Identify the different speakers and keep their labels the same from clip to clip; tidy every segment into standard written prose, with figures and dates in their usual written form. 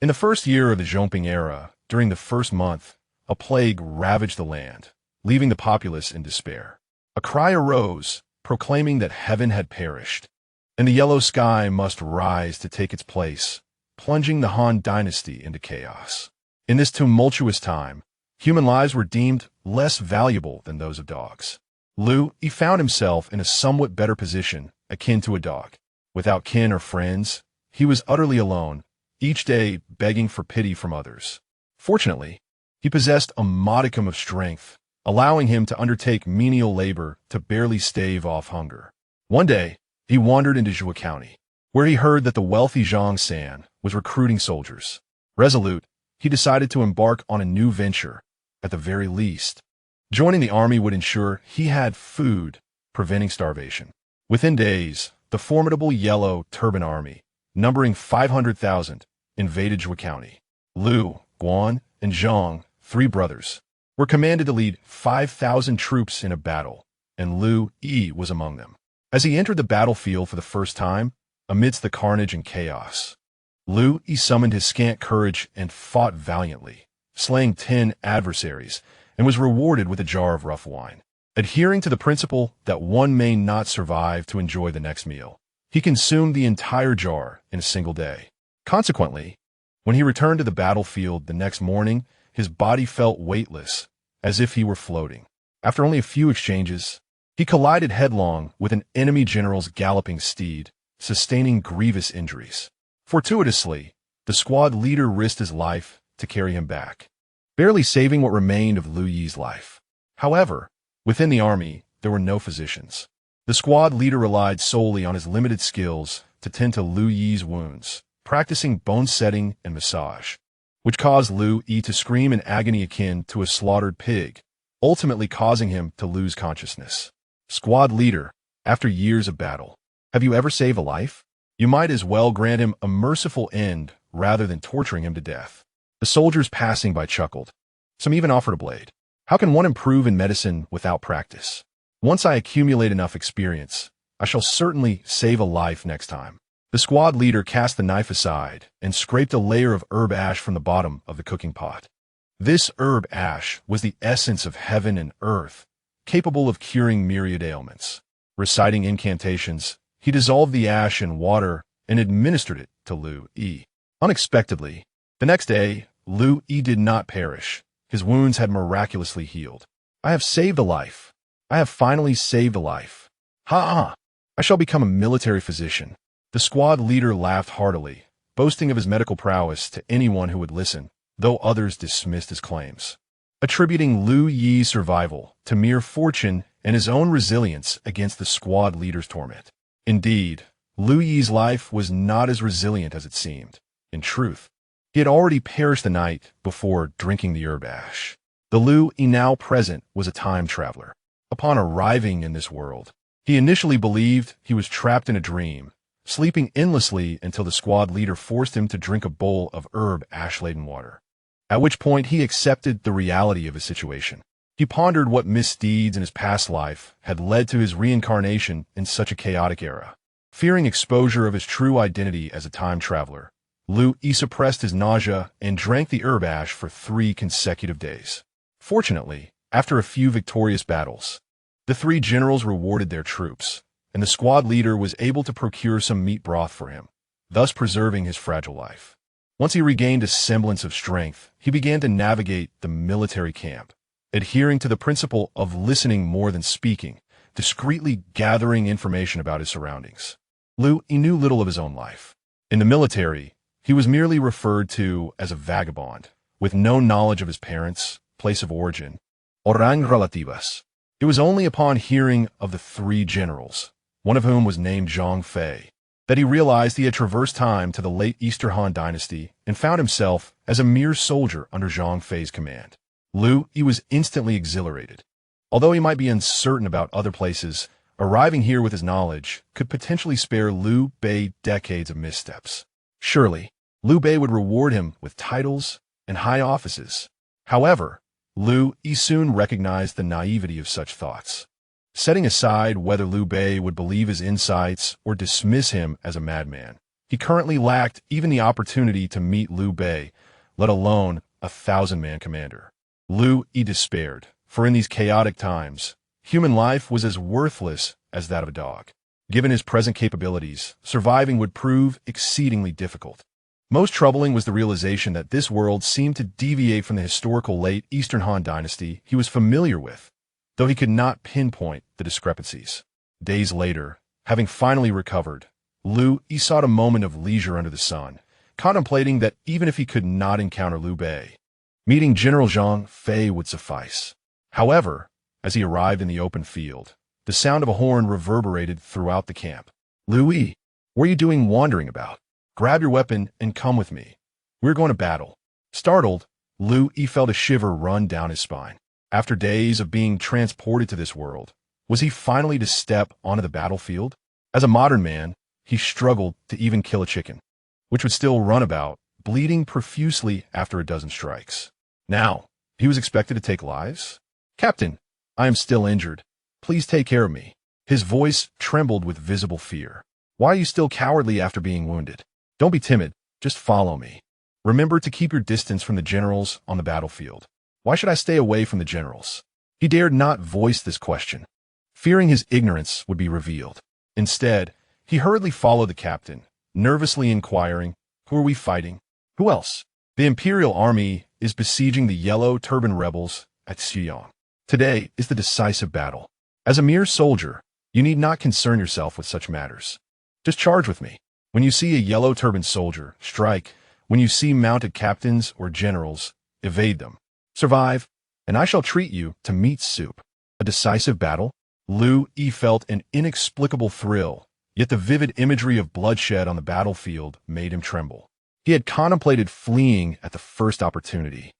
Speaker 1: In the first year of the Zhongping era, during the first month, a plague ravaged the land, leaving the populace in despair. A cry arose, proclaiming that heaven had perished, and the yellow sky must rise to take its place, plunging the Han Dynasty into chaos. In this tumultuous time, human lives were deemed less valuable than those of dogs. Liu Yi found himself in a somewhat better position, akin to a dog. Without kin or friends, he was utterly alone, each day begging for pity from others. Fortunately, he possessed a modicum of strength, allowing him to undertake menial labor to barely stave off hunger. One day, he wandered into Zhuo County, where he heard that the wealthy Zhang San was recruiting soldiers. Resolute, he decided to embark on a new venture, at the very least. Joining the army would ensure he had food, preventing starvation. Within days, the formidable Yellow Turban Army, numbering 500,000, invaded Zhuo County. Liu, Guan, and Zhang, three brothers, were commanded to lead 5,000 troops in a battle, and Liu Yi was among them. As he entered the battlefield for the first time, amidst the carnage and chaos, Liu Yi summoned his scant courage and fought valiantly, slaying 10 adversaries, and was rewarded with a jar of rough wine. Adhering to the principle that one may not survive to enjoy the next meal, he consumed the entire jar in a single day. Consequently, when he returned to the battlefield the next morning, his body felt weightless, as if he were floating. After only a few exchanges, he collided headlong with an enemy general's galloping steed, sustaining grievous injuries. Fortuitously, the squad leader risked his life to carry him back, barely saving what remained of Liu Yi's life. However, within the army, there were no physicians. The squad leader relied solely on his limited skills to tend to Liu Yi's wounds, practicing bone setting and massage, which caused Liu Yi to scream in agony akin to a slaughtered pig, ultimately causing him to lose consciousness. Squad leader, after years of battle, have you ever saved a life? You might as well grant him a merciful end rather than torturing him to death. The soldiers passing by chuckled. Some even offered a blade. How can one improve in medicine without practice? Once I accumulate enough experience, I shall certainly save a life next time. The squad leader cast the knife aside and scraped a layer of herb ash from the bottom of the cooking pot. This herb ash was the essence of heaven and earth, capable of curing myriad ailments. Reciting incantations, he dissolved the ash in water and administered it to Liu Yi. Unexpectedly, the next day, Liu Yi did not perish. His wounds had miraculously healed. I have saved a life. I have finally saved a life. Ha! I shall become a military physician. The squad leader laughed heartily, boasting of his medical prowess to anyone who would listen, though others dismissed his claims, attributing Liu Yi's survival to mere fortune and his own resilience against the squad leader's torment. Indeed, Liu Yi's life was not as resilient as it seemed. In truth, he had already perished the night before drinking the herb ash. The Liu Yi now present was a time traveler. Upon arriving in this world, he initially believed he was trapped in a dream, sleeping endlessly until the squad leader forced him to drink a bowl of herb ash-laden water, at which point he accepted the reality of his situation. He pondered what misdeeds in his past life had led to his reincarnation in such a chaotic era. Fearing exposure of his true identity as a time traveler, Liu Yi suppressed his nausea and drank the herb ash for 3 consecutive days. Fortunately, after a few victorious battles, the 3 generals rewarded their troops, and the squad leader was able to procure some meat broth for him, thus preserving his fragile life. Once he regained a semblance of strength, he began to navigate the military camp, adhering to the principle of listening more than speaking, discreetly gathering information about his surroundings. Liu Yi knew little of his own life. In the military, he was merely referred to as a vagabond, with no knowledge of his parents, place of origin, or rang relativas. It was only upon hearing of the 3 generals, one of whom was named Zhang Fei, that he realized he had traversed time to the late Eastern Han Dynasty and found himself as a mere soldier under Zhang Fei's command. Liu Yi was instantly exhilarated. Although he might be uncertain about other places, arriving here with his knowledge could potentially spare Liu Bei decades of missteps. Surely, Liu Bei would reward him with titles and high offices. However, Liu Yi soon recognized the naivety of such thoughts. Setting aside whether Liu Bei would believe his insights or dismiss him as a madman, He currently lacked even the opportunity to meet Liu Bei, let alone a 1,000-man commander. Liu Yi despaired, for in these chaotic times, human life was as worthless as that of a dog. Given his present capabilities, surviving would prove exceedingly difficult. Most troubling was the realization that this world seemed to deviate from the historical late Eastern Han Dynasty he was familiar with, though he could not pinpoint the discrepancies. Days later, having finally recovered, Liu Yi sought a moment of leisure under the sun, contemplating that even if he could not encounter Liu Bei, meeting General Zhang Fei would suffice. However, as he arrived in the open field, the sound of a horn reverberated throughout the camp. "Liu Yi, what are you doing wandering about? Grab your weapon and come with me. We're going to battle." Startled, Liu Yi felt a shiver run down his spine. After days of being transported to this world, was he finally to step onto the battlefield? As a modern man, he struggled to even kill a chicken, which would still run about, bleeding profusely after a dozen strikes. Now, he was expected to take lives? "Captain, I am still injured. Please take care of me." His voice trembled with visible fear. "Why are you still cowardly after being wounded? Don't be timid, just follow me. Remember to keep your distance from the generals on the battlefield." "Why should I stay away from the generals?" He dared not voice this question, fearing his ignorance would be revealed. Instead, he hurriedly followed the captain, nervously inquiring, "Who are we fighting?" "Who else?" "The Imperial Army is besieging the Yellow Turban rebels at Xi'an. Today is the decisive battle. As a mere soldier, you need not concern yourself with such matters. Just charge with me. When you see a yellow turban soldier, strike. When you see mounted captains or generals, evade them. Survive, and I shall treat you to meat soup." A decisive battle? Liu Yi felt an inexplicable thrill, yet the vivid imagery of bloodshed on the battlefield made him tremble. He had contemplated fleeing at the first opportunity,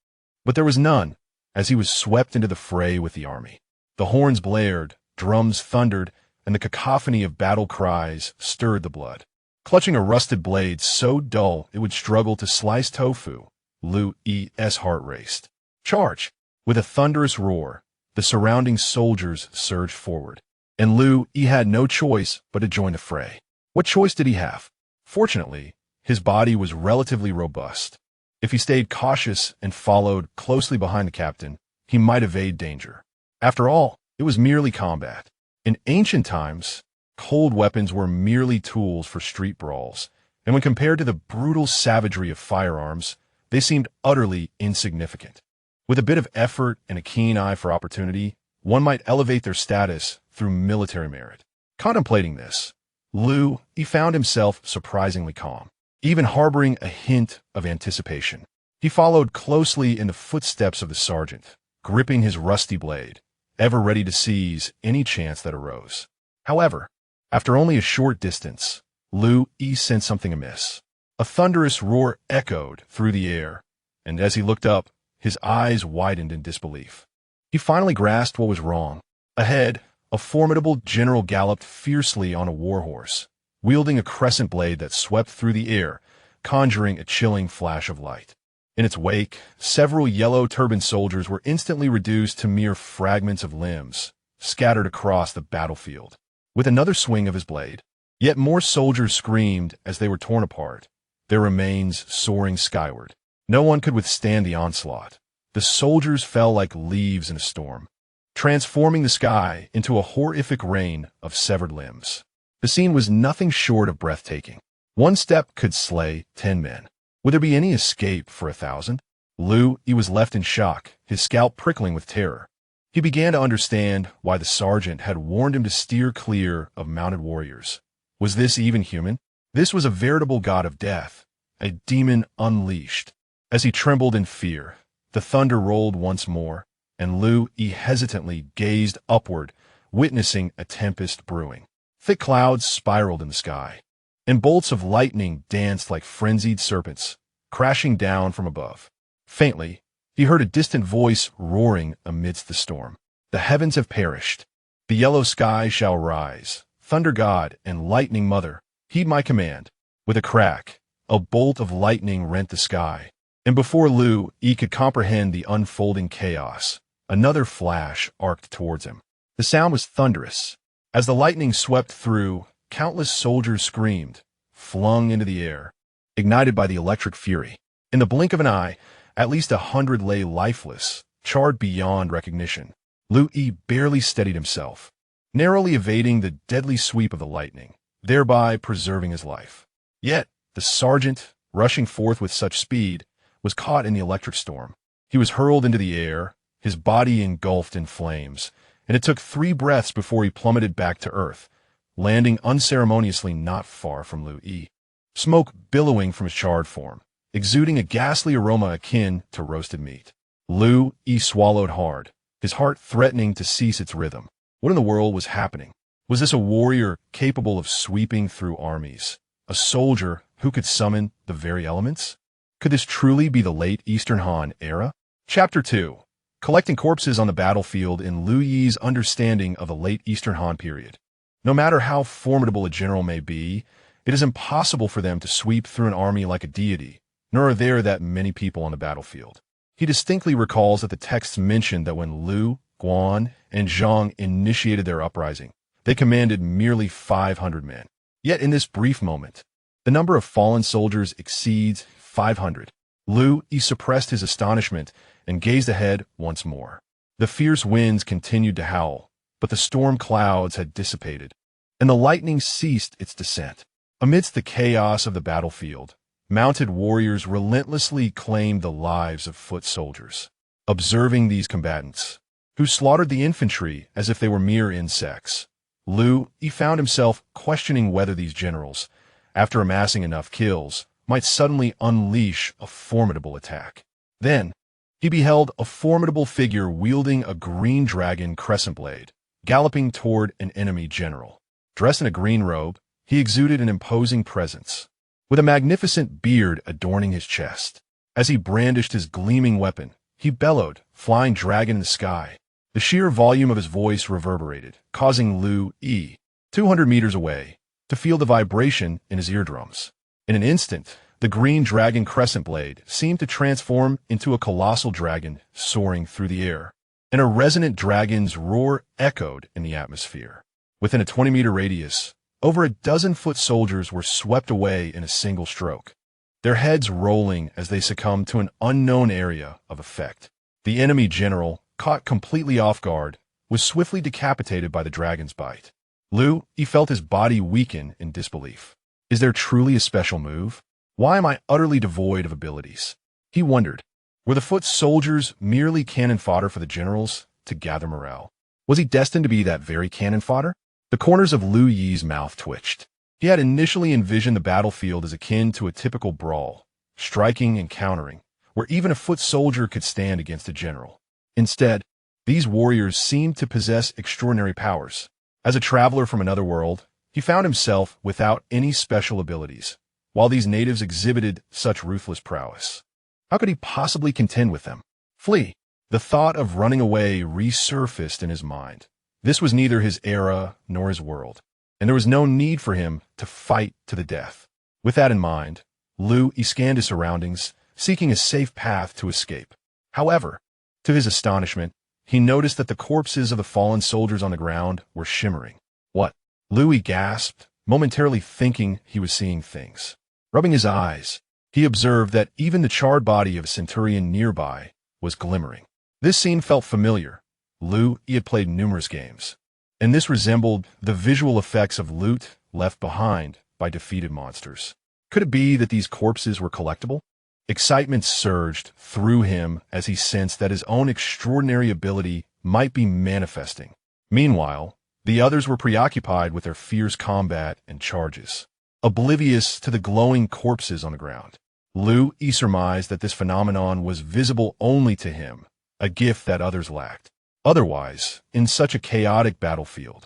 Speaker 1: but there was none, as he was swept into the fray with the army. The horns blared, drums thundered, and the cacophony of battle cries stirred the blood. Clutching a rusted blade so dull it would struggle to slice tofu, Liu Yi's heart raced. "Charge!" With a thunderous roar, the surrounding soldiers surged forward, and Liu Yi had no choice but to join the fray. What choice did he have? Fortunately, his body was relatively robust. If he stayed cautious and followed closely behind the captain, he might evade danger. After all, it was merely combat. In ancient times, cold weapons were merely tools for street brawls, and when compared to the brutal savagery of firearms, they seemed utterly insignificant. With a bit of effort and a keen eye for opportunity, one might elevate their status through military merit. Contemplating this, Liu Yi found himself surprisingly calm, even harboring a hint of anticipation. He followed closely in the footsteps of the sergeant, gripping his rusty blade, ever ready to seize any chance that arose. However, after only a short distance, Liu Yi sensed something amiss. A thunderous roar echoed through the air, and as he looked up, his eyes widened in disbelief. He finally grasped what was wrong. Ahead, a formidable general galloped fiercely on a warhorse, wielding a crescent blade that swept through the air, conjuring a chilling flash of light. In its wake, several yellow turban soldiers were instantly reduced to mere fragments of limbs, scattered across the battlefield. With another swing of his blade, yet more soldiers screamed as they were torn apart, their remains soaring skyward. No one could withstand the onslaught. The soldiers fell like leaves in a storm, transforming the sky into a horrific rain of severed limbs. The scene was nothing short of breathtaking. One step could slay 10 men. Would there be any escape for 1,000? Liu Yi was left in shock, his scalp prickling with terror. He began to understand why the sergeant had warned him to steer clear of mounted warriors. Was this even human? This was a veritable god of death, a demon unleashed. As he trembled in fear, the thunder rolled once more, and Liu Yi hesitantly gazed upward, witnessing a tempest brewing. Thick clouds spiraled in the sky, and bolts of lightning danced like frenzied serpents, crashing down from above. Faintly, he heard a distant voice roaring amidst the storm. "The heavens have perished. The yellow sky shall rise. Thunder God and lightning mother, heed my command." With a crack, a bolt of lightning rent the sky, and before Liu Yi could comprehend the unfolding chaos, another flash arced towards him. The sound was thunderous. As the lightning swept through, countless soldiers screamed, flung into the air, ignited by the electric fury. In the blink of an eye, at least 100 lay lifeless, charred beyond recognition. Liu Yi barely steadied himself, narrowly evading the deadly sweep of the lightning, thereby preserving his life. Yet, the sergeant, rushing forth with such speed, was caught in the electric storm. He was hurled into the air, his body engulfed in flames, and it took 3 breaths before he plummeted back to earth, landing unceremoniously not far from Liu Yi. Smoke billowing from his charred form, exuding a ghastly aroma akin to roasted meat. Liu Yi swallowed hard, his heart threatening to cease its rhythm. What in the world was happening? Was this a warrior capable of sweeping through armies? A soldier who could summon the very elements? Could this truly be the late Eastern Han era? Chapter 2. Collecting corpses on the battlefield in Liu Yi's understanding of the late Eastern Han period. No matter how formidable a general may be, it is impossible for them to sweep through an army like a deity, nor are there that many people on the battlefield. He distinctly recalls that the texts mentioned that when Liu, Guan, and Zhang initiated their uprising, they commanded merely 500 men. Yet in this brief moment, the number of fallen soldiers exceeds 500. Liu Yi suppressed his astonishment and gazed ahead once more. The fierce winds continued to howl, but the storm clouds had dissipated, and the lightning ceased its descent. Amidst the chaos of the battlefield, mounted warriors relentlessly claimed the lives of foot soldiers. Observing these combatants, who slaughtered the infantry as if they were mere insects, Liu Yi found himself questioning whether these generals, after amassing enough kills, might suddenly unleash a formidable attack. Then, he beheld a formidable figure wielding a green dragon crescent blade, galloping toward an enemy general. Dressed in a green robe, he exuded an imposing presence, with a magnificent beard adorning his chest. As he brandished his gleaming weapon, he bellowed, flying dragon in the sky. The sheer volume of his voice reverberated, causing Liu Yi, 200 meters away, to feel the vibration in his eardrums. In an instant, the green dragon crescent blade seemed to transform into a colossal dragon soaring through the air, and a resonant dragon's roar echoed in the atmosphere. Within a 20-meter radius, over a dozen foot soldiers were swept away in a single stroke, their heads rolling as they succumbed to an unknown area of effect. The enemy general, caught completely off guard, was swiftly decapitated by the dragon's bite. Liu Yi felt his body weaken in disbelief. Is there truly a special move? Why am I utterly devoid of abilities? He wondered. Were the foot soldiers merely cannon fodder for the generals to gather morale? Was he destined to be that very cannon fodder? The corners of Liu Yi's mouth twitched. He had initially envisioned the battlefield as akin to a typical brawl, striking and countering, where even a foot soldier could stand against a general. Instead, these warriors seemed to possess extraordinary powers. As a traveler from another world, he found himself without any special abilities, while these natives exhibited such ruthless prowess. How could he possibly contend with them? Flee. The thought of running away resurfaced in his mind. This was neither his era nor his world, and there was no need for him to fight to the death. With that in mind, Liu Yi scanned his surroundings, seeking a safe path to escape. However, to his astonishment, he noticed that the corpses of the fallen soldiers on the ground were shimmering. What? Liu Yi gasped, momentarily thinking he was seeing things. Rubbing his eyes, he observed that even the charred body of a centurion nearby was glimmering. This scene felt familiar. Liu Yi had played numerous games, and this resembled the visual effects of loot left behind by defeated monsters. Could it be that these corpses were collectible? Excitement surged through him as he sensed that his own extraordinary ability might be manifesting. Meanwhile, the others were preoccupied with their fierce combat and charges, oblivious to the glowing corpses on the ground. Liu Yi surmised that this phenomenon was visible only to him, a gift that others lacked. Otherwise, in such a chaotic battlefield,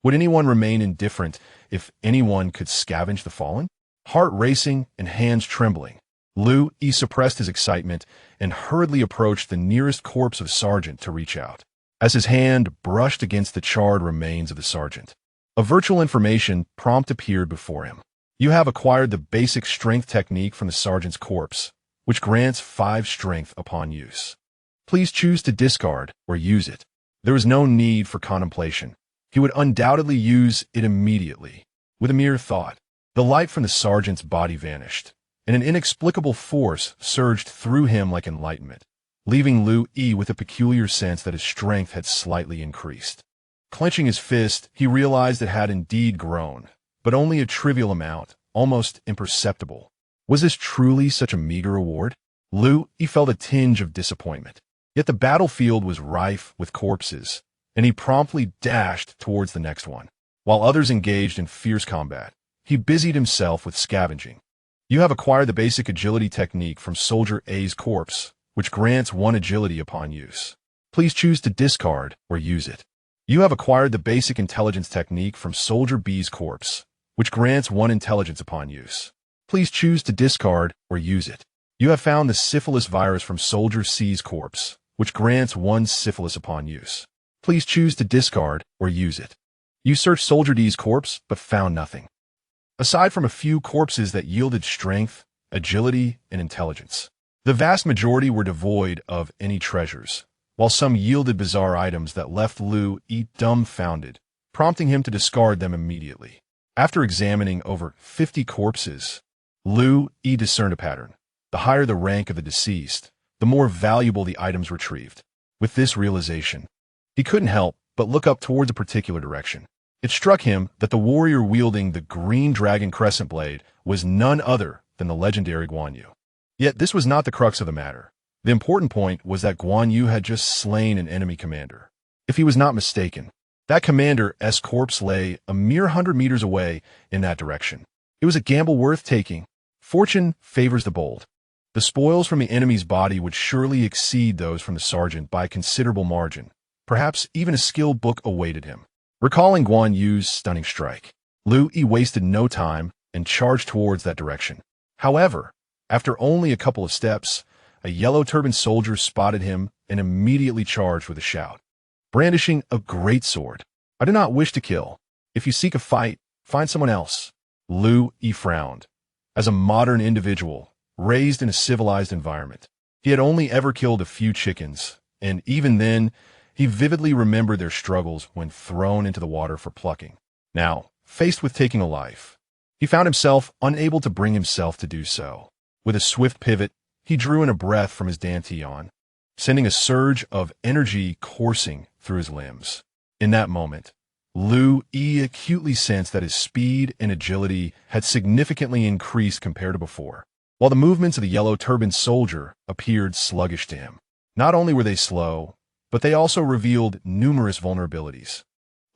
Speaker 1: would anyone remain indifferent if anyone could scavenge the fallen? Heart racing and hands trembling, Liu Yi suppressed his excitement and hurriedly approached the nearest corpse of sergeant to reach out. As his hand brushed against the charred remains of the sergeant, a virtual information prompt appeared before him. You have acquired the basic strength technique from the sergeant's corpse, which grants 5 strength upon use. Please choose to discard or use it. There is no need for contemplation. He would undoubtedly use it immediately. With a mere thought, The light from the sergeant's body vanished, and an inexplicable force surged through him like enlightenment, leaving Liu Yi with a peculiar sense that his strength had slightly increased. Clenching his fist, he realized it had indeed grown, but only a trivial amount, almost imperceptible. Was this truly such a meager reward? Liu Yi felt a tinge of disappointment. Yet the battlefield was rife with corpses, and he promptly dashed towards the next one. While others engaged in fierce combat, he busied himself with scavenging. You have acquired the basic agility technique from Soldier A's corpse, which grants 1 agility upon use. Please choose to discard or use it. You have acquired the basic intelligence technique from Soldier B's corpse, which grants 1 intelligence upon use. Please choose to discard or use it. You have found the syphilis virus from Soldier C's corpse, which grants 1 syphilis upon use. Please choose to discard or use it. You searched Soldier D's corpse, but found nothing. Aside from a few corpses that yielded strength, agility, and intelligence, the vast majority were devoid of any treasures, while some yielded bizarre items that left Liu Yi dumbfounded, prompting him to discard them immediately. After examining over 50 corpses, Liu Yi discerned a pattern. The higher the rank of the deceased, the more valuable the items retrieved. With this realization, he couldn't help but look up towards a particular direction. It struck him that the warrior wielding the green dragon crescent blade was none other than the legendary Guan Yu. Yet this was not the crux of the matter. The important point was that Guan Yu had just slain an enemy commander. If he was not mistaken, that commander's corpse lay a mere 100 meters away in that direction. It was a gamble worth taking. Fortune favors the bold. The spoils from the enemy's body would surely exceed those from the sergeant by a considerable margin. Perhaps even a skill book awaited him. Recalling Guan Yu's stunning strike, Liu Yi wasted no time and charged towards that direction. However, after only a couple of steps, a yellow-turbaned soldier spotted him and immediately charged with a shout, brandishing a great sword. "I do not wish to kill. If you seek a fight, find someone else." Liu Yi frowned. As a modern individual, raised in a civilized environment, he had only ever killed a few chickens, and even then, he vividly remembered their struggles when thrown into the water for plucking. Now, faced with taking a life, he found himself unable to bring himself to do so. With a swift pivot, he drew in a breath from his dantian, sending a surge of energy coursing through his limbs. In that moment, Liu Yi acutely sensed that his speed and agility had significantly increased compared to before, while the movements of the yellow-turbaned soldier appeared sluggish to him. Not only were they slow, but they also revealed numerous vulnerabilities.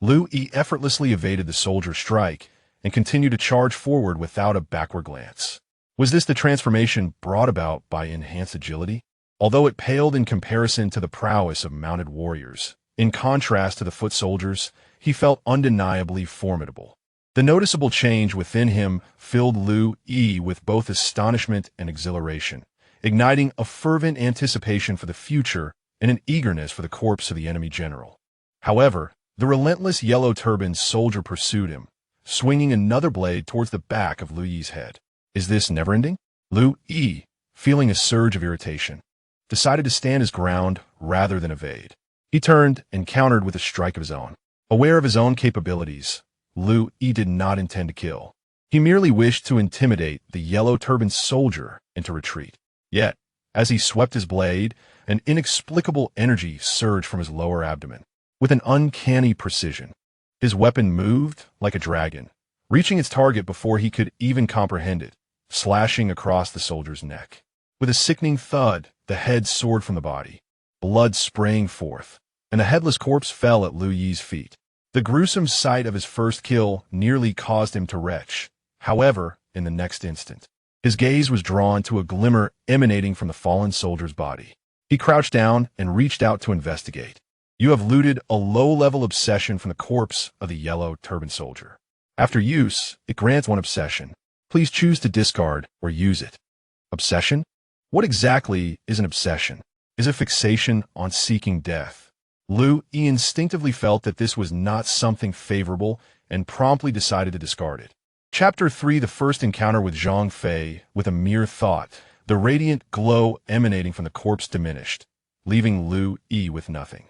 Speaker 1: Liu Yi effortlessly evaded the soldier's strike and continued to charge forward without a backward glance. Was this the transformation brought about by enhanced agility? Although it paled in comparison to the prowess of mounted warriors, in contrast to the foot soldiers, he felt undeniably formidable. The noticeable change within him filled Liu Yi with both astonishment and exhilaration, igniting a fervent anticipation for the future and an eagerness for the corpse of the enemy general. However, the relentless yellow-turbaned soldier pursued him, swinging another blade towards the back of Liu Yi's head. Is this never-ending? Liu Yi, feeling a surge of irritation, decided to stand his ground rather than evade. He turned and countered with a strike of his own. Aware of his own capabilities, Liu Yi did not intend to kill. He merely wished to intimidate the yellow-turbaned soldier into retreat. Yet, as he swept his blade, an inexplicable energy surged from his lower abdomen. With an uncanny precision, his weapon moved like a dragon, reaching its target before he could even comprehend it, slashing across the soldier's neck. With a sickening thud, the head soared from the body, blood spraying forth, and the headless corpse fell at Liu Yi's feet. The gruesome sight of his first kill nearly caused him to retch. However, in the next instant, his gaze was drawn to a glimmer emanating from the fallen soldier's body. He crouched down and reached out to investigate. You have looted a low-level obsession from the corpse of the yellow-turbaned soldier. After use, it grants 1 obsession. Please choose to discard or use it. Obsession? What exactly is an obsession? Is a fixation on seeking death. Liu Yi instinctively felt that this was not something favorable and promptly decided to discard it. Chapter 3: The first encounter with Zhang Fei. With a mere thought, the radiant glow emanating from the corpse diminished, leaving Liu Yi with nothing.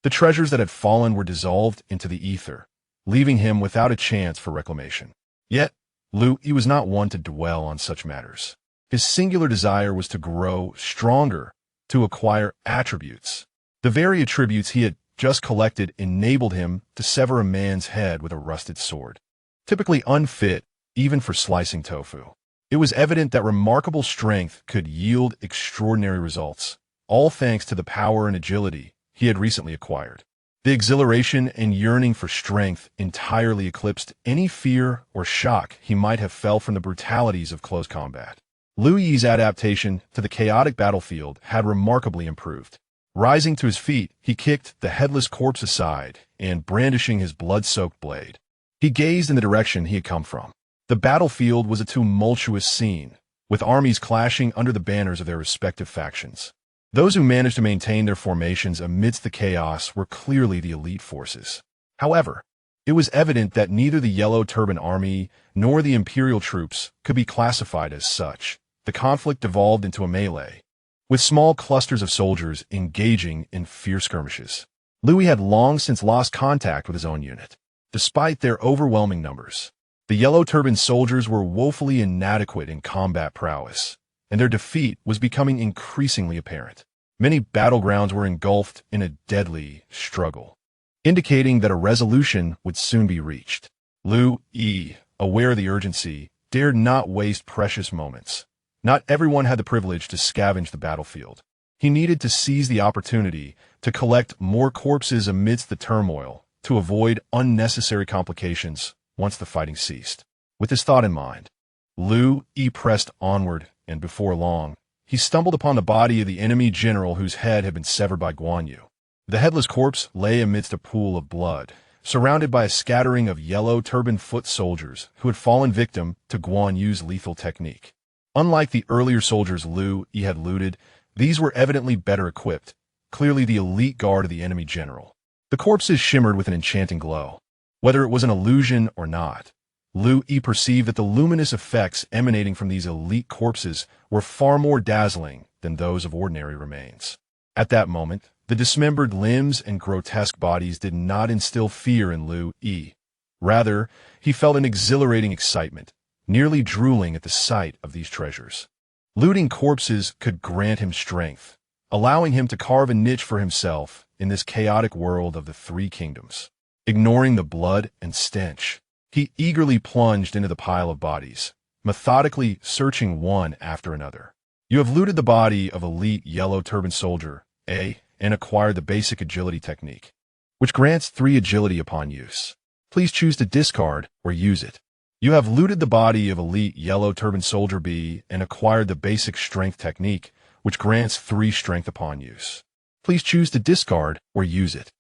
Speaker 1: The treasures that had fallen were dissolved into the ether, leaving him without a chance for reclamation. Yet, Liu Yi was not one to dwell on such matters. His singular desire was to grow stronger, to acquire attributes. The very attributes he had just collected enabled him to sever a man's head with a rusted sword, typically unfit even for slicing tofu. It was evident that remarkable strength could yield extraordinary results, all thanks to the power and agility he had recently acquired. The exhilaration and yearning for strength entirely eclipsed any fear or shock he might have felt from the brutalities of close combat. Liu Yi's adaptation to the chaotic battlefield had remarkably improved. Rising to his feet, he kicked the headless corpse aside and, brandishing his blood-soaked blade, he gazed in the direction he had come from. The battlefield was a tumultuous scene, with armies clashing under the banners of their respective factions. Those who managed to maintain their formations amidst the chaos were clearly the elite forces. However, it was evident that neither the Yellow Turban Army nor the Imperial troops could be classified as such. The conflict devolved into a melee, with small clusters of soldiers engaging in fierce skirmishes. Liu Yi had long since lost contact with his own unit. Despite their overwhelming numbers, the Yellow Turban soldiers were woefully inadequate in combat prowess, and their defeat was becoming increasingly apparent. Many battlegrounds were engulfed in a deadly struggle, indicating that a resolution would soon be reached. Liu Yi, aware of the urgency, dared not waste precious moments. Not everyone had the privilege to scavenge the battlefield. He needed to seize the opportunity to collect more corpses amidst the turmoil, to avoid unnecessary complications once the fighting ceased. With this thought in mind, Liu Yi pressed onward, and before long, he stumbled upon the body of the enemy general whose head had been severed by Guan Yu. The headless corpse lay amidst a pool of blood, surrounded by a scattering of yellow turban foot soldiers who had fallen victim to Guan Yu's lethal technique. Unlike the earlier soldiers Liu Yi had looted, these were evidently better equipped, clearly the elite guard of the enemy general. The corpses shimmered with an enchanting glow. Whether it was an illusion or not, Liu Yi perceived that the luminous effects emanating from these elite corpses were far more dazzling than those of ordinary remains. At that moment, the dismembered limbs and grotesque bodies did not instill fear in Liu Yi. Rather, he felt an exhilarating excitement, nearly drooling at the sight of these treasures. Looting corpses could grant him strength, allowing him to carve a niche for himself in this chaotic world of the three kingdoms. Ignoring the blood and stench, he eagerly plunged into the pile of bodies, methodically searching one after another. You have looted the body of elite Yellow Turban soldier A and acquired the basic agility technique, which grants 3 agility upon use. Please choose to discard or use it. You have looted the body of elite Yellow Turban soldier B and acquired the basic strength technique, which grants 3 strength upon use. Please choose to discard or use it.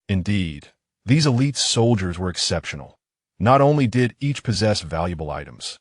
Speaker 1: Indeed, these elite soldiers were exceptional. Not only did each possess valuable items,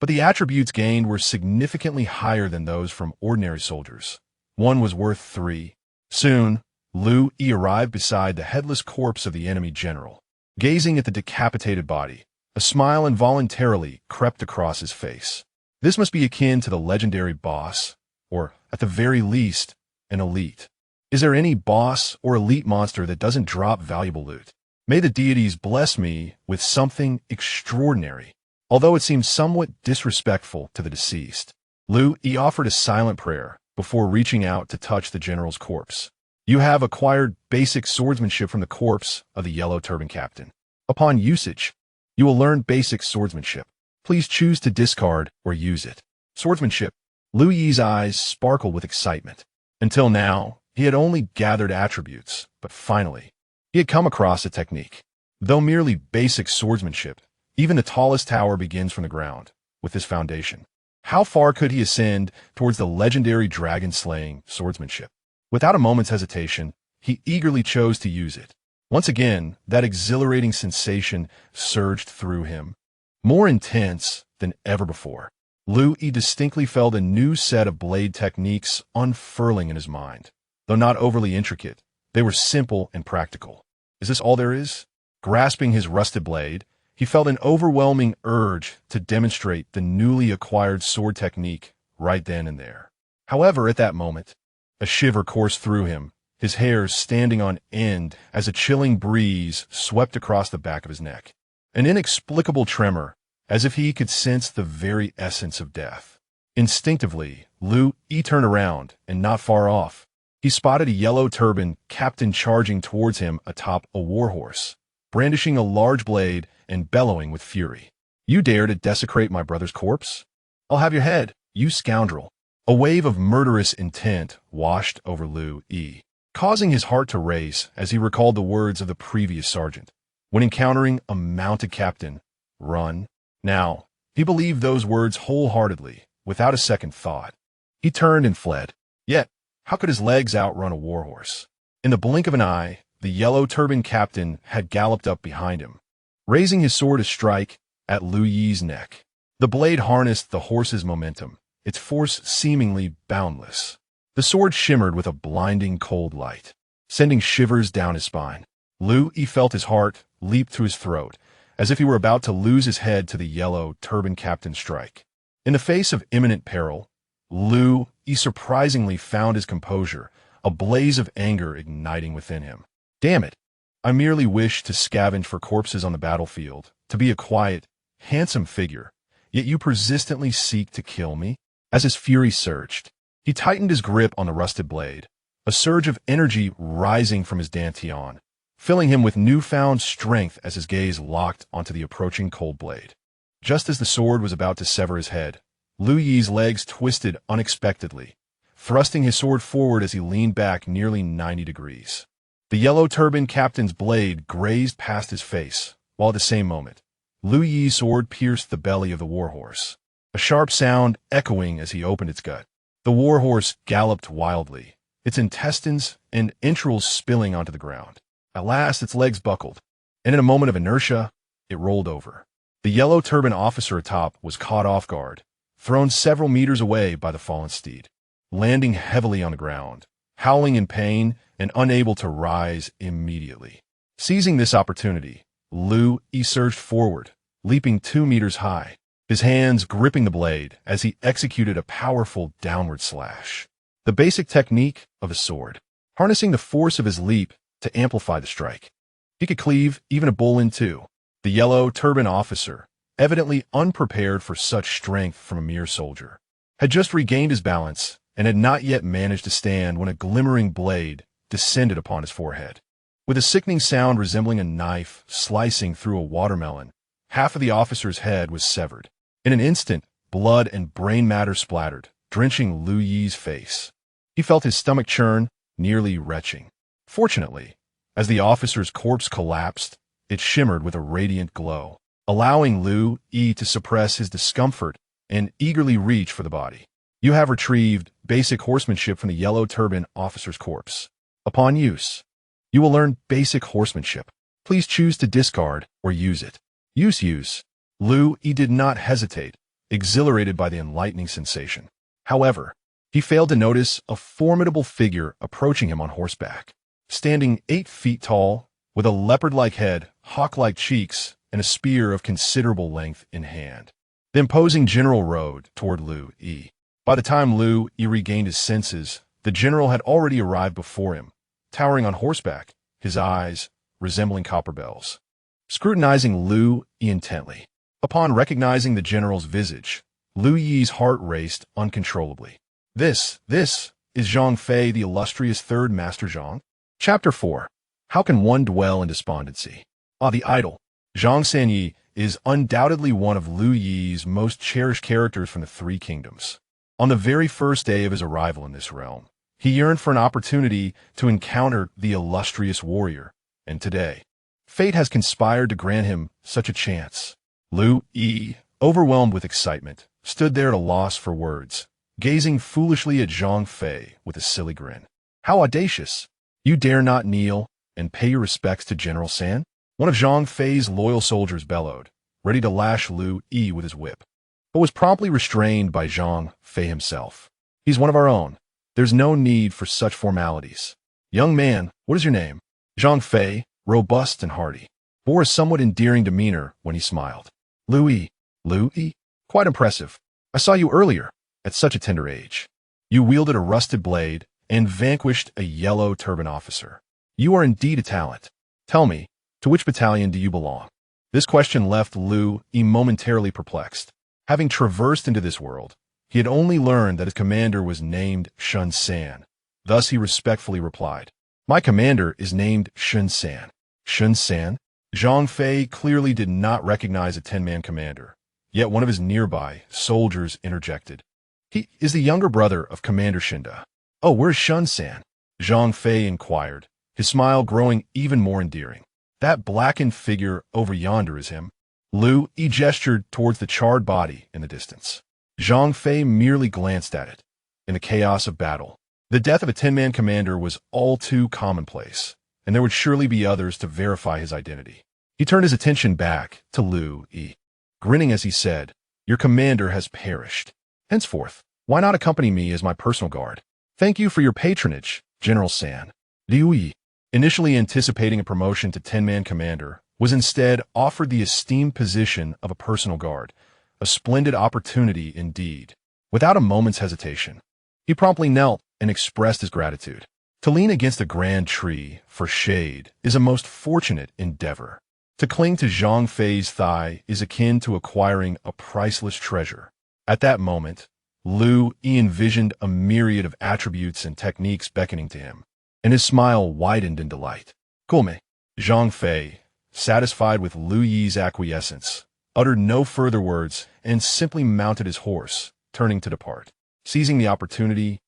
Speaker 1: but the attributes gained were significantly higher than those from ordinary soldiers. One was worth 3. Soon, Liu Yi arrived beside the headless corpse of the enemy general. Gazing at the decapitated body, a smile involuntarily crept across his face. This must be akin to the legendary boss, or, at the very least, an elite. Is there any boss or elite monster that doesn't drop valuable loot? May the deities bless me with something extraordinary. Although it seemed somewhat disrespectful to the deceased, Liu Yi offered a silent prayer before reaching out to touch the general's corpse. You have acquired basic swordsmanship from the corpse of the Yellow Turban captain. Upon usage, you will learn basic swordsmanship. Please choose to discard or use it. Swordsmanship. Liu Yi's eyes sparkled with excitement. Until now, he had only gathered attributes, but finally, he had come across a technique. Though merely basic swordsmanship, even the tallest tower begins from the ground, with this foundation. How far could he ascend towards the legendary dragon-slaying swordsmanship? Without a moment's hesitation, he eagerly chose to use it. Once again, that exhilarating sensation surged through him, more intense than ever before. Liu Yi distinctly felt a new set of blade techniques unfurling in his mind. Though not overly intricate, they were simple and practical. Is this all there is? Grasping his rusted blade, he felt an overwhelming urge to demonstrate the newly acquired sword technique right then and there. However, at that moment, a shiver coursed through him, his hairs standing on end as a chilling breeze swept across the back of his neck. An inexplicable tremor, as if he could sense the very essence of death. Instinctively, Liu Yi turned around, and not far off, he spotted a yellow-turbaned captain charging towards him atop a warhorse, brandishing a large blade and bellowing with fury. "You dare to desecrate my brother's corpse? I'll have your head, you scoundrel." A wave of murderous intent washed over Liu Yi, causing his heart to race as he recalled the words of the previous sergeant. When encountering a mounted captain, "Run." Now, he believed those words wholeheartedly, without a second thought. He turned and fled. Yet, how could his legs outrun a warhorse? In the blink of an eye, the yellow-turbaned captain had galloped up behind him, raising his sword to strike at Liu Yi's neck. The blade harnessed the horse's momentum, its force seemingly boundless. The sword shimmered with a blinding cold light, sending shivers down his spine. Liu Yi felt his heart leap to his throat, as if he were about to lose his head to the yellow-turbaned captain's strike. In the face of imminent peril, Liu Yi surprisingly found his composure, a blaze of anger igniting within him. "Damn it! I merely wish to scavenge for corpses on the battlefield, to be a quiet, handsome figure, yet you persistently seek to kill me?" As his fury surged, he tightened his grip on the rusted blade, a surge of energy rising from his dantian, filling him with newfound strength as his gaze locked onto the approaching cold blade. Just as the sword was about to sever his head, Liu Yi's legs twisted unexpectedly, thrusting his sword forward as he leaned back nearly 90 degrees. The yellow-turbaned captain's blade grazed past his face, while at the same moment, Liu Yi's sword pierced the belly of the warhorse, a sharp sound echoing as he opened its gut. The warhorse galloped wildly, its intestines and entrails spilling onto the ground. At last, its legs buckled, and in a moment of inertia, it rolled over. The yellow-turbaned officer atop was caught off guard, thrown several meters away by the fallen steed, landing heavily on the ground, howling in pain and unable to rise immediately. Seizing this opportunity, Liu Yi surged forward, leaping 2 meters high, his hands gripping the blade as he executed a powerful downward slash. The basic technique of a sword, harnessing the force of his leap to amplify the strike. He could cleave even a bull in two. The yellow-turbaned officer, evidently unprepared for such strength from a mere soldier, had just regained his balance and had not yet managed to stand when a glimmering blade descended upon his forehead. With a sickening sound resembling a knife slicing through a watermelon, half of the officer's head was severed. In an instant, blood and brain matter splattered, drenching Liu Yi's face. He felt his stomach churn, nearly retching. Fortunately, as the officer's corpse collapsed, it shimmered with a radiant glow, allowing Liu Yi to suppress his discomfort and eagerly reach for the body. "You have retrieved basic horsemanship from the yellow-turbaned officer's corpse. Upon use, you will learn basic horsemanship. Please choose to discard or use it." Use. Liu Yi did not hesitate, exhilarated by the enlightening sensation. However, he failed to notice a formidable figure approaching him on horseback. Standing 8 feet tall, with a leopard-like head, hawk-like cheeks, and a spear of considerable length in hand, the imposing general rode toward Liu Yi. By the time Liu Yi regained his senses, the general had already arrived before him, towering on horseback, his eyes resembling copper bells, scrutinizing Liu Yi intently. Upon recognizing the general's visage, Liu Yi's heart raced uncontrollably. This is Zhang Fei, the illustrious third Master Zhang? Chapter 4. How can one dwell in despondency? The idol. Zhang Sanyi is undoubtedly one of Liu Yi's most cherished characters from the Three Kingdoms. On the very first day of his arrival in this realm, he yearned for an opportunity to encounter the illustrious warrior, and today, fate has conspired to grant him such a chance. Liu Yi, overwhelmed with excitement, stood there at a loss for words, gazing foolishly at Zhang Fei with a silly grin. "How audacious! You dare not kneel and pay your respects to General San?" One of Zhang Fei's loyal soldiers bellowed, ready to lash Liu Yi with his whip, but was promptly restrained by Zhang Fei himself. "He's one of our own. There's no need for such formalities. Young man, what is your name?" Zhang Fei, robust and hearty, bore a somewhat endearing demeanor when he smiled. "Liu Yi. Liu Yi? Quite impressive. I saw you earlier, at such a tender age. You wielded a rusted blade and vanquished a yellow-turban officer. You are indeed a talent. Tell me, to which battalion do you belong?" This question left Liu Yi momentarily perplexed. Having traversed into this world, he had only learned that his commander was named Shun San. Thus he respectfully replied, "My commander is named Shun San." Shun San? Zhang Fei clearly did not recognize a 10-man commander, yet one of his nearby soldiers interjected. "He is the younger brother of Commander Shinda." "Oh, where's Shun San?" Zhang Fei inquired, his smile growing even more endearing. "That blackened figure over yonder is him." Liu Yi gestured towards the charred body in the distance. Zhang Fei merely glanced at it. In the chaos of battle, the death of a 10-man commander was all too commonplace, and there would surely be others to verify his identity. He turned his attention back to Liu Yi, grinning as he said, "Your commander has perished. Henceforth, why not accompany me as my personal guard? Thank you for your patronage, General San." Liu Yi, initially anticipating a promotion to 10-man commander, was instead offered the esteemed position of a personal guard, a splendid opportunity indeed. Without a moment's hesitation, he promptly knelt and expressed his gratitude. To lean against a grand tree for shade is a most fortunate endeavor. To cling to Zhang Fei's thigh is akin to acquiring a priceless treasure. At that moment, Liu Yi envisioned a myriad of attributes and techniques beckoning to him, and his smile widened in delight. "Kulme." Zhang Fei, satisfied with Liu Yi's acquiescence, uttered no further words and simply mounted his horse, turning to depart. Seizing the opportunity,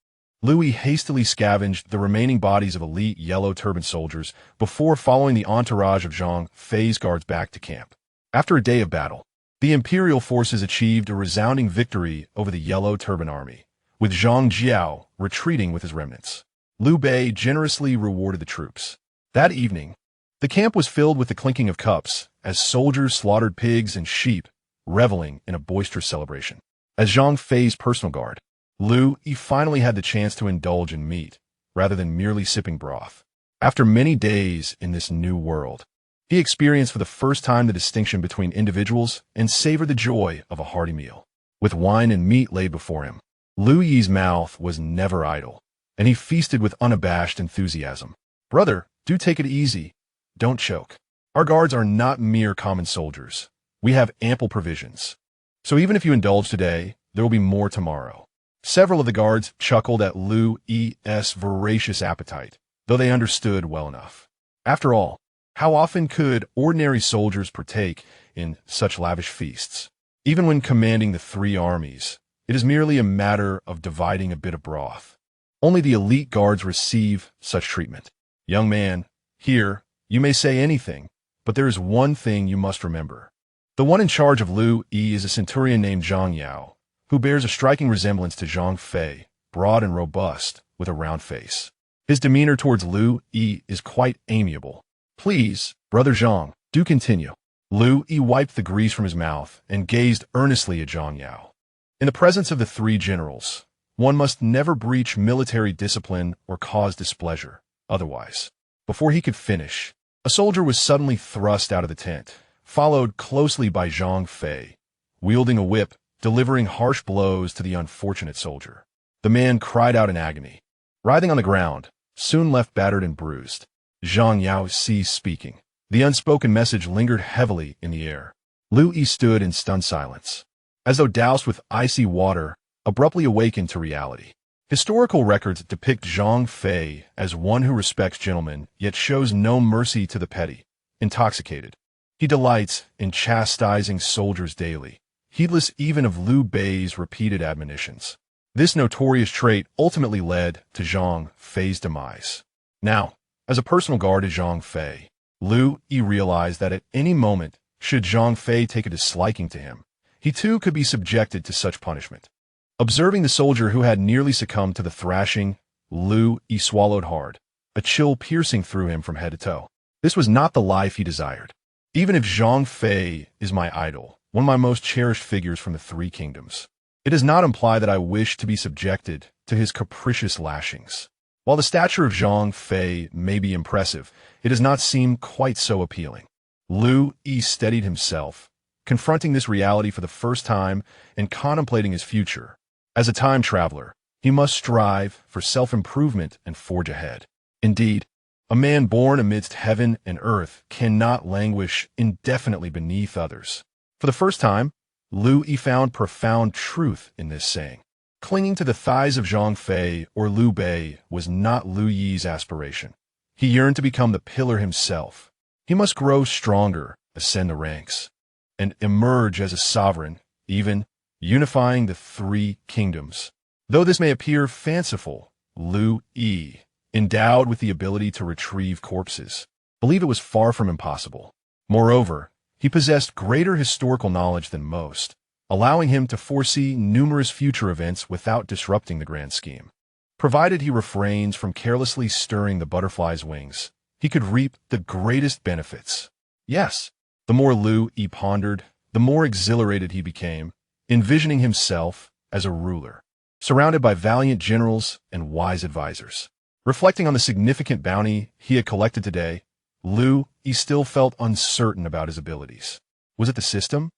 Speaker 1: Liu Yi hastily scavenged the remaining bodies of elite yellow turban soldiers before following the entourage of Zhang Fei's guards back to camp. After a day of battle, the imperial forces achieved a resounding victory over the yellow turban army, with Zhang Jiao retreating with his remnants. Liu Bei generously rewarded the troops. That evening, the camp was filled with the clinking of cups as soldiers slaughtered pigs and sheep, reveling in a boisterous celebration. As Zhang Fei's personal guard, Liu Yi finally had the chance to indulge in meat, rather than merely sipping broth. After many days in this new world, he experienced for the first time the distinction between individuals and savored the joy of a hearty meal. With wine and meat laid before him, Liu Yi's mouth was never idle, and he feasted with unabashed enthusiasm. "Brother, do take it easy. Don't choke. Our guards are not mere common soldiers. We have ample provisions. So even if you indulge today, there will be more tomorrow." Several of the guards chuckled at Liu Yi's voracious appetite, though they understood well enough. After all, how often could ordinary soldiers partake in such lavish feasts? Even when commanding the 3 armies, it is merely a matter of dividing a bit of broth. Only the elite guards receive such treatment. "Young man, here, you may say anything, but there is one thing you must remember. The one in charge of Liu Yi is a centurion named Zhang Yao, who bears a striking resemblance to Zhang Fei, broad and robust, with a round face. His demeanor towards Liu Yi is quite amiable. Please, Brother Zhang, do continue." Liu Yi wiped the grease from his mouth and gazed earnestly at Zhang Yao. In the presence of the 3 generals, one must never breach military discipline or cause displeasure. Otherwise, before he could finish, a soldier was suddenly thrust out of the tent, followed closely by Zhang Fei, wielding a whip, delivering harsh blows to the unfortunate soldier. The man cried out in agony. Writhing on the ground, soon left battered and bruised, Zhang Yao ceased speaking. The unspoken message lingered heavily in the air. Liu Yi stood in stunned silence, as though doused with icy water, abruptly awakened to reality. Historical records depict Zhang Fei as one who respects gentlemen, yet shows no mercy to the petty. Intoxicated, he delights in chastising soldiers daily, heedless even of Liu Bei's repeated admonitions. This notorious trait ultimately led to Zhang Fei's demise. Now, as a personal guard to Zhang Fei, Liu Yi realized that at any moment, should Zhang Fei take a disliking to him, he too could be subjected to such punishment. Observing the soldier who had nearly succumbed to the thrashing, Liu Yi swallowed hard, a chill piercing through him from head to toe. This was not the life he desired. Even if Zhang Fei is my idol, one of my most cherished figures from the 3 kingdoms, it does not imply that I wish to be subjected to his capricious lashings. While the stature of Zhang Fei may be impressive, it does not seem quite so appealing. Liu Yi steadied himself, confronting this reality for the first time and contemplating his future. As a time traveler, he must strive for self-improvement and forge ahead. Indeed, A man born amidst heaven and earth cannot languish indefinitely beneath others. For the first time, Liu Yi found profound truth in this saying. Clinging to the thighs of Zhang Fei or Liu Bei was not Liu Yi's aspiration. He yearned to become the pillar himself. He must grow stronger, ascend the ranks, and emerge as a sovereign, even unifying the three kingdoms. Though this may appear fanciful, Liu Yi, endowed with the ability to retrieve corpses, believed it was far from impossible. Moreover, he possessed greater historical knowledge than most, allowing him to foresee numerous future events without disrupting the grand scheme. Provided he refrains from carelessly stirring the butterfly's wings, he could reap the greatest benefits. Yes, the more Liu Yi pondered, the more exhilarated he became, envisioning himself as a ruler, surrounded by valiant generals and wise advisors. Reflecting on the significant bounty he had collected today, Liu Yi still felt uncertain about his abilities. Was it the system?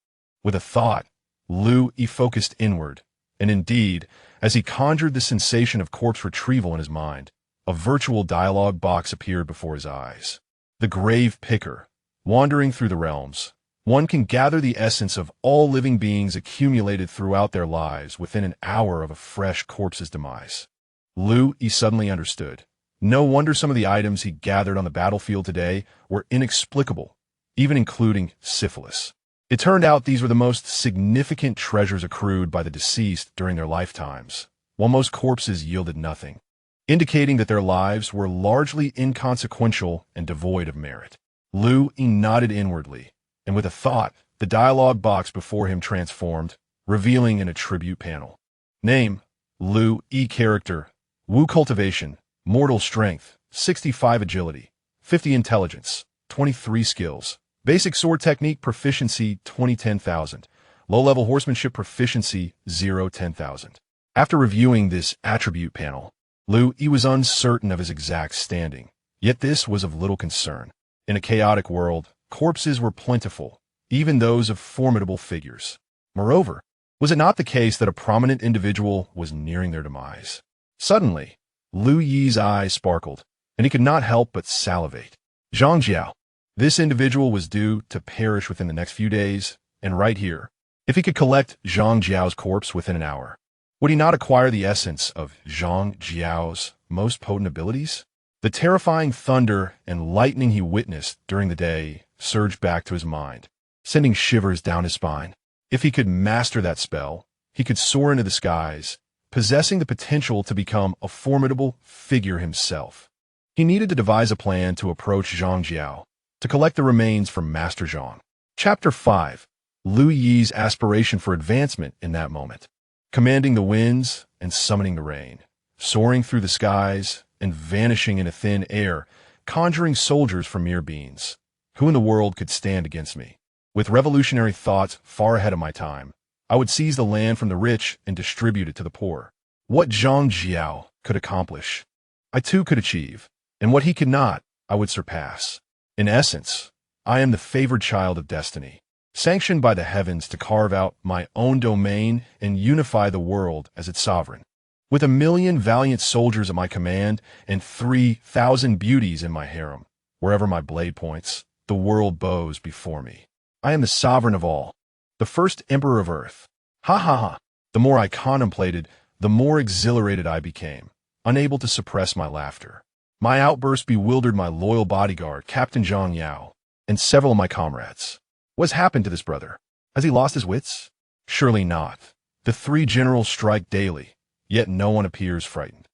Speaker 1: With a thought, Liu Yi focused inward, and indeed, as he conjured the sensation of corpse retrieval in his mind, a virtual dialogue box appeared before his eyes. The grave picker, wandering through the realms, one can gather the essence of all living beings accumulated throughout their lives within an hour of a fresh corpse's demise. Liu Yi suddenly understood. No wonder some of the items he gathered on the battlefield today were inexplicable, even including syphilis. It turned out these were the most significant treasures accrued by the deceased during their lifetimes, while most corpses yielded nothing, indicating that their lives were largely inconsequential and devoid of merit. Liu Yi nodded inwardly, and with a thought, the dialogue box before him transformed, revealing an attribute panel. Name: Liu Yi. Character: Wu cultivation, mortal strength, 65 agility, 50 intelligence, 23 skills. Basic sword technique proficiency 20-10,000. Low-level horsemanship proficiency 0-10,000. After reviewing this attribute panel, Liu Yi was uncertain of his exact standing, yet this was of little concern. In a chaotic world, corpses were plentiful, even those of formidable figures. Moreover, was it not the case that a prominent individual was nearing their demise? Suddenly, Liu Yi's eyes sparkled, and he could not help but salivate. Zhang Jiao. This individual was due to perish within the next few days, and right here, if he could collect Zhang Jiao's corpse within an hour, would he not acquire the essence of Zhang Jiao's most potent abilities? The terrifying thunder and lightning he witnessed during the day surged back to his mind, sending shivers down his spine. If he could master that spell, he could soar into the skies, possessing the potential to become a formidable figure himself. He needed to devise a plan to approach Zhang Jiao, to collect the remains from Master Zhang. Chapter 5. Liu Yi's aspiration for advancement in that moment. Commanding the winds and summoning the rain, soaring through the skies and vanishing in a thin air, conjuring soldiers from mere beings. Who in the world could stand against me? With revolutionary thoughts far ahead of my time, I would seize the land from the rich and distribute it to the poor. What Zhang Jiao could accomplish, I too could achieve, and what he could not, I would surpass. In essence, I am the favored child of destiny, sanctioned by the heavens to carve out my own domain and unify the world as its sovereign. With 1,000,000 valiant soldiers at my command and 3,000 beauties in my harem, wherever my blade points, the world bows before me. I am the sovereign of all, the first emperor of earth. Ha ha ha! The more I contemplated, the more exhilarated I became, unable to suppress my laughter. My outburst bewildered my loyal bodyguard, Captain Zhang Yao, and several of my comrades. What has happened to this brother? Has he lost his wits? Surely not. The three generals strike daily, yet no one appears frightened.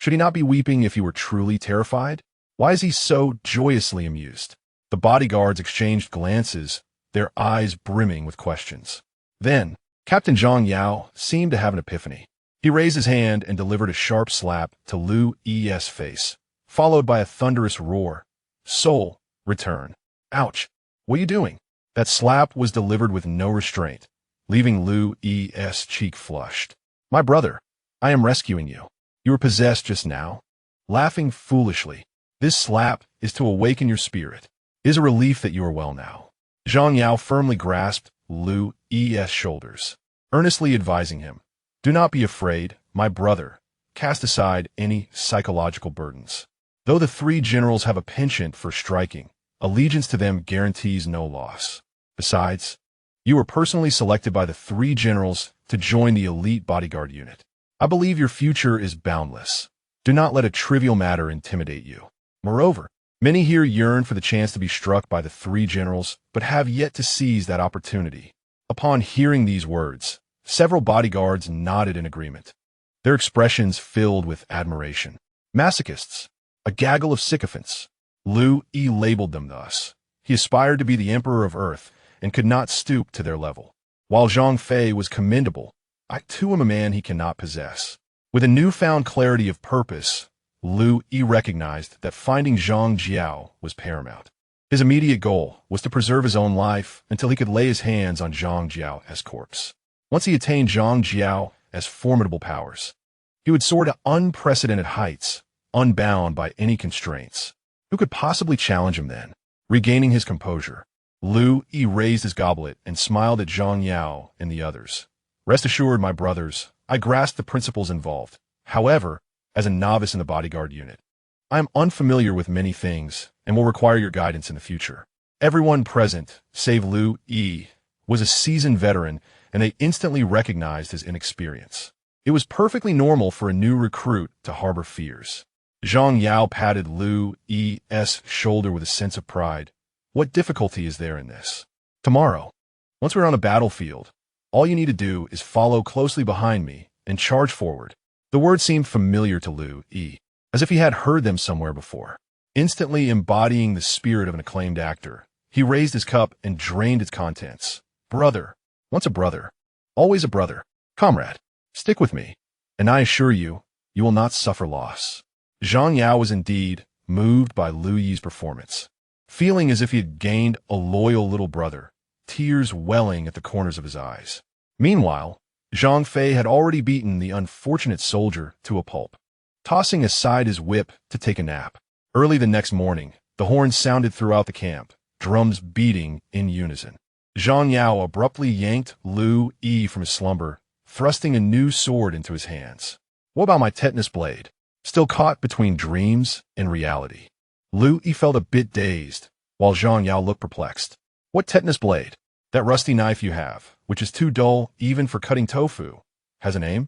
Speaker 1: Should he not be weeping if he were truly terrified? Why is he so joyously amused? The bodyguards exchanged glances, their eyes brimming with questions. Then, Captain Zhang Yao seemed to have an epiphany. He raised his hand and delivered a sharp slap to Liu Yi's face, followed by a thunderous roar. Soul, return. Ouch! What are you doing? That slap was delivered with no restraint, leaving Liu Yi's cheek flushed. My brother, I am rescuing you. You were possessed just now. Laughing foolishly. This slap is to awaken your spirit. It is a relief that you are well now. Zhang Yao firmly grasped Liu Yi's shoulders, earnestly advising him, do not be afraid, my brother. Cast aside any psychological burdens. Though the three generals have a penchant for striking, allegiance to them guarantees no loss. Besides, you were personally selected by the three generals to join the elite bodyguard unit. I believe your future is boundless. Do not let a trivial matter intimidate you. Moreover, many here yearn for the chance to be struck by the three generals, but have yet to seize that opportunity. Upon hearing these words, several bodyguards nodded in agreement, their expressions filled with admiration. Masochists, a gaggle of sycophants. Liu Yi labeled them thus. He aspired to be the emperor of Earth and could not stoop to their level. While Zhang Fei was commendable, I too am a man he cannot possess. With a newfound clarity of purpose, Liu Yi recognized that finding Zhang Jiao was paramount. His immediate goal was to preserve his own life until he could lay his hands on Zhang Jiao's corpse. Once he attained Zhang Jiao as formidable powers, he would soar to unprecedented heights, unbound by any constraints. Who could possibly challenge him then? Regaining his composure, Liu Yi raised his goblet and smiled at Zhang Yao and the others. Rest assured, my brothers, I grasp the principles involved. However, as a novice in the bodyguard unit, I am unfamiliar with many things and will require your guidance in the future. Everyone present, save Liu Yi, was a seasoned veteran, and they instantly recognized his inexperience. It was perfectly normal for a new recruit to harbor fears. Zhang Yao patted Liu Yi's shoulder with a sense of pride. What difficulty is there in this? Tomorrow, once we're on the battlefield, all you need to do is follow closely behind me and charge forward. The words seemed familiar to Liu Yi, as if he had heard them somewhere before. Instantly embodying the spirit of an acclaimed actor, he raised his cup and drained its contents. Brother, once a brother, always a brother. Comrade, stick with me, and I assure you, you will not suffer loss. Zhang Yao was indeed moved by Liu Yi's performance, feeling as if he had gained a loyal little brother, tears welling at the corners of his eyes. Meanwhile, Zhang Fei had already beaten the unfortunate soldier to a pulp, tossing aside his whip to take a nap. Early the next morning, the horns sounded throughout the camp, drums beating in unison. Zhang Yao abruptly yanked Liu Yi from his slumber, thrusting a new sword into his hands. What about my tetanus blade? Still caught between dreams and reality. Liu Yi felt a bit dazed, while Zhang Yao looked perplexed. What tetanus blade? That rusty knife you have, which is too dull even for cutting tofu, has a name?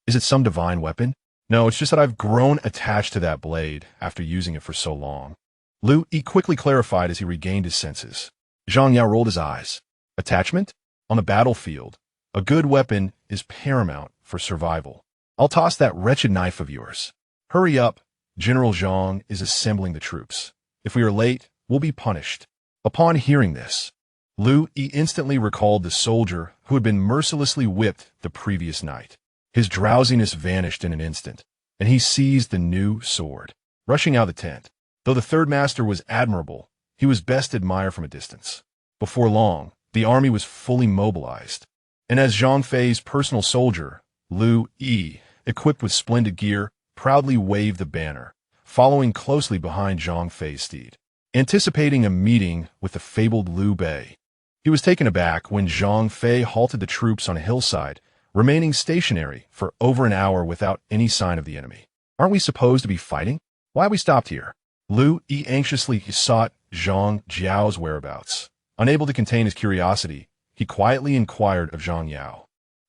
Speaker 1: Is it some divine weapon? No, it's just that I've grown attached to that blade after using it for so long. Liu Yi quickly clarified as he regained his senses. Zhang Yao rolled his eyes. Attachment? On the battlefield, a good weapon is paramount for survival. I'll toss that wretched knife of yours. Hurry up, General Zhang is assembling the troops. If we are late, we'll be punished. Upon hearing this, Liu Yi instantly recalled the soldier who had been mercilessly whipped the previous night. His drowsiness vanished in an instant, and he seized the new sword. Rushing out of the tent, though the third master was admirable, he was best admired from a distance. Before long, the army was fully mobilized, and as Zhang Fei's personal soldier, Liu Yi, equipped with splendid gear, proudly waved the banner, following closely behind Zhang Fei's steed. Anticipating a meeting with the fabled Liu Bei, he was taken aback when Zhang Fei halted the troops on a hillside, remaining stationary for over an hour without any sign of the enemy. Aren't we supposed to be fighting? Why have we stopped here? Liu Yi anxiously sought Zhang Jiao's whereabouts. Unable to contain his curiosity, he quietly inquired of Zhang Yao.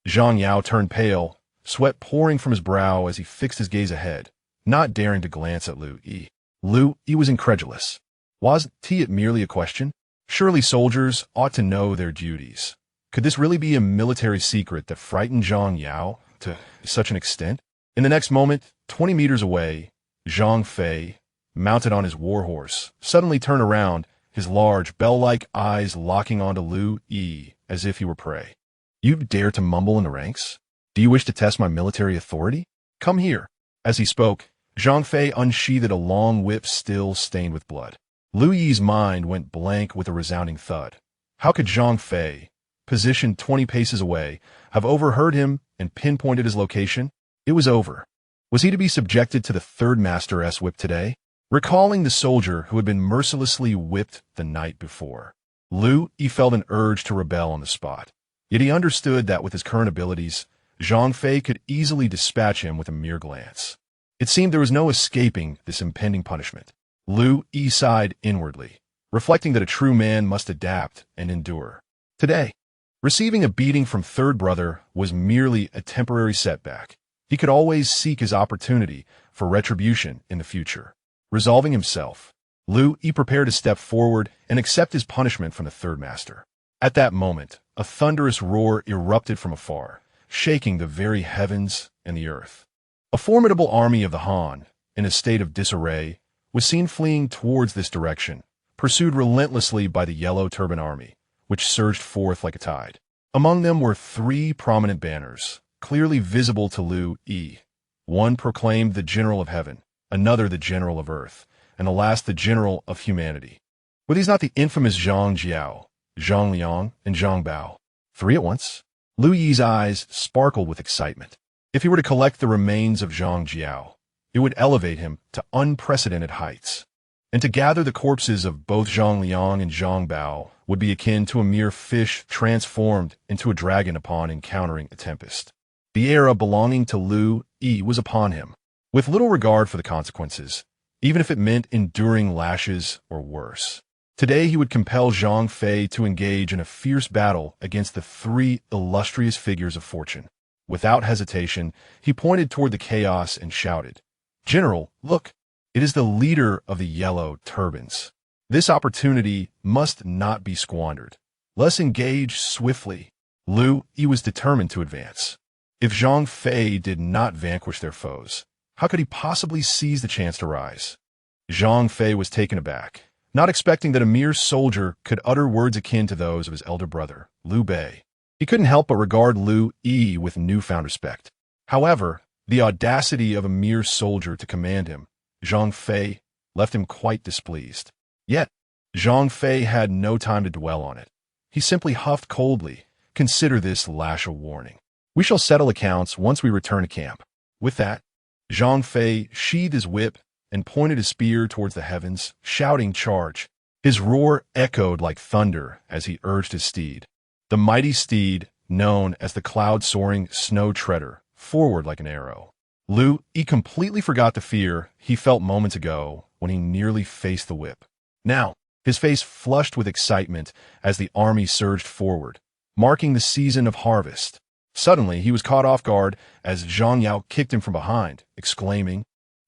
Speaker 1: Zhang Yao turned pale, sweat pouring from his brow as he fixed his gaze ahead, not daring to glance at Liu Yi. Liu Yi was incredulous. Wasn't it merely a question? Surely soldiers ought to know their duties. Could this really be a military secret that frightened Zhang Yao to such an extent? In the next moment, 20 meters away, Zhang Fei, mounted on his warhorse, suddenly turned around, his large, bell-like eyes locking onto Liu Yi as if he were prey. You dare to mumble in the ranks? Do you wish to test my military authority? Come here. As he spoke, Zhang Fei unsheathed a long whip still stained with blood. Liu Yi's mind went blank with a resounding thud. How could Zhang Fei, positioned 20 paces away, have overheard him and pinpointed his location? It was over. Was he to be subjected to the third master's whip today? Recalling the soldier who had been mercilessly whipped the night before, Liu Yi felt an urge to rebel on the spot. Yet he understood that with his current abilities, Zhang Fei could easily dispatch him with a mere glance. It seemed there was no escaping this impending punishment. Liu Yi sighed inwardly, reflecting that a true man must adapt and endure. Today, receiving a beating from third brother was merely a temporary setback. He could always seek his opportunity for retribution in the future. Resolving himself, Liu Yi prepared to step forward and accept his punishment from the third master. At that moment, a thunderous roar erupted from afar, shaking the very heavens and the earth. A formidable army of the Han, in a state of disarray, was seen fleeing towards this direction, pursued relentlessly by the Yellow Turban Army, which surged forth like a tide. Among them were three prominent banners, clearly visible to Liu Yi. One proclaimed the General of Heaven, another the General of Earth, and the last the General of Humanity. Were these not the infamous Zhang Jiao, Zhang Liang, and Zhang Bao? Three at once? Liu Yi's eyes sparkled with excitement. If he were to collect the remains of Zhang Jiao, it would elevate him to unprecedented heights. And to gather the corpses of both Zhang Liang and Zhang Bao would be akin to a mere fish transformed into a dragon upon encountering a tempest. The era belonging to Liu Yi was upon him, with little regard for the consequences, even if it meant enduring lashes or worse. Today he would compel Zhang Fei to engage in a fierce battle against the three illustrious figures of fortune. Without hesitation, he pointed toward the chaos and shouted, "General, look! It is the leader of the Yellow Turbans. This opportunity must not be squandered. Let's engage swiftly." Liu Yi was determined to advance. If Zhang Fei did not vanquish their foes, how could he possibly seize the chance to rise? Zhang Fei was taken aback, not expecting that a mere soldier could utter words akin to those of his elder brother, Liu Bei. He couldn't help but regard Liu Yi with newfound respect. However, the audacity of a mere soldier to command him, Zhang Fei, left him quite displeased. Yet, Zhang Fei had no time to dwell on it. He simply huffed coldly. "Consider this lash a warning. We shall settle accounts once we return to camp." With that, Zhang Fei sheathed his whip and pointed his spear towards the heavens, shouting, "Charge!" His roar echoed like thunder as he urged his steed. The mighty steed, known as the cloud-soaring snow treader, forward like an arrow. Liu Yi completely forgot the fear he felt moments ago when he nearly faced the whip. Now, his face flushed with excitement as the army surged forward, marking the season of harvest. Suddenly, he was caught off guard as Zhang Yao kicked him from behind, exclaiming,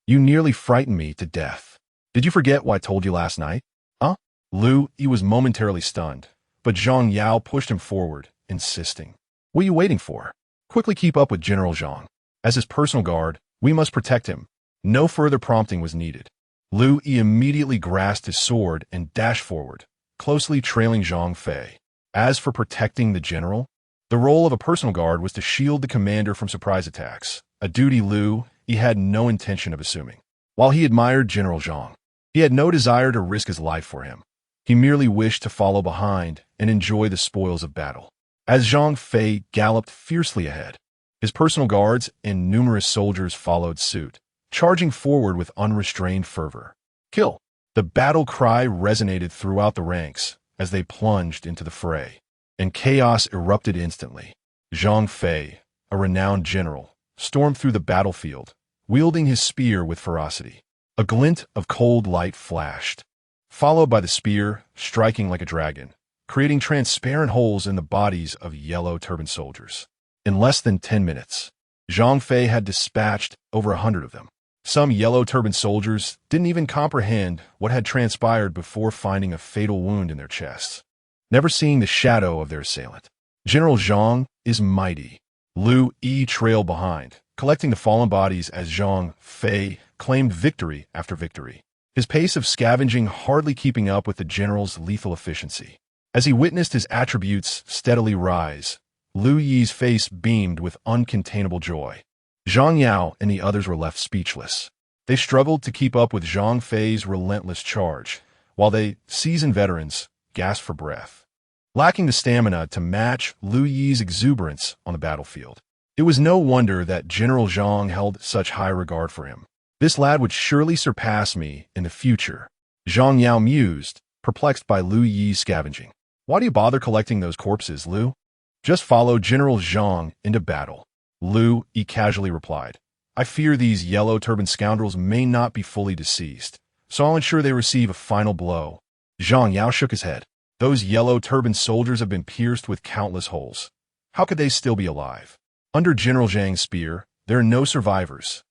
Speaker 1: "You nearly frightened me to death. Did you forget what I told you last night?" Huh? Liu Yi was momentarily stunned, but Zhang Yao pushed him forward, insisting, "What are you waiting for? Quickly keep up with General Zhang. As his personal guard, we must protect him." No further prompting was needed. Liu Yi immediately grasped his sword and dashed forward, closely trailing Zhang Fei. As for protecting the general, the role of a personal guard was to shield the commander from surprise attacks, a duty Liu Yi had no intention of assuming. While he admired General Zhang, he had no desire to risk his life for him. He merely wished to follow behind and enjoy the spoils of battle. As Zhang Fei galloped fiercely ahead, his personal guards and numerous soldiers followed suit, charging forward with unrestrained fervor. "Kill!" The battle cry resonated throughout the ranks as they plunged into the fray, and chaos erupted instantly. Zhang Fei, a renowned general, stormed through the battlefield, wielding his spear with ferocity. A glint of cold light flashed, followed by the spear striking like a dragon, creating transparent holes in the bodies of Yellow Turban soldiers. In less than 10 minutes, Zhang Fei had dispatched over 100 of them. Some Yellow Turban soldiers didn't even comprehend what had transpired before finding a fatal wound in their chests, never seeing the shadow of their assailant. General Zhang is mighty. Liu Yi trailed behind, collecting the fallen bodies as Zhang Fei claimed victory after victory, his pace of scavenging hardly keeping up with the general's lethal efficiency. As he witnessed his attributes steadily rise, Liu Yi's face beamed with uncontainable joy. Zhang Yao and the others were left speechless. They struggled to keep up with Zhang Fei's relentless charge, while they, seasoned veterans, gasped for breath, lacking the stamina to match Liu Yi's exuberance on the battlefield. It was no wonder that General Zhang held such high regard for him. "This lad would surely surpass me in the future," Zhang Yao mused, perplexed by Liu Yi's scavenging. "Why do you bother collecting those corpses, Liu? Just follow General Zhang into battle," Liu Yi casually replied, I fear these yellow-turbaned scoundrels may not be fully deceased, so I'll ensure they receive a final blow." Zhang Yao shook his head. "Those yellow-turbaned soldiers have been pierced with countless holes. How could they still be alive? Under General Zhang's spear, there are no survivors.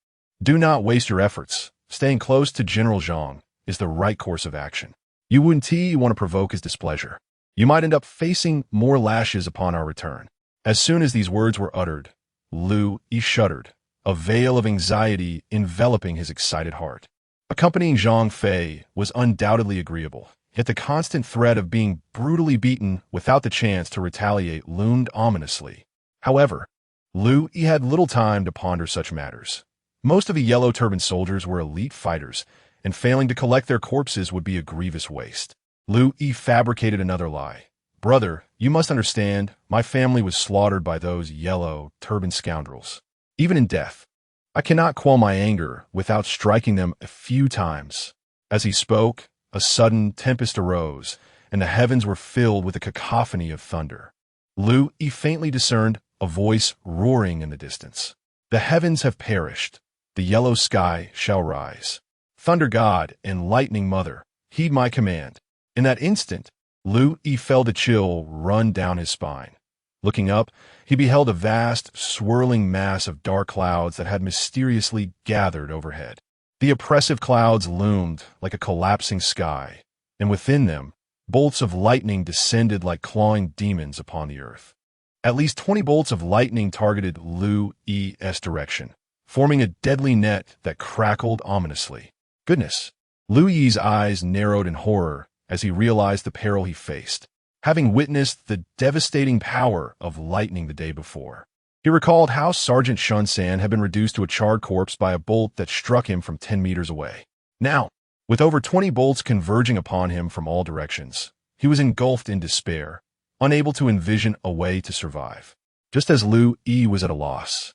Speaker 1: Do not waste your efforts. Staying close to General Zhang is the right course of action. You want to provoke his displeasure. You might end up facing more lashes upon our return." As soon as these words were uttered, Liu Yi shuddered, a veil of anxiety enveloping his excited heart. Accompanying Zhang Fei was undoubtedly agreeable, yet the constant threat of being brutally beaten without the chance to retaliate loomed ominously. However, Liu Yi had little time to ponder such matters. Most of the yellow-turbaned soldiers were elite fighters, and failing to collect their corpses would be a grievous waste. Liu Yi fabricated another lie. "Brother, you must understand, my family was slaughtered by those yellow-turbaned scoundrels. Even in death, I cannot quell my anger without striking them a few times." As he spoke, a sudden tempest arose, and the heavens were filled with a cacophony of thunder. Liu Yi faintly discerned a voice roaring in the distance. "The heavens have perished. The yellow sky shall rise. Thunder God and lightning mother, heed my command." In that instant, Liu Yi felt a chill run down his spine. Looking up, he beheld a vast, swirling mass of dark clouds that had mysteriously gathered overhead. The oppressive clouds loomed like a collapsing sky, and within them, bolts of lightning descended like clawing demons upon the earth. At least 20 bolts of lightning targeted Liu Yi's direction, forming a deadly net that crackled ominously. Goodness! Liu Yi's eyes narrowed in horror as he realized the peril he faced, having witnessed the devastating power of lightning the day before. He recalled how Sergeant Shun San had been reduced to a charred corpse by a bolt that struck him from 10 meters away. Now, with over 20 bolts converging upon him from all directions, he was engulfed in despair, unable to envision a way to survive. Just as Liu Yi was at a loss,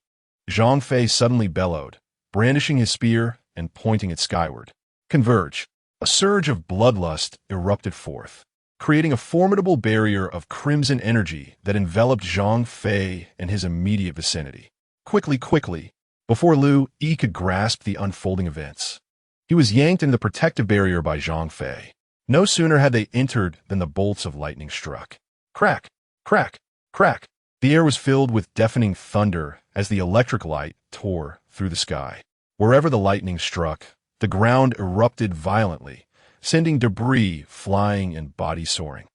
Speaker 1: Zhang Fei suddenly bellowed, brandishing his spear and pointing it skyward. "Converge!" A surge of bloodlust erupted forth, creating a formidable barrier of crimson energy that enveloped Zhang Fei and his immediate vicinity. Quickly, before Liu Yi could grasp the unfolding events, he was yanked into the protective barrier by Zhang Fei. No sooner had they entered than the bolts of lightning struck. Crack, crack, crack. The air was filled with deafening thunder as the electric light tore through the sky. Wherever the lightning struck, the ground erupted violently, sending debris flying and bodies soaring,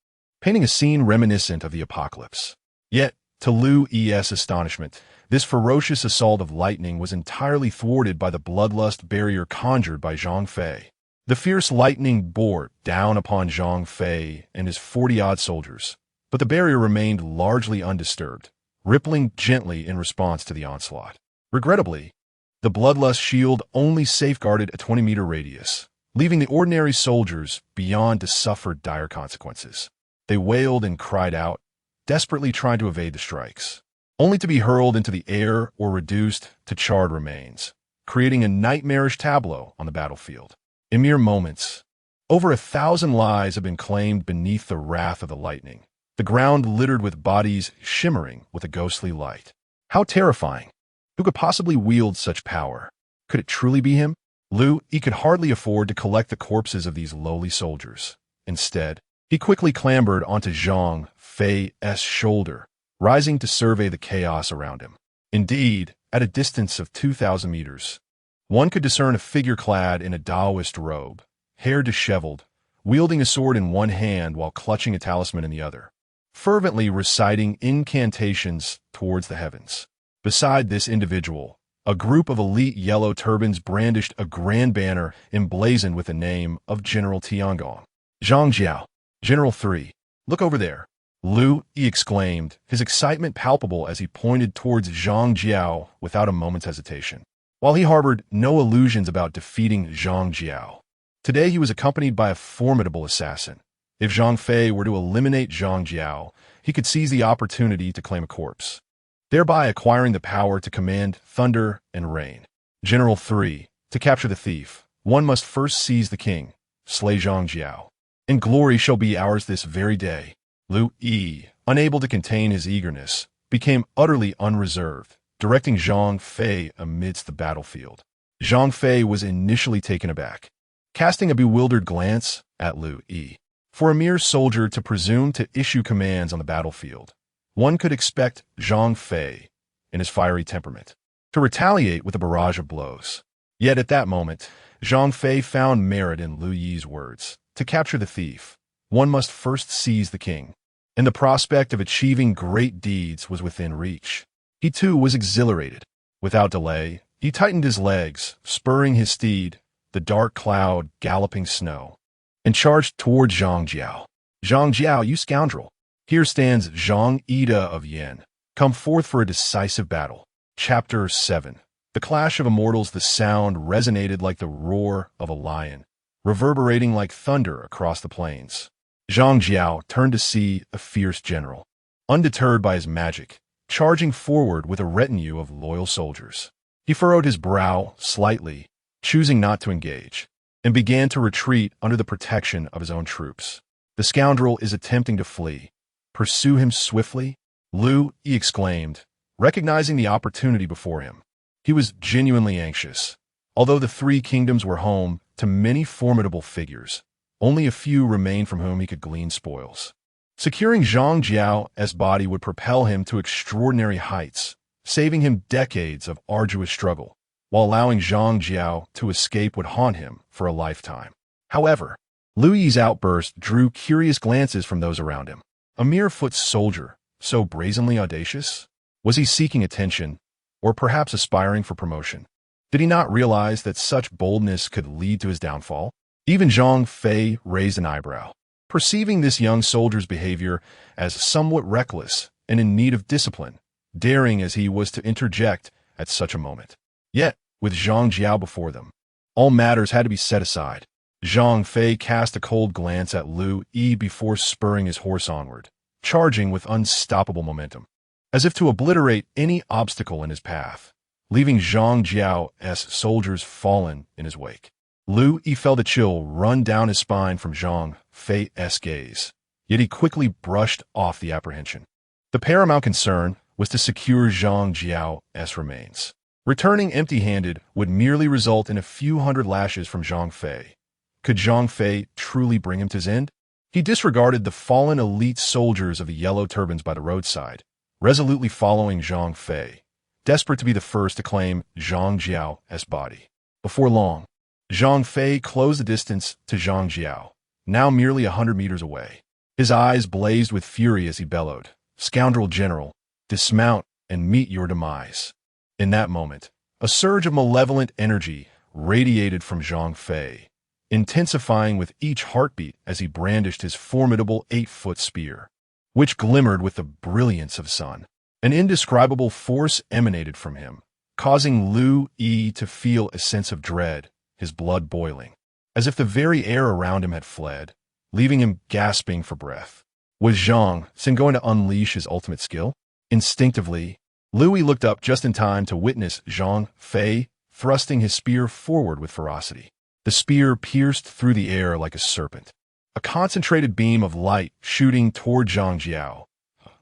Speaker 1: painting a scene reminiscent of the apocalypse. Yet, to Liu Yi's astonishment, this ferocious assault of lightning was entirely thwarted by the bloodlust barrier conjured by Zhang Fei. The fierce lightning bore down upon Zhang Fei and his 40-odd soldiers, but the barrier remained largely undisturbed, rippling gently in response to the onslaught. Regrettably, the bloodlust shield only safeguarded a 20-meter radius, leaving the ordinary soldiers beyond to suffer dire consequences. They wailed and cried out, desperately trying to evade the strikes, only to be hurled into the air or reduced to charred remains, creating a nightmarish tableau on the battlefield. In mere moments, over 1,000 lives have been claimed beneath the wrath of the lightning, the ground littered with bodies shimmering with a ghostly light. How terrifying! Who could possibly wield such power? Could it truly be him? Liu Yi could hardly afford to collect the corpses of these lowly soldiers. Instead, he quickly clambered onto Zhang Fei's shoulder, rising to survey the chaos around him. Indeed, at a distance of 2,000 meters, one could discern a figure clad in a Taoist robe, hair disheveled, wielding a sword in one hand while clutching a talisman in the other, fervently reciting incantations towards the heavens. Beside this individual, a group of elite yellow turbans brandished a grand banner emblazoned with the name of General Tiangong. "Zhang Jiao, General 3, look over there," Liu Yi exclaimed, his excitement palpable as he pointed towards Zhang Jiao without a moment's hesitation. While he harbored no illusions about defeating Zhang Jiao, today he was accompanied by a formidable assassin. If Zhang Fei were to eliminate Zhang Jiao, he could seize the opportunity to claim a corpse, thereby acquiring the power to command thunder and rain. General 3, to capture the thief, one must first seize the king, slay Zhang Jiao, and glory shall be ours this very day. Liu Yi, unable to contain his eagerness, became utterly unreserved, directing Zhang Fei amidst the battlefield. Zhang Fei was initially taken aback, casting a bewildered glance at Liu Yi. For a mere soldier to presume to issue commands on the battlefield, one could expect Zhang Fei, in his fiery temperament, to retaliate with a barrage of blows. Yet at that moment, Zhang Fei found merit in Liu Yi's words. To capture the thief, one must first seize the king, and the prospect of achieving great deeds was within reach. He too was exhilarated. Without delay, he tightened his legs, spurring his steed, the dark cloud galloping snow, and charged toward Zhang Jiao. Zhang Jiao, you scoundrel! Here stands Zhang Ida of Yan. Come forth for a decisive battle. Chapter 7. The clash of immortals. The sound resonated like the roar of a lion, reverberating like thunder across the plains. Zhang Jiao turned to see a fierce general, undeterred by his magic, charging forward with a retinue of loyal soldiers. He furrowed his brow slightly, choosing not to engage, and began to retreat under the protection of his own troops. The scoundrel is attempting to flee. Pursue him swiftly? Liu Yi exclaimed, recognizing the opportunity before him. He was genuinely anxious. Although the three kingdoms were home to many formidable figures, only a few remained from whom he could glean spoils. Securing Zhang Jiao's body would propel him to extraordinary heights, saving him decades of arduous struggle, while allowing Zhang Jiao to escape would haunt him for a lifetime. However, Liu Yi's outburst drew curious glances from those around him. A mere foot soldier, so brazenly audacious? Was he seeking attention, or perhaps aspiring for promotion? Did he not realize that such boldness could lead to his downfall? Even Zhang Fei raised an eyebrow, perceiving this young soldier's behavior as somewhat reckless and in need of discipline, daring as he was to interject at such a moment. Yet, with Zhang Jiao before them, all matters had to be set aside. Zhang Fei cast a cold glance at Liu Yi before spurring his horse onward, charging with unstoppable momentum, as if to obliterate any obstacle in his path, leaving Zhang Jiao's soldiers fallen in his wake. Liu Yi felt a chill run down his spine from Zhang Fei's gaze, yet he quickly brushed off the apprehension. The paramount concern was to secure Zhang Jiao's remains. Returning empty-handed would merely result in a few hundred lashes from Zhang Fei. Could Zhang Fei truly bring him to his end? He disregarded the fallen elite soldiers of the yellow turbans by the roadside, resolutely following Zhang Fei, desperate to be the first to claim Zhang Jiao's body. Before long, Zhang Fei closed the distance to Zhang Jiao, now merely 100 meters away. His eyes blazed with fury as he bellowed, "Scoundrel general, dismount and meet your demise." In that moment, a surge of malevolent energy radiated from Zhang Fei, intensifying with each heartbeat as he brandished his formidable 8-foot spear, which glimmered with the brilliance of sun. An indescribable force emanated from him, causing Liu Yi to feel a sense of dread, his blood boiling, as if the very air around him had fled, leaving him gasping for breath. Was Zhang Xin going to unleash his ultimate skill? Instinctively, Liu Yi looked up just in time to witness Zhang Fei thrusting his spear forward with ferocity. The spear pierced through the air like a serpent, a concentrated beam of light shooting toward Zhang Jiao,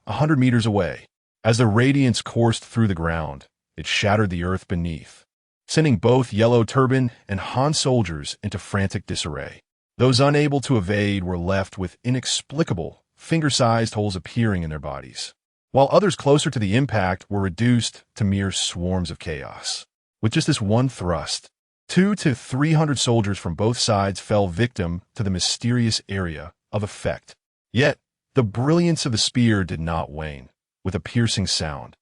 Speaker 1: 100 meters away. As the radiance coursed through the ground, it shattered the earth beneath, sending both Yellow Turban and Han soldiers into frantic disarray. Those unable to evade were left with inexplicable, finger-sized holes appearing in their bodies, while others closer to the impact were reduced to mere swarms of chaos. With just this one thrust, 200 to 300 soldiers from both sides fell victim to the mysterious area of effect. Yet, the brilliance of the spear did not wane. With a piercing sound,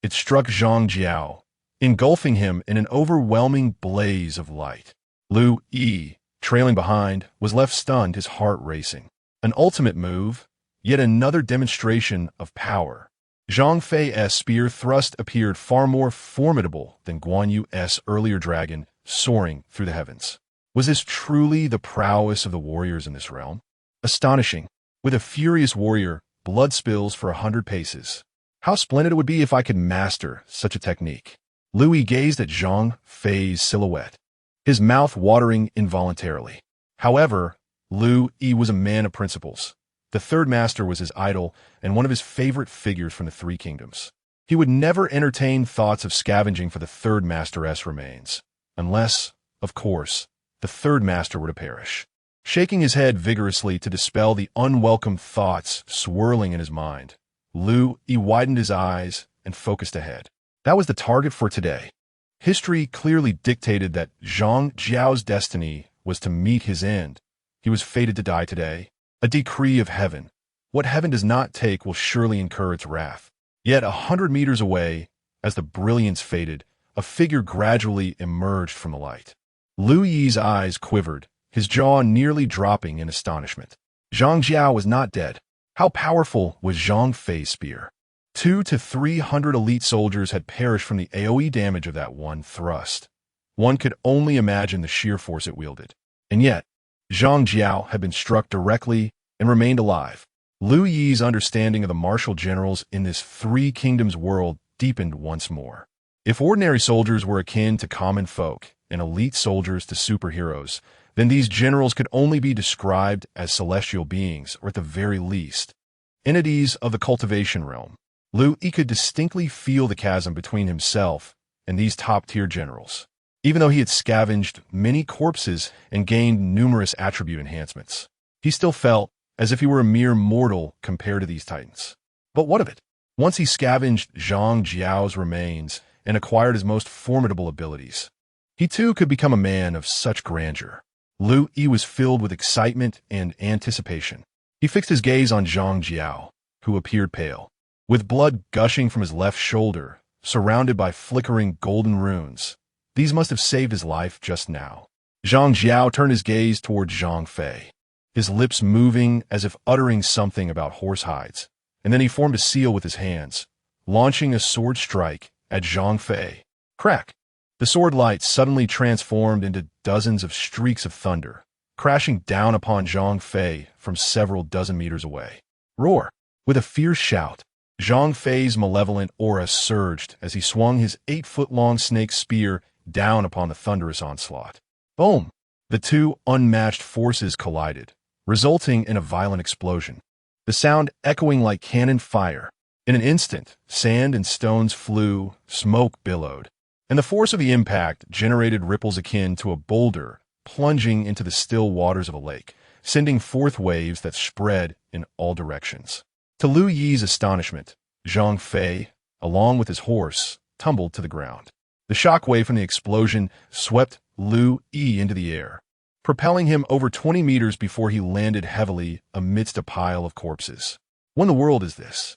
Speaker 1: it struck Zhang Jiao, engulfing him in an overwhelming blaze of light. Liu Yi, trailing behind, was left stunned, his heart racing. An ultimate move, yet another demonstration of power. Zhang Fei's spear thrust appeared far more formidable than Guan Yu's earlier dragon soaring through the heavens. Was this truly the prowess of the warriors in this realm? Astonishing. With a furious warrior, blood spills for 100 paces. How splendid it would be if I could master such a technique. Liu Yi gazed at Zhang Fei's silhouette, his mouth watering involuntarily. However, Liu Yi was a man of principles. The third master was his idol and one of his favorite figures from the three kingdoms. He would never entertain thoughts of scavenging for the third master's remains, unless, of course, the third master were to perish. Shaking his head vigorously to dispel the unwelcome thoughts swirling in his mind, Liu Yi widened his eyes and focused ahead. That was the target for today. History clearly dictated that Dong Zhuo's destiny was to meet his end. He was fated to die today, a decree of heaven. What heaven does not take will surely incur its wrath. Yet 100 meters away, as the brilliance faded, a figure gradually emerged from the light. Liu Yi's eyes quivered, his jaw nearly dropping in astonishment. Dong Zhuo was not dead. How powerful was Zhang Fei's spear? 200 to 300 elite soldiers had perished from the AoE damage of that one thrust. One could only imagine the sheer force it wielded. And yet, Dong Zhuo had been struck directly and remained alive. Liu Yi's understanding of the martial generals in this Three Kingdoms world deepened once more. If ordinary soldiers were akin to common folk and elite soldiers to superheroes, then these generals could only be described as celestial beings, or at the very least, entities of the cultivation realm. Liu Yi could distinctly feel the chasm between himself and these top-tier generals, even though he had scavenged many corpses and gained numerous attribute enhancements. He still felt as if he were a mere mortal compared to these titans. But what of it? Once he scavenged Dong Zhuo's remains and acquired his most formidable abilities, he too could become a man of such grandeur. Liu Yi was filled with excitement and anticipation. He fixed his gaze on Dong Zhuo, who appeared pale, with blood gushing from his left shoulder, surrounded by flickering golden runes. These must have saved his life just now. Dong Zhuo turned his gaze toward Zhang Fei, his lips moving as if uttering something about horse hides, and then he formed a seal with his hands, launching a sword strike at Zhang Fei. Crack! The sword light suddenly transformed into dozens of streaks of thunder, crashing down upon Zhang Fei from several dozen meters away. Roar! With a fierce shout, Zhang Fei's malevolent aura surged as he swung his 8-foot-long snake spear down upon the thunderous onslaught. Boom! The two unmatched forces collided, resulting in a violent explosion, the sound echoing like cannon fire. In an instant, sand and stones flew, smoke billowed, and the force of the impact generated ripples akin to a boulder plunging into the still waters of a lake, sending forth waves that spread in all directions. To Liu Yi's astonishment, Zhang Fei, along with his horse, tumbled to the ground. The shockwave from the explosion swept Liu Yi into the air, propelling him over 20 meters before he landed heavily amidst a pile of corpses. What in the world is this?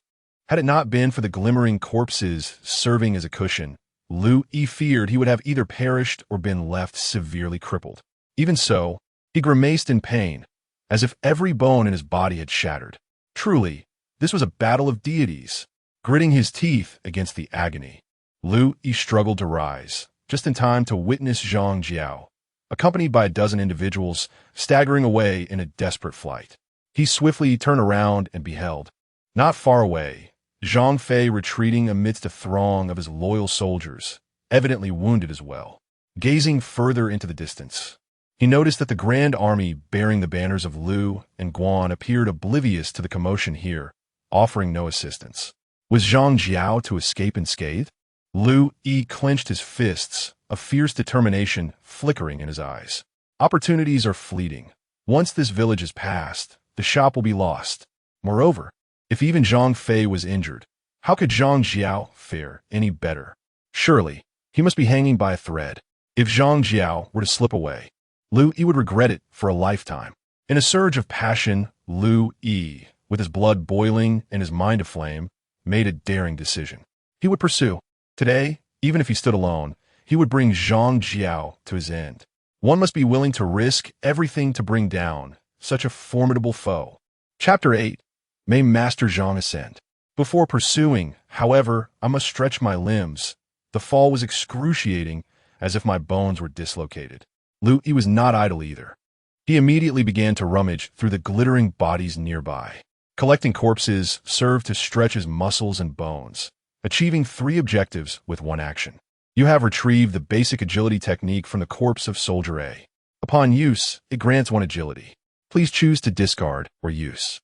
Speaker 1: Had it not been for the glimmering corpses serving as a cushion, Liu Yi feared he would have either perished or been left severely crippled. Even so, he grimaced in pain, as if every bone in his body had shattered. Truly, this was a battle of deities. Gritting his teeth against the agony, Liu Yi struggled to rise, just in time to witness Dong Zhuo, accompanied by a dozen individuals, staggering away in a desperate flight. He swiftly turned around and beheld, not far away, Zhang Fei retreating amidst a throng of his loyal soldiers, evidently wounded as well. Gazing further into the distance, he noticed that the grand army bearing the banners of Liu and Guan appeared oblivious to the commotion here, offering no assistance. Was Dong Zhuo to escape unscathed? Liu Yi clenched his fists, a fierce determination flickering in his eyes. Opportunities are fleeting. Once this village is passed, the shop will be lost. Moreover, if even Zhang Fei was injured, how could Dong Zhuo fare any better? Surely, he must be hanging by a thread. If Dong Zhuo were to slip away, Liu Yi would regret it for a lifetime. In a surge of passion, Liu Yi, with his blood boiling and his mind aflame, made a daring decision. He would pursue. Today, even if he stood alone, he would bring Dong Zhuo to his end. One must be willing to risk everything to bring down such a formidable foe. Chapter 8. May Master Zhang ascend. Before pursuing, however, I must stretch my limbs. The fall was excruciating, as if my bones were dislocated. Liu Yi was not idle either. He immediately began to rummage through the glittering bodies nearby. Collecting corpses served to stretch his muscles and bones, achieving 3 objectives with one action. You have retrieved the basic agility technique from the corpse of Soldier A. Upon use, it grants 1 agility. Please choose to discard or use.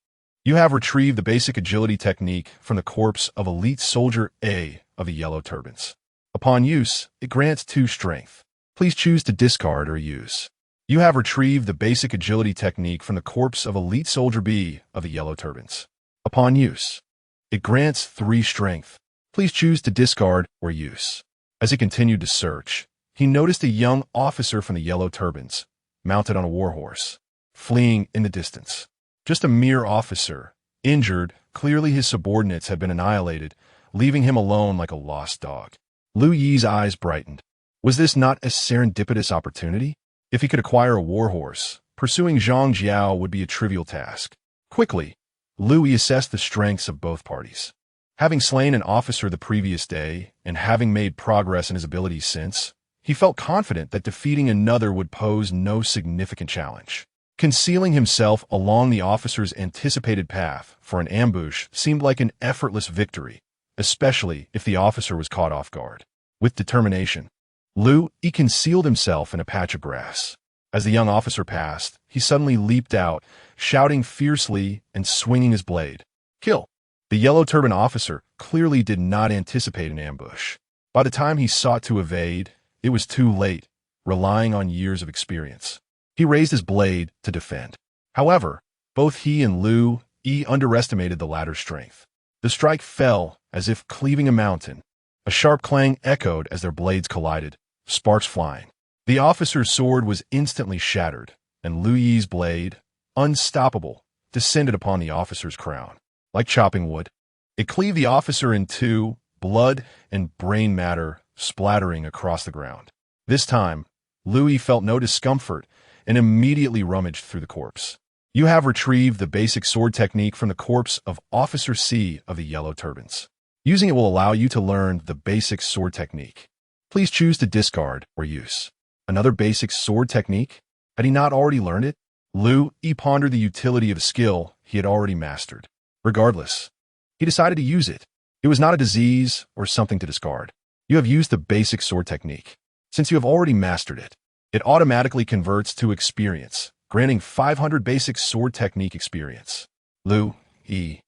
Speaker 1: You have retrieved the basic agility technique from the corpse of elite soldier A of the Yellow Turbans. Upon use, it grants 2 strength. Please choose to discard or use. You have retrieved the basic agility technique from the corpse of elite soldier B of the Yellow Turbans. Upon use, it grants 3 strength. Please choose to discard or use. As he continued to search, he noticed a young officer from the Yellow Turbans, mounted on a warhorse, fleeing in the distance. Just a mere officer, injured, clearly his subordinates had been annihilated, leaving him alone like a lost dog. Liu Yi's eyes brightened. Was this not a serendipitous opportunity? If he could acquire a warhorse, pursuing Zhang Jiao would be a trivial task. Quickly, Liu Yi assessed the strengths of both parties. Having slain an officer the previous day, and having made progress in his abilities since, he felt confident that defeating another would pose no significant challenge. Concealing himself along the officer's anticipated path for an ambush seemed like an effortless victory, especially if the officer was caught off guard. With determination, Liu Yi concealed himself in a patch of grass. As the young officer passed, he suddenly leaped out, shouting fiercely and swinging his blade. Kill! The yellow turban officer clearly did not anticipate an ambush. By the time he sought to evade, it was too late, relying on years of experience. He raised his blade to defend. However, both he and Liu Yi underestimated the latter's strength. The strike fell as if cleaving a mountain. A sharp clang echoed as their blades collided, sparks flying. The officer's sword was instantly shattered, and Liu Yi's blade, unstoppable, descended upon the officer's crown. Like chopping wood, it cleaved the officer in 2, blood and brain matter splattering across the ground. This time, Liu Yi felt no discomfort and immediately rummaged through the corpse. You have retrieved the basic sword technique from the corpse of Officer C of the Yellow Turbans. Using it will allow you to learn the basic sword technique. Please choose to discard or use. Another basic sword technique? Had he not already learned it? Liu Yi pondered the utility of a skill he had already mastered. Regardless, he decided to use it. It was not a disease or something to discard. You have used the basic sword technique. Since you have already mastered it, it automatically converts to experience, granting 500 basic sword technique experience. Liu Yi.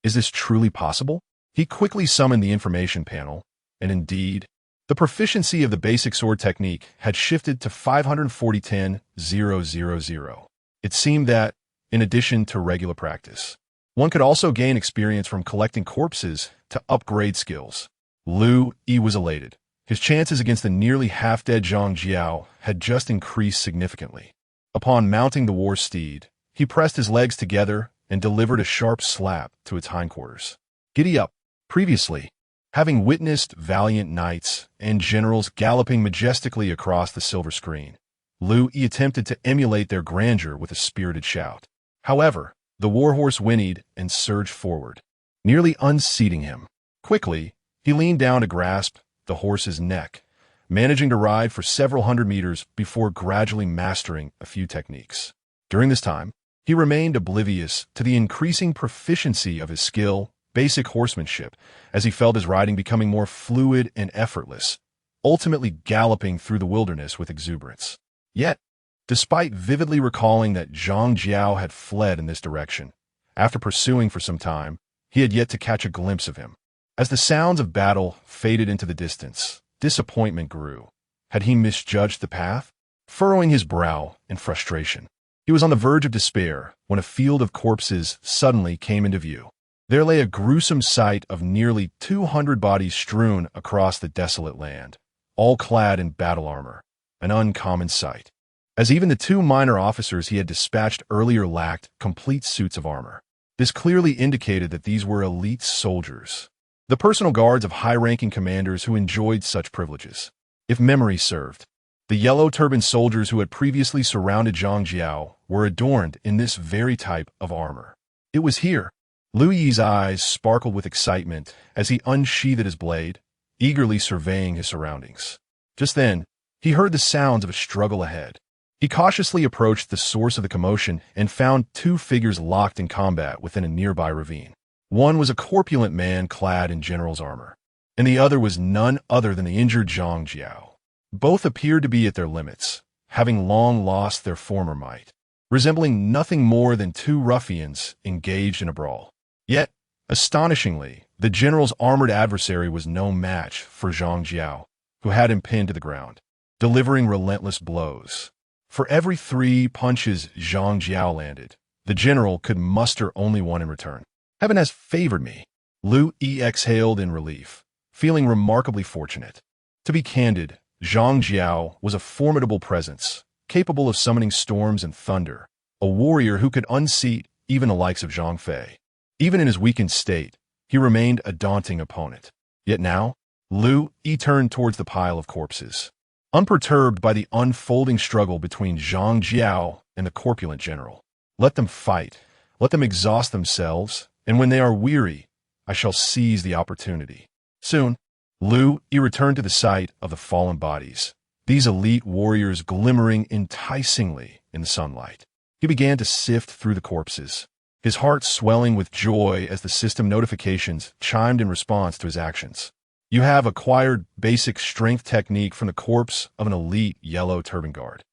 Speaker 1: Is this truly possible? He quickly summoned the information panel, and indeed, the proficiency of the basic sword technique had shifted to 540-10-000. It seemed that, in addition to regular practice, one could also gain experience from collecting corpses to upgrade skills. Liu Yi was elated. His chances against the nearly half-dead Zhang Jiao had just increased significantly. Upon mounting the war steed, he pressed his legs together and delivered a sharp slap to its hindquarters. Giddy up! Previously, having witnessed valiant knights and generals galloping majestically across the silver screen, Liu Yi attempted to emulate their grandeur with a spirited shout. However, the warhorse whinnied and surged forward, nearly unseating him. Quickly, he leaned down to grasp the horse's neck, managing to ride for several hundred meters before gradually mastering a few techniques. During this time, he remained oblivious to the increasing proficiency of his skill, basic horsemanship, as he felt his riding becoming more fluid and effortless, ultimately galloping through the wilderness with exuberance. Yet, despite vividly recalling that Zhang Jiao had fled in this direction, after pursuing for some time, he had yet to catch a glimpse of him. As the sounds of battle faded into the distance, disappointment grew. Had he misjudged the path? Furrowing his brow in frustration, he was on the verge of despair when a field of corpses suddenly came into view. There lay a gruesome sight of nearly 200 bodies strewn across the desolate land, all clad in battle armor, an uncommon sight, as even the 2 minor officers he had dispatched earlier lacked complete suits of armor. This clearly indicated that these were elite soldiers, the personal guards of high-ranking commanders who enjoyed such privileges. If memory served, the yellow turban soldiers who had previously surrounded Zhang Jiao were adorned in this very type of armor. It was here. Liu Yi's eyes sparkled with excitement as he unsheathed his blade, eagerly surveying his surroundings. Just then, he heard the sounds of a struggle ahead. He cautiously approached the source of the commotion and found 2 figures locked in combat within a nearby ravine. One was a corpulent man clad in general's armor, and the other was none other than the injured Zhang Jiao. Both appeared to be at their limits, having long lost their former might. resembling nothing more than two ruffians engaged in a brawl. Yet, astonishingly, the general's armored adversary was no match for Dong Zhuo, who had him pinned to the ground, delivering relentless blows. For every 3 punches Dong Zhuo landed, the general could muster only one in return. Heaven has favored me. Liu Yi exhaled in relief, feeling remarkably fortunate. To be candid, Dong Zhuo was a formidable presence, capable of summoning storms and thunder, a warrior who could unseat even the likes of Zhang Fei. Even in his weakened state, he remained a daunting opponent. Yet now, Liu Yi turned towards the pile of corpses. Unperturbed by the unfolding struggle between Dong Zhuo and the corpulent general. Let them fight, let them exhaust themselves, and when they are weary, I shall seize the opportunity. Soon, Liu Yi returned to the site of the fallen bodies, these elite warriors glimmering enticingly in the sunlight. He began to sift through the corpses, his heart swelling with joy as the system notifications chimed in response to his actions. You have acquired basic strength technique from the corpse of an elite yellow turban guard,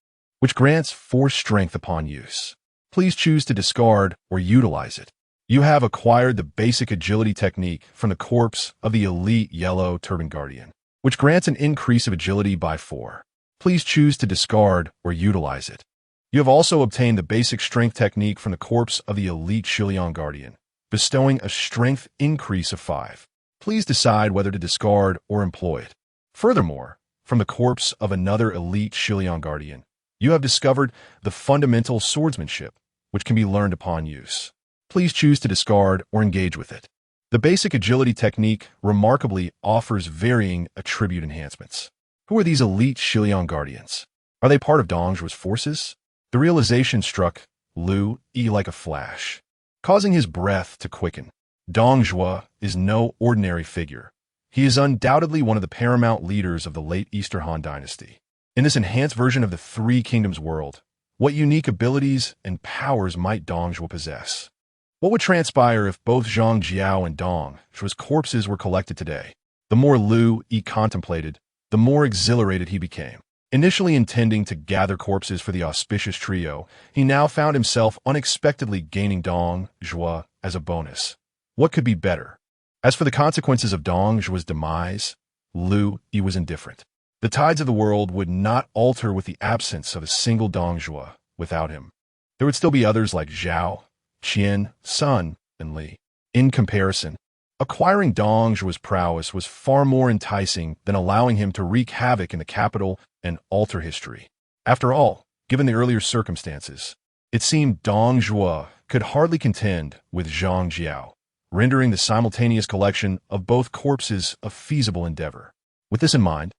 Speaker 1: which grants force strength upon use. Please choose to discard or utilize it. You have acquired the basic agility technique from the corpse of the elite yellow turban guardian, which grants an increase of agility by 4. Please choose to discard or utilize it. You have also obtained the basic strength technique from the corpse of the elite Filial guardian, bestowing a strength increase of 5. Please decide whether to discard or employ it. Furthermore, from the corpse of another elite Filial guardian, you have discovered the fundamental swordsmanship, which can be learned upon use. Please choose to discard or engage with it. The basic agility technique remarkably offers varying attribute enhancements. Who are these elite Filial guardians? Are they part of Dong Zhuo's forces? The realization struck Liu Yi like a flash, causing his breath to quicken. Dong Zhuo is no ordinary figure. He is undoubtedly one of the paramount leaders of the late Eastern Han Dynasty. In this enhanced version of the Three Kingdoms world, what unique abilities and powers might Dong Zhuo possess? What would transpire if both Dong Zhuo and Dong Zhuo's corpses were collected today? The more Liu Yi contemplated, the more exhilarated he became. Initially intending to gather corpses for the auspicious trio, he now found himself unexpectedly gaining Dong Zhuo as a bonus. What could be better? As for the consequences of Dong Zhuo's demise, Liu Yi was indifferent. The tides of the world would not alter with the absence of a single Dong Zhuo without him. There would still be others like Zhao, Qian, Sun, and Li. In comparison, acquiring Dong Zhuo's prowess was far more enticing than allowing him to wreak havoc in the capital and alter history. After all, given the earlier circumstances, it seemed Dong Zhuo could hardly contend with Dong Zhuo, rendering the simultaneous collection of both corpses a feasible endeavor. With this in mind,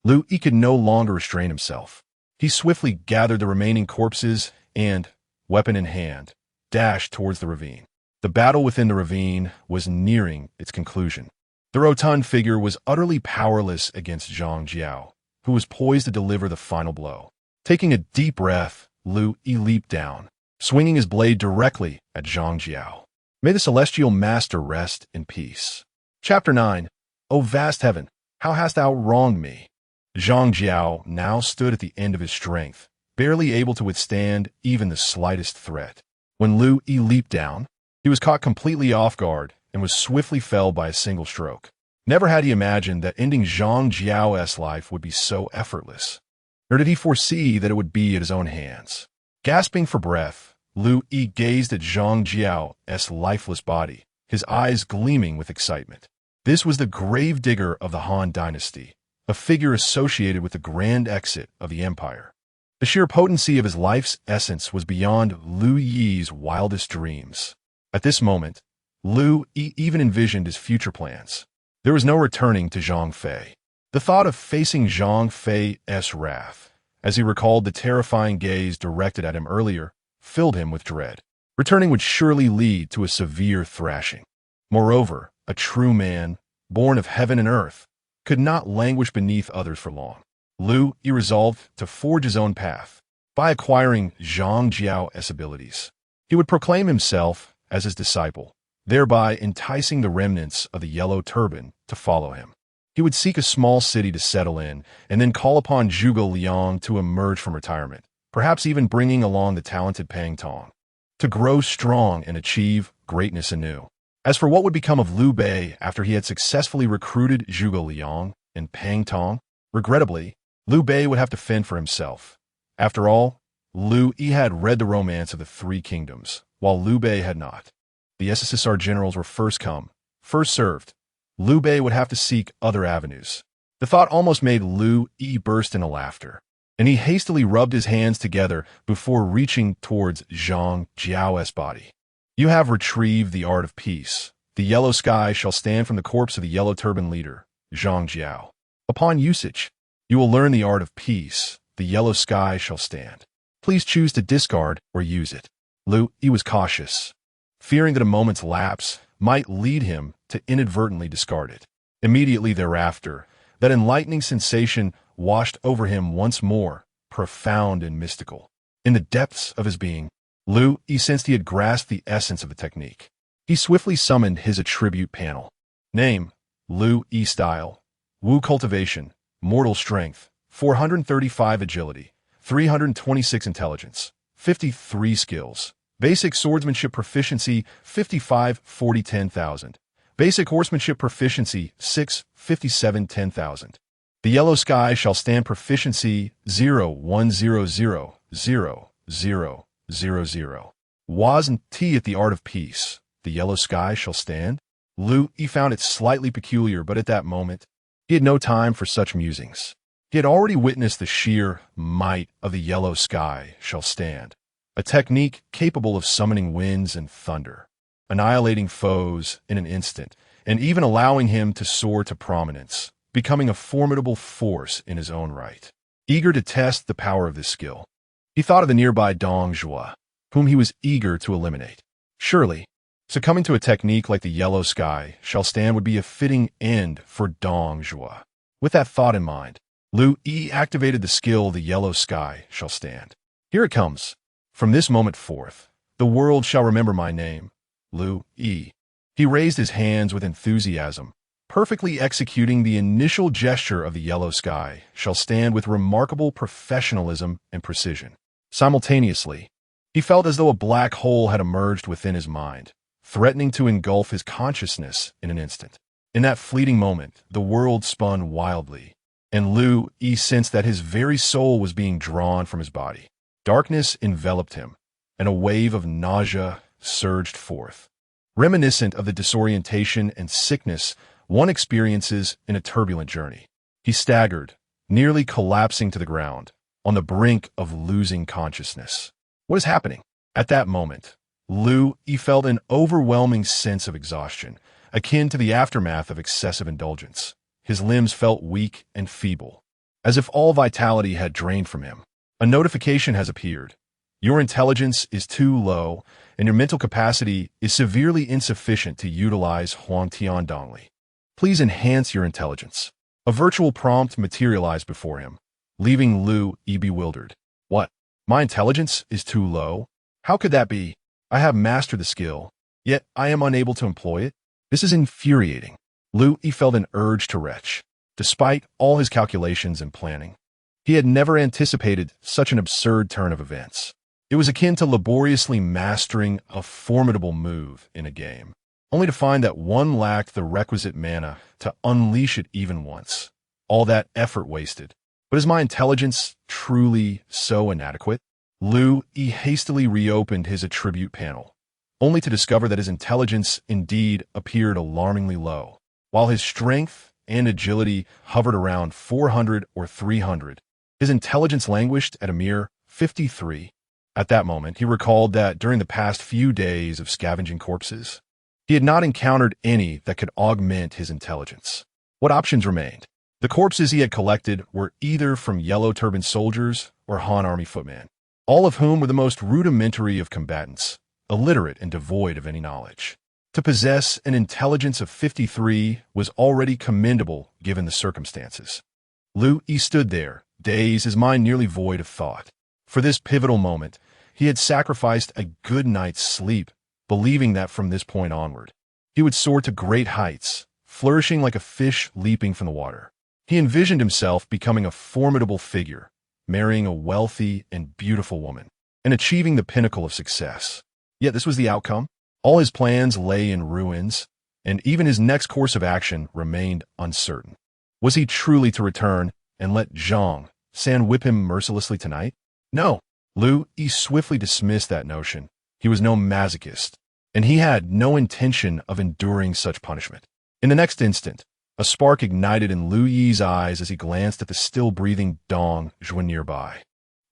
Speaker 1: Liu Yi could no longer restrain himself. He swiftly gathered the remaining corpses and, weapon in hand, dashed towards the ravine. The battle within the ravine was nearing its conclusion. The rotund figure was utterly powerless against Dong Zhuo, who was poised to deliver the final blow. Taking a deep breath, Liu Yi leaped down, swinging his blade directly at Dong Zhuo. May the celestial master rest in peace. Chapter 9. O vast heaven, how hast thou wronged me? Dong Zhuo now stood at the end of his strength, barely able to withstand even the slightest threat. When Liu Yi leaped down, he was caught completely off guard and was swiftly felled by a single stroke. Never had he imagined that ending Dong Zhuo's life would be so effortless, nor did he foresee that it would be at his own hands. Gasping for breath, Liu Yi gazed at Dong Zhuo's lifeless body, his eyes gleaming with excitement. This was the gravedigger of the Han Dynasty, a figure associated with the grand exit of the empire. The sheer potency of his life's essence was beyond Liu Yi's wildest dreams. At this moment, Liu Yi even envisioned his future plans. There was no returning to Zhang Fei. The thought of facing Zhang Fei's wrath, as he recalled the terrifying gaze directed at him earlier, filled him with dread. Returning would surely lead to a severe thrashing. Moreover, a true man, born of heaven and earth, could not languish beneath others for long. Liu Yi resolved to forge his own path. By acquiring Dong Zhuo's abilities, he would proclaim himself as his disciple, thereby enticing the remnants of the yellow turban to follow him. He would seek a small city to settle in, and then call upon Zhuge Liang to emerge from retirement, perhaps even bringing along the talented Pang Tong, to grow strong and achieve greatness anew. As for what would become of Liu Bei after he had successfully recruited Zhuge Liang and Pang Tong, regrettably, Liu Bei would have to fend for himself. After all, Liu Yi had read the romance of the Three Kingdoms, while Liu Bei had not. The SSSR generals were first come, first served. Liu Bei would have to seek other avenues. The thought almost made Liu Yi burst into laughter, and he hastily rubbed his hands together before reaching towards Zhang Jiao's body. You have retrieved the art of peace. The yellow sky shall stand from the corpse of the yellow turban leader, Zhang Jiao. Upon usage, you will learn the art of peace. The yellow sky shall stand. Please choose to discard or use it. Liu Yi was cautious, fearing that a moment's lapse might lead him to inadvertently discard it. Immediately thereafter, that enlightening sensation washed over him once more, profound and mystical. In the depths of his being, Liu Yi sensed he had grasped the essence of the technique. He swiftly summoned his attribute panel. Name, Liu Yi style, Wu cultivation, mortal strength, 435 agility, 326 intelligence, 53 skills. Basic swordsmanship proficiency, 55, 40, 10,000. Basic horsemanship proficiency, 6, 57, 10,000. The yellow sky shall stand proficiency, 0, 1, 0, 0, 0, 0, 0, 0. Wasn't T at the art of peace. The yellow sky shall stand? Liu Yi found it slightly peculiar, but at that moment, he had no time for such musings. He had already witnessed the sheer might of the yellow sky shall stand, a technique capable of summoning winds and thunder, annihilating foes in an instant, and even allowing him to soar to prominence, becoming a formidable force in his own right. Eager to test the power of this skill, he thought of the nearby Dong Zhuo, whom he was eager to eliminate. Surely, succumbing to a technique like the yellow sky shall stand would be a fitting end for Dong Zhuo. With that thought in mind, Liu Yi activated the skill the yellow sky shall stand. Here it comes. From this moment forth, the world shall remember my name, Liu Yi. He raised his hands with enthusiasm, perfectly executing the initial gesture of the yellow sky shall stand with remarkable professionalism and precision. Simultaneously, he felt as though a black hole had emerged within his mind, threatening to engulf his consciousness in an instant. In that fleeting moment, the world spun wildly, and Liu Yi sensed that his very soul was being drawn from his body. Darkness enveloped him, and a wave of nausea surged forth, reminiscent of the disorientation and sickness one experiences in a turbulent journey. He staggered, nearly collapsing to the ground, on the brink of losing consciousness. What is happening? At that moment, Liu Yi felt an overwhelming sense of exhaustion, akin to the aftermath of excessive indulgence. His limbs felt weak and feeble, as if all vitality had drained from him. A notification has appeared. Your intelligence is too low, and your mental capacity is severely insufficient to utilize Huangtian Dongli. Please enhance your intelligence. A virtual prompt materialized before him, leaving Liu Yi bewildered. What? My intelligence is too low? How could that be? I have mastered the skill, yet I am unable to employ it. This is infuriating. Liu Yi felt an urge to retch. Despite all his calculations and planning, he had never anticipated such an absurd turn of events. It was akin to laboriously mastering a formidable move in a game, only to find that one lacked the requisite mana to unleash it even once. All that effort wasted. But is my intelligence truly so inadequate? Liu Yi hastily reopened his attribute panel, only to discover that his intelligence indeed appeared alarmingly low. While his strength and agility hovered around 400 or 300, his intelligence languished at a mere 53. At that moment, he recalled that during the past few days of scavenging corpses, he had not encountered any that could augment his intelligence. What options remained? The corpses he had collected were either from Yellow Turban soldiers or Han Army footmen, all of whom were the most rudimentary of combatants, illiterate and devoid of any knowledge. To possess an intelligence of 53 was already commendable given the circumstances. Liu Yi stood there, dazed, his mind nearly void of thought. For this pivotal moment, he had sacrificed a good night's sleep, believing that from this point onward, he would soar to great heights, flourishing like a fish leaping from the water. He envisioned himself becoming a formidable figure, marrying a wealthy and beautiful woman, and achieving the pinnacle of success. Yet this was the outcome. All his plans lay in ruins, and even his next course of action remained uncertain. Was he truly to return and let Zhang San whip him mercilessly tonight? No. Liu Yi swiftly dismissed that notion. He was no masochist, and he had no intention of enduring such punishment. In the next instant, a spark ignited in Liu Yi's eyes as he glanced at the still-breathing Dong Zhuo nearby,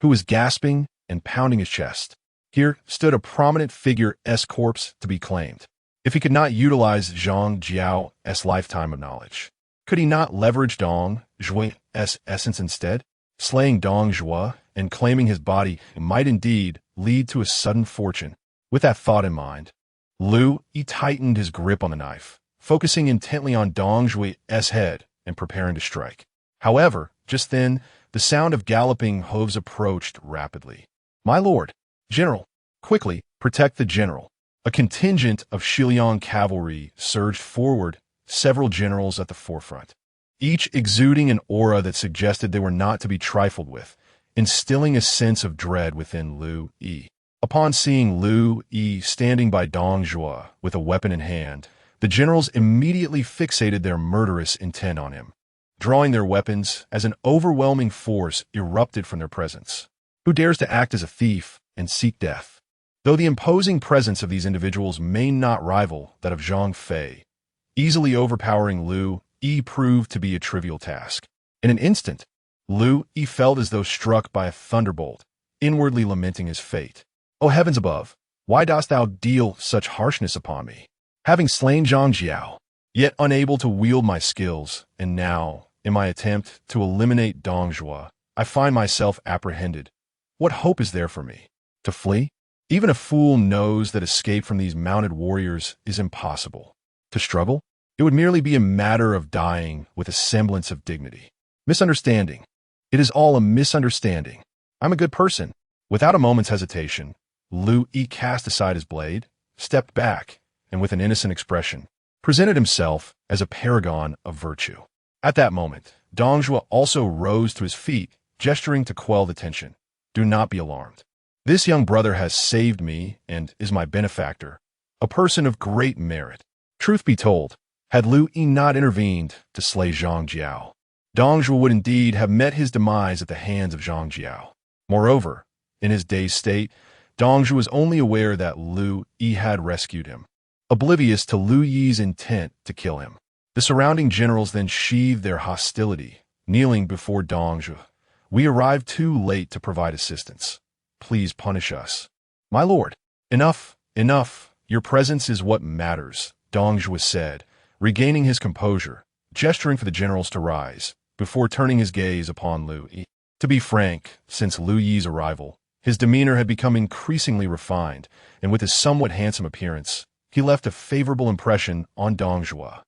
Speaker 1: who was gasping and pounding his chest. Here stood a prominent figure's corpse to be claimed. If he could not utilize Zhang Jiao's lifetime of knowledge, could he not leverage Dong Zhuo's essence instead? Slaying Dong Zhuo and claiming his body might indeed lead to a sudden fortune. With that thought in mind, Liu Yi tightened his grip on the knife, focusing intently on Dong Zhuo's head and preparing to strike. However, just then, the sound of galloping hooves approached rapidly. "My lord, General, quickly, protect the general." A contingent of Shiliang cavalry surged forward, several generals at the forefront, each exuding an aura that suggested they were not to be trifled with, instilling a sense of dread within Liu Yi. Upon seeing Liu Yi standing by Dong Zhuo with a weapon in hand, the generals immediately fixated their murderous intent on him, drawing their weapons as an overwhelming force erupted from their presence. Who dares to act as a thief and seek death? Though the imposing presence of these individuals may not rival that of Zhang Fei, easily overpowering Liu Yi proved to be a trivial task. In an instant, Liu Yi felt as though struck by a thunderbolt, inwardly lamenting his fate. "O heavens above, why dost thou deal such harshness upon me? Having slain Zhang Jiao, yet unable to wield my skills, and now, in my attempt to eliminate Dong Zhuo, I find myself apprehended. What hope is there for me? To flee? Even a fool knows that escape from these mounted warriors is impossible. To struggle? It would merely be a matter of dying with a semblance of dignity. Misunderstanding. It is all a misunderstanding. I'm a good person." Without a moment's hesitation, Liu Yi cast aside his blade, stepped back, and with an innocent expression, presented himself as a paragon of virtue. At that moment, Dong Zhuo also rose to his feet, gesturing to quell the tension. "Do not be alarmed. This young brother has saved me and is my benefactor, a person of great merit." Truth be told, had Liu Yi not intervened to slay Zhang Jiao, Dong Zhuo would indeed have met his demise at the hands of Zhang Jiao. Moreover, in his dazed state, Dong Zhuo was only aware that Liu Yi had rescued him, oblivious to Liu Yi's intent to kill him. The surrounding generals then sheathed their hostility, kneeling before Dong Zhuo. "We arrived too late to provide assistance. Please punish us." "My lord, enough, enough. Your presence is what matters," Dong Zhuo said, regaining his composure, gesturing for the generals to rise, before turning his gaze upon Liu Yi. To be frank, since Liu Yi's arrival, his demeanor had become increasingly refined, and with his somewhat handsome appearance, he left a favorable impression on Dong Zhuo.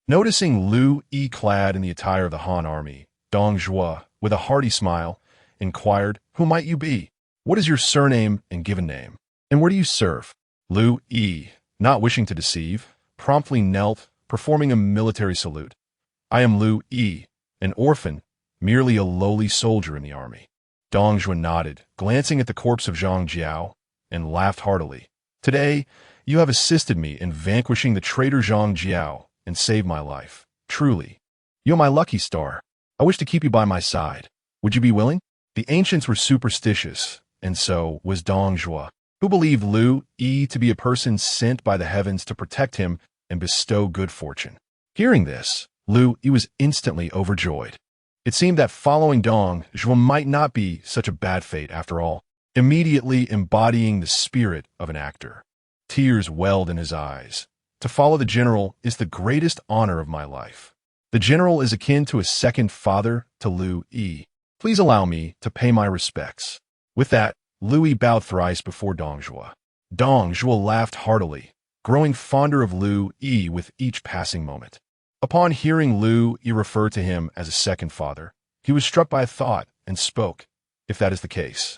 Speaker 1: Noticing Liu Yi clad in the attire of the Han army, Dong Zhuo, with a hearty smile, inquired, "Who might you be? What is your surname and given name? And where do you serve?" Liu Yi, not wishing to deceive, promptly knelt, performing a military salute. "I am Liu Yi, an orphan, merely a lowly soldier in the army." Dong Zhuo nodded, glancing at the corpse of Zhang Jiao, and laughed heartily. "Today, you have assisted me in vanquishing the traitor Zhang Jiao and saved my life. Truly, you're my lucky star. I wish to keep you by my side. Would you be willing?" The ancients were superstitious, and so was Dong Zhuo, who believed Liu Yi to be a person sent by the heavens to protect him and bestow good fortune. Hearing this, Liu Yi was instantly overjoyed. It seemed that following Dong Zhuo might not be such a bad fate after all, immediately embodying the spirit of an actor. Tears welled in his eyes. "To follow the general is the greatest honor of my life. The general is akin to a second father to Liu Yi. Please allow me to pay my respects." With that, Liu Yi bowed thrice before Dong Zhuo. Dong Zhuo laughed heartily, growing fonder of Liu Yi with each passing moment. Upon hearing Liu Yi refer to him as a second father, he was struck by a thought and spoke, "If that is the case,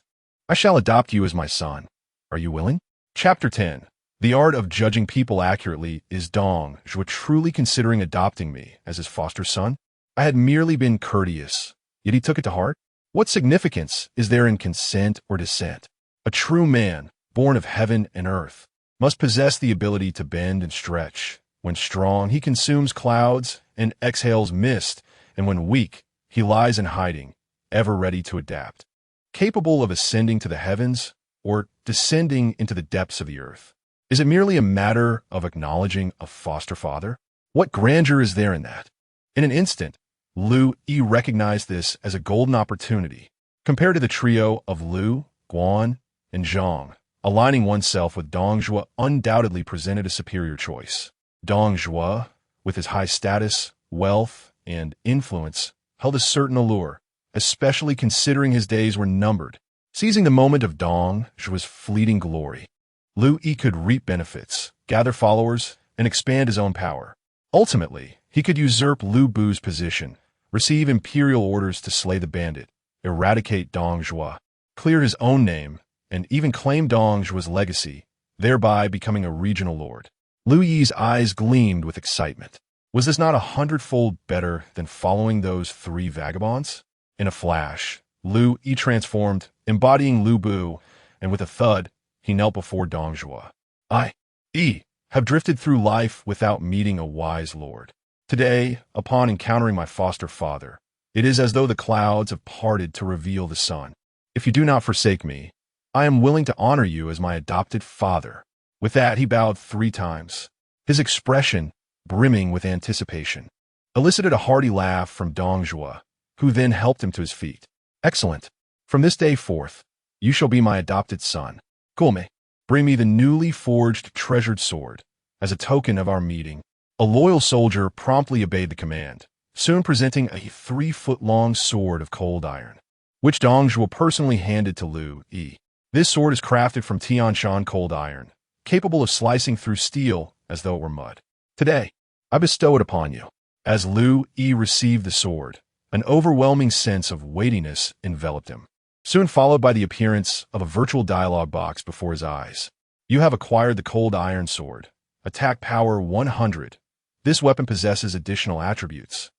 Speaker 1: I shall adopt you as my son. Are you willing?" Chapter 10. The art of judging people accurately. Is Dong Zhuo truly considering adopting me as his foster son? I had merely been courteous, yet he took it to heart. What significance is there in consent or dissent? A true man, born of heaven and earth, must possess the ability to bend and stretch. When strong, he consumes clouds and exhales mist, and when weak, he lies in hiding, ever ready to adapt. Capable of ascending to the heavens or descending into the depths of the earth. Is it merely a matter of acknowledging a foster father? What grandeur is there in that? In an instant, Liu Yi recognized this as a golden opportunity. Compared to the trio of Liu, Guan, and Zhang, aligning oneself with Dong Zhuo undoubtedly presented a superior choice. Dong Zhuo, with his high status, wealth, and influence, held a certain allure, especially considering his days were numbered. Seizing the moment of Dong Zhuo's fleeting glory, Liu Yi could reap benefits, gather followers, and expand his own power. Ultimately, he could usurp Liu Bu's position, receive imperial orders to slay the bandit, eradicate Dong Zhuo, clear his own name, and even claim Dong Zhuo's legacy, thereby becoming a regional lord. Liu Yi's eyes gleamed with excitement. Was this not 100-fold better than following those three vagabonds? In a flash, Liu Yi transformed, embodying Liu Bu, and with a thud, he knelt before Dong Zhuo. I, Yi, have drifted through life without meeting a wise lord. Today, upon encountering my foster father, it is as though the clouds have parted to reveal the sun. If you do not forsake me, I am willing to honor you as my adopted father. With that, he bowed 3 times. His expression, brimming with anticipation, elicited a hearty laugh from Dong Zhuo, who then helped him to his feet. Excellent. From this day forth, you shall be my adopted son. Gulme, bring me the newly forged treasured sword. As a token of our meeting, a loyal soldier promptly obeyed the command, soon presenting a 3-foot-long sword of cold iron, which Dong Zhuo personally handed to Liu Yi. This sword is crafted from Tianshan cold iron, capable of slicing through steel as though it were mud. Today, I bestow it upon you. As Liu Yi received the sword, an overwhelming sense of weightiness enveloped him, soon followed by the appearance of a virtual dialogue box before his eyes. You have acquired the cold iron sword. Attack power 100. This weapon possesses additional attributes.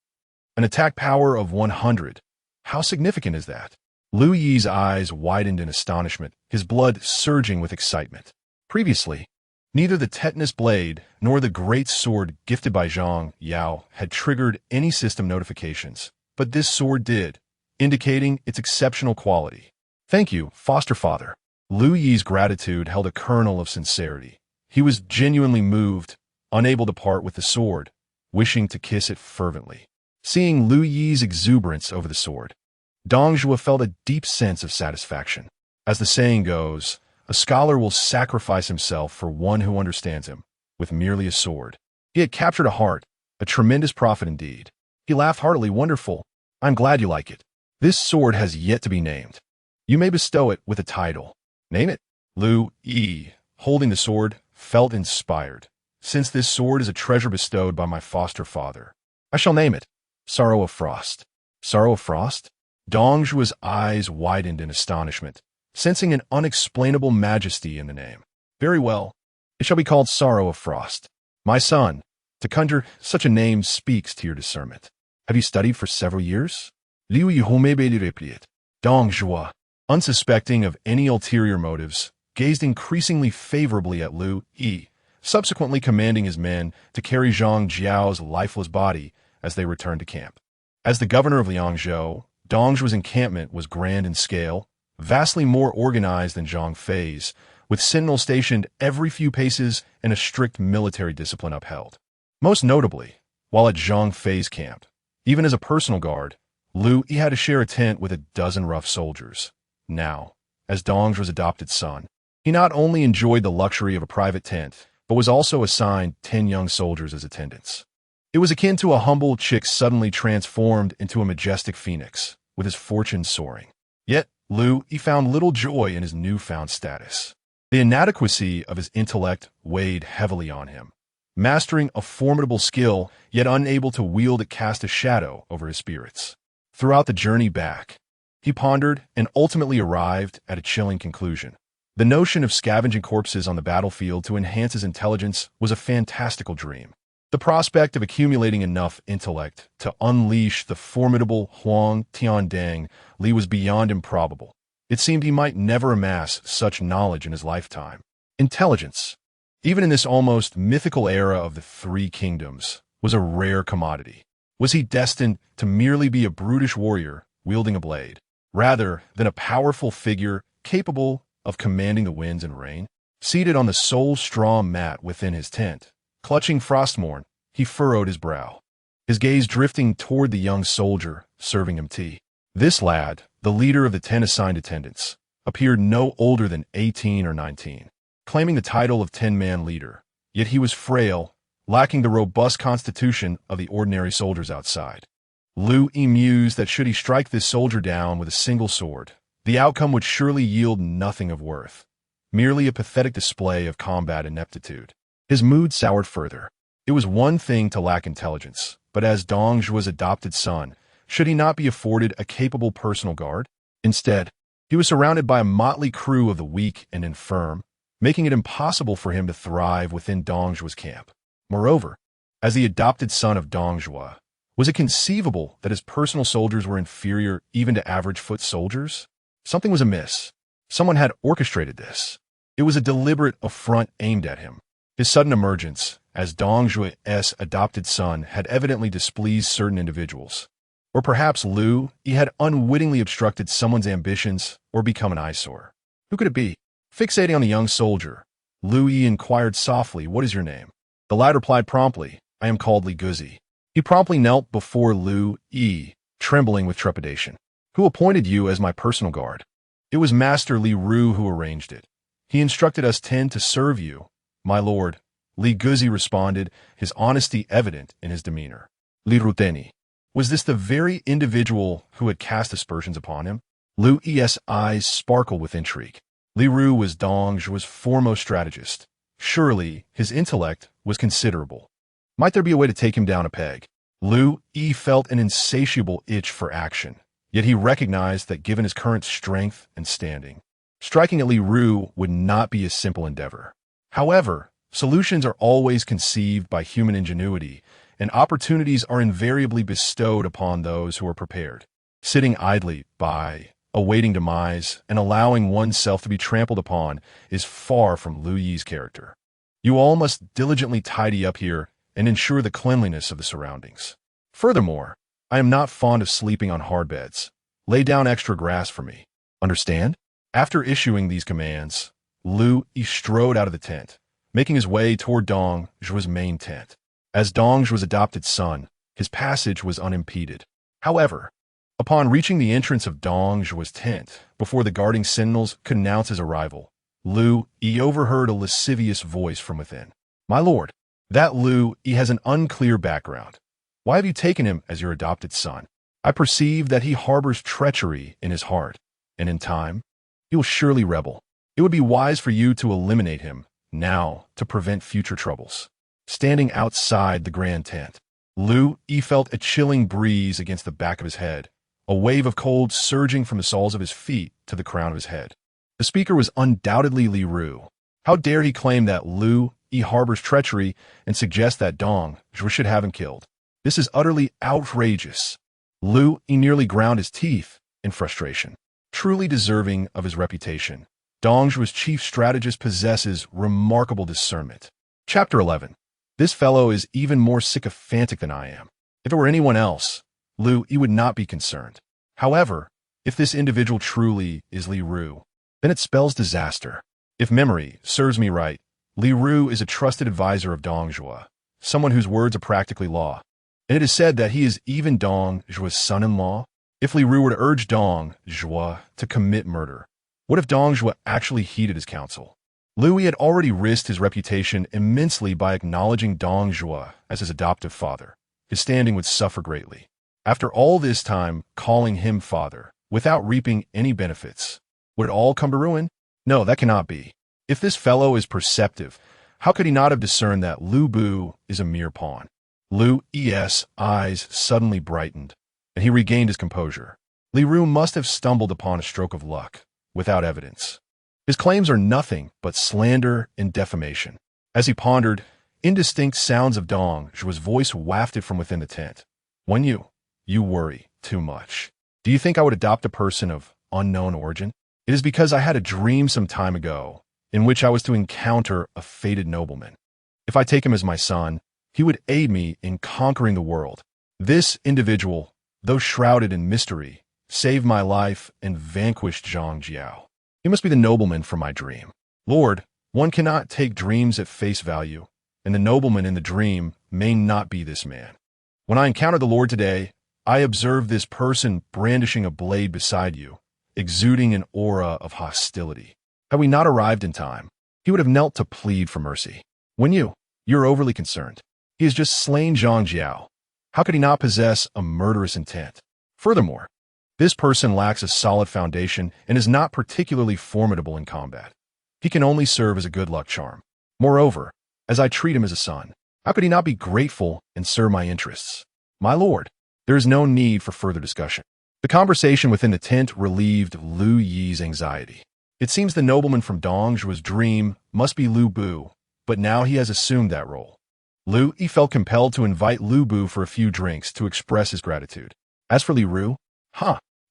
Speaker 1: An attack power of 100. How significant is that? Liu Yi's eyes widened in astonishment, his blood surging with excitement. Previously, neither the tetanus blade nor the great sword gifted by Zhang Yao had triggered any system notifications, but this sword did, indicating its exceptional quality. Thank you, foster father. Liu Yi's gratitude held a kernel of sincerity. He was genuinely moved, unable to part with the sword, wishing to kiss it fervently. Seeing Liu Yi's exuberance over the sword, Dong Zhuo felt a deep sense of satisfaction. As the saying goes, a scholar will sacrifice himself for one who understands him, with merely a sword. He had captured a heart, a tremendous profit indeed. He laughed heartily. Wonderful. I'm glad you like it. This sword has yet to be named. You may bestow it with a title. Name it. Liu Yi, holding the sword, felt inspired. Since this sword is a treasure bestowed by my foster father, I shall name it Sorrow of Frost. Sorrow of Frost? Dong Zhuo's eyes widened in astonishment, sensing an unexplainable majesty in the name. Very well. It shall be called Sorrow of Frost. My son, to conjure such a name speaks to your discernment. Have you studied for several years? Liu Yi replied. Dong Zhuo, unsuspecting of any ulterior motives, gazed increasingly favorably at Liu Yi, subsequently commanding his men to carry Zhang Jiao's lifeless body as they returned to camp. As the governor of Liangzhou, Dong Zhuo's encampment was grand in scale, vastly more organized than Zhang Fei's, with sentinels stationed every few paces and a strict military discipline upheld. Most notably, while at Zhang Fei's camp, even as a personal guard, Liu Yi had to share a tent with a dozen rough soldiers. Now, as Dong Zhuo's adopted son, he not only enjoyed the luxury of a private tent, but was also assigned 10 young soldiers as attendants. It was akin to a humble chick suddenly transformed into a majestic phoenix, with his fortune soaring. Yet, Liu Yi found little joy in his newfound status. The inadequacy of his intellect weighed heavily on him. Mastering a formidable skill, yet unable to wield it, cast a shadow over his spirits. Throughout the journey back, he pondered and ultimately arrived at a chilling conclusion. The notion of scavenging corpses on the battlefield to enhance his intelligence was a fantastical dream. The prospect of accumulating enough intellect to unleash the formidable Huang Tiandang Li was beyond improbable. It seemed he might never amass such knowledge in his lifetime. Intelligence, even in this almost mythical era of the Three Kingdoms, was a rare commodity. Was he destined to merely be a brutish warrior wielding a blade, rather than a powerful figure capable of commanding the winds and rain? Seated on the sole straw mat within his tent, clutching Frostmourne, he furrowed his brow, his gaze drifting toward the young soldier serving him tea. This lad, the leader of the 10 assigned attendants, appeared no older than 18 or 19, claiming the title of 10-man leader, yet he was frail, lacking the robust constitution of the ordinary soldiers outside. Liu Yi mused that should he strike this soldier down with a single sword, the outcome would surely yield nothing of worth, merely a pathetic display of combat ineptitude. His mood soured further. It was one thing to lack intelligence, but as Dong Zhuo's adopted son, should he not be afforded a capable personal guard? Instead, he was surrounded by a motley crew of the weak and infirm, making it impossible for him to thrive within Dong Zhuo's camp. Moreover, as the adopted son of Dong Zhuo, was it conceivable that his personal soldiers were inferior even to average foot soldiers? Something was amiss. Someone had orchestrated this. It was a deliberate affront aimed at him. His sudden emergence as Dong Zhuo's adopted son had evidently displeased certain individuals. Or perhaps Liu Yi had unwittingly obstructed someone's ambitions or become an eyesore. Who could it be? Fixating on the young soldier, Liu Yi inquired softly, "What is your name?" The lad replied promptly, "I am called Li Guzi." He promptly knelt before Liu Yi, trembling with trepidation. "Who appointed you as my personal guard?" "It was Master Li Ru who arranged it. He instructed us 10 to serve you, my lord," Li Guzi responded, his honesty evident in his demeanor. Li Ruteni. Was this the very individual who had cast aspersions upon him? Liu Yi's eyes sparkled with intrigue. Li Ru was Dong Zhuo's foremost strategist. Surely his intellect was considerable. Might there be a way to take him down a peg? Liu Yi felt an insatiable itch for action, yet he recognized that given his current strength and standing, striking at Li Ru would not be a simple endeavor. However, solutions are always conceived by human ingenuity, and opportunities are invariably bestowed upon those who are prepared. Sitting idly by, awaiting demise, and allowing oneself to be trampled upon is far from Liu Yi's character. You all must diligently tidy up here and ensure the cleanliness of the surroundings. Furthermore, I am not fond of sleeping on hard beds. Lay down extra grass for me. Understand? After issuing these commands, Liu Yi strode out of the tent, making his way toward Dong Zhuo's main tent. As Dong Zhuo's adopted son, his passage was unimpeded. However, upon reaching the entrance of Dong Zhuo's tent, before the guarding sentinels could announce his arrival, Liu Yi overheard a lascivious voice from within. "My lord, that Liu Yi has an unclear background. Why have you taken him as your adopted son? I perceive that he harbors treachery in his heart, and in time, he will surely rebel. It would be wise for you to eliminate him now to prevent future troubles." Standing outside the grand tent, Liu Yi felt a chilling breeze against the back of his head, a wave of cold surging from the soles of his feet to the crown of his head. The speaker was undoubtedly Li Ru. How dare he claim that Liu Yi harbors treachery and suggest that Dong Zhuo should have him killed? This is utterly outrageous. Liu Yi nearly ground his teeth in frustration. Truly deserving of his reputation, Dong Zhuo's chief strategist possesses remarkable discernment. Chapter 11. This fellow is even more sycophantic than I am. If it were anyone else, Liu Yi would not be concerned. However, if this individual truly is Li Ru, then it spells disaster. If memory serves me right, Li Ru is a trusted advisor of Dong Zhuo, someone whose words are practically law. And it is said that he is even Dong Zhuo's son-in-law. If Li Ru were to urge Dong Zhuo to commit murder, what if Dong Zhuo actually heeded his counsel? Liu Yi had already risked his reputation immensely by acknowledging Dong Zhuo as his adoptive father. His standing would suffer greatly. After all this time calling him father, without reaping any benefits, would it all come to ruin? No, that cannot be. If this fellow is perceptive, how could he not have discerned that Lu Bu is a mere pawn? Liu Yi's eyes suddenly brightened, and he regained his composure. Li Ru must have stumbled upon a stroke of luck, without evidence. His claims are nothing but slander and defamation. As he pondered, Indistinct sounds of Dong Zhuo's voice wafted from within the tent. When you worry too much. Do you think I would adopt a person of unknown origin? It is because I had a dream some time ago in which I was to encounter a fated nobleman. If I take him as my son, he would aid me in conquering the world. This individual, though shrouded in mystery, saved my life and vanquished Dong Zhuo. He must be the nobleman from my dream. Lord, one cannot take dreams at face value, and the nobleman in the dream may not be this man. When I encountered the Lord today, I observed this person brandishing a blade beside you, exuding an aura of hostility. Had we not arrived in time, he would have knelt to plead for mercy. When you're overly concerned. He has just slain Dong Zhuo. How could he not possess a murderous intent? Furthermore, this person lacks a solid foundation and is not particularly formidable in combat. He can only serve as a good luck charm. Moreover, as I treat him as a son, how could he not be grateful and serve my interests? My lord, there is no need for further discussion. The conversation within the tent relieved Liu Yi's anxiety. It seems the nobleman from Dong Zhuo's dream must be Liu Bu, but now he has assumed that role. Liu Yi felt compelled to invite Liu Bu for a few drinks to express his gratitude. As for Li Ru,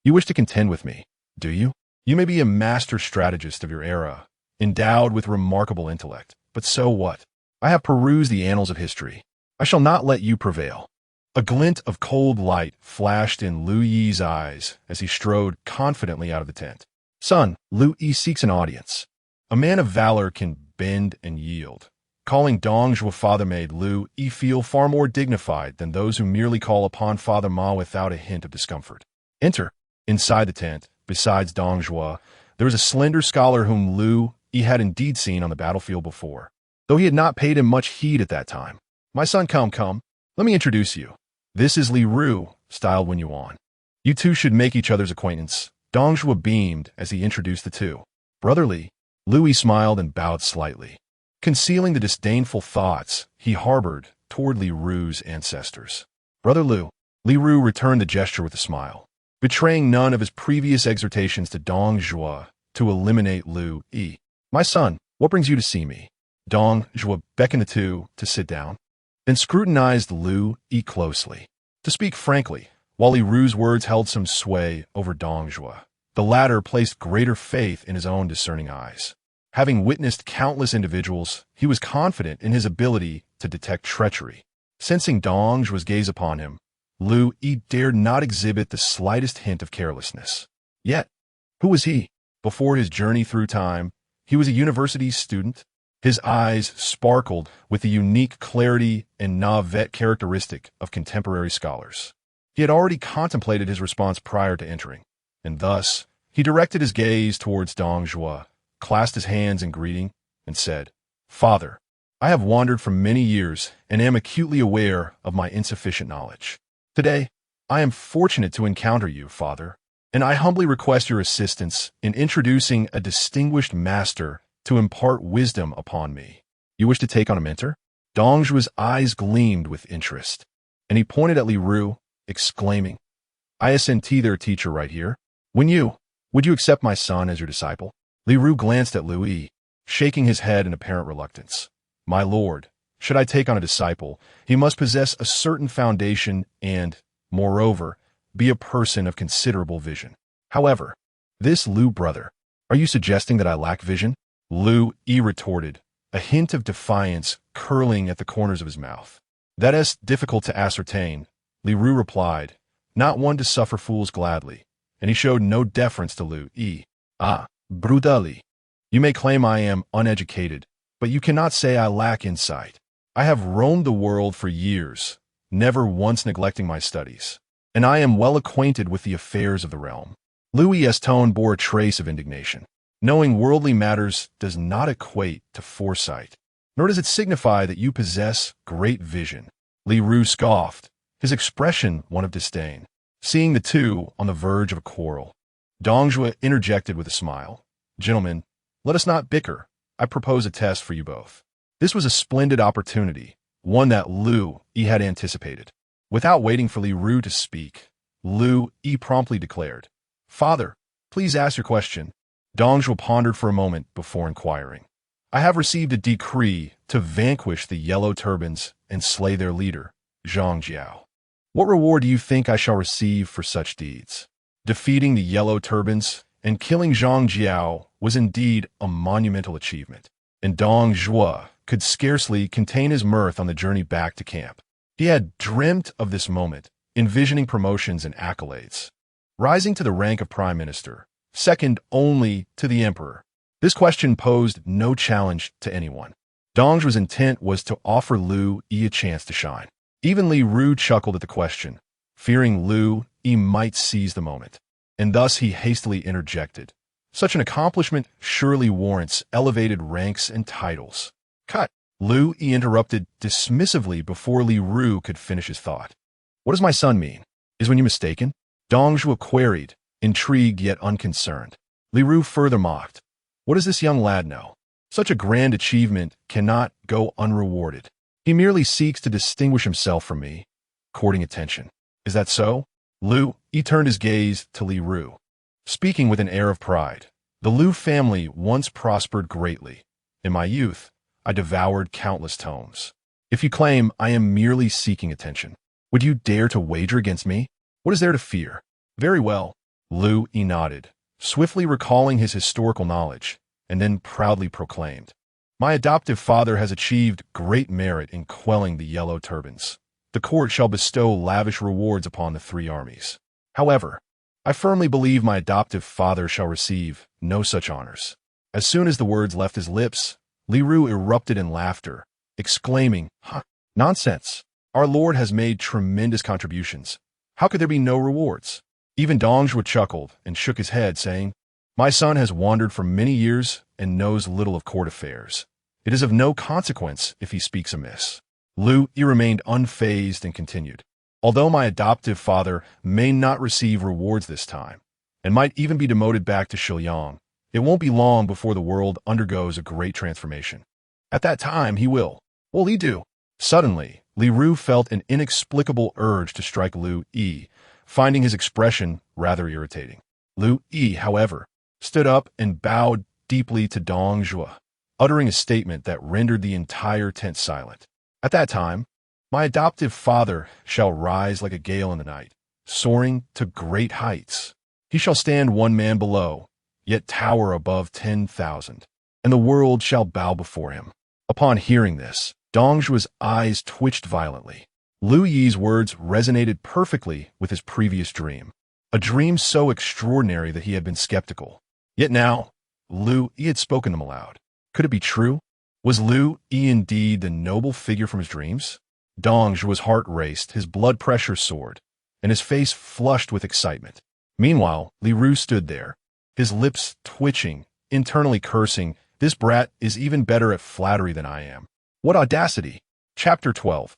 Speaker 1: you wish to contend with me, do you? You may be a master strategist of your era, endowed with remarkable intellect, but so what? I have perused the annals of history. I shall not let you prevail. A glint of cold light flashed in Liu Yi's eyes as he strode confidently out of the tent. Son, Liu Yi seeks an audience. A man of valor can bend and yield. Calling Dong Zhuo father made Liu Yi feel far more dignified than those who merely call upon Father Ma without a hint of discomfort. Enter. Inside the tent, besides Dong Zhuo, there was a slender scholar whom Liu Yi had indeed seen on the battlefield before, though he had not paid him much heed at that time. My son, come. Let me introduce you. This is Li Ru, styled Wen Yuan. You two should make each other's acquaintance. Dong Zhuo beamed as he introduced the two. Brotherly, Liu Yi smiled and bowed slightly, concealing the disdainful thoughts he harbored toward Li Ru's ancestors. Brother Liu, Li Ru returned the gesture with a smile, betraying none of his previous exhortations to Dong Zhuo to eliminate Liu Yi. My son, what brings you to see me? Dong Zhuo beckoned the two to sit down, then scrutinized Liu Yi closely. To speak frankly, while Li Ru's words held some sway over Dong Zhuo, the latter placed greater faith in his own discerning eyes. Having witnessed countless individuals, he was confident in his ability to detect treachery. Sensing Dong Zhuo's gaze upon him, Liu Yi dared not exhibit the slightest hint of carelessness. Yet, who was he? Before his journey through time, he was a university student. His eyes sparkled with the unique clarity and navet characteristic of contemporary scholars. He had already contemplated his response prior to entering, and thus he directed his gaze towards Dong Zhuo, clasped his hands in greeting, and said, Father, I have wandered for many years and am acutely aware of my insufficient knowledge. Today, I am fortunate to encounter you, Father, and I humbly request your assistance in introducing a distinguished master to impart wisdom upon me. You wish to take on a mentor? Dong Zhuo's eyes gleamed with interest, and he pointed at Li Ru, exclaiming, I assent their teacher right here. Would you accept my son as your disciple? Li Ru glanced at Liu Yi, shaking his head in apparent reluctance. My lord, should I take on a disciple, he must possess a certain foundation and, moreover, be a person of considerable vision. However, this Liu brother, are you suggesting that I lack vision? Liu Yi retorted, a hint of defiance curling at the corners of his mouth. That is difficult to ascertain, Li Ru replied, not one to suffer fools gladly, and he showed no deference to Liu Yi. Brutally. You may claim I am uneducated, but you cannot say I lack insight. I have roamed the world for years, never once neglecting my studies, and I am well acquainted with the affairs of the realm. Liu Yi's tone bore a trace of indignation. Knowing worldly matters does not equate to foresight, nor does it signify that you possess great vision. Li Ru scoffed, his expression one of disdain, seeing the two on the verge of a quarrel. Dong Zhuo interjected with a smile. Gentlemen, let us not bicker. I propose a test for you both. This was a splendid opportunity, one that Liu Yi had anticipated. Without waiting for Li Ru to speak, Liu Yi promptly declared, Father, please ask your question. Dong Zhuo pondered for a moment before inquiring. I have received a decree to vanquish the Yellow Turbans and slay their leader, Dong Zhuo. What reward do you think I shall receive for such deeds? Defeating the Yellow Turbans and killing Dong Zhuo was indeed a monumental achievement, and Dong Zhuo could scarcely contain his mirth on the journey back to camp. He had dreamt of this moment, envisioning promotions and accolades, rising to the rank of prime minister, second only to the emperor. This question posed no challenge to anyone. Dong Zhuo's intent was to offer Liu Yi a chance to shine. Even Li Ru chuckled at the question, fearing Liu Yi might seize the moment, and thus he hastily interjected. Such an accomplishment surely warrants elevated ranks and titles. Cut! Liu Yi interrupted dismissively before Li Ru could finish his thought. What does my son mean? Is when you mistaken? Dong Zhuo queried, intrigued yet unconcerned. Li Ru further mocked. What does this young lad know? Such a grand achievement cannot go unrewarded. He merely seeks to distinguish himself from me, courting attention. Is that so? Liu Yi turned his gaze to Li Ru, speaking with an air of pride. The Liu family once prospered greatly. In my youth, I devoured countless tomes. If you claim I am merely seeking attention, would you dare to wager against me? What is there to fear? Very well. Liu Yi nodded, swiftly recalling his historical knowledge, and then proudly proclaimed. My adoptive father has achieved great merit in quelling the Yellow Turbans. The court shall bestow lavish rewards upon the three armies. However, I firmly believe my adoptive father shall receive no such honors. As soon as the words left his lips, Li Ru erupted in laughter, exclaiming, Nonsense! Our Lord has made tremendous contributions. How could there be no rewards? Even Dong Zhuo chuckled and shook his head, saying, My son has wandered for many years and knows little of court affairs. It is of no consequence if he speaks amiss. Liu Yi remained unfazed and continued. Although my adoptive father may not receive rewards this time, and might even be demoted back to Shiliang, it won't be long before the world undergoes a great transformation. At that time, he will. What'll he do? Suddenly, Li Ru felt an inexplicable urge to strike Liu Yi, finding his expression rather irritating. Liu Yi, however, stood up and bowed deeply to Dong Zhuo, uttering a statement that rendered the entire tent silent. At that time, my adoptive father shall rise like a gale in the night, soaring to great heights. He shall stand one man below, yet tower above 10,000, and the world shall bow before him. Upon hearing this, Dong Zhuo's eyes twitched violently. Liu Yi's words resonated perfectly with his previous dream, a dream so extraordinary that he had been skeptical. Yet now, Liu Yi had spoken them aloud. Could it be true? Was Liu Yi indeed the noble figure from his dreams? Dong Zhuo's heart raced, his blood pressure soared, and his face flushed with excitement. Meanwhile, Li Ru stood there, his lips twitching, internally cursing, This brat is even better at flattery than I am. What audacity! Chapter 12.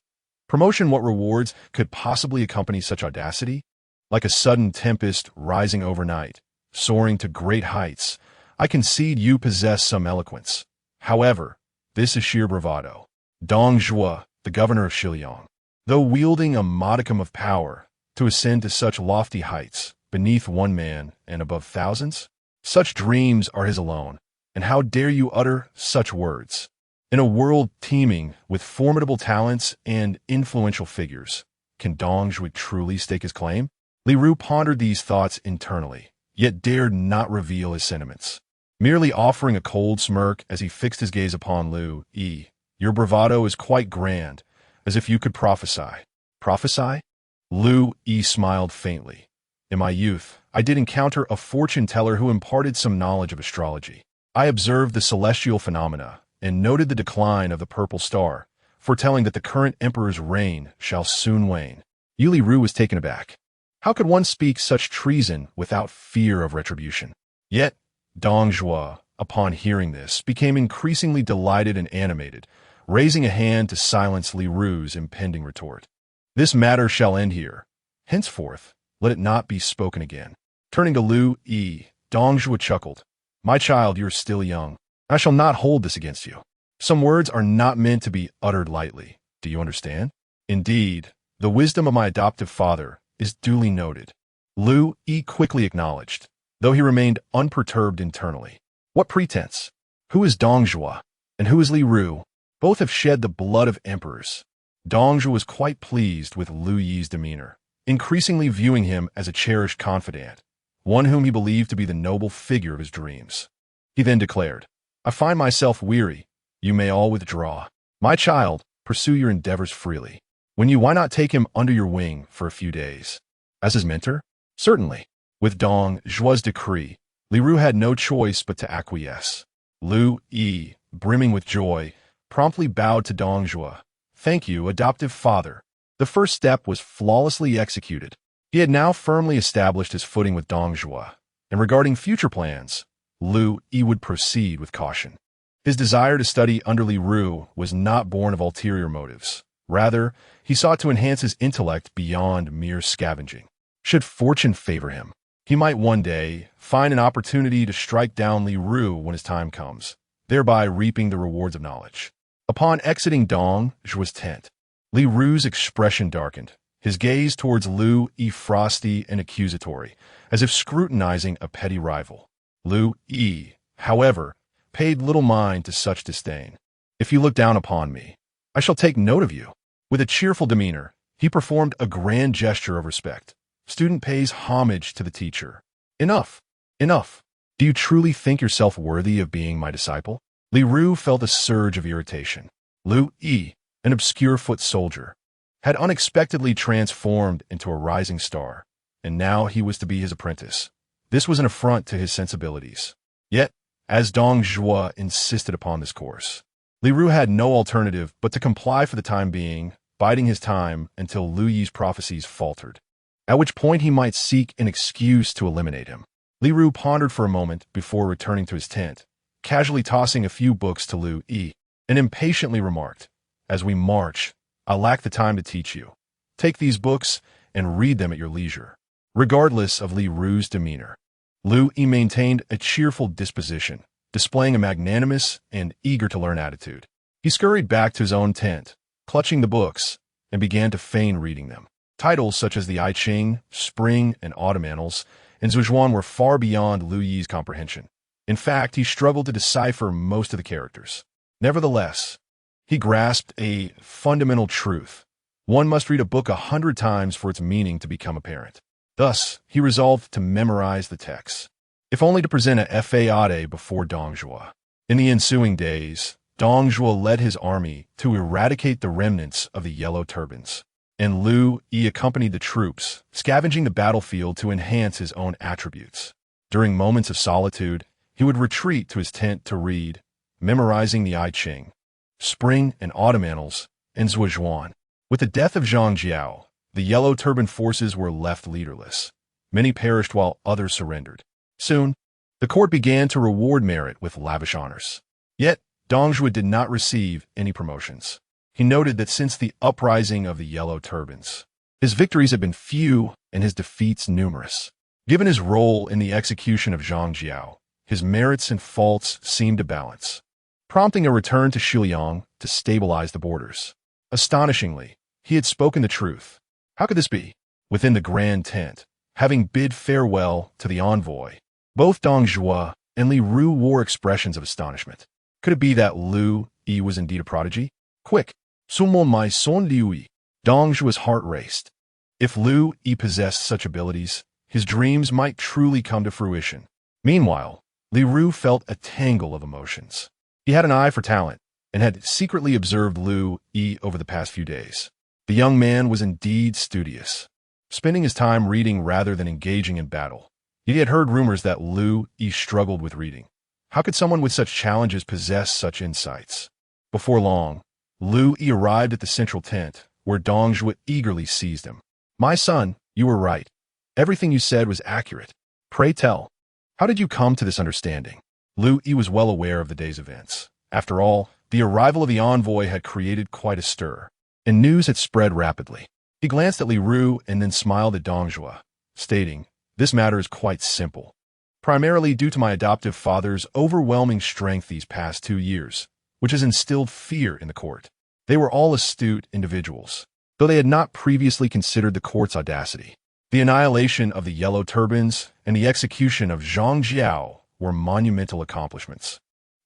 Speaker 1: Promotion. What rewards could possibly accompany such audacity? Like a sudden tempest rising overnight, soaring to great heights, I concede you possess some eloquence. However, this is sheer bravado. Dong Zhuo, the governor of Shiliang, though wielding a modicum of power, to ascend to such lofty heights, beneath one man and above thousands? Such dreams are his alone, and how dare you utter such words? In a world teeming with formidable talents and influential figures, can Dong Zhuo truly stake his claim? Li Ru pondered these thoughts internally, yet dared not reveal his sentiments, merely offering a cold smirk as he fixed his gaze upon Liu Yi. Your bravado is quite grand, as if you could prophesy. Prophesy? Liu Yi smiled faintly. In my youth, I did encounter a fortune-teller who imparted some knowledge of astrology. I observed the celestial phenomena and noted the decline of the purple star, foretelling that the current emperor's reign shall soon wane. Li Ru was taken aback. How could one speak such treason without fear of retribution? Yet, Dong Zhuo, upon hearing this, became increasingly delighted and animated, raising a hand to silence Li Ru's impending retort. This matter shall end here. Henceforth, let it not be spoken again. Turning to Liu Yi, Dong Zhuo chuckled. My child, you're still young. I shall not hold this against you. Some words are not meant to be uttered lightly. Do you understand? Indeed, the wisdom of my adoptive father is duly noted. Liu Yi quickly acknowledged, though he remained unperturbed internally. What pretense? Who is Dong Zhuo? And who is Li Ru? Both have shed the blood of emperors. Dong Zhuo was quite pleased with Liu Yi's demeanor, increasingly viewing him as a cherished confidant, one whom he believed to be the noble figure of his dreams. He then declared, I find myself weary. You may all withdraw. My child, pursue your endeavors freely. Why not take him under your wing for a few days? As his mentor? Certainly. With Dong Zhuo's decree, Li Ru had no choice but to acquiesce. Liu Yi, brimming with joy, promptly bowed to Dong Zhuo. Thank you, adoptive father. The first step was flawlessly executed. He had now firmly established his footing with Dong Zhuo, and regarding future plans, Liu Yi would proceed with caution. His desire to study under Li Ru was not born of ulterior motives. Rather, he sought to enhance his intellect beyond mere scavenging. Should fortune favor him, he might one day find an opportunity to strike down Li Ru when his time comes, thereby reaping the rewards of knowledge. Upon exiting Dong Zhuo's tent, Li Ru's expression darkened, his gaze towards Liu Yi frosty and accusatory, as if scrutinizing a petty rival. Liu Yi, however, paid little mind to such disdain. If you look down upon me, I shall take note of you. With a cheerful demeanor, he performed a grand gesture of respect. Student pays homage to the teacher. Enough. Enough. Do you truly think yourself worthy of being my disciple? Li Ru felt a surge of irritation. Liu Yi, an obscure foot soldier, had unexpectedly transformed into a rising star, and now he was to be his apprentice. This was an affront to his sensibilities. Yet, as Dong Zhuo insisted upon this course, Li Ru had no alternative but to comply for the time being, biding his time until Liu Yi's prophecies faltered, at which point he might seek an excuse to eliminate him. Li Ru pondered for a moment before returning to his tent, casually tossing a few books to Liu Yi, and impatiently remarked, As we march, I lack the time to teach you. Take these books and read them at your leisure. Regardless of Li Ru's demeanor, Liu Yi maintained a cheerful disposition, displaying a magnanimous and eager-to-learn attitude. He scurried back to his own tent, clutching the books, and began to feign reading them. Titles such as the I Ching, Spring, and Autumn Annals, and Zhuozhuan were far beyond Liu Yi's comprehension. In fact, he struggled to decipher most of the characters. Nevertheless, he grasped a fundamental truth. One must read a book 100 times for its meaning to become apparent. Thus, he resolved to memorize the text, if only to present a fade before Dong Zhuo. In the ensuing days, Dong Zhuo led his army to eradicate the remnants of the Yellow Turbans, and Liu Yi accompanied the troops, scavenging the battlefield to enhance his own attributes. During moments of solitude, he would retreat to his tent to read, memorizing the I Ching, Spring and Autumn Annals, and Zhuozhuan. With the death of Zhang Jiao, the Yellow Turban forces were left leaderless. Many perished while others surrendered. Soon, the court began to reward merit with lavish honors. Yet, Dong Zhuo did not receive any promotions. He noted that since the uprising of the Yellow Turbans, his victories had been few and his defeats numerous. Given his role in the execution of Zhang Jiao, his merits and faults seemed to balance, prompting a return to Shiliang to stabilize the borders. Astonishingly, he had spoken the truth. How could this be? Within the grand tent, having bid farewell to the envoy, both Dong Zhuo and Li Ru wore expressions of astonishment. Could it be that Liu Yi was indeed a prodigy? Quick! Summon my son Liu Yi. Dong Zhuo's heart raced. If Liu Yi possessed such abilities, his dreams might truly come to fruition. Meanwhile, Li Ru felt a tangle of emotions. He had an eye for talent, and had secretly observed Liu Yi over the past few days. The young man was indeed studious, spending his time reading rather than engaging in battle. He had heard rumors that Liu Yi struggled with reading. How could someone with such challenges possess such insights? Before long, Liu Yi arrived at the central tent, where Dong Zhuo eagerly seized him. My son, you were right. Everything you said was accurate. Pray tell, how did you come to this understanding? Liu Yi was well aware of the day's events. After all, the arrival of the envoy had created quite a stir, and news had spread rapidly. He glanced at Li Ru and then smiled at Dong Zhuo, stating, This matter is quite simple. Primarily due to my adoptive father's overwhelming strength these past 2 years, which has instilled fear in the court. They were all astute individuals, though they had not previously considered the court's audacity. The annihilation of the Yellow Turbans and the execution of Zhang Jiao were monumental accomplishments.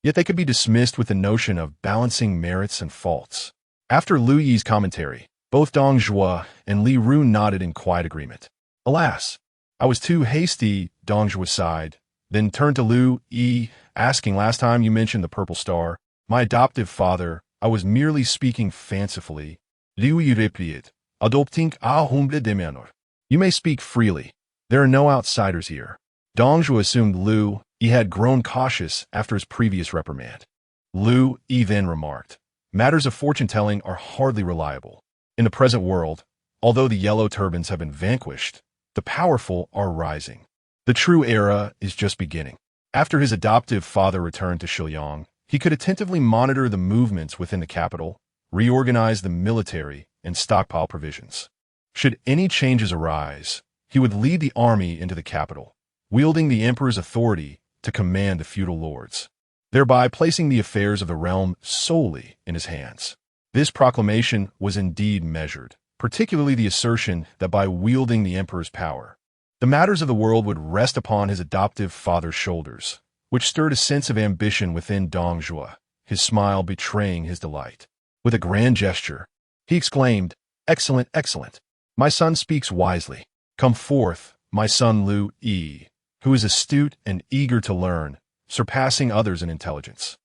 Speaker 1: yet they could be dismissed with the notion of balancing merits and faults. After Liu Yi's commentary, both Dong Zhuo and Li Ru nodded in quiet agreement. Alas, I was too hasty, Dong Zhuo sighed, then turned to Liu Yi, asking, last time you mentioned the purple star, my adoptive father, I was merely speaking fancifully. Liu Yi replied, adopting a humble demeanor. You may speak freely. There are no outsiders here. Dong Zhuo assumed Liu Yi had grown cautious after his previous reprimand. Liu Yi then remarked, matters of fortune-telling are hardly reliable. In the present world, although the yellow turbans have been vanquished, the powerful are rising. The true era is just beginning. After his adoptive father returned to Shilyang, he could attentively monitor the movements within the capital, reorganize the military, and stockpile provisions. Should any changes arise, he would lead the army into the capital, wielding the emperor's authority to command the feudal lords, thereby placing the affairs of the realm solely in his hands. This proclamation was indeed measured, particularly the assertion that by wielding the emperor's power, the matters of the world would rest upon his adoptive father's shoulders, which stirred a sense of ambition within Dong Zhuo, his smile betraying his delight. With a grand gesture, he exclaimed, excellent, excellent. My son speaks wisely. Come forth, my son Liu Yi, who is astute and eager to learn, surpassing others in intelligence.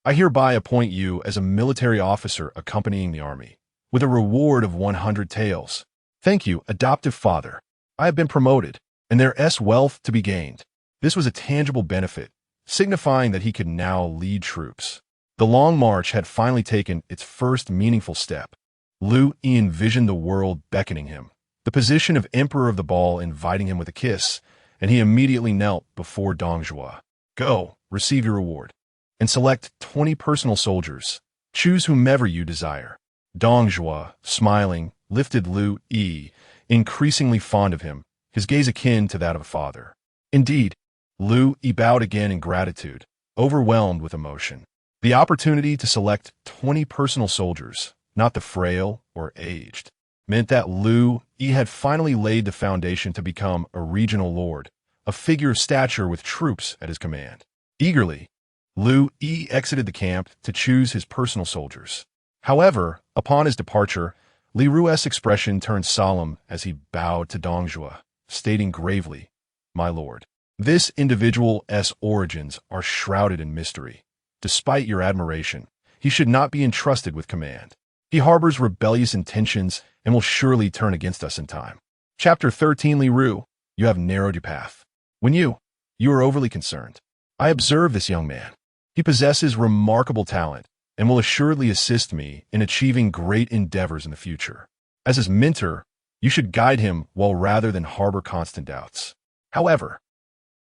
Speaker 1: I hereby appoint you as a military officer accompanying the army, with a reward of 100 taels. Thank you, adoptive father. I have been promoted, and there is wealth to be gained. This was a tangible benefit, signifying that he could now lead troops. The long march had finally taken its first meaningful step. Liu Yi envisioned the world beckoning him, the position of Emperor of the Ball inviting him with a kiss, and he immediately knelt before Dong Zhuo. Go, receive your reward, and select 20 personal soldiers. Choose whomever you desire. Dong Zhuo, smiling, lifted Liu Yi, increasingly fond of him, his gaze akin to that of a father. Indeed, Liu Yi bowed again in gratitude, overwhelmed with emotion. The opportunity to select 20 personal soldiers, not the frail or aged, meant that Liu Yi had finally laid the foundation to become a regional lord, a figure of stature with troops at his command. Eagerly, Liu Yi exited the camp to choose his personal soldiers. However, upon his departure, Li Ru's expression turned solemn as he bowed to Dong Zhuo, stating gravely, my lord, this individual's origins are shrouded in mystery. Despite your admiration, he should not be entrusted with command. He harbors rebellious intentions and will surely turn against us in time. Chapter 13 Li Ru, you have narrowed your path. When you are overly concerned. I observe this young man. He possesses remarkable talent and will assuredly assist me in achieving great endeavors in the future. As his mentor, you should guide him well rather than harbor constant doubts. However,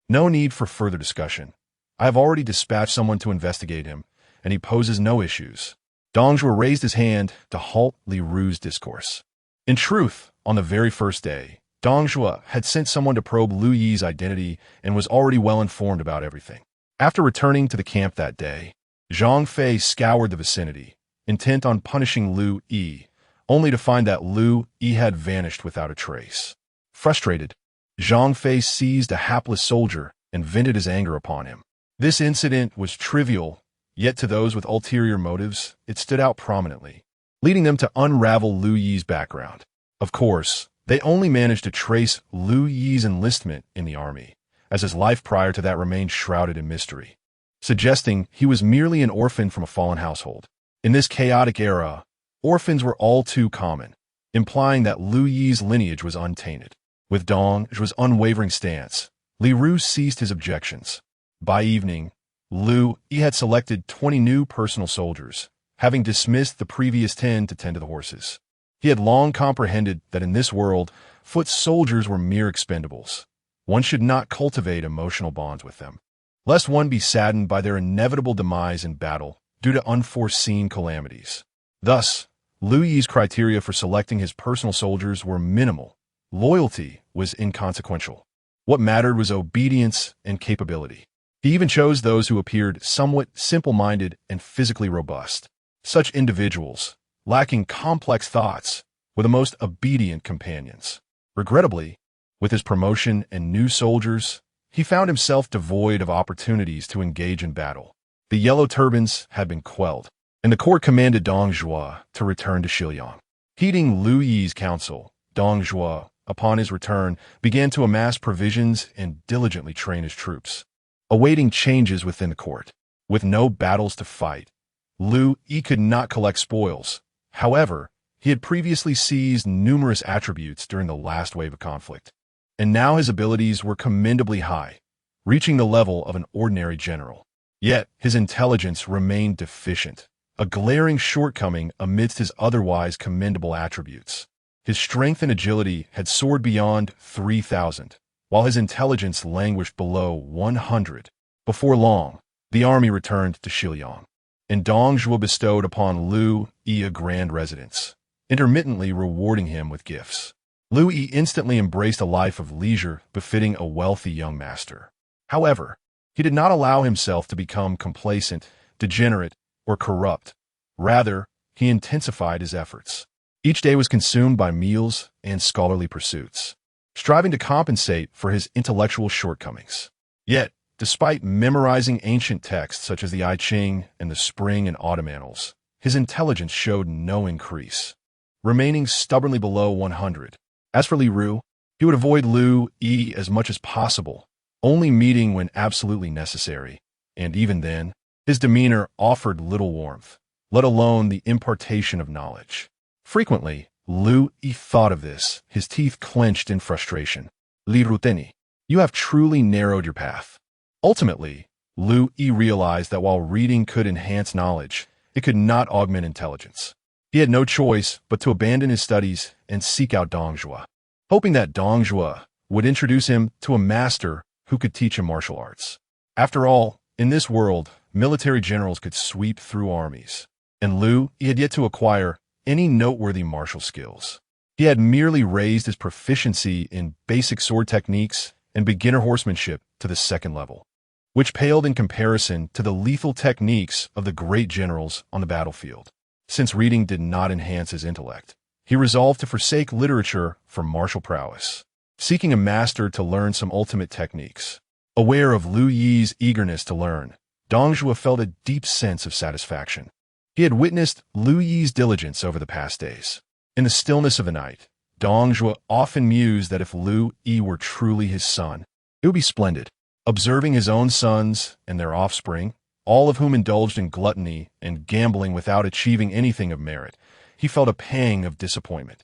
Speaker 1: no need for further discussion. I have already dispatched someone to investigate him, and he poses no issues. Dong Zhuo raised his hand to halt Li Ru's discourse. In truth, on the very first day, Dong Zhuo had sent someone to probe Liu Yi's identity and was already well informed about everything. After returning to the camp that day, Zhang Fei scoured the vicinity, intent on punishing Liu Yi, only to find that Liu Yi had vanished without a trace. Frustrated, Zhang Fei seized a hapless soldier and vented his anger upon him. This incident was trivial, yet to those with ulterior motives, it stood out prominently, leading them to unravel Liu Yi's background. Of course, they only managed to trace Liu Yi's enlistment in the army, as his life prior to that remained shrouded in mystery, suggesting he was merely an orphan from a fallen household. In this chaotic era, orphans were all too common, implying that Liu Yi's lineage was untainted. With Dong Zhuo's unwavering stance, Li Ru ceased his objections. By evening, Liu Yi had selected 20 new personal soldiers, having dismissed the previous 10 to tend to the horses. He had long comprehended that in this world, foot soldiers were mere expendables. One should not cultivate emotional bonds with them, lest one be saddened by their inevitable demise in battle due to unforeseen calamities. Thus, Liu Yi's criteria for selecting his personal soldiers were minimal. Loyalty was inconsequential. What mattered was obedience and capability. He even chose those who appeared somewhat simple-minded and physically robust. Such individuals, lacking complex thoughts, were the most obedient companions. Regrettably, with his promotion and new soldiers, he found himself devoid of opportunities to engage in battle. The yellow turbans had been quelled, and the court commanded Dong Zhuo to return to Shiliang. Heeding Liu Yi's counsel, Dong Zhuo, upon his return, began to amass provisions and diligently train his troops, awaiting changes within the court. With no battles to fight, Liu Yi could not collect spoils. However, he had previously seized numerous attributes during the last wave of conflict, and now his abilities were commendably high, reaching the level of an ordinary general. Yet, his intelligence remained deficient, a glaring shortcoming amidst his otherwise commendable attributes. His strength and agility had soared beyond 3,000, while his intelligence languished below 100. Before long, the army returned to Shiliang, and Dong Zhuo bestowed upon Liu Yi a grand residence, intermittently rewarding him with gifts. Liu Yi instantly embraced a life of leisure befitting a wealthy young master. However, he did not allow himself to become complacent, degenerate, or corrupt. Rather, he intensified his efforts. Each day was consumed by meals and scholarly pursuits, striving to compensate for his intellectual shortcomings. Yet, despite memorizing ancient texts such as the I Ching and the Spring and Autumn Annals, his intelligence showed no increase, remaining stubbornly below 100. As for Li Ru, he would avoid Liu Yi as much as possible, only meeting when absolutely necessary, and even then, his demeanor offered little warmth, let alone the impartation of knowledge. Frequently, Liu Yi thought of this, his teeth clenched in frustration. Li Ruteni, you have truly narrowed your path. Ultimately, Liu Yi realized that while reading could enhance knowledge, it could not augment intelligence. He had no choice but to abandon his studies and seek out Dong Zhuo, hoping that Dong Zhuo would introduce him to a master who could teach him martial arts. After all, in this world, military generals could sweep through armies, and Liu Yi had yet to acquire any noteworthy martial skills. He had merely raised his proficiency in basic sword techniques and beginner horsemanship to the second level, which paled in comparison to the lethal techniques of the great generals on the battlefield. Since reading did not enhance his intellect, he resolved to forsake literature for martial prowess, seeking a master to learn some ultimate techniques. Aware of Liu Yi's eagerness to learn, Dong Zhuo felt a deep sense of satisfaction. He had witnessed Liu Yi's diligence over the past days. In the stillness of the night, Dong Zhuo often mused that if Liu Yi were truly his son, it would be splendid. Observing his own sons and their offspring, all of whom indulged in gluttony and gambling without achieving anything of merit, he felt a pang of disappointment.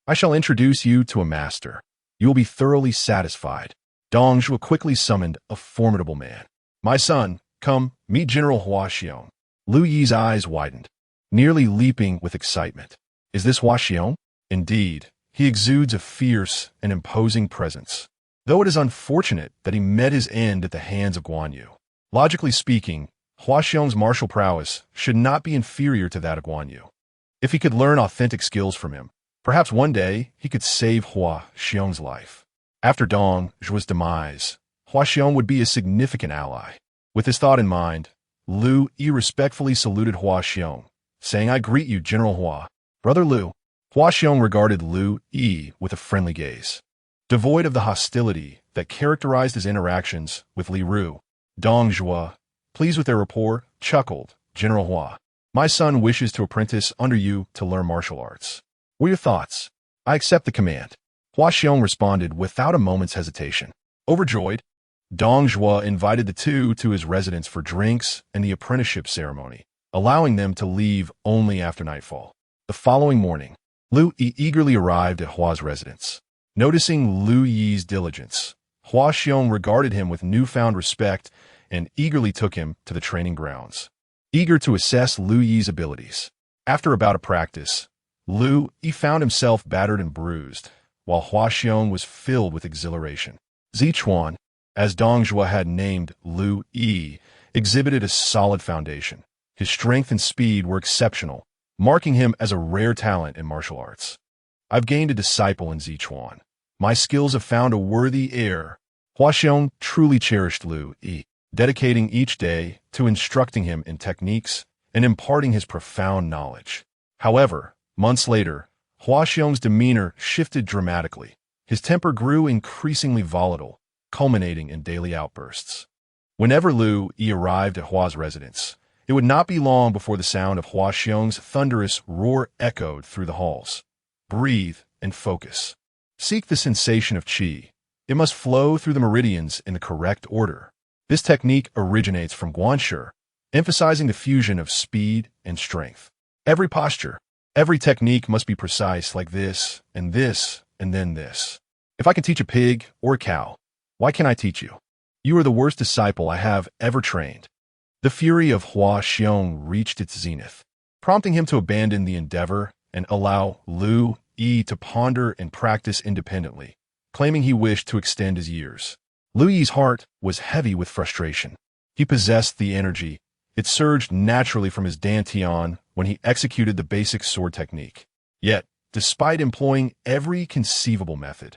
Speaker 1: I shall introduce you to a master. You will be thoroughly satisfied. Dong Zhuo quickly summoned a formidable man. My son, come, meet General Hua Xiong. Liu Yi's eyes widened, nearly leaping with excitement. Is this Hua Xiong? Indeed, he exudes a fierce and imposing presence, though it is unfortunate that he met his end at the hands of Guan Yu. Logically speaking, Hua Xiong's martial prowess should not be inferior to that of Guan Yu. If he could learn authentic skills from him, perhaps one day he could save Hua Xiong's life. After Dong Zhuo's demise, Hua Xiong would be a significant ally. With this thought in mind, Liu Yi respectfully saluted Hua Xiong, saying, I greet you, General Hua. Brother Liu. Hua Xiong regarded Liu Yi with a friendly gaze. Devoid of the hostility that characterized his interactions with Li Ru, Dong Zhuo, pleased with their rapport, chuckled, General Hua, my son wishes to apprentice under you to learn martial arts. What are your thoughts? I accept the command. Hua Xiong responded without a moment's hesitation. Overjoyed, Dong Zhuo invited the two to his residence for drinks and the apprenticeship ceremony, allowing them to leave only after nightfall. The following morning, Liu Yi eagerly arrived at Hua's residence. Noticing Liu Yi's diligence, Hua Xiong regarded him with newfound respect and eagerly took him to the training grounds, eager to assess Liu Yi's abilities. After a bout of practice, Liu Yi found himself battered and bruised, while Hua Xiong was filled with exhilaration. Zichuan, as Dong Zhuo had named Liu Yi, exhibited a solid foundation. His strength and speed were exceptional, marking him as a rare talent in martial arts. I've gained a disciple in Zichuan. My skills have found a worthy heir. Hua Xiong truly cherished Liu Yi, dedicating each day to instructing him in techniques and imparting his profound knowledge. However, months later, Hua Xiong's demeanor shifted dramatically. His temper grew increasingly volatile, culminating in daily outbursts. Whenever Liu Yi arrived at Hua's residence, it would not be long before the sound of Hua Xiong's thunderous roar echoed through the halls. Breathe and focus. Seek the sensation of qi. It must flow through the meridians in the correct order. This technique originates from Guanshi, emphasizing the fusion of speed and strength. Every posture, every technique must be precise, like this, and then this. If I can teach a pig or a cow, why can't I teach you? You are the worst disciple I have ever trained. The fury of Hua Xiong reached its zenith, prompting him to abandon the endeavor and allow Liu Yi to ponder and practice independently, claiming he wished to extend his years. Liu Yi's heart was heavy with frustration. He possessed the energy. It surged naturally from his dantian when he executed the basic sword technique. Yet, despite employing every conceivable method,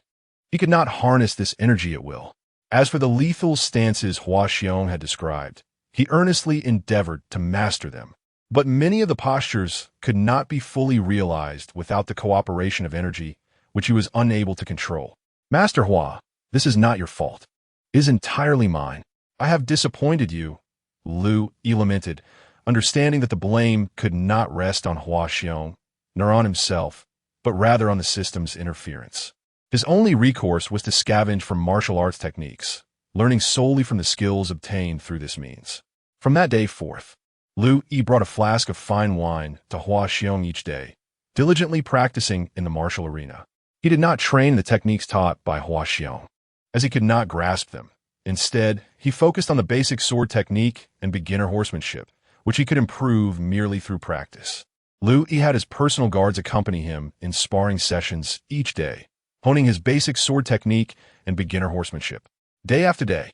Speaker 1: he could not harness this energy at will. As for the lethal stances Hua Xiong had described, he earnestly endeavored to master them. But many of the postures could not be fully realized without the cooperation of energy, which he was unable to control. Master Hua, this is not your fault. It is entirely mine. I have disappointed you, Liu Yi lamented, understanding that the blame could not rest on Hua Xiong, nor on himself, but rather on the system's interference. His only recourse was to scavenge for martial arts techniques, learning solely from the skills obtained through this means. From that day forth, Liu Yi brought a flask of fine wine to Hua Xiong each day, diligently practicing in the martial arena. He did not train the techniques taught by Hua Xiong, as he could not grasp them. Instead, he focused on the basic sword technique and beginner horsemanship, which he could improve merely through practice. Liu Yi had his personal guards accompany him in sparring sessions each day, honing his basic sword technique and beginner horsemanship. Day after day,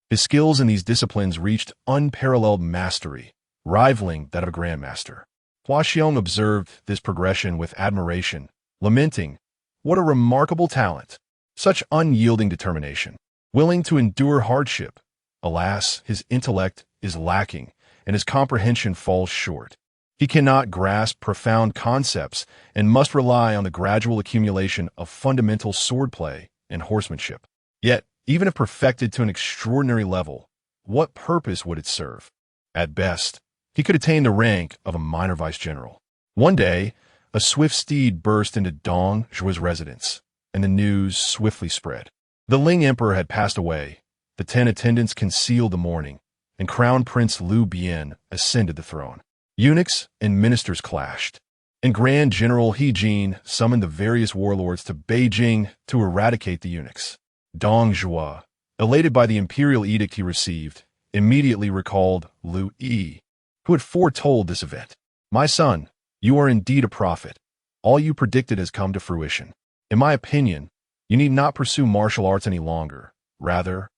Speaker 1: his skills in these disciplines reached unparalleled mastery, rivaling that of a grandmaster. Hua Xiong observed this progression with admiration, lamenting, "What a remarkable talent! Such unyielding determination, willing to endure hardship. Alas, his intellect is lacking, and his comprehension falls short. He cannot grasp profound concepts and must rely on the gradual accumulation of fundamental swordplay and horsemanship. Yet, even if perfected to an extraordinary level, what purpose would it serve? At best, he could attain the rank of a minor vice-general." One day, a swift steed burst into Dong Zhuo's residence, and the news swiftly spread. The Ling Emperor had passed away, the 10 attendants concealed the mourning, and Crown Prince Liu Bian ascended the throne. Eunuchs and ministers clashed, and Grand General He Jin summoned the various warlords to Beijing to eradicate the eunuchs. Dong Zhuo, elated by the imperial edict he received, immediately recalled Liu Yi, who had foretold this event. "My son, you are indeed a prophet. All you predicted has come to fruition. In my opinion, you need not pursue martial arts any longer. Rather,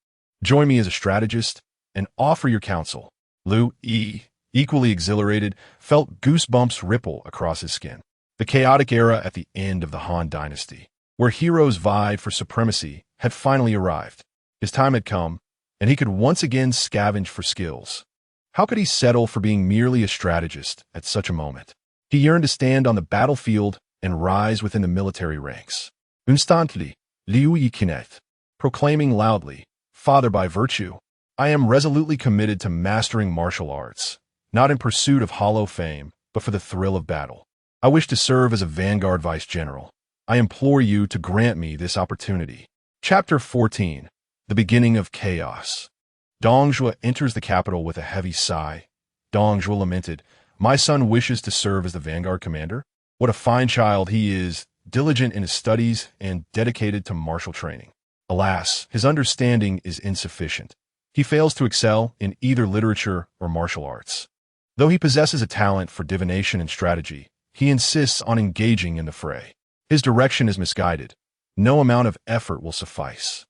Speaker 1: join me as a strategist and offer your counsel." Liu Yi, equally exhilarated, felt goosebumps ripple across his skin. The chaotic era at the end of the Han Dynasty, where heroes vied for supremacy, had finally arrived. His time had come, and he could once again scavenge for skills. How could he settle for being merely a strategist at such a moment? He yearned to stand on the battlefield and rise within the military ranks. Instantly, Liu Yi connect, proclaiming loudly, "Father, by virtue, I am resolutely committed to mastering martial arts, not in pursuit of hollow fame, but for the thrill of battle. I wish to serve as a vanguard vice-general. I implore you to grant me this opportunity." Chapter 14. The Beginning of Chaos. Dong Zhuo enters the capital with a heavy sigh. Dong Zhuo lamented, "My son wishes to serve as the vanguard commander? What a fine child he is, diligent in his studies and dedicated to martial training. Alas, his understanding is insufficient. He fails to excel in either literature or martial arts. Though he possesses a talent for divination and strategy, he insists on engaging in the fray. His direction is misguided. No amount of effort will suffice."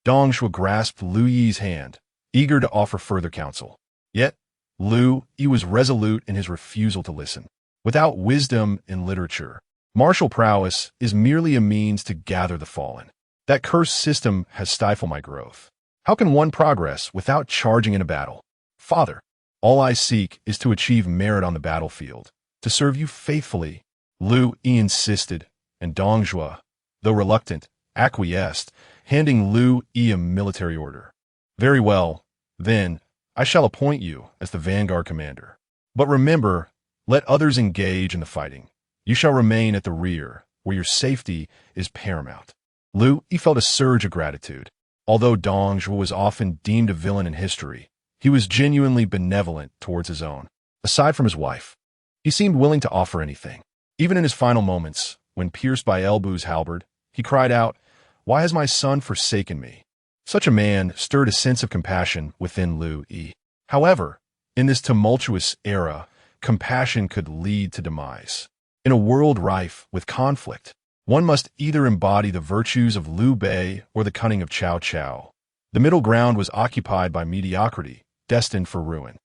Speaker 1: Dong Zhuo grasped Liu Yi's hand, eager to offer further counsel. Yet, Liu Yi was resolute in his refusal to listen. Without wisdom in literature, martial prowess is merely a means to gather the fallen. That cursed system has stifled my growth. How can one progress without charging in a battle? Father, all I seek is to achieve merit on the battlefield, to serve you faithfully. Liu Yi insisted, and Dong Zhuo, though reluctant, acquiesced, handing Liu Yi a military order. "Very well, then, I shall appoint you as the vanguard commander. But remember, let others engage in the fighting. You shall remain at the rear, where your safety is paramount." Liu Yi felt a surge of gratitude. Although Dong Zhuo was often deemed a villain in history, he was genuinely benevolent towards his own. Aside from his wife, he seemed willing to offer anything. Even in his final moments, when pierced by Elbu's halberd, he cried out, "Why has my son forsaken me?" Such a man stirred a sense of compassion within Liu Yi. However, in this tumultuous era, compassion could lead to demise. In a world rife with conflict, one must either embody the virtues of Liu Bei or the cunning of Cao Cao. The middle ground was occupied by mediocrity, destined for ruin.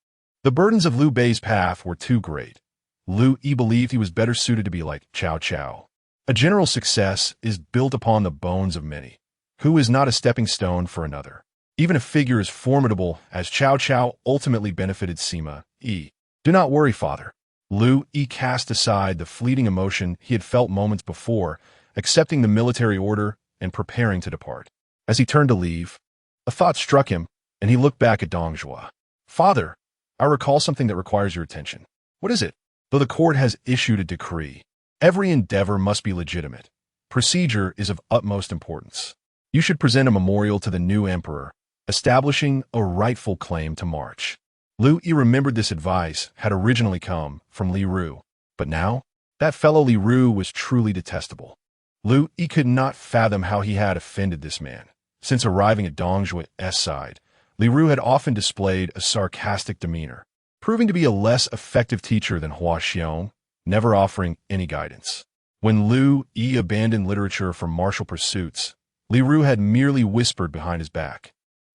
Speaker 1: The burdens of Liu Bei's path were too great. Liu Yi believed he was better suited to be like Cao Cao. A general success is built upon the bones of many. Who is not a stepping stone for another? Even a figure as formidable as Cao Cao ultimately benefited Sima Yi. "Do not worry, father." Liu Yi cast aside the fleeting emotion he had felt moments before, accepting the military order and preparing to depart. As he turned to leave, a thought struck him, and he looked back at Dong Zhuo. "Father, I recall something that requires your attention." "What is it?" "Though the court has issued a decree, every endeavor must be legitimate. Procedure is of utmost importance. You should present a memorial to the new emperor, establishing a rightful claim to march." Liu Yi remembered this advice had originally come from Li Ru, but now, that fellow Li Ru was truly detestable. Liu Yi could not fathom how he had offended this man. Since arriving at Dong Zhuo's side, Li Ru had often displayed a sarcastic demeanor, proving to be a less effective teacher than Hua Xiong, never offering any guidance. When Liu Yi abandoned literature for martial pursuits, Li Ru had merely whispered behind his back,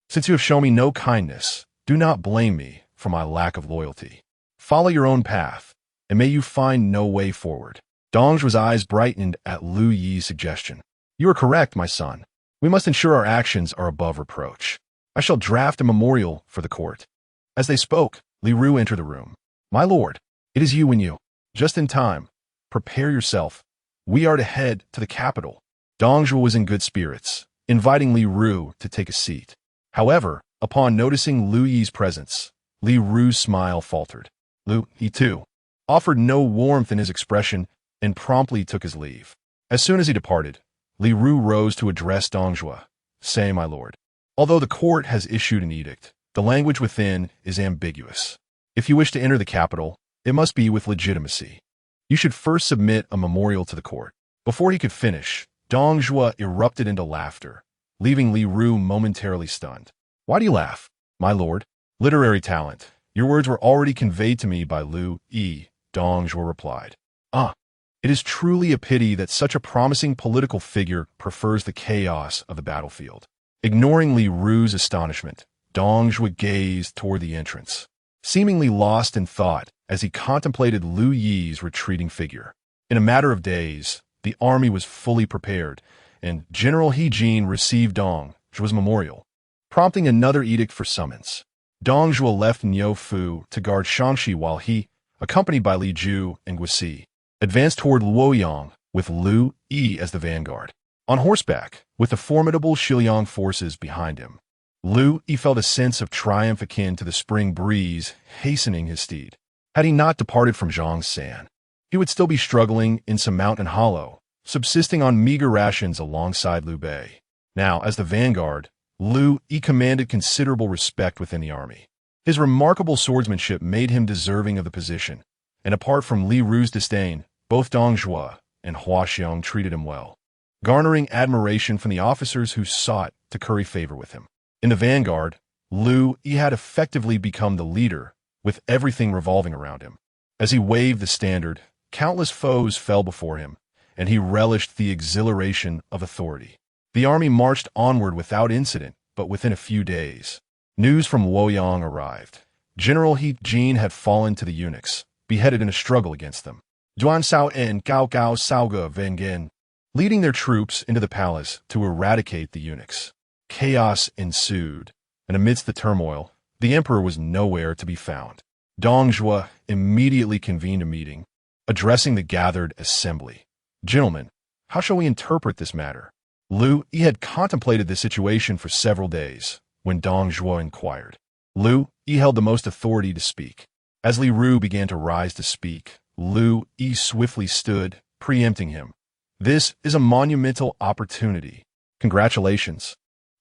Speaker 1: "Since you have shown me no kindness, do not blame me for my lack of loyalty. Follow your own path, and may you find no way forward." Dong Zhuo's eyes brightened at Liu Yi's suggestion. "You are correct, my son. We must ensure our actions are above reproach. I shall draft a memorial for the court." As they spoke, Li Ru entered the room. "My lord, it is you and you. Just in time. Prepare yourself. We are to head to the capital." Dong Zhuo was in good spirits, inviting Li Ru to take a seat. However, upon noticing Liu Yi's presence, Li Ru's smile faltered. Liu Yi, too, offered no warmth in his expression and promptly took his leave. As soon as he departed, Li Ru rose to address Dong Zhuo, saying, "My lord, although the court has issued an edict, the language within is ambiguous. If you wish to enter the capital, it must be with legitimacy. You should first submit a memorial to the court." Before he could finish, Dong Zhuo erupted into laughter, leaving Li Ru momentarily stunned. "Why do you laugh, my lord?" "Literary talent. Your words were already conveyed to me by Liu Yi," Dong Zhuo replied. It is truly a pity that such a promising political figure prefers the chaos of the battlefield." Ignoring Li Ru's astonishment, Dong Zhuo gazed toward the entrance, seemingly lost in thought as he contemplated Liu Yi's retreating figure. In a matter of days, the army was fully prepared, and General He Jin received Dong Zhuo's memorial, prompting another edict for summons. Dong Zhuo left Niu Fu to guard Shangxi while he, accompanied by Li Ju and Guisi, advanced toward Luoyang with Liu Yi as the vanguard. On horseback, with the formidable Shiliang forces behind him, Liu Yi felt a sense of triumph akin to the spring breeze hastening his steed. Had he not departed from Zhongshan, he would still be struggling in some mountain hollow, subsisting on meager rations alongside Liu Bei. Now, as the vanguard, Liu Yi commanded considerable respect within the army. His remarkable swordsmanship made him deserving of the position, and apart from Li Ru's disdain, both Dong Zhuo and Hua Xiong treated him well, garnering admiration from the officers who sought to curry favor with him. In the vanguard, Liu Yi had effectively become the leader, with everything revolving around him. As he waved the standard, countless foes fell before him, and he relished the exhilaration of authority. The army marched onward without incident, but within a few days, news from Luoyang arrived. General He Jin had fallen to the eunuchs, beheaded in a struggle against them. Duan Sao and Gao Gao Saoge Vengen, leading their troops into the palace to eradicate the eunuchs. Chaos ensued, and amidst the turmoil, the emperor was nowhere to be found. Dong Zhuo immediately convened a meeting, addressing the gathered assembly. "Gentlemen, how shall we interpret this matter?" Liu Yi had contemplated the situation for several days, when Dong Zhuo inquired. Liu Yi held the most authority to speak. As Li Ru began to rise to speak, Liu Yi swiftly stood, preempting him. This is a monumental opportunity. Congratulations.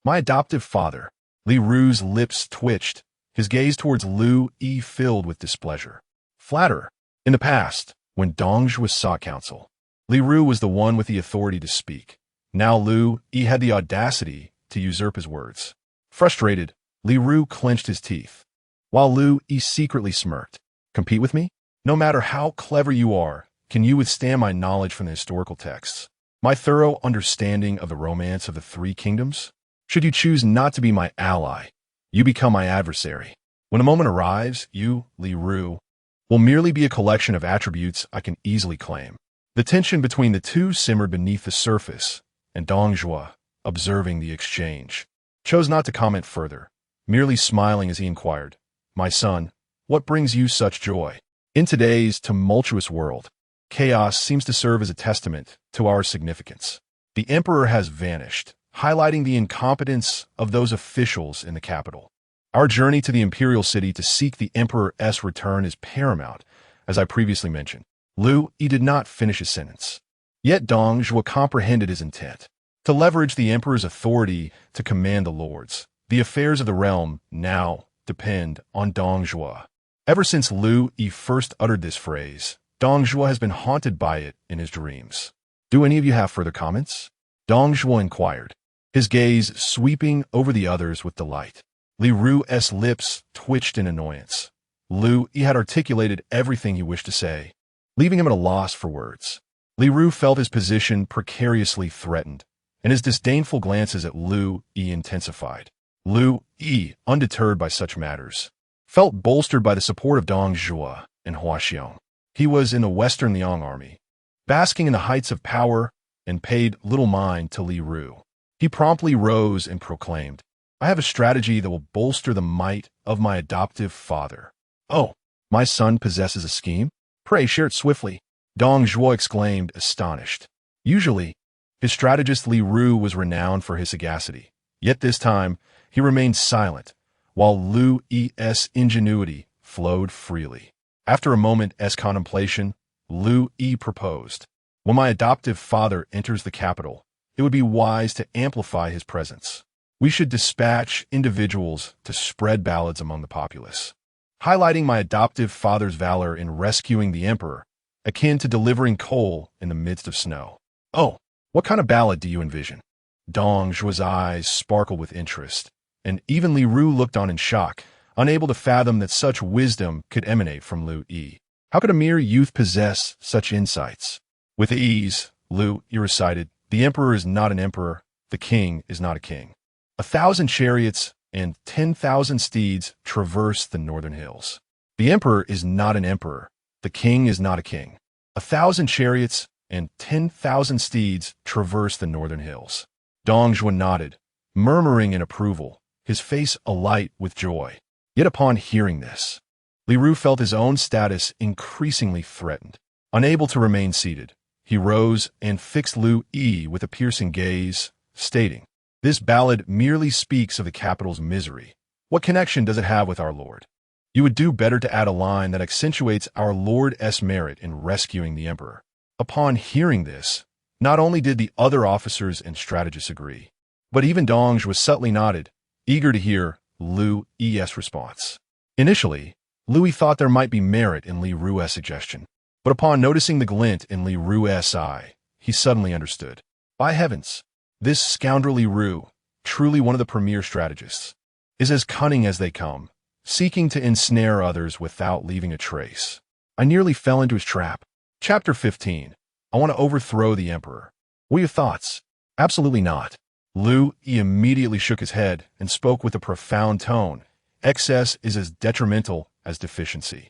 Speaker 1: My adoptive father. Li Ru's lips twitched, his gaze towards Liu Yi filled with displeasure. Flatterer. In the past, when Dong Zhuo sought counsel, Li Ru was the one with the authority to speak. Now Liu Yi had the audacity to usurp his words. Frustrated, Li Ru clenched his teeth, while Liu Yi secretly smirked. Compete with me? No matter how clever you are, can you withstand my knowledge from the historical texts? My thorough understanding of the romance of the three kingdoms? Should you choose not to be my ally, you become my adversary. When a moment arrives, you, Li Ru, will merely be a collection of attributes I can easily claim. The tension between the two simmered beneath the surface, and Dong Zhuo, observing the exchange, chose not to comment further, merely smiling as he inquired, My son, what brings you such joy? In today's tumultuous world, chaos seems to serve as a testament to our significance. The emperor has vanished, highlighting the incompetence of those officials in the capital. Our journey to the imperial city to seek the emperor's return is paramount, as I previously mentioned. Liu Yi did not finish his sentence. Yet Dong Zhuo comprehended his intent. To leverage the emperor's authority to command the lords, the affairs of the realm now depend on Dong Zhuo. Ever since Liu Yi first uttered this phrase, Dong Zhuo has been haunted by it in his dreams. Do any of you have further comments? Dong Zhuo inquired, his gaze sweeping over the others with delight. Li Ru's lips twitched in annoyance. Liu Yi had articulated everything he wished to say, leaving him at a loss for words. Li Ru felt his position precariously threatened, and his disdainful glances at Liu Yi intensified. Liu Yi, undeterred by such matters, felt bolstered by the support of Dong Zhuo and Huaxiong. He was in the Western Liang army, basking in the heights of power, and paid little mind to Li Ru. He promptly rose and proclaimed, I have a strategy that will bolster the might of my adoptive father. Oh, my son possesses a scheme? Pray share it swiftly. Dong Zhuo exclaimed, astonished. Usually, his strategist Li Ru was renowned for his sagacity. Yet this time, he remained silent, while Liu Yi's ingenuity flowed freely. After a moment's contemplation, Liu Yi proposed, When my adoptive father enters the capital, it would be wise to amplify his presence. We should dispatch individuals to spread ballads among the populace, highlighting my adoptive father's valor in rescuing the emperor, akin to delivering coal in the midst of snow. Oh, what kind of ballad do you envision? Dong Zhuo's eyes sparkled with interest, and even Li Ru looked on in shock, unable to fathom that such wisdom could emanate from Liu Yi. How could a mere youth possess such insights? With ease, Liu Yi recited, The emperor is not an emperor, the king is not a king. 1,000 chariots and 10,000 steeds traverse the northern hills. The emperor is not an emperor, the king is not a king. 1,000 chariots and 10,000 steeds traverse the northern hills. Dong Zhuo nodded, murmuring in approval, his face alight with joy. Yet upon hearing this, Li Ru felt his own status increasingly threatened. Unable to remain seated, he rose and fixed Liu Yi with a piercing gaze, stating, This ballad merely speaks of the capital's misery. What connection does it have with our Lord? You would do better to add a line that accentuates our Lord's merit in rescuing the emperor. Upon hearing this, not only did the other officers and strategists agree, but even Dong Zhuo subtly nodded, eager to hear Liu Yi's response. Initially, Liu Yi thought there might be merit in Li Ru's suggestion, but upon noticing the glint in Li Ru's eye, he suddenly understood. By heavens, this scoundrel Li Ru, truly one of the premier strategists, is as cunning as they come, seeking to ensnare others without leaving a trace. I nearly fell into his trap. Chapter 15. I want to overthrow the emperor. What are your thoughts? Absolutely not. Liu Yi immediately shook his head and spoke with a profound tone. Excess is as detrimental as deficiency.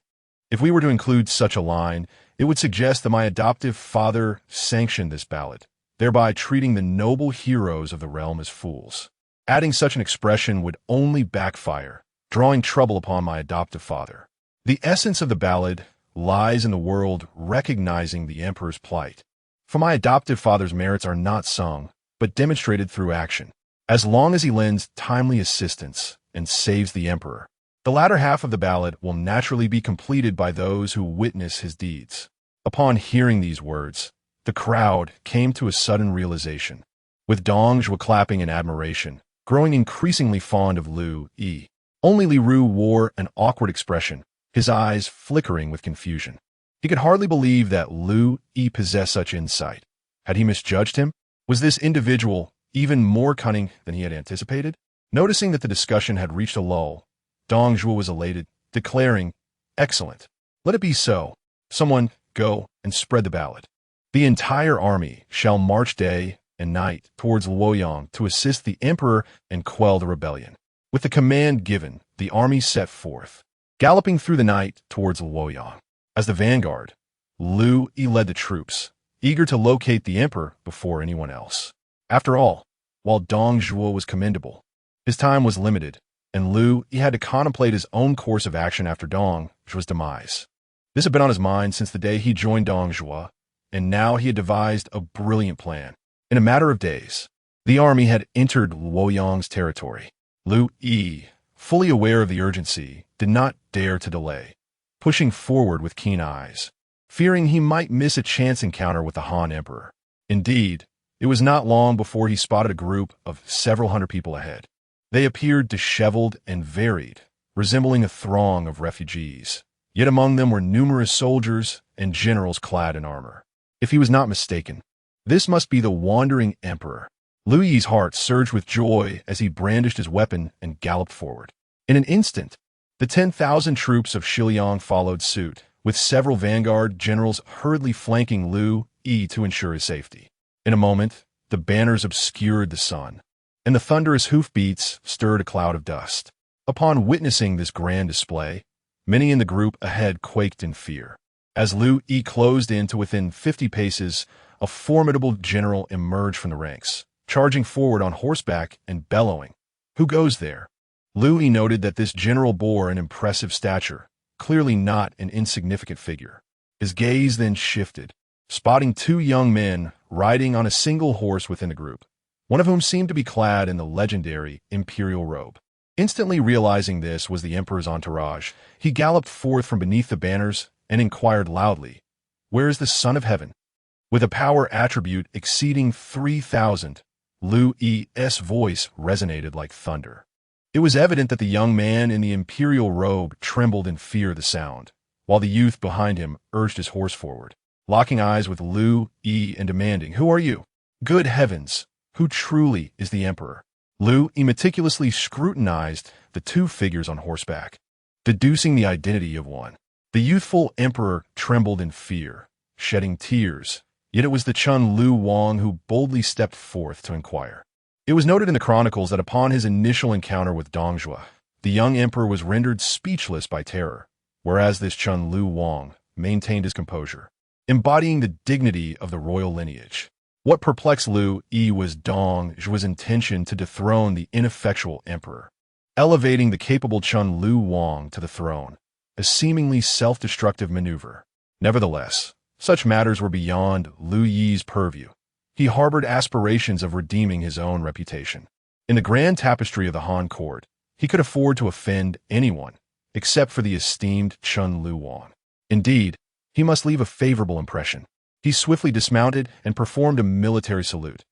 Speaker 1: If we were to include such a line, it would suggest that my adoptive father sanctioned this ballad, thereby treating the noble heroes of the realm as fools. Adding such an expression would only backfire, drawing trouble upon my adoptive father. The essence of the ballad lies in the world recognizing the emperor's plight. For my adoptive father's merits are not sung, but demonstrated through action. As long as he lends timely assistance and saves the emperor, The latter half of the ballad will naturally be completed by those who witness his deeds. Upon hearing these words, the crowd came to a sudden realization, with Dong Zhuo clapping in admiration, growing increasingly fond of Liu Yi. Only Liu wore an awkward expression, his eyes flickering with confusion. He could hardly believe that Liu Yi possessed such insight. Had he misjudged him? Was this individual even more cunning than he had anticipated? Noticing that the discussion had reached a lull, Dong Zhuo was elated, declaring, "Excellent. Let it be so. Someone go and spread the ballad. The entire army shall march day and night towards Luoyang to assist the emperor and quell the rebellion." With the command given, the army set forth, galloping through the night towards Luoyang. As the vanguard, Liu Yi led the troops, eager to locate the emperor before anyone else. After all, while Dong Zhuo was commendable, his time was limited, and Liu Yi had to contemplate his own course of action after Dong Zhuo's demise. This had been on his mind since the day he joined Dong Zhuo, and now he had devised a brilliant plan. In a matter of days, the army had entered Luoyang's territory. Liu Yi, fully aware of the urgency, did not dare to delay, pushing forward with keen eyes, fearing he might miss a chance encounter with the Han Emperor. Indeed, it was not long before he spotted a group of several hundred people ahead. They appeared disheveled and varied, resembling a throng of refugees. Yet among them were numerous soldiers and generals clad in armor. If he was not mistaken, this must be the wandering emperor. Liu Yi's heart surged with joy as he brandished his weapon and galloped forward. In an instant, the 10,000 troops of Shiliang followed suit, with several vanguard generals hurriedly flanking Liu Yi to ensure his safety. In a moment, the banners obscured the sun, and the thunderous hoofbeats stirred a cloud of dust. Upon witnessing this grand display, many in the group ahead quaked in fear. As Liu Yi closed in to within 50 paces, a formidable general emerged from the ranks, charging forward on horseback and bellowing, "Who goes there?" Liu Yi noted that this general bore an impressive stature, clearly not an insignificant figure. His gaze then shifted, spotting two young men riding on a single horse within the group, one of whom seemed to be clad in the legendary imperial robe. Instantly realizing this was the emperor's entourage, he galloped forth from beneath the banners and inquired loudly, "Where is the Son of Heaven?" With a power attribute exceeding 3,000, Liu Yi's voice resonated like thunder. It was evident that the young man in the imperial robe trembled in fear of the sound, while the youth behind him urged his horse forward, locking eyes with Liu Yi and demanding, "Who are you? Good heavens, who truly is the emperor?" Liu Yi meticulously scrutinized the two figures on horseback, deducing the identity of one. The youthful emperor trembled in fear, shedding tears, yet it was the Chun Lu Wang who boldly stepped forth to inquire. It was noted in the chronicles that upon his initial encounter with Dong Zhuo, the young emperor was rendered speechless by terror, whereas this Chun Lu Wang maintained his composure, embodying the dignity of the royal lineage. What perplexed Liu Yi was Dong Zhuo's intention to dethrone the ineffectual emperor, elevating the capable Chun Lu Wang to the throne, a seemingly self-destructive maneuver. Nevertheless, such matters were beyond Liu Yi's purview. He harbored aspirations of redeeming his own reputation. In the grand tapestry of the Han court, he could afford to offend anyone, except for the esteemed Chun Lu Wang. Indeed, he must leave a favorable impression. He swiftly dismounted and performed a military salute.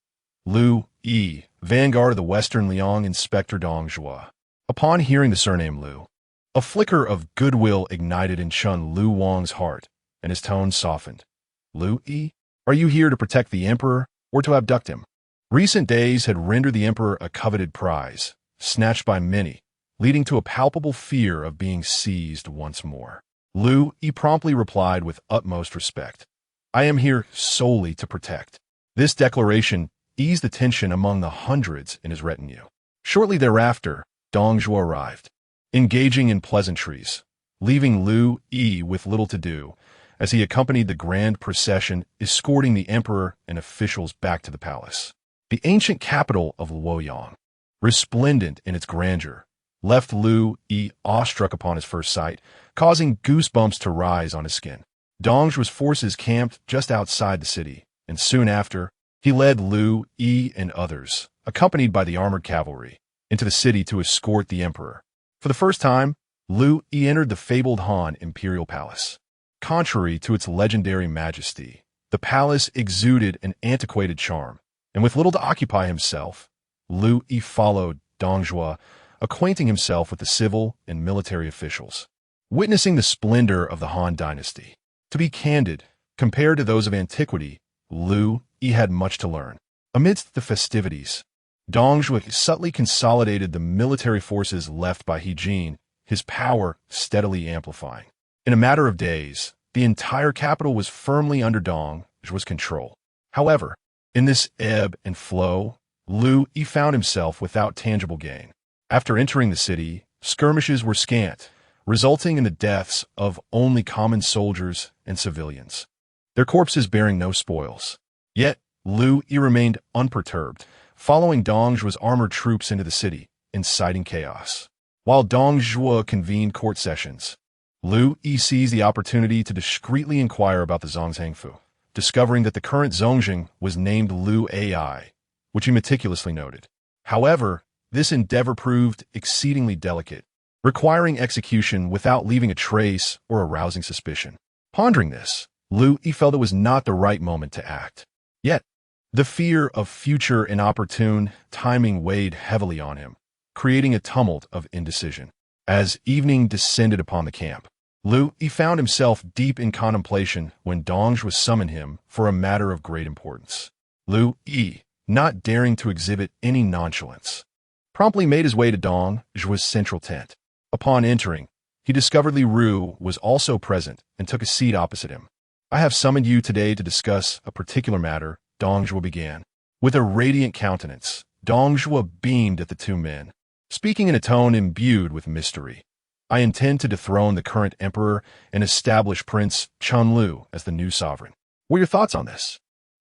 Speaker 1: "Liu Yi, vanguard of the Western Liang Inspector Dong Zhuo." Upon hearing the surname Liu, a flicker of goodwill ignited in Chun Lu Wang's heart, and his tone softened. "Liu Yi, are you here to protect the emperor or to abduct him?" Recent days had rendered the emperor a coveted prize, snatched by many, leading to a palpable fear of being seized once more. Liu Yi promptly replied with utmost respect, "I am here solely to protect." This declaration eased the tension among the hundreds in his retinue. Shortly thereafter, Dong Zhuo arrived, engaging in pleasantries, leaving Liu Yi with little to do, as he accompanied the grand procession escorting the emperor and officials back to the palace. The ancient capital of Luoyang, resplendent in its grandeur, left Liu Yi awestruck upon his first sight, causing goosebumps to rise on his skin. Dong Zhuo's forces camped just outside the city, and soon after, he led Liu Yi and others, accompanied by the armored cavalry, into the city to escort the emperor. For the first time, Liu Yi entered the fabled Han imperial palace. Contrary to its legendary majesty, the palace exuded an antiquated charm, and with little to occupy himself, Liu Yi followed Dong Zhuo, acquainting himself with the civil and military officials. Witnessing the splendor of the Han Dynasty. To be candid, compared to those of antiquity, Liu Yi had much to learn. Amidst the festivities, Dong Zhuo subtly consolidated the military forces left by He Jin, his power steadily amplifying. In a matter of days, the entire capital was firmly under Dong Zhuo's control. However, in this ebb and flow, Liu Yi found himself without tangible gain. After entering the city, skirmishes were scant, resulting in the deaths of only common soldiers and civilians, their corpses bearing no spoils. Yet, Liu Yi remained unperturbed, following Dong Zhuo's armored troops into the city, inciting chaos. While Dong Zhuo convened court sessions, Liu Yi seized the opportunity to discreetly inquire about the Zhongzhangfu, discovering that the current Zhongzheng was named Liu Ai, which he meticulously noted. However, this endeavor proved exceedingly delicate, requiring execution without leaving a trace or arousing suspicion. Pondering this, Liu Yi felt it was not the right moment to act. Yet, the fear of future inopportune timing weighed heavily on him, creating a tumult of indecision. As evening descended upon the camp, Liu Yi found himself deep in contemplation when Dong Zhuo summoned him for a matter of great importance. Liu Yi, not daring to exhibit any nonchalance, promptly made his way to Dong Zhuo's central tent. Upon entering, he discovered Li Ru was also present and took a seat opposite him. "I have summoned you today to discuss a particular matter," Dong Zhuo began. With a radiant countenance, Dong Zhuo beamed at the two men, speaking in a tone imbued with mystery. "I intend to dethrone the current emperor and establish Prince Chunlu as the new sovereign. What are your thoughts on this?"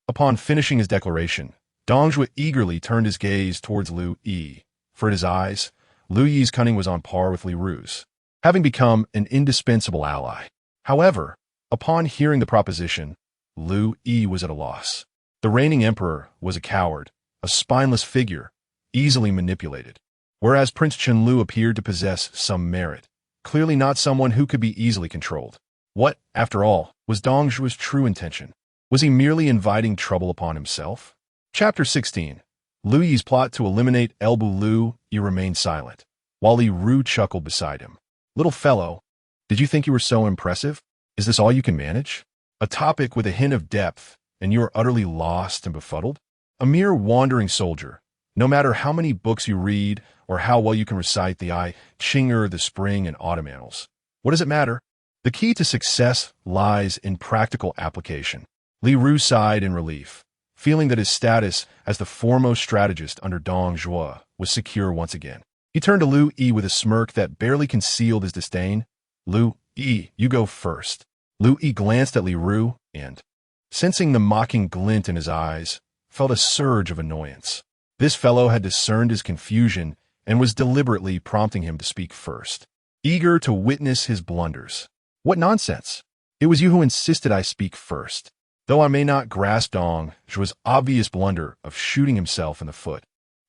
Speaker 1: Upon finishing his declaration, Dong Zhuo eagerly turned his gaze towards Liu Yi, for in his eyes, Liu Yi's cunning was on par with Li Ru's, having become an indispensable ally. However, upon hearing the proposition, Liu Yi was at a loss. The reigning emperor was a coward, a spineless figure, easily manipulated, whereas Prince Chunlu appeared to possess some merit, clearly not someone who could be easily controlled. What, after all, was Dong Zhuo's true intention? Was he merely inviting trouble upon himself? Chapter 16. Liu Yi's plot to eliminate Elbu. Liu Yi remained silent, while Li Ru chuckled beside him. "Little fellow, did you think you were so impressive? Is this all you can manage? A topic with a hint of depth, and you are utterly lost and befuddled? A mere wandering soldier, no matter how many books you read or how well you can recite the I Ching Er, the spring and autumn annals. What does it matter? The key to success lies in practical application." Li Ru sighed in relief, feeling that his status as the foremost strategist under Dong Zhuo was secure once again. He turned to Liu Yi with a smirk that barely concealed his disdain. "Liu Yi, you go first." Liu Yi glanced at Li Ru and, sensing the mocking glint in his eyes, felt a surge of annoyance. This fellow had discerned his confusion and was deliberately prompting him to speak first, eager to witness his blunders. "What nonsense! It was you who insisted I speak first." Though I may not grasp Dong Zhuo's obvious blunder of shooting himself in the foot,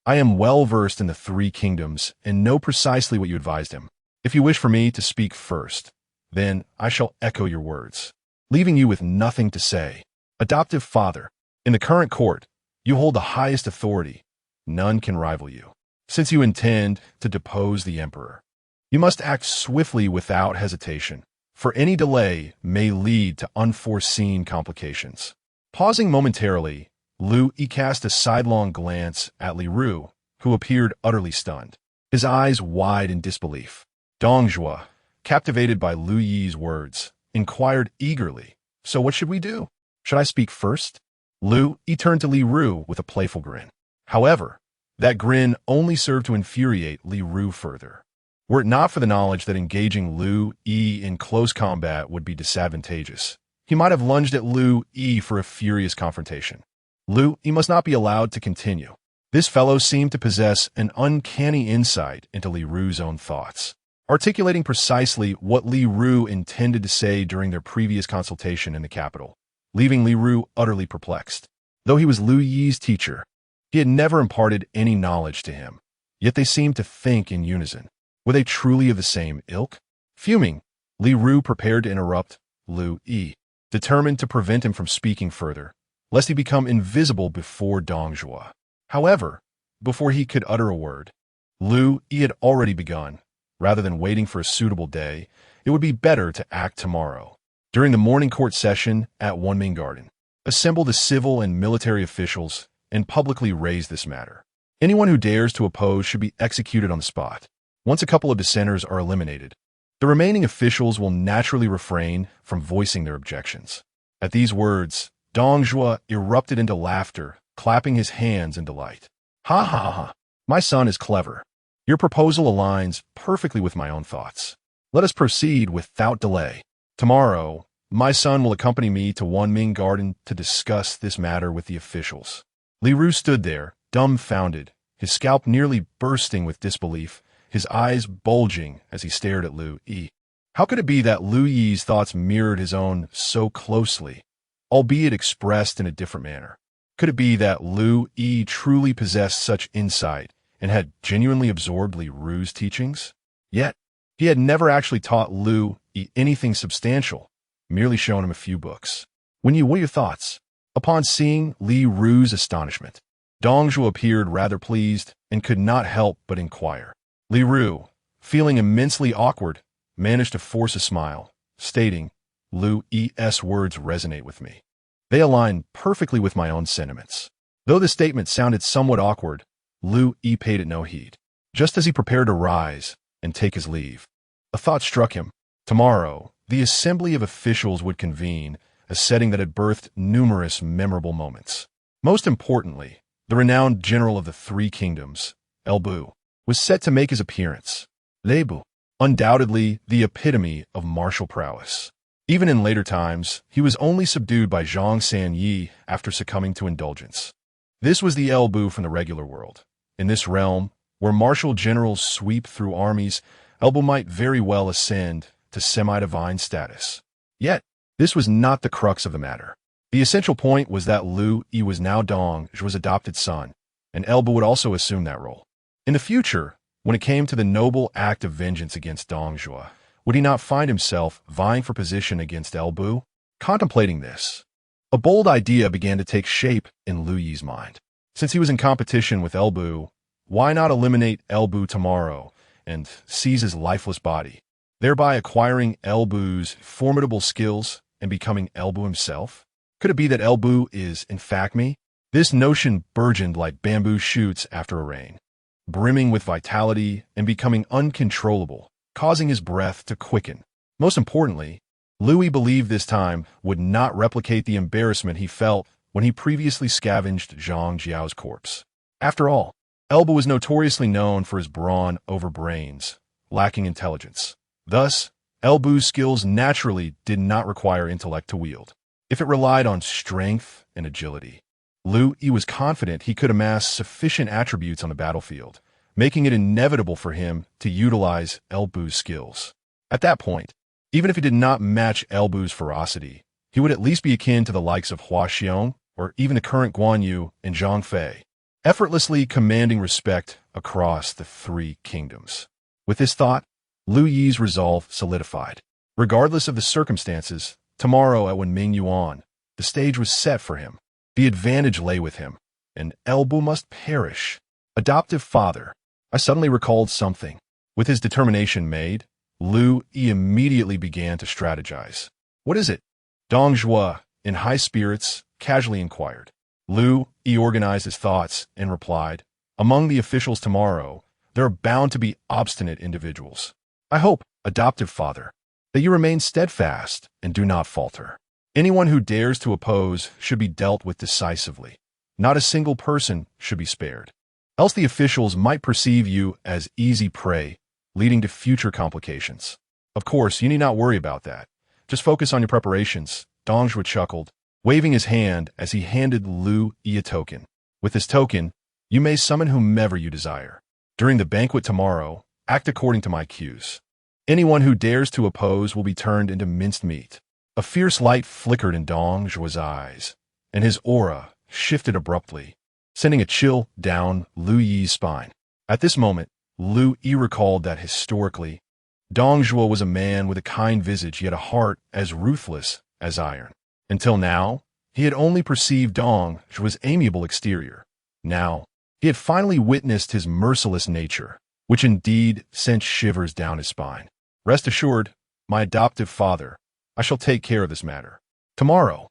Speaker 1: I am well versed in the three kingdoms and know precisely what you advised him. If you wish for me to speak first, then I shall echo your words, leaving you with nothing to say. Adoptive father, in the current court, you hold the highest authority. None can rival you. Since you intend to depose the emperor, you must act swiftly without hesitation, for any delay may lead to unforeseen complications. Pausing momentarily, Liu Yi cast a sidelong glance at Li Ru, who appeared utterly stunned, his eyes wide in disbelief. Dong Zhuo, captivated by Liu Yi's words, inquired eagerly, "So what should we do? Should I speak first?" Liu Yi turned to Li Ru with a playful grin. However, that grin only served to infuriate Li Ru further. Were it not for the knowledge that engaging Liu Yi in close combat would be disadvantageous, he might have lunged at Liu Yi for a furious confrontation. Liu Yi must not be allowed to continue. This fellow seemed to possess an uncanny insight into Li Ru's own thoughts, articulating precisely what Li Ru intended to say during their previous consultation in the capital, leaving Li Ru utterly perplexed. Though he was Liu Yi's teacher, he had never imparted any knowledge to him, yet they seemed to think in unison. Were they truly of the same ilk? Fuming, Li Ru prepared to interrupt Liu Yi, determined to prevent him from speaking further, lest he become invisible before Dong Zhuo. However, before he could utter a word, Liu Yi had already begun. Rather than waiting for a suitable day, it would be better to act tomorrow. During the morning court session at Wanming Garden, assemble the civil and military officials and publicly raise this matter. Anyone who dares to oppose should be executed on the spot. Once a couple of dissenters are eliminated, the remaining officials will naturally refrain from voicing their objections. At these words, Dong Zhuo erupted into laughter, clapping his hands in delight. Ha ha ha! My son is clever. Your proposal aligns perfectly with my own thoughts. Let us proceed without delay. Tomorrow, my son will accompany me to Wanming Garden to discuss this matter with the officials. Li Ru stood there, dumbfounded, his scalp nearly bursting with disbelief, his eyes bulging as he stared at Liu Yi. How could it be that Liu Yi's thoughts mirrored his own so closely, albeit expressed in a different manner? Could it be that Liu Yi truly possessed such insight and had genuinely absorbed Li Ru's teachings? Yet, he had never actually taught Liu Yi anything substantial, merely shown him a few books. What are your thoughts? Upon seeing Li Ru's astonishment, Dong Zhuo appeared rather pleased and could not help but inquire. Li Ru, feeling immensely awkward, managed to force a smile, stating, Liu Yi's words resonate with me. They align perfectly with my own sentiments. Though the statement sounded somewhat awkward, Liu Yi paid it no heed. Just as he prepared to rise and take his leave, a thought struck him. Tomorrow, the assembly of officials would convene, a setting that had birthed numerous memorable moments. Most importantly, the renowned general of the Three Kingdoms, Bu, was set to make his appearance. Bu, undoubtedly the epitome of martial prowess. Even in later times, he was only subdued by Zhang Sanyi after succumbing to indulgence. This was the Bu from the regular world. In this realm, where martial generals sweep through armies, Bu might very well ascend to semi-divine status. Yet, this was not the crux of the matter. The essential point was that Liu Yi was now Dong Zhuo's adopted son, and Bu would also assume that role. In the future, when it came to the noble act of vengeance against Dong Zhuo, would he not find himself vying for position against Bu? Contemplating this, a bold idea began to take shape in Liu Yi's mind. Since he was in competition with Bu, why not eliminate Bu tomorrow and seize his lifeless body, thereby acquiring Bu's formidable skills and becoming Bu himself? Could it be that Bu is, in fact, me? This notion burgeoned like bamboo shoots after a rain, brimming with vitality and becoming uncontrollable, causing his breath to quicken. Most importantly, Liu Yi believed this time would not replicate the embarrassment he felt when he previously scavenged Zhang Jiao's corpse. After all, Bu was notoriously known for his brawn over brains, lacking intelligence. Thus, Bu's skills naturally did not require intellect to wield. If it relied on strength and agility, Liu Yi was confident he could amass sufficient attributes on the battlefield, making it inevitable for him to utilize Bu's skills. At that point, even if he did not match Bu's ferocity, he would at least be akin to the likes of Hua Xiong or even the current Guan Yu and Zhang Fei, effortlessly commanding respect across the Three Kingdoms. With this thought, Liu Yi's resolve solidified. Regardless of the circumstances, tomorrow at Wanming Yuan, the stage was set for him. The advantage lay with him, and Bu must perish. Adoptive father. I suddenly recalled something. With his determination made, Liu Yi immediately began to strategize. What is it? Dong Zhuo, in high spirits, casually inquired. Liu Yi organized his thoughts and replied, among the officials tomorrow, there are bound to be obstinate individuals. I hope, adoptive father, that you remain steadfast and do not falter. Anyone who dares to oppose should be dealt with decisively. Not a single person should be spared. Else the officials might perceive you as easy prey, leading to future complications. Of course, you need not worry about that. Just focus on your preparations. Dong Zhuo chuckled, waving his hand as he handed Liu Yi a token. With this token, you may summon whomever you desire. During the banquet tomorrow, act according to my cues. Anyone who dares to oppose will be turned into minced meat. A fierce light flickered in Dong Zhuo's eyes, and his aura shifted abruptly, sending a chill down Liu Yi's spine. At this moment, Liu Yi recalled that historically, Dong Zhuo was a man with a kind visage, yet a heart as ruthless as iron. Until now, he had only perceived Dong Zhuo's amiable exterior. Now, he had finally witnessed his merciless nature, which indeed sent shivers down his spine. Rest assured, my adoptive father, I shall take care of this matter. Tomorrow,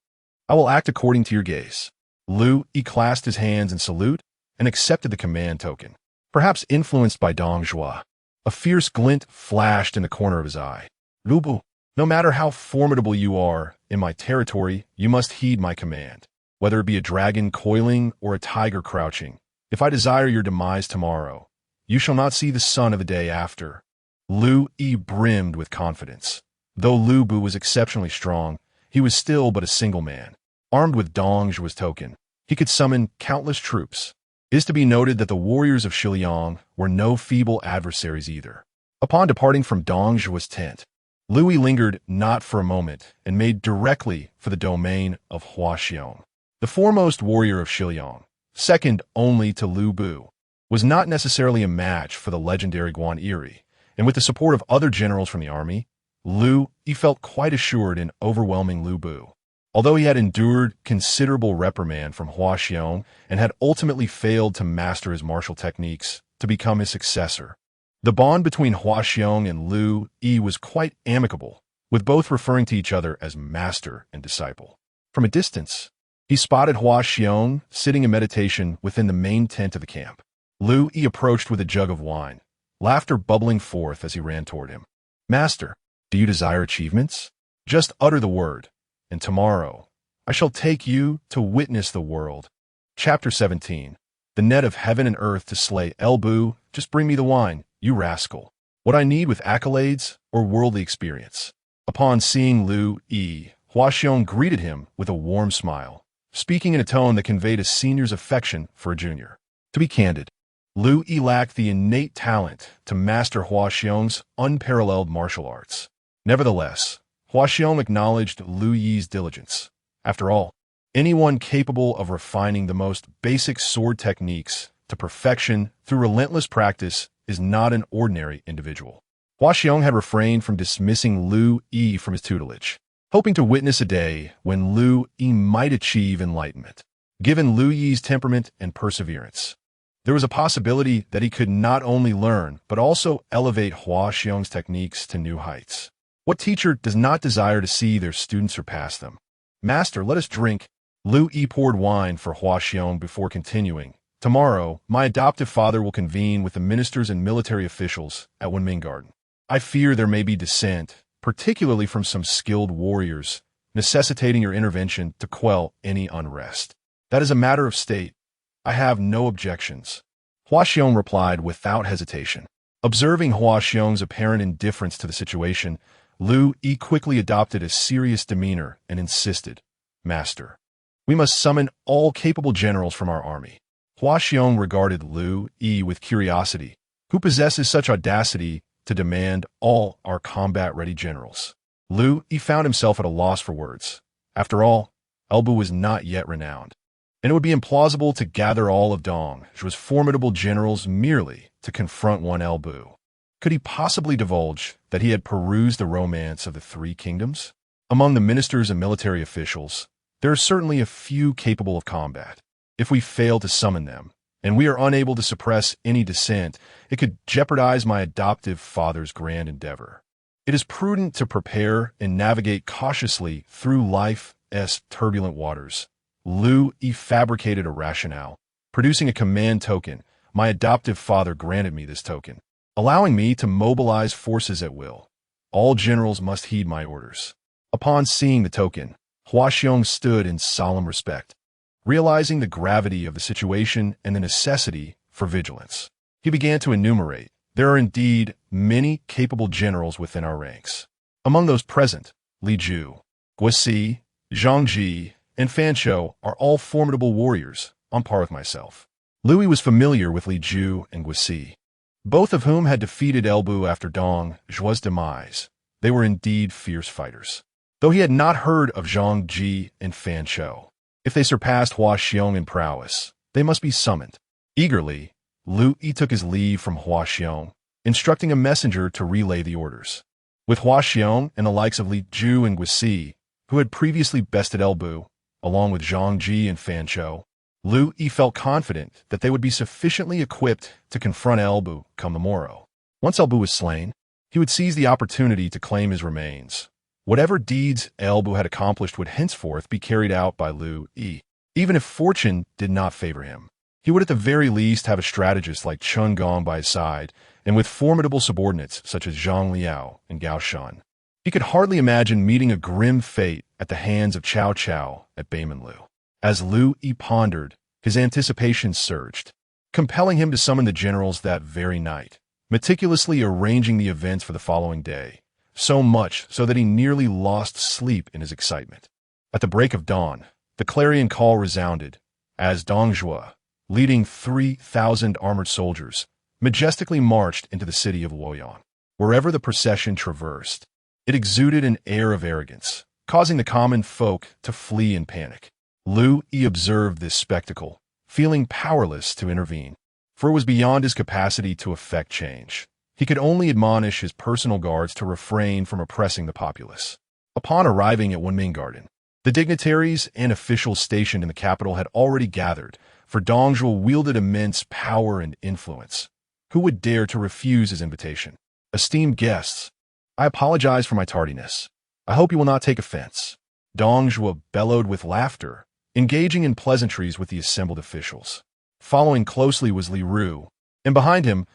Speaker 1: I will act according to your gaze. Liu Yi clasped his hands in salute and accepted the command token. Perhaps influenced by Dong Zhuo, a fierce glint flashed in the corner of his eye. Liu Bu, no matter how formidable you are in my territory, you must heed my command. Whether it be a dragon coiling or a tiger crouching, if I desire your demise tomorrow, you shall not see the sun of the day after. Liu Yi brimmed with confidence. Though Liu Bu was exceptionally strong, he was still but a single man. Armed with Dong Zhuo's token, he could summon countless troops. It is to be noted that the warriors of Shiliang were no feeble adversaries either. Upon departing from Dong Zhuo's tent, Liu Yi lingered not for a moment and made directly for the domain of Huaxiong. The foremost warrior of Shiliang, second only to Liu Bu, was not necessarily a match for the legendary Guan Eri, and with the support of other generals from the army, Liu Yi felt quite assured in overwhelming Liu Bu. Although he had endured considerable reprimand from Huaxiong and had ultimately failed to master his martial techniques to become his successor, the bond between Huaxiong and Liu Yi was quite amicable, with both referring to each other as master and disciple. From a distance, he spotted Huaxiong sitting in meditation within the main tent of the camp. Liu Yi approached with a jug of wine, laughter bubbling forth as he ran toward him. Master, do you desire achievements? Just utter the word, and tomorrow I shall take you to witness the world. Chapter 17. The net of heaven and earth to slay Elbu. Just bring me the wine, you rascal. What I need with accolades or worldly experience. Upon seeing Liu Yi, Huaxiong greeted him with a warm smile, speaking in a tone that conveyed a senior's affection for a junior. To be candid, Liu Yi lacked the innate talent to master Huaxiong's unparalleled martial arts. Nevertheless, Huaxiong acknowledged Liu Yi's diligence. After all, anyone capable of refining the most basic sword techniques to perfection through relentless practice is not an ordinary individual. Huaxiong had refrained from dismissing Liu Yi from his tutelage, hoping to witness a day when Liu Yi might achieve enlightenment. Given Liu Yi's temperament and perseverance, there was a possibility that he could not only learn but also elevate Huaxiong's techniques to new heights. What teacher does not desire to see their students surpass them? Master, let us drink. Liu Yi poured wine for Huaxiong before continuing. Tomorrow, my adoptive father will convene with the ministers and military officials at Wenming Garden. I fear there may be dissent, particularly from some skilled warriors, necessitating your intervention to quell any unrest. That is a matter of state. I have no objections. Huaxiong replied without hesitation. Observing Huaxiong's apparent indifference to the situation, Liu Yi quickly adopted a serious demeanor and insisted, Master, we must summon all capable generals from our army. Huaxiong regarded Liu Yi with curiosity. Who possesses such audacity to demand all our combat-ready generals? Liu Yi found himself at a loss for words. After all, Elbu was not yet renowned, and it would be implausible to gather all of Dong Zhuo's formidable generals merely to confront one Elbu. Could he possibly divulge that he had perused the romance of the Three Kingdoms? Among the ministers and military officials, there are certainly a few capable of combat. If we fail to summon them, and we are unable to suppress any dissent, it could jeopardize my adoptive father's grand endeavor. It is prudent to prepare and navigate cautiously through life's turbulent waters. Liu Yi fabricated a rationale, producing a command token. My adoptive father granted me this token, allowing me to mobilize forces at will. All generals must heed my orders. Upon seeing the token, Huaxiong stood in solemn respect, realizing the gravity of the situation and the necessity for vigilance. He began to enumerate. There are indeed many capable generals within our ranks. Among those present, Li Ju, Guisi, Zhang Ji, and Fan Shou are all formidable warriors, on par with myself. Liu Yi was familiar with Li Ju and Guisi, both of whom had defeated Elbu after Dong Zhuo's demise. They were indeed fierce fighters, though he had not heard of Zhang Ji and Fan Shou. If they surpassed Huaxiong in prowess, they must be summoned. Eagerly, Liu Yi took his leave from Huaxiong, instructing a messenger to relay the orders. With Hua Xiong and the likes of Liu Yi and Guisi, who had previously bested El Bu, along with Zhang Ji and Fan Chou, Liu Yi felt confident that they would be sufficiently equipped to confront El Bu come the morrow. Once El Bu was slain, he would seize the opportunity to claim his remains. Whatever deeds El Bu had accomplished would henceforth be carried out by Liu Yi. Even if fortune did not favor him, he would at the very least have a strategist like Chun Gong by his side, and with formidable subordinates such as Zhang Liao and Gao Shan. He could hardly imagine meeting a grim fate at the hands of Cao Cao at Beimanlu. As Liu Yi pondered, his anticipation surged, compelling him to summon the generals that very night, meticulously arranging the events for the following day, so much so that he nearly lost sleep in his excitement. At the break of dawn, the clarion call resounded, as Dong Zhuo, leading 3,000 armored soldiers, majestically marched into the city of Luoyang. Wherever the procession traversed, it exuded an air of arrogance, causing the common folk to flee in panic. Liu Yi observed this spectacle, feeling powerless to intervene, for it was beyond his capacity to effect change. He could only admonish his personal guards to refrain from oppressing the populace. Upon arriving at Wenming Garden, the dignitaries and officials stationed in the capital had already gathered, for Dong Zhuo wielded immense power and influence. Who would dare to refuse his invitation? Esteemed guests, I apologize for my tardiness. I hope you will not take offense. Dong Zhuo bellowed with laughter, engaging in pleasantries with the assembled officials. Following closely was Li Ru, and behind him,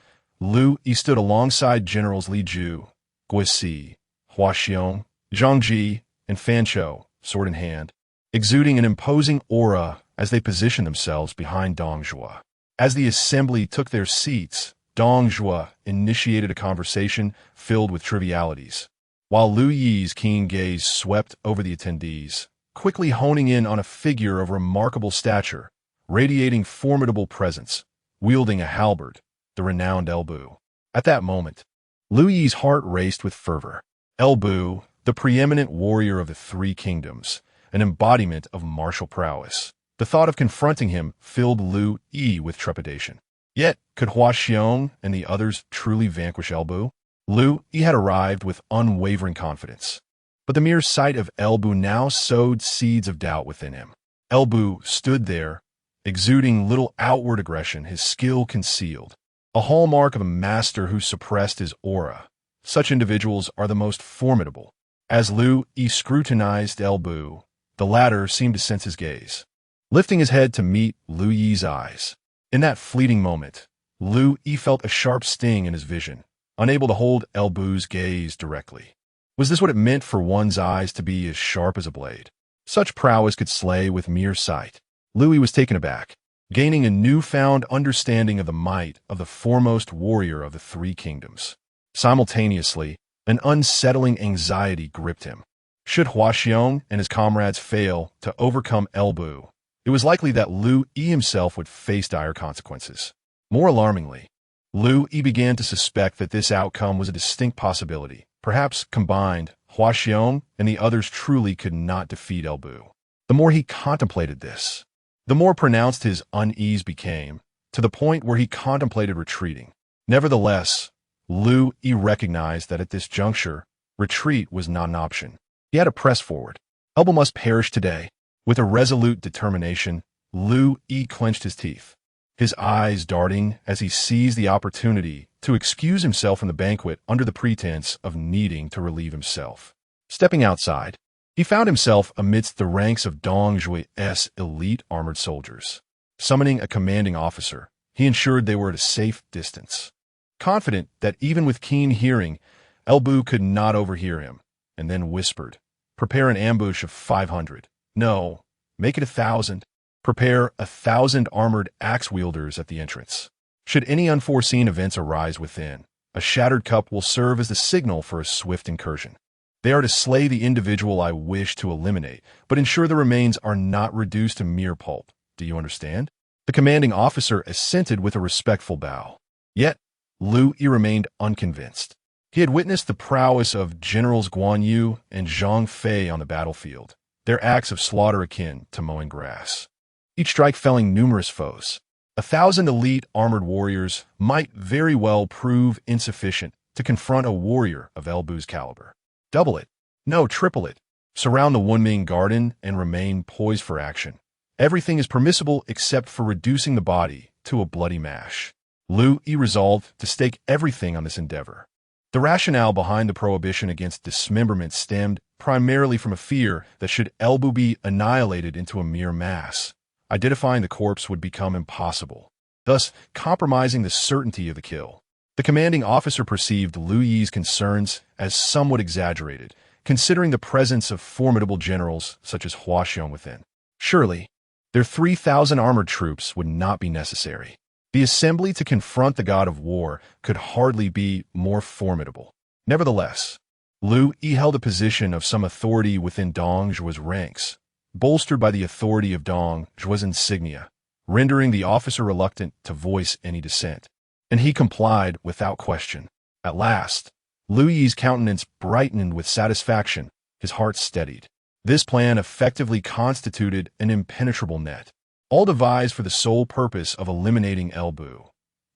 Speaker 1: Liu Yi stood alongside Generals Li Ju, Guisi, Hua Xiong, Zhang Ji, and Fan Chou, sword in hand, exuding an imposing aura as they positioned themselves behind Dong Zhuo. As the assembly took their seats, Dong Zhuo initiated a conversation filled with trivialities, while Liu Yi's keen gaze swept over the attendees, quickly honing in on a figure of remarkable stature, radiating formidable presence, wielding a halberd, the renowned El Bu. At that moment, Liu Yi's heart raced with fervor. El Bu, the preeminent warrior of the Three Kingdoms, an embodiment of martial prowess. The thought of confronting him filled Liu Yi with trepidation. Yet, could Hua Xiong and the others truly vanquish El Bu? Liu Yi had arrived with unwavering confidence, but the mere sight of El Bu now sowed seeds of doubt within him. El Bu stood there, exuding little outward aggression, his skill concealed, a hallmark of a master who suppressed his aura. Such individuals are the most formidable. As Liu Yi scrutinized El Bu, the latter seemed to sense his gaze, lifting his head to meet Liu Yi's eyes. In that fleeting moment, Liu Yi felt a sharp sting in his vision, unable to hold El Bu's gaze directly. Was this what it meant for one's eyes to be as sharp as a blade? Such prowess could slay with mere sight. Liu Yi was taken aback, gaining a newfound understanding of the might of the foremost warrior of the Three Kingdoms. Simultaneously, an unsettling anxiety gripped him. Should Hua Xiong and his comrades fail to overcome El Bu, it was likely that Liu Yi himself would face dire consequences. More alarmingly, Liu Yi began to suspect that this outcome was a distinct possibility. Perhaps combined, Hua Xiong and the others truly could not defeat El Bu. The more he contemplated this, the more pronounced his unease became, to the point where he contemplated retreating. Nevertheless, Liu Yi recognized that at this juncture, retreat was not an option. He had to press forward. El Bu must perish today. With a resolute determination, Liu Yi clenched his teeth, his eyes darting as he seized the opportunity to excuse himself from the banquet under the pretense of needing to relieve himself. Stepping outside, he found himself amidst the ranks of Dong Zhuo's elite armored soldiers. Summoning a commanding officer, he ensured they were at a safe distance. Confident that even with keen hearing, El Bu could not overhear him, and then whispered, "Prepare an ambush of 500. No, make it 1,000. Prepare 1,000 armored axe-wielders at the entrance. Should any unforeseen events arise within, a shattered cup will serve as the signal for a swift incursion. They are to slay the individual I wish to eliminate, but ensure the remains are not reduced to mere pulp. Do you understand?" The commanding officer assented with a respectful bow. Yet, Liu Yi remained unconvinced. He had witnessed the prowess of Generals Guan Yu and Zhang Fei on the battlefield, their acts of slaughter akin to mowing grass, each strike felling numerous foes. 1,000 elite armored warriors might very well prove insufficient to confront a warrior of Elbu's caliber. Double it. No, triple it. Surround the Wunming garden and remain poised for action. Everything is permissible except for reducing the body to a bloody mash. Liu Yi resolved to stake everything on this endeavor. The rationale behind the prohibition against dismemberment stemmed primarily from a fear that should Elbu be annihilated into a mere mass, identifying the corpse would become impossible, thus compromising the certainty of the kill. The commanding officer perceived Liu Yi's concerns as somewhat exaggerated, considering the presence of formidable generals such as Hua Xiong within. Surely, their 3,000 armored troops would not be necessary. The assembly to confront the god of war could hardly be more formidable. Nevertheless, Liu Yi held a position of some authority within Dong Zhuo's ranks, bolstered by the authority of Dong Zhuo's insignia, rendering the officer reluctant to voice any dissent. And he complied without question. At last, Liu Yi's countenance brightened with satisfaction, his heart steadied. This plan effectively constituted an impenetrable net, all devised for the sole purpose of eliminating Elbu.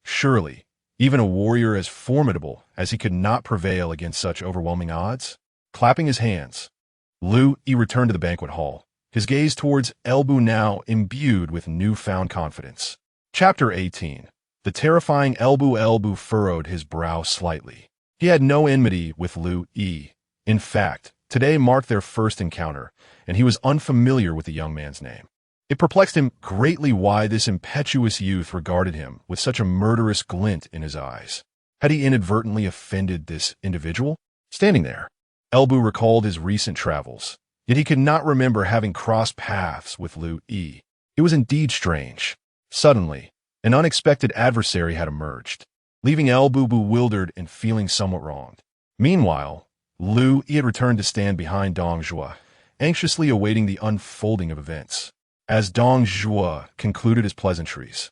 Speaker 1: Surely, even a warrior as formidable as he could not prevail against such overwhelming odds. Clapping his hands, Liu Yi returned to the banquet hall, his gaze towards Elbu now imbued with newfound confidence. Chapter 18. The terrifying Elbu furrowed his brow slightly. He had no enmity with Liu Yi. In fact, today marked their first encounter, and he was unfamiliar with the young man's name. It perplexed him greatly why this impetuous youth regarded him with such a murderous glint in his eyes. Had he inadvertently offended this individual? Standing there, Elbu recalled his recent travels, yet he could not remember having crossed paths with Liu Yi. It was indeed strange. Suddenly, an unexpected adversary had emerged, leaving Elbu bewildered and feeling somewhat wronged. Meanwhile, Liu Yi had returned to stand behind Dong Zhuo, anxiously awaiting the unfolding of events. As Dong Zhuo concluded his pleasantries,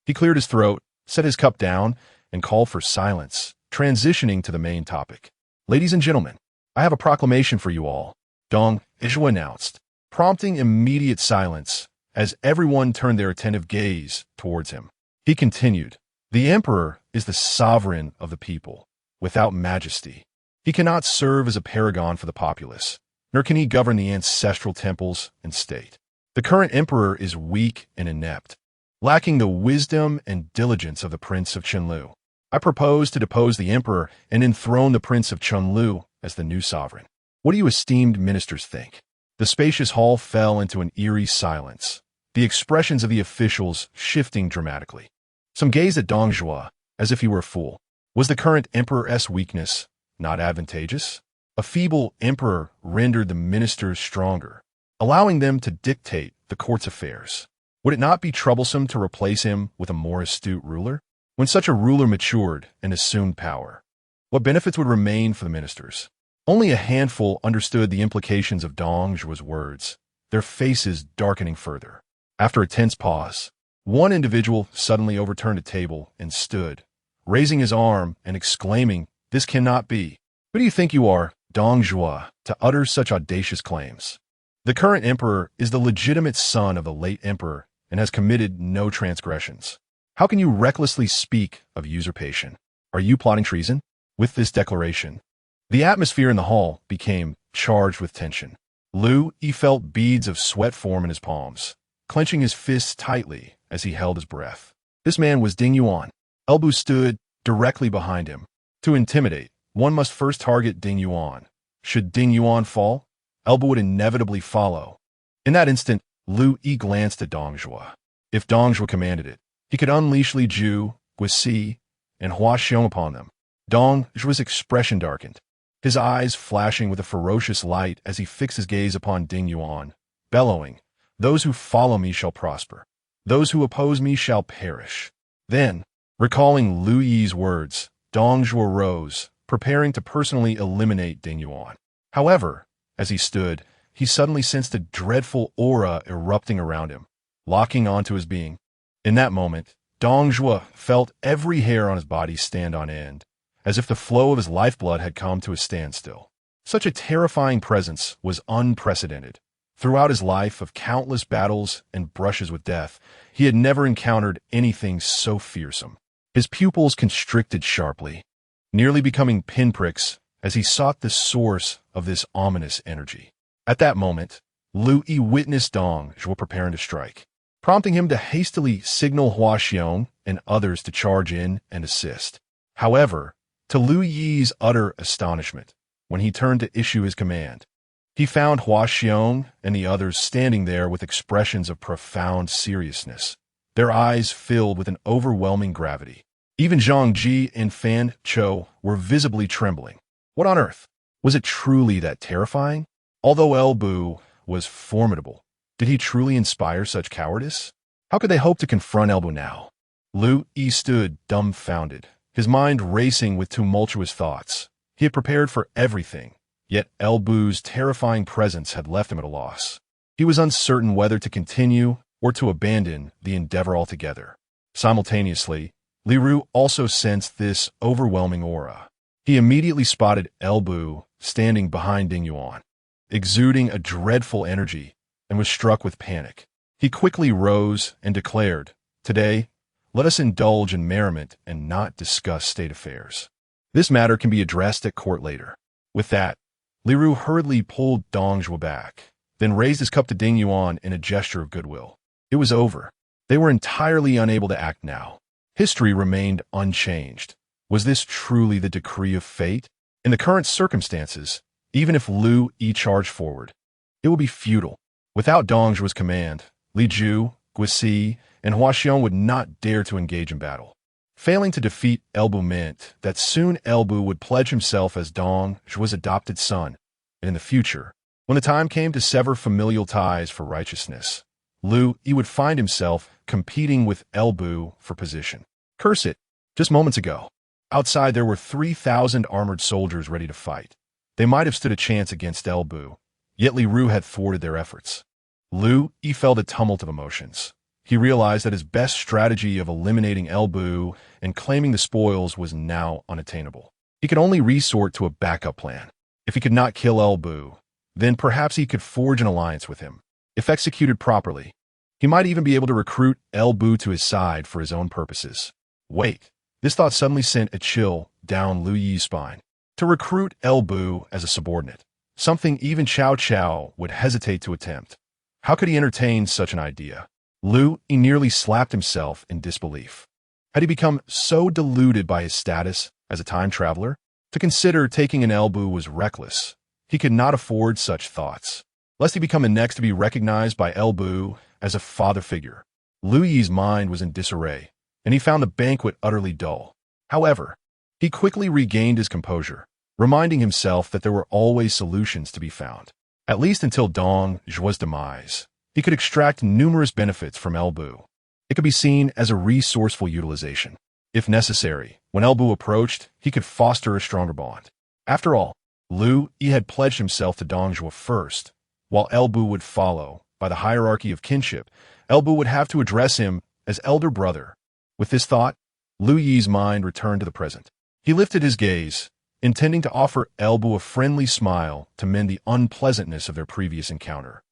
Speaker 1: he cleared his throat, set his cup down, and called for silence, transitioning to the main topic. Ladies and gentlemen, I have a proclamation for you all, Dong Zhuo announced, prompting immediate silence as everyone turned their attentive gaze towards him. He continued, the emperor is the sovereign of the people, without majesty. He cannot serve as a paragon for the populace, nor can he govern the ancestral temples and state. The current emperor is weak and inept, lacking the wisdom and diligence of the Prince of Chenlu. I propose to depose the emperor and enthrone the Prince of Chenlu as the new sovereign. What do you esteemed ministers think? The spacious hall fell into an eerie silence, the expressions of the officials shifting dramatically. Some gazed at Dong Zhuo as if he were a fool. Was the current emperor's weakness not advantageous? A feeble emperor rendered the ministers stronger, allowing them to dictate the court's affairs. Would it not be troublesome to replace him with a more astute ruler? When such a ruler matured and assumed power, what benefits would remain for the ministers? Only a handful understood the implications of Dong Zhuo's words, their faces darkening further. After a tense pause, one individual suddenly overturned a table and stood, raising his arm and exclaiming, "This cannot be. Who do you think you are, Dong Zhuo, to utter such audacious claims? The current emperor is the legitimate son of the late emperor and has committed no transgressions. How can you recklessly speak of usurpation? Are you plotting treason?" With this declaration, the atmosphere in the hall became charged with tension. Liu Yi felt beads of sweat form in his palms, clenching his fists tightly as he held his breath. This man was Ding Yuan. Elbu stood directly behind him. To intimidate, one must first target Ding Yuan. Should Ding Yuan fall, Elbu would inevitably follow. In that instant, Liu Yi glanced at Dong Zhuo. If Dong Zhuo commanded it, he could unleash Li Ju, Guisi, and Hua Xiong upon them. Dong Zhuo's expression darkened, his eyes flashing with a ferocious light as he fixed his gaze upon Ding Yuan, bellowing, "Those who follow me shall prosper. Those who oppose me shall perish." Then, recalling Liu Yi's words, Dong Zhuo rose, preparing to personally eliminate Ding Yuan. However, as he stood, he suddenly sensed a dreadful aura erupting around him, locking onto his being. In that moment, Dong Zhuo felt every hair on his body stand on end, as if the flow of his lifeblood had come to a standstill. Such a terrifying presence was unprecedented, Throughout his life of countless battles and brushes with death, he had never encountered anything so fearsome. His pupils constricted sharply, nearly becoming pinpricks as he sought the source of this ominous energy. At that moment, Liu Yi witnessed Dong Zhuo preparing to strike, prompting him to hastily signal Hua Xiong and others to charge in and assist. However, to Liu Yi's utter astonishment, when he turned to issue his command, he found Hua Xiong and the others standing there with expressions of profound seriousness, their eyes filled with an overwhelming gravity. Even Zhang Ji and Fan Chou were visibly trembling. What on earth? Was it truly that terrifying? Although El Bu was formidable, did he truly inspire such cowardice? How could they hope to confront El Bu now? Liu Yi stood dumbfounded, his mind racing with tumultuous thoughts. He had prepared for everything, yet El Bu's terrifying presence had left him at a loss. He was uncertain whether to continue or to abandon the endeavor altogether. Simultaneously, Li Ru also sensed this overwhelming aura. He immediately spotted El Bu standing behind Ding Yuan, exuding a dreadful energy, and was struck with panic. He quickly rose and declared, "Today, let us indulge in merriment and not discuss state affairs. This matter can be addressed at court later." With that, Li Ru hurriedly pulled Dong Zhuo back, then raised his cup to Ding Yuan in a gesture of goodwill. It was over. They were entirely unable to act now. History remained unchanged. Was this truly the decree of fate? In the current circumstances, even if Liu Yi charged forward, it would be futile. Without Dong Zhuo's command, Li Ju, Guisi, and Hua Xiong would not dare to engage in battle. Failing to defeat El Bu meant that soon El Bu would pledge himself as Dong Zhuo's adopted son, and in the future, when the time came to sever familial ties for righteousness, Liu Yi would find himself competing with El Bu for position. Curse it! Just moments ago, outside there were 3,000 armored soldiers ready to fight. They might have stood a chance against El Bu, yet Li Ru had thwarted their efforts. Liu Yi felt a tumult of emotions. He realized that his best strategy of eliminating El Bu and claiming the spoils was now unattainable. He could only resort to a backup plan. If he could not kill El Bu, then perhaps he could forge an alliance with him. If executed properly, he might even be able to recruit El Bu to his side for his own purposes. Wait, this thought suddenly sent a chill down Liu Yi's spine. To recruit El Bu as a subordinate, something even Cao Cao would hesitate to attempt. How could he entertain such an idea? Liu Yi nearly slapped himself in disbelief. Had he become so deluded by his status as a time traveler? To consider taking an El Bu was reckless. He could not afford such thoughts, lest he become the next to be recognized by El Bu as a father figure. Liu Yi's mind was in disarray, and he found the banquet utterly dull. However, he quickly regained his composure, reminding himself that there were always solutions to be found. At least until Dong Zhuo's demise, he could extract numerous benefits from El Bu. It could be seen as a resourceful utilization. If necessary, when El Bu approached, he could foster a stronger bond. After all, Liu Yi had pledged himself to Dong Zhuo first, while El Bu would follow. By the hierarchy of kinship, El Bu would have to address him as elder brother. With this thought, Liu Yi's mind returned to the present. He lifted his gaze, intending to offer El Bu a friendly smile to mend the unpleasantness of their previous encounter,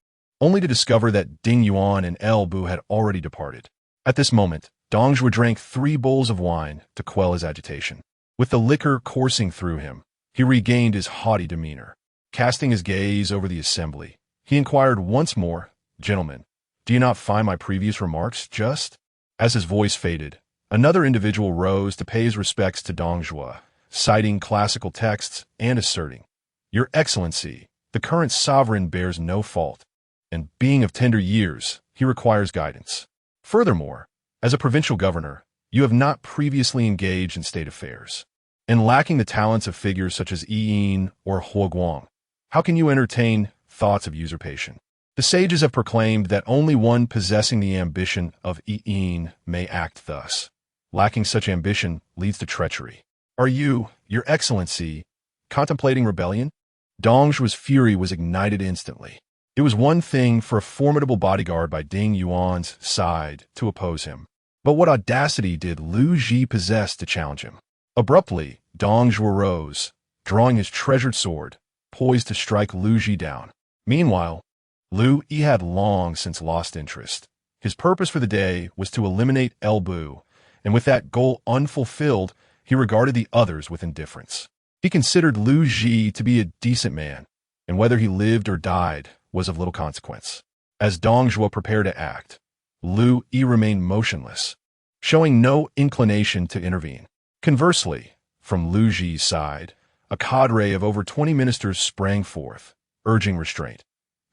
Speaker 1: only to discover that Ding Yuan and El Bu had already departed. At this moment, Dong Zhuo drank 3 bowls of wine to quell his agitation. With the liquor coursing through him, he regained his haughty demeanor. Casting his gaze over the assembly, he inquired once more, "Gentlemen, do you not find my previous remarks just?" As his voice faded, another individual rose to pay his respects to Dong Zhuo, citing classical texts and asserting, "Your Excellency, the current sovereign bears no fault, and being of tender years, he requires guidance. Furthermore, as a provincial governor, you have not previously engaged in state affairs, and lacking the talents of figures such as Yi Yin or Huo Guang, how can you entertain thoughts of usurpation? The sages have proclaimed that only one possessing the ambition of Yi Yin may act thus. Lacking such ambition leads to treachery. Are you, Your Excellency, contemplating rebellion?" Dong Zhuo's fury was ignited instantly. It was one thing for a formidable bodyguard by Ding Yuan's side to oppose him, but what audacity did Liu Yi possess to challenge him? Abruptly, Dong Zhuo rose, drawing his treasured sword, poised to strike Liu Yi down. Meanwhile, Liu Yi had long since lost interest. His purpose for the day was to eliminate El Bu, and with that goal unfulfilled, he regarded the others with indifference. He considered Liu Yi to be a decent man, and whether he lived or died was of little consequence. As Dong Zhuo prepared to act, Liu Yi remained motionless, showing no inclination to intervene. Conversely, from Liu Yi's side, a cadre of over 20 ministers sprang forth, urging restraint.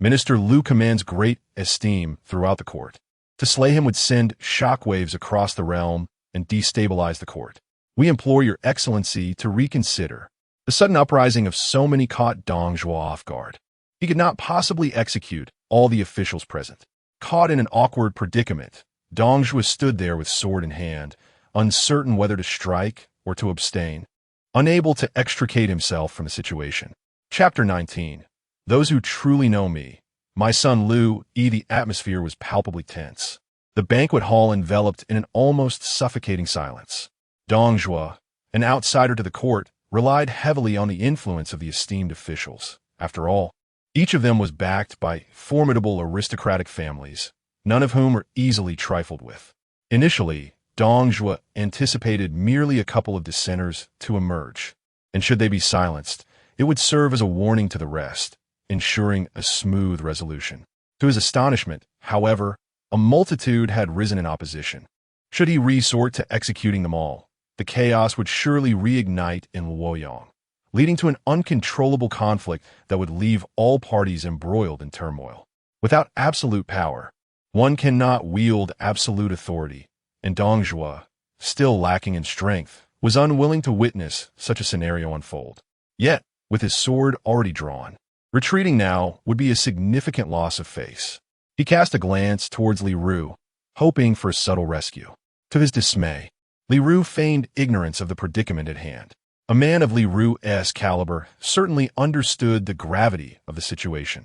Speaker 1: Minister Liu commands great esteem throughout the court. To slay him would send shockwaves across the realm and destabilize the court. We implore your excellency to reconsider. The sudden uprising of so many caught Dong Zhuo off guard. He could not possibly execute all the officials present. Caught in an awkward predicament, Dong Zhuo stood there with sword in hand, uncertain whether to strike or to abstain, unable to extricate himself from the situation. Chapter 19. Those who truly know me. My son Liu Yi. The atmosphere was palpably tense. The banquet hall enveloped in an almost suffocating silence. Dong Zhuo, an outsider to the court, relied heavily on the influence of the esteemed officials. After all, each of them was backed by formidable aristocratic families, none of whom were easily trifled with. Initially, Dong Zhuo anticipated merely a couple of dissenters to emerge, and should they be silenced, it would serve as a warning to the rest, ensuring a smooth resolution. To his astonishment, however, a multitude had risen in opposition. Should he resort to executing them all, the chaos would surely reignite in Luoyang, leading to an uncontrollable conflict that would leave all parties embroiled in turmoil. Without absolute power, one cannot wield absolute authority, and Dong Zhuo, still lacking in strength, was unwilling to witness such a scenario unfold. Yet, with his sword already drawn, retreating now would be a significant loss of face. He cast a glance towards Li Ru, hoping for a subtle rescue. To his dismay, Li Ru feigned ignorance of the predicament at hand. A man of Li Ru's caliber certainly understood the gravity of the situation.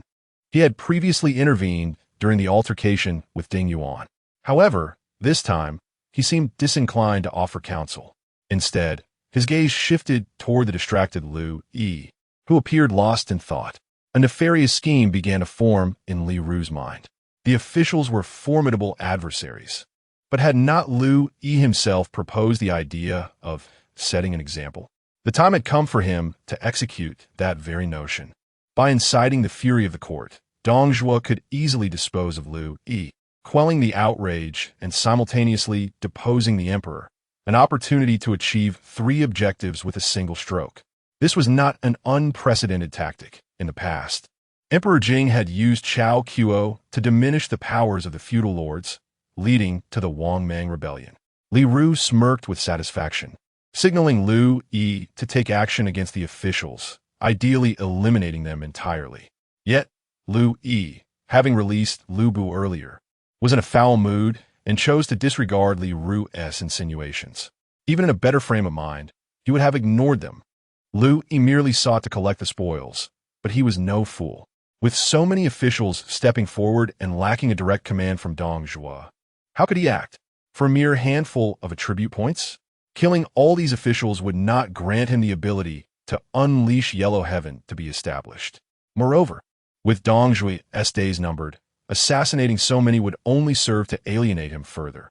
Speaker 1: He had previously intervened during the altercation with Ding Yuan. However, this time, he seemed disinclined to offer counsel. Instead, his gaze shifted toward the distracted Liu Yi, who appeared lost in thought. A nefarious scheme began to form in Li Ru's mind. The officials were formidable adversaries, but had not Liu Yi himself proposed the idea of setting an example? The time had come for him to execute that very notion. By inciting the fury of the court, Dong Zhuo could easily dispose of Liu Yi, quelling the outrage and simultaneously deposing the emperor, an opportunity to achieve 3 objectives with a single stroke. This was not an unprecedented tactic in the past. Emperor Jing had used Chao Qiuo to diminish the powers of the feudal lords, leading to the Wang-Mang rebellion. Li Ru smirked with satisfaction, signaling Liu Yi to take action against the officials, ideally eliminating them entirely. Yet, Liu Yi, having released Liu Bu earlier, was in a foul mood and chose to disregard Li Ru's insinuations. Even in a better frame of mind, he would have ignored them. Liu Yi merely sought to collect the spoils, but he was no fool. With so many officials stepping forward and lacking a direct command from Dong Zhuo, how could he act? For a mere handful of attribute points? Killing all these officials would not grant him the ability to unleash Yellow Heaven to be established. Moreover, with Dong Zhuo's days numbered, assassinating so many would only serve to alienate him further.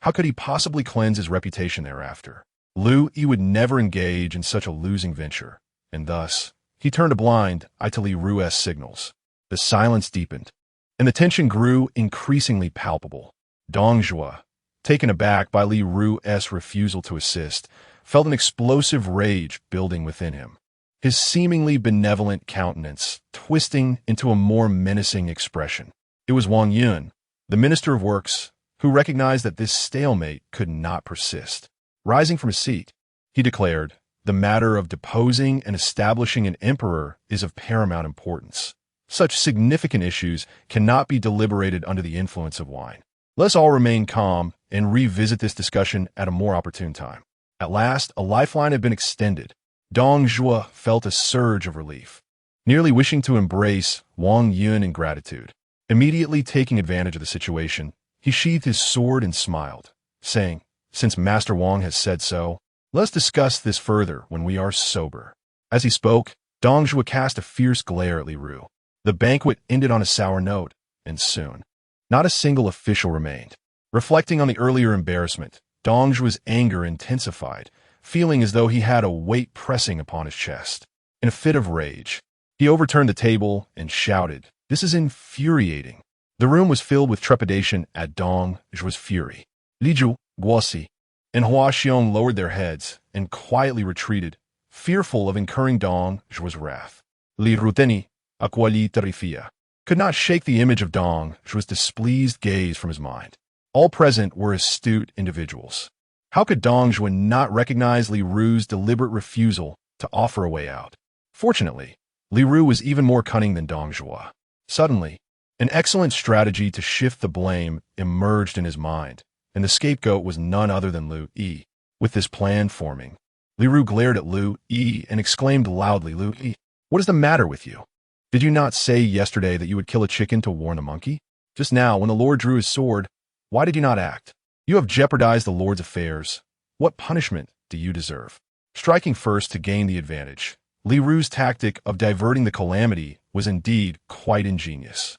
Speaker 1: How could he possibly cleanse his reputation thereafter? Liu Yi would never engage in such a losing venture, and thus, he turned a blind eye to Li Ru's signals. The silence deepened, and the tension grew increasingly palpable. Dong Zhuo, taken aback by Li Ru's refusal to assist, felt an explosive rage building within him, his seemingly benevolent countenance twisting into a more menacing expression. It was Wang Yun, the Minister of Works, who recognized that this stalemate could not persist. Rising from his seat, he declared, "The matter of deposing and establishing an emperor is of paramount importance. Such significant issues cannot be deliberated under the influence of wine. Let's all remain calm and revisit this discussion at a more opportune time." At last, a lifeline had been extended. Dong Zhuo felt a surge of relief, nearly wishing to embrace Wang Yun in gratitude. Immediately taking advantage of the situation, he sheathed his sword and smiled, saying, "Since Master Wang has said so, let's discuss this further when we are sober." As he spoke, Dong Zhuo cast a fierce glare at Li Ru. The banquet ended on a sour note, and soon, not a single official remained. Reflecting on the earlier embarrassment, Dong Zhuo's anger intensified, feeling as though he had a weight pressing upon his chest. In a fit of rage, he overturned the table and shouted, "This is infuriating." The room was filled with trepidation at Dong Zhuo's fury. Li Zhu, Guosi, and Hua Xiong lowered their heads and quietly retreated, fearful of incurring Dong Zhuo's wrath. Li Ruteni, Aquali Tarifia, could not shake the image of Dong Zhuo's displeased gaze from his mind. All present were astute individuals. How could Dong Zhuo not recognize Li Ru's deliberate refusal to offer a way out? Fortunately, Li Ru was even more cunning than Dong Zhuo. Suddenly, an excellent strategy to shift the blame emerged in his mind, and the scapegoat was none other than Liu Yi. With this plan forming, Li Ru glared at Liu Yi and exclaimed loudly, "Liu Yi, what is the matter with you? Did you not say yesterday that you would kill a chicken to warn a monkey? Just now, when the Lord drew his sword, why did you not act? You have jeopardized the Lord's affairs. What punishment do you deserve?" Striking first to gain the advantage, Li Ru's tactic of diverting the calamity was indeed quite ingenious.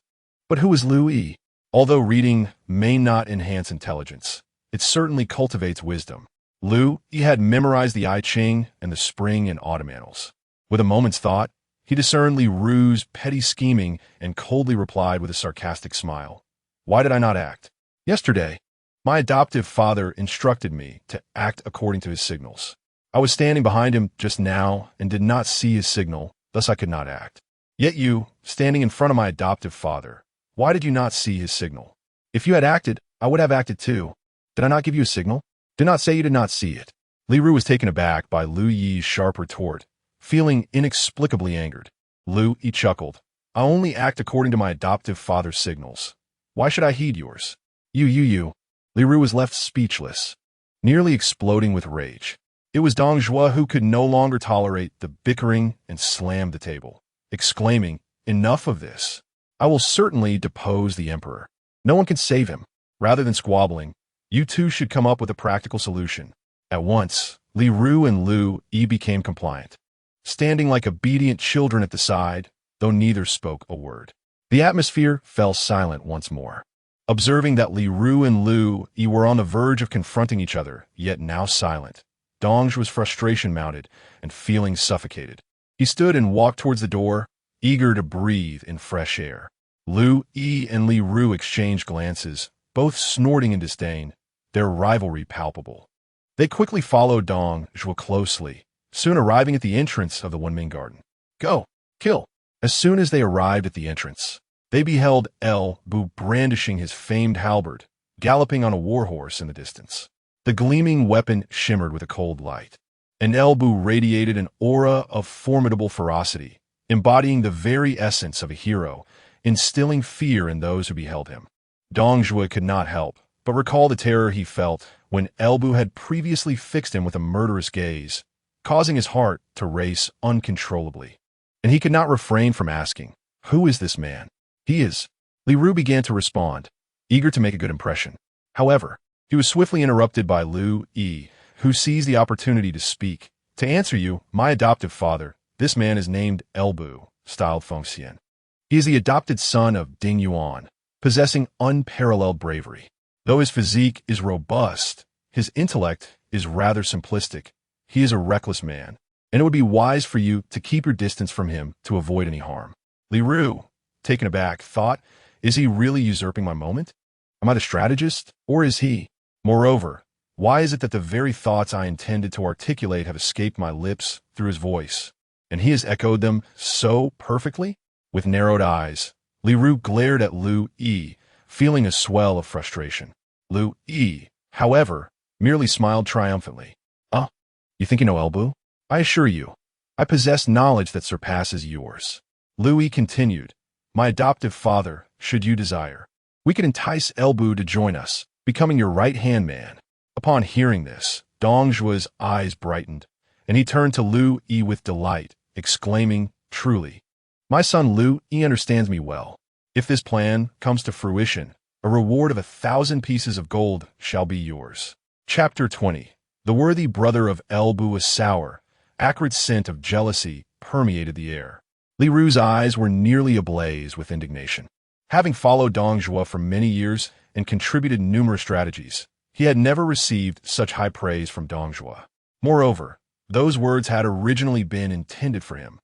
Speaker 1: But who was Liu Yi? Although reading may not enhance intelligence, it certainly cultivates wisdom. Liu Yi had memorized the I Ching and the spring and autumn annals. With a moment's thought, he discerned Li Ru's petty scheming and coldly replied with a sarcastic smile, "Why did I not act? Yesterday, my adoptive father instructed me to act according to his signals. I was standing behind him just now and did not see his signal, thus I could not act. Yet you, standing in front of my adoptive father, why did you not see his signal? If you had acted, I would have acted too. Did I not give you a signal? Do not say you did not see it." Li Ru was taken aback by Liu Yi's sharp retort, feeling inexplicably angered. Liu Yi chuckled, "I only act according to my adoptive father's signals. Why should I heed yours?" You. Li Ru was left speechless, nearly exploding with rage. It was Dong Zhuo who could no longer tolerate the bickering and slammed the table, exclaiming, "Enough of this. I will certainly depose the emperor. No one can save him. Rather than squabbling, you two should come up with a practical solution." At once, Li Ru and Liu Yi became compliant, standing like obedient children at the side, though neither spoke a word. The atmosphere fell silent once more. Observing that Li Ru and Liu Yi were on the verge of confronting each other, yet now silent, Dong Zhuo's frustration mounted and feeling suffocated. He stood and walked towards the door, eager to breathe in fresh air. Liu Yi and Li Ru exchanged glances, both snorting in disdain, their rivalry palpable. They quickly followed Dong Zhuo closely, soon arriving at the entrance of the Wenming Garden. "Go, kill." As soon as they arrived at the entrance, they beheld Bu brandishing his famed halberd, galloping on a warhorse in the distance. The gleaming weapon shimmered with a cold light, and Bu radiated an aura of formidable ferocity, embodying the very essence of a hero, instilling fear in those who beheld him. Dong Zhuo could not help but recall the terror he felt when Bu had previously fixed him with a murderous gaze, causing his heart to race uncontrollably. And he could not refrain from asking, "Who is this man?" "He is." Li Ru began to respond, eager to make a good impression. However, he was swiftly interrupted by Liu Yi, who seized the opportunity to speak. "To answer you, my adoptive father, this man is named Bu," styled Feng Xian. "He is the adopted son of Ding Yuan, possessing unparalleled bravery. Though his physique is robust, his intellect is rather simplistic. He is a reckless man, and it would be wise for you to keep your distance from him to avoid any harm." Li Ru, taken aback, thought, "Is he really usurping my moment? Am I the strategist, or is he? Moreover, why is it that the very thoughts I intended to articulate have escaped my lips through his voice, and he has echoed them so perfectly?" With narrowed eyes, Li Ru glared at Liu Yi, feeling a swell of frustration. Liu Yi, however, merely smiled triumphantly. "Oh, you think you know Bu? I assure you, I possess knowledge that surpasses yours." Liu Yi continued, "My adoptive father, should you desire, we could entice Bu to join us, becoming your right-hand man." Upon hearing this, Dong Zhuo's eyes brightened, and he turned to Liu Yi with delight, exclaiming, "Truly, my son Liu Yi understands me well. If this plan comes to fruition, a reward of 1,000 pieces of gold shall be yours." Chapter 20. The worthy brother of Bu was sour. Acrid scent of jealousy permeated the air. Li Ru's eyes were nearly ablaze with indignation. Having followed Dong Zhuo for many years and contributed numerous strategies, he had never received such high praise from Dong Zhuo. Moreover, those words had originally been intended for him.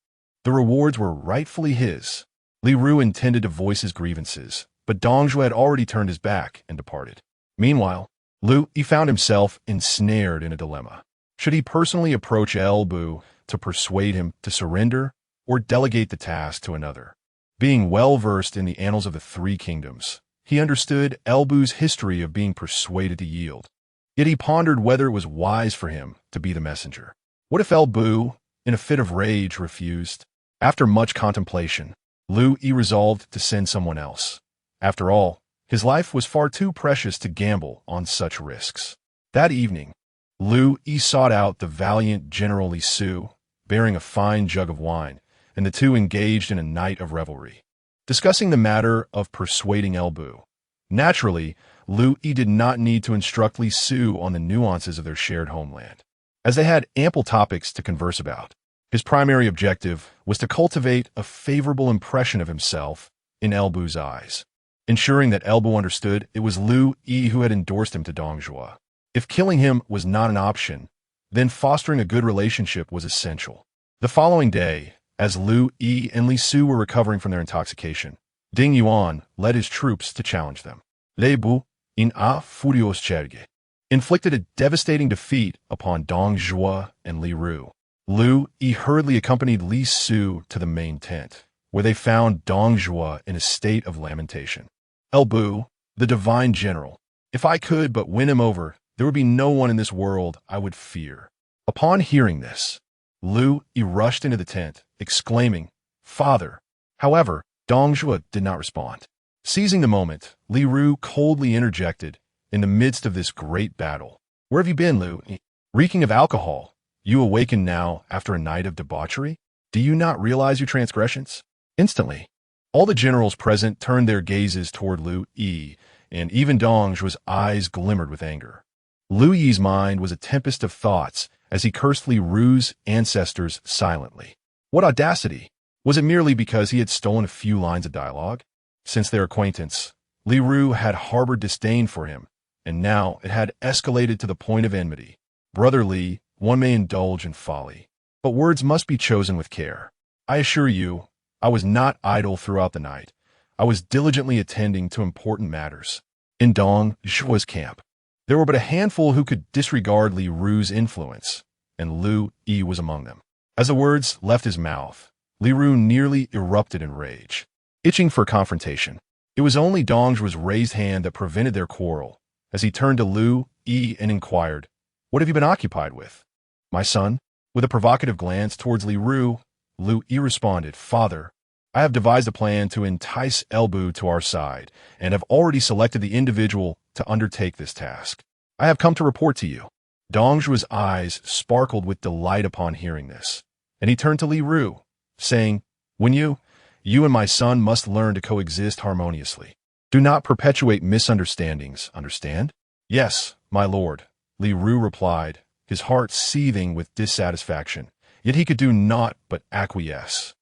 Speaker 1: The rewards were rightfully his. Li Ru intended to voice his grievances, but Dong Zhuo had already turned his back and departed. Meanwhile, Liu Yi found himself ensnared in a dilemma. Should he personally approach Bu to persuade him to surrender, or delegate the task to another? Being well-versed in the annals of the Three Kingdoms, he understood Bu's history of being persuaded to yield. Yet he pondered whether it was wise for him to be the messenger. What if Bu, in a fit of rage, refused? After much contemplation, Liu Yi resolved to send someone else. After all, his life was far too precious to gamble on such risks. That evening, Liu Yi sought out the valiant General Li Su, bearing a fine jug of wine, and the two engaged in a night of revelry, discussing the matter of persuading Bu. Naturally, Liu Yi did not need to instruct Li Su on the nuances of their shared homeland, as they had ample topics to converse about. His primary objective was to cultivate a favorable impression of himself in Bu's eyes, ensuring that Bu understood it was Liu Yi who had endorsed him to Dong Zhuo. If killing him was not an option, then fostering a good relationship was essential. The following day, as Liu Yi and Li Su were recovering from their intoxication, Ding Yuan led his troops to challenge them. Lei Bu, in a furios cherge, inflicted a devastating defeat upon Dong Zhuo and Li Ru. Liu Yi hurriedly accompanied Li Su to the main tent, where they found Dong Zhuo in a state of lamentation. Bu, the divine general, if I could but win him over, there would be no one in this world I would fear. Upon hearing this, Liu Yi rushed into the tent, exclaiming, "Father!" However, Dong Zhuo did not respond. Seizing the moment, Li Ru coldly interjected, "In the midst of this great battle, where have you been, Liu Yi? Reeking of alcohol, you awaken now after a night of debauchery? Do you not realize your transgressions?" Instantly, all the generals present turned their gazes toward Liu Yi, and even Dong Zhuo's eyes glimmered with anger. Liu Yi's mind was a tempest of thoughts as he cursed Li Ru's ancestors silently. What audacity! Was it merely because he had stolen a few lines of dialogue? Since their acquaintance, Li Ru had harbored disdain for him, and now it had escalated to the point of enmity. Brother Li, one may indulge in folly, but words must be chosen with care. I assure you, I was not idle throughout the night. I was diligently attending to important matters. In Dong Zhuo's camp, there were but a handful who could disregard Li Ru's influence, and Liu Yi was among them. As the words left his mouth, Li Ru nearly erupted in rage, itching for confrontation. It was only Dong Zhuo's raised hand that prevented their quarrel, as he turned to Liu Yi and inquired, "What have you been occupied with, my son?" With a provocative glance towards Li Ru, Liu Yi responded, "Father, I have devised a plan to entice Bu to our side, and have already selected the individual to undertake this task. I have come to report to you." Dong Zhuo's eyes sparkled with delight upon hearing this, and he turned to Li Ru, saying, "When you and my son must learn to coexist harmoniously. Do not perpetuate misunderstandings, understand?" "Yes, my lord," Li Ru replied, his heart seething with dissatisfaction, yet he could do naught but acquiesce.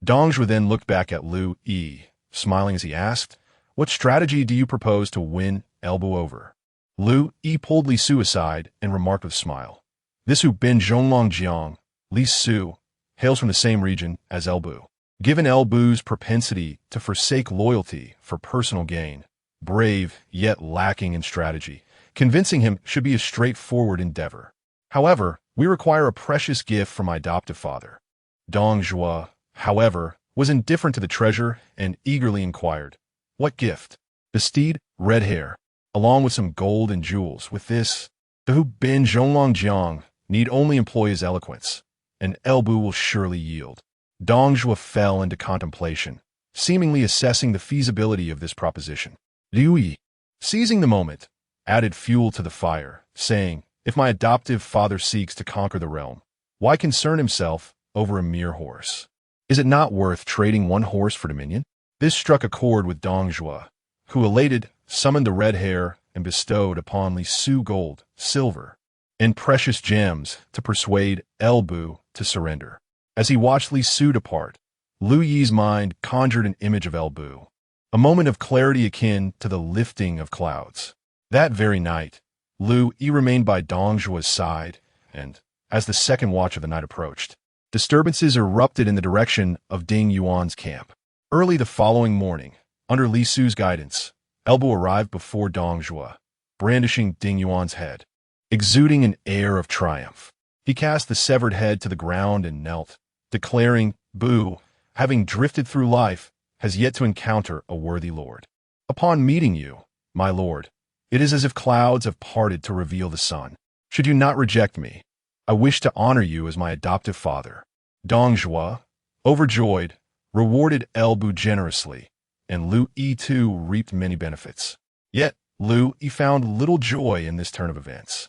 Speaker 1: Dong Zhuo then looked back at Liu Yi, smiling as he asked, "What strategy do you propose to win Bu over?" Liu Yi pulled Li Su aside and remarked with a smile, "This who bin Zhonglongjiang, Li Su, hails from the same region as Bu. Given Bu's propensity to forsake loyalty for personal gain, brave yet lacking in strategy, convincing him should be a straightforward endeavor. However, we require a precious gift from my adoptive father." Dong Zhuo, however, was indifferent to the treasure and eagerly inquired, "What gift?" "The steed, red hair, along with some gold and jewels. With this, the who bin Zhonglongjiang need only employ his eloquence, and Bu will surely yield." Dong Zhuo fell into contemplation, seemingly assessing the feasibility of this proposition. Liu Yi, seizing the moment, added fuel to the fire, saying, "If my adoptive father seeks to conquer the realm, why concern himself over a mere horse? Is it not worth trading one horse for dominion?" This struck a chord with Dong Zhuo, who, elated, summoned the red hair and bestowed upon Li Su gold, silver, and precious gems to persuade Bu to surrender. As he watched Li Su depart, Liu Yi's mind conjured an image of El Bu, a moment of clarity akin to the lifting of clouds. That very night, Liu Yi remained by Dong Zhuo's side, and, as the second watch of the night approached, disturbances erupted in the direction of Ding Yuan's camp. Early the following morning, under Li Su's guidance, El Bu arrived before Dong Zhuo, brandishing Ding Yuan's head, exuding an air of triumph. He cast the severed head to the ground and knelt, declaring, "Bu, having drifted through life, has yet to encounter a worthy lord. Upon meeting you, my lord, it is as if clouds have parted to reveal the sun. Should you not reject me, I wish to honor you as my adoptive father." Dong Zhuo, overjoyed, rewarded El Bu generously, and Liu Yi too reaped many benefits. Yet, Liu Yi found little joy in this turn of events.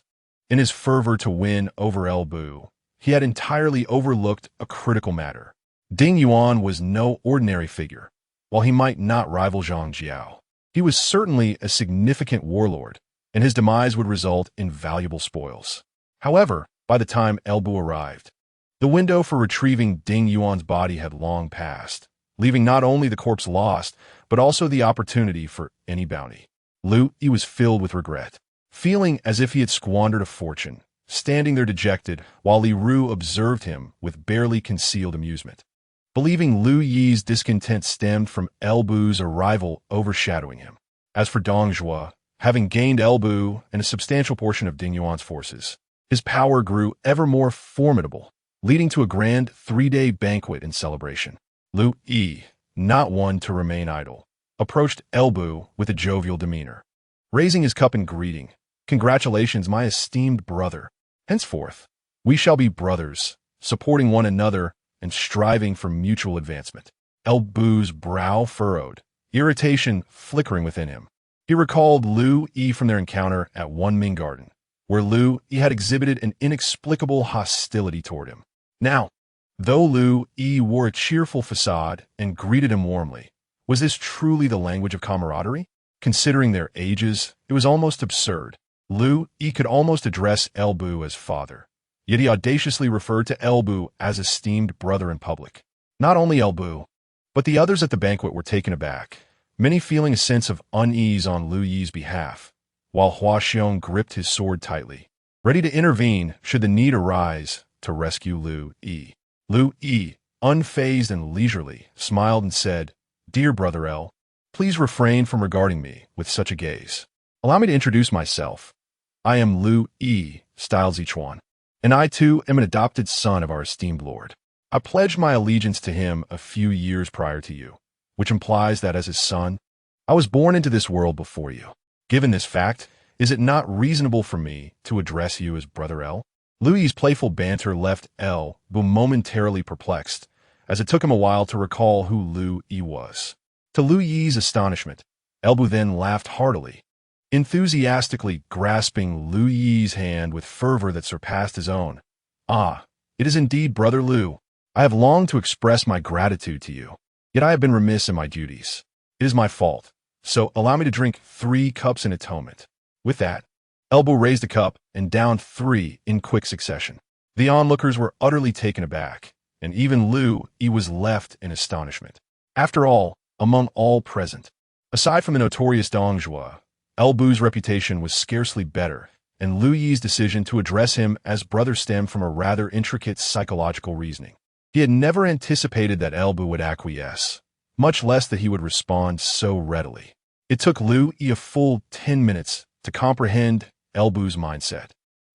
Speaker 1: In his fervor to win over El Bu, he had entirely overlooked a critical matter. Ding Yuan was no ordinary figure. While he might not rival Zhang Jiao, he was certainly a significant warlord, and his demise would result in valuable spoils. However, by the time El Bu arrived, the window for retrieving Ding Yuan's body had long passed, leaving not only the corpse lost, but also the opportunity for any bounty. Liu Yi was filled with regret, feeling as if he had squandered a fortune, standing there dejected while Li Ru observed him with barely concealed amusement, believing Liu Yi's discontent stemmed from El Bu's arrival overshadowing him. As for Dong Zhuo, having gained El Bu and a substantial portion of Ding Yuan's forces, his power grew ever more formidable, leading to a grand 3-day banquet in celebration. Liu Yi, not one to remain idle, approached El Bu with a jovial demeanor, raising his cup in greeting. "Congratulations, my esteemed brother. Henceforth, we shall be brothers, supporting one another and striving for mutual advancement." El Bu's brow furrowed, irritation flickering within him. He recalled Liu Yi from their encounter at Wunming Garden, where Liu Yi had exhibited an inexplicable hostility toward him. Now, though Liu Yi wore a cheerful facade and greeted him warmly, was this truly the language of camaraderie? Considering their ages, it was almost absurd. Liu Yi could almost address El Bu as father, yet he audaciously referred to El Bu as esteemed brother in public. Not only El Bu, but the others at the banquet were taken aback, many feeling a sense of unease on Liu Yi's behalf, while Hua Xiong gripped his sword tightly, ready to intervene should the need arise to rescue Liu Yi. Liu Yi, unfazed and leisurely, smiled and said, "Dear brother El, please refrain from regarding me with such a gaze. Allow me to introduce myself. I am Liu Yi, styled Zichuan, and I too am an adopted son of our esteemed lord. I pledged my allegiance to him a few years prior to you, which implies that as his son, I was born into this world before you. Given this fact, is it not reasonable for me to address you as Brother El?" Liu Yi's playful banter left El Bu momentarily perplexed, as it took him a while to recall who Liu Yi was. To Liu Yi's astonishment, El Bu then laughed heartily, enthusiastically grasping Liu Yi's hand with fervor that surpassed his own. "Ah, it is indeed Brother Liu. I have longed to express my gratitude to you, yet I have been remiss in my duties. It is my fault, so allow me to drink 3 cups in atonement." With that, El Bu raised a cup and downed 3 in quick succession. The onlookers were utterly taken aback, and even Liu Yi was left in astonishment. After all, among all present, aside from the notorious Dong Zhuo, El Bu's reputation was scarcely better, and Liu Yi's decision to address him as brother stemmed from a rather intricate psychological reasoning. He had never anticipated that El Bu would acquiesce, much less that he would respond so readily. It took Liu Yi a full 10 minutes to comprehend El Bu's mindset,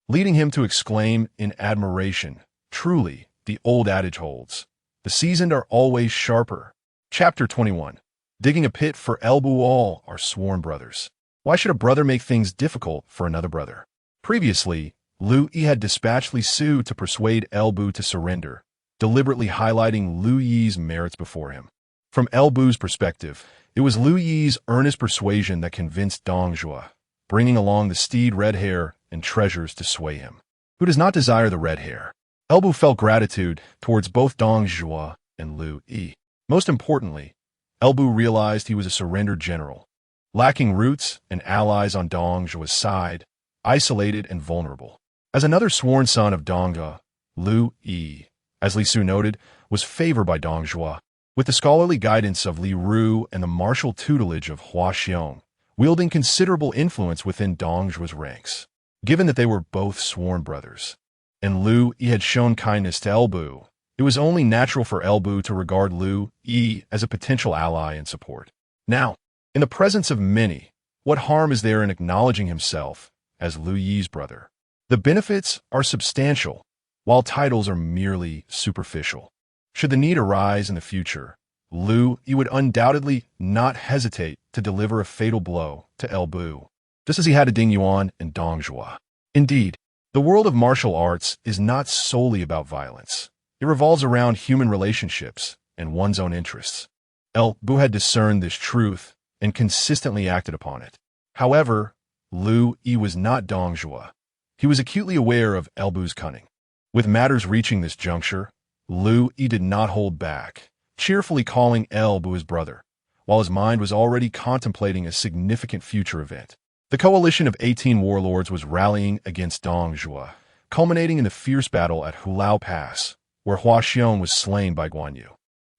Speaker 1: leading him to exclaim in admiration, "Truly, the old adage holds. The seasoned are always sharper." Chapter 21. Digging a pit for El Bu. All are sworn brothers. Why should a brother make things difficult for another brother? Previously, Liu Yi had dispatched Li Su to persuade El Bu to surrender, deliberately highlighting Liu Yi's merits before him. From El Bu's perspective, it was Liu Yi's earnest persuasion that convinced Dong Zhuo, bringing along the steed red hair and treasures to sway him. Who does not desire the red hair? El Bu felt gratitude towards both Dong Zhuo and Liu Yi. Most importantly, El Bu realized he was a surrendered general, lacking roots and allies on Dong Zhuo's side, isolated and vulnerable. As another sworn son of Dong Zhuo, Liu Yi, as Li Su noted, was favored by Dong Zhuo. With the scholarly guidance of Li Ru and the martial tutelage of Hua Xiong, wielding considerable influence within Dong Zhuo's ranks. Given that they were both sworn brothers, and Liu Yi had shown kindness to Elbu, it was only natural for Elbu to regard Liu Yi as a potential ally and support. Now, in the presence of many, what harm is there in acknowledging himself as Liu Yi's brother? The benefits are substantial, while titles are merely superficial. Should the need arise in the future, Liu Yi would undoubtedly not hesitate to deliver a fatal blow to Elbu, just as he had to Ding Yuan and Dong Zhuo. Indeed, the world of martial arts is not solely about violence. It revolves around human relationships and one's own interests. Elbu had discerned this truth and consistently acted upon it. However, Liu Yi was not Dong Zhuo. He was acutely aware of Elbu's cunning. With matters reaching this juncture, Liu Yi did not hold back, cheerfully calling Elbu his brother, while his mind was already contemplating a significant future event. The coalition of 18 warlords was rallying against Dong Zhuo, culminating in the fierce battle at Hulao Pass, where Hua Xiong was slain by Guan Yu.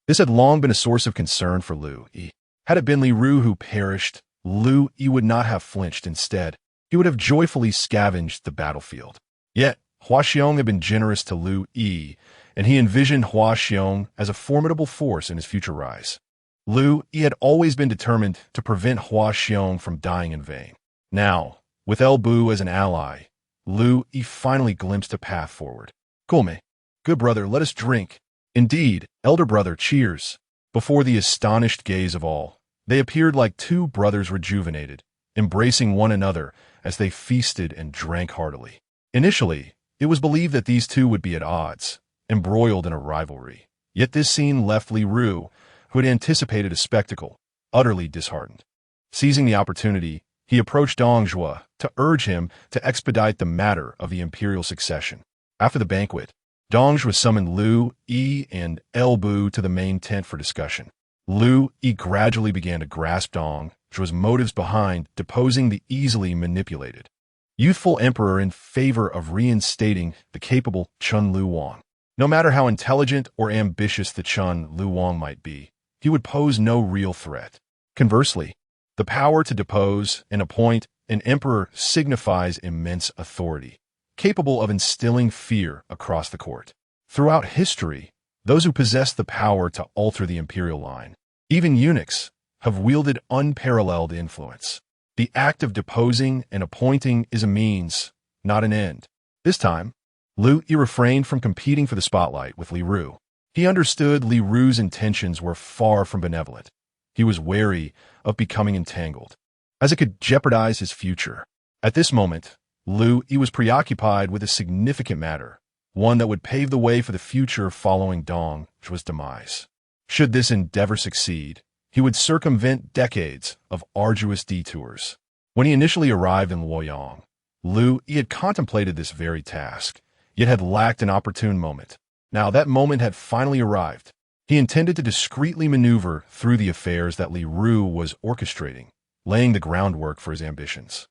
Speaker 1: This had long been a source of concern for Liu Yi. Had it been Li Ru who perished, Liu Yi would not have flinched. Instead, he would have joyfully scavenged the battlefield. Yet, Hua Xiong had been generous to Liu Yi, and he envisioned Hua Xiong as a formidable force in his future rise. Liu Yi had always been determined to prevent Hua Xiong from dying in vain. Now, with Elbu as an ally, Liu Yi finally glimpsed a path forward. Gulme, good brother, let us drink. Indeed, elder brother, cheers. Before the astonished gaze of all, they appeared like two brothers rejuvenated, embracing one another as they feasted and drank heartily. Initially, it was believed that these two would be at odds, embroiled in a rivalry. Yet this scene left Li Ru, who had anticipated a spectacle, utterly disheartened. Seizing the opportunity, he approached Dong Zhuo to urge him to expedite the matter of the imperial succession. After the banquet, Dong Zhuo summoned Liu Yi and Elbu to the main tent for discussion. Liu Yi gradually began to grasp Dong Zhuo's motives behind deposing the easily manipulated youthful emperor in favor of reinstating the capable Chun Lu Wang. No matter how intelligent or ambitious the Chun Lu Wang might be, he would pose no real threat. Conversely, the power to depose and appoint an emperor signifies immense authority, capable of instilling fear across the court. Throughout history, those who possess the power to alter the imperial line, even eunuchs, have wielded unparalleled influence. The act of deposing and appointing is a means, not an end. This time, Liu Yi refrained from competing for the spotlight with Li Ru. He understood Li Ru's intentions were far from benevolent. He was wary of becoming entangled, as it could jeopardize his future. At this moment, Liu Yi was preoccupied with a significant matter, one that would pave the way for the future following Dong Zhuo's demise. Should this endeavor succeed, he would circumvent decades of arduous detours. When he initially arrived in Luoyang, Liu Yi had contemplated this very task, yet had lacked an opportune moment. Now that moment had finally arrived. He intended to discreetly maneuver through the affairs that Li Ru was orchestrating, laying the groundwork for his ambitions.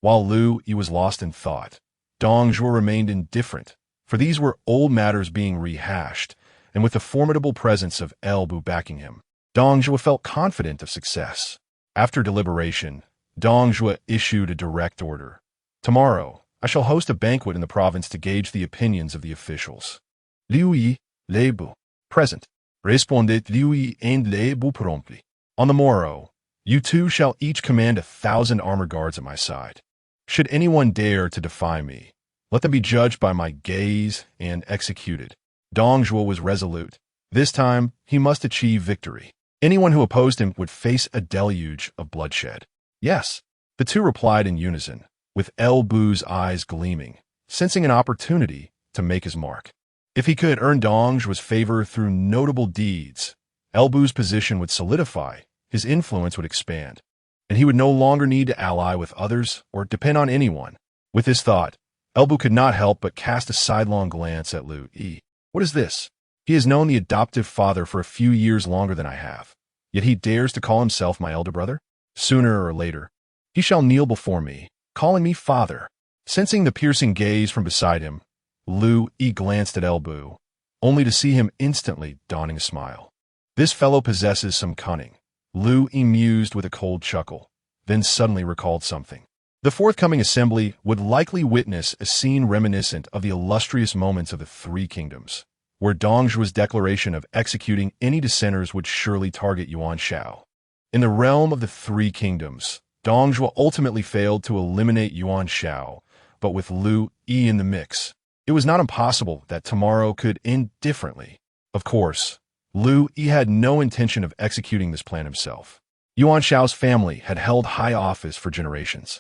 Speaker 1: While Liu Yi was lost in thought, Dong Zhuo remained indifferent, for these were old matters being rehashed, and with the formidable presence of Elbu backing him, Dong Zhuo felt confident of success. After deliberation, Dong Zhuo issued a direct order. Tomorrow, I shall host a banquet in the province to gauge the opinions of the officials. Liu Yi, Leibu, present. Responded Liu Yi and Leibu promptly. On the morrow, you two shall each command 1,000 armored guards at my side. Should anyone dare to defy me, let them be judged by my gaze and executed. Dong Zhuo was resolute. This time, he must achieve victory. Anyone who opposed him would face a deluge of bloodshed. Yes, the two replied in unison, with Elbu's eyes gleaming, sensing an opportunity to make his mark. If he could earn Dong Zhuo's favor through notable deeds, Elbu's position would solidify, his influence would expand, and he would no longer need to ally with others or depend on anyone. With this thought, Elbu could not help but cast a sidelong glance at Liu Yi. What is this? He has known the adoptive father for a few years longer than I have, yet he dares to call himself my elder brother? Sooner or later, he shall kneel before me, calling me father. Sensing the piercing gaze from beside him, Liu Yi glanced at Elbu, only to see him instantly donning a smile. This fellow possesses some cunning. Liu Yi mused with a cold chuckle, then suddenly recalled something. The forthcoming assembly would likely witness a scene reminiscent of the illustrious moments of the Three Kingdoms, where Dong Zhuo's declaration of executing any dissenters would surely target Yuan Shao. In the realm of the Three Kingdoms, Dong Zhuo ultimately failed to eliminate Yuan Shao, but with Liu Yi in the mix, it was not impossible that tomorrow could end differently. Of course, Liu Yi had no intention of executing this plan himself. Yuan Shao's family had held high office for generations,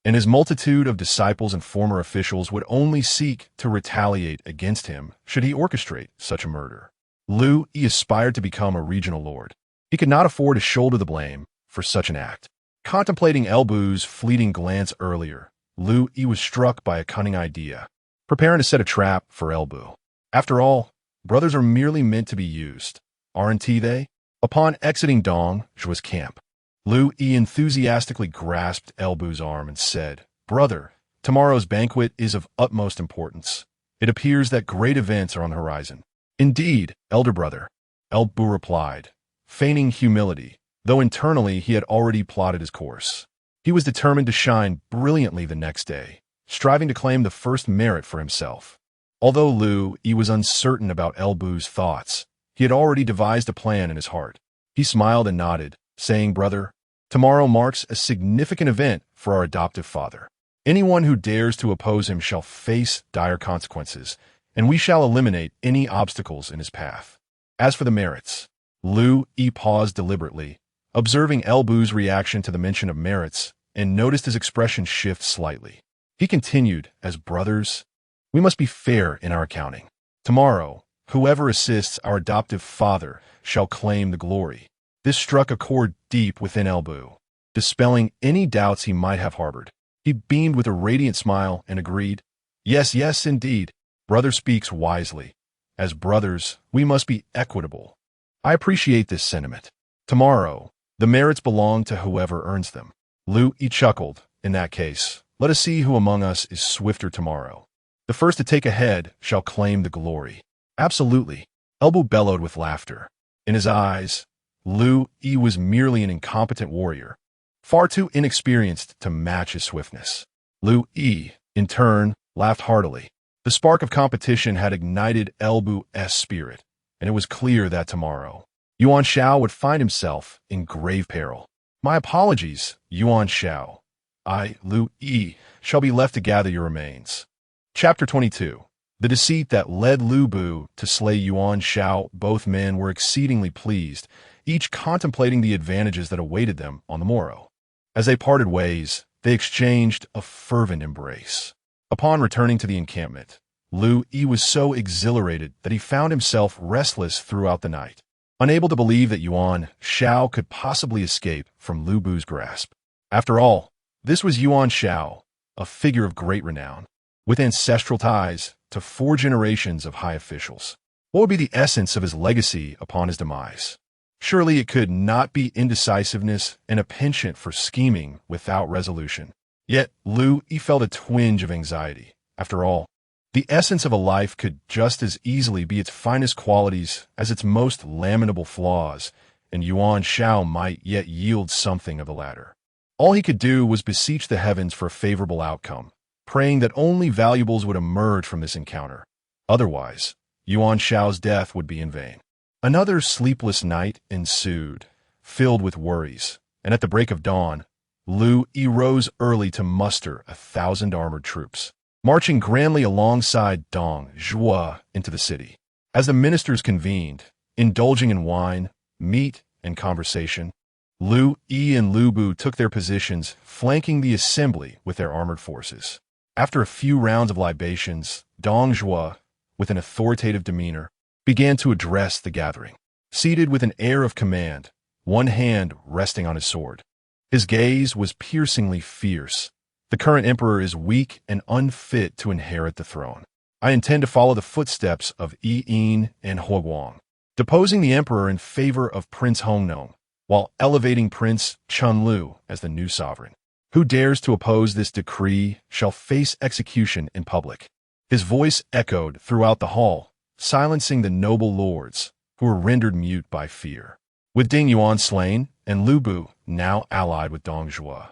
Speaker 1: and his multitude of disciples and former officials would only seek to retaliate against him should he orchestrate such a murder. Liu Yi aspired to become a regional lord. He could not afford to shoulder the blame for such an act. Contemplating Elbu's fleeting glance earlier, Liu Yi was struck by a cunning idea, preparing to set a trap for Elbu. After all, brothers are merely meant to be used, aren't they? Upon exiting Dong Zhuo's camp, Liu Yi enthusiastically grasped Elbu's arm and said, "Brother, tomorrow's banquet is of utmost importance. It appears that great events are on the horizon." "Indeed, elder brother," Elbu replied, feigning humility, though internally he had already plotted his course. He was determined to shine brilliantly the next day, striving to claim the first merit for himself. Although Liu Yi was uncertain about Elbu's thoughts, he had already devised a plan in his heart. He smiled and nodded, saying, "Brother, tomorrow marks a significant event for our adoptive father. Anyone who dares to oppose him shall face dire consequences, and we shall eliminate any obstacles in his path." As for the merits, Liu Yi paused deliberately, observing Elbu's reaction to the mention of merits, and noticed his expression shift slightly. He continued, "As brothers, we must be fair in our accounting. Tomorrow, whoever assists our adoptive father shall claim the glory." This struck a chord deep within Elbu, dispelling any doubts he might have harbored. He beamed with a radiant smile and agreed, "Yes, yes, indeed. Brother speaks wisely. As brothers, we must be equitable. I appreciate this sentiment. Tomorrow, the merits belong to whoever earns them." Liu Yi chuckled. "In that case, let us see who among us is swifter tomorrow. The first to take a head shall claim the glory." "Absolutely," Elbu bellowed with laughter. In his eyes, Liu Yi was merely an incompetent warrior, far too inexperienced to match his swiftness. Liu Yi, in turn, laughed heartily. The spark of competition had ignited Elbu's spirit, and it was clear that tomorrow, Yuan Shao would find himself in grave peril. "My apologies, Yuan Shao. I, Liu Yi, shall be left to gather your remains." Chapter 22. The deceit that led Lu Bu to slay Yuan Shao. Both men were exceedingly pleased, each contemplating the advantages that awaited them on the morrow. As they parted ways, they exchanged a fervent embrace. Upon returning to the encampment, Liu Yi was so exhilarated that he found himself restless throughout the night, unable to believe that Yuan Shao could possibly escape from Lu Bu's grasp. After all, this was Yuan Shao, a figure of great renown, with ancestral ties to 4 generations of high officials. What would be the essence of his legacy upon his demise? Surely it could not be indecisiveness and a penchant for scheming without resolution. Yet Liu Yi felt a twinge of anxiety. After all, the essence of a life could just as easily be its finest qualities as its most lamentable flaws, and Yuan Shao might yet yield something of the latter. All he could do was beseech the heavens for a favorable outcome, praying that only valuables would emerge from this encounter. Otherwise, Yuan Shao's death would be in vain. Another sleepless night ensued, filled with worries, and at the break of dawn, Liu Yi rose early to muster 1,000 armored troops, marching grandly alongside Dong Zhuo into the city. As the ministers convened, indulging in wine, meat, and conversation, Liu Yi and Lu Bu took their positions, flanking the assembly with their armored forces. After a few rounds of libations, Dong Zhuo, with an authoritative demeanor, began to address the gathering, seated with an air of command, one hand resting on his sword. His gaze was piercingly fierce. "The current emperor is weak and unfit to inherit the throne. I intend to follow the footsteps of Yi Yin and Huoguang, deposing the emperor in favor of Prince Hongnong, while elevating Prince Chunlu as the new sovereign. Who dares to oppose this decree shall face execution in public." His voice echoed throughout the hall, silencing the noble lords, who were rendered mute by fear. With Ding Yuan slain, and Lu Bu now allied with Dong Zhuo,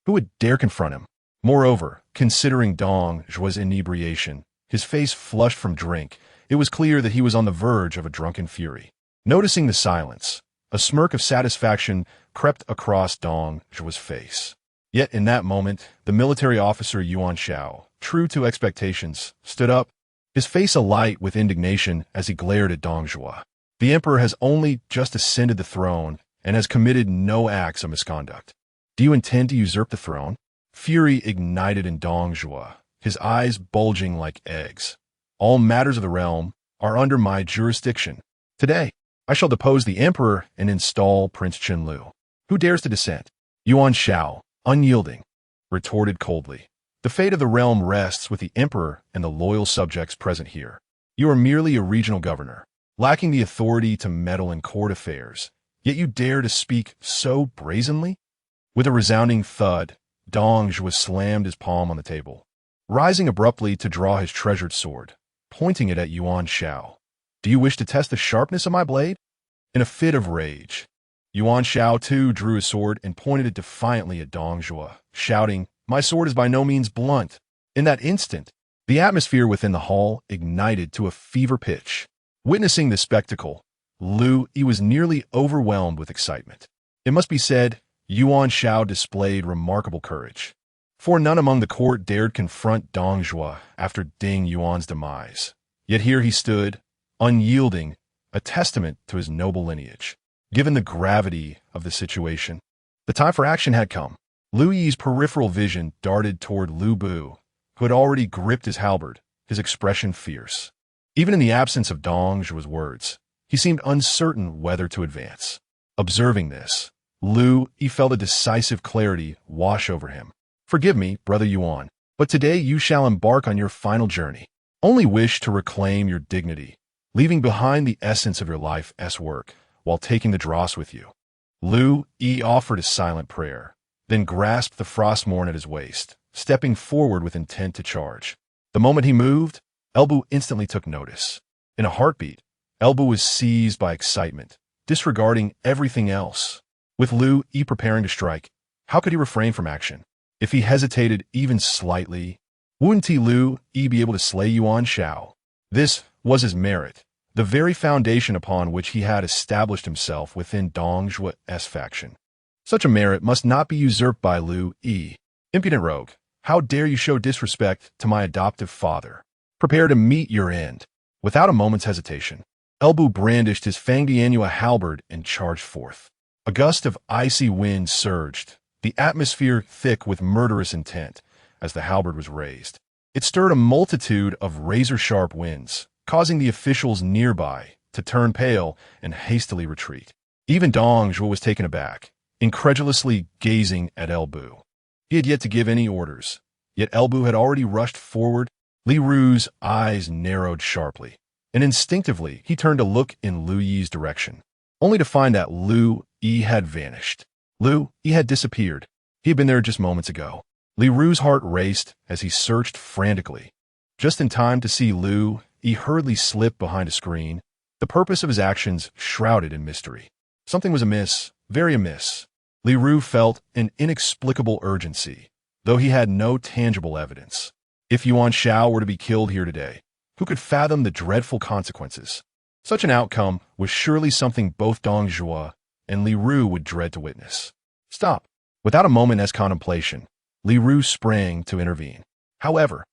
Speaker 1: who would dare confront him? Moreover, considering Dong Zhuo's inebriation, his face flushed from drink, it was clear that he was on the verge of a drunken fury. Noticing the silence, a smirk of satisfaction crept across Dong Zhuo's face. Yet in that moment, the military officer Yuan Shao, true to expectations, stood up, his face alight with indignation as he glared at Dong Zhuo. The emperor has only just ascended the throne and has committed no acts of misconduct. Do you intend to usurp the throne? Fury ignited in Dong Zhuo, his eyes bulging like eggs. All matters of the realm are under my jurisdiction. Today, I shall depose the emperor and install Prince Qinlu. Who dares to dissent? Yuan Shao, unyielding, retorted coldly. The fate of the realm rests with the emperor and the loyal subjects present here. You are merely a regional governor, lacking the authority to meddle in court affairs, yet you dare to speak so brazenly? With a resounding thud, Dong Zhuo slammed his palm on the table, rising abruptly to draw his treasured sword, pointing it at Yuan Shao. Do you wish to test the sharpness of my blade? In a fit of rage, Yuan Shao too drew his sword and pointed it defiantly at Dong Zhuo, shouting, "My sword is by no means blunt." In that instant, the atmosphere within the hall ignited to a fever pitch. Witnessing this spectacle, Liu Yi was nearly overwhelmed with excitement. It must be said, Yuan Shao displayed remarkable courage, for none among the court dared confront Dong Zhuo after Ding Yuan's demise. Yet here he stood, unyielding, a testament to his noble lineage. Given the gravity of the situation, the time for action had come. Liu Yi's peripheral vision darted toward Lu Bu, who had already gripped his halberd, his expression fierce. Even in the absence of Dong Zhuo's words, he seemed uncertain whether to advance. Observing this, Liu Yi felt a decisive clarity wash over him. Forgive me, brother Yuan, but today you shall embark on your final journey. Only wish to reclaim your dignity, leaving behind the essence of your life's work, while taking the dross with you. Liu Yi offered a silent prayer, then grasped the frostmorn at his waist, stepping forward with intent to charge. The moment he moved, Elbu instantly took notice. In a heartbeat, Elbu was seized by excitement, disregarding everything else. With Liu Yi preparing to strike, how could he refrain from action? If he hesitated even slightly, wouldn't Liu Yi be able to slay Yuan Shao? This was his merit, the very foundation upon which he had established himself within Dong Zhuo's faction. Such a merit must not be usurped by Liu Yi. Impudent rogue, how dare you show disrespect to my adoptive father? Prepare to meet your end. Without a moment's hesitation, Elbu brandished his Fangdianhua halberd and charged forth. A gust of icy wind surged, the atmosphere thick with murderous intent, as the halberd was raised. It stirred a multitude of razor-sharp winds, causing the officials nearby to turn pale and hastily retreat. Even Dong Zhuo was taken aback, incredulously gazing at Elbu. He had yet to give any orders, yet Elbu had already rushed forward. Li Ru's eyes narrowed sharply, and instinctively he turned to look in Liu Yi's direction, only to find that Liu Yi had vanished. Liu Yi had disappeared. He had been there just moments ago. Li Ru's heart raced as he searched frantically, just in time to see Liu Yi hurriedly slip behind a screen, the purpose of his actions shrouded in mystery. Something was amiss, very amiss. Li Ru felt an inexplicable urgency, though he had no tangible evidence. If Yuan Shao were to be killed here today, who could fathom the dreadful consequences? Such an outcome was surely something both Dong Zhuo and Li Ru would dread to witness. Stop! Without a moment's contemplation, Li Ru sprang to intervene. However,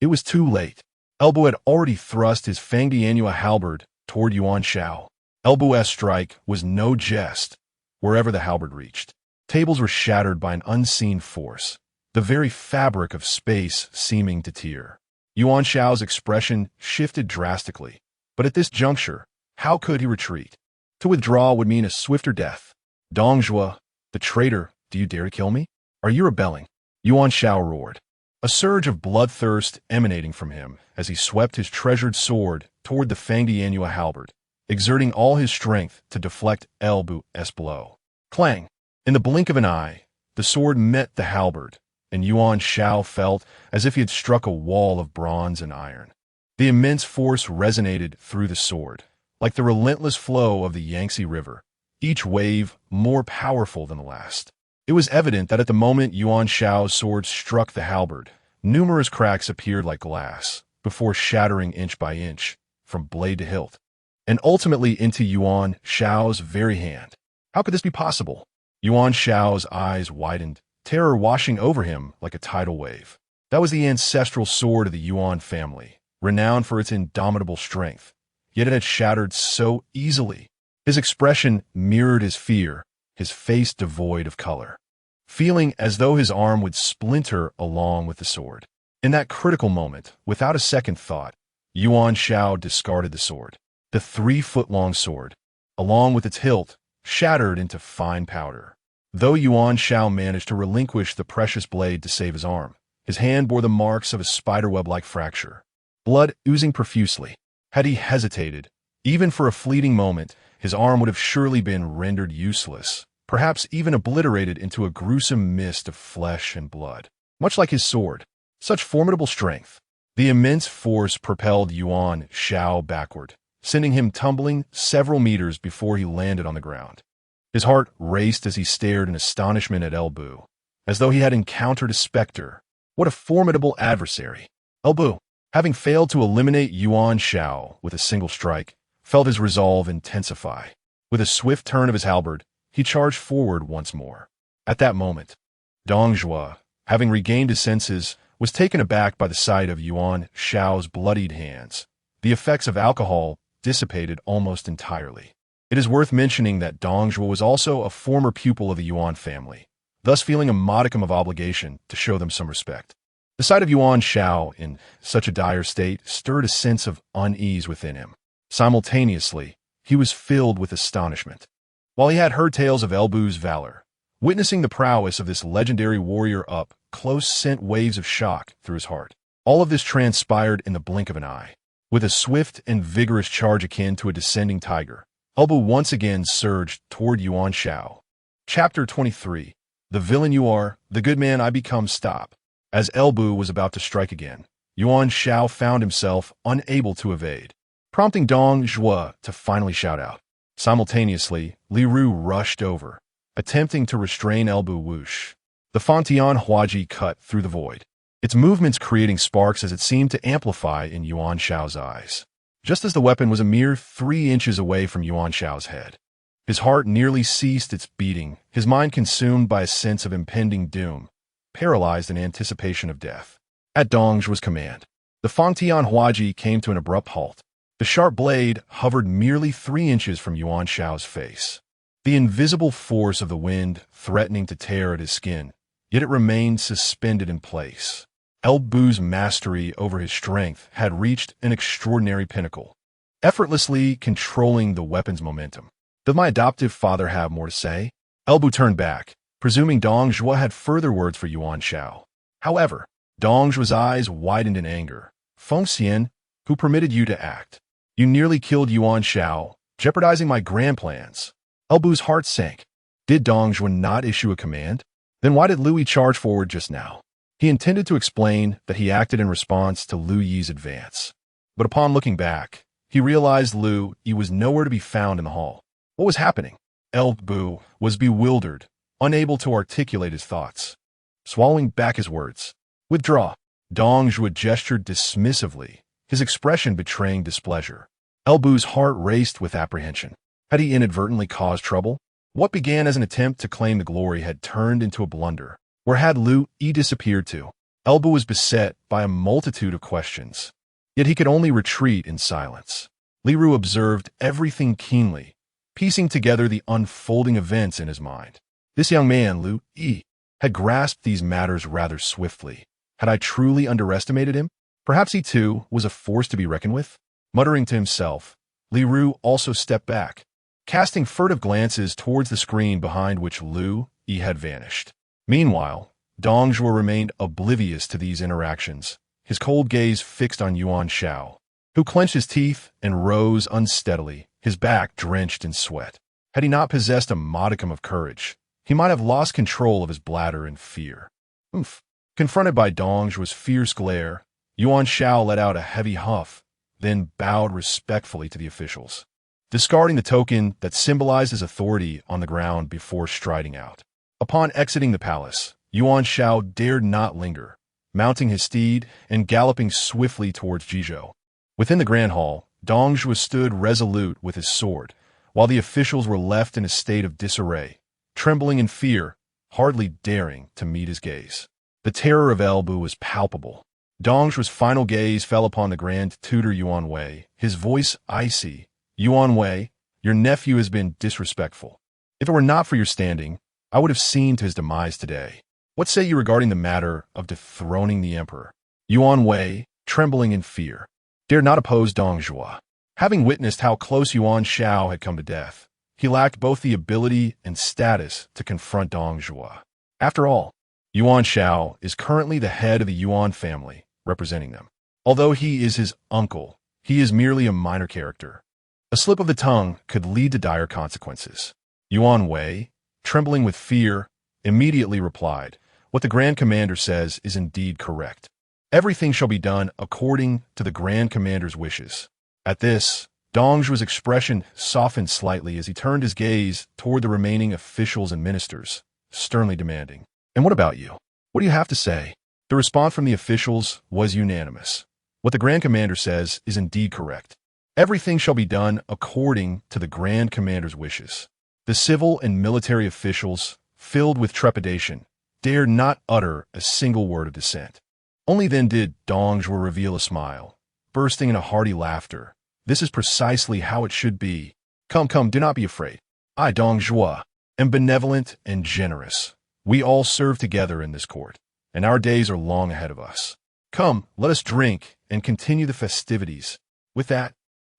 Speaker 1: it was too late. Elbu had already thrust his Fangdianhua halberd toward Yuan Shao. Elbu's strike was no jest, wherever the halberd reached. Tables were shattered by an unseen force, the very fabric of space seeming to tear. Yuan Shao's expression shifted drastically, but at this juncture, how could he retreat? To withdraw would mean a swifter death. Dong Zhuo, the traitor, do you dare to kill me? Are you rebelling? Yuan Shao roared, a surge of bloodthirst emanating from him as he swept his treasured sword toward the Fangdianhua halberd, exerting all his strength to deflect Elbu's blow. Clang! In the blink of an eye, the sword met the halberd, and Yuan Shao felt as if he had struck a wall of bronze and iron. The immense force resonated through the sword, like the relentless flow of the Yangtze River, each wave more powerful than the last. It was evident that at the moment Yuan Shao's sword struck the halberd, numerous cracks appeared like glass, before shattering inch by inch, from blade to hilt, and ultimately into Yuan Shao's very hand. How could this be possible? Yuan Shao's eyes widened, terror washing over him like a tidal wave. That was the ancestral sword of the Yuan family, renowned for its indomitable strength, yet it had shattered so easily. His expression mirrored his fear, his face devoid of color, feeling as though his arm would splinter along with the sword. In that critical moment, without a second thought, Yuan Shao discarded the sword. The 3-foot-long sword, along with its hilt, shattered into fine powder. Though Yuan Shao managed to relinquish the precious blade to save his arm, his hand bore the marks of a spiderweb-like fracture, blood oozing profusely. Had he hesitated, even for a fleeting moment, his arm would have surely been rendered useless, perhaps even obliterated into a gruesome mist of flesh and blood. Much like his sword, such formidable strength. The immense force propelled Yuan Shao backward, sending him tumbling several meters before he landed on the ground. His heart raced as he stared in astonishment at Elbu, as though he had encountered a specter. What a formidable adversary! Elbu, having failed to eliminate Yuan Shao with a single strike, felt his resolve intensify. With a swift turn of his halberd, he charged forward once more. At that moment, Dong Zhuo, having regained his senses, was taken aback by the sight of Yuan Shao's bloodied hands. The effects of alcohol dissipated almost entirely. It is worth mentioning that Dong Zhuo was also a former pupil of the Yuan family, thus feeling a modicum of obligation to show them some respect. The sight of Yuan Shao in such a dire state stirred a sense of unease within him. Simultaneously, he was filled with astonishment. While he had heard tales of Elbu's valor, witnessing the prowess of this legendary warrior up close sent waves of shock through his heart. All of this transpired in the blink of an eye. With a swift and vigorous charge akin to a descending tiger, Elbu once again surged toward Yuan Shao. Chapter 23. The villain you are, the good man I become. Stop. As Elbu was about to strike again, Yuan Shao found himself unable to evade, prompting Dong Zhuo to finally shout out. Simultaneously, Liu Yi rushed over, attempting to restrain Elbu whoosh. The Fantian Huaji cut through the void, its movements creating sparks as it seemed to amplify in Yuan Shao's eyes. Just as the weapon was a mere 3 inches away from Yuan Shao's head, his heart nearly ceased its beating, his mind consumed by a sense of impending doom, paralyzed in anticipation of death. At Dong Zhuo's command, the Fantian Huaji came to an abrupt halt. The sharp blade hovered merely 3 inches from Yuan Shao's face. The invisible force of the wind threatening to tear at his skin, yet it remained suspended in place. Elbu's mastery over his strength had reached an extraordinary pinnacle, effortlessly controlling the weapon's momentum. Did my adoptive father have more to say? Elbu turned back, presuming Dong Zhuo had further words for Yuan Shao. However, Dong Zhuo's eyes widened in anger. Feng Xian, who permitted you to act? You nearly killed Yuan Shao, jeopardizing my grand plans. Elbu's heart sank. Did Dong Zhuo not issue a command? Then why did Liu Yi charge forward just now? He intended to explain that he acted in response to Liu Yi's advance. But upon looking back, he realized Liu Yi was nowhere to be found in the hall. What was happening? Elbu was bewildered, unable to articulate his thoughts. Swallowing back his words. Withdraw. Dong Zhuo gestured dismissively, his expression betraying displeasure. Elbu's heart raced with apprehension. Had he inadvertently caused trouble? What began as an attempt to claim the glory had turned into a blunder. Where had Liu Yi disappeared to? Elbu was beset by a multitude of questions. Yet he could only retreat in silence. Liu Yi observed everything keenly, piecing together the unfolding events in his mind. This young man, Liu Yi, had grasped these matters rather swiftly. Had I truly underestimated him? Perhaps he too was a force to be reckoned with? Muttering to himself, Liu Yi also stepped back, casting furtive glances towards the screen behind which Liu Yi had vanished. Meanwhile, Dong Zhuo remained oblivious to these interactions, his cold gaze fixed on Yuan Shao, who clenched his teeth and rose unsteadily, his back drenched in sweat. Had he not possessed a modicum of courage, he might have lost control of his bladder in fear. Confronted by Dong Zhuo's fierce glare, Yuan Shao let out a heavy huff, then bowed respectfully to the officials. discarding the token that symbolized his authority on the ground before striding out. Upon exiting the palace, Yuan Shao dared not linger, mounting his steed and galloping swiftly towards Jizhou. Within the grand hall, Dong Zhuo stood resolute with his sword, while the officials were left in a state of disarray, trembling in fear, hardly daring to meet his gaze. The terror of Elbu was palpable. Dong Zhuo's final gaze fell upon the Grand Tutor Yuan Wei, his voice icy. Yuan Wei, your nephew has been disrespectful. If it were not for your standing, I would have seen to his demise today. What say you regarding the matter of dethroning the emperor? Yuan Wei, trembling in fear, dared not oppose Dong Zhuo. Having witnessed how close Yuan Shao had come to death, he lacked both the ability and status to confront Dong Zhuo. After all, Yuan Shao is currently the head of the Yuan family, representing them. Although he is his uncle, he is merely a minor character. A slip of the tongue could lead to dire consequences. Yuan Wei, trembling with fear, immediately replied, "What the Grand Commander says is indeed correct. Everything shall be done according to the Grand Commander's wishes." At this, Dong Zhuo's expression softened slightly as he turned his gaze toward the remaining officials and ministers, sternly demanding, "And what about you? What do you have to say?" The response from the officials was unanimous. What the Grand Commander says is indeed correct. Everything shall be done according to the Grand Commander's wishes. The civil and military officials, filled with trepidation, dared not utter a single word of dissent. Only then did Dong Zhuo reveal a smile, bursting into hearty laughter. "This is precisely how it should be. Come, do not be afraid. I, Dong Zhuo, am benevolent and generous. We all serve together in this court, and our days are long ahead of us. Come, let us drink and continue the festivities." With that,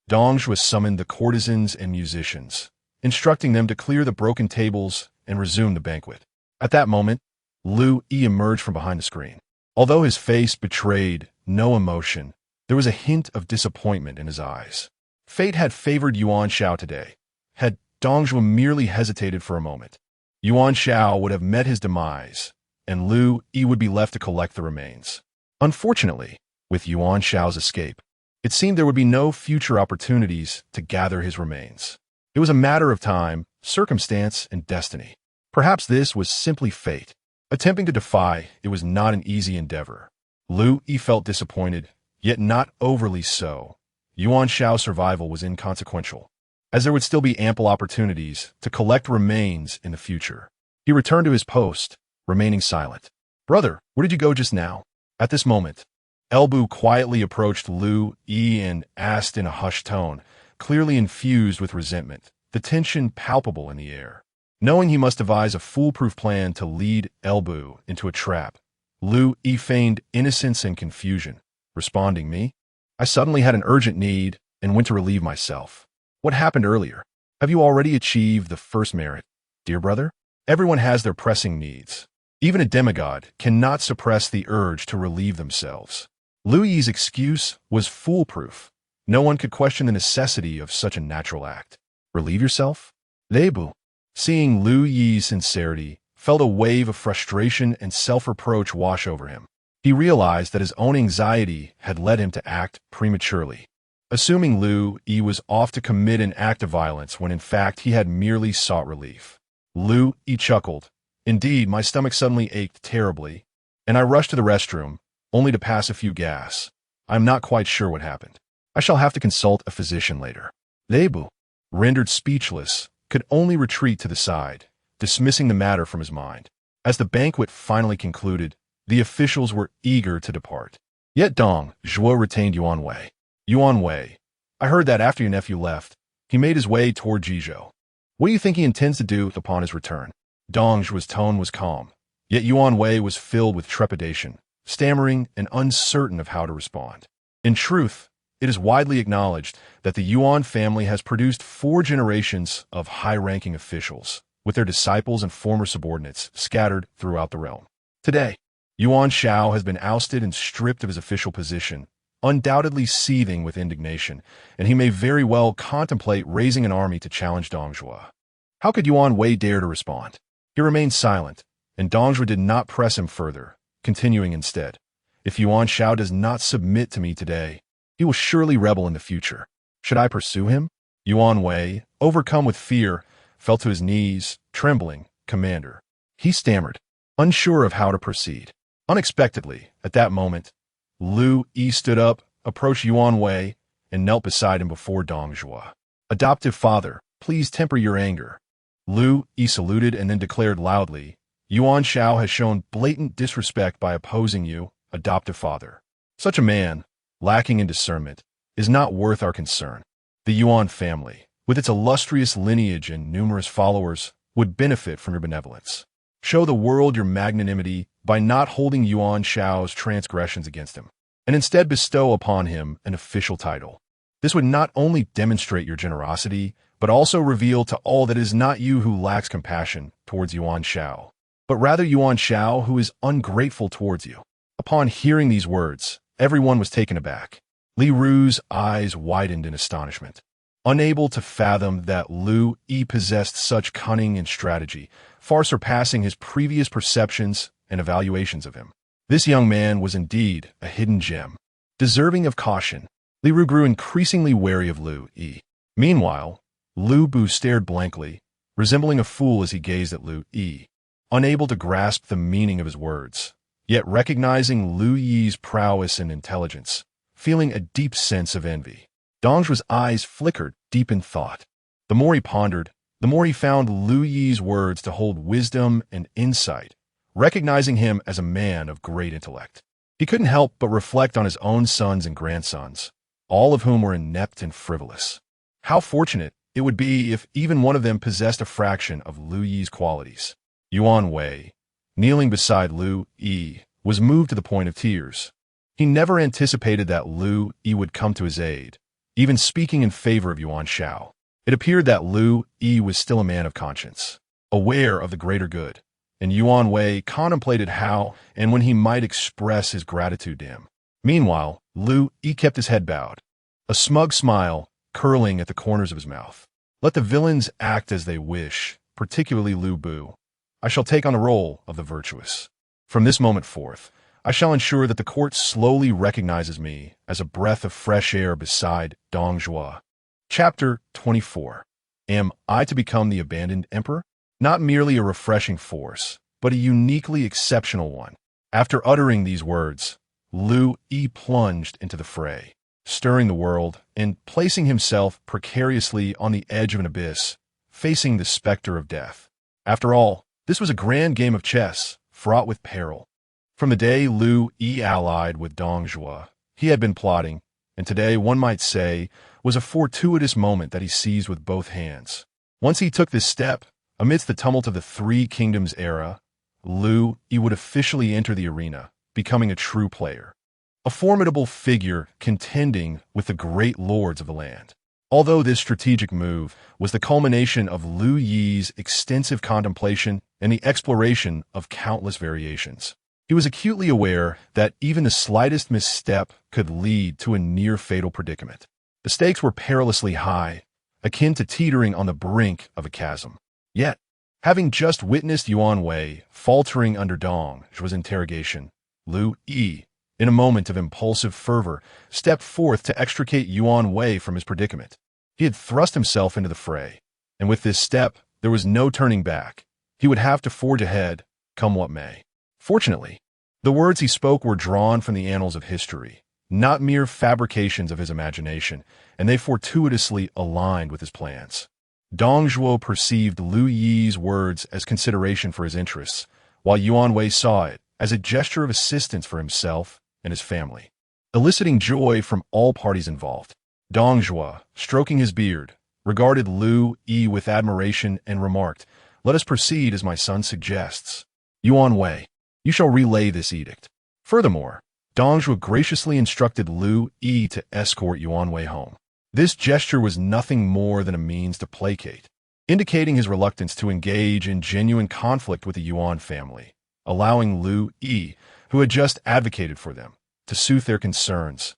Speaker 1: Dong Zhuo summoned the courtesans and musicians, instructing them to clear the broken tables and resume the banquet. At that moment, Liu Yi emerged from behind the screen. Although his face betrayed no emotion, there was a hint of disappointment in his eyes. Fate had favored Yuan Shao today. Had Dong Zhuo merely hesitated for a moment, Yuan Shao would have met his demise, and Liu Yi would be left to collect the remains. Unfortunately, with Yuan Shao's escape, it seemed there would be no future opportunities to gather his remains. It was a matter of time, circumstance, and destiny. Perhaps this was simply fate. Attempting to defy, it was not an easy endeavor. Liu Yi felt disappointed, yet not overly so. Yuan Shao's survival was inconsequential, as there would still be ample opportunities to collect remains in the future. He returned to his post, remaining silent. "Brother, where did you go just now?" At this moment, Elbu quietly approached Liu Yi and asked in a hushed tone, clearly infused with resentment, the tension palpable in the air. Knowing he must devise a foolproof plan to lead Elbu into a trap, Liu Yi feigned innocence and confusion, responding, "Me? I suddenly had an urgent need and went to relieve myself. What happened earlier? Have you already achieved the first merit, dear brother? Everyone has their pressing needs. Even a demigod cannot suppress the urge to relieve themselves." Liu Yi's excuse was foolproof. No one could question the necessity of such a natural act. "Relieve yourself?" Leibu, seeing Liu Yi's sincerity, felt a wave of frustration and self-reproach wash over him. He realized that his own anxiety had led him to act prematurely, assuming Liu Yi was off to commit an act of violence when in fact he had merely sought relief. Liu Yi chuckled. "Indeed, my stomach suddenly ached terribly, and I rushed to the restroom, only to pass a few gas. I'm not quite sure what happened. I shall have to consult a physician later." Leibu, rendered speechless, could only retreat to the side, dismissing the matter from his mind. As the banquet finally concluded, the officials were eager to depart. Yet Dong Zhuo retained Yuan Wei. "Yuan Wei, I heard that after your nephew left, he made his way toward Jizhou. What do you think he intends to do upon his return?" Dong Zhuo's tone was calm, yet Yuan Wei was filled with trepidation, stammering and uncertain of how to respond. In truth, it is widely acknowledged that the Yuan family has produced 4 generations of high-ranking officials, with their disciples and former subordinates scattered throughout the realm. Today, Yuan Shao has been ousted and stripped of his official position, undoubtedly seething with indignation, and he may very well contemplate raising an army to challenge Dong Zhuo. How could Yuan Wei dare to respond? He remained silent, and Dong Zhuo did not press him further, continuing instead, "If Yuan Shao does not submit to me today, he will surely rebel in the future. Should I pursue him? Yuan Wei, overcome with fear, fell to his knees, trembling. "Commander," he stammered, unsure of how to proceed. Unexpectedly, at that moment, Liu Yi stood up, approached Yuan Wei, and knelt beside him before Dong Zhuo. "Adoptive father, please temper your anger." Liu Yi saluted and then declared loudly, "Yuan Shao has shown blatant disrespect by opposing you, adoptive father. Such a man, lacking in discernment, is not worth our concern. The Yuan family, with its illustrious lineage and numerous followers, would benefit from your benevolence. Show the world your magnanimity by not holding Yuan Shao's transgressions against him, and instead bestow upon him an official title. This would not only demonstrate your generosity, but also reveal to all that it is not you who lacks compassion towards Yuan Shao, but rather Yuan Shao who is ungrateful towards you." Upon hearing these words, everyone was taken aback. Li Ru's eyes widened in astonishment. Unable to fathom that Liu Yi possessed such cunning and strategy, far surpassing his previous perceptions and evaluations of him. This young man was indeed a hidden gem, deserving of caution. Li Ru grew increasingly wary of Liu Yi. Meanwhile, Liu Bu stared blankly, resembling a fool as he gazed at Liu Yi, unable to grasp the meaning of his words, yet recognizing Liu Yi's prowess and intelligence, feeling a deep sense of envy. Dong Zhuo's eyes flickered deep in thought. The more he pondered, the more he found Liu Yi's words to hold wisdom and insight, recognizing him as a man of great intellect. He couldn't help but reflect on his own sons and grandsons, all of whom were inept and frivolous. How fortunate it would be if even one of them possessed a fraction of Liu Yi's qualities. Yuan Wei, kneeling beside Liu Yi, was moved to the point of tears. He never anticipated that Liu Yi would come to his aid, even speaking in favor of Yuan Shao. It appeared that Liu Yi was still a man of conscience, aware of the greater good, and Yuan Wei contemplated how and when he might express his gratitude to him. Meanwhile, Liu Yi kept his head bowed, a smug smile curling at the corners of his mouth. "Let the villains act as they wish, particularly Liu Bu. I shall take on the role of the virtuous. From this moment forth, I shall ensure that the court slowly recognizes me as a breath of fresh air beside Dong Zhuo." Chapter 24. Am I to become the abandoned emperor? Not merely a refreshing force, but a uniquely exceptional one. After uttering these words, Liu Yi plunged into the fray, stirring the world and placing himself precariously on the edge of an abyss, facing the specter of death. After all, this was a grand game of chess, fraught with peril. From the day Liu Yi allied with Dong Zhuo, he had been plotting, and today, one might say, was a fortuitous moment that he seized with both hands. Once he took this step, amidst the tumult of the Three Kingdoms era, Liu Yi would officially enter the arena, becoming a true player, a formidable figure contending with the great lords of the land. Although this strategic move was the culmination of Liu Yi's extensive contemplation and the exploration of countless variations, he was acutely aware that even the slightest misstep could lead to a near-fatal predicament. The stakes were perilously high, akin to teetering on the brink of a chasm. Yet, having just witnessed Yuan Wei faltering under Dong Zhuo's interrogation, Liu Yi, in a moment of impulsive fervor, stepped forth to extricate Yuan Wei from his predicament. He had thrust himself into the fray, and with this step, there was no turning back. He would have to forge ahead, come what may. Fortunately, the words he spoke were drawn from the annals of history, not mere fabrications of his imagination, and they fortuitously aligned with his plans. Dong Zhuo perceived Liu Yi's words as consideration for his interests, while Yuan Wei saw it as a gesture of assistance for himself and his family, eliciting joy from all parties involved. Dong Zhuo, stroking his beard, regarded Liu Yi with admiration and remarked, "Let us proceed as my son suggests. Yuan Wei, you shall relay this edict." Furthermore, Dong Zhuo graciously instructed Liu Yi to escort Yuan Wei home. This gesture was nothing more than a means to placate, indicating his reluctance to engage in genuine conflict with the Yuan family, allowing Liu Yi, who had just advocated for them, to soothe their concerns,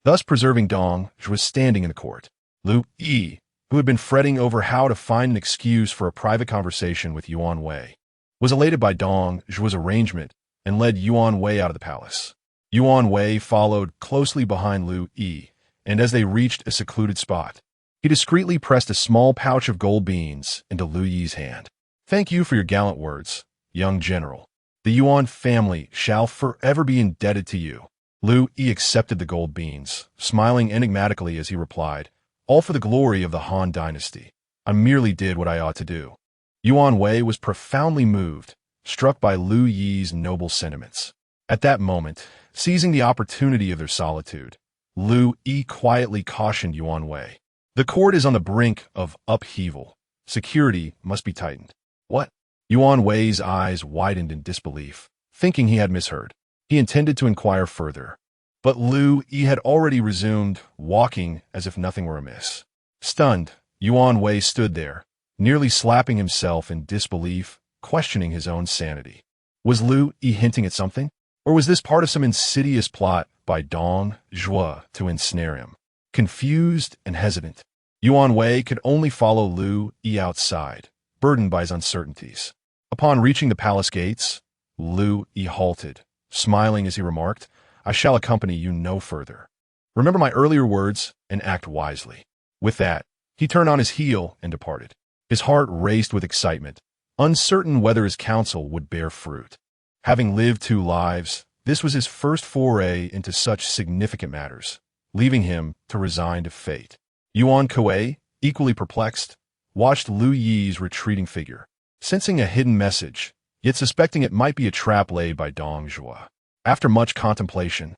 Speaker 1: thus preserving Dong Zhuo's standing in the court. Liu Yi, who had been fretting over how to find an excuse for a private conversation with Yuan Wei, was elated by Dong Zhuo's arrangement and led Yuan Wei out of the palace. Yuan Wei followed closely behind Liu Yi, and as they reached a secluded spot, He discreetly pressed a small pouch of gold beans into Liu Yi's hand. "Thank you for your gallant words, young general. The Yuan family shall forever be indebted to you." Liu Yi accepted the gold beans, smiling enigmatically as he replied, "All for the glory of the Han Dynasty. I merely did what I ought to do." Yuan Wei was profoundly moved, struck by Liu Yi's noble sentiments. At that moment, seizing the opportunity of their solitude, Liu Yi quietly cautioned Yuan Wei. "The court is on the brink of upheaval. Security must be tightened." "What?" Yuan Wei's eyes widened in disbelief, thinking he had misheard. He intended to inquire further, but Liu Yi had already resumed, walking as if nothing were amiss. Stunned, Yuan Wei stood there, nearly slapping himself in disbelief, questioning his own sanity. Was Liu Yi hinting at something? Or was this part of some insidious plot by Dong Zhuo to ensnare him? Confused and hesitant, Yuan Wei could only follow Liu Yi outside, burdened by his uncertainties. Upon reaching the palace gates, Liu Yi halted, smiling as he remarked, "I shall accompany you no further. Remember my earlier words and act wisely." With that, he turned on his heel and departed. His heart raced with excitement, uncertain whether his counsel would bear fruit. Having lived 2 lives, this was his first foray into such significant matters, leaving him to resign to fate. Yuan Kuei, equally perplexed, watched Liu Yi's retreating figure, sensing a hidden message, yet suspecting it might be a trap laid by Dong Zhuo. After much contemplation,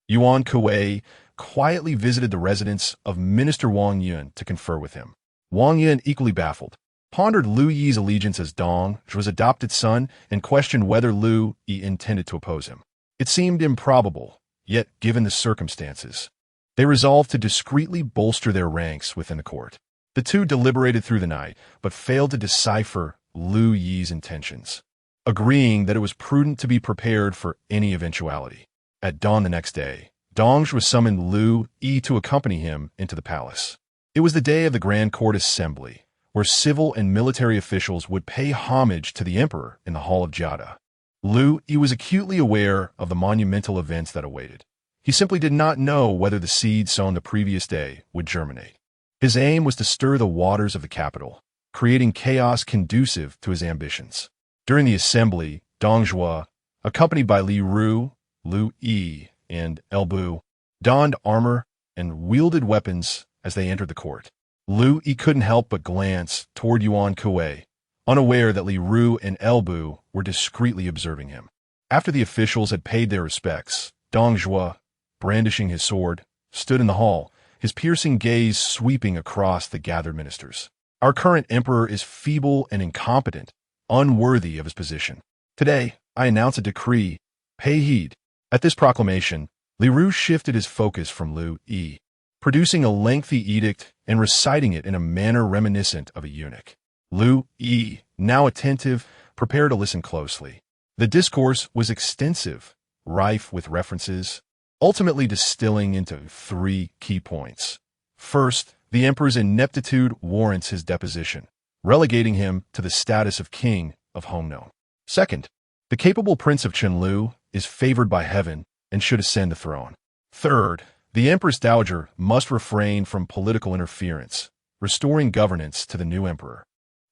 Speaker 1: Yuan Kuei quietly visited the residence of Minister Wang Yun to confer with him. Wang Yun, equally baffled, pondered Liu Yi's allegiance as Dong Zhuo's adopted son and questioned whether Liu Yi intended to oppose him. It seemed improbable, yet given the circumstances, they resolved to discreetly bolster their ranks within the court. The two deliberated through the night, but failed to decipher Liu Yi's intentions, agreeing that it was prudent to be prepared for any eventuality. At dawn the next day, Dong Zhuo summoned Liu Yi to accompany him into the palace. It was the day of the Grand Court Assembly, where civil and military officials would pay homage to the emperor in the Hall of Jiada. Liu Yi was acutely aware of the monumental events that awaited. He simply did not know whether the seed sown the previous day would germinate. His aim was to stir the waters of the capital, creating chaos conducive to his ambitions. During the assembly, Dong Zhuo, accompanied by Li Ru, Liu Yi, and Elbu, donned armor and wielded weapons as they entered the court. Liu Yi couldn't help but glance toward Yuan Kuei, unaware that Li Ru and Elbu were discreetly observing him. After the officials had paid their respects, Dong Zhuo, brandishing his sword, stood in the hall, his piercing gaze sweeping across the gathered ministers. "Our current emperor is feeble and incompetent, unworthy of his position. Today, I announce a decree. Pay heed." At this proclamation, Li Ru shifted his focus from Liu Yi, producing a lengthy edict and reciting it in a manner reminiscent of a eunuch. Liu Yi, now attentive, prepared to listen closely. The discourse was extensive, rife with references, ultimately distilling into 3 key points. First, the emperor's ineptitude warrants his deposition, relegating him to the status of king of Hongnou. Second, the capable prince of Chenlu is favored by heaven and should ascend the throne. Third, the Empress Dowager must refrain from political interference, restoring governance to the new emperor.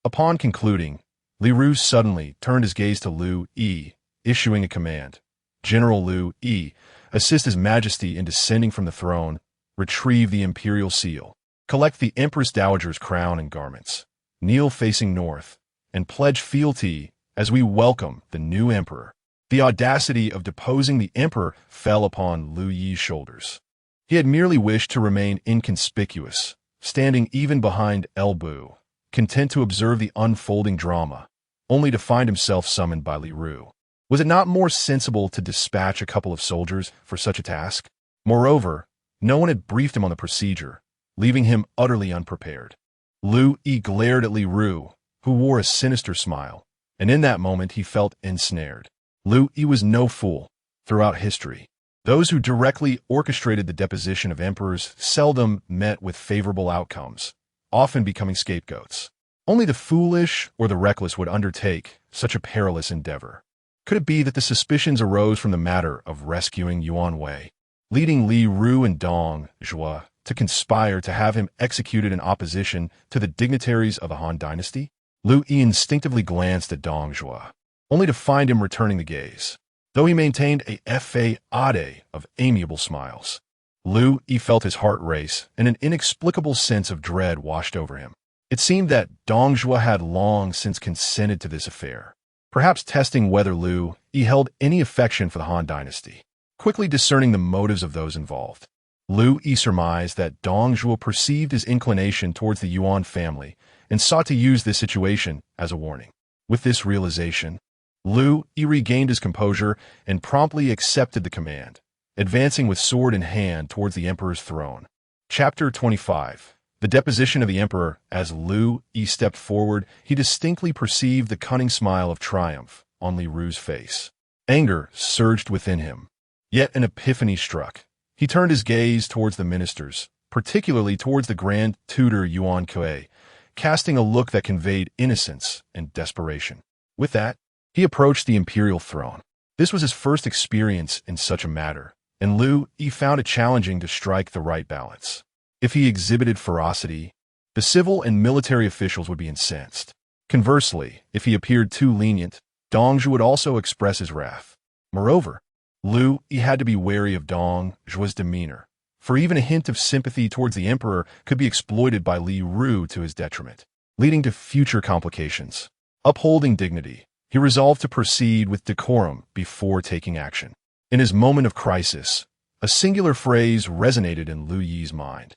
Speaker 1: Upon concluding, Li Ru suddenly turned his gaze to Liu Yi, issuing a command. "General Liu Yi, assist His Majesty in descending from the throne, retrieve the imperial seal, collect the Empress Dowager's crown and garments, kneel facing north, and pledge fealty as we welcome the new emperor." The audacity of deposing the emperor fell upon Liu Yi's shoulders. He had merely wished to remain inconspicuous, standing even behind Elbu, content to observe the unfolding drama, only to find himself summoned by Li Ru. Was it not more sensible to dispatch a couple of soldiers for such a task? Moreover, no one had briefed him on the procedure, leaving him utterly unprepared. Liu Yi glared at Li Ru, who wore a sinister smile, and in that moment he felt ensnared. Liu Yi was no fool. Throughout history, those who directly orchestrated the deposition of emperors seldom met with favorable outcomes, often becoming scapegoats. Only the foolish or the reckless would undertake such a perilous endeavor. Could it be that the suspicions arose from the matter of rescuing Yuan Wei? leading Li Ru and Dong Zhuo to conspire to have him executed in opposition to the dignitaries of the Han Dynasty? Liu Yi instinctively glanced at Dong Zhuo, only to find him returning the gaze. Though he maintained a facade of amiable smiles, Liu Yi felt his heart race and an inexplicable sense of dread washed over him. It seemed that Dong Zhuo had long since consented to this affair, perhaps testing whether Liu Yi held any affection for the Han Dynasty. Quickly discerning the motives of those involved, Liu Yi surmised that Dong Zhuo perceived his inclination towards the Yuan family and sought to use this situation as a warning. With this realization, Liu Yi regained his composure and promptly accepted the command, advancing with sword in hand towards the emperor's throne. Chapter 25. The deposition of the emperor. As Liu Yi stepped forward, he distinctly perceived the cunning smile of triumph on Li Ru's face. Anger surged within him. Yet an epiphany struck. He turned his gaze towards the ministers, particularly towards the Grand Tutor Yuan Kuei, casting a look that conveyed innocence and desperation. With that, he approached the imperial throne. This was his first experience in such a matter, and Liu Yi found it challenging to strike the right balance. If he exhibited ferocity, the civil and military officials would be incensed. Conversely, if he appeared too lenient, Dong Zhuo would also express his wrath. Moreover, Liu Yi had to be wary of Dong Zhuo's demeanor, for even a hint of sympathy towards the emperor could be exploited by Li Ru to his detriment, leading to future complications. Upholding dignity, he resolved to proceed with decorum before taking action. In his moment of crisis, a singular phrase resonated in Liu Yi's mind,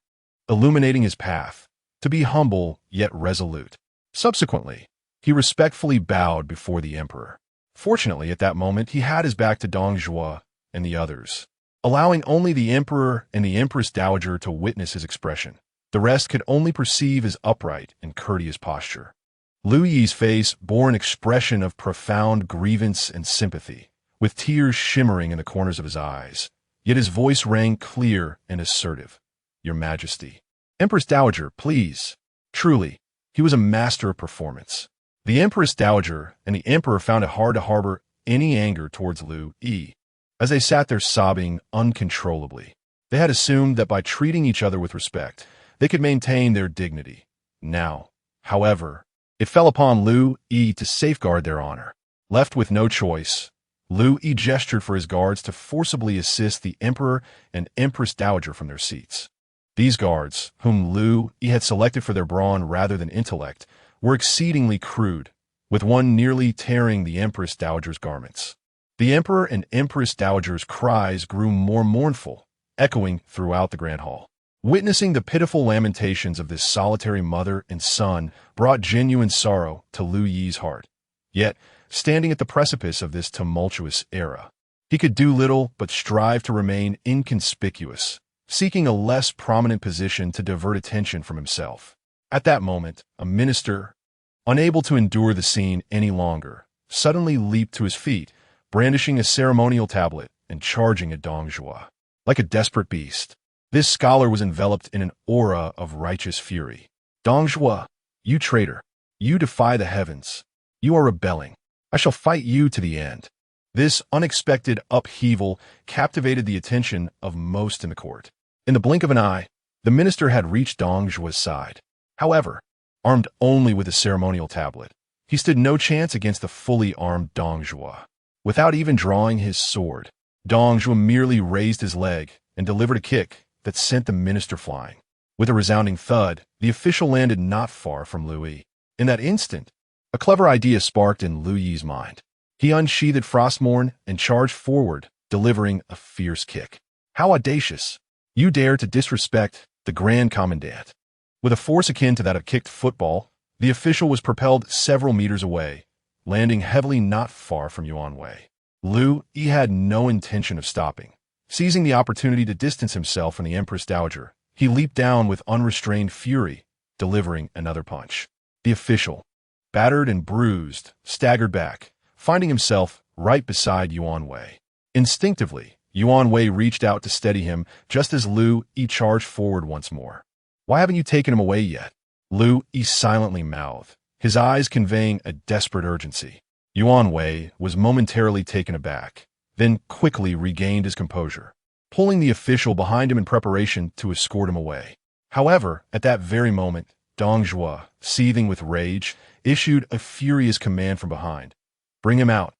Speaker 1: illuminating his path, to be humble yet resolute. Subsequently, he respectfully bowed before the emperor. Fortunately, at that moment, he had his back to Dong Zhuo and the others, allowing only the emperor and the empress dowager to witness his expression. The rest could only perceive his upright and courteous posture. Liu Yi's face bore an expression of profound grievance and sympathy, with tears shimmering in the corners of his eyes. Yet his voice rang clear and assertive. "Your Majesty." "Empress Dowager, please." Truly, he was a master of performance. The Empress Dowager and the Emperor found it hard to harbor any anger towards Liu Yi. As they sat there sobbing uncontrollably, they had assumed that by treating each other with respect, they could maintain their dignity. Now, however, it fell upon Liu Yi to safeguard their honor. Left with no choice, Liu Yi gestured for his guards to forcibly assist the Emperor and Empress Dowager from their seats. These guards, whom Liu Yi had selected for their brawn rather than intellect, were exceedingly crude, with one nearly tearing the Empress Dowager's garments. The Emperor and Empress Dowager's cries grew more mournful, echoing throughout the Grand Hall. Witnessing the pitiful lamentations of this solitary mother and son brought genuine sorrow to Liu Yi's heart. Yet, standing at the precipice of this tumultuous era, he could do little but strive to remain inconspicuous, seeking a less prominent position to divert attention from himself. At that moment, a minister, unable to endure the scene any longer, suddenly leaped to his feet, brandishing a ceremonial tablet and charging at Dong Zhuo. Like a desperate beast, this scholar was enveloped in an aura of righteous fury. "Dong Zhuo, you traitor! You defy the heavens! You are rebelling! I shall fight you to the end!" This unexpected upheaval captivated the attention of most in the court. In the blink of an eye, the minister had reached Dong Zhuo's side. However, armed only with a ceremonial tablet, he stood no chance against the fully armed Dong Zhuo. Without even drawing his sword, Dong Zhuo merely raised his leg and delivered a kick that sent the minister flying. With a resounding thud, the official landed not far from Liu Yi. In that instant, a clever idea sparked in Liu Yi's mind. He unsheathed Frostmourne and charged forward, delivering a fierce kick. "How audacious! You dare to disrespect the Grand Commandant." With a force akin to that of kicked football, the official was propelled several meters away, landing heavily not far from Yuan Wei. Liu Yi had no intention of stopping. Seizing the opportunity to distance himself from the Empress Dowager, he leaped down with unrestrained fury, delivering another punch. The official, battered and bruised, staggered back, finding himself right beside Yuan Wei. Instinctively, Yuan Wei reached out to steady him just as Liu Yi charged forward once more. "Why haven't you taken him away yet?" Liu Yi silently mouthed, his eyes conveying a desperate urgency. Yuan Wei was momentarily taken aback, then quickly regained his composure. pulling the official behind him in preparation to escort him away. However, at that very moment, Dong Zhuo, seething with rage, issued a furious command from behind. Bring him out.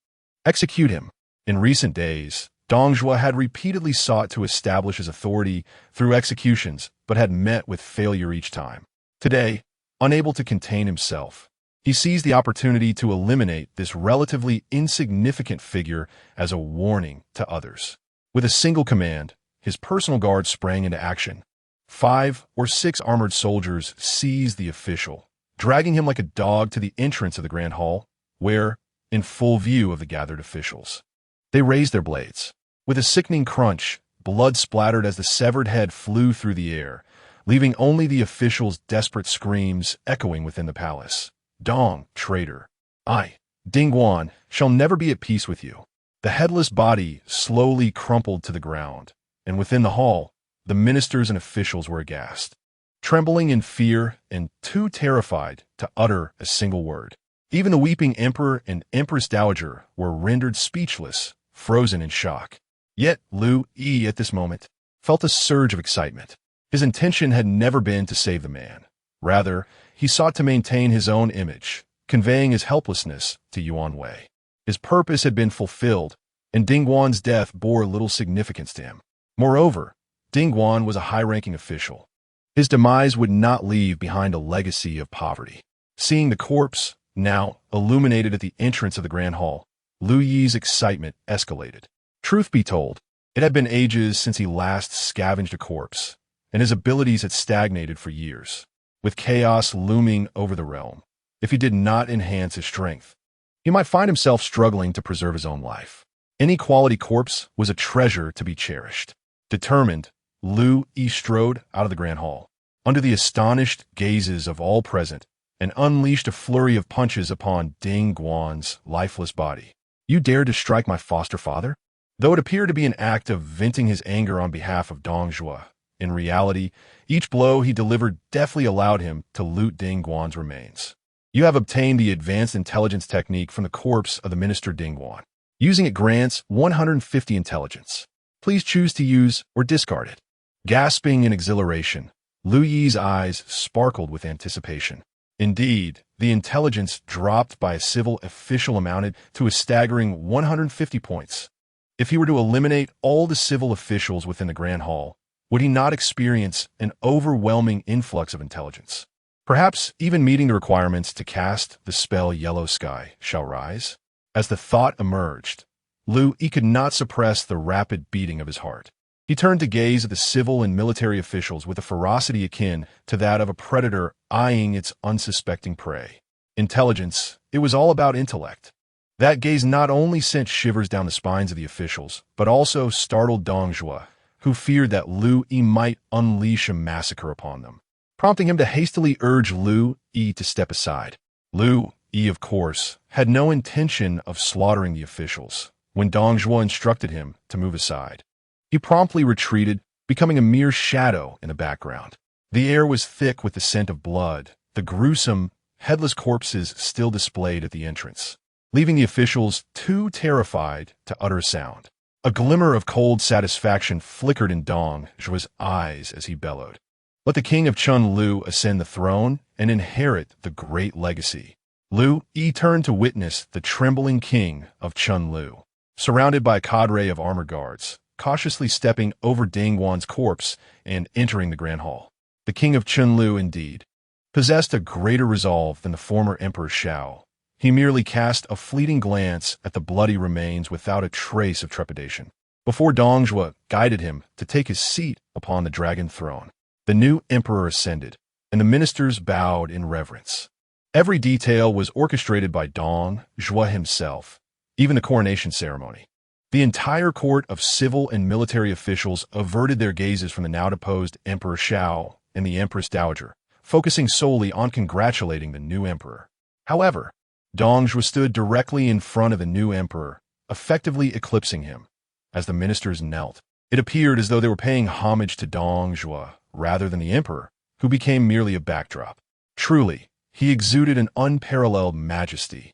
Speaker 1: Execute him. In recent days, Dong Zhuo had repeatedly sought to establish his authority through executions, but had met with failure each time. Today, unable to contain himself, he seized the opportunity to eliminate this relatively insignificant figure as a warning to others. With a single command, his personal guard sprang into action. 5 or 6 armored soldiers seized the official, dragging him like a dog to the entrance of the Grand Hall, where, in full view of the gathered officials, they raised their blades. With a sickening crunch, blood splattered as the severed head flew through the air, leaving only the official's desperate screams echoing within the palace. Dong, traitor! I, Dingguan, shall never be at peace with you. The headless body slowly crumpled to the ground, and within the hall, the ministers and officials were aghast, trembling in fear and too terrified to utter a single word. Even the weeping emperor and empress dowager were rendered speechless, frozen in shock. Yet Liu Yi at this moment felt a surge of excitement. His intention had never been to save the man. Rather, he sought to maintain his own image, conveying his helplessness to Yuan Wei. His purpose had been fulfilled, and Dingguan's death bore little significance to him. Moreover, Dingguan was a high-ranking official. His demise would not leave behind a legacy of poverty. Seeing the corpse, now illuminated at the entrance of the Grand Hall, Liu Yi's excitement escalated. Truth be told, it had been ages since he last scavenged a corpse, and his abilities had stagnated for years. With chaos looming over the realm, if he did not enhance his strength, he might find himself struggling to preserve his own life. Any quality corpse was a treasure to be cherished. Determined, Liu Yi strode out of the Grand Hall, under the astonished gazes of all present, and unleashed a flurry of punches upon Dingguan's lifeless body. You dared to strike my foster father? Though it appeared to be an act of venting his anger on behalf of Dong Zhuo, in reality, each blow he delivered deftly allowed him to loot Dingguan's remains. You have obtained the advanced intelligence technique from the corpse of the minister Dingguan. Using it grants 150 intelligence. Please choose to use or discard it. Gasping in exhilaration, Liu Yi's eyes sparkled with anticipation. Indeed, the intelligence dropped by a civil official amounted to a staggering 150 points. If he were to eliminate all the civil officials within the Grand Hall, would he not experience an overwhelming influx of intelligence? Perhaps even meeting the requirements to cast the spell Yellow Sky shall rise? As the thought emerged, Liu Yi could not suppress the rapid beating of his heart. He turned to gaze at the civil and military officials with a ferocity akin to that of a predator eyeing its unsuspecting prey. Intelligence, it was all about intellect. That gaze not only sent shivers down the spines of the officials, but also startled Dong Zhuo, who feared that Liu Yi might unleash a massacre upon them, prompting him to hastily urge Liu Yi to step aside. Liu Yi, of course, had no intention of slaughtering the officials when Dong Zhuo instructed him to move aside. He promptly retreated, becoming a mere shadow in the background. The air was thick with the scent of blood, the gruesome, headless corpses still displayed at the entrance, leaving the officials too terrified to utter a sound. A glimmer of cold satisfaction flickered in Dong Zhuo's eyes as he bellowed. Let the king of Chunlu ascend the throne and inherit the great legacy. Liu Yi turned to witness the trembling king of Chunlu, surrounded by a cadre of armored guards, cautiously stepping over Dingguan's corpse and entering the Grand Hall. The king of Chunlu, indeed, possessed a greater resolve than the former Emperor Shao. He merely cast a fleeting glance at the bloody remains without a trace of trepidation, before Dong Zhuo guided him to take his seat upon the dragon throne. The new emperor ascended, and the ministers bowed in reverence. Every detail was orchestrated by Dong Zhuo himself, even the coronation ceremony. The entire court of civil and military officials averted their gazes from the now-deposed Emperor Shao and the Empress Dowager, focusing solely on congratulating the new emperor. However, Dong Zhuo stood directly in front of the new emperor, effectively eclipsing him. As the ministers knelt, it appeared as though they were paying homage to Dong Zhuo rather than the emperor, who became merely a backdrop. Truly, he exuded an unparalleled majesty.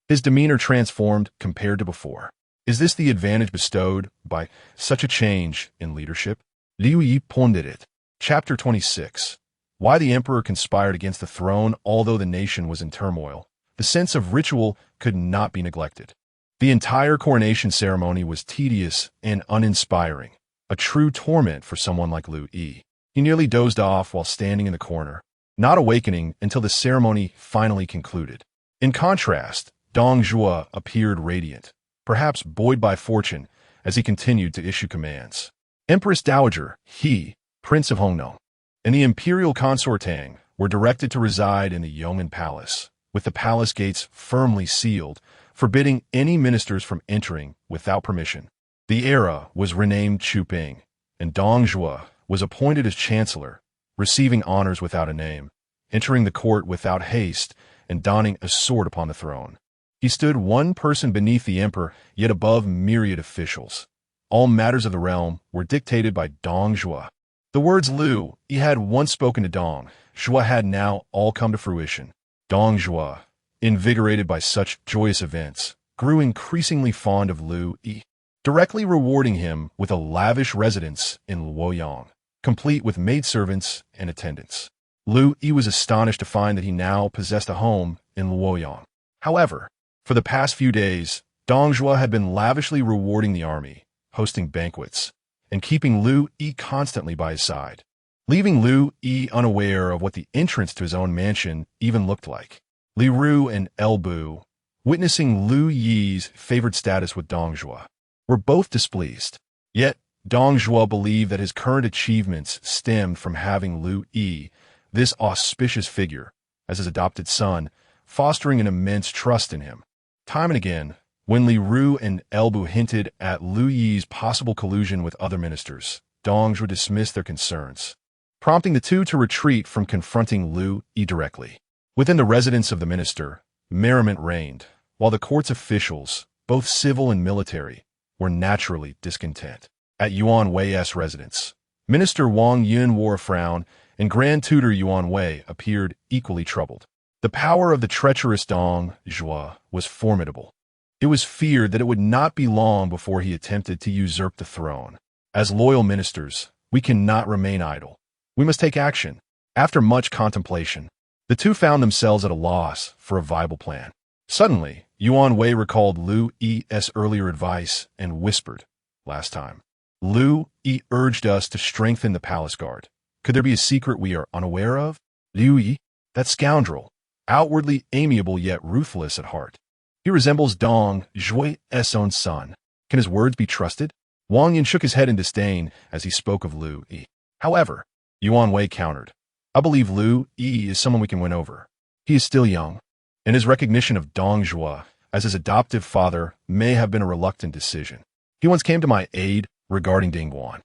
Speaker 1: His demeanor transformed compared to before. Is this the advantage bestowed by such a change in leadership? Liu Yi pondered it. Chapter 26. Why the emperor conspired against the throne although the nation was in turmoil. The sense of ritual could not be neglected. The entire coronation ceremony was tedious and uninspiring, a true torment for someone like Liu Yi. He nearly dozed off while standing in the corner, not awakening until the ceremony finally concluded. In contrast, Dong Zhuo appeared radiant, perhaps buoyed by fortune, as he continued to issue commands. Empress Dowager He, Prince of Hongnong, and the imperial consort Tang were directed to reside in the Yong'an Palace, with the palace gates firmly sealed, forbidding any ministers from entering without permission. The era was renamed Chuping, and Dong Zhuo was appointed as chancellor, receiving honors without a name, entering the court without haste, and donning a sword upon the throne. He stood one person beneath the emperor, yet above myriad officials. All matters of the realm were dictated by Dong Zhuo. The words Liu Yi had once spoken to Dong Zhuo had now all come to fruition. Dong Zhuo, invigorated by such joyous events, grew increasingly fond of Liu Yi, directly rewarding him with a lavish residence in Luoyang, complete with maidservants and attendants. Liu Yi was astonished to find that he now possessed a home in Luoyang. However, for the past few days, Dong Zhuo had been lavishly rewarding the army, hosting banquets, and keeping Liu Yi constantly by his side, leaving Liu Yi unaware of what the entrance to his own mansion even looked like. Li Ru and El Bu, witnessing Liu Yi's favored status with Dong Zhuo, were both displeased. Yet, Dong Zhuo believed that his current achievements stemmed from having Liu Yi, this auspicious figure, as his adopted son, fostering an immense trust in him. Time and again, when Li Ru and El Bu hinted at Liu Yi's possible collusion with other ministers, Dong Zhuo dismissed their concerns, prompting the two to retreat from confronting Liu Yi directly. Within the residence of the minister, merriment reigned, while the court's officials, both civil and military, were naturally discontent. At Yuan Wei's residence, Minister Wang Yun wore a frown, and Grand Tutor Yuan Wei appeared equally troubled. The power of the treacherous Dong Zhuo was formidable. It was feared that it would not be long before he attempted to usurp the throne. As loyal ministers, we cannot remain idle. We must take action. After much contemplation, the two found themselves at a loss for a viable plan. Suddenly, Yuan Wei recalled Liu Yi's earlier advice and whispered, "Last time, Liu Yi urged us to strengthen the palace guard. Could there be a secret we are unaware of? Liu Yi, that scoundrel, outwardly amiable yet ruthless at heart. He resembles Dong Zhuo's own son. Can his words be trusted?" Wang Yun shook his head in disdain as he spoke of Liu Yi. However, Yuan Wei countered, "I believe Liu Yi is someone we can win over. He is still young, and his recognition of Dong Zhuo as his adoptive father may have been a reluctant decision. He once came to my aid regarding Dingguan.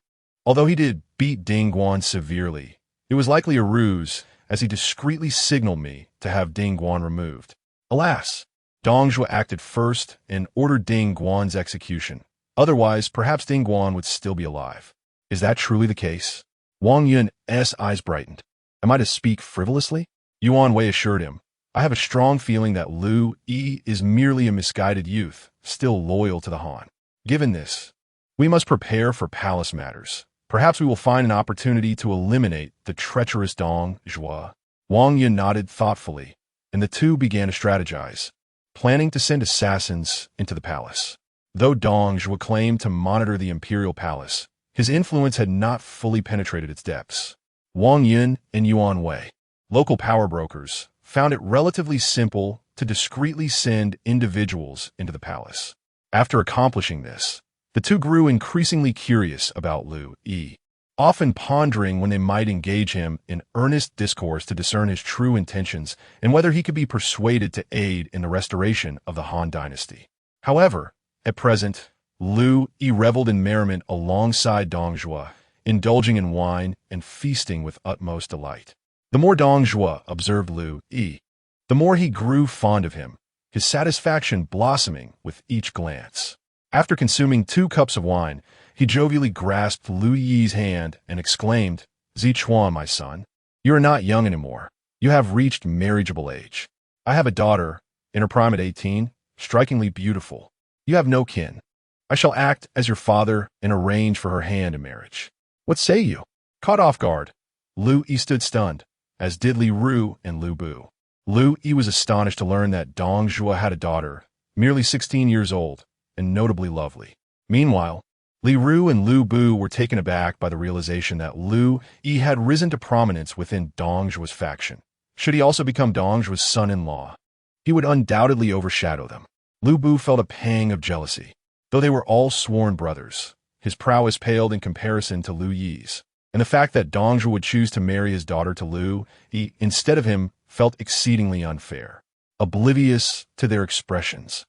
Speaker 1: Although he did beat Dingguan severely, it was likely a ruse, as he discreetly signaled me to have Dingguan removed. Alas, Dong Zhuo acted first and ordered Dingguan's execution. Otherwise, perhaps Dingguan would still be alive. Is that truly the case?" Wang Yun's eyes brightened. "Am I to speak frivolously?" Yuan Wei assured him, "I have a strong feeling that Liu Yi is merely a misguided youth, still loyal to the Han. Given this, we must prepare for palace matters. Perhaps we will find an opportunity to eliminate the treacherous Dong Zhuo." Wang Yun nodded thoughtfully, and the two began to strategize, planning to send assassins into the palace. Though Dong Zhuo claimed to monitor the imperial palace, his influence had not fully penetrated its depths. Wang Yun and Yuan Wei, local power brokers, found it relatively simple to discreetly send individuals into the palace. After accomplishing this, the two grew increasingly curious about Liu Yi, often pondering when they might engage him in earnest discourse to discern his true intentions and whether he could be persuaded to aid in the restoration of the Han Dynasty. However, at present, Liu Yi reveled in merriment alongside Dong Zhuo, indulging in wine and feasting with utmost delight. The more Dong Zhuo observed Liu Yi, the more he grew fond of him, his satisfaction blossoming with each glance. After consuming 2 cups of wine, he jovially grasped Liu Yi's hand and exclaimed, "Zichuan, my son, you are not young anymore. You have reached marriageable age. I have a daughter, in her prime at 18, strikingly beautiful. You have no kin. I shall act as your father and arrange for her hand in marriage. What say you?" Caught off guard, Liu Yi stood stunned, as did Li Ru and Lu Bu. Liu Yi was astonished to learn that Dong Zhuo had a daughter, merely 16 years old, and notably lovely. Meanwhile, Li Ru and Lu Bu were taken aback by the realization that Liu Yi had risen to prominence within Dong Zhuo's faction. Should he also become Dong Zhuo's son-in-law, he would undoubtedly overshadow them. Lu Bu felt a pang of jealousy. Though they were all sworn brothers, his prowess paled in comparison to Liu Yi's, and the fact that Dong Zhuo would choose to marry his daughter to Liu Yi instead of him felt exceedingly unfair. Oblivious to their expressions,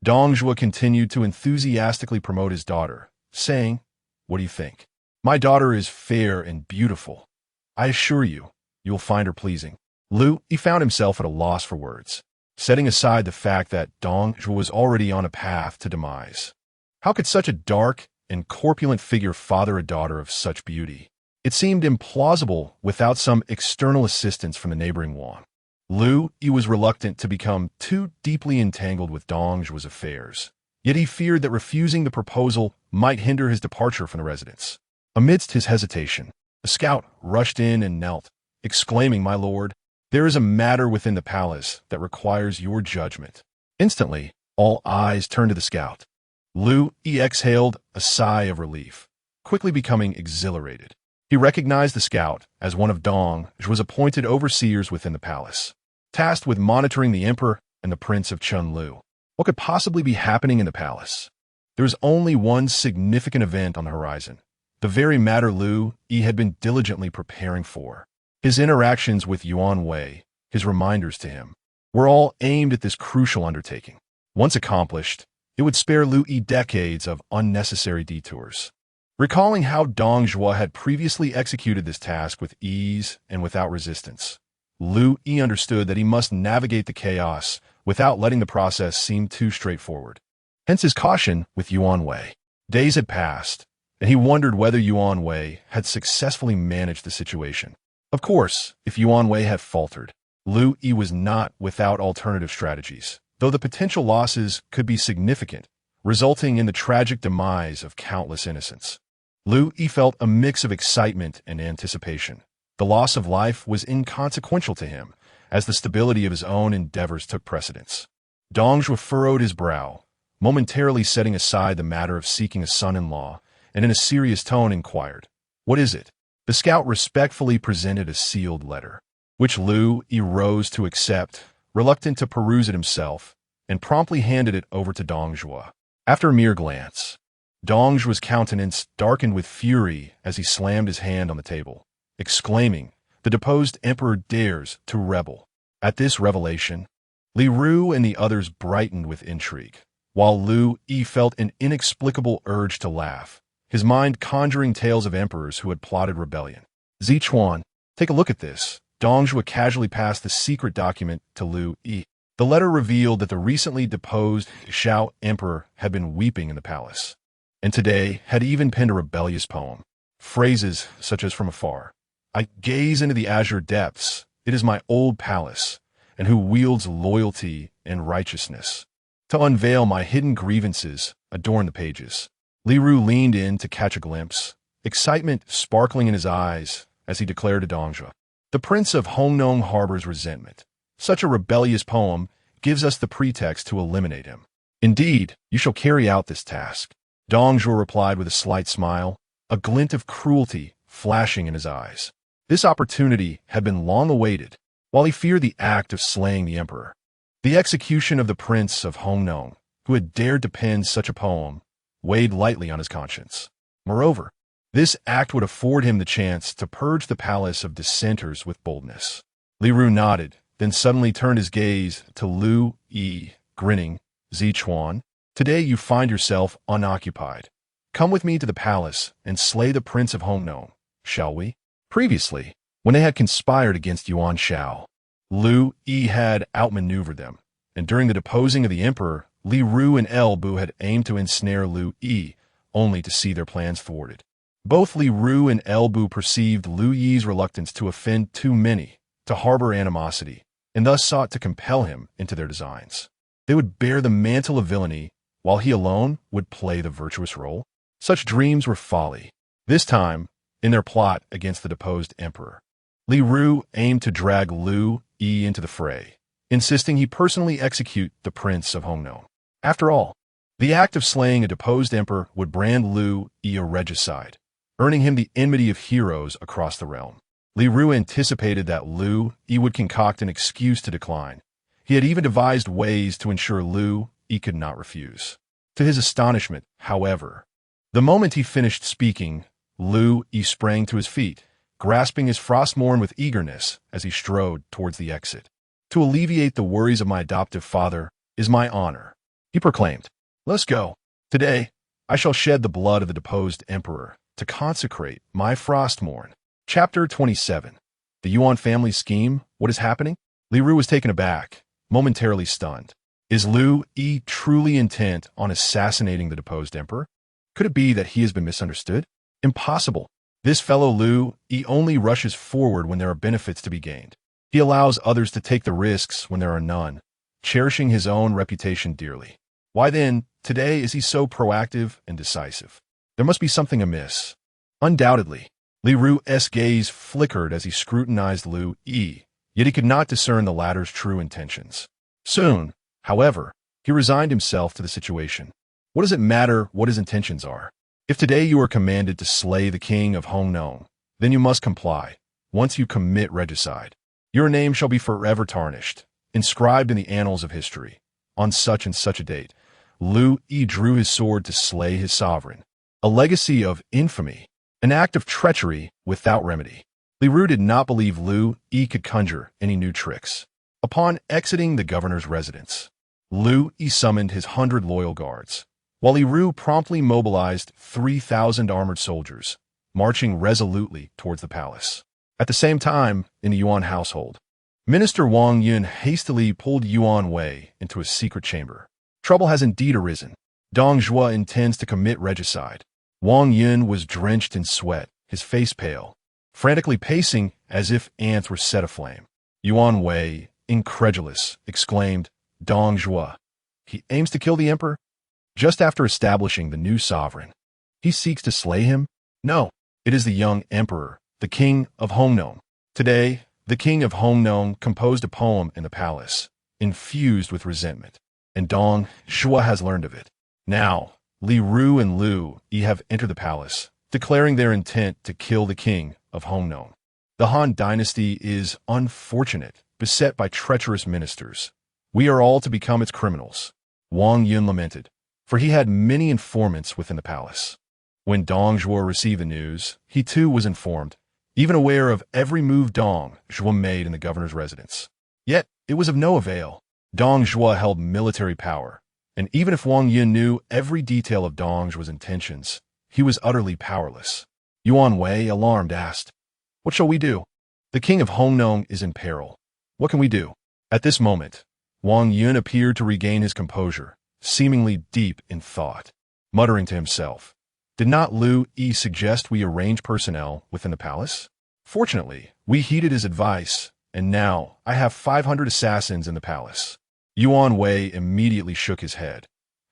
Speaker 1: Dong Zhuo continued to enthusiastically promote his daughter, saying, "What do you think? My daughter is fair and beautiful. I assure you, you'll find her pleasing." Liu Yi found himself at a loss for words, setting aside the fact that Dong Zhuo was already on a path to demise. How could such a dark and corpulent figure father a daughter of such beauty? It seemed implausible without some external assistance from the neighboring Yuan. Liu Yi was reluctant to become too deeply entangled with Dong Zhuo's affairs, yet he feared that refusing the proposal might hinder his departure from the residence. Amidst his hesitation, a scout rushed in and knelt, exclaiming, "My lord, there is a matter within the palace that requires your judgment." Instantly, all eyes turned to the scout. Liu Yi exhaled a sigh of relief, quickly becoming exhilarated. He recognized the scout as one of Dong Zhuo's appointed overseers within the palace, tasked with monitoring the emperor and the prince of Chunlu. What could possibly be happening in the palace? There was only one significant event on the horizon, the very matter Liu Yi had been diligently preparing for. His interactions with Yuan Wei, his reminders to him, were all aimed at this crucial undertaking. Once accomplished, it would spare Liu Yi decades of unnecessary detours. Recalling how Dong Zhuo had previously executed this task with ease and without resistance, Liu Yi understood that he must navigate the chaos without letting the process seem too straightforward. Hence his caution with Yuan Wei. Days had passed, and he wondered whether Yuan Wei had successfully managed the situation. Of course, if Yuan Wei had faltered, Liu Yi was not without alternative strategies, though the potential losses could be significant, resulting in the tragic demise of countless innocents. Liu Yi felt a mix of excitement and anticipation. The loss of life was inconsequential to him, as the stability of his own endeavors took precedence. Dong Zhuo furrowed his brow, momentarily setting aside the matter of seeking a son-in-law, and in a serious tone inquired, "What is it?" The scout respectfully presented a sealed letter, which Liu Yi rose to accept, reluctant to peruse it himself, and promptly handed it over to Dong Zhuo. After a mere glance, Dong Zhuo's countenance darkened with fury as he slammed his hand on the table, exclaiming, "The deposed emperor dares to rebel." At this revelation, Li Ru and the others brightened with intrigue, while Liu Yi felt an inexplicable urge to laugh, his mind conjuring tales of emperors who had plotted rebellion. "Zichuan, take a look at this." Dong Zhuo casually passed the secret document to Liu Yi. The letter revealed that the recently deposed Shao emperor had been weeping in the palace, and today had even penned a rebellious poem. Phrases such as, "From afar, I gaze into the azure depths, it is my old palace, and who wields loyalty and righteousness. To unveil my hidden grievances, adorn the pages." Li Ru leaned in to catch a glimpse, excitement sparkling in his eyes as he declared to Dong Zhuo, "The prince of Hongnong harbors resentment. Such a rebellious poem gives us the pretext to eliminate him. Indeed, you shall carry out this task." Dong Zhuo replied with a slight smile, a glint of cruelty flashing in his eyes. This opportunity had been long awaited, while he feared the act of slaying the emperor. The execution of the prince of Hongnong, who had dared to pen such a poem, weighed lightly on his conscience. Moreover, this act would afford him the chance to purge the palace of dissenters with boldness. Li Ru nodded, then suddenly turned his gaze to Liu Yi, grinning. "Zichuan, today you find yourself unoccupied. Come with me to the palace and slay the prince of Hongnong, shall we?" Previously, when they had conspired against Yuan Shao, Liu Yi had outmaneuvered them, and during the deposing of the emperor, Li Ru and El Bu had aimed to ensnare Liu Yi, only to see their plans thwarted. Both Li Ru and El Bu perceived Liu Yi's reluctance to offend too many, to harbor animosity, and thus sought to compel him into their designs. They would bear the mantle of villainy while he alone would play the virtuous role? Such dreams were folly. This time, in their plot against the deposed emperor, Liu aimed to drag Liu Yi into the fray, insisting he personally execute the prince of Hongnou. After all, the act of slaying a deposed emperor would brand Liu Yi a regicide, earning him the enmity of heroes across the realm. Liu anticipated that Liu Yi would concoct an excuse to decline. He had even devised ways to ensure Liu Yi could not refuse. To his astonishment, however, the moment he finished speaking, Liu Yi sprang to his feet, grasping his Frostmourne with eagerness as he strode towards the exit. "To alleviate the worries of my adoptive father is my honor," he proclaimed. "Let's go. Today, I shall shed the blood of the deposed emperor to consecrate my Frostmourne." Chapter 27. The Yuan family scheme. What is happening? Liu was taken aback, momentarily stunned. Is Liu Yi truly intent on assassinating the deposed emperor? Could it be that he has been misunderstood? Impossible. This fellow Liu Yi only rushes forward when there are benefits to be gained. He allows others to take the risks when there are none, cherishing his own reputation dearly. Why then, today, is he so proactive and decisive? There must be something amiss. Undoubtedly. Liu's gaze flickered as he scrutinized Liu Yi, yet he could not discern the latter's true intentions. Soon, however, he resigned himself to the situation. What does it matter what his intentions are? If today you are commanded to slay the king of Hongnou, then you must comply. Once you commit regicide, your name shall be forever tarnished, inscribed in the annals of history. On such and such a date, Liu Yi drew his sword to slay his sovereign. A legacy of infamy, an act of treachery without remedy. Liu did not believe Liu Yi could conjure any new tricks. Upon exiting the governor's residence, Liu Yi summoned his 100 loyal guards, while Liu promptly mobilized 3,000 armored soldiers, marching resolutely towards the palace. At the same time, in the Yuan household, Minister Wang Yun hastily pulled Yuan Wei into a secret chamber. Trouble has indeed arisen. Dong Zhuo intends to commit regicide. Wang Yun was drenched in sweat, his face pale, frantically pacing as if ants were set aflame. Yuan Wei, incredulous, exclaimed, "Dong Zhuo, he aims to kill the emperor? Just after establishing the new sovereign, he seeks to slay him? No, it is the young emperor, the king of Hongnou." Today, the king of Hongnou composed a poem in the palace, infused with resentment, and Dong Zhuo has learned of it. Now, Liu and Liu Yi have entered the palace, declaring their intent to kill the king of Hongnou. The Han Dynasty is unfortunate, beset by treacherous ministers. We are all to become its criminals. Wang Yun lamented, for he had many informants within the palace. When Dong Zhuo received the news, he too was informed, even aware of every move Dong Zhuo made in the governor's residence. Yet, it was of no avail. Dong Zhuo held military power, and even if Wang Yun knew every detail of Dong Zhuo's intentions, he was utterly powerless. Yuan Wei, alarmed, asked, "What shall we do? The king of Hongnou is in peril. What can we do?" At this moment, Wang Yun appeared to regain his composure, seemingly deep in thought, muttering to himself, "Did not Liu Yi suggest we arrange personnel within the palace? Fortunately, we heeded his advice, and now I have 500 assassins in the palace." Yuan Wei immediately shook his head.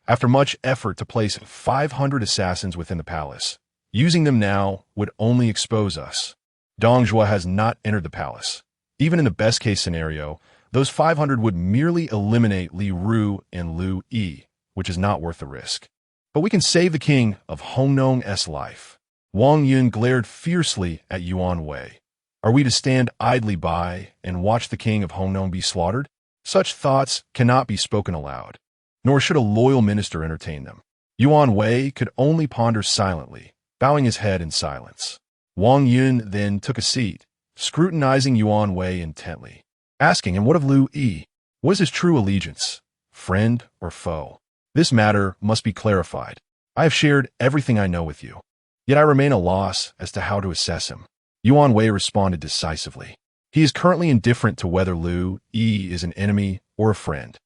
Speaker 1: After much effort to place 500 assassins within the palace, using them now would only expose us. Dong Zhuo has not entered the palace. Even in the best-case scenario, those 500 would merely eliminate Liu and Liu Yi, which is not worth the risk. But we can save the king of Hongnou's life. Wang Yun glared fiercely at Yuan Wei. Are we to stand idly by and watch the king of Hongnou be slaughtered? Such thoughts cannot be spoken aloud, nor should a loyal minister entertain them. Yuan Wei could only ponder silently, bowing his head in silence. Wang Yun then took a seat, scrutinizing Yuan Wei intently, asking him what of Liu Yi? What is his true allegiance, friend or foe? This matter must be clarified. I have shared everything I know with you, yet I remain at a loss as to how to assess him. Yuan Wei responded decisively. He is currently indifferent to whether Liu Yi is an enemy or a friend.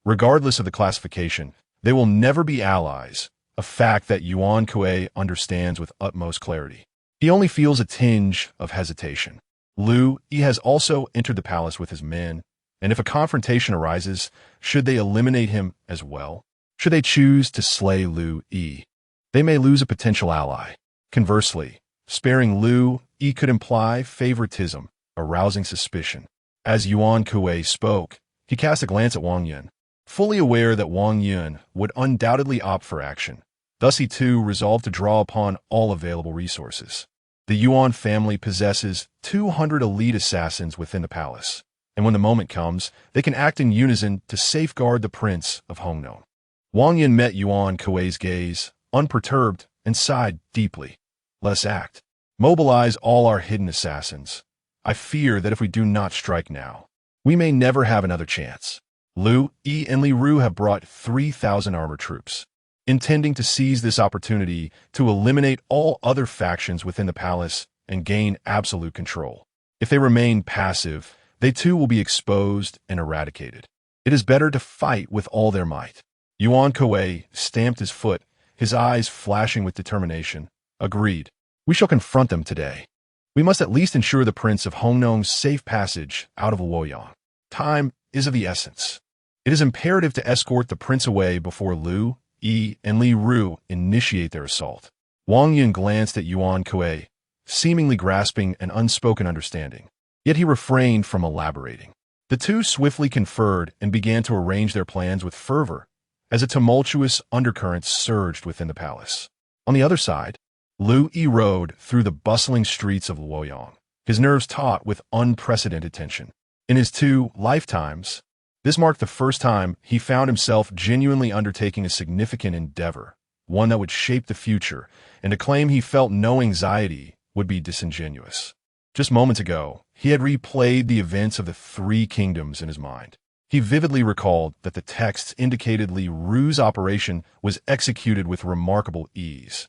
Speaker 1: Regardless of the classification, they will never be allies, a fact that Yuan Kuei understands with utmost clarity. He only feels a tinge of hesitation. Liu Yi has also entered the palace with his men, and if a confrontation arises, should they eliminate him as well? Should they choose to slay Liu Yi, they may lose a potential ally. Conversely, sparing Liu Yi could imply favoritism, arousing suspicion. As Yuan Kuei spoke, he cast a glance at Wang Yun, fully aware that Wang Yun would undoubtedly opt for action. Thus he too resolved to draw upon all available resources. The Yuan family possesses 200 elite assassins within the palace, and when the moment comes, they can act in unison to safeguard the Prince of Hongnou. Wang Yun met Yuan Kuei's gaze, unperturbed, and sighed deeply. Let's act. Mobilize all our hidden assassins. I fear that if we do not strike now, we may never have another chance. Liu Yi and Li Ru have brought 3,000 armored troops, intending to seize this opportunity to eliminate all other factions within the palace and gain absolute control. If they remain passive, they too will be exposed and eradicated. It is better to fight with all their might. Yuan Kuei stamped his foot, his eyes flashing with determination. Agreed. We shall confront them today. We must at least ensure the Prince of Hongnou's safe passage out of Luoyang. Time is of the essence. It is imperative to escort the prince away before Liu Yi and Li Ru initiate their assault. Wang Yun glanced at Yuan Kuei, seemingly grasping an unspoken understanding. Yet he refrained from elaborating. The two swiftly conferred and began to arrange their plans with fervor, as a tumultuous undercurrent surged within the palace. On the other side, Liu Yi rode through the bustling streets of Luoyang, his nerves taut with unprecedented tension. In his 2 lifetimes, this marked the first time he found himself genuinely undertaking a significant endeavor, one that would shape the future, and to claim he felt no anxiety would be disingenuous. Just moments ago, he had replayed the events of the 3 kingdoms in his mind. He vividly recalled that the texts indicated Li Ru's operation was executed with remarkable ease,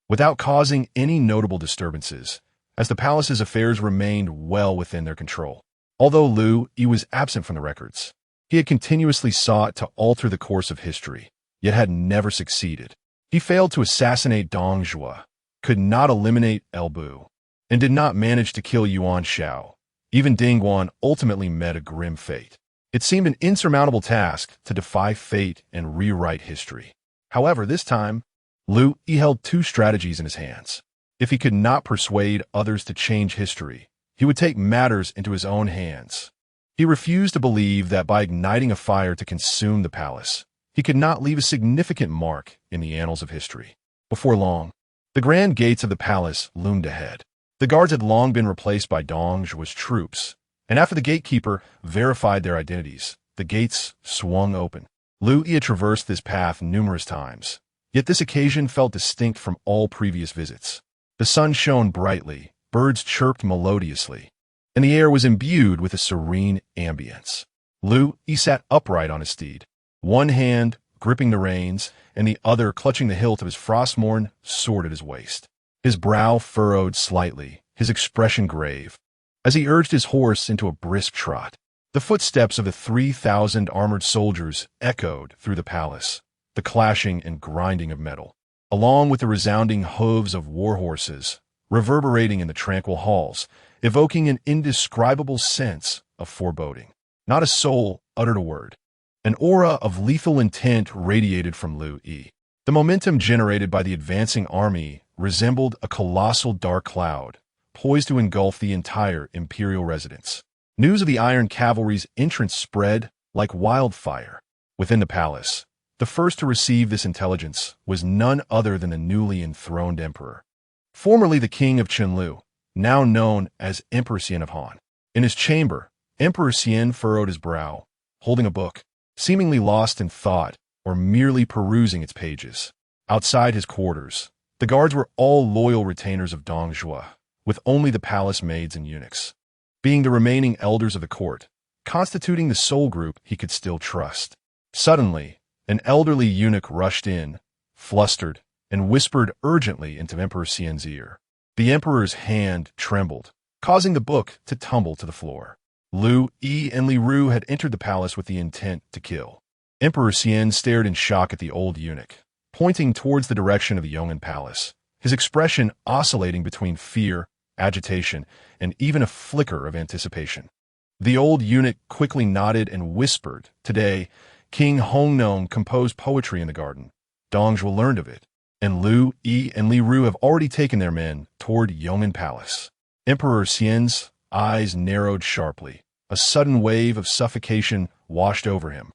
Speaker 1: without causing any notable disturbances, as the palace's affairs remained well within their control. Although Liu Yi was absent from the records, he had continuously sought to alter the course of history, yet had never succeeded. He failed to assassinate Dong Zhuo, could not eliminate El Bu, and did not manage to kill Yuan Shao. Even Ding Guan ultimately met a grim fate. It seemed an insurmountable task to defy fate and rewrite history. However, this time, Liu Yi held 2 strategies in his hands. If he could not persuade others to change history, he would take matters into his own hands. He refused to believe that by igniting a fire to consume the palace, he could not leave a significant mark in the annals of history. Before long, the grand gates of the palace loomed ahead. The guards had long been replaced by Dong Zhuo's troops, and after the gatekeeper verified their identities, the gates swung open. Liu Yi had traversed this path numerous times, yet this occasion felt distinct from all previous visits. The sun shone brightly, birds chirped melodiously, and the air was imbued with a serene ambience. Liu Yi sat upright on his steed, one hand gripping the reins and the other clutching the hilt of his frost-morn sword at his waist. His brow furrowed slightly, his expression grave, as he urged his horse into a brisk trot. The footsteps of the 3,000 armored soldiers echoed through the palace, the clashing and grinding of metal, along with the resounding hooves of war horses, reverberating in the tranquil halls, evoking an indescribable sense of foreboding. Not a soul uttered a word. An aura of lethal intent radiated from Liu Yi. The momentum generated by the advancing army resembled a colossal dark cloud, poised to engulf the entire imperial residence. News of the Iron Cavalry's entrance spread like wildfire. Within the palace, the first to receive this intelligence was none other than the newly enthroned emperor, formerly the king of Qinlu, now known as Emperor Xian of Han. In his chamber, Emperor Xian furrowed his brow, holding a book, seemingly lost in thought or merely perusing its pages. Outside his quarters, the guards were all loyal retainers of Dong Zhuo, with only the palace maids and eunuchs, being the remaining elders of the court, constituting the sole group he could still trust. Suddenly, an elderly eunuch rushed in, flustered, and whispered urgently into Emperor Xian's ear. The emperor's hand trembled, causing the book to tumble to the floor. Liu Yi and Li Ru had entered the palace with the intent to kill. Emperor Xian stared in shock at the old eunuch, pointing towards the direction of the Yong'an Palace, his expression oscillating between fear, agitation, and even a flicker of anticipation. The old eunuch quickly nodded and whispered, "Today, King Hongnong composed poetry in the garden. Dong Zhuo learned of it, and Liu Yi and Li Ru have already taken their men toward Yong'an Palace. Emperor Xian's eyes narrowed sharply. A sudden wave of suffocation washed over him,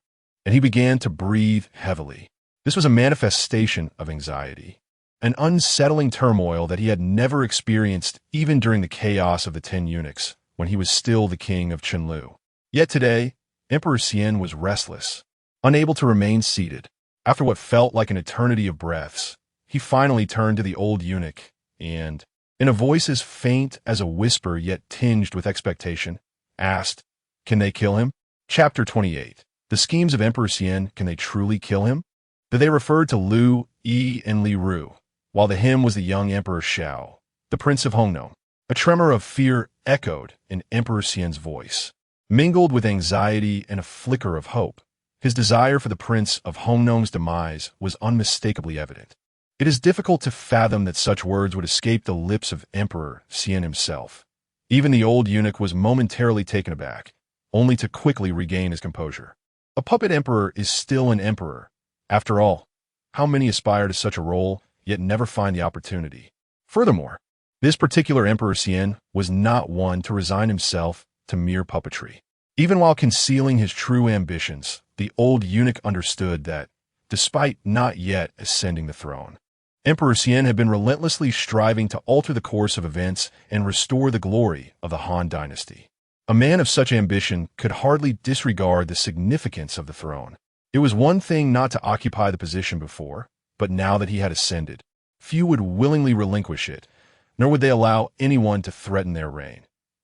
Speaker 1: and he began to breathe heavily. This was a manifestation of anxiety, an unsettling turmoil that he had never experienced even during the chaos of the 10 eunuchs when he was still the king of Qinlu. Yet today, Emperor Xian was restless, unable to remain seated. After what felt like an eternity of breaths, he finally turned to the old eunuch and, in a voice as faint as a whisper yet tinged with expectation, asked, "Can they kill him?" Chapter 28. The schemes of Emperor Xian, can they truly kill him? They referred to Liu Yi and Li Ru, while the him was the young Emperor Xiao, the Prince of Hongnong. A tremor of fear echoed in Emperor Xian's voice, mingled with anxiety and a flicker of hope. His desire for the Prince of Hongnong's demise was unmistakably evident. It is difficult to fathom that such words would escape the lips of Emperor Xian himself. Even the old eunuch was momentarily taken aback, only to quickly regain his composure. A puppet emperor is still an emperor. After all, how many aspire to such a role, yet never find the opportunity? Furthermore, this particular Emperor Xian was not one to resign himself to mere puppetry. Even while concealing his true ambitions, the old eunuch understood that, despite not yet ascending the throne, Emperor Xian had been relentlessly striving to alter the course of events and restore the glory of the Han Dynasty. A man of such ambition could hardly disregard the significance of the throne. It was one thing not to occupy the position before, but now that he had ascended, few would willingly relinquish it, nor would they allow anyone to threaten their reign,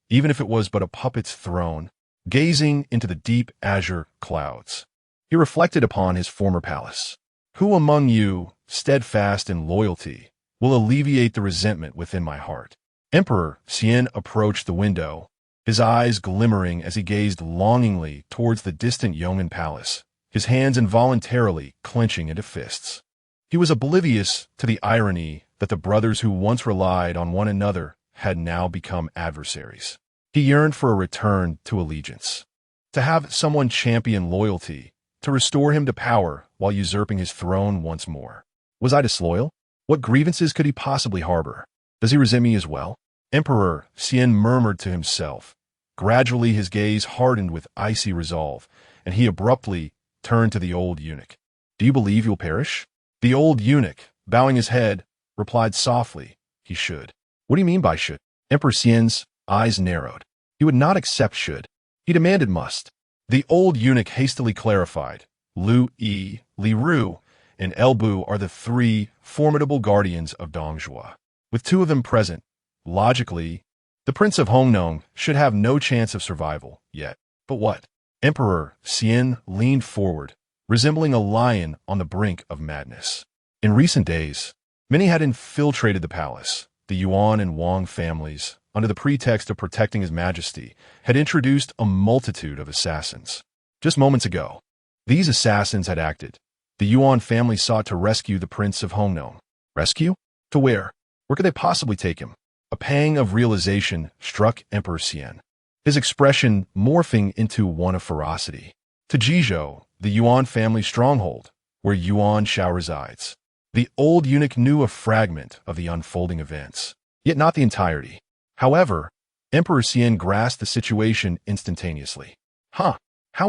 Speaker 1: even if it was but a puppet's throne, gazing into the deep azure clouds. He reflected upon his former palace. Who among you, steadfast in loyalty, will alleviate the resentment within my heart? Emperor Xian approached the window, his eyes glimmering as he gazed longingly towards the distant Yong'an Palace, his hands involuntarily clenching into fists. He was oblivious to the irony that the brothers who once relied on one another had now become adversaries. He yearned for a return to allegiance, to have someone champion loyalty, to restore him to power while usurping his throne once more. Was I disloyal? What grievances could he possibly harbor? Does he resent me as well? Emperor Xian murmured to himself. Gradually his gaze hardened with icy resolve, and he abruptly turned to the old eunuch. "Do you believe you'll perish?" The old eunuch, bowing his head, replied softly, "He should." "What do you mean by should?" Emperor Xian's eyes narrowed. He would not accept should. He demanded must. The old eunuch hastily clarified. Liu Yi, Li Ru, and El Bu are the 3 formidable guardians of Dong Zhuo. With 2 of them present, logically, the Prince of Hongnong should have no chance of survival yet. But what? Emperor Xian leaned forward, resembling a lion on the brink of madness. In recent days, many had infiltrated the palace. The Yuan and Wang families, under the pretext of protecting His Majesty, had introduced a multitude of assassins. Just moments ago, these assassins had acted. The Yuan family sought to rescue the Prince of Hongnong. Rescue? To where? Where could they possibly take him? A pang of realization struck Emperor Xian, his expression morphing into one of ferocity. To Jizhou, the Yuan family stronghold, where Yuan Shao resides. The old eunuch knew a fragment of the unfolding events, yet not the entirety. However, Emperor Xian grasped the situation instantaneously. How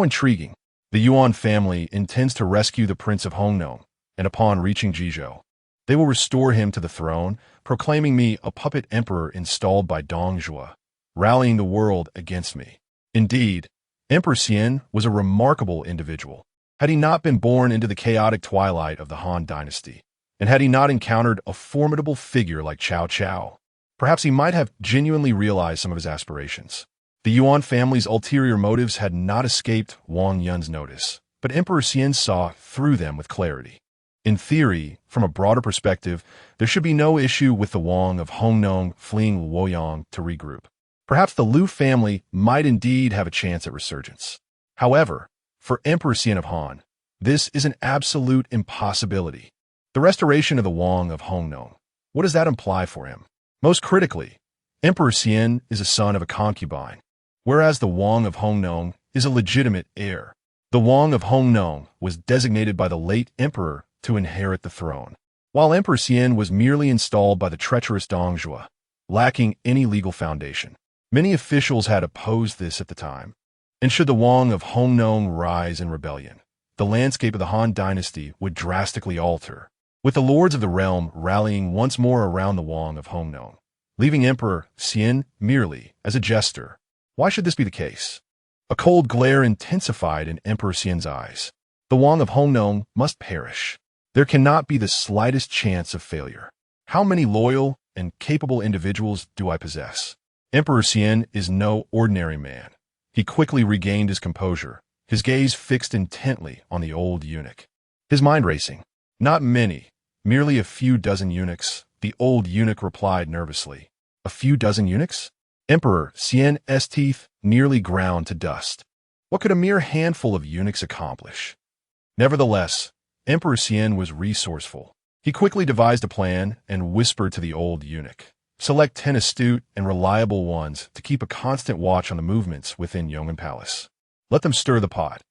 Speaker 1: intriguing. The Yuan family intends to rescue the Prince of Hongnong, and upon reaching Jizhou, they will restore him to the throne, proclaiming me a puppet emperor installed by Dong Zhuo, rallying the world against me. Indeed, Emperor Xian was a remarkable individual. Had he not been born into the chaotic twilight of the Han Dynasty, and had he not encountered a formidable figure like Cao Cao, perhaps he might have genuinely realized some of his aspirations. The Yuan family's ulterior motives had not escaped Wang Yun's notice, but Emperor Xian saw through them with clarity. In theory, from a broader perspective, there should be no issue with the Wang of Hongnong fleeing Luoyang to regroup. Perhaps the Liu family might indeed have a chance at resurgence. However, for Emperor Xian of Han, this is an absolute impossibility. The restoration of the Wang of Hongnong, what does that imply for him? Most critically, Emperor Xian is a son of a concubine, whereas the Wang of Hongnong is a legitimate heir. The Wang of Hongnong was designated by the late emperor to inherit the throne, while Emperor Xian was merely installed by the treacherous Dong Zhuo, lacking any legal foundation. Many officials had opposed this at the time, and should the Wang of Hongnong rise in rebellion, the landscape of the Han Dynasty would drastically alter, with the lords of the realm rallying once more around the Wang of Hongnong, leaving Emperor Xian merely as a jester. Why should this be the case? A cold glare intensified in Emperor Xian's eyes. The Wang of Hongnong must perish. There cannot be the slightest chance of failure. How many loyal and capable individuals do I possess? Emperor Xian is no ordinary man. He quickly regained his composure, his gaze fixed intently on the old eunuch. His mind racing. Not many, merely a few dozen eunuchs, the old eunuch replied nervously. A few dozen eunuchs? Emperor Xian's teeth nearly ground to dust. What could a mere handful of eunuchs accomplish? Nevertheless, Emperor Xian was resourceful. He quickly devised a plan and whispered to the old eunuch. Select 10 astute and reliable ones to keep a constant watch on the movements within Yong'an Palace. Let them stir the pot.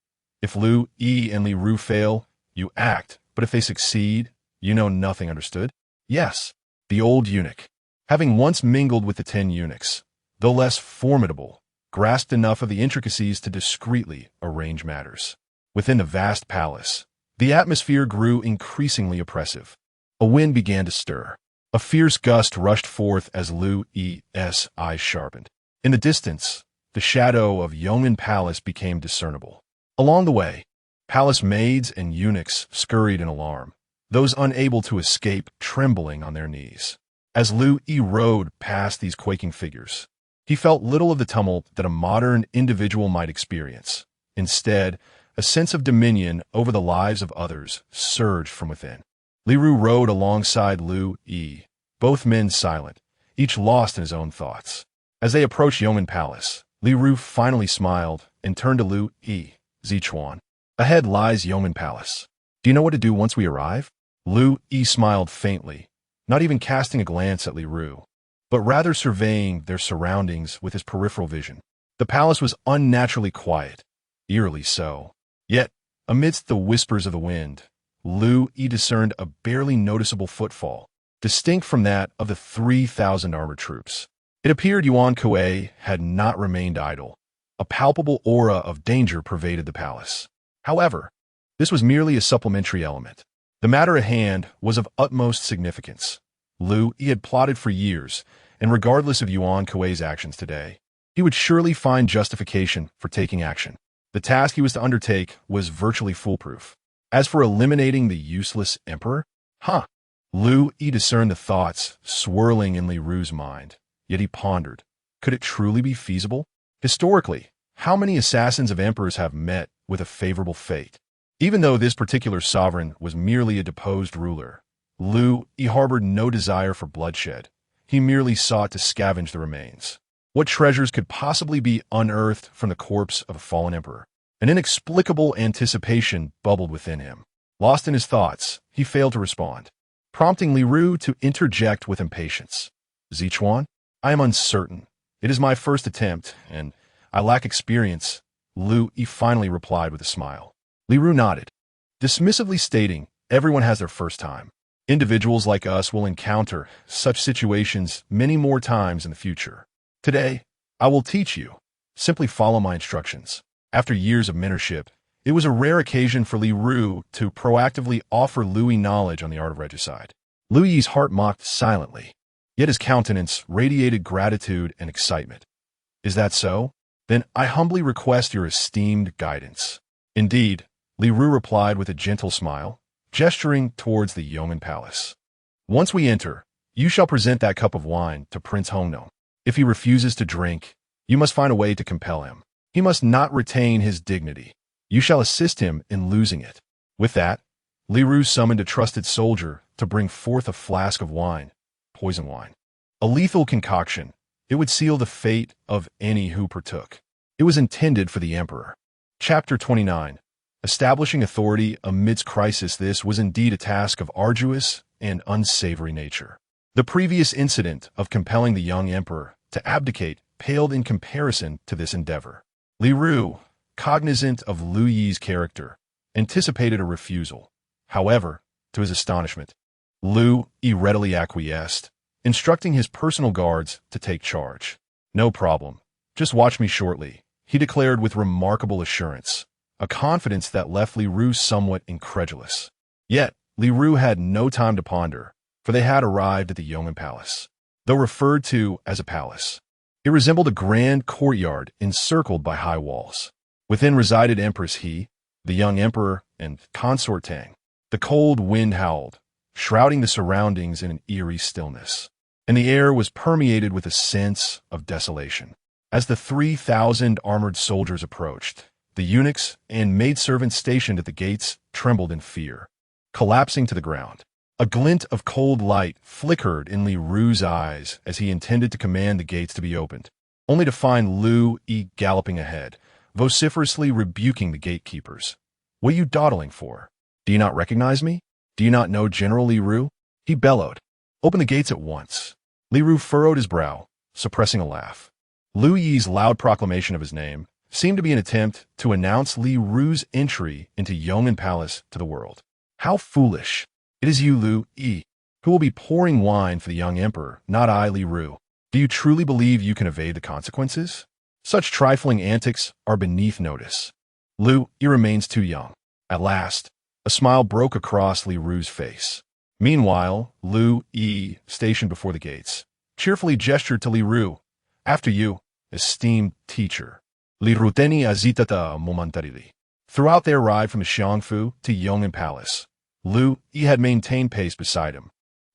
Speaker 1: If Liu Yi and Li Ru fail, you act, but if they succeed, you know nothing. Understood? Yes. The old eunuch, having once mingled with the 10 eunuchs, though less formidable, grasped enough of the intricacies to discreetly arrange matters. Within the vast palace, the atmosphere grew increasingly oppressive. A wind began to stir. A fierce gust rushed forth as Liu Yi's eyes sharpened. In the distance, the shadow of Yong'an Palace became discernible. Along the way, palace maids and eunuchs scurried in alarm, those unable to escape trembling on their knees. As Liu Yi rode past these quaking figures, he felt little of the tumult that a modern individual might experience. Instead, a sense of dominion over the lives of others surged from within. Li Ru rode alongside Liu Yi, both men silent, each lost in his own thoughts. As they approached Yong'an Palace, Li Ru finally smiled and turned to Liu Yi. Zichuan. Ahead lies Yong'an Palace. Do you know what to do once we arrive? Liu Yi smiled faintly, not even casting a glance at Li Ru, but rather surveying their surroundings with his peripheral vision. The palace was unnaturally quiet, eerily so. Yet, amidst the whispers of the wind, Liu Yi discerned a barely noticeable footfall, distinct from that of the 3,000 armored troops. It appeared Yuan Kuei had not remained idle. A palpable aura of danger pervaded the palace. However, this was merely a supplementary element. The matter at hand was of utmost significance. Liu Yi had plotted for years, and regardless of Yuan Kuei's actions today, he would surely find justification for taking action. The task he was to undertake was virtually foolproof. As for eliminating the useless emperor, Liu Yi discerned the thoughts swirling in Li Ru's mind, yet he pondered. Could it truly be feasible? Historically, how many assassins of emperors have met with a favorable fate? Even though this particular sovereign was merely a deposed ruler, Liu Yi harbored no desire for bloodshed. He merely sought to scavenge the remains. What treasures could possibly be unearthed from the corpse of a fallen emperor? An inexplicable anticipation bubbled within him. Lost in his thoughts, he failed to respond, prompting Li Ru to interject with impatience. Zichuan, I am uncertain. It is my first attempt, and I lack experience, Liu Yi finally replied with a smile. Li Ru nodded, dismissively stating, everyone has their first time. Individuals like us will encounter such situations many more times in the future. Today, I will teach you. Simply follow my instructions. After years of mentorship, it was a rare occasion for Li Ru to proactively offer Liu Yi knowledge on the art of regicide. Liu Yi's heart mocked silently, yet his countenance radiated gratitude and excitement. Is that so? Then I humbly request your esteemed guidance. Indeed, Li Ru replied with a gentle smile, gesturing towards the Yong'an Palace. Once we enter, you shall present that cup of wine to Prince Hongnong. If he refuses to drink, you must find a way to compel him. He must not retain his dignity. You shall assist him in losing it. With that, Li Ru summoned a trusted soldier to bring forth a flask of wine, poison wine. A lethal concoction, it would seal the fate of any who partook. It was intended for the emperor. Chapter 29. Establishing authority amidst crisis. This was indeed a task of arduous and unsavory nature. The previous incident of compelling the young emperor to abdicate paled in comparison to this endeavor. Li Ru, cognizant of Liu Yi's character, anticipated a refusal. However, to his astonishment, Liu Yi readily acquiesced, instructing his personal guards to take charge. "No problem. Just watch me shortly," he declared with remarkable assurance, a confidence that left Li Ru somewhat incredulous. Yet, Li Ru had no time to ponder, for they had arrived at the Yong'an Palace. Though referred to as a palace, it resembled a grand courtyard encircled by high walls. Within resided Empress He, the young emperor, and consort Tang. The cold wind howled, shrouding the surroundings in an eerie stillness, and the air was permeated with a sense of desolation. As the 3,000 armored soldiers approached, the eunuchs and maidservants stationed at the gates trembled in fear, collapsing to the ground. A glint of cold light flickered in Li Ru's eyes as he intended to command the gates to be opened, only to find Liu Yi galloping ahead, vociferously rebuking the gatekeepers. "What are you dawdling for? Do you not recognize me? Do you not know General Li Ru?" he bellowed. "Open the gates at once." Li Ru furrowed his brow, suppressing a laugh. Liu Yi's loud proclamation of his name seemed to be an attempt to announce Li Ru's entry into Yong'an Palace to the world. "How foolish! It is you, Liu Yi, who will be pouring wine for the young emperor, not I, Li Ru. Do you truly believe you can evade the consequences? Such trifling antics are beneath notice. Liu Yi remains too young." At last, a smile broke across Li Ru's face. Meanwhile, Liu Yi, stationed before the gates, cheerfully gestured to Li Ru. "After you, esteemed teacher." Li Ruteni azitata momentarily. Throughout their ride from the Xiangfu to Yong'an Palace, Liu Yi had maintained pace beside him,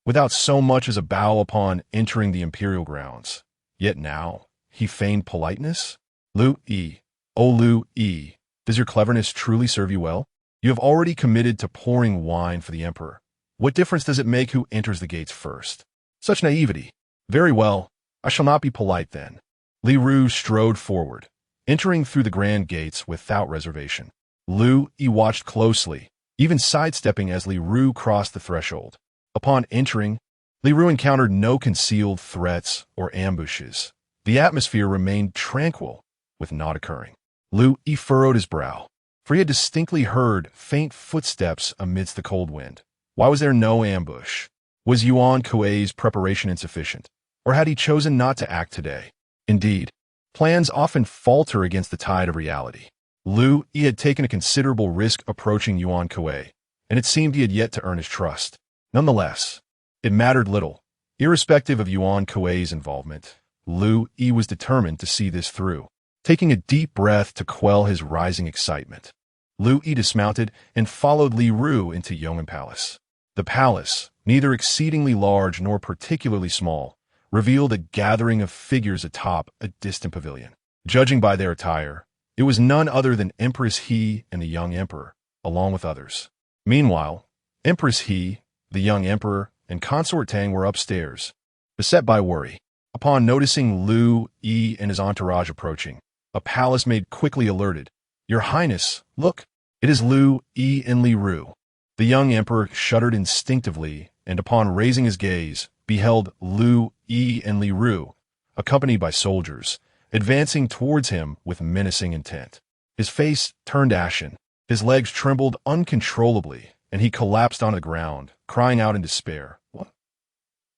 Speaker 1: without so much as a bow upon entering the imperial grounds. Yet now, he feigned politeness? "Liu Yi, oh Liu Yi, does your cleverness truly serve you well? You have already committed to pouring wine for the emperor. What difference does it make who enters the gates first? Such naivety. Very well, I shall not be polite then." Li Ru strode forward, entering through the grand gates without reservation. Liu Yi watched closely, even sidestepping as Li Ru crossed the threshold. Upon entering, Li Ru encountered no concealed threats or ambushes. The atmosphere remained tranquil, with naught occurring. Liu Yi furrowed his brow, for he had distinctly heard faint footsteps amidst the cold wind. Why was there no ambush? Was Yuan Kuei's preparation insufficient, or had he chosen not to act today? Indeed, plans often falter against the tide of reality. Liu Yi had taken a considerable risk approaching Yuan Kuei, and it seemed he had yet to earn his trust. Nonetheless, it mattered little. Irrespective of Yuan Kuei's involvement, Liu Yi was determined to see this through. Taking a deep breath to quell his rising excitement, Liu Yi dismounted and followed Li Ru into Yong'an Palace. The palace, neither exceedingly large nor particularly small, revealed a gathering of figures atop a distant pavilion. Judging by their attire, it was none other than Empress He and the young emperor, along with others. Meanwhile, Empress He, the young emperor, and consort Tang were upstairs, beset by worry. Upon noticing Liu Yi and his entourage approaching, a palace maid quickly alerted. "Your Highness, look, it is Liu Yi and Li Ru." The young emperor shuddered instinctively, and upon raising his gaze, beheld Liu Yi and Li Ru, accompanied by soldiers, advancing towards him with menacing intent. His face turned ashen, his legs trembled uncontrollably, and he collapsed on the ground, crying out in despair.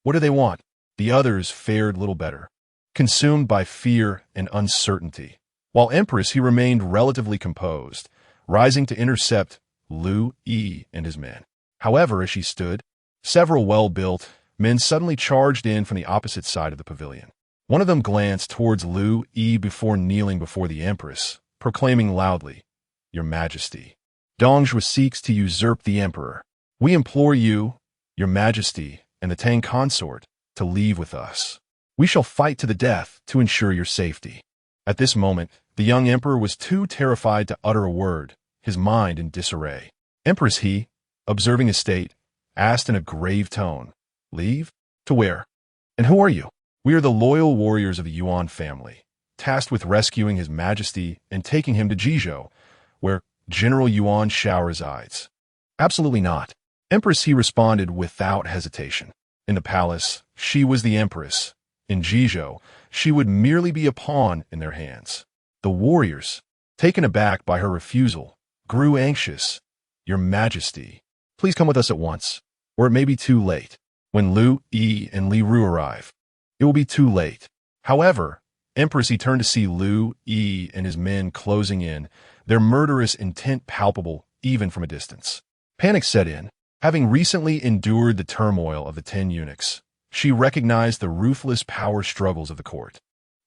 Speaker 1: What do they want?" The others fared little better, consumed by fear and uncertainty. While Empress, he remained relatively composed, rising to intercept Liu Yi and his men. However, as she stood, several well-built men suddenly charged in from the opposite side of the pavilion. One of them glanced towards Liu Yi before kneeling before the Empress, proclaiming loudly, "Your Majesty, Dong Zhuo seeks to usurp the Emperor. We implore you, Your Majesty, and the Tang consort, to leave with us. We shall fight to the death to ensure your safety." At this moment, the young emperor was too terrified to utter a word, his mind in disarray. Empress He, observing his state, asked in a grave tone, "Leave? To where? And who are you?" "We are the loyal warriors of the Yuan family, tasked with rescuing His Majesty and taking him to Jizhou, where General Yuan Shao resides." "Absolutely not." Empress He responded without hesitation. In the palace, she was the empress. In Jizhou, she would merely be a pawn in their hands. The warriors, taken aback by her refusal, grew anxious. "Your Majesty, please come with us at once, or it may be too late. When Liu Yi and Li Ru arrive, it will be too late." However, Empress, he turned to see Liu Yi and his men closing in, their murderous intent palpable even from a distance. Panic set in. Having recently endured the turmoil of the 10 eunuchs, she recognized the ruthless power struggles of the court.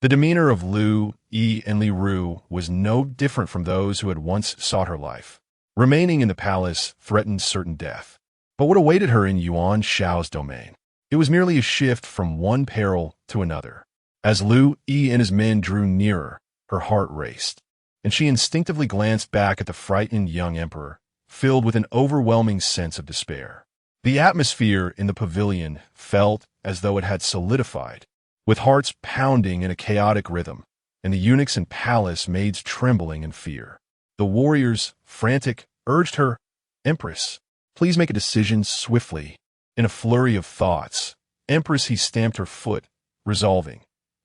Speaker 1: The demeanor of Liu Yi and Li Ru was no different from those who had once sought her life. Remaining in the palace threatened certain death. But what awaited her in Yuan Shao's domain? It was merely a shift from one peril to another. As Liu Yi and his men drew nearer, her heart raced, and she instinctively glanced back at the frightened young emperor, filled with an overwhelming sense of despair. The atmosphere in the pavilion felt as though it had solidified, with hearts pounding in a chaotic rhythm, and the eunuchs and palace maids trembling in fear. The warriors, frantic, urged her, "Empress, please make a decision swiftly." In a flurry of thoughts, Empress, he stamped her foot, resolving,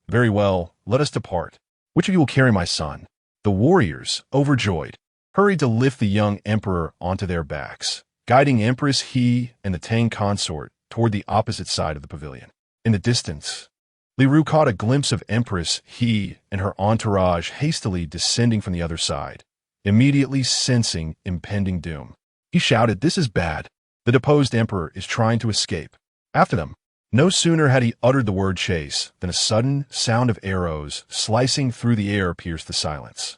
Speaker 1: "Very well, let us depart. Which of you will carry my son?" The warriors, overjoyed, hurried to lift the young emperor onto their backs, guiding Empress He and the Tang consort toward the opposite side of the pavilion. In the distance, Li Ru caught a glimpse of Empress He and her entourage hastily descending from the other side, immediately sensing impending doom. He shouted, "This is bad. The deposed emperor is trying to escape. After them." No sooner had he uttered the word chase than a sudden sound of arrows slicing through the air pierced the silence,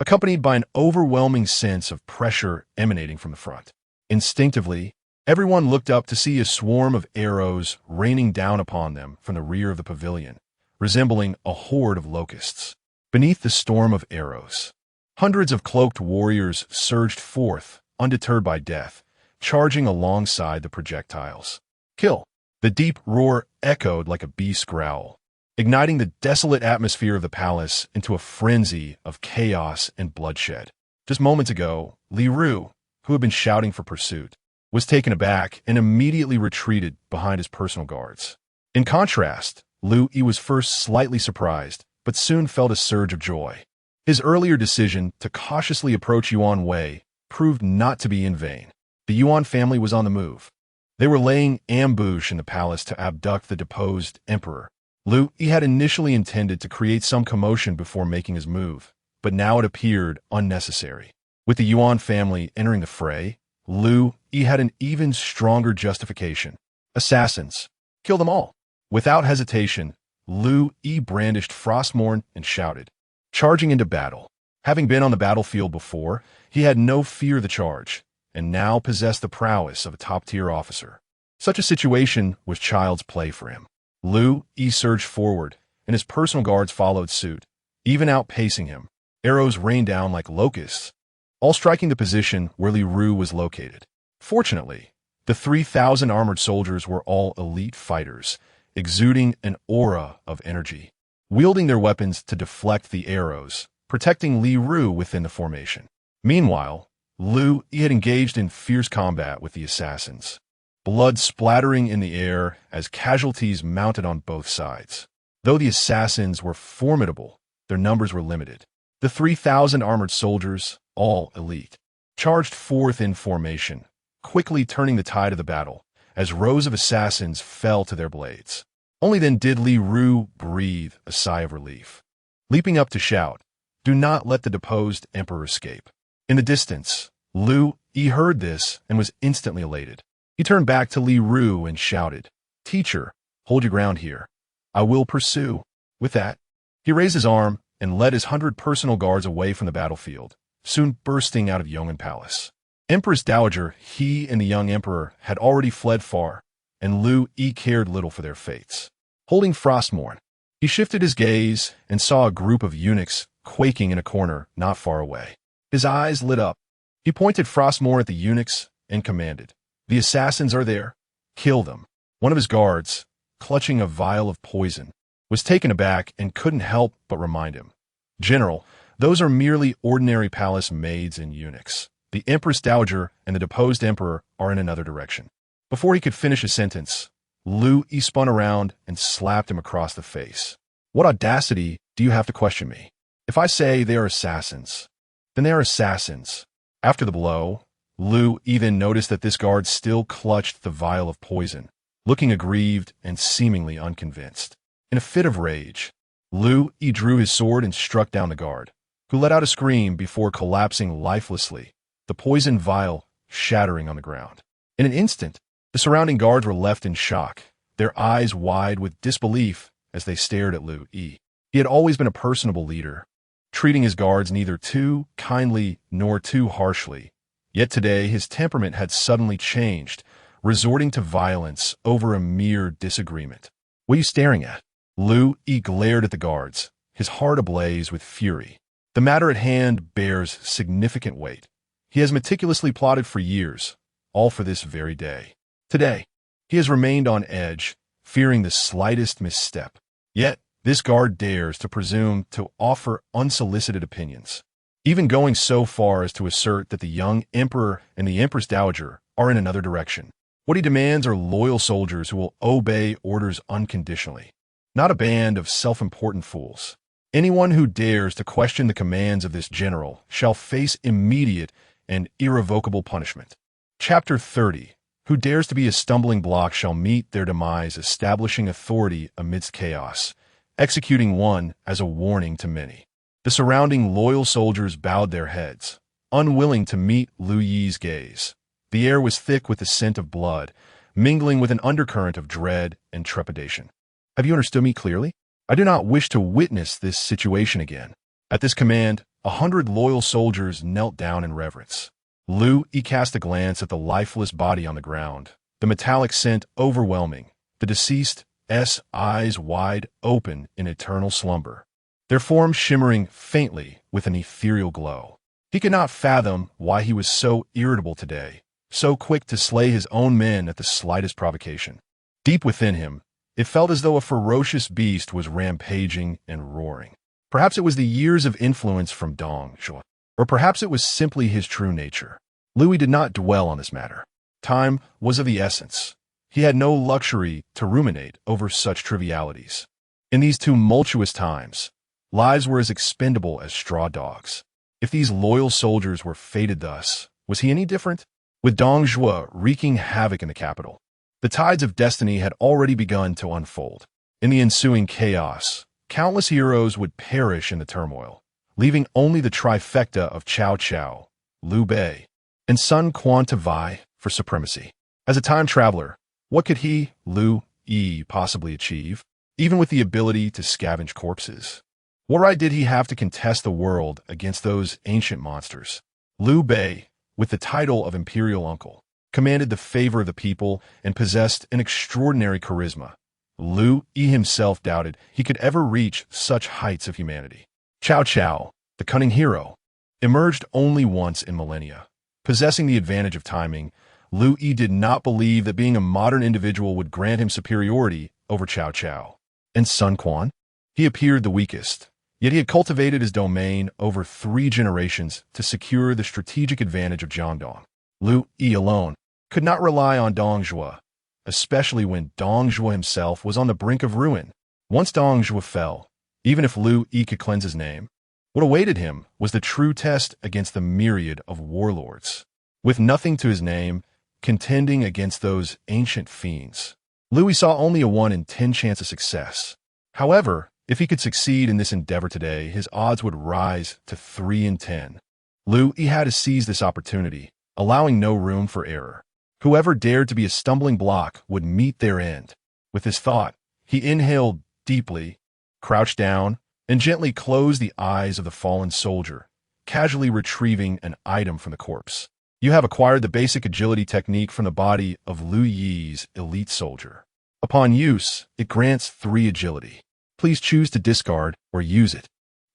Speaker 1: accompanied by an overwhelming sense of pressure emanating from the front. Instinctively, everyone looked up to see a swarm of arrows raining down upon them from the rear of the pavilion, resembling a horde of locusts. Beneath the storm of arrows, hundreds of cloaked warriors surged forth, undeterred by death, charging alongside the projectiles. "Kill!" The deep roar echoed like a beast's growl, igniting the desolate atmosphere of the palace into a frenzy of chaos and bloodshed. Just moments ago, Li Ru, who had been shouting for pursuit, was taken aback and immediately retreated behind his personal guards. In contrast, Liu Yi was first slightly surprised, but soon felt a surge of joy. His earlier decision to cautiously approach Yuan Wei proved not to be in vain. The Yuan family was on the move. They were laying ambush in the palace to abduct the deposed emperor. Liu Yi had initially intended to create some commotion before making his move, but now it appeared unnecessary. With the Yuan family entering the fray, Liu Yi had an even stronger justification. Assassins. Kill them all. Without hesitation, Liu Yi brandished Frostmourne and shouted, charging into battle. Having been on the battlefield before, he had no fear of the charge, and now possessed the prowess of a top-tier officer. Such a situation was child's play for him. Liu Yi surged forward, and his personal guards followed suit, even outpacing him. Arrows rained down like locusts, all striking the position where Li Ru was located. Fortunately, the 3,000 armored soldiers were all elite fighters, exuding an aura of energy, wielding their weapons to deflect the arrows, protecting Li Ru within the formation. Meanwhile, Liu Yi had engaged in fierce combat with the assassins, blood splattering in the air as casualties mounted on both sides. Though the assassins were formidable, their numbers were limited. The 3,000 armored soldiers, all elite, charged forth in formation, quickly turning the tide of the battle as rows of assassins fell to their blades. Only then did Li Ru breathe a sigh of relief, leaping up to shout, "Do not let the deposed emperor escape." In the distance, Liu Yi heard this and was instantly elated. He turned back to Li Ru and shouted, "Teacher, hold your ground here. I will pursue." With that, he raised his arm and led his 100 personal guards away from the battlefield, soon bursting out of Yong'an Palace. Empress Dowager, he and the young emperor had already fled far, and Liu Yi cared little for their fates. Holding Frostmourne, he shifted his gaze and saw a group of eunuchs quaking in a corner not far away. His eyes lit up. He pointed Frostmourne at the eunuchs and commanded, "The assassins are there. Kill them." One of his guards, clutching a vial of poison, was taken aback and couldn't help but remind him, "General, those are merely ordinary palace maids and eunuchs. The Empress Dowager and the deposed emperor are in another direction." Before he could finish his sentence, Liu Yi spun around and slapped him across the face. "What audacity do you have to question me? If I say they are assassins, then they are assassins. After the blow, Liu Yi then noticed that this guard still clutched the vial of poison, looking aggrieved and seemingly unconvinced. In a fit of rage, Liu Yi drew his sword and struck down the guard, who let out a scream before collapsing lifelessly, the poison vial shattering on the ground. In an instant, the surrounding guards were left in shock, their eyes wide with disbelief as they stared at Liu Yi. He had always been a personable leader, treating his guards neither too kindly nor too harshly. Yet today his temperament had suddenly changed, resorting to violence over a mere disagreement. "What are you staring at?" Liu Yi glared at the guards, his heart ablaze with fury. The matter at hand bears significant weight. He has meticulously plotted for years, all for this very day. Today, he has remained on edge, fearing the slightest misstep. Yet, this guard dares to presume to offer unsolicited opinions, even going so far as to assert that the young emperor and the empress dowager are in another direction. What he demands are loyal soldiers who will obey orders unconditionally, not a band of self-important fools. Anyone who dares to question the commands of this general shall face immediate and irrevocable punishment. Chapter 30. Who dares to be a stumbling block shall meet their demise, establishing authority amidst chaos, executing one as a warning to many. The surrounding loyal soldiers bowed their heads, unwilling to meet Liu Yi's gaze. The air was thick with the scent of blood, mingling with an undercurrent of dread and trepidation. "Have you understood me clearly? I do not wish to witness this situation again." At this command, 100 loyal soldiers knelt down in reverence. Liu Yi cast a glance at the lifeless body on the ground, the metallic scent overwhelming, the deceased's eyes wide open in eternal slumber, their forms shimmering faintly with an ethereal glow. He could not fathom why he was so irritable today, so quick to slay his own men at the slightest provocation. Deep within him, it felt as though a ferocious beast was rampaging and roaring. Perhaps it was the years of influence from Dong Zhuo, or perhaps it was simply his true nature. Liu Yi did not dwell on this matter. Time was of the essence. He had no luxury to ruminate over such trivialities. In these tumultuous times, lives were as expendable as straw dogs. If these loyal soldiers were fated thus, was he any different? With Dong Zhuo wreaking havoc in the capital, the tides of destiny had already begun to unfold. In the ensuing chaos, countless heroes would perish in the turmoil, leaving only the trifecta of Cao Cao, Liu Bei, and Sun Quan to vie for supremacy. As a time traveler, what could he, Liu Yi, possibly achieve, even with the ability to scavenge corpses? What right did he have to contest the world against those ancient monsters? Liu Bei, with the title of imperial uncle, commanded the favor of the people and possessed an extraordinary charisma. Liu Yi himself doubted he could ever reach such heights of humanity. Cao Cao, the cunning hero, emerged only once in millennia. Possessing the advantage of timing, Liu Yi did not believe that being a modern individual would grant him superiority over Cao Cao. And Sun Quan? He appeared the weakest, yet he had cultivated his domain over 3 generations to secure the strategic advantage of Jiangdong. Liu Yi alone could not rely on Dong Zhuo, especially when Dong Zhuo himself was on the brink of ruin. Once Dong Zhuo fell, even if Liu Yi could cleanse his name, what awaited him was the true test against the myriad of warlords. With nothing to his name, contending against those ancient fiends, Liu Yi saw only a 1 in 10 chance of success. However, if he could succeed in this endeavor today, his odds would rise to 3 in 10. Liu Yi had to seize this opportunity, allowing no room for error. Whoever dared to be a stumbling block would meet their end. With this thought, he inhaled deeply, crouched down, and gently closed the eyes of the fallen soldier, casually retrieving an item from the corpse. You have acquired the basic agility technique from the body of Liu Yi's elite soldier. Upon use, it grants 3 agility. Please choose to discard or use it.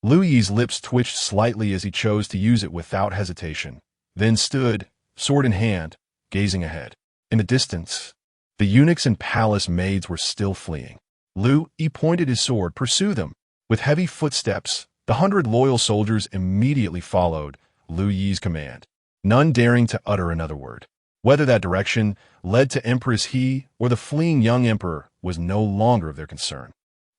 Speaker 1: Liu Yi's lips twitched slightly as he chose to use it without hesitation, then stood, sword in hand, gazing ahead. In the distance, the eunuchs and palace maids were still fleeing. Liu Yi pointed his sword. "Pursue them." With heavy footsteps, the 100 loyal soldiers immediately followed Liu Yi's command, none daring to utter another word. Whether that direction led to Empress He or the fleeing young emperor was no longer of their concern.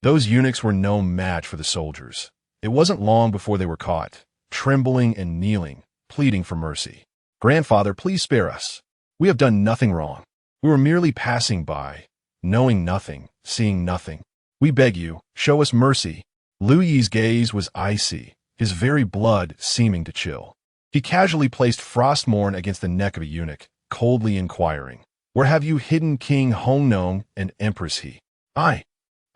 Speaker 1: Those eunuchs were no match for the soldiers. It wasn't long before they were caught, trembling and kneeling, pleading for mercy. "Grandfather, please spare us. We have done nothing wrong. We were merely passing by, knowing nothing, seeing nothing. We beg you, show us mercy." Liu Yi's gaze was icy, his very blood seeming to chill. He casually placed Frostmourne against the neck of a eunuch, coldly inquiring, "Where have you hidden King Hongnong and Empress He?" I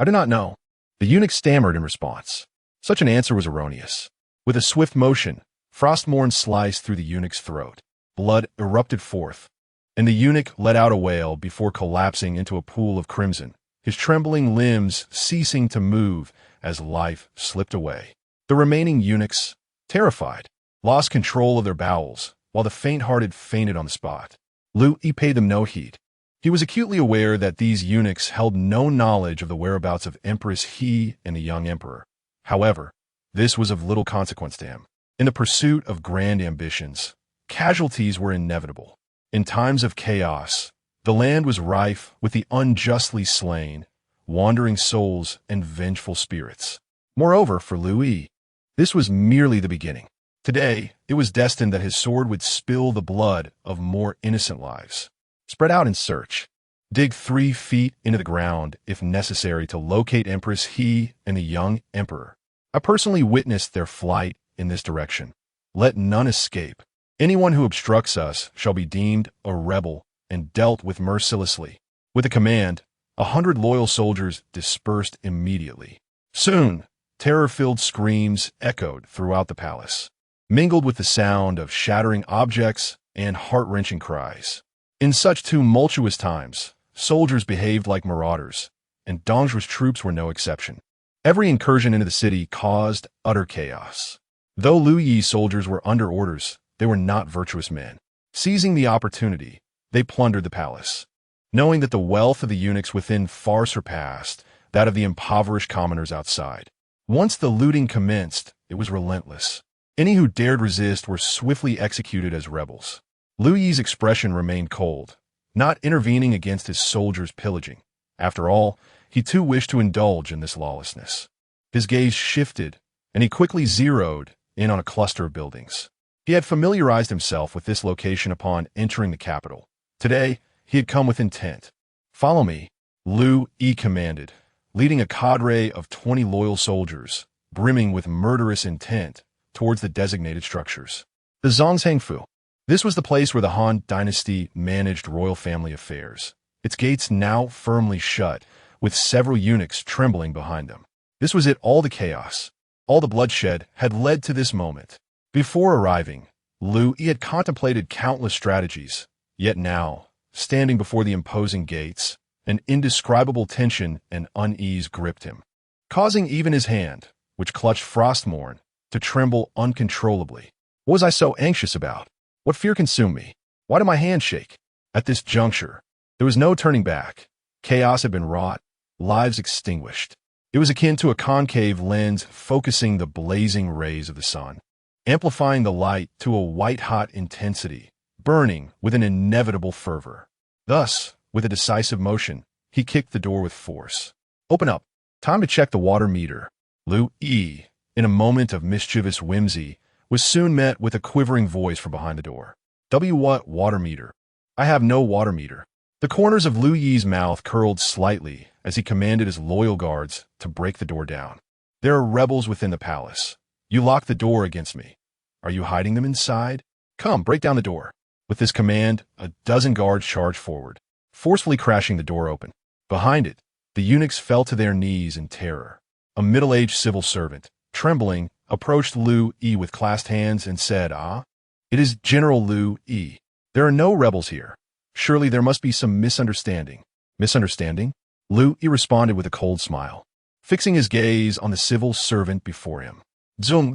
Speaker 1: do not know." The eunuch stammered in response. Such an answer was erroneous. With a swift motion, Frostmourne sliced through the eunuch's throat. Blood erupted forth, and the eunuch let out a wail before collapsing into a pool of crimson, his trembling limbs ceasing to move as life slipped away. The remaining eunuchs, terrified, lost control of their bowels, while the faint-hearted fainted on the spot. Liu Yi paid them no heed. He was acutely aware that these eunuchs held no knowledge of the whereabouts of Empress He and the young emperor. However, this was of little consequence to him. In the pursuit of grand ambitions, casualties were inevitable. In times of chaos, the land was rife with the unjustly slain, wandering souls and vengeful spirits. Moreover, for Liu Yi, this was merely the beginning. Today, it was destined that his sword would spill the blood of more innocent lives. Spread out and search. Dig 3 feet into the ground, if necessary, to locate Empress He and the young emperor. I personally witnessed their flight in this direction. Let none escape. Anyone who obstructs us shall be deemed a rebel and dealt with mercilessly. With a command, 100 loyal soldiers dispersed immediately. Soon, terror-filled screams echoed throughout the palace, mingled with the sound of shattering objects and heart-wrenching cries. In such tumultuous times, soldiers behaved like marauders, and Dong Zhuo's troops were no exception. Every incursion into the city caused utter chaos. Though Liu Yi's soldiers were under orders, they were not virtuous men. Seizing the opportunity, they plundered the palace, knowing that the wealth of the eunuchs within far surpassed that of the impoverished commoners outside. Once the looting commenced, it was relentless. Any who dared resist were swiftly executed as rebels. Liu Yi's expression remained cold, not intervening against his soldiers' pillaging. After all, he too wished to indulge in this lawlessness. His gaze shifted, and he quickly zeroed in on a cluster of buildings. He had familiarized himself with this location upon entering the capital. Today, he had come with intent. "Follow me," Liu Yi commanded, leading a cadre of 20 loyal soldiers, brimming with murderous intent, towards the designated structures. The Zhongzhangfu. This was the place where the Han Dynasty managed royal family affairs, its gates now firmly shut, with several eunuchs trembling behind them. This was it. All the chaos, all the bloodshed had led to this moment. Before arriving, Liu Yi had contemplated countless strategies, yet now, standing before the imposing gates, an indescribable tension and unease gripped him, causing even his hand, which clutched Frostmourne, to tremble uncontrollably. What was I so anxious about? What fear consumed me? Why did my hand shake? At this juncture, there was no turning back. Chaos had been wrought, lives extinguished. It was akin to a concave lens focusing the blazing rays of the sun, amplifying the light to a white-hot intensity, burning with an inevitable fervor. Thus, with a decisive motion, he kicked the door with force. "Open up. Time to check the water meter." Liu Yi, in a moment of mischievous whimsy, was soon met with a quivering voice from behind the door. What water meter? I have no water meter." The corners of Liu Yi's mouth curled slightly as he commanded his loyal guards to break the door down. "There are rebels within the palace. You locked the door against me. Are you hiding them inside? Come, break down the door." With this command, a dozen guards charged forward, forcefully crashing the door open. Behind it, the eunuchs fell to their knees in terror. A middle-aged civil servant, trembling, approached Liu Yi with clasped hands and said, "Ah, it is General Liu Yi. There are no rebels here. Surely there must be some misunderstanding." "Misunderstanding?" Liu Yi responded with a cold smile, fixing his gaze on the civil servant before him. "Zhong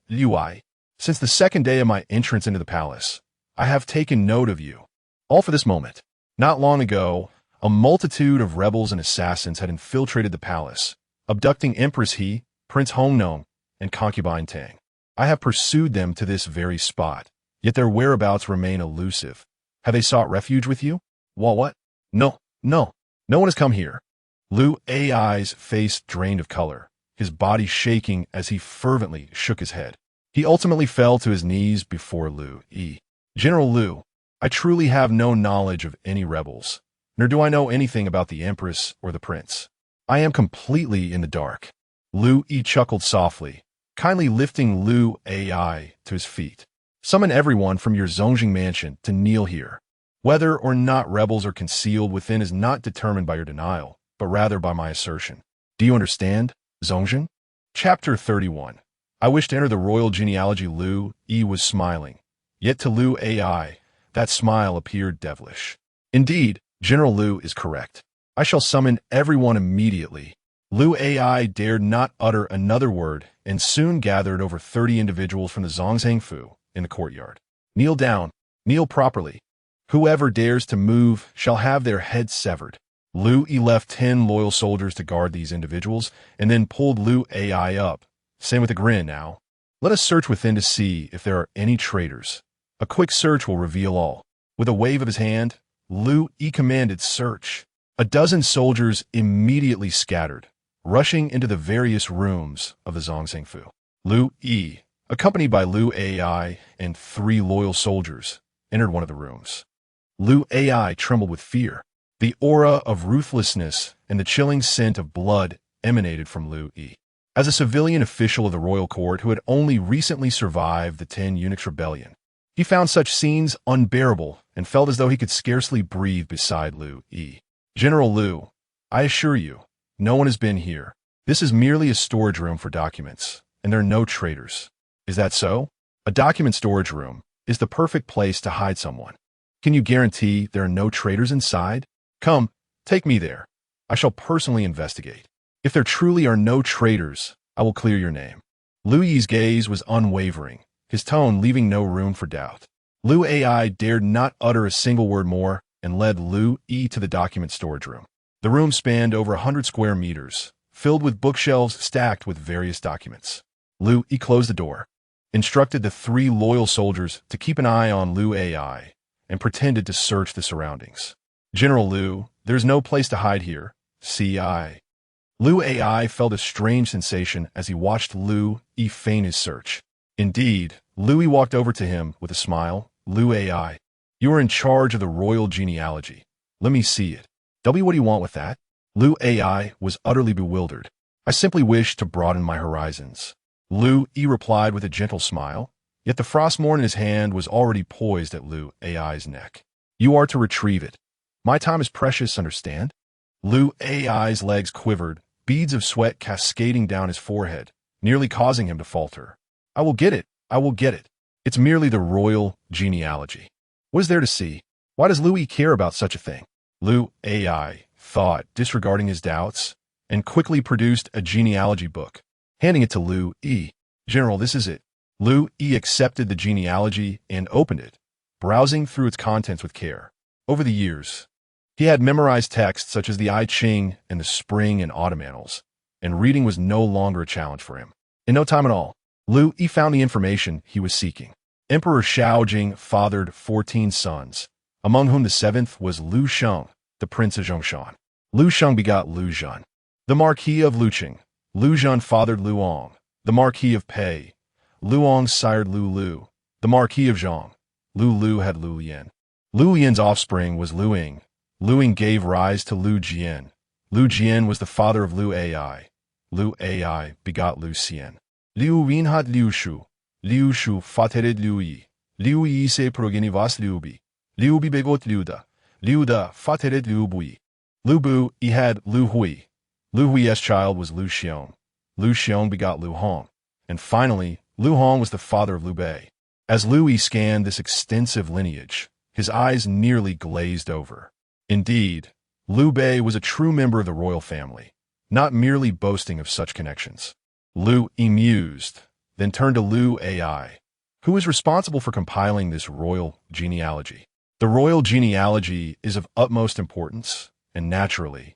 Speaker 1: Liu Yi, since the second day of my entrance into the palace, I have taken note of you. All for this moment. Not long ago, a multitude of rebels and assassins had infiltrated the palace, abducting Empress He, Prince Hongnong, and concubine Tang. I have pursued them to this very spot, yet their whereabouts remain elusive. Have they sought refuge with you?" What? No one has come here." Liu Yi's face drained of color, his body shaking as he fervently shook his head. He ultimately fell to his knees before Liu Yi. General Liu, I truly have no knowledge of any rebels, nor do I know anything about the Empress or the Prince. I am completely in the dark. Liu Yi chuckled softly, kindly lifting Liu Yi to his feet. Summon everyone from your Zongjing mansion to kneel here. Whether or not rebels are concealed within is not determined by your denial, but rather by my assertion. Do you understand, Zongjing? Chapter 31. I wish to enter the royal genealogy. Liu Yi was smiling. Yet to Liu Yi, that smile appeared devilish. Indeed, General Liu is correct. I shall summon everyone immediately. Liu Yi dared not utter another word and soon gathered over 30 individuals from the Zhongzhangfu in the courtyard. Kneel down, kneel properly. Whoever dares to move shall have their heads severed. Liu Yi left 10 loyal soldiers to guard these individuals and then pulled Liu Yi up, saying with a grin, now, let us search within to see if there are any traitors. A quick search will reveal all. With a wave of his hand, Liu Yi commanded search. A dozen soldiers immediately scattered, rushing into the various rooms of the Zhongzhangfu. Liu Yi, accompanied by Liu Yi and 3 loyal soldiers, entered one of the rooms. Liu Yi trembled with fear. The aura of ruthlessness and the chilling scent of blood emanated from Liu Yi. As a civilian official of the royal court who had only recently survived the 10 Eunuchs' rebellion, he found such scenes unbearable and felt as though he could scarcely breathe beside Liu Yi. General Liu, I assure you, no one has been here. This is merely a storage room for documents, and there are no traitors. Is that so? A document storage room is the perfect place to hide someone. Can you guarantee there are no traitors inside? Come, take me there. I shall personally investigate. If there truly are no traitors, I will clear your name. Liu Yi's gaze was unwavering, his tone leaving no room for doubt. Liu Yi dared not utter a single word more and led Liu Yi to the document storage room. The room spanned over 100 square meters, filled with bookshelves stacked with various documents. Liu Yi closed the door, instructed the 3 loyal soldiers to keep an eye on Liu Yi, and pretended to search the surroundings. General Liu, there's no place to hide here. C.I. Liu Yi felt a strange sensation as he watched Liu Yi feign his search. Indeed, Liu Yi walked over to him with a smile. Liu Yi, you are in charge of the royal genealogy. Let me see it. W, what do you want with that? Liu Yi was utterly bewildered. I simply wish to broaden my horizons. Liu Yi replied with a gentle smile, yet the frostmorn in his hand was already poised at Liu Yi's neck. You are to retrieve it. My time is precious, understand? Liu Yi's legs quivered, beads of sweat cascading down his forehead, nearly causing him to falter. I will get it. I will get it. It's merely the royal genealogy. What is there to see? Why does Liu Yi care about such a thing? Liu Yi thought, disregarding his doubts, and quickly produced a genealogy book, handing it to Liu Yi. General, this is it. Liu Yi accepted the genealogy and opened it, browsing through its contents with care. Over the years, he had memorized texts such as the I Ching and the Spring and Autumn Annals, and reading was no longer a challenge for him. In no time at all, Liu Yi found the information he was seeking. Emperor Shaojing fathered 14 sons, among whom the 7th was Liu Sheng, the prince of Zhongshan. Liu Sheng begot Liu Zhan, the Marquis of Luqing. Liu Zhan fathered Liu Ong, the Marquis of Pei. Liu Ong sired Liu Lu, the Marquis of Zhong. Liu Lu had Liu Yan. Liu Yan's offspring was Liu Ying. Liu Ying gave rise to Liu Jian. Liu Jian was the father of Liu Ai. Liu Ai begot Liu Xian. Liu Yin had Liu Shu. Liu Shu fathered Liu Yi. Liu Yi se progenivas Liu Bi. Liu Bi begot Liu Da. Liu Da fathered Liu Bui. Liu Bu he had Liu Hui. Liu Hui's child was Liu Xiong. Liu Xiong begot Liu Hong. And finally, Liu Hong was the father of Liu Bei. As Liu Yi scanned this extensive lineage, his eyes nearly glazed over. Indeed, Liu Bei was a true member of the royal family, not merely boasting of such connections. Liu Yi mused, then turned to Liu Ai, who was responsible for compiling this royal genealogy. The royal genealogy is of utmost importance, and naturally,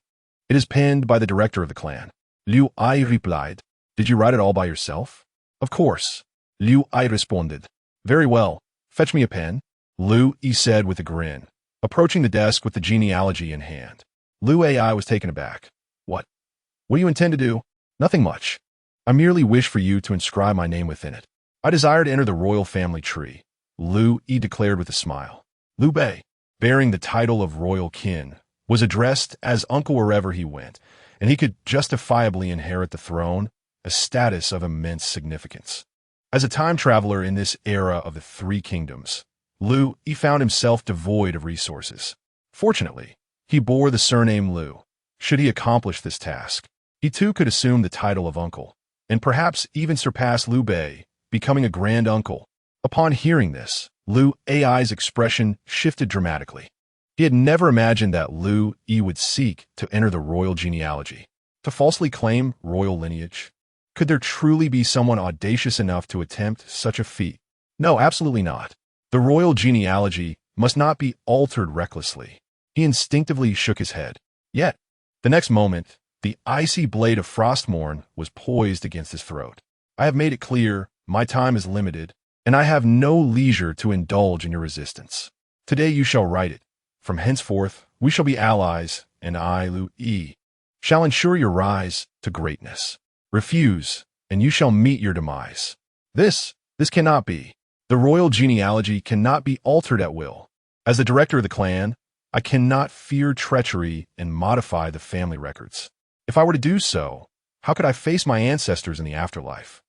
Speaker 1: it is penned by the director of the clan. Liu Ai replied, Did you write it all by yourself? Of course. Liu Ai responded. Very well, fetch me a pen. Liu Yi said with a grin, approaching the desk with the genealogy in hand. Liu Ai was taken aback. What? What do you intend to do? Nothing much. I merely wish for you to inscribe my name within it. I desire to enter the royal family tree, Liu Yi declared with a smile. Liu Bei, bearing the title of royal kin, was addressed as uncle wherever he went, and he could justifiably inherit the throne, a status of immense significance. As a time traveler in this era of the Three Kingdoms, Liu Yi found himself devoid of resources. Fortunately, he bore the surname Liu. Should he accomplish this task, he too could assume the title of uncle, and perhaps even surpass Liu Bei, becoming a grand uncle. Upon hearing this, Liu Yi's expression shifted dramatically. He had never imagined that Liu Yi would seek to enter the royal genealogy, to falsely claim royal lineage. Could there truly be someone audacious enough to attempt such a feat? No, absolutely not. The royal genealogy must not be altered recklessly. He instinctively shook his head. Yet, the next moment, the icy blade of Frostmourne was poised against his throat. I have made it clear, my time is limited, and I have no leisure to indulge in your resistance. Today you shall write it. From henceforth, we shall be allies, and I, Liu Yi, shall ensure your rise to greatness. Refuse, and you shall meet your demise. This cannot be. The royal genealogy cannot be altered at will. As the director of the clan, I cannot fear treachery and modify the family records. If I were to do so, how could I face my ancestors in the afterlife?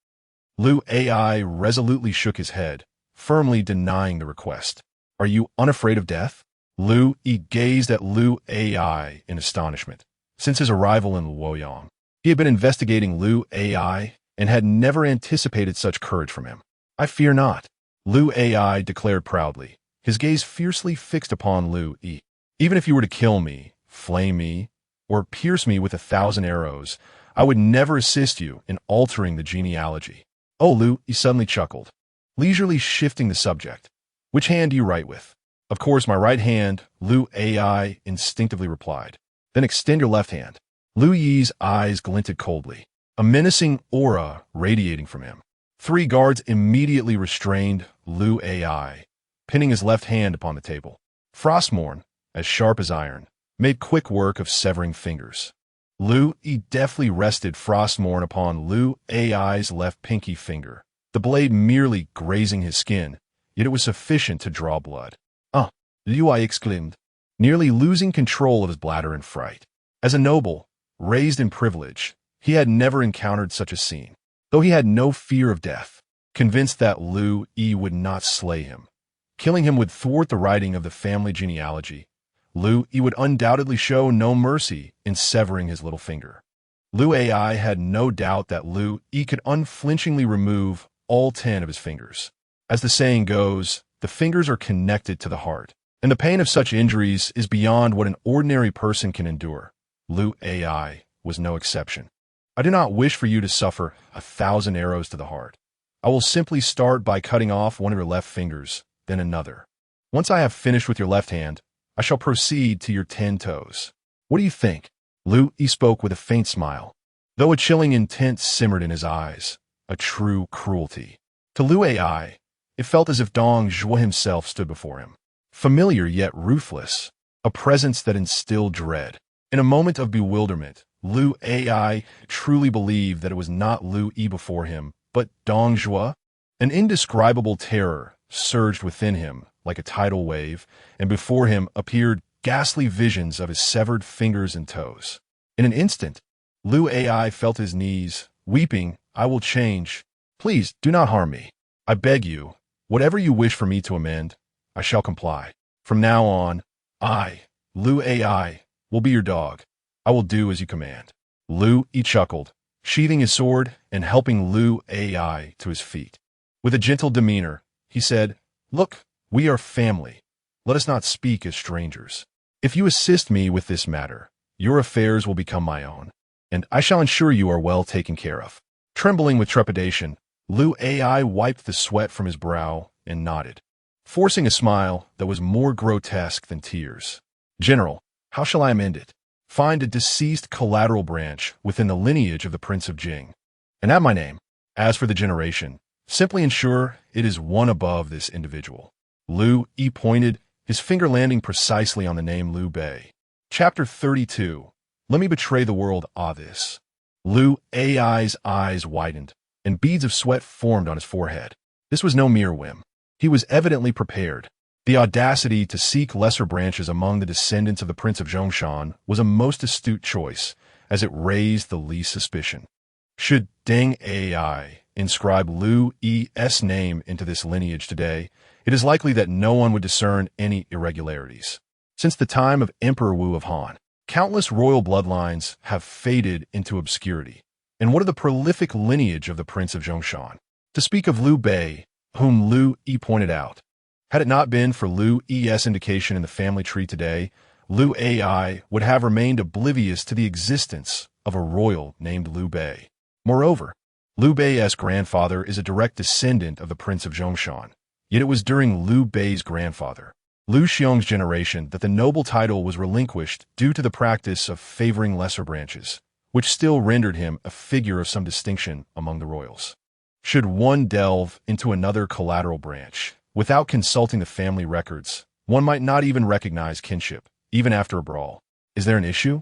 Speaker 1: Liu Yi resolutely shook his head, firmly denying the request. Are you unafraid of death? Liu Yi gazed at Liu Yi in astonishment. Since his arrival in Luoyang, he had been investigating Liu Yi and had never anticipated such courage from him. I fear not, Liu Yi declared proudly, his gaze fiercely fixed upon Liu Yi. Even if you were to kill me, flame me, or pierce me with 1,000 arrows, I would never assist you in altering the genealogy. Oh, Liu Yi suddenly chuckled, leisurely shifting the subject. Which hand do you write with? Of course, my right hand, Liu Yi instinctively replied. Then extend your left hand. Liu Yi's eyes glinted coldly, a menacing aura radiating from him. 3 guards immediately restrained Liu Yi, pinning his left hand upon the table. Frostmourne, as sharp as iron, made quick work of severing fingers. Liu Yi deftly rested Frostmourne upon Liu Yi's left pinky finger, the blade merely grazing his skin, yet it was sufficient to draw blood. Liu Yi exclaimed, nearly losing control of his bladder in fright. As a noble, raised in privilege, he had never encountered such a scene. Though he had no fear of death, convinced that Liu Yi would not slay him, killing him would thwart the writing of the family genealogy, Liu Yi would undoubtedly show no mercy in severing his little finger. Liu Yi had no doubt that Liu Yi could unflinchingly remove all 10 of his fingers. As the saying goes, the fingers are connected to the heart, and the pain of such injuries is beyond what an ordinary person can endure. Liu Yi was no exception. I do not wish for you to suffer 1,000 arrows to the heart. I will simply start by cutting off one of your left fingers, then another. Once I have finished with your left hand, I shall proceed to your 10 toes. What do you think? Liu Yi spoke with a faint smile, though a chilling intent simmered in his eyes, a true cruelty. To Liu Yi, it felt as if Dong Zhuo himself stood before him. Familiar yet ruthless, a presence that instilled dread. In a moment of bewilderment, Liu Yi truly believed that it was not Liu Yi before him, but Dong Zhuo. An indescribable terror surged within him like a tidal wave, and before him appeared ghastly visions of his severed fingers and toes. In an instant, Liu Yi felt his knees, weeping, I will change. Please, do not harm me. I beg you, whatever you wish for me to amend, I shall comply. From now on, I, Liu Yi, will be your dog. I will do as you command. Liu Yi chuckled, sheathing his sword and helping Liu Yi to his feet. With a gentle demeanor, he said, Look, we are family. Let us not speak as strangers. If you assist me with this matter, your affairs will become my own, and I shall ensure you are well taken care of. Trembling with trepidation, Liu Yi wiped the sweat from his brow and nodded, forcing a smile that was more grotesque than tears. General, how shall I amend it? Find a deceased collateral branch within the lineage of the Prince of Jing, and add my name. As for the generation, simply ensure it is one above this individual. Liu Yi pointed, his finger landing precisely on the name Liu Bei. Chapter 32. Let me betray the world this. Liu Yi's eyes widened, and beads of sweat formed on his forehead. This was no mere whim. He was evidently prepared. The audacity to seek lesser branches among the descendants of the Prince of Zhongshan was a most astute choice, as it raised the least suspicion. Should Deng Ai inscribe Liu Yi's name into this lineage today, it is likely that no one would discern any irregularities. Since the time of Emperor Wu of Han, countless royal bloodlines have faded into obscurity. And what of the prolific lineage of the Prince of Zhongshan? To speak of Liu Bei, whom Liu Yi pointed out, had it not been for Liu Yi's indication in the family tree today, Liu Ai would have remained oblivious to the existence of a royal named Liu Bei. Moreover, Liu Bei's grandfather is a direct descendant of the Prince of Zhongshan, yet it was during Liu Bei's grandfather, Liu Xiong's generation, that the noble title was relinquished due to the practice of favoring lesser branches, which still rendered him a figure of some distinction among the royals. Should one delve into another collateral branch, without consulting the family records, one might not even recognize kinship, even after a brawl. Is there an issue?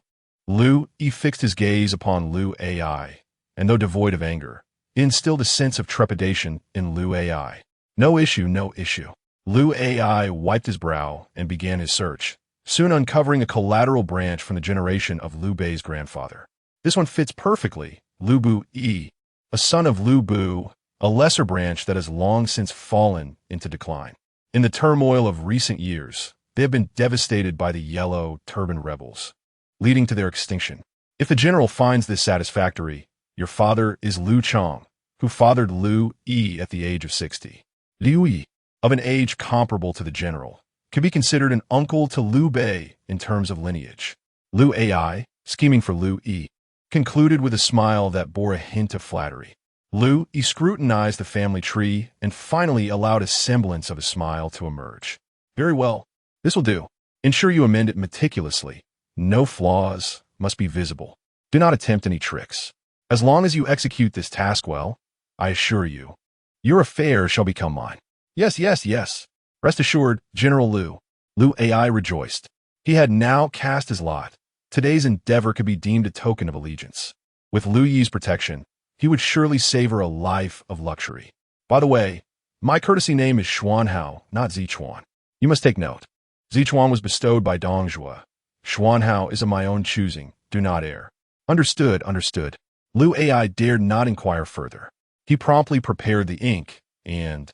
Speaker 1: Liu Yi fixed his gaze upon Liu Ai, and though devoid of anger, instilled a sense of trepidation in Liu Ai. No issue, no issue. Liu Ai wiped his brow and began his search, soon uncovering a collateral branch from the generation of Liu Bei's grandfather. This one fits perfectly. Liu Bu Yi, a son of Liu Bu, a lesser branch that has long since fallen into decline. In the turmoil of recent years, they have been devastated by the Yellow Turban rebels, leading to their extinction. If the general finds this satisfactory, your father is Liu Chong, who fathered Liu Yi at the age of 60. Liu Yi, of an age comparable to the general, could be considered an uncle to Liu Bei in terms of lineage. Liu Ai, scheming for Liu Yi, concluded with a smile that bore a hint of flattery. Liu Yi scrutinized the family tree and finally allowed a semblance of a smile to emerge. Very well. This will do. Ensure you amend it meticulously. No flaws must be visible. Do not attempt any tricks. As long as you execute this task well, I assure you, your affair shall become mine. Yes, yes, yes. Rest assured, General Liu. Liu Ai rejoiced. He had now cast his lot. Today's endeavor could be deemed a token of allegiance. With Liu Yi's protection, he would surely savor a life of luxury. By the way, my courtesy name is Xuanhao, not Zichuan. You must take note. Zichuan was bestowed by Dong Zhuo. Xuanhao is of my own choosing. Do not err. Understood, understood. Liu Ai dared not inquire further. He promptly prepared the ink and,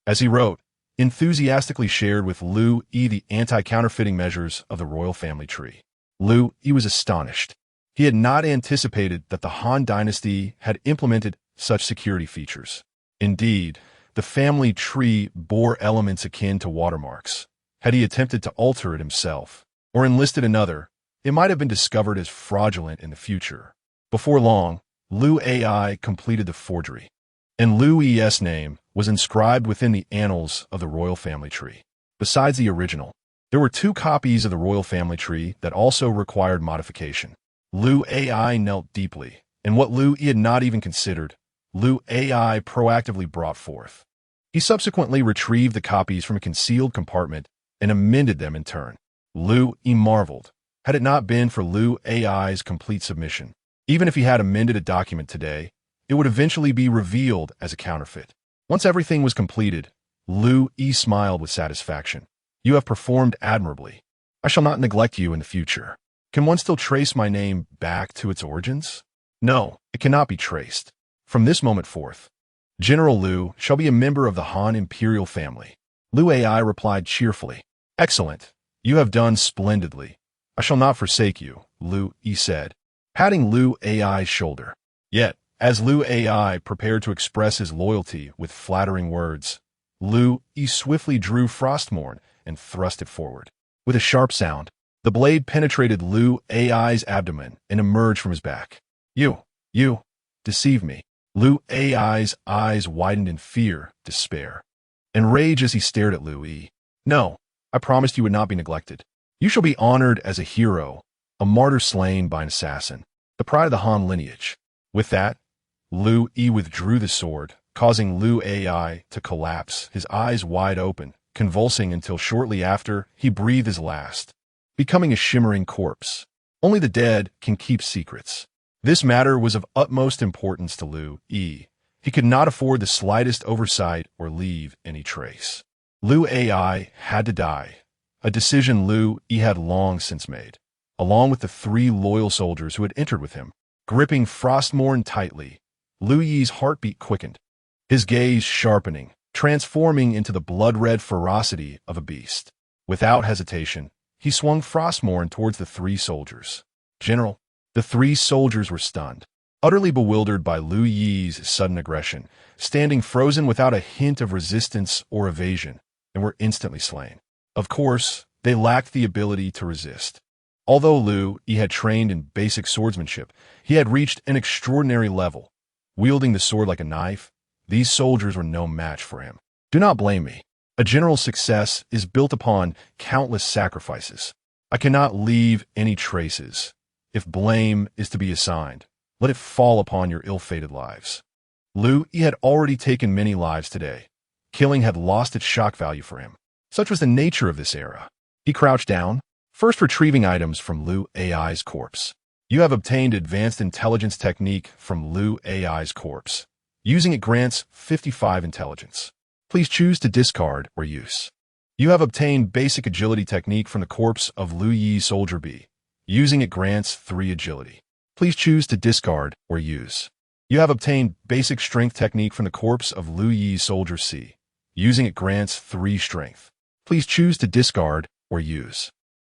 Speaker 1: as he wrote, enthusiastically shared with Liu Yi the anti-counterfeiting measures of the royal family tree. Liu Yi was astonished. He had not anticipated that the Han Dynasty had implemented such security features. Indeed, the family tree bore elements akin to watermarks. Had he attempted to alter it himself, or enlisted another, it might have been discovered as fraudulent in the future. Before long, Liu Ai completed the forgery, and Liu Yi's name was inscribed within the annals of the royal family tree. Besides the original, there were 2 copies of the royal family tree that also required modification. Liu Ai knelt deeply, and what Liu Yi had not even considered, Liu Ai proactively brought forth. He subsequently retrieved the copies from a concealed compartment and amended them in turn. Liu Yi marveled. Had it not been for Liu Ai's complete submission, even if he had amended a document today, it would eventually be revealed as a counterfeit. Once everything was completed, Liu Yi smiled with satisfaction. You have performed admirably. I shall not neglect you in the future. Can one still trace my name back to its origins? No, it cannot be traced. From this moment forth, General Liu shall be a member of the Han imperial family. Liu Ai replied cheerfully. Excellent. You have done splendidly. I shall not forsake you, Liu Yi said, patting Liu Ai's shoulder. Yet, as Liu Ai prepared to express his loyalty with flattering words, Liu Yi swiftly drew Frostmourne and thrust it forward. With a sharp sound, the blade penetrated Liu Ai's abdomen and emerged from his back. You deceive me. Liu Ai's eyes widened in fear, despair, and rage as he stared at Liu Yi. No, I promised you would not be neglected. You shall be honored as a hero, a martyr slain by an assassin, the pride of the Han lineage. With that, Liu Yi withdrew the sword, causing Liu Ai to collapse, his eyes wide open, convulsing until shortly after he breathed his last, becoming a shimmering corpse. Only the dead can keep secrets. This matter was of utmost importance to Liu Yi, He could not afford the slightest oversight or leave any trace. Liu Yi had to die, a decision Liu Yi had long since made, along with the 3 loyal soldiers who had entered with him. Gripping Frostmourne tightly, Liu Yi's heartbeat quickened, his gaze sharpening, transforming into the blood-red ferocity of a beast. Without hesitation, he swung Frostmourne towards the 3 soldiers. "General." The 3 soldiers were stunned, utterly bewildered by Liu Yi's sudden aggression, standing frozen without a hint of resistance or evasion, and were instantly slain. Of course, they lacked the ability to resist. Although Liu Yi had trained in basic swordsmanship, he had reached an extraordinary level. Wielding the sword like a knife, these soldiers were no match for him. Do not blame me. A general's success is built upon countless sacrifices. I cannot leave any traces. If blame is to be assigned, let it fall upon your ill-fated lives. Liu Yi had already taken many lives today. Killing had lost its shock value for him. Such was the nature of this era. He crouched down, first retrieving items from Liu Yi's corpse. You have obtained advanced intelligence technique from Liu Yi's corpse. Using it grants 55 intelligence. Please choose to discard or use. You have obtained basic agility technique from the corpse of Liu Yi Soldier B. Using it grants 3 agility. Please choose to discard or use. You have obtained basic strength technique from the corpse of Liu Yi Soldier C. Using it grants 3 strength. Please choose to discard or use.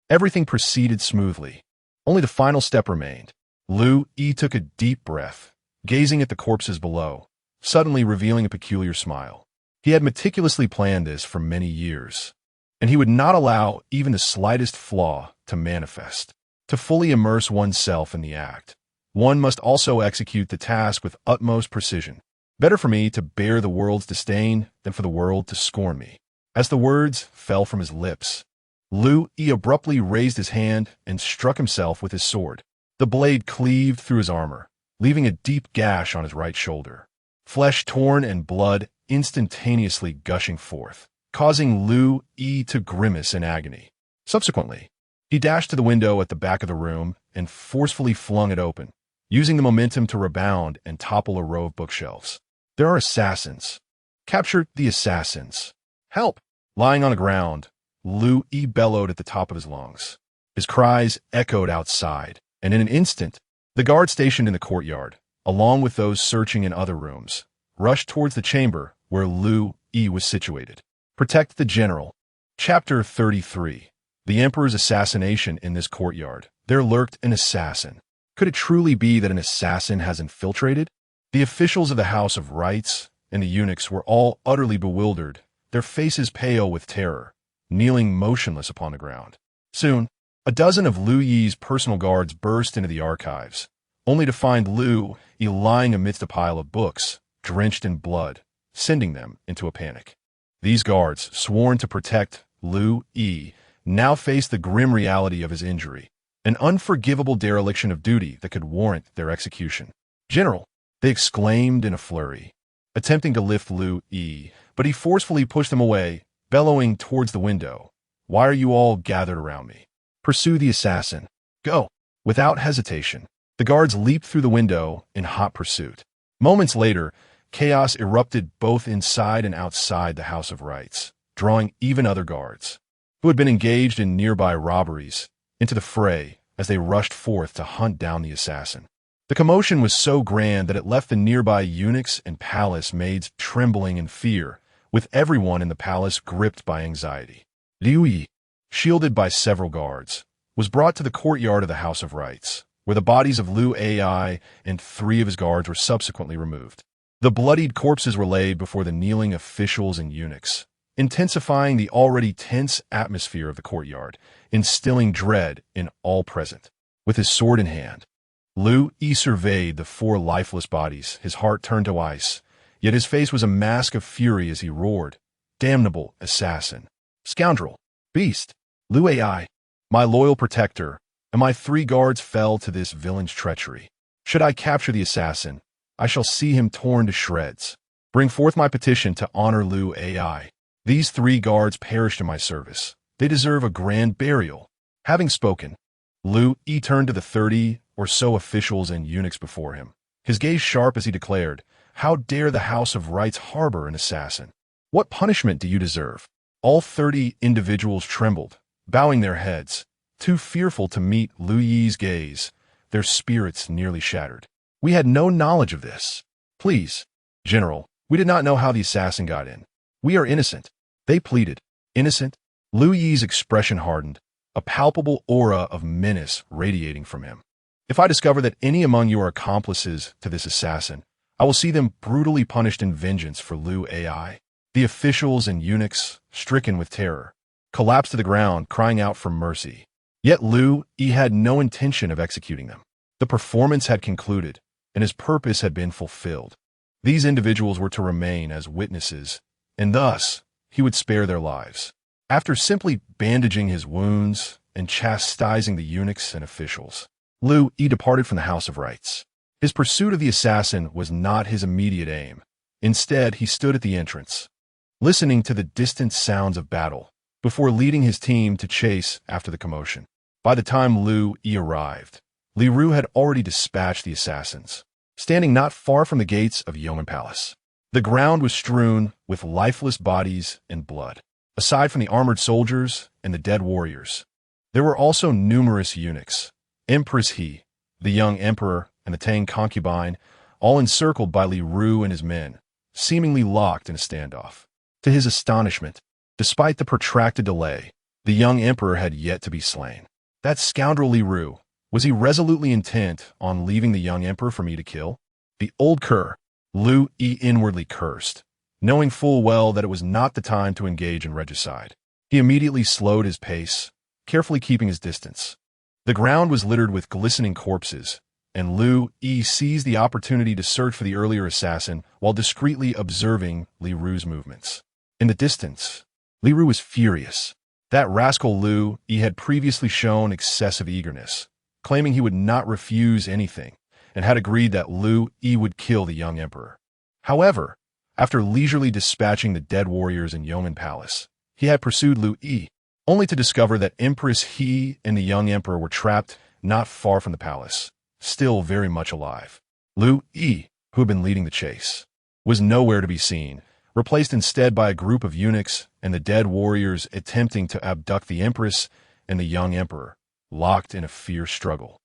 Speaker 1: Everything proceeded smoothly. Only the final step remained. Liu Yi took a deep breath, gazing at the corpses below, suddenly revealing a peculiar smile. He had meticulously planned this for many years, and he would not allow even the slightest flaw to manifest. To fully immerse oneself in the act, one must also execute the task with utmost precision. Better for me to bear the world's disdain than for the world to scorn me. As the words fell from his lips, Liu Yi abruptly raised his hand and struck himself with his sword. The blade cleaved through his armor, leaving a deep gash on his right shoulder. Flesh torn and blood instantaneously gushing forth, causing Liu Yi to grimace in agony. Subsequently, he dashed to the window at the back of the room and forcefully flung it open, using the momentum to rebound and topple a row of bookshelves. There are assassins. Capture the assassins. Help! Lying on the ground, Liu Yi bellowed at the top of his lungs. His cries echoed outside, and in an instant, the guard stationed in the courtyard, along with those searching in other rooms, rushed towards the chamber where Liu Yi was situated. Protect the general. Chapter 33. The Emperor's assassination in this courtyard. There lurked an assassin. Could it truly be that an assassin has infiltrated? The officials of the House of Rights and the eunuchs were all utterly bewildered, their faces pale with terror, kneeling motionless upon the ground. Soon, a dozen of Liu Yi's personal guards burst into the archives, only to find Liu Yi lying amidst a pile of books, drenched in blood, sending them into a panic. These guards, sworn to protect Liu Yi, now faced the grim reality of his injury, an unforgivable dereliction of duty that could warrant their execution. "General," they exclaimed in a flurry, attempting to lift Liu Yi, but he forcefully pushed them away, bellowing towards the window. "Why are you all gathered around me? Pursue the assassin. Go!" Without hesitation, the guards leaped through the window in hot pursuit. Moments later, chaos erupted both inside and outside the House of Rights, drawing even other guards, who had been engaged in nearby robberies, into the fray as they rushed forth to hunt down the assassin. The commotion was so grand that it left the nearby eunuchs and palace maids trembling in fear, with everyone in the palace gripped by anxiety. Liu Yi, shielded by several guards, was brought to the courtyard of the House of Rights, where the bodies of Liu Yi and 3 of his guards were subsequently removed. The bloodied corpses were laid before the kneeling officials and eunuchs, intensifying the already tense atmosphere of the courtyard, instilling dread in all present. With his sword in hand, Liu Yi surveyed the 4 lifeless bodies, his heart turned to ice, yet his face was a mask of fury as he roared, "Damnable assassin! Scoundrel! Beast! Liu Yi, my loyal protector, and my 3 guards fell to this villain's treachery. Should I capture the assassin, I shall see him torn to shreds. Bring forth my petition to honor Liu Yi. These 3 guards perished in my service. They deserve a grand burial." Having spoken, Liu Yi turned to the 30 or so officials and eunuchs before him, his gaze sharp as he declared, How dare the House of Rights harbor an assassin? What punishment do you deserve? All 30 individuals trembled, bowing their heads, too fearful to meet Liu Yi's gaze, their spirits nearly shattered. We had no knowledge of this. Please, General, we did not know how the assassin got in. We are innocent. They pleaded. Innocent? Liu Yi's expression hardened, a palpable aura of menace radiating from him. If I discover that any among you are accomplices to this assassin, I will see them brutally punished in vengeance for Liu Yi. The officials and eunuchs, stricken with terror, collapsed to the ground, crying out for mercy. Yet Liu Yi had no intention of executing them. The performance had concluded, and his purpose had been fulfilled. These individuals were to remain as witnesses, and thus he would spare their lives. After simply bandaging his wounds and chastising the eunuchs and officials, Liu Yi departed from the House of Rights. His pursuit of the assassin was not his immediate aim. Instead, he stood at the entrance, listening to the distant sounds of battle, before leading his team to chase after the commotion. By the time Liu Yi arrived, Li Ru had already dispatched the assassins, standing not far from the gates of Yeoman Palace. The ground was strewn with lifeless bodies and blood. Aside from the armored soldiers and the dead warriors, there were also numerous eunuchs, Empress He, the young emperor, and the Tang concubine, all encircled by Li Ru and his men, seemingly locked in a standoff. To his astonishment, despite the protracted delay, the young emperor had yet to be slain. That scoundrel Li Ru, was he resolutely intent on leaving the young emperor for me to kill? The old cur, Liu Yi inwardly cursed, knowing full well that it was not the time to engage in regicide. He immediately slowed his pace, carefully keeping his distance. The ground was littered with glistening corpses, and Liu Yi seized the opportunity to search for the earlier assassin while discreetly observing Li Ru's movements. In the distance, Li Ru was furious. That rascal Liu Yi had previously shown excessive eagerness, claiming he would not refuse anything, and had agreed that Liu Yi would kill the young emperor. However, after leisurely dispatching the dead warriors in Yeoman Palace, he had pursued Liu Yi, only to discover that Empress He and the young emperor were trapped not far from the palace, still very much alive. Liu Yi, who had been leading the chase, was nowhere to be seen, replaced instead by a group of eunuchs and the dead warriors attempting to abduct the empress and the young emperor, locked in a fierce struggle.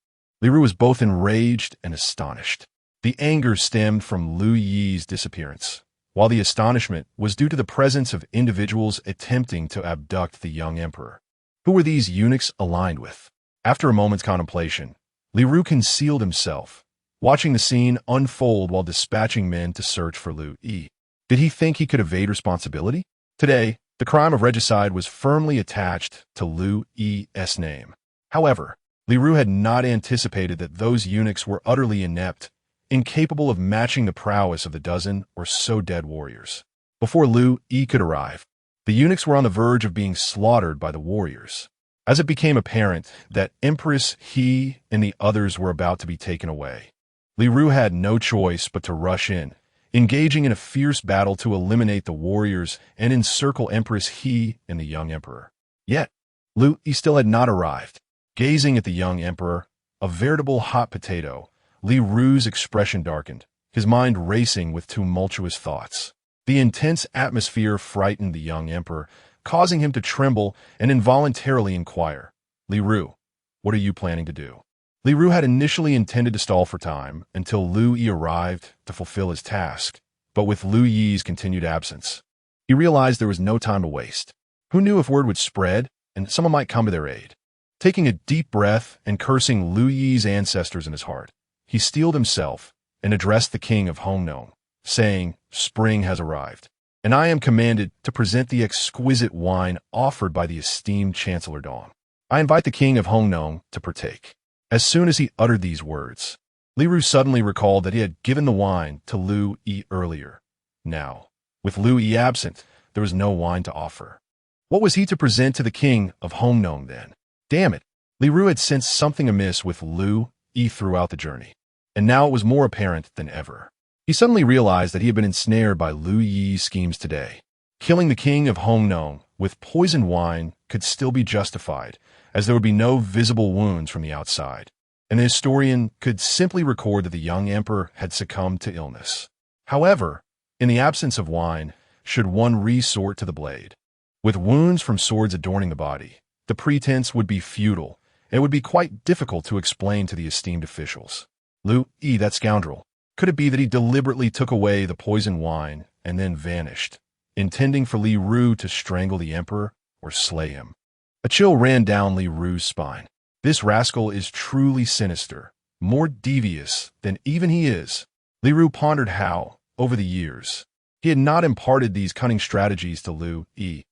Speaker 1: Li Ru was both enraged and astonished. The anger stemmed from Liu Yi's disappearance, while the astonishment was due to the presence of individuals attempting to abduct the young emperor. Who were these eunuchs aligned with? After a moment's contemplation, Li Ru concealed himself, watching the scene unfold while dispatching men to search for Liu Yi. Did he think he could evade responsibility? Today, the crime of regicide was firmly attached to Liu Yi's name. However, Li Ru had not anticipated that those eunuchs were utterly inept, incapable of matching the prowess of the dozen or so dead warriors. Before Liu Yi could arrive, the eunuchs were on the verge of being slaughtered by the warriors. As it became apparent that Empress He and the others were about to be taken away, Li Ru had no choice but to rush in, engaging in a fierce battle to eliminate the warriors and encircle Empress He and the young emperor. Yet, Liu Yi still had not arrived. Gazing at the young emperor, a veritable hot potato, Li Ru's expression darkened, his mind racing with tumultuous thoughts. The intense atmosphere frightened the young emperor, causing him to tremble and involuntarily inquire, "Li Ru, what are you planning to do?" Li Ru had initially intended to stall for time until Liu Yi arrived to fulfill his task, but with Liu Yi's continued absence, he realized there was no time to waste. Who knew if word would spread and someone might come to their aid? Taking a deep breath and cursing Liu Yi's ancestors in his heart, he steeled himself and addressed the king of Hongnong, saying, "Spring has arrived, and I am commanded to present the exquisite wine offered by the esteemed Chancellor Dong. I invite the king of Hongnong to partake." As soon as he uttered these words, Li Ru suddenly recalled that he had given the wine to Liu Yi earlier. Now, with Liu Yi absent, there was no wine to offer. What was he to present to the king of Hongnong then? Damn it, Li Ru had sensed something amiss with Liu Yi throughout the journey, and now it was more apparent than ever. He suddenly realized that he had been ensnared by Liu Yi's schemes today. Killing the king of Hongnong with poisoned wine could still be justified, as there would be no visible wounds from the outside, and the historian could simply record that the young emperor had succumbed to illness. However, in the absence of wine, should one resort to the blade? With wounds from swords adorning the body, the pretense would be futile, and it would be quite difficult to explain to the esteemed officials. Liu Yi, that scoundrel. Could it be that he deliberately took away the poisoned wine and then vanished, intending for Li Ru to strangle the emperor or slay him? A chill ran down Li Ru's spine. This rascal is truly sinister, more devious than even he is. Li Ru pondered how, over the years, he had not imparted these cunning strategies to Liu Yi.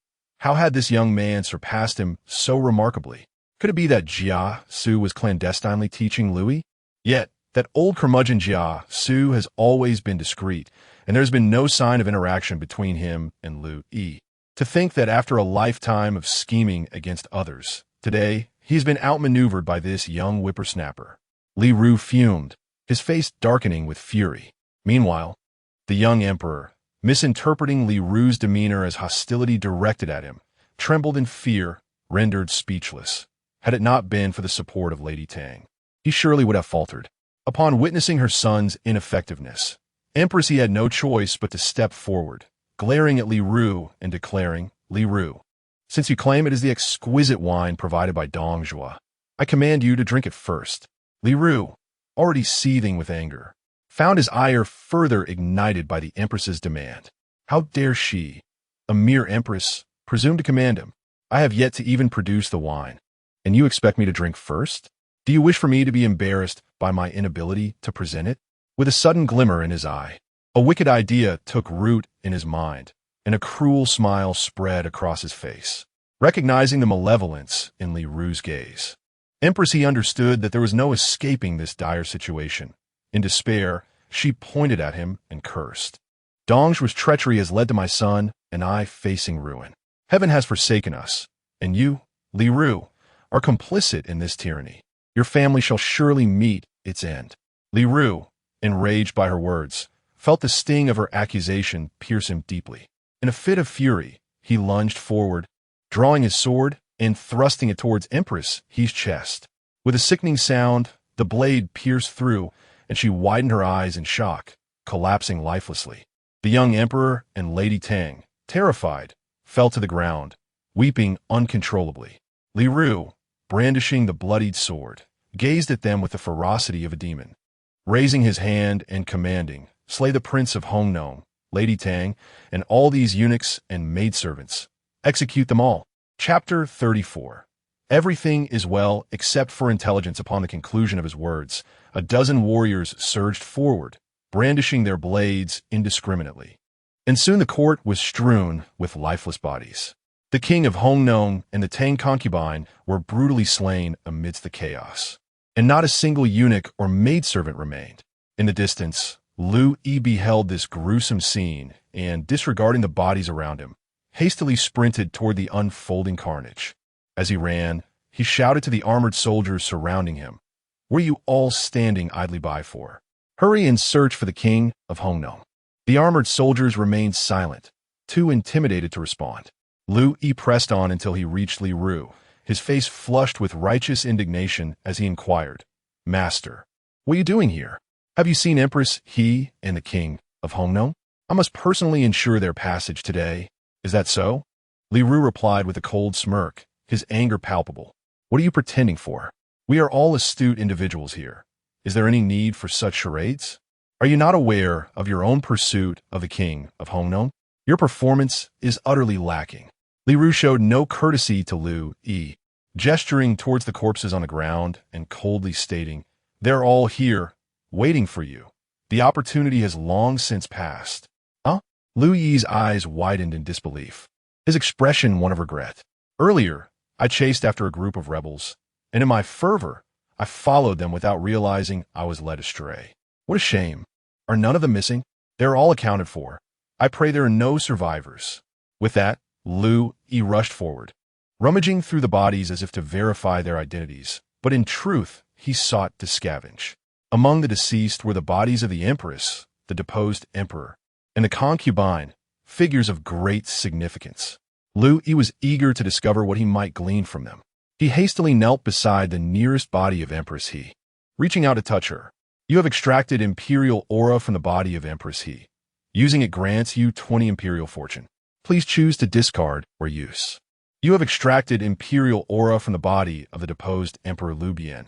Speaker 1: How had this young man surpassed him so remarkably? Could it be that Jia Su was clandestinely teaching Liu Yi? Yet, that old curmudgeon Jia Su has always been discreet, and there's been no sign of interaction between him and Liu Yi. To think that after a lifetime of scheming against others, today he's been outmaneuvered by this young whippersnapper. Li Ru fumed, his face darkening with fury. Meanwhile, the young emperor, misinterpreting Li Ru's demeanor as hostility directed at him, trembled in fear, rendered speechless. Had it not been for the support of Lady Tang, he surely would have faltered. Upon witnessing her son's ineffectiveness, Empress He had no choice but to step forward, glaring at Li Ru and declaring, Li Ru, since you claim it is the exquisite wine provided by Dong Zhuo, I command you to drink it first. Li Ru, already seething with anger, found his ire further ignited by the Empress's demand. How dare she, a mere Empress, presume to command him? I have yet to even produce the wine, and you expect me to drink first? Do you wish for me to be embarrassed by my inability to present it? With a sudden glimmer in his eye, a wicked idea took root in his mind, and a cruel smile spread across his face. Recognizing the malevolence in Li Ru's gaze, Empress He understood that there was no escaping this dire situation. In despair, she pointed at him and cursed. Dong Zhuo's treachery has led to my son and I facing ruin. Heaven has forsaken us, and you, Li Ru, are complicit in this tyranny. Your family shall surely meet its end. Li Ru, enraged by her words, felt the sting of her accusation pierce him deeply. In a fit of fury, he lunged forward, drawing his sword and thrusting it towards Empress He's chest. With a sickening sound, the blade pierced through, and she widened her eyes in shock, collapsing lifelessly. The young emperor and Lady Tang, terrified, fell to the ground, weeping uncontrollably. Li Ru, brandishing the bloodied sword, gazed at them with the ferocity of a demon. Raising his hand and commanding, slay the prince of Hongnon, Lady Tang, and all these eunuchs and maidservants. Execute them all. Chapter 34. Everything is well except for intelligence. Upon the conclusion of his words, a dozen warriors surged forward, brandishing their blades indiscriminately. And soon the court was strewn with lifeless bodies. The king of Hongnon and the Tang concubine were brutally slain amidst the chaos, and not a single eunuch or maidservant remained. In the distance, Liu Yi beheld this gruesome scene and, disregarding the bodies around him, hastily sprinted toward the unfolding carnage. As he ran, he shouted to the armored soldiers surrounding him, "What are you all standing idly by for? Hurry and search for the king of Hongnon." The armored soldiers remained silent, too intimidated to respond. Liu Yi pressed on until he reached Li Ru, his face flushed with righteous indignation as he inquired, "Master, what are you doing here? Have you seen Empress He and the king of Hongnon? I must personally ensure their passage today. Is that so?" Li Ru replied with a cold smirk, his anger palpable. "What are you pretending for? We are all astute individuals here. Is there any need for such charades? Are you not aware of your own pursuit of the king of Hongnon? Your performance is utterly lacking." Li Ru showed no courtesy to Liu Yi, gesturing towards the corpses on the ground and coldly stating, "They're all here, waiting for you. The opportunity has long since passed." Huh? Liu Yi's eyes widened in disbelief, his expression one of regret. "Earlier, I chased after a group of rebels, and in my fervor, I followed them without realizing I was led astray. What a shame. Are none of them missing? They're all accounted for. I pray there are no survivors." With that, Liu Yi rushed forward, rummaging through the bodies as if to verify their identities, but in truth, he sought to scavenge. Among the deceased were the bodies of the empress, the deposed emperor, and the concubine, figures of great significance. Liu Yi was eager to discover what he might glean from them. He hastily knelt beside the nearest body of Empress He, reaching out to touch her. "You have extracted imperial aura from the body of Empress He. Using it grants you 20 imperial fortune. Please choose to discard or use. You have extracted imperial aura from the body of the deposed Emperor Liu Yi.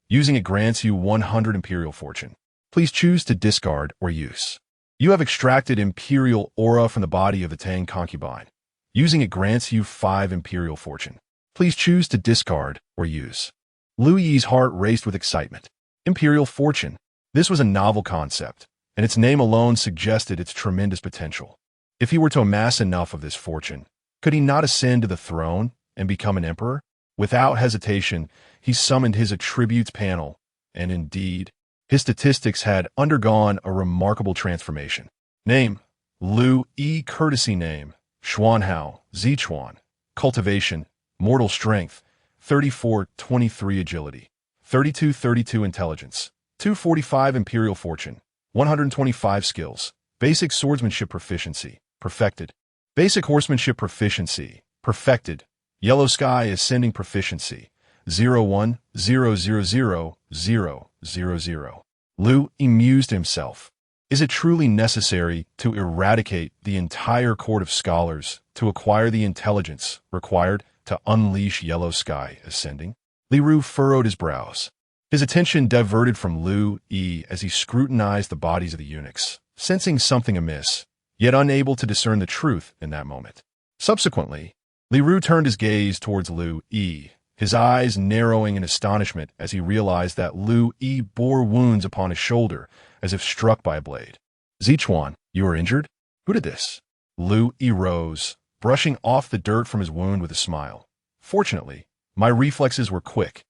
Speaker 1: Using it grants you 100 imperial fortune. Please choose to discard or use. You have extracted imperial aura from the body of the Tang concubine. Using it grants you 5 imperial fortune. Please choose to discard or use. Liu Yi's heart raced with excitement. Imperial fortune. This was a novel concept, and its name alone suggested its tremendous potential. If he were to amass enough of this fortune, could he not ascend to the throne and become an emperor? Without hesitation, he summoned his attributes panel, and indeed, his statistics had undergone a remarkable transformation. Name: Liu Yi. Courtesy name: Xuanhao, Zichuan. Cultivation: mortal strength, 34-23 agility, 32-32 intelligence, 245 imperial fortune, 125 skills. Basic swordsmanship proficiency, perfected. Basic horsemanship proficiency, perfected. Yellow sky ascending proficiency, 01000000. Liu amused himself. Is it truly necessary to eradicate the entire court of scholars to acquire the intelligence required to unleash yellow sky ascending? Li Ru furrowed his brows. His attention diverted from Liu Yi as he scrutinized the bodies of the eunuchs, sensing something amiss, yet unable to discern the truth in that moment. Subsequently, Li Ru turned his gaze towards Liu Yi, his eyes narrowing in astonishment as he realized that Liu Yi bore wounds upon his shoulder, as if struck by a blade. Zichuan, you are injured? Who did this? Liu Yi rose, brushing off the dirt from his wound with a smile. Fortunately, my reflexes were quick.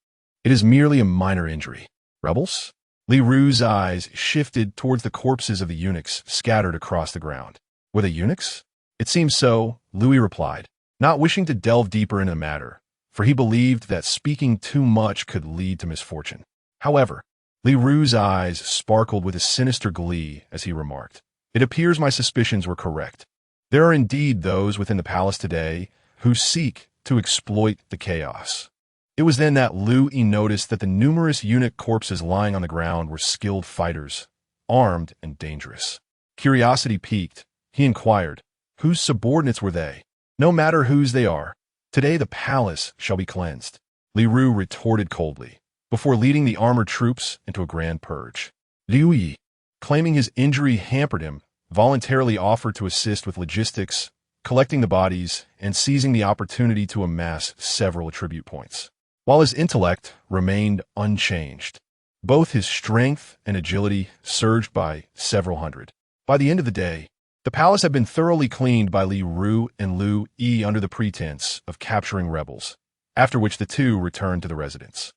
Speaker 1: It is merely a minor injury. Rebels? Li Ru's eyes shifted towards the corpses of the eunuchs scattered across the ground. Were they eunuchs? It seems so, Liu replied, not wishing to delve deeper into the matter, for he believed that speaking too much could lead to misfortune. However, Li Ru's eyes sparkled with a sinister glee as he remarked, it appears my suspicions were correct. There are indeed those within the palace today who seek to exploit the chaos. It was then that Liu Yi noticed that the numerous eunuch corpses lying on the ground were skilled fighters, armed and dangerous. Curiosity piqued, he inquired, whose subordinates were they? No matter whose they are, today the palace shall be cleansed. Li Ru retorted coldly, before leading the armored troops into a grand purge. Liu Yi, claiming his injury hampered him, voluntarily offered to assist with logistics, collecting the bodies, and seizing the opportunity to amass several attribute points. While his intellect remained unchanged, both his strength and agility surged by several hundred. By the end of the day, the palace had been thoroughly cleaned by Li Ru and Liu Yi under the pretense of capturing rebels, after which the two returned to the residence.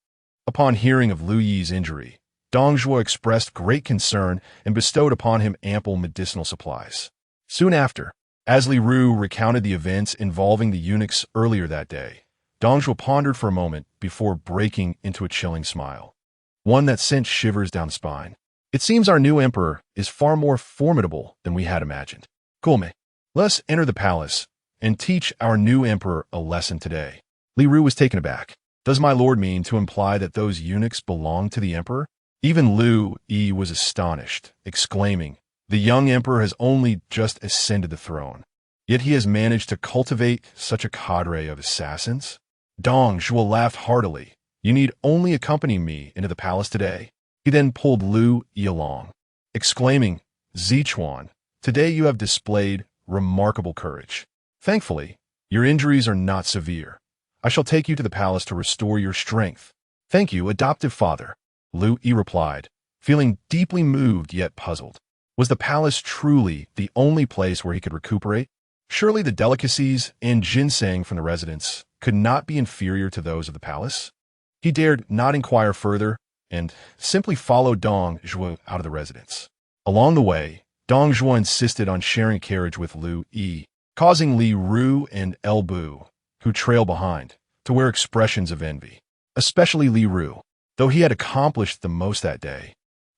Speaker 1: Upon hearing of Liu Yi's injury, Dong Zhuo expressed great concern and bestowed upon him ample medicinal supplies. Soon after, as Li Ru recounted the events involving the eunuchs earlier that day, Dong Zhuo pondered for a moment before breaking into a chilling smile, one that sent shivers down the spine. It seems our new emperor is far more formidable than we had imagined. Gulme, let us enter the palace and teach our new emperor a lesson today. Li Ru was taken aback. Does my lord mean to imply that those eunuchs belong to the emperor? Even Liu Yi was astonished, exclaiming, the young emperor has only just ascended the throne, yet he has managed to cultivate such a cadre of assassins? Dong Zhuo laughed heartily. You need only accompany me into the palace today. He then pulled Liu Yi along, exclaiming, Zichuan, today you have displayed remarkable courage. Thankfully, your injuries are not severe. I shall take you to the palace to restore your strength. Thank you, adoptive father, Liu Yi replied, feeling deeply moved yet puzzled. Was the palace truly the only place where he could recuperate? Surely the delicacies and ginseng from the residence could not be inferior to those of the palace. He dared not inquire further and simply followed Dong Zhuo out of the residence. Along the way, Dong Zhuo insisted on sharing a carriage with Liu Yi, causing Li Ru and El Bu, who trailed behind, to wear expressions of envy, especially Li Ru, though he had accomplished the most that day.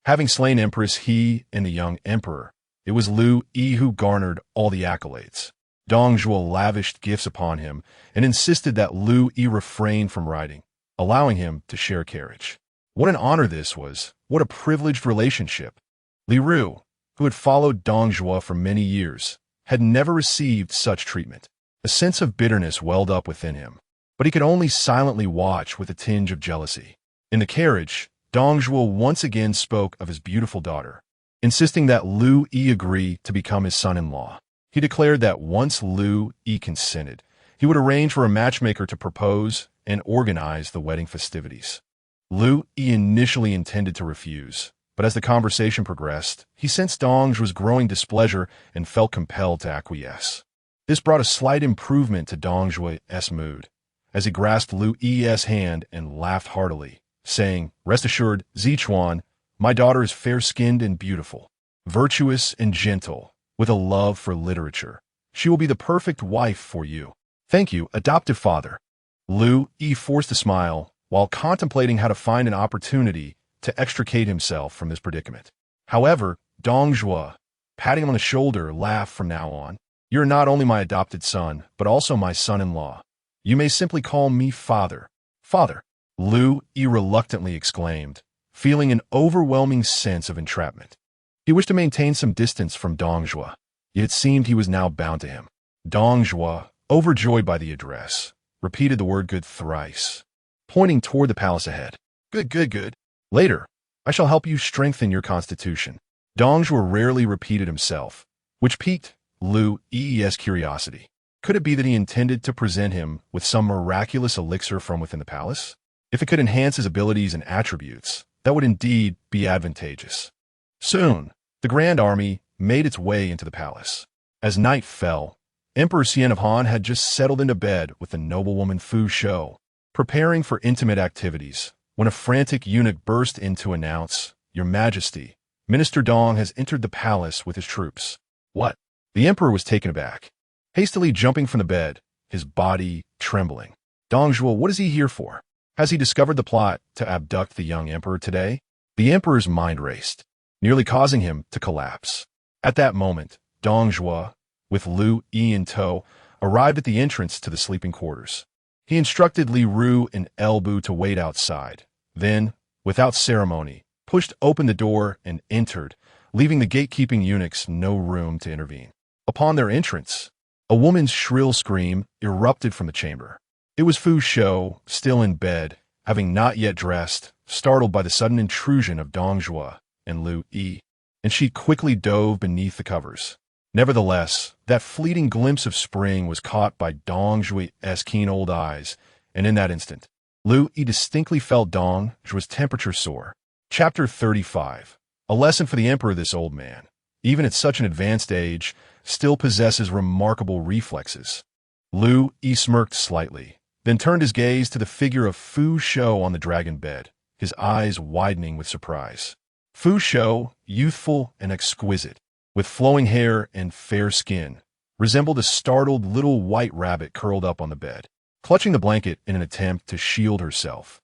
Speaker 1: Having slain Empress He and the young emperor, it was Liu Yi who garnered all the accolades. Dong Zhuo lavished gifts upon him and insisted that Liu Yi refrain from riding, allowing him to share a carriage. What an honor this was! What a privileged relationship! Li Ru, who had followed Dong Zhuo for many years, had never received such treatment. A sense of bitterness welled up within him, but he could only silently watch with a tinge of jealousy. In the carriage, Dong Zhuo once again spoke of his beautiful daughter, insisting that Liu Yi agree to become his son-in-law. He declared that once Liu Yi consented, he would arrange for a matchmaker to propose and organize the wedding festivities. Liu Yi initially intended to refuse, but as the conversation progressed, he sensed Dong Zhuo's growing displeasure and felt compelled to acquiesce. This brought a slight improvement to Dong Zhuo's mood, as he grasped Liu Yi's hand and laughed heartily, saying, "Rest assured, Zichuan, my daughter is fair-skinned and beautiful, virtuous and gentle, with a love for literature. She will be the perfect wife for you." "Thank you, adoptive father." Liu Yi forced a smile while contemplating how to find an opportunity to extricate himself from this predicament. However, Dong Zhuo, patting him on the shoulder, laughed. "From now on, you're not only my adopted son, but also my son-in-law. You may simply call me father." "Father," Liu Yi reluctantly exclaimed, feeling an overwhelming sense of entrapment. He wished to maintain some distance from Dong Zhuo, yet it seemed he was now bound to him. Dong Zhuo, overjoyed by the address, repeated the word "good" thrice, pointing toward the palace ahead. "Good, good, good. Later, I shall help you strengthen your constitution." Dong Zhuo rarely repeated himself, which piqued Liu Yi's curiosity. Could it be that he intended to present him with some miraculous elixir from within the palace? If it could enhance his abilities and attributes, that would indeed be advantageous. Soon, the grand army made its way into the palace. As night fell, Emperor Xian of Han had just settled into bed with the noblewoman Fu Shou, preparing for intimate activities, when a frantic eunuch burst in to announce, "Your Majesty, Minister Dong has entered the palace with his troops." "What?" The emperor was taken aback, hastily jumping from the bed, his body trembling. "Dong Zhuo, what is he here for? Has he discovered the plot to abduct the young emperor today?" The emperor's mind raced, nearly causing him to collapse. At that moment, Dong Zhuo, with Liu Yi in tow, arrived at the entrance to the sleeping quarters. He instructed Li Ru and El Bu to wait outside, then, without ceremony, pushed open the door and entered, leaving the gatekeeping eunuchs no room to intervene. Upon their entrance, a woman's shrill scream erupted from the chamber. It was Fu Shou, still in bed, having not yet dressed, startled by the sudden intrusion of Dong Zhuo and Liu Yi, and she quickly dove beneath the covers. Nevertheless, that fleeting glimpse of spring was caught by Dong Zhuo's keen old eyes, and in that instant, Liu Yi distinctly felt Dong Zhuo's temperature soar. Chapter 35. A lesson for the emperor. This old man, even at such an advanced age, still possesses remarkable reflexes. Liu Yi smirked slightly, then turned his gaze to the figure of Fu Shou on the dragon bed, his eyes widening with surprise. Fu Shou, youthful and exquisite, with flowing hair and fair skin, resembled a startled little white rabbit curled up on the bed, clutching the blanket in an attempt to shield herself.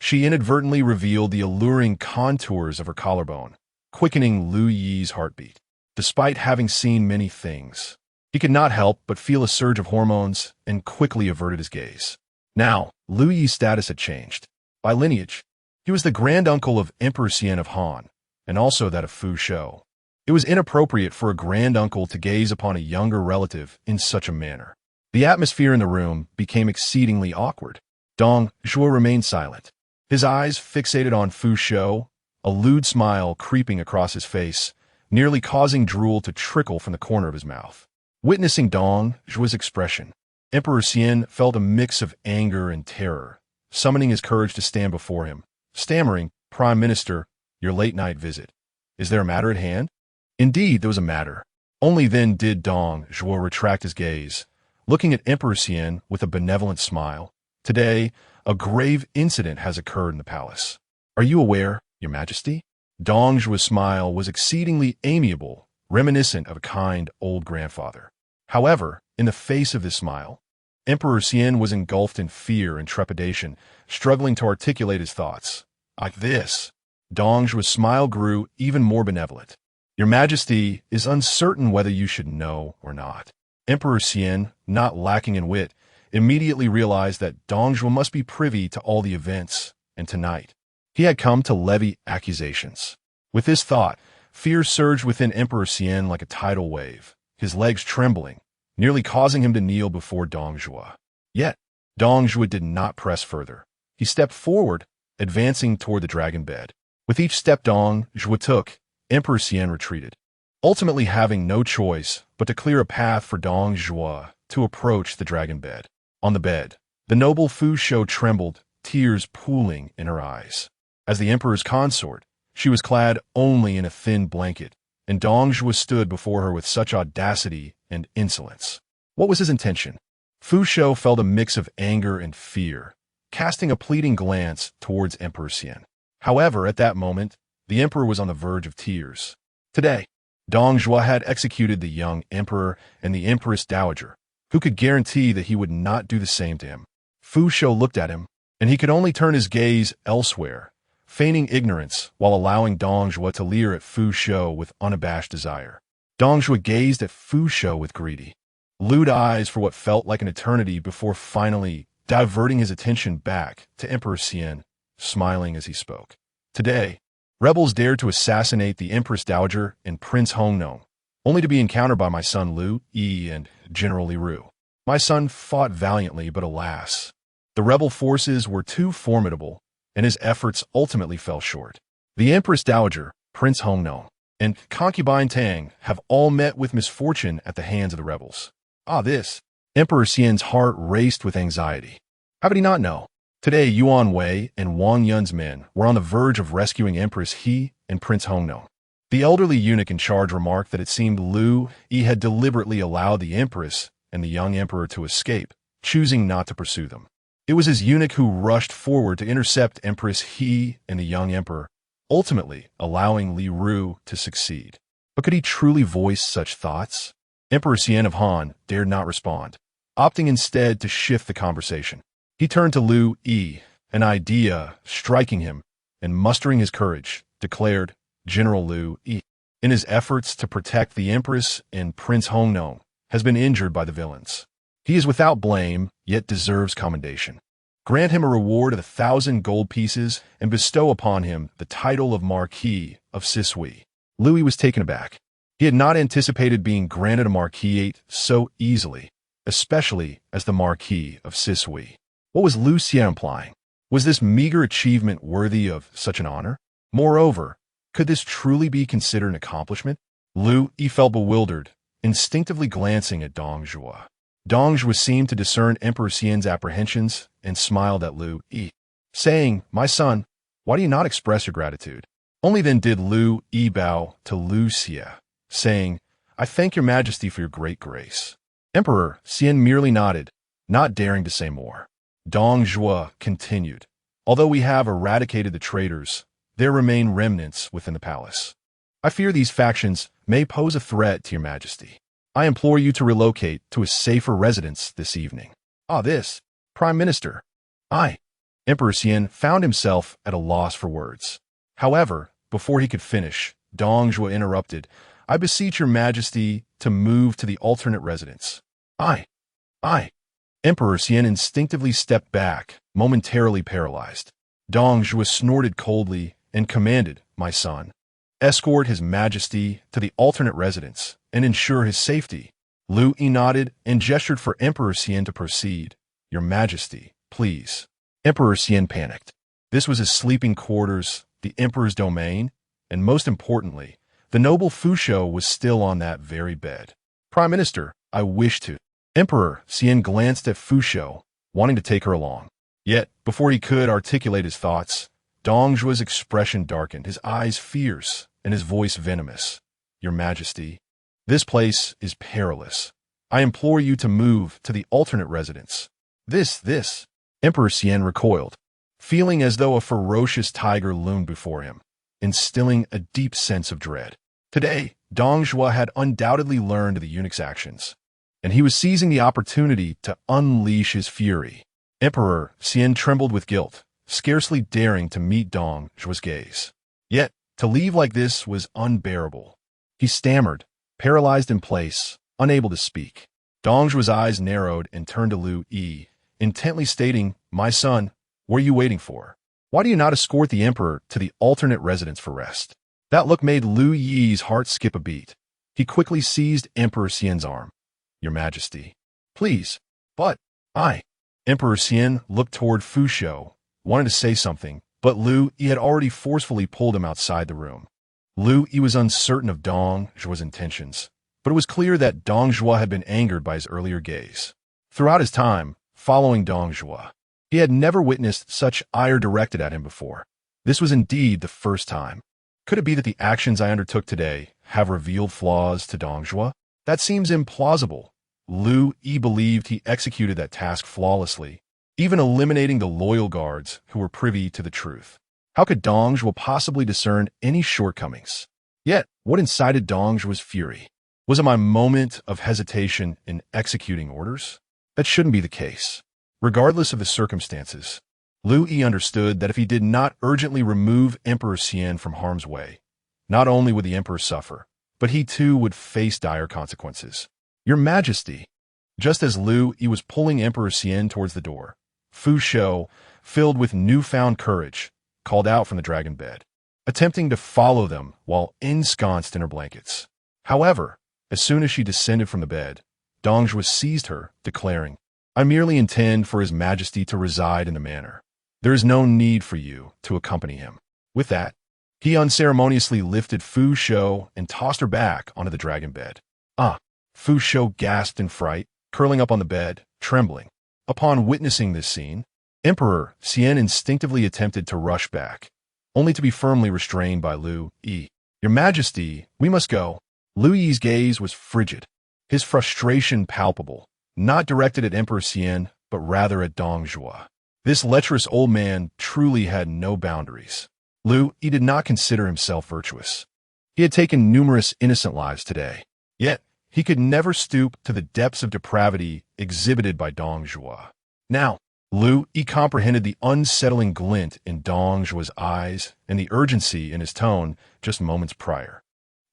Speaker 1: She inadvertently revealed the alluring contours of her collarbone, quickening Liu Yi's heartbeat. Despite having seen many things, he could not help but feel a surge of hormones and quickly averted his gaze. Now, Liu Yi's status had changed. By lineage, he was the granduncle of Emperor Xian of Han, and also that of Fu Shou. It was inappropriate for a granduncle to gaze upon a younger relative in such a manner. The atmosphere in the room became exceedingly awkward. Dong Zhuo remained silent, his eyes fixated on Fu Shou, a lewd smile creeping across his face, nearly causing drool to trickle from the corner of his mouth. Witnessing Dong Zhuo's expression, Emperor Xian felt a mix of anger and terror, summoning his courage to stand before him, stammering, "Prime Minister, your late-night visit. Is there a matter at hand?" Indeed, there was a matter. Only then did Dong Zhuo retract his gaze, looking at Emperor Xian with a benevolent smile. "Today, a grave incident has occurred in the palace. Are you aware, Your Majesty?" Dong Zhuo's smile was exceedingly amiable, reminiscent of a kind old grandfather. However, in the face of this smile, Emperor Xian was engulfed in fear and trepidation, struggling to articulate his thoughts. Like this, Dong Zhuo's smile grew even more benevolent. "Your Majesty is uncertain whether you should know or not." Emperor Xian, not lacking in wit, immediately realized that Dong Zhuo must be privy to all the events, and tonight, he had come to levy accusations. With this thought, Fear surged within Emperor Xian like a tidal wave, his legs trembling, nearly causing him to kneel before Dong Zhuo. Yet, Dong Zhuo did not press further. He stepped forward, advancing toward the dragon bed. With each step Dong Zhuo took, Emperor Xian retreated, ultimately having no choice but to clear a path for Dong Zhuo to approach the dragon bed. On the bed, the noble Fu Shou trembled, tears pooling in her eyes. As the emperor's consort, she was clad only in a thin blanket, and Dong Zhuo stood before her with such audacity and insolence. What was his intention? Fu Shou felt a mix of anger and fear, casting a pleading glance towards Emperor Xian. However, at that moment, the emperor was on the verge of tears. Today, Dong Zhuo had executed the young emperor and the empress dowager, who could guarantee that he would not do the same to him. Fu Shou looked at him, and he could only turn his gaze elsewhere, feigning ignorance while allowing Dong Zhuo to leer at Fu Shou with unabashed desire. Dong Zhuo gazed at Fu Shou with greedy, lewd eyes for what felt like an eternity before finally diverting his attention back to Emperor Xian, smiling as he spoke. Today, rebels dared to assassinate the Empress Dowager and Prince Hongnong, only to be encountered by my son Liu Yi and General Li Ru. My son fought valiantly, but alas, the rebel forces were too formidable, and his efforts ultimately fell short. The Empress Dowager, Prince Hongnong, and concubine Tang have all met with misfortune at the hands of the rebels. This! Emperor Xian's heart raced with anxiety. How could he not know? Today, Yuan Wei and Wang Yun's men were on the verge of rescuing Empress He and Prince Hongnong. The elderly eunuch in charge remarked that it seemed Liu Yi had deliberately allowed the empress and the young emperor to escape, choosing not to pursue them. It was his eunuch who rushed forward to intercept Empress He and the young emperor, ultimately allowing Li Ru to succeed. But could he truly voice such thoughts? Emperor Xian of Han dared not respond, opting instead to shift the conversation. He turned to Liu Yi, an idea striking him, and mustering his courage, declared, General Liu Yi, in his efforts to protect the Empress and Prince Hongnong, has been injured by the villains. He is without blame, yet deserves commendation. Grant him a reward of 1,000 gold pieces and bestow upon him the title of Marquis of Sisui. Liu Yi was taken aback. He had not anticipated being granted a marquisate so easily, especially as the Marquis of Sisui. What was Liu Xia implying? Was this meager achievement worthy of such an honor? Moreover, could this truly be considered an accomplishment? Liu Yi felt bewildered, instinctively glancing at Dong Zhuo. Dong Zhuo seemed to discern Emperor Xian's apprehensions and smiled at Liu Yi, saying, My son, why do you not express your gratitude? Only then did Liu Yi bow to Liu Xia, saying, I thank your majesty for your great grace. Emperor Xian merely nodded, not daring to say more. Dong Zhuo continued, Although we have eradicated the traitors, there remain remnants within the palace. I fear these factions may pose a threat to your majesty. I implore you to relocate to a safer residence this evening. This, Prime Minister. Emperor Xian found himself at a loss for words. However, before he could finish, Dong Zhuo interrupted, I beseech your majesty to move to the alternate residence. Emperor Xian instinctively stepped back, momentarily paralyzed. Dong Zhuo snorted coldly and commanded, My son, escort his majesty to the alternate residence and ensure his safety. Liu Yi nodded and gestured for Emperor Xian to proceed. Your majesty, please. Emperor Xian panicked. This was his sleeping quarters, the emperor's domain, and most importantly, the noble Fu Shou was still on that very bed. Prime Minister, I wish to. Emperor Xian glanced at Fu Shou, wanting to take her along. Yet, before he could articulate his thoughts, Dong Zhuo's expression darkened, his eyes fierce, and his voice venomous. Your majesty, this place is perilous. I implore you to move to the alternate residence. This. Emperor Xian recoiled, feeling as though a ferocious tiger loomed before him, instilling a deep sense of dread. Today, Dong Zhuo had undoubtedly learned the eunuch's actions, and he was seizing the opportunity to unleash his fury. Emperor Xian trembled with guilt, scarcely daring to meet Dong Zhuo's gaze. Yet, to leave like this was unbearable. He stammered, paralyzed in place, unable to speak. Dong Zhuo's eyes narrowed and turned to Liu Yi, intently stating, My son, what are you waiting for? Why do you not escort the emperor to the alternate residence for rest? That look made Liu Yi's heart skip a beat. He quickly seized Emperor Xian's arm. Your Majesty. Please. But, I. Emperor Xian looked toward Fu Shou, wanted to say something, but Liu Yi had already forcefully pulled him outside the room. Liu Yi was uncertain of Dong Zhuo's intentions, but it was clear that Dong Zhuo had been angered by his earlier gaze. Throughout his time, following Dong Zhuo, he had never witnessed such ire directed at him before. This was indeed the first time. Could it be that the actions I undertook today have revealed flaws to Dong Zhuo? That seems implausible. Liu Yi believed he executed that task flawlessly, even eliminating the loyal guards who were privy to the truth. How could Dong Zhuo possibly discern any shortcomings? Yet, what incited Dong Zhuo's fury? Was it my moment of hesitation in executing orders? That shouldn't be the case. Regardless of the circumstances, Liu Yi understood that if he did not urgently remove Emperor Xian from harm's way, not only would the emperor suffer, but he too would face dire consequences. Your Majesty. Just as Liu Yi was pulling Emperor Xian towards the door, Fu Shou, filled with newfound courage, called out from the dragon bed, attempting to follow them while ensconced in her blankets. However, as soon as she descended from the bed, Dong Zhuo seized her, declaring, I merely intend for His Majesty to reside in the manor. There is no need for you to accompany him. With that, he unceremoniously lifted Fu Shou and tossed her back onto the dragon bed. Fu Shou gasped in fright, curling up on the bed, trembling. Upon witnessing this scene, Emperor Xian instinctively attempted to rush back, only to be firmly restrained by Liu Yi. Your Majesty, we must go. Liu Yi's gaze was frigid, his frustration palpable, not directed at Emperor Xian, but rather at Dong Zhuo. This lecherous old man truly had no boundaries. Liu Yi did not consider himself virtuous. He had taken numerous innocent lives today, yet he could never stoop to the depths of depravity exhibited by Dong Zhuo. Now, Liu Yi comprehended the unsettling glint in Dong Zhuo's eyes and the urgency in his tone just moments prior.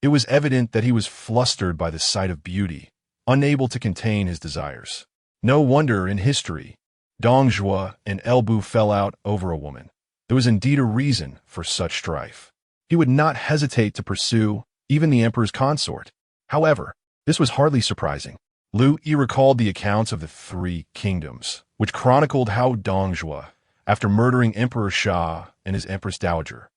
Speaker 1: It was evident that he was flustered by the sight of beauty, unable to contain his desires. No wonder in history, Dong Zhuo and Elbu fell out over a woman. There was indeed a reason for such strife. He would not hesitate to pursue even the emperor's consort. However, this was hardly surprising. Liu Yi recalled the accounts of the Three Kingdoms, which chronicled how Dong Zhuo, after murdering Emperor Sha and his Empress Dowager,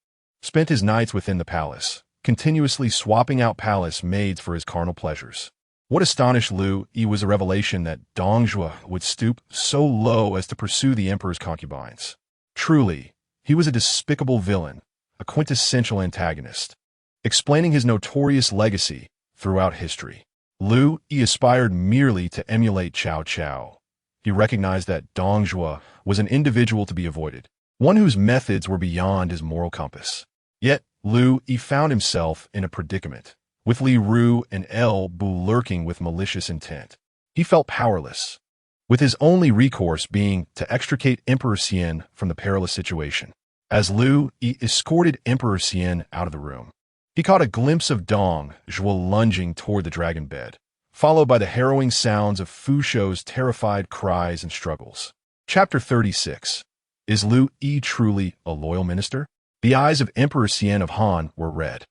Speaker 1: spent his nights within the palace, continuously swapping out palace maids for his carnal pleasures. What astonished Liu Yi was a revelation that Dong Zhuo would stoop so low as to pursue the emperor's concubines. Truly, he was a despicable villain, a quintessential antagonist, explaining his notorious legacy throughout history. Liu Yi aspired merely to emulate Cao Cao. He recognized that Dong Zhuo was an individual to be avoided, one whose methods were beyond his moral compass. Yet, Liu Yi found himself in a predicament, with Li Ru and Elbu lurking with malicious intent. He felt powerless, with his only recourse being to extricate Emperor Xian from the perilous situation. As Liu Yi escorted Emperor Xian out of the room, he caught a glimpse of Dong Zhuo lunging toward the dragon bed, followed by the harrowing sounds of Fu Shou's terrified cries and struggles. Chapter 36. Is Liu Yi truly a loyal minister? The eyes of Emperor Xian of Han were red,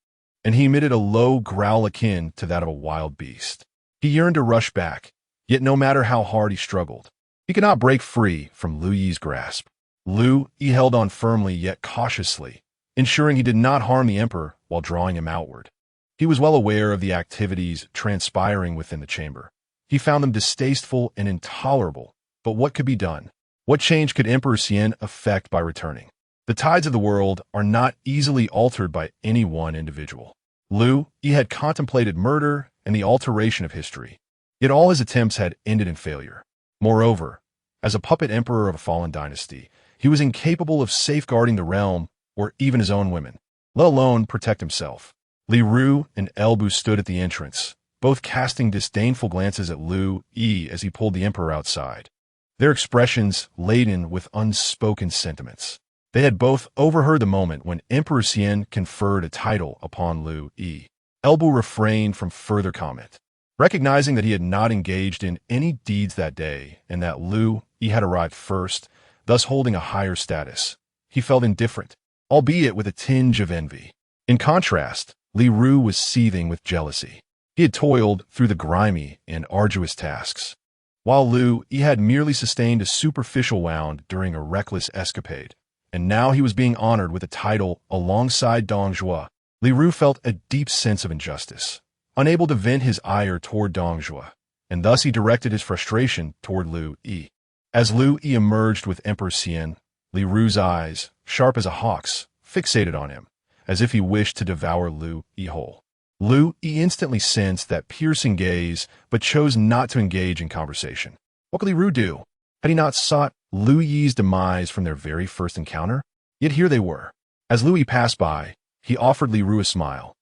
Speaker 1: and he emitted a low growl akin to that of a wild beast. He yearned to rush back, yet no matter how hard he struggled, he could not break free from Liu Yi's grasp. Liu Yi held on firmly yet cautiously, ensuring he did not harm the emperor while drawing him outward. He was well aware of the activities transpiring within the chamber. He found them distasteful and intolerable, but what could be done? What change could Emperor Xian effect by returning? The tides of the world are not easily altered by any one individual. Liu Yi had contemplated murder and the alteration of history, yet all his attempts had ended in failure. Moreover, as a puppet emperor of a fallen dynasty, he was incapable of safeguarding the realm or even his own women, let alone protect himself. Li Ru and Elbu stood at the entrance, both casting disdainful glances at Liu Yi as he pulled the emperor outside, their expressions laden with unspoken sentiments. They had both overheard the moment when Emperor Xian conferred a title upon Liu Yi. Elbu refrained from further comment, recognizing that he had not engaged in any deeds that day and that Liu Yi had arrived first, thus holding a higher status. He felt indifferent, albeit with a tinge of envy. In contrast, Liu was seething with jealousy. He had toiled through the grimy and arduous tasks, while Liu Yi had merely sustained a superficial wound during a reckless escapade, and now he was being honored with a title alongside Dong Zhuo. Liu felt a deep sense of injustice, unable to vent his ire toward Dong Zhuo, and thus he directed his frustration toward Liu Yi. As Liu Yi emerged with Emperor Xian, Liu's eyes, sharp as a hawk's, fixated on him, as if he wished to devour Liu Yi whole. Liu Yi instantly sensed that piercing gaze, but chose not to engage in conversation. What could Liu do? Had he not sought Liu Yi's demise from their very first encounter? Yet here they were. As Liu Yi passed by, he offered Liu a smile,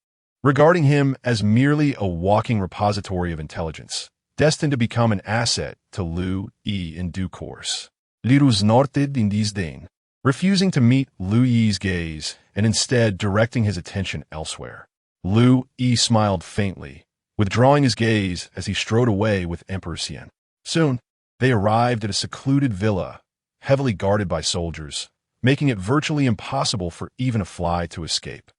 Speaker 1: regarding him as merely a walking repository of intelligence, destined to become an asset to Liu Yi in due course. Liu snorted in disdain, refusing to meet Liu Yi's gaze and instead directing his attention elsewhere. Liu Yi smiled faintly, withdrawing his gaze as he strode away with Emperor Xian. Soon, they arrived at a secluded villa, heavily guarded by soldiers, making it virtually impossible for even a fly to escape.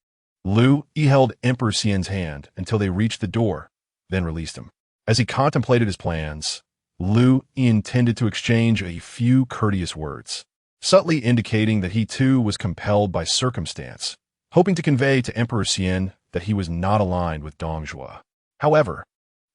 Speaker 1: Liu Yi held Emperor Xian's hand until they reached the door, then released him. As he contemplated his plans, Liu Yi intended to exchange a few courteous words, subtly indicating that he too was compelled by circumstance, hoping to convey to Emperor Xian that he was not aligned with Dong Zhuo. However,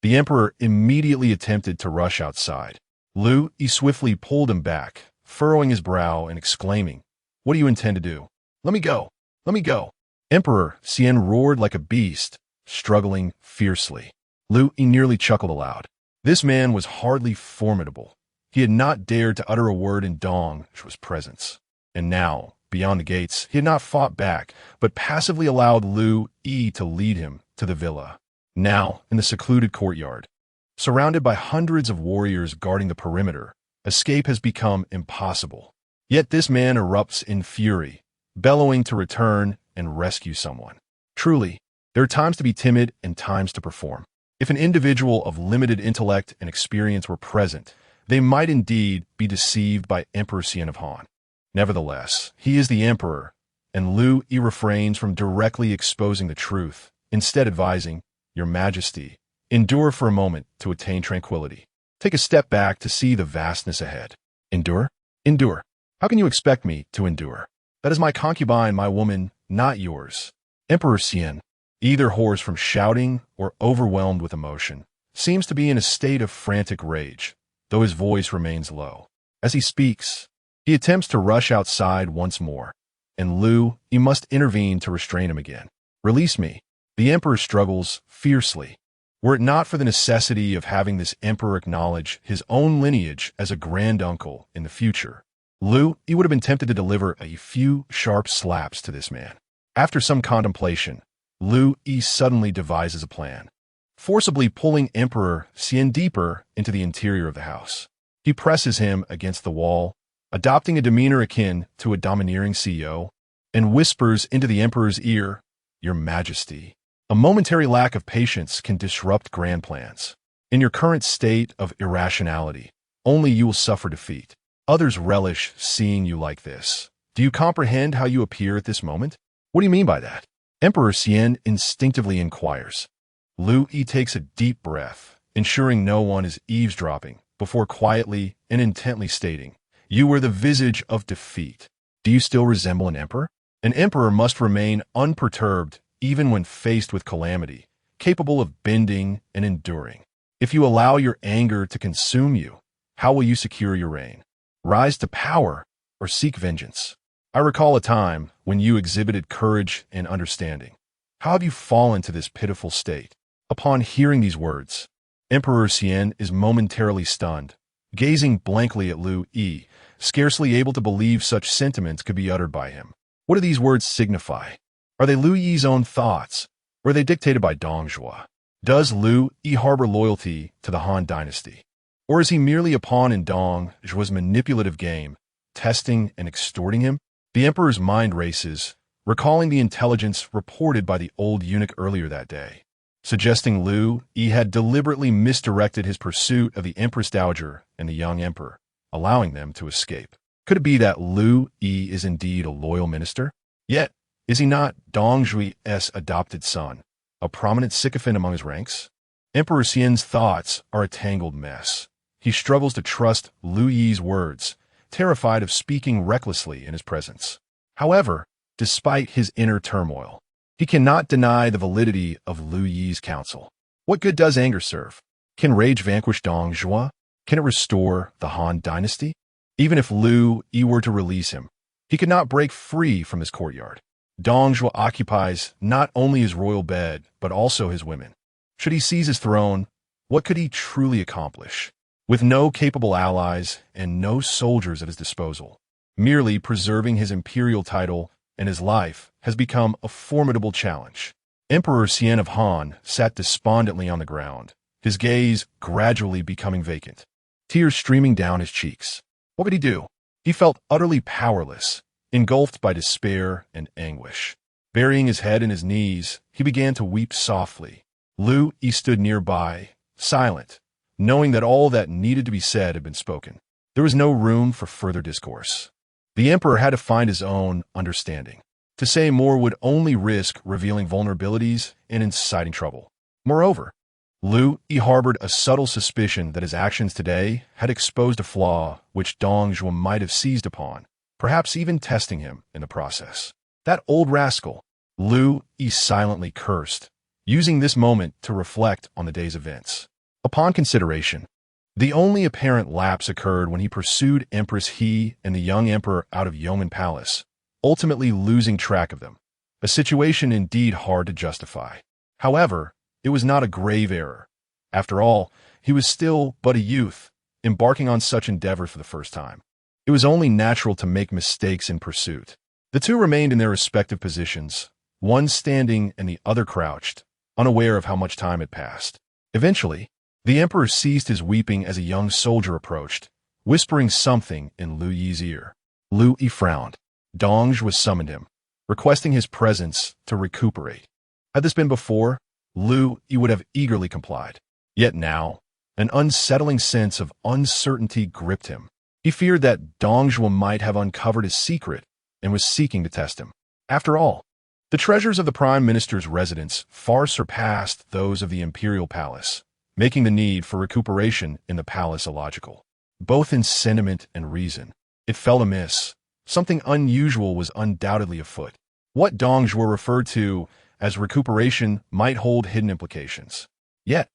Speaker 1: the emperor immediately attempted to rush outside. Liu Yi swiftly pulled him back, furrowing his brow and exclaiming, "What do you intend to do? Let me go! Let me go!" Emperor Xian roared like a beast, struggling fiercely. Liu Yi nearly chuckled aloud. This man was hardly formidable. He had not dared to utter a word in Dong Zhuo's presence. And now, beyond the gates, he had not fought back, but passively allowed Liu Yi to lead him to the villa. Now, in the secluded courtyard, surrounded by hundreds of warriors guarding the perimeter, escape has become impossible. Yet this man erupts in fury, bellowing to return and rescue someone. Truly, there are times to be timid and times to perform. If an individual of limited intellect and experience were present, they might indeed be deceived by Emperor Xian of Han. Nevertheless, he is the emperor, and Liu Yi refrains from directly exposing the truth, instead advising, "Your Majesty, endure for a moment to attain tranquility. Take a step back to see the vastness ahead." Endure? Endure. How can you expect me to endure? That is my concubine, my woman, not yours. Emperor Xian, either hoarse from shouting or overwhelmed with emotion, seems to be in a state of frantic rage, though his voice remains low. As he speaks, he attempts to rush outside once more, and Liu Yi must intervene to restrain him again. "Release me." The emperor struggles fiercely. Were it not for the necessity of having this emperor acknowledge his own lineage as a granduncle in the future, Liu Yi would have been tempted to deliver a few sharp slaps to this man. After some contemplation, Liu Yi suddenly devises a plan, forcibly pulling Emperor Xian deeper into the interior of the house. He presses him against the wall, adopting a demeanor akin to a domineering CEO, and whispers into the emperor's ear, "Your Majesty." A momentary lack of patience can disrupt grand plans. In your current state of irrationality, only you will suffer defeat. Others relish seeing you like this. Do you comprehend how you appear at this moment? What do you mean by that? Emperor Xian instinctively inquires. Liu Yi takes a deep breath, ensuring no one is eavesdropping, before quietly and intently stating, "You were the visage of defeat. Do you still resemble an emperor? An emperor must remain unperturbed even when faced with calamity, capable of bending and enduring. If you allow your anger to consume you, how will you secure your reign? Rise to power or seek vengeance? I recall a time when you exhibited courage and understanding. How have you fallen to this pitiful state?" Upon hearing these words, Emperor Xian is momentarily stunned, gazing blankly at Liu Yi, scarcely able to believe such sentiments could be uttered by him. What do these words signify? Are they Liu Yi's own thoughts, or are they dictated by Dong Zhuo? Does Liu Yi harbor loyalty to the Han Dynasty? Or is he merely a pawn in Dong Zhuo's manipulative game, testing and extorting him? The emperor's mind races, recalling the intelligence reported by the old eunuch earlier that day, suggesting Liu Yi had deliberately misdirected his pursuit of the Empress Dowager and the young emperor, allowing them to escape. Could it be that Liu Yi is indeed a loyal minister? Yet, Is he not Dong Zhuo's adopted son, a prominent sycophant among his ranks? Emperor Xian's thoughts are a tangled mess. He struggles to trust Liu Yi's words, terrified of speaking recklessly in his presence. However, despite his inner turmoil, he cannot deny the validity of Liu Yi's counsel. What good does anger serve? Can rage vanquish Dong Zhuo? Can it restore the Han Dynasty? Even if Liu Yi were to release him, he could not break free from his courtyard. Dong Zhuo occupies not only his royal bed, but also his women. Should he seize his throne, what could he truly accomplish? With no capable allies and no soldiers at his disposal, merely preserving his imperial title and his life has become a formidable challenge. Emperor Xian of Han sat despondently on the ground, his gaze gradually becoming vacant, tears streaming down his cheeks. What could he do? He felt utterly powerless, engulfed by despair and anguish. Burying his head in his knees, he began to weep softly. Liu Yi stood nearby, silent, knowing that all that needed to be said had been spoken. There was no room for further discourse. The emperor had to find his own understanding. To say more would only risk revealing vulnerabilities and inciting trouble. Moreover, Liu Yi harbored a subtle suspicion that his actions today had exposed a flaw which Dong Zhuo might have seized upon, perhaps even testing him in the process. That old rascal, Liu Yi silently cursed, using this moment to reflect on the day's events. Upon consideration, the only apparent lapse occurred when he pursued Empress He and the young emperor out of Yeoman Palace, ultimately losing track of them, a situation indeed hard to justify. However, it was not a grave error. After all, he was still but a youth, embarking on such endeavors for the first time. It was only natural to make mistakes in pursuit. The two remained in their respective positions, one standing and the other crouched, unaware of how much time had passed. Eventually, the emperor ceased his weeping as a young soldier approached, whispering something in Liu Yi's ear. Liu Yi frowned. Dong Zhuo summoned him, requesting his presence to recuperate. Had this been before, Liu Yi would have eagerly complied. Yet now, an unsettling sense of uncertainty gripped him. He feared that Dong Zhuo might have uncovered his secret and was seeking to test him. After all, the treasures of the prime minister's residence far surpassed those of the imperial palace, making the need for recuperation in the palace illogical. Both in sentiment and reason, it felt amiss. Something unusual was undoubtedly afoot. What Dong Zhuo referred to as recuperation might hold hidden implications. Yet,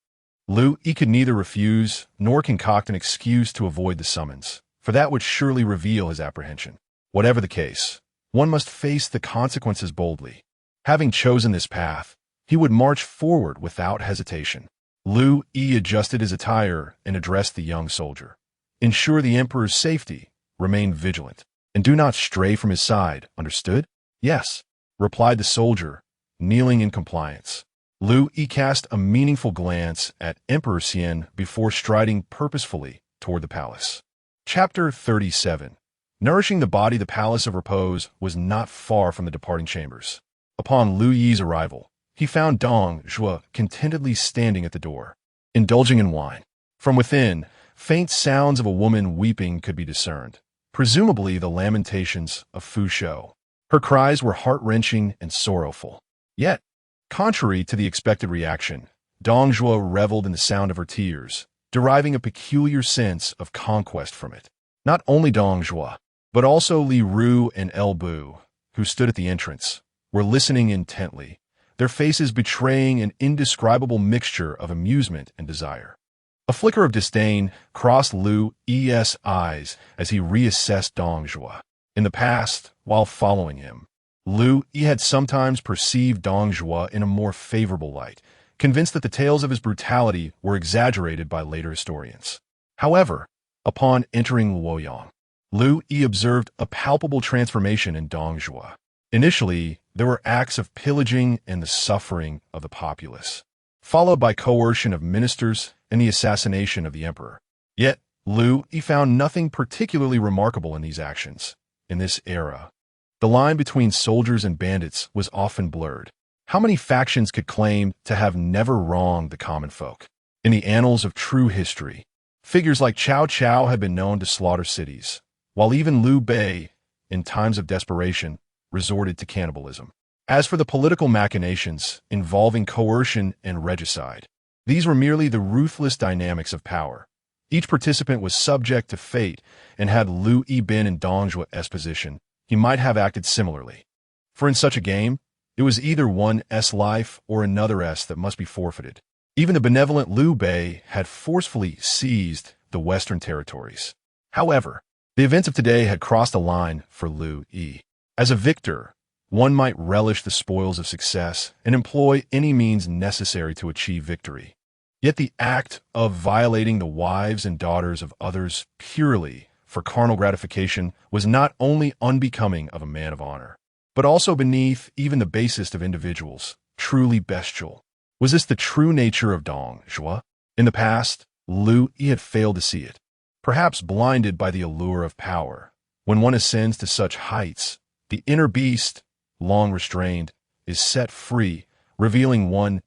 Speaker 1: Liu Yi could neither refuse nor concoct an excuse to avoid the summons, for that would surely reveal his apprehension. Whatever the case, one must face the consequences boldly. Having chosen this path, he would march forward without hesitation. Liu Yi adjusted his attire and addressed the young soldier. Ensure the emperor's safety, remain vigilant, and do not stray from his side, understood? Yes, replied the soldier, kneeling in compliance. Liu Yi cast a meaningful glance at Emperor Xian before striding purposefully toward the palace. Chapter 37. Nourishing the body, the palace of repose was not far from the departing chambers. Upon Liu Yi's arrival, he found Dong Zhuo contentedly standing at the door, indulging in wine. From within, faint sounds of a woman weeping could be discerned, presumably the lamentations of Fu Shou. Her cries were heart-wrenching and sorrowful. Yet, contrary to the expected reaction, Dong Zhuo reveled in the sound of her tears, deriving a peculiar sense of conquest from it. Not only Dong Zhuo, but also Li Ru and El Bu, who stood at the entrance, were listening intently, their faces betraying an indescribable mixture of amusement and desire. A flicker of disdain crossed Liu Yi's eyes as he reassessed Dong Zhuo. In the past, while following him, Liu Yi had sometimes perceived Dong Zhuo in a more favorable light, convinced that the tales of his brutality were exaggerated by later historians. However, upon entering Luoyang, Liu Yi observed a palpable transformation in Dong Zhuo. Initially, there were acts of pillaging and the suffering of the populace, followed by coercion of ministers and the assassination of the emperor. Yet, Liu Yi found nothing particularly remarkable in these actions. In this era, the line between soldiers and bandits was often blurred. How many factions could claim to have never wronged the common folk? In the annals of true history, figures like Cao Cao had been known to slaughter cities, while even Liu Bei, in times of desperation, resorted to cannibalism. As for the political machinations involving coercion and regicide, these were merely the ruthless dynamics of power. Each participant was subject to fate, and had Liu Yi been in Dong Zhuo's position, he might have acted similarly. For in such a game, it was either one's life or another's that must be forfeited. Even the benevolent Liu Bei had forcefully seized the western territories. However, the events of today had crossed a line for Liu Yi. As a victor, one might relish the spoils of success and employ any means necessary to achieve victory. Yet the act of violating the wives and daughters of others purely for carnal gratification was not only unbecoming of a man of honor, but also beneath even the basest of individuals, truly bestial. Was this the true nature of Dong Zhuo? In the past, Liu Yi had failed to see it, perhaps blinded by the allure of power. When one ascends to such heights, the inner beast, long restrained, is set free, revealing one's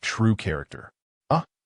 Speaker 1: true character.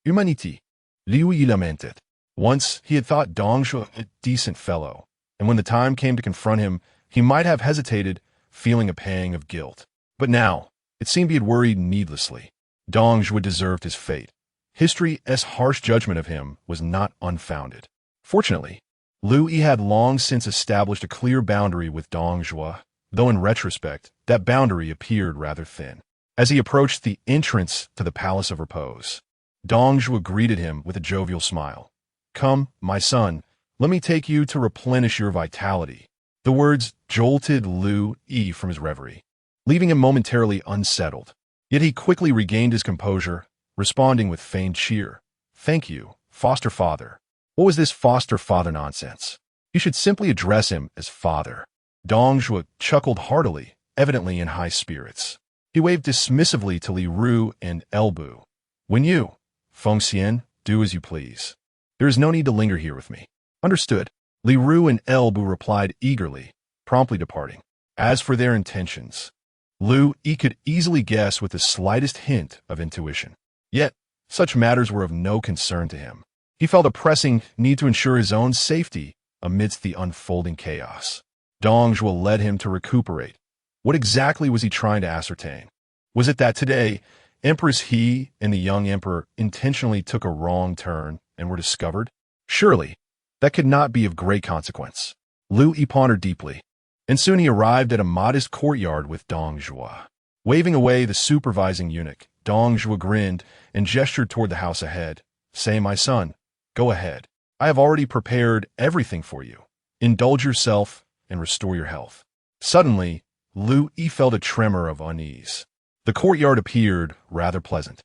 Speaker 1: Humanity, Liu Yi lamented. Once he had thought Dong Zhuo a decent fellow, and when the time came to confront him, he might have hesitated, feeling a pang of guilt. But now, it seemed he had worried needlessly. Dong Zhuo deserved his fate. History's harsh judgment of him was not unfounded. Fortunately, Liu Yi had long since established a clear boundary with Dong Zhuo, though in retrospect, that boundary appeared rather thin. As he approached the entrance to the Palace of Repose, Dong Zhuo greeted him with a jovial smile. "Come, my son, let me take you to replenish your vitality." The words jolted Liu Yi from his reverie, leaving him momentarily unsettled. Yet he quickly regained his composure, responding with feigned cheer. "Thank you, foster father." What was this foster father nonsense? You should simply address him as father. Dong Zhuo chuckled heartily, evidently in high spirits. He waved dismissively to Li Ru and Elbu. "When you, Feng Xian, do as you please. There is no need to linger here with me." "Understood." Li Ru and Elbu replied eagerly, promptly departing. As for their intentions, Liu Yi could easily guess with the slightest hint of intuition. Yet, such matters were of no concern to him. He felt a pressing need to ensure his own safety amidst the unfolding chaos. Dong Zhuo led him to recuperate. What exactly was he trying to ascertain? Was it that today, Empress He and the young emperor intentionally took a wrong turn and were discovered? Surely, that could not be of great consequence. Liu Yi pondered deeply, and soon he arrived at a modest courtyard with Dong Zhuo. Waving away the supervising eunuch, Dong Zhuo grinned and gestured toward the house ahead. "Say, my son, go ahead. I have already prepared everything for you. Indulge yourself and restore your health." Suddenly, Liu Yi felt a tremor of unease. The courtyard appeared rather pleasant,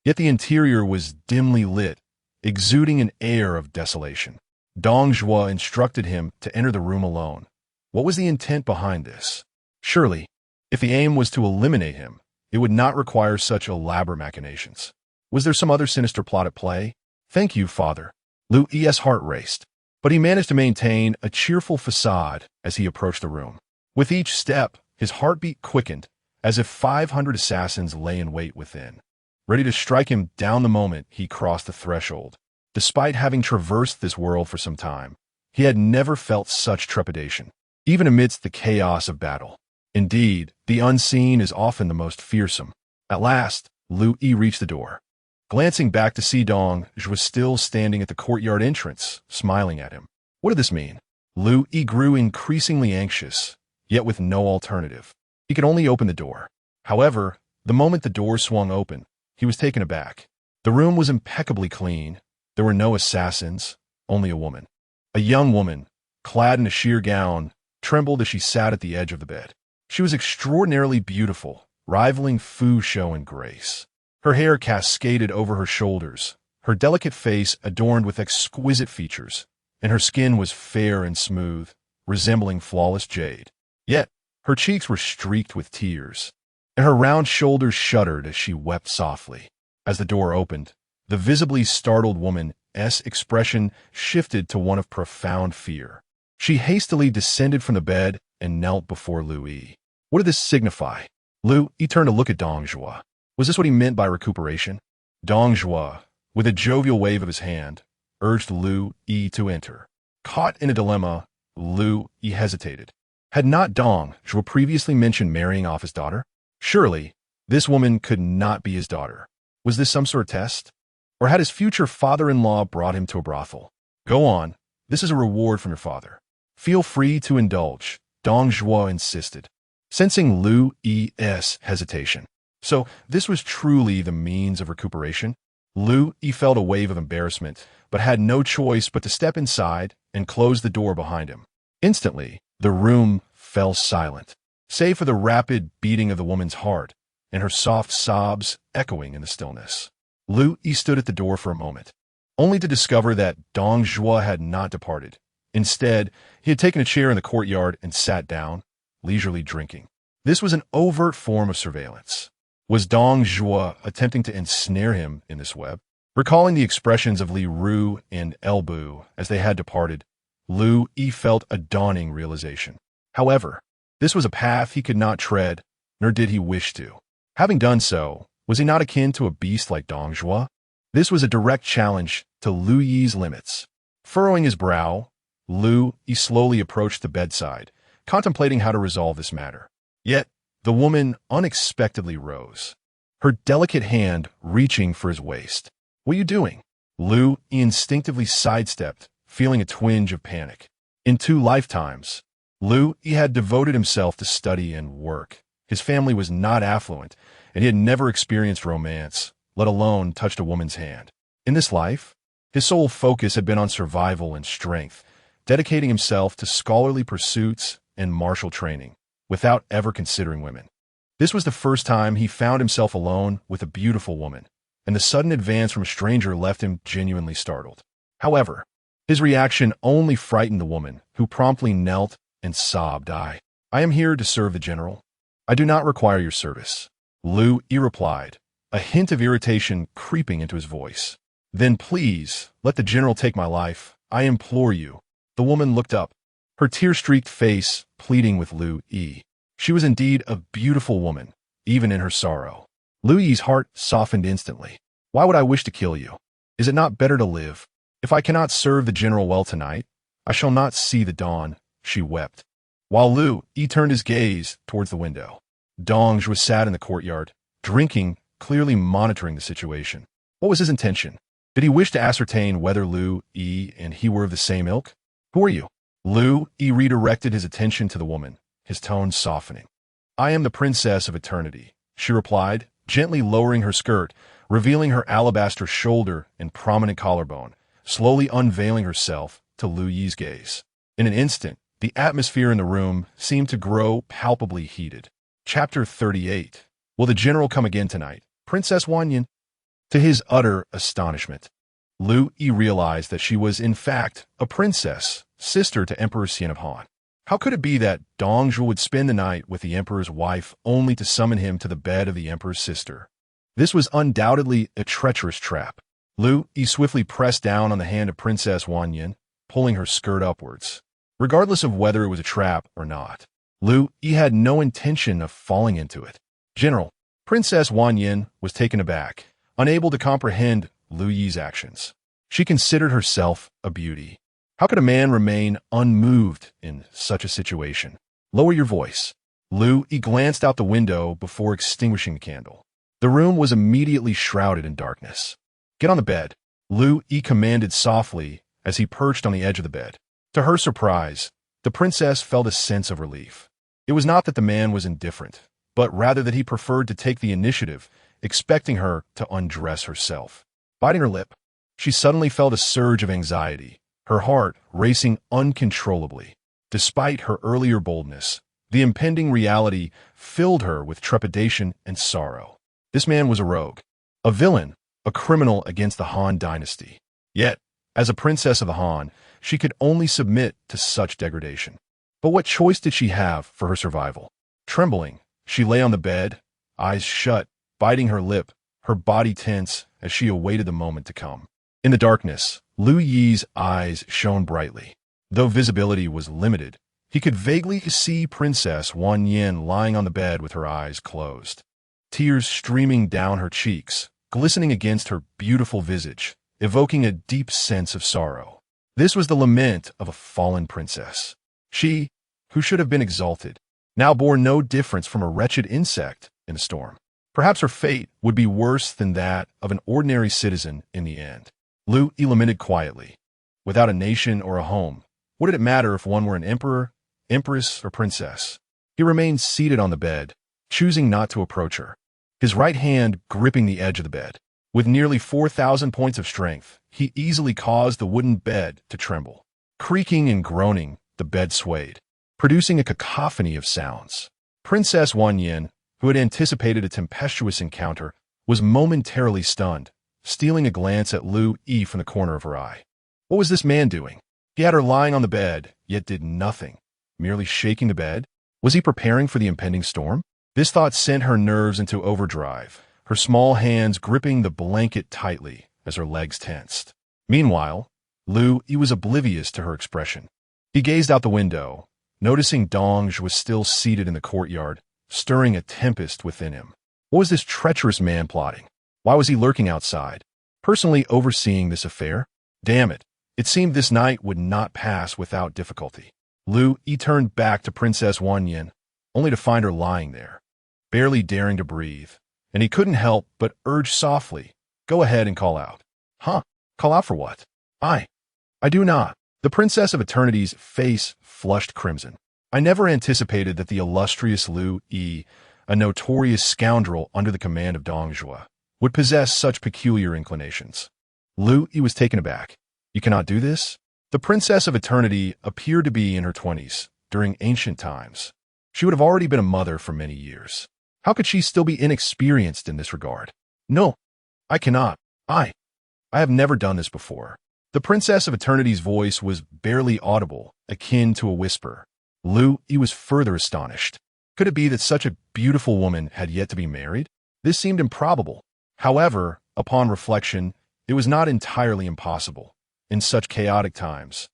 Speaker 1: yet the interior was dimly lit, exuding an air of desolation. Dong Zhuo instructed him to enter the room alone. What was the intent behind this? Surely, if the aim was to eliminate him, it would not require such elaborate machinations. Was there some other sinister plot at play? "Thank you, father." Liu Yi's heart raced, but he managed to maintain a cheerful facade as he approached the room. With each step, his heartbeat quickened, as if 500 assassins lay in wait within, ready to strike him down the moment he crossed the threshold. Despite having traversed this world for some time, he had never felt such trepidation, even amidst the chaos of battle. Indeed, the unseen is often the most fearsome. At last, Liu Yi reached the door. Glancing back to see Dong Zhuo was still standing at the courtyard entrance, smiling at him. What did this mean? Liu Yi grew increasingly anxious, yet with no alternative. He could only open the door. However, the moment the door swung open, he was taken aback. The room was impeccably clean. There were no assassins, only a woman. A young woman, clad in a sheer gown, trembled as she sat at the edge of the bed. She was extraordinarily beautiful, rivaling Fu Shou in grace. Her hair cascaded over her shoulders, her delicate face adorned with exquisite features, and her skin was fair and smooth, resembling flawless jade. Yet, her cheeks were streaked with tears, and her round shoulders shuddered as she wept softly. As the door opened, the visibly startled woman's expression shifted to one of profound fear. She hastily descended from the bed and knelt before Liu Yi. What did this signify? Liu Yi turned to look at Dong Zhuo. Was this what he meant by recuperation? Dong Zhuo, with a jovial wave of his hand, urged Liu Yi to enter. Caught in a dilemma, Liu Yi hesitated. Had not Dong Zhuo previously mentioned marrying off his daughter? Surely, this woman could not be his daughter. Was this some sort of test? Or had his future father-in-law brought him to a brothel? Go on, this is a reward from your father. Feel free to indulge, Dong Zhuo insisted, sensing Liu Yi's hesitation. So, this was truly the means of recuperation? Liu Yi felt a wave of embarrassment, but had no choice but to step inside and close the door behind him. Instantly, the room fell silent, save for the rapid beating of the woman's heart and her soft sobs echoing in the stillness. Liu Yi stood at the door for a moment, only to discover that Dong Zhuo had not departed. Instead, he had taken a chair in the courtyard and sat down, leisurely drinking. This was an overt form of surveillance. Was Dong Zhuo attempting to ensnare him in this web? Recalling the expressions of Li Ru and Elbu as they had departed, Liu Yi felt a dawning realization. However, this was a path he could not tread, nor did he wish to. Having done so, was he not akin to a beast like Dong Zhuo? This was a direct challenge to Liu Yi's limits. Furrowing his brow, Liu Yi slowly approached the bedside, contemplating how to resolve this matter. Yet, the woman unexpectedly rose, her delicate hand reaching for his waist. "What are you doing?" Liu Yi instinctively sidestepped, feeling a twinge of panic. In 2 lifetimes, Liu Yi had devoted himself to study and work. His family was not affluent, and he had never experienced romance, let alone touched a woman's hand. In this life, his sole focus had been on survival and strength, dedicating himself to scholarly pursuits and martial training, without ever considering women. This was the first time he found himself alone with a beautiful woman, and the sudden advance from a stranger left him genuinely startled. However, his reaction only frightened the woman, who promptly knelt and sobbed, I am here to serve the general. I do not require your service." Liu Yi replied, a hint of irritation creeping into his voice. "Then please, let the general take my life. I implore you." The woman looked up, her tear-streaked face pleading with Liu Yi. She was indeed a beautiful woman, even in her sorrow. Liu Yi's heart softened instantly. "Why would I wish to kill you? Is it not better to live? If I cannot serve the general well tonight, I shall not see the dawn," she wept. While Liu Yi turned his gaze towards the window, Dong Zhuo sat in the courtyard, drinking, clearly monitoring the situation. What was his intention? Did he wish to ascertain whether Liu Yi and he were of the same ilk? "Who are you?" Liu Yi redirected his attention to the woman, his tone softening. "I am the princess of eternity," she replied, gently lowering her skirt, revealing her alabaster shoulder and prominent collarbone, slowly unveiling herself to Liu Yi's gaze. In an instant, the atmosphere in the room seemed to grow palpably heated. Chapter 38. Will the general come again tonight? Princess Wanyan? To his utter astonishment, Liu Yi realized that she was, in fact, a princess, sister to Emperor Xian of Han. How could it be that Dong Zhuo would spend the night with the emperor's wife only to summon him to the bed of the emperor's sister? This was undoubtedly a treacherous trap. Liu Yi swiftly pressed down on the hand of Princess Wanyan, pulling her skirt upwards. Regardless of whether it was a trap or not, Liu Yi had no intention of falling into it. "General," Princess Wanyan was taken aback, unable to comprehend Liu Yi's actions. She considered herself a beauty. How could a man remain unmoved in such a situation? "Lower your voice." Liu Yi glanced out the window before extinguishing the candle. The room was immediately shrouded in darkness. "Get on the bed," Liu Yi commanded softly as he perched on the edge of the bed. To her surprise, the princess felt a sense of relief. It was not that the man was indifferent, but rather that he preferred to take the initiative, expecting her to undress herself. Biting her lip, she suddenly felt a surge of anxiety, her heart racing uncontrollably. Despite her earlier boldness, the impending reality filled her with trepidation and sorrow. This man was a rogue, a villain, a criminal against the Han Dynasty. Yet, as a princess of the Han, she could only submit to such degradation. But what choice did she have for her survival? Trembling, she lay on the bed, eyes shut, biting her lip, her body tense as she awaited the moment to come. In the darkness, Liu Yi's eyes shone brightly. Though visibility was limited, he could vaguely see Princess Wanyan lying on the bed with her eyes closed. Tears streaming down her cheeks, glistening against her beautiful visage, evoking a deep sense of sorrow. This was the lament of a fallen princess. She, who should have been exalted, now bore no difference from a wretched insect in the storm. Perhaps her fate would be worse than that of an ordinary citizen in the end. Liu Yi lamented quietly. Without a nation or a home, what did it matter if one were an emperor, empress, or princess? He remained seated on the bed, choosing not to approach her, his right hand gripping the edge of the bed. With nearly 4,000 points of strength, he easily caused the wooden bed to tremble. Creaking and groaning, the bed swayed, producing a cacophony of sounds. Princess Wanyan, who had anticipated a tempestuous encounter, was momentarily stunned, stealing a glance at Liu Yi from the corner of her eye. What was this man doing? He had her lying on the bed, yet did nothing, merely shaking the bed. Was he preparing for the impending storm? This thought sent her nerves into overdrive, her small hands gripping the blanket tightly as her legs tensed. Meanwhile, Liu Yi was oblivious to her expression. He gazed out the window, noticing Dong Zhuo was still seated in the courtyard, stirring a tempest within him. What was this treacherous man plotting? Why was he lurking outside, personally overseeing this affair? Damn it. It seemed this night would not pass without difficulty. Liu Yi turned back to Princess Wanyan, only to find her lying there, barely daring to breathe, and he couldn't help but urge softly, "Go ahead and call out." Huh? Call out for what? I do not. The Princess of Eternity's face flushed crimson. I never anticipated that the illustrious Liu Yi, a notorious scoundrel under the command of Dong Zhuo, would possess such peculiar inclinations. Liu Yi was taken aback. You cannot do this? The Princess of Eternity appeared to be in her 20s, during ancient times. She would have already been a mother for many years. How could she still be inexperienced in this regard? No, I cannot. I have never done this before. The Princess of Eternity's voice was barely audible, akin to a whisper. Liu Yi was further astonished. Could it be that such a beautiful woman had yet to be married? This seemed improbable. However, upon reflection, it was not entirely impossible. In such chaotic times,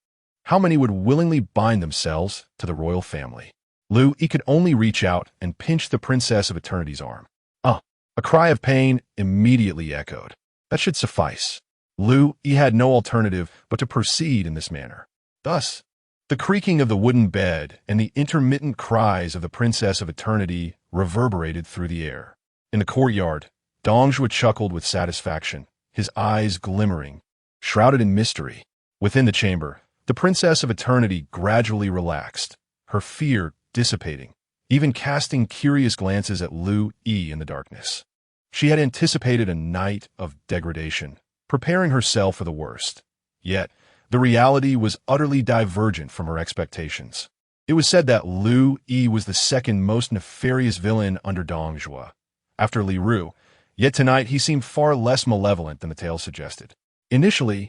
Speaker 1: how many would willingly bind themselves to the royal family? Liu Yi could only reach out and pinch the Princess of Eternity's arm. A cry of pain immediately echoed. That should suffice. Liu Yi had no alternative but to proceed in this manner. Thus, the creaking of the wooden bed and the intermittent cries of the Princess of Eternity reverberated through the air. In the courtyard, Dong Zhuo chuckled with satisfaction, his eyes glimmering, shrouded in mystery. Within the chamber, the Princess of Eternity gradually relaxed, her fear dissipating, even casting curious glances at Liu Yi in the darkness. She had anticipated a night of degradation, preparing herself for the worst. Yet, the reality was utterly divergent from her expectations. It was said that Liu Yi was the second most nefarious villain under Dong Zhuo, after Li Ru, yet tonight he seemed far less malevolent than the tale suggested. Initially,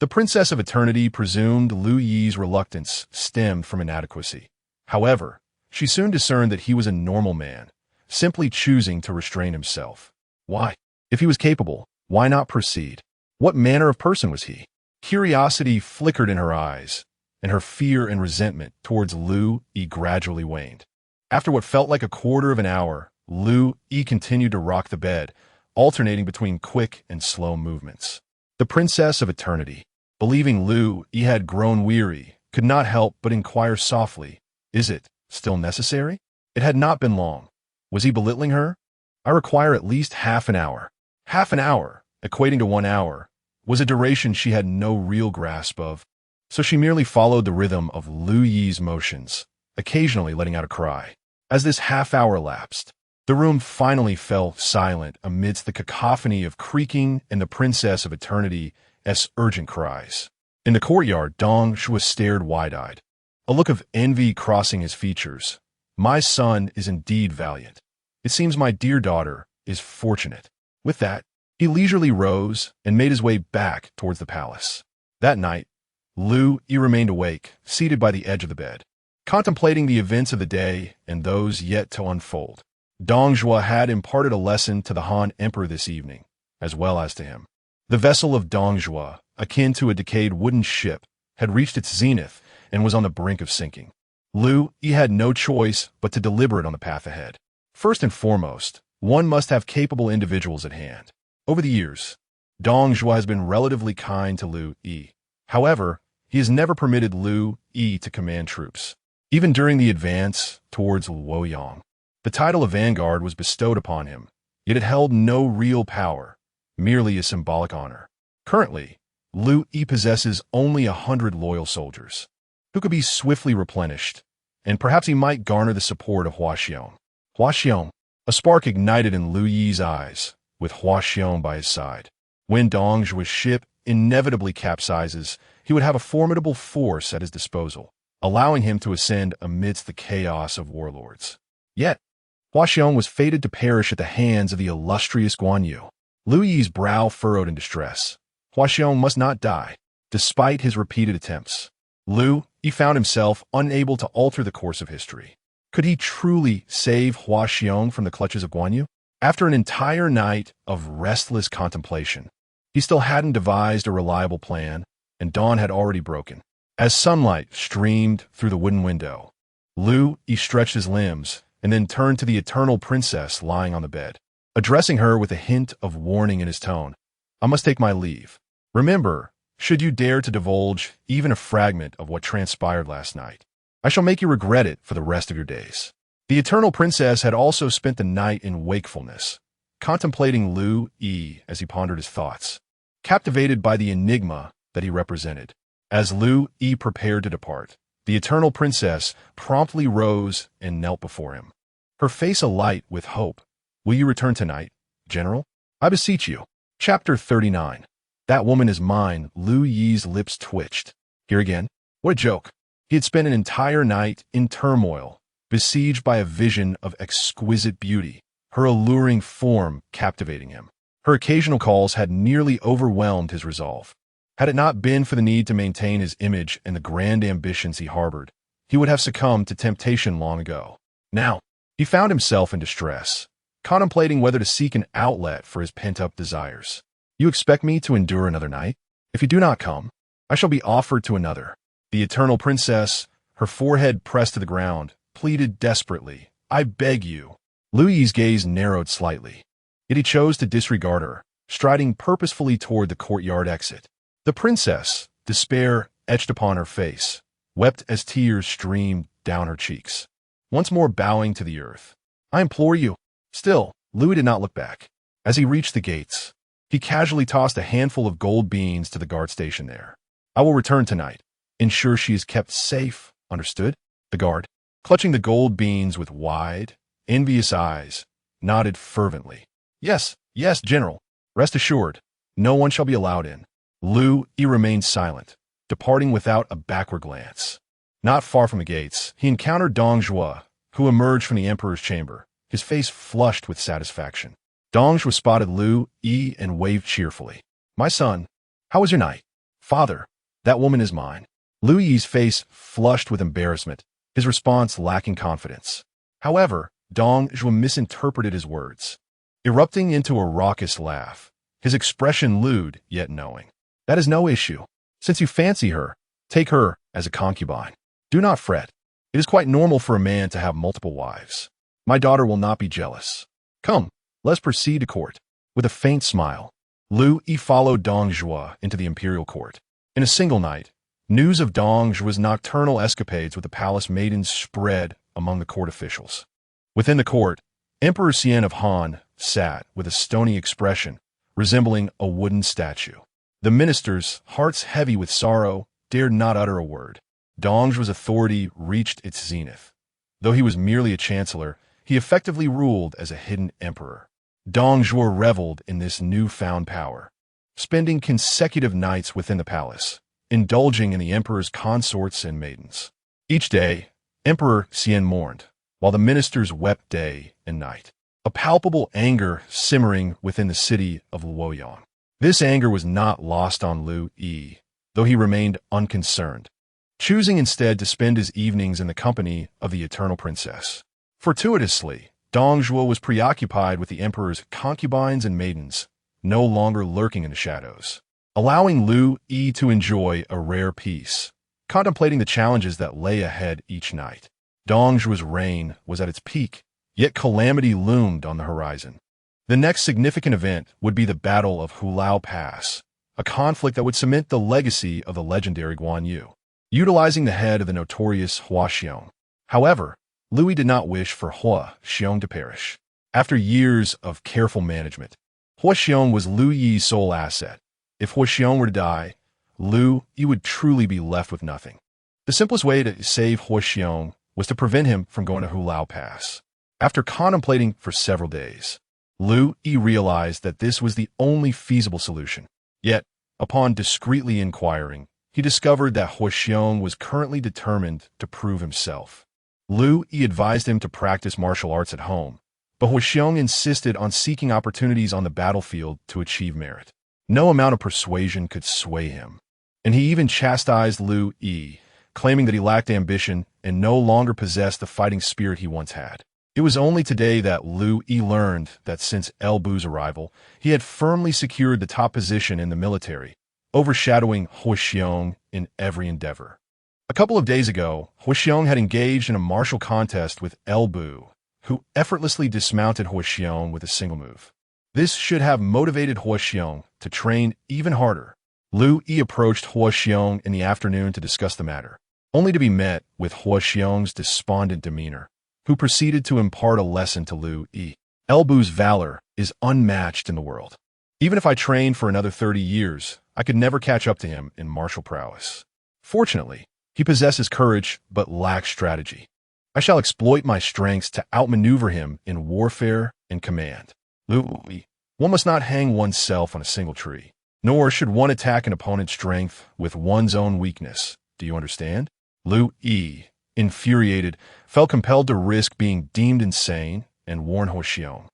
Speaker 1: the Princess of Eternity presumed Liu Yi's reluctance stemmed from inadequacy. However, she soon discerned that he was a normal man, simply choosing to restrain himself. Why? If he was capable, why not proceed? What manner of person was he? Curiosity flickered in her eyes, and her fear and resentment towards Liu Yi gradually waned. After what felt like a quarter of an hour, Liu Yi continued to rock the bed, alternating between quick and slow movements. The Princess of Eternity, believing Liu Yi had grown weary, could not help but inquire softly, "Is it still necessary?" It had not been long. Was he belittling her? "I require at least half an hour." Half an hour, equating to 1 hour, was a duration she had no real grasp of, so she merely followed the rhythm of Liu Yi's motions, occasionally letting out a cry. As this half-hour elapsed, the room finally fell silent amidst the cacophony of creaking and the Princess of Eternity's urgent cries. In the courtyard, Dong Zhuo stared wide-eyed, a look of envy crossing his features. My son is indeed valiant. It seems my dear daughter is fortunate. With that, he leisurely rose and made his way back towards the palace. That night, Liu Yi remained awake, seated by the edge of the bed, contemplating the events of the day and those yet to unfold. Dong Zhuo had imparted a lesson to the Han Emperor this evening, as well as to him. The vessel of Dong Zhuo, akin to a decayed wooden ship, had reached its zenith and was on the brink of sinking. Liu Yi had no choice but to deliberate on the path ahead. First and foremost, one must have capable individuals at hand. Over the years, Dong Zhuo has been relatively kind to Liu Yi. However, he has never permitted Liu Yi to command troops. Even during the advance towards Luoyang, The title of Vanguard was bestowed upon him, yet it held no real power, merely a symbolic honor. Currently, Liu Yi possesses only 100 loyal soldiers, who could be swiftly replenished, and perhaps he might garner the support of Huaxiong. Huaxiong. A spark ignited in Liu Yi's eyes, with Huaxiong by his side. When Dong Zhuo's ship inevitably capsizes, he would have a formidable force at his disposal, allowing him to ascend amidst the chaos of warlords. Yet, Huaxiong was fated to perish at the hands of the illustrious Guan Yu. Liu Yi's brow furrowed in distress. Huaxiong must not die, despite his repeated attempts. Liu Yi found himself unable to alter the course of history. Could he truly save Huaxiong from the clutches of Guan Yu? After an entire night of restless contemplation, he still hadn't devised a reliable plan, and dawn had already broken. As sunlight streamed through the wooden window, Liu Yi stretched his limbs and then turned to the eternal princess lying on the bed. Addressing her with a hint of warning in his tone, "I must take my leave. Remember, should you dare to divulge even a fragment of what transpired last night, I shall make you regret it for the rest of your days." The eternal princess had also spent the night in wakefulness, contemplating Liu Yi as he pondered his thoughts, captivated by the enigma that he represented. As Liu Yi prepared to depart, the eternal princess promptly rose and knelt before him, her face alight with hope. "Will you return tonight, General? I beseech you." Chapter 39. "That woman is mine." Liu Yi's lips twitched. Here again? What a joke. He had spent an entire night in turmoil, besieged by a vision of exquisite beauty, her alluring form captivating him. Her occasional calls had nearly overwhelmed his resolve. Had it not been for the need to maintain his image and the grand ambitions he harbored, he would have succumbed to temptation long ago. Now, he found himself in distress, contemplating whether to seek an outlet for his pent-up desires. "You expect me to endure another night? If you do not come, I shall be offered to another." The eternal princess, her forehead pressed to the ground, pleaded desperately, "I beg you." Liu Yi's gaze narrowed slightly, yet he chose to disregard her, striding purposefully toward the courtyard exit. The princess, despair etched upon her face, wept as tears streamed down her cheeks, once more bowing to the earth. "I implore you." Still, Liu did not look back. As he reached the gates, he casually tossed a handful of gold beans to the guard station there. "I will return tonight. Ensure she is kept safe, understood?" The guard, clutching the gold beans with wide, envious eyes, nodded fervently. "Yes, yes, General. Rest assured, no one shall be allowed in." Liu Yi remained silent, departing without a backward glance. Not far from the gates, he encountered Dong Zhuo, who emerged from the emperor's chamber, his face flushed with satisfaction. Dong Zhuo spotted Liu Yi and waved cheerfully. "My son, how was your night?" "Father, that woman is mine." Liu Yi's face flushed with embarrassment, his response lacking confidence. However, Dong Zhuo misinterpreted his words, erupting into a raucous laugh, his expression lewd yet knowing. "That is no issue. Since you fancy her, take her as a concubine. Do not fret. It is quite normal for a man to have multiple wives. My daughter will not be jealous. Come, let's proceed to court." With a faint smile, Liu Yi followed Dong Zhuo into the imperial court. In a single night, news of Dong Zhuo's nocturnal escapades with the palace maidens spread among the court officials. Within the court, Emperor Xian of Han sat with a stony expression, resembling a wooden statue. The ministers, hearts heavy with sorrow, dared not utter a word. Dong Zhuo's authority reached its zenith. Though he was merely a chancellor, he effectively ruled as a hidden emperor. Dong Zhuo reveled in this newfound power, spending consecutive nights within the palace, indulging in the emperor's consorts and maidens. Each day, Emperor Xian mourned, while the ministers wept day and night, a palpable anger simmering within the city of Luoyang. This anger was not lost on Liu Yi, though he remained unconcerned, choosing instead to spend his evenings in the company of the eternal princess. Fortuitously, Dong Zhuo was preoccupied with the emperor's concubines and maidens, no longer lurking in the shadows, allowing Liu Yi to enjoy a rare peace, contemplating the challenges that lay ahead each night. Dong Zhuo's reign was at its peak, yet calamity loomed on the horizon. The next significant event would be the Battle of Filial Pass, a conflict that would cement the legacy of the legendary Guan Yu, utilizing the head of the notorious Huaxiong. However, Liu Yi did not wish for Hua Xiong to perish. After years of careful management, Hua Xiong was Liu Yi's sole asset. If Hua Xiong were to die, Liu Yi would truly be left with nothing. The simplest way to save Hua Xiong was to prevent him from going to Hulao Pass. After contemplating for several days, Liu Yi realized that this was the only feasible solution. Yet, upon discreetly inquiring, he discovered that Hua Xiong was currently determined to prove himself. Liu Yi advised him to practice martial arts at home, but Hua Xiong insisted on seeking opportunities on the battlefield to achieve merit. No amount of persuasion could sway him, and he even chastised Liu Yi, claiming that he lacked ambition and no longer possessed the fighting spirit he once had. It was only today that Liu Yi learned that since El Bu's arrival, he had firmly secured the top position in the military, overshadowing Hua Xiong in every endeavor. A couple of days ago, Hua Xiong had engaged in a martial contest with El Bu, who effortlessly dismounted Hua Xiong with a single move. This should have motivated Hua Xiong to train even harder. Liu Yi approached Hua Xiong in the afternoon to discuss the matter, only to be met with Hua Xiong's despondent demeanor, who proceeded to impart a lesson to Liu Yi. El Bu's valor is unmatched in the world. Even if I trained for another 30 years, I could never catch up to him in martial prowess. Fortunately, he possesses courage but lacks strategy. I shall exploit my strengths to outmaneuver him in warfare and command. Liu Yi, one must not hang oneself on a single tree, nor should one attack an opponent's strength with one's own weakness. Do you understand? Liu Yi, infuriated, felt compelled to risk being deemed insane and warn Hua Xiong,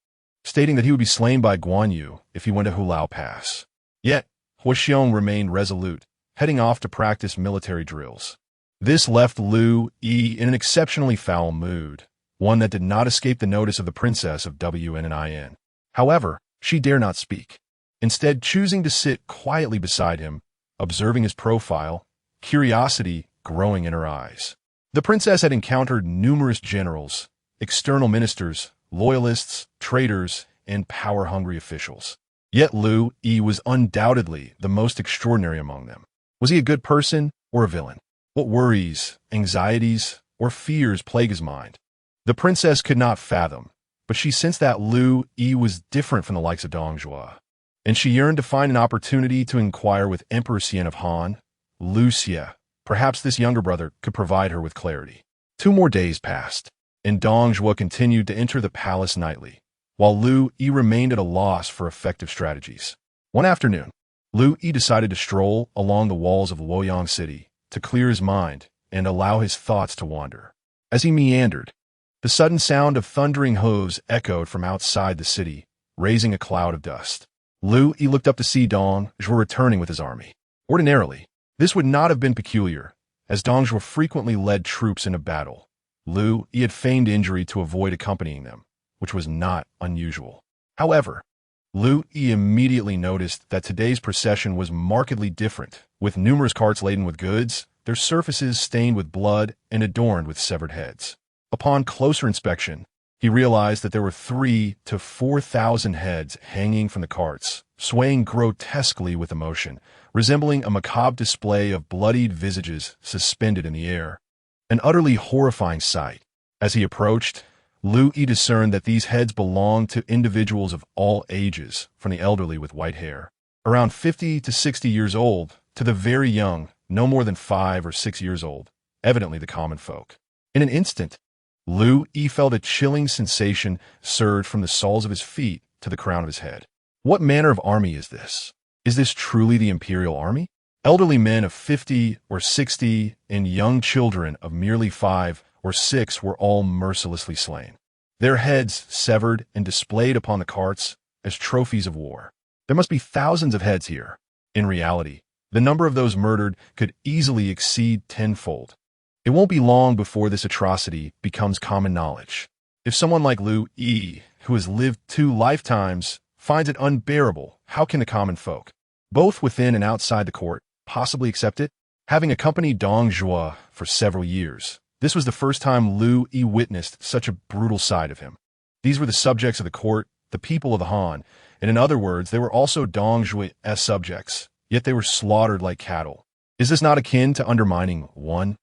Speaker 1: stating that he would be slain by Guan Yu if he went to Hulao Pass. Yet, Hua Xiong remained resolute, heading off to practice military drills. This left Liu Yi in an exceptionally foul mood, one that did not escape the notice of the princess of WNIN. However, she dare not speak, instead choosing to sit quietly beside him, observing his profile, curiosity growing in her eyes. The princess had encountered numerous generals, external ministers, loyalists, traitors, and power-hungry officials. Yet Liu Yi was undoubtedly the most extraordinary among them. Was he a good person or a villain? What worries, anxieties, or fears plague his mind? The princess could not fathom, but she sensed that Liu Yi was different from the likes of Dong Zhuo, and she yearned to find an opportunity to inquire with Emperor Xian of Han, Liu Xie. Perhaps this younger brother could provide her with clarity. 2 more days passed, and Dong Zhuo continued to enter the palace nightly, while Liu Yi remained at a loss for effective strategies. One afternoon, Liu Yi decided to stroll along the walls of Luoyang City to clear his mind and allow his thoughts to wander. As he meandered, the sudden sound of thundering hooves echoed from outside the city, raising a cloud of dust. Liu Yi looked up to see Dong Zhuo returning with his army. Ordinarily, this would not have been peculiar, as Dong Zhuo frequently led troops into battle. Liu Yi had feigned injury to avoid accompanying them, which was not unusual. However, Liu Yi immediately noticed that today's procession was markedly different, with numerous carts laden with goods, their surfaces stained with blood and adorned with severed heads. Upon closer inspection, he realized that there were 3,000 to 4,000 heads hanging from the carts, swaying grotesquely with emotion, resembling a macabre display of bloodied visages suspended in the air. An utterly horrifying sight. As he approached, Liu Yi discerned that these heads belonged to individuals of all ages, from the elderly with white hair, around 50 to 60 years old, to the very young, no more than 5 or 6 years old, evidently the common folk. In an instant, Liu Yi felt a chilling sensation surge from the soles of his feet to the crown of his head. What manner of army is this? Is this truly the imperial army? Elderly men of 50 or 60 and young children of merely 5 or 6 were all mercilessly slain, their heads severed and displayed upon the carts as trophies of war. There must be thousands of heads here. In reality, the number of those murdered could easily exceed tenfold. It won't be long before this atrocity becomes common knowledge. If someone like Liu Yi, who has lived 2 lifetimes, finds it unbearable, how can the common folk, both within and outside the court, possibly accept it? Having accompanied Dong Zhuo for several years, this was the first time Liu Yi witnessed such a brutal side of him. These were the subjects of the court, the people of the Han, and in other words, they were also Dong Zhuo's subjects, yet they were slaughtered like cattle. Is this not akin to undermining one's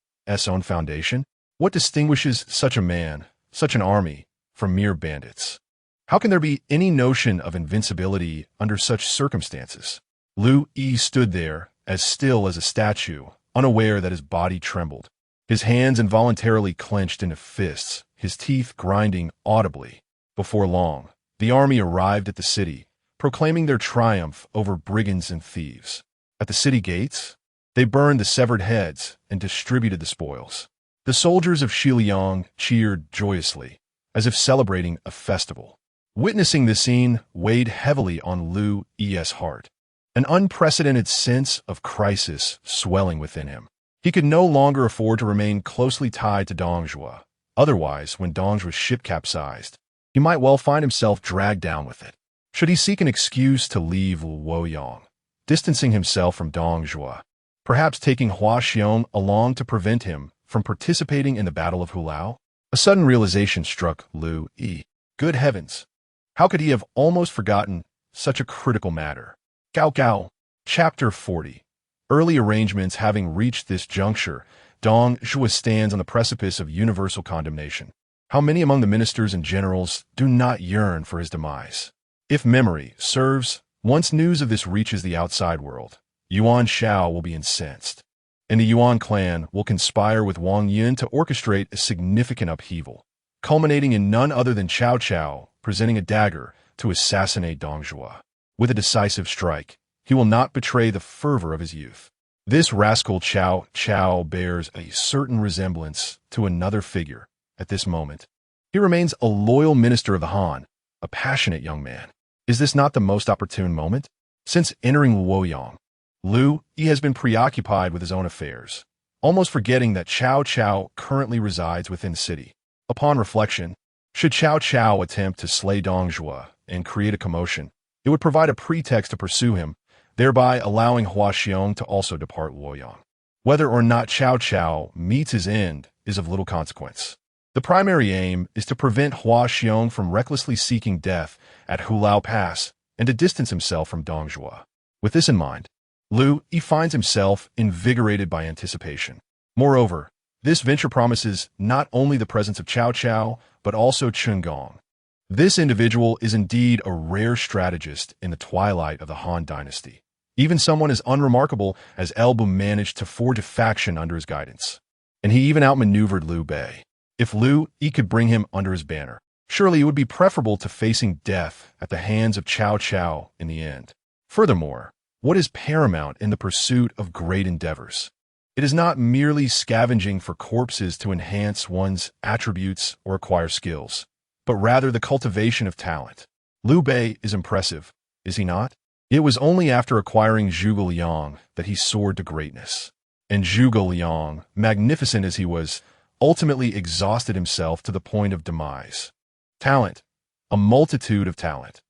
Speaker 1: own foundation? What distinguishes such a man, such an army, from mere bandits? How can there be any notion of invincibility under such circumstances? Liu Yi stood there, as still as a statue, unaware that his body trembled. His hands involuntarily clenched into fists, his teeth grinding audibly. Before long, the army arrived at the city, proclaiming their triumph over brigands and thieves. At the city gates, they burned the severed heads and distributed the spoils. The soldiers of Shiliang cheered joyously, as if celebrating a festival. Witnessing this scene weighed heavily on Liu Yi's heart, an unprecedented sense of crisis swelling within him. He could no longer afford to remain closely tied to Dong Zhuo. Otherwise, when Dong Zhuo's ship capsized, he might well find himself dragged down with it. Should he seek an excuse to leave Luoyang, distancing himself from Dong Zhuo, perhaps taking Hua Xiong along to prevent him from participating in the Battle of Hulao? A sudden realization struck Liu Yi. Good heavens! How could he have almost forgotten such a critical matter? Gao Gao. Chapter 40. Early arrangements having reached this juncture, Dong Zhuo stands on the precipice of universal condemnation. How many among the ministers and generals do not yearn for his demise? If memory serves, once news of this reaches the outside world, Yuan Shao will be incensed, and the Yuan clan will conspire with Wang Yun to orchestrate a significant upheaval, culminating in none other than Cao Cao presenting a dagger to assassinate Dong Zhuo. With a decisive strike, he will not betray the fervor of his youth. This rascal Cao Cao bears a certain resemblance to another figure at this moment. He remains a loyal minister of the Han, a passionate young man. Is this not the most opportune moment? Since entering Luoyang, Liu Yi has been preoccupied with his own affairs, almost forgetting that Cao Cao currently resides within the city. Upon reflection, should Cao Cao attempt to slay Dong Zhuo and create a commotion, it would provide a pretext to pursue him, thereby allowing Hua Xiong to also depart Luoyang. Whether or not Cao Cao meets his end is of little consequence. The primary aim is to prevent Hua Xiong from recklessly seeking death at Hulao Pass and to distance himself from Dong Zhuo. With this in mind, Liu Yi finds himself invigorated by anticipation. Moreover, this venture promises not only the presence of Cao Cao, but also Chen Gong. This individual is indeed a rare strategist in the twilight of the Han Dynasty. Even someone as unremarkable as Elbu managed to forge a faction under his guidance. And he even outmaneuvered Liu Bei. If Liu Yi could bring him under his banner, surely it would be preferable to facing death at the hands of Cao Cao in the end. Furthermore, what is paramount in the pursuit of great endeavors? It is not merely scavenging for corpses to enhance one's attributes or acquire skills, but rather the cultivation of talent. Liu Bei is impressive, is he not? It was only after acquiring Zhuge Liang that he soared to greatness. And Zhuge Liang, magnificent as he was, ultimately exhausted himself to the point of demise. Talent, a multitude of talent.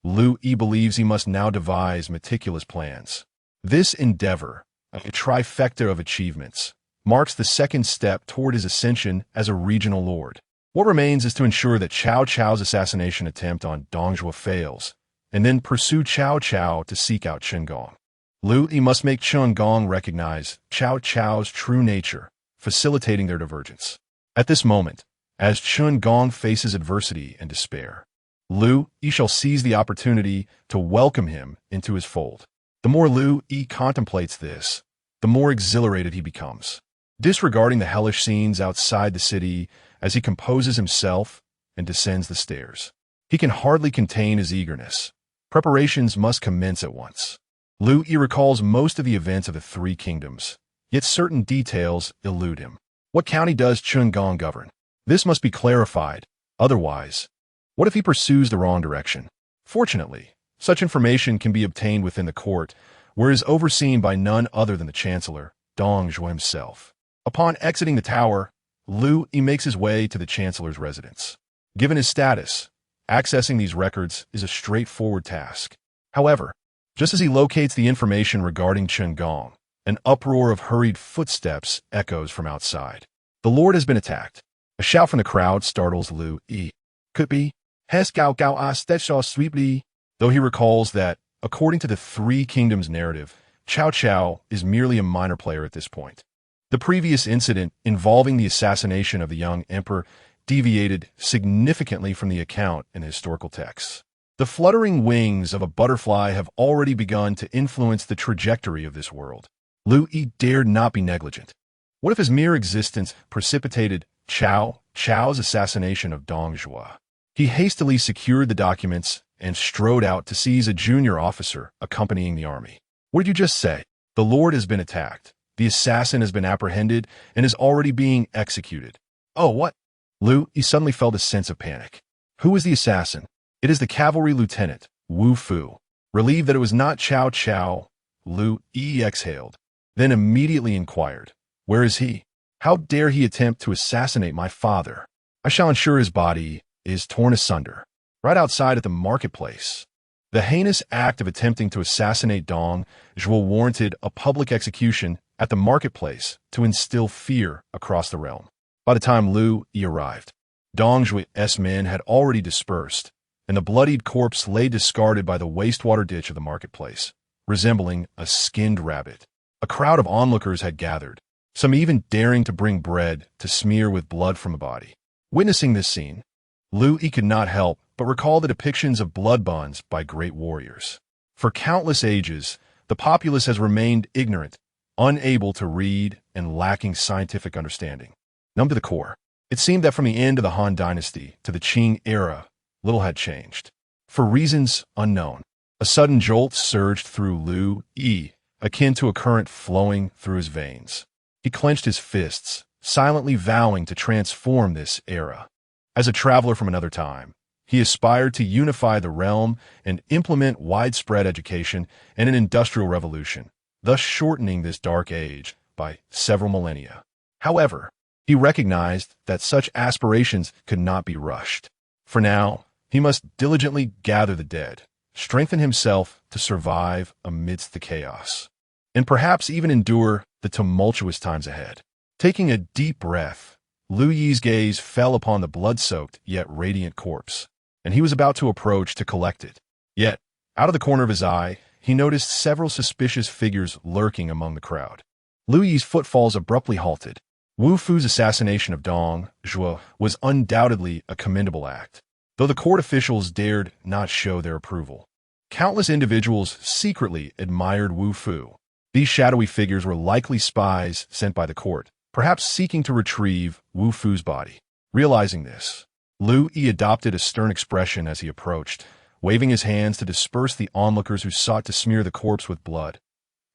Speaker 1: Liu Yi believes he must now devise meticulous plans. This endeavor, a trifecta of achievements, marks the second step toward his ascension as a regional lord. What remains is to ensure that Cao Cao's assassination attempt on Dong Zhuo fails, and then pursue Cao Cao to seek out Chen Gong. Liu Yi must make Chen Gong recognize Cao Cao's true nature, facilitating their divergence. At this moment, as Chen Gong faces adversity and despair, Liu Yi shall seize the opportunity to welcome him into his fold. The more Liu Yi contemplates this, the more exhilarated he becomes. Disregarding the hellish scenes outside the city as he composes himself and descends the stairs, he can hardly contain his eagerness. Preparations must commence at once. Liu Yi recalls most of the events of the Three Kingdoms, yet certain details elude him. What county does Chen Gong govern? This must be clarified. Otherwise, what if he pursues the wrong direction? Fortunately, such information can be obtained within the court, where it is overseen by none other than the Chancellor, Dong Zhuo himself. Upon exiting the tower, Liu Yi makes his way to the Chancellor's residence. Given his status, accessing these records is a straightforward task. However, just as he locates the information regarding Chen Gong, an uproar of hurried footsteps echoes from outside. The Lord has been attacked. A shout from the crowd startles Liu Yi. Could be, Hes Gao Gao A Stetshaw Sweeply. Though he recalls that, according to the Three Kingdoms narrative, Cao Cao is merely a minor player at this point. The previous incident involving the assassination of the young emperor deviated significantly from the account in historical texts. The fluttering wings of a butterfly have already begun to influence the trajectory of this world. Liu Yi dared not be negligent. What if his mere existence precipitated Chao's assassination of Dong Zhuo? He hastily secured the documents and strode out to seize a junior officer accompanying the army. What did you just say? The Lord has been attacked. The assassin has been apprehended and is already being executed. Oh, what? Liu Yi suddenly felt a sense of panic. Who is the assassin? It is the cavalry lieutenant, Wu Fu. Relieved that it was not Cao, Liu Yi exhaled, then immediately inquired, "Where is he? How dare he attempt to assassinate my father? I shall ensure his body is torn asunder, right outside at the marketplace." The heinous act of attempting to assassinate Dong Zhuo warranted a public execution at the marketplace to instill fear across the realm. By the time Liu Yi arrived, Dong Zhuo's men had already dispersed, and the bloodied corpse lay discarded by the wastewater ditch of the marketplace, resembling a skinned rabbit. A crowd of onlookers had gathered, some even daring to bring bread to smear with blood from a body. Witnessing this scene, Liu Yi could not help but recall the depictions of blood bonds by great warriors. For countless ages, the populace has remained ignorant, unable to read, and lacking scientific understanding. Numb to the core, it seemed that from the end of the Han Dynasty to the Qing era, little had changed. For reasons unknown, a sudden jolt surged through Liu Yi, akin to a current flowing through his veins. He clenched his fists, silently vowing to transform this era. As a traveler from another time, he aspired to unify the realm and implement widespread education and an industrial revolution, thus shortening this dark age by several millennia. However, he recognized that such aspirations could not be rushed. For now, he must diligently gather the dead, strengthen himself to survive amidst the chaos, and perhaps even endure the tumultuous times ahead. Taking a deep breath, Liu Yi's gaze fell upon the blood-soaked yet radiant corpse, and he was about to approach to collect it. Yet, out of the corner of his eye, he noticed several suspicious figures lurking among the crowd. Liu Yi's footfalls abruptly halted. Wu Fu's assassination of Dong Zhuo was undoubtedly a commendable act, though the court officials dared not show their approval. Countless individuals secretly admired Wu Fu. These shadowy figures were likely spies sent by the court, perhaps seeking to retrieve Wu Fu's body. Realizing this, Liu Yi adopted a stern expression as he approached, waving his hands to disperse the onlookers who sought to smear the corpse with blood.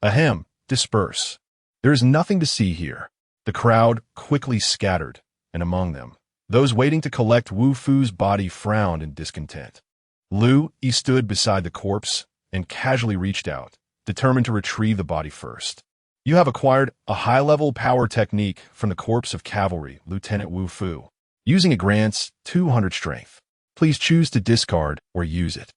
Speaker 1: Ahem, disperse. There is nothing to see here. The crowd quickly scattered, and among them, those waiting to collect Wu Fu's body frowned in discontent. Liu Yi stood beside the corpse and casually reached out, determined to retrieve the body first. You have acquired a high-level power technique from the corpse of cavalry, Lieutenant Wu Fu. Using it grants 200 strength. Please choose to discard or use it.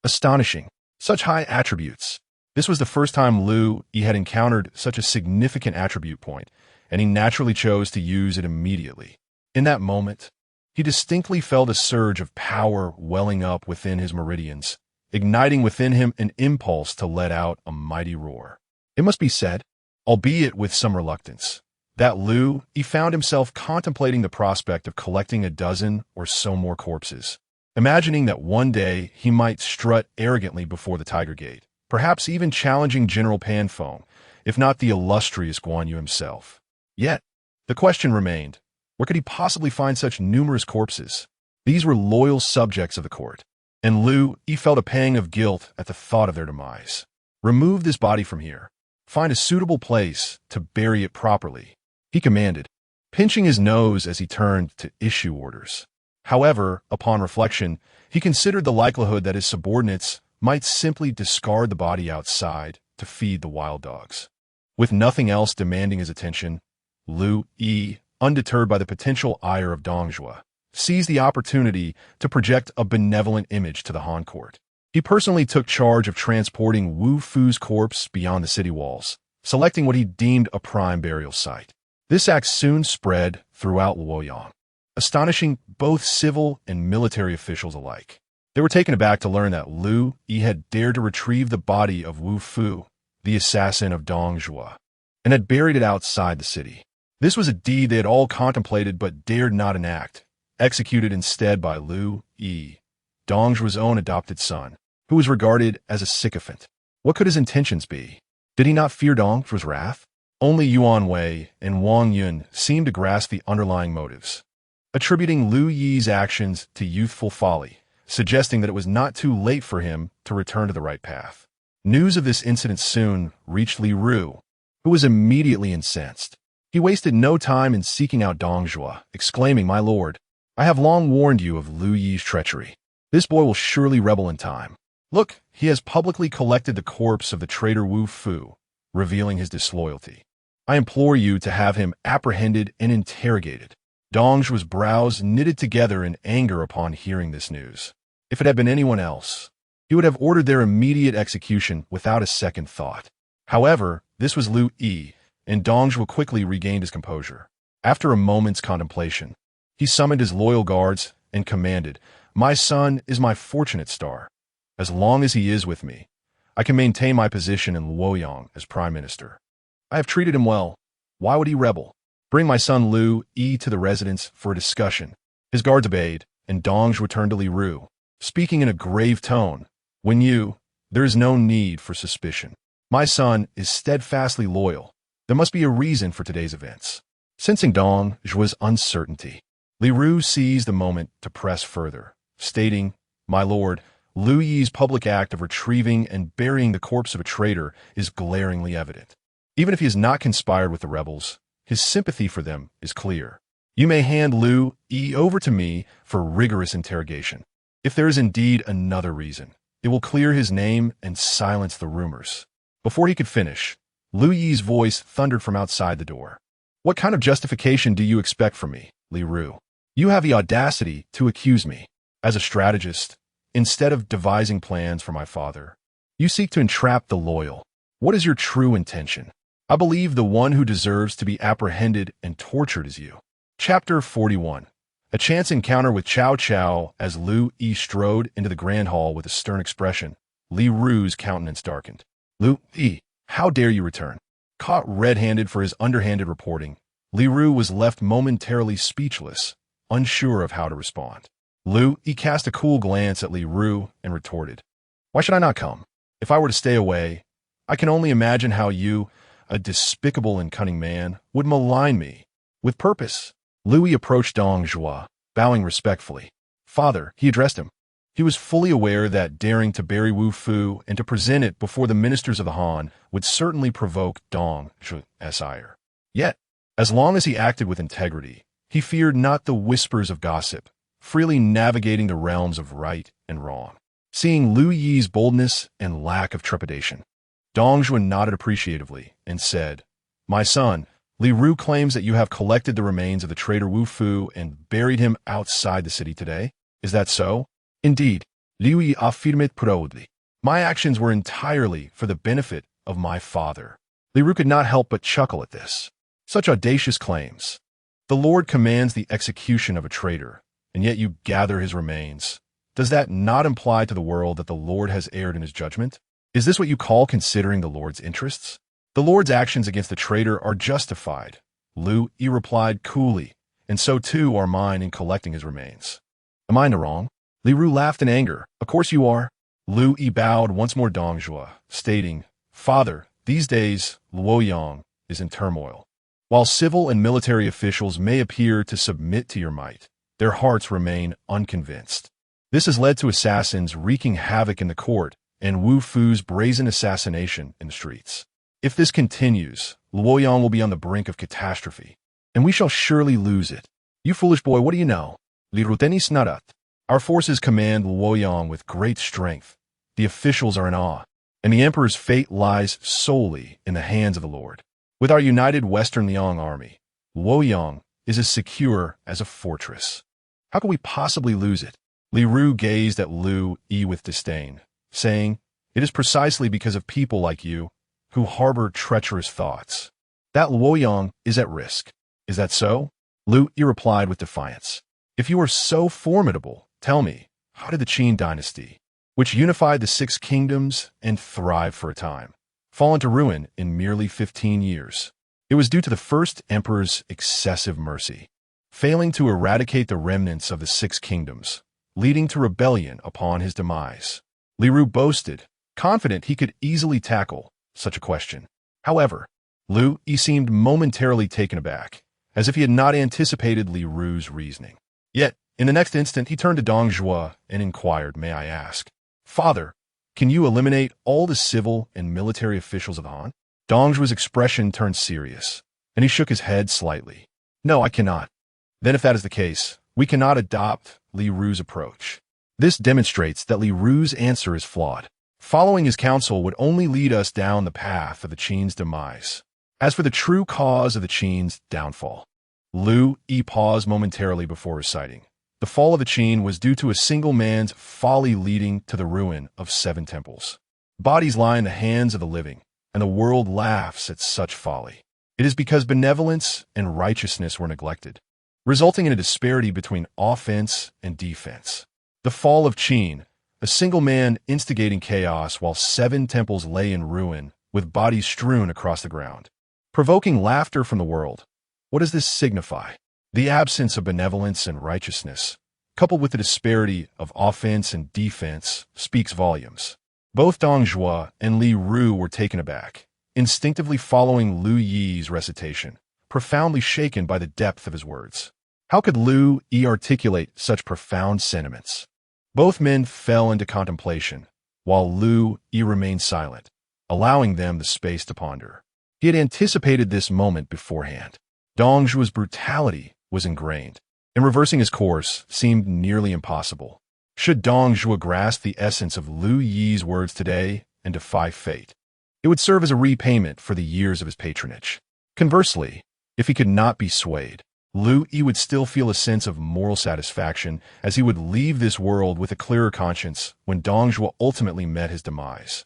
Speaker 1: Astonishing. Such high attributes. This was the first time Liu Yi had encountered such a significant attribute point, and he naturally chose to use it immediately. In that moment, he distinctly felt a surge of power welling up within his meridians, igniting within him an impulse to let out a mighty roar. It must be said, albeit with some reluctance, that Liu Yi found himself contemplating the prospect of collecting a dozen or so more corpses, imagining that one day he might strut arrogantly before the Tiger Gate, perhaps even challenging General Panfeng, if not the illustrious Guan Yu himself. Yet, the question remained, where could he possibly find such numerous corpses? These were loyal subjects of the court, and Liu Yi felt a pang of guilt at the thought of their demise. Remove this body from here. Find a suitable place to bury it properly, he commanded, pinching his nose as he turned to issue orders. However, upon reflection, he considered the likelihood that his subordinates might simply discard the body outside to feed the wild dogs. With nothing else demanding his attention, Liu Yi, undeterred by the potential ire of Dong Zhuo, seized the opportunity to project a benevolent image to the Han court. He personally took charge of transporting Wu Fu's corpse beyond the city walls, selecting what he deemed a prime burial site. This act soon spread throughout Luoyang, astonishing both civil and military officials alike. They were taken aback to learn that Liu Yi had dared to retrieve the body of Wu Fu, the assassin of Dong Zhuo. and had buried it outside the city. This was a deed they had all contemplated but dared not enact, executed instead by Liu Yi, Dong Zhuo's own adopted son, who was regarded as a sycophant. What could his intentions be? Did he not fear Dong Zhuo's wrath? Only Yuan Wei and Wang Yun seemed to grasp the underlying motives, attributing Liu Yi's actions to youthful folly, suggesting that it was not too late for him to return to the right path. News of this incident soon reached Li Ru, who was immediately incensed. He wasted no time in seeking out Dong Zhuo, exclaiming, "My lord, I have long warned you of Liu Yi's treachery. This boy will surely rebel in time. Look, he has publicly collected the corpse of the traitor Wu Fu, revealing his disloyalty. I implore you to have him apprehended and interrogated." Dong Zhuo's brows knitted together in anger upon hearing this news. If it had been anyone else, he would have ordered their immediate execution without a second thought. However, this was Liu Yi, and Dong Zhuo quickly regained his composure. After a moment's contemplation, he summoned his loyal guards and commanded, "My son is my fortunate star. As long as he is with me, I can maintain my position in Luoyang as prime minister. I have treated him well. Why would he rebel? Bring my son Liu Yi to the residence for a discussion." His guards obeyed, and Dong Zhuo turned to Li Ru, speaking in a grave tone. There is no need for suspicion. My son is steadfastly loyal. There must be a reason for today's events." Sensing Dong Zhuo's uncertainty, Li Ru seized the moment to press further, stating, "My lord, Liu Yi's public act of retrieving and burying the corpse of a traitor is glaringly evident. Even if he has not conspired with the rebels, his sympathy for them is clear. You may hand Liu Yi over to me for rigorous interrogation. If there is indeed another reason, it will clear his name and silence the rumors." Before he could finish, Liu Yi's voice thundered from outside the door. "What kind of justification do you expect from me, Li Ru? You have the audacity to accuse me. As a strategist, instead of devising plans for my father, you seek to entrap the loyal. What is your true intention? I believe the one who deserves to be apprehended and tortured is you." Chapter 41. A chance encounter with Cao Cao. As Liu Yi strode into the grand hall with a stern expression, Li Ru's countenance darkened. "Liu Yi, how dare you return?" Caught red-handed for his underhanded reporting, Li Ru was left momentarily speechless, unsure of how to respond. Liu Yi cast a cool glance at Li Ru and retorted, "Why should I not come? If I were to stay away, I can only imagine how you, a despicable and cunning man, would malign me. With purpose." Liu Yi approached Dong Zhuo, bowing respectfully. "Father," he addressed him. He was fully aware that daring to bury Wu Fu and to present it before the ministers of the Han would certainly provoke Dong Zhuo's ire. Yet, as long as he acted with integrity, he feared not the whispers of gossip, freely navigating the realms of right and wrong. Seeing Liu Yi's boldness and lack of trepidation, Dong Zhuo nodded appreciatively and said, "My son, Li Ru claims that you have collected the remains of the traitor Wu Fu and buried him outside the city today. Is that so?" "Indeed," Liu Yi affirmed proudly. "My actions were entirely for the benefit of my father." Li Ru could not help but chuckle at this. Such audacious claims. The Lord commands the execution of a traitor, and yet you gather his remains. Does that not imply to the world that the Lord has erred in his judgment? Is this what you call considering the Lord's interests? The Lord's actions against the traitor are justified, Liu Yi replied coolly, and so too are mine in collecting his remains. Am I in the wrong? Li Ru laughed in anger. Of course you are. Liu Yi bowed once more Dong Zhuo, stating, "Father, these days Luoyang is in turmoil. While civil and military officials may appear to submit to your might, their hearts remain unconvinced. This has led to assassins wreaking havoc in the court and Wu Fu's brazen assassination in the streets. If this continues, Luoyang will be on the brink of catastrophe, and we shall surely lose it. You foolish boy, what do you know? Li Ruteni Snarat. Our forces command Luoyang with great strength. The officials are in awe, and the emperor's fate lies solely in the hands of the Lord. With our united Western Liang army, Luoyang is as secure as a fortress. How could we possibly lose it?" Li Ru gazed at Liu Yi with disdain, saying, "It is precisely because of people like you who harbor treacherous thoughts that Luoyang is at risk. Is that so?" Liu Yi replied with defiance. "If you are so formidable, tell me, how did the Qin dynasty, which unified the 6 kingdoms and thrived for a time, fallen to ruin in merely 15 years. It was due to the first emperor's excessive mercy, failing to eradicate the remnants of the Six Kingdoms, leading to rebellion upon his demise. Liu Yi boasted, confident he could easily tackle such a question. However, Liu Yi seemed momentarily taken aback, as if he had not anticipated Liu Yi's reasoning. Yet, in the next instant, he turned to Dong Zhuo and inquired, "May I ask, Father, can you eliminate all the civil and military officials of the Han?" Dong Zhuo's expression turned serious, and he shook his head slightly. "No, I cannot." "Then if that is the case, we cannot adopt Liu Yi's approach. This demonstrates that Liu Yi's answer is flawed. Following his counsel would only lead us down the path of the Qin's demise. As for the true cause of the Qin's downfall," Liu Yi paused momentarily before reciting, "the fall of the Qin was due to a single man's folly leading to the ruin of 7 temples. Bodies lie in the hands of the living, and the world laughs at such folly. It is because benevolence and righteousness were neglected, resulting in a disparity between offense and defense. The fall of Qin, a single man instigating chaos while 7 temples lay in ruin with bodies strewn across the ground, provoking laughter from the world. What does this signify? The absence of benevolence and righteousness, coupled with the disparity of offense and defense, speaks volumes." Both Dong Zhuo and Liu Yi were taken aback, instinctively following Liu Yi's recitation, profoundly shaken by the depth of his words. How could Liu Yi articulate such profound sentiments? Both men fell into contemplation, while Liu Yi remained silent, allowing them the space to ponder. He had anticipated this moment beforehand. Dong Zhuo's brutality was ingrained, and reversing his course seemed nearly impossible. Should Dong Zhuo grasp the essence of Liu Yi's words today and defy fate, it would serve as a repayment for the years of his patronage. Conversely, if he could not be swayed, Liu Yi would still feel a sense of moral satisfaction, as he would leave this world with a clearer conscience when Dong Zhuo ultimately met his demise.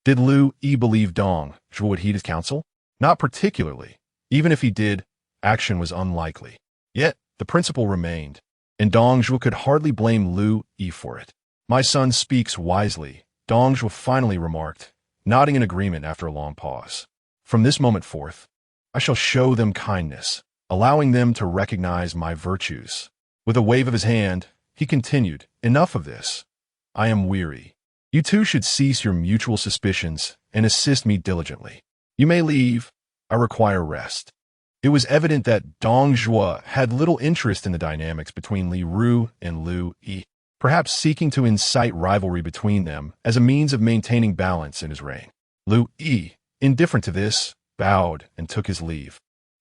Speaker 1: Did Liu Yi believe Dong Zhuo would heed his counsel? Not particularly. Even if he did, action was unlikely. Yet, the principle remained, and Dong Zhuo could hardly blame Liu Yi for it. "My son speaks wisely," Dong Zhuo finally remarked, nodding in agreement after a long pause. "From this moment forth, I shall show them kindness, allowing them to recognize my virtues." With a wave of his hand, he continued, "Enough of this. I am weary. You two should cease your mutual suspicions and assist me diligently. You may leave. I require rest." It was evident that Dong Zhuo had little interest in the dynamics between Liu Yi and Liu Yi, perhaps seeking to incite rivalry between them as a means of maintaining balance in his reign. Liu Yi, indifferent to this, bowed and took his leave.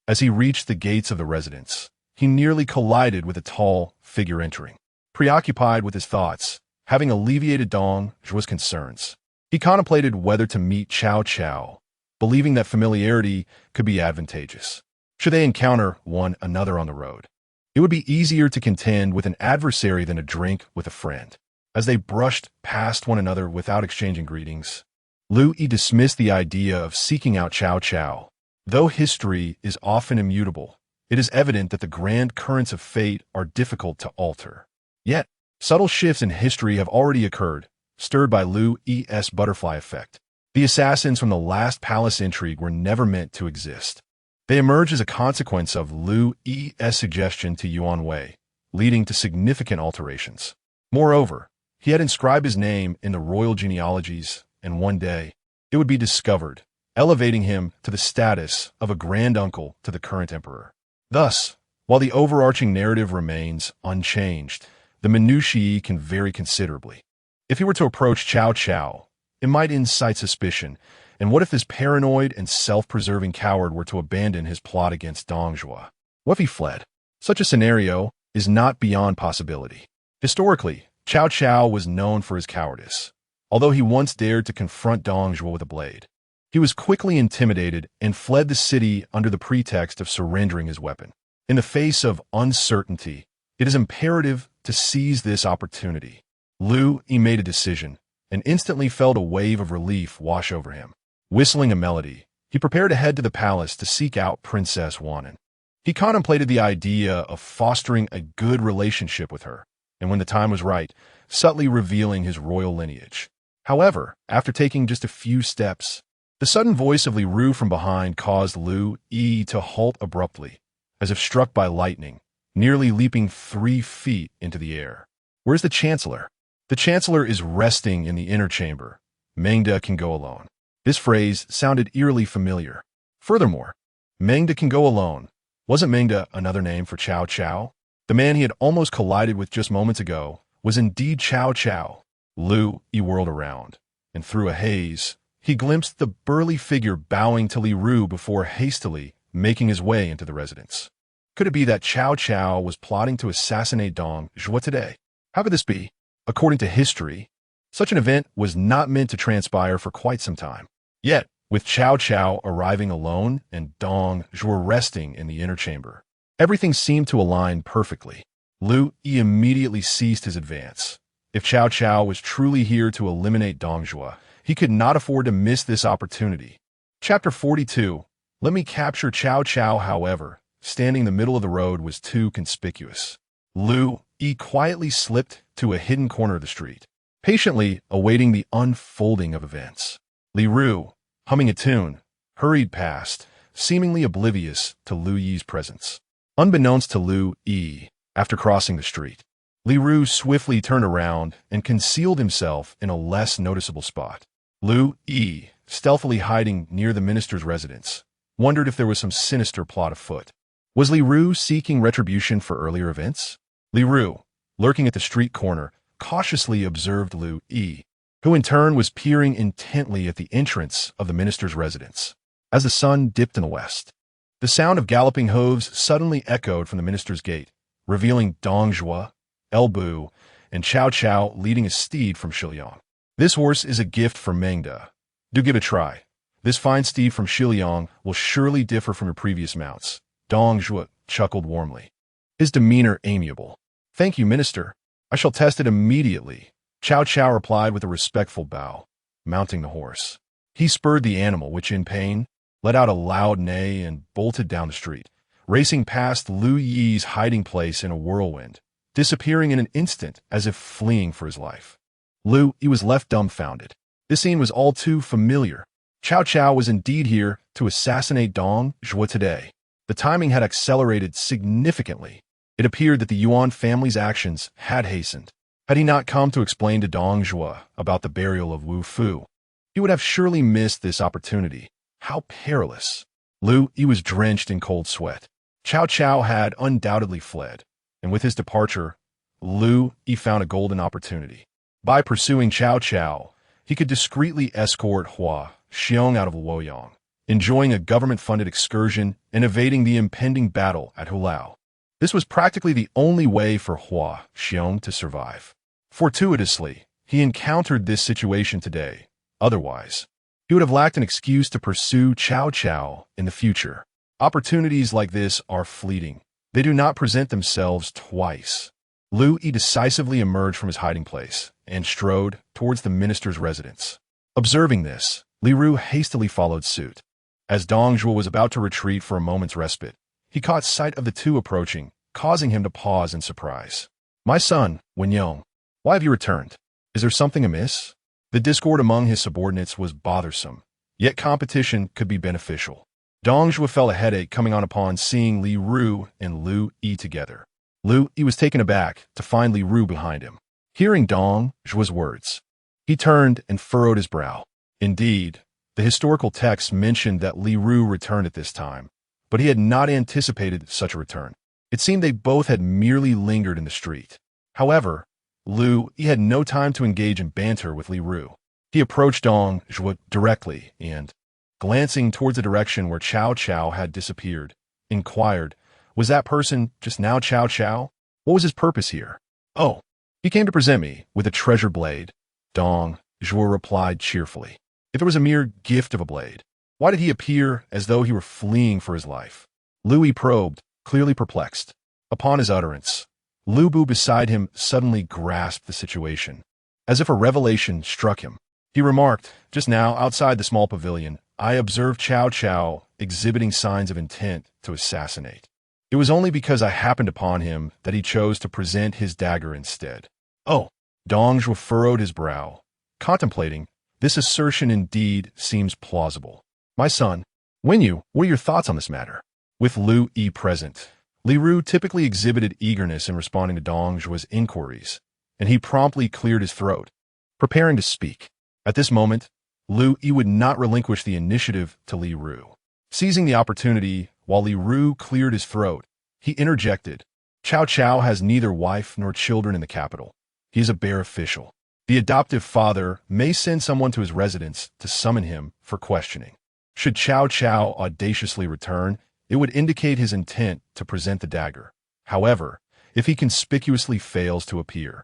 Speaker 1: As he reached the gates of the residence, he nearly collided with a tall figure entering. Preoccupied with his thoughts, having alleviated Dong Zhuo's concerns, he contemplated whether to meet Cao Cao, believing that familiarity could be advantageous. Should they encounter one another on the road, it would be easier to contend with an adversary than a drink with a friend. As they brushed past one another without exchanging greetings, Liu Yi dismissed the idea of seeking out Cao Cao. Though history is often immutable, it is evident that the grand currents of fate are difficult to alter. Yet, subtle shifts in history have already occurred, stirred by Liu Yi's butterfly effect. The assassins from the last palace intrigue were never meant to exist. They emerged as a consequence of Liu Yi's suggestion to Yuan Wei, leading to significant alterations. Moreover, he had inscribed his name in the royal genealogies, and one day, it would be discovered, elevating him to the status of a grand uncle to the current emperor. Thus, while the overarching narrative remains unchanged, the minutiae can vary considerably. If he were to approach Cao Cao, it might incite suspicion. And what if this paranoid and self-preserving coward were to abandon his plot against Dong Zhuo? What if he fled? Such a scenario is not beyond possibility. Historically, Cao Cao was known for his cowardice. Although he once dared to confront Dong Zhuo with a blade, he was quickly intimidated and fled the city under the pretext of surrendering his weapon. In the face of uncertainty, it is imperative to seize this opportunity. Liu Yi made a decision and instantly felt a wave of relief wash over him. Whistling a melody, he prepared to head to the palace to seek out Princess Wanan. He contemplated the idea of fostering a good relationship with her, and when the time was right, subtly revealing his royal lineage. However, after taking just a few steps, The sudden voice of Liu from behind caused Liu Yi to halt abruptly, as if struck by lightning, nearly leaping 3 feet into the air. "Where's the Chancellor?" "The Chancellor is resting in the inner chamber. Mengda can go alone." This phrase sounded eerily familiar. Furthermore, Mengda can go alone. Wasn't Mengda another name for Cao Cao? The man he had almost collided with just moments ago was indeed Cao Cao. Liu Yi whirled around, and through a haze, he glimpsed the burly figure bowing to Liu before hastily making his way into the residence. Could it be that Cao Cao was plotting to assassinate Dong Zhuo today? How could this be? According to history, such an event was not meant to transpire for quite some time. Yet, with Cao Cao arriving alone and Dong Zhuo resting in the inner chamber, everything seemed to align perfectly. Liu Yi immediately ceased his advance. If Cao Cao was truly here to eliminate Dong Zhuo, he could not afford to miss this opportunity. Chapter 42. Let me capture Cao Cao, however, standing in the middle of the road was too conspicuous. Liu Yi quietly slipped to a hidden corner of the street, patiently awaiting the unfolding of events. Liu, humming a tune, hurried past, seemingly oblivious to Liu Yi's presence. Unbeknownst to Liu Yi, after crossing the street, Liu swiftly turned around and concealed himself in a less noticeable spot. Liu Yi, stealthily hiding near the minister's residence, wondered if there was some sinister plot afoot. Was Liu seeking retribution for earlier events? Liu, lurking at the street corner, cautiously observed Liu Yi, who in turn was peering intently at the entrance of the minister's residence. As the sun dipped in the west, the sound of galloping hooves suddenly echoed from the minister's gate, revealing Dong Zhuo, El Bu, and Cao Cao leading a steed from Shiliang. "This horse is a gift for Mengda. Do give it a try. This fine steed from Shiliang will surely differ from your previous mounts." Dong Zhuo chuckled warmly, his demeanor amiable. "Thank you, minister. I shall test it immediately." Cao Cao replied with a respectful bow, mounting the horse. He spurred the animal, which in pain let out a loud neigh and bolted down the street, racing past Liu Yi's hiding place in a whirlwind, disappearing in an instant as if fleeing for his life. Liu Yi was left dumbfounded. This scene was all too familiar. Cao Cao was indeed here to assassinate Dong Zhuo today. The timing had accelerated significantly. It appeared that the Yuan family's actions had hastened. Had he not come to explain to Dong Zhuo about the burial of Wu Fu, he would have surely missed this opportunity. How perilous. Liu Yi was drenched in cold sweat. Cao Cao had undoubtedly fled, and with his departure, Liu Yi found a golden opportunity. By pursuing Cao Cao, he could discreetly escort Hua Xiong out of Luoyang, enjoying a government-funded excursion and evading the impending battle at Hulao. This was practically the only way for Hua Xiong to survive. Fortuitously, he encountered this situation today. Otherwise, he would have lacked an excuse to pursue Cao Cao in the future. Opportunities like this are fleeting. They do not present themselves twice. Liu Yi decisively emerged from his hiding place and strode towards the minister's residence. Observing this, Liu hastily followed suit. As Dong Zhuo was about to retreat for a moment's respite, he caught sight of the two approaching, causing him to pause in surprise. "My son, Wenyong, why have you returned? Is there something amiss?" The discord among his subordinates was bothersome, yet competition could be beneficial. Dong Zhuo felt a headache coming on upon seeing Liu and Liu Yi together. Liu Yi was taken aback to find Liu behind him. Hearing Dong Zhuo's words, he turned and furrowed his brow. Indeed, the historical texts mentioned that Liu returned at this time, but he had not anticipated such a return. It seemed they both had merely lingered in the street. However, Liu Yi had no time to engage in banter with Liu. He approached Dong Zhuo directly and, glancing towards the direction where Cao Cao had disappeared, inquired, "Was that person just now Cao Cao? What was his purpose here?" "Oh, he came to present me with a treasure blade," Dong Zhuo replied cheerfully. If it was a mere gift of a blade, why did he appear as though he were fleeing for his life? Liu Yi probed, clearly perplexed. Upon his utterance, Liu Bu beside him suddenly grasped the situation. As if a revelation struck him, he remarked, "Just now, outside the small pavilion, I observed Cao Cao exhibiting signs of intent to assassinate. It was only because I happened upon him that he chose to present his dagger instead." "Oh!" Dong Zhuo furrowed his brow, contemplating This assertion indeed seems plausible. My son, Wenyu, what are your thoughts on this matter? With Liu Yi present, Li Ru typically exhibited eagerness in responding to Dong Zhuo's inquiries, and he promptly cleared his throat, preparing to speak. At this moment, Liu Yi would not relinquish the initiative to Li Ru. Seizing the opportunity, while Li Ru cleared his throat, he interjected, Cao Cao has neither wife nor children in the capital. He is a bare official. The adoptive father may send someone to his residence to summon him for questioning. Should Cao Cao audaciously return, it would indicate his intent to present the dagger. However, if he conspicuously fails to appear,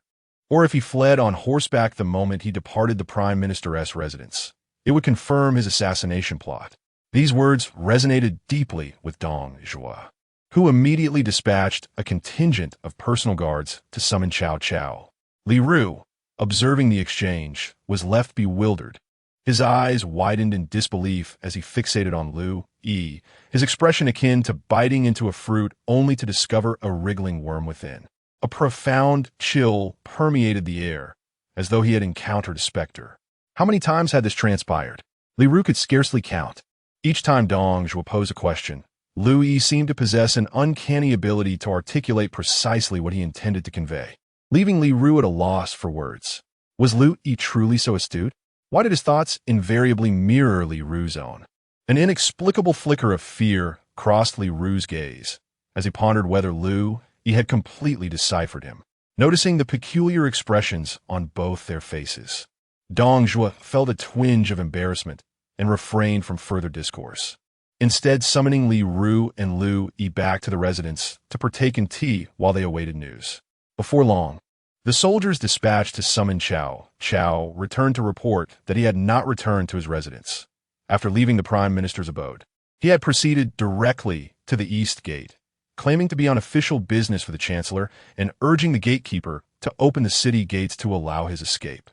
Speaker 1: or if he fled on horseback the moment he departed the Prime Minister's residence, it would confirm his assassination plot. These words resonated deeply with Dong Zhuo, who immediately dispatched a contingent of personal guards to summon Cao Cao. Li Ru, observing the exchange, was left bewildered. His eyes widened in disbelief as he fixated on Liu Yi, his expression akin to biting into a fruit only to discover a wriggling worm within. A profound chill permeated the air, as though he had encountered a specter. How many times had this transpired? Li Ru could scarcely count. Each time Dong Zhuo posed a question, Liu Yi seemed to possess an uncanny ability to articulate precisely what he intended to convey, leaving Li Ru at a loss for words. Was Liu Yi truly so astute? Why did his thoughts invariably mirror Li Ru's own? An inexplicable flicker of fear crossed Li Ru's gaze, as he pondered whether Liu Yi had completely deciphered him. Noticing the peculiar expressions on both their faces, Dong Zhuo felt a twinge of embarrassment and refrained from further discourse, instead summoning Li Ru and Liu Yi back to the residence to partake in tea while they awaited news. Before long, the soldiers dispatched to summon Cao Cao returned to report that he had not returned to his residence. After leaving the Prime Minister's abode, he had proceeded directly to the East Gate, claiming to be on official business for the Chancellor and urging the gatekeeper to open the city gates to allow his escape.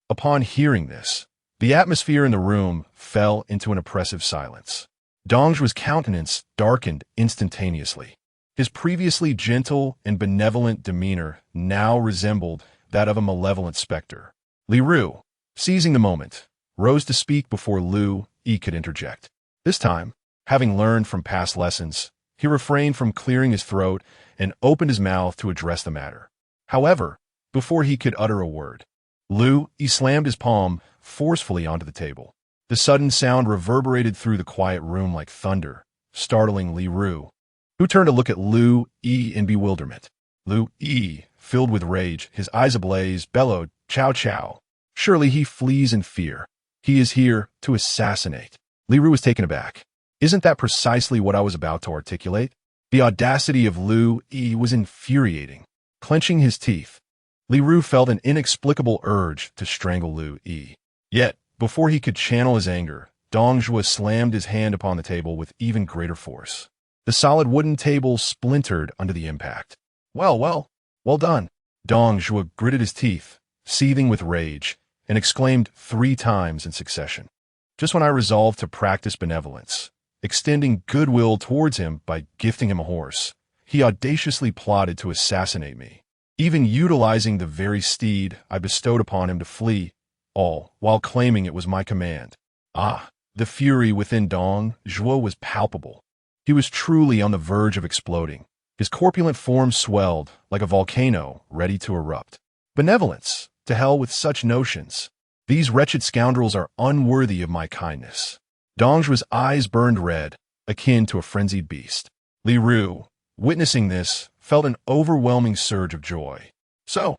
Speaker 1: Upon hearing this, the atmosphere in the room fell into an oppressive silence. Dong Zhuo's countenance darkened instantaneously. His previously gentle and benevolent demeanor now resembled that of a malevolent specter. Li Ru, seizing the moment, rose to speak before Liu Yi could interject. This time, having learned from past lessons, he refrained from clearing his throat and opened his mouth to address the matter. However, before he could utter a word, Liu Yi slammed his palm forcefully onto the table. The sudden sound reverberated through the quiet room like thunder, startling Li Ru, who turned to look at Liu Yi in bewilderment. Liu Yi, filled with rage, his eyes ablaze, bellowed, Cao Cao. Surely he flees in fear. He is here to assassinate. Li Ru was taken aback. Isn't that precisely what I was about to articulate? The audacity of Liu Yi was infuriating. Clenching his teeth, Li Ru felt an inexplicable urge to strangle Liu Yi. Yet, before he could channel his anger, Dong Zhuo slammed his hand upon the table with even greater force. The solid wooden table splintered under the impact. Well done. Dong Zhuo gritted his teeth, seething with rage, and exclaimed 3 times in succession. Just when I resolved to practice benevolence, extending goodwill towards him by gifting him a horse, he audaciously plotted to assassinate me, even utilizing the very steed I bestowed upon him to flee, all while claiming it was my command. The fury within Dong Zhuo was palpable. He was truly on the verge of exploding. His corpulent form swelled like a volcano ready to erupt. Benevolence, to hell with such notions. These wretched scoundrels are unworthy of my kindness. Dong Zhuo's eyes burned red, akin to a frenzied beast. Li Ru, witnessing this, felt an overwhelming surge of joy. So,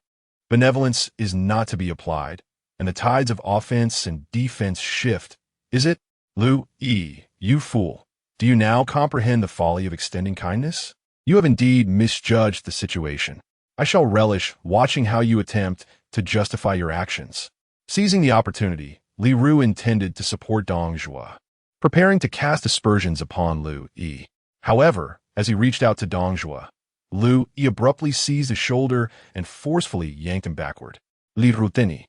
Speaker 1: benevolence is not to be applied, and the tides of offense and defense shift, is it? Liu Yi, you fool. Do you now comprehend the folly of extending kindness? You have indeed misjudged the situation. I shall relish watching how you attempt to justify your actions. Seizing the opportunity, Li Ru intended to support Dong Zhuo, preparing to cast aspersions upon Liu Yi. However, as he reached out to Dong Zhuo, Liu Yi abruptly seized his shoulder and forcefully yanked him backward. Li Rutini,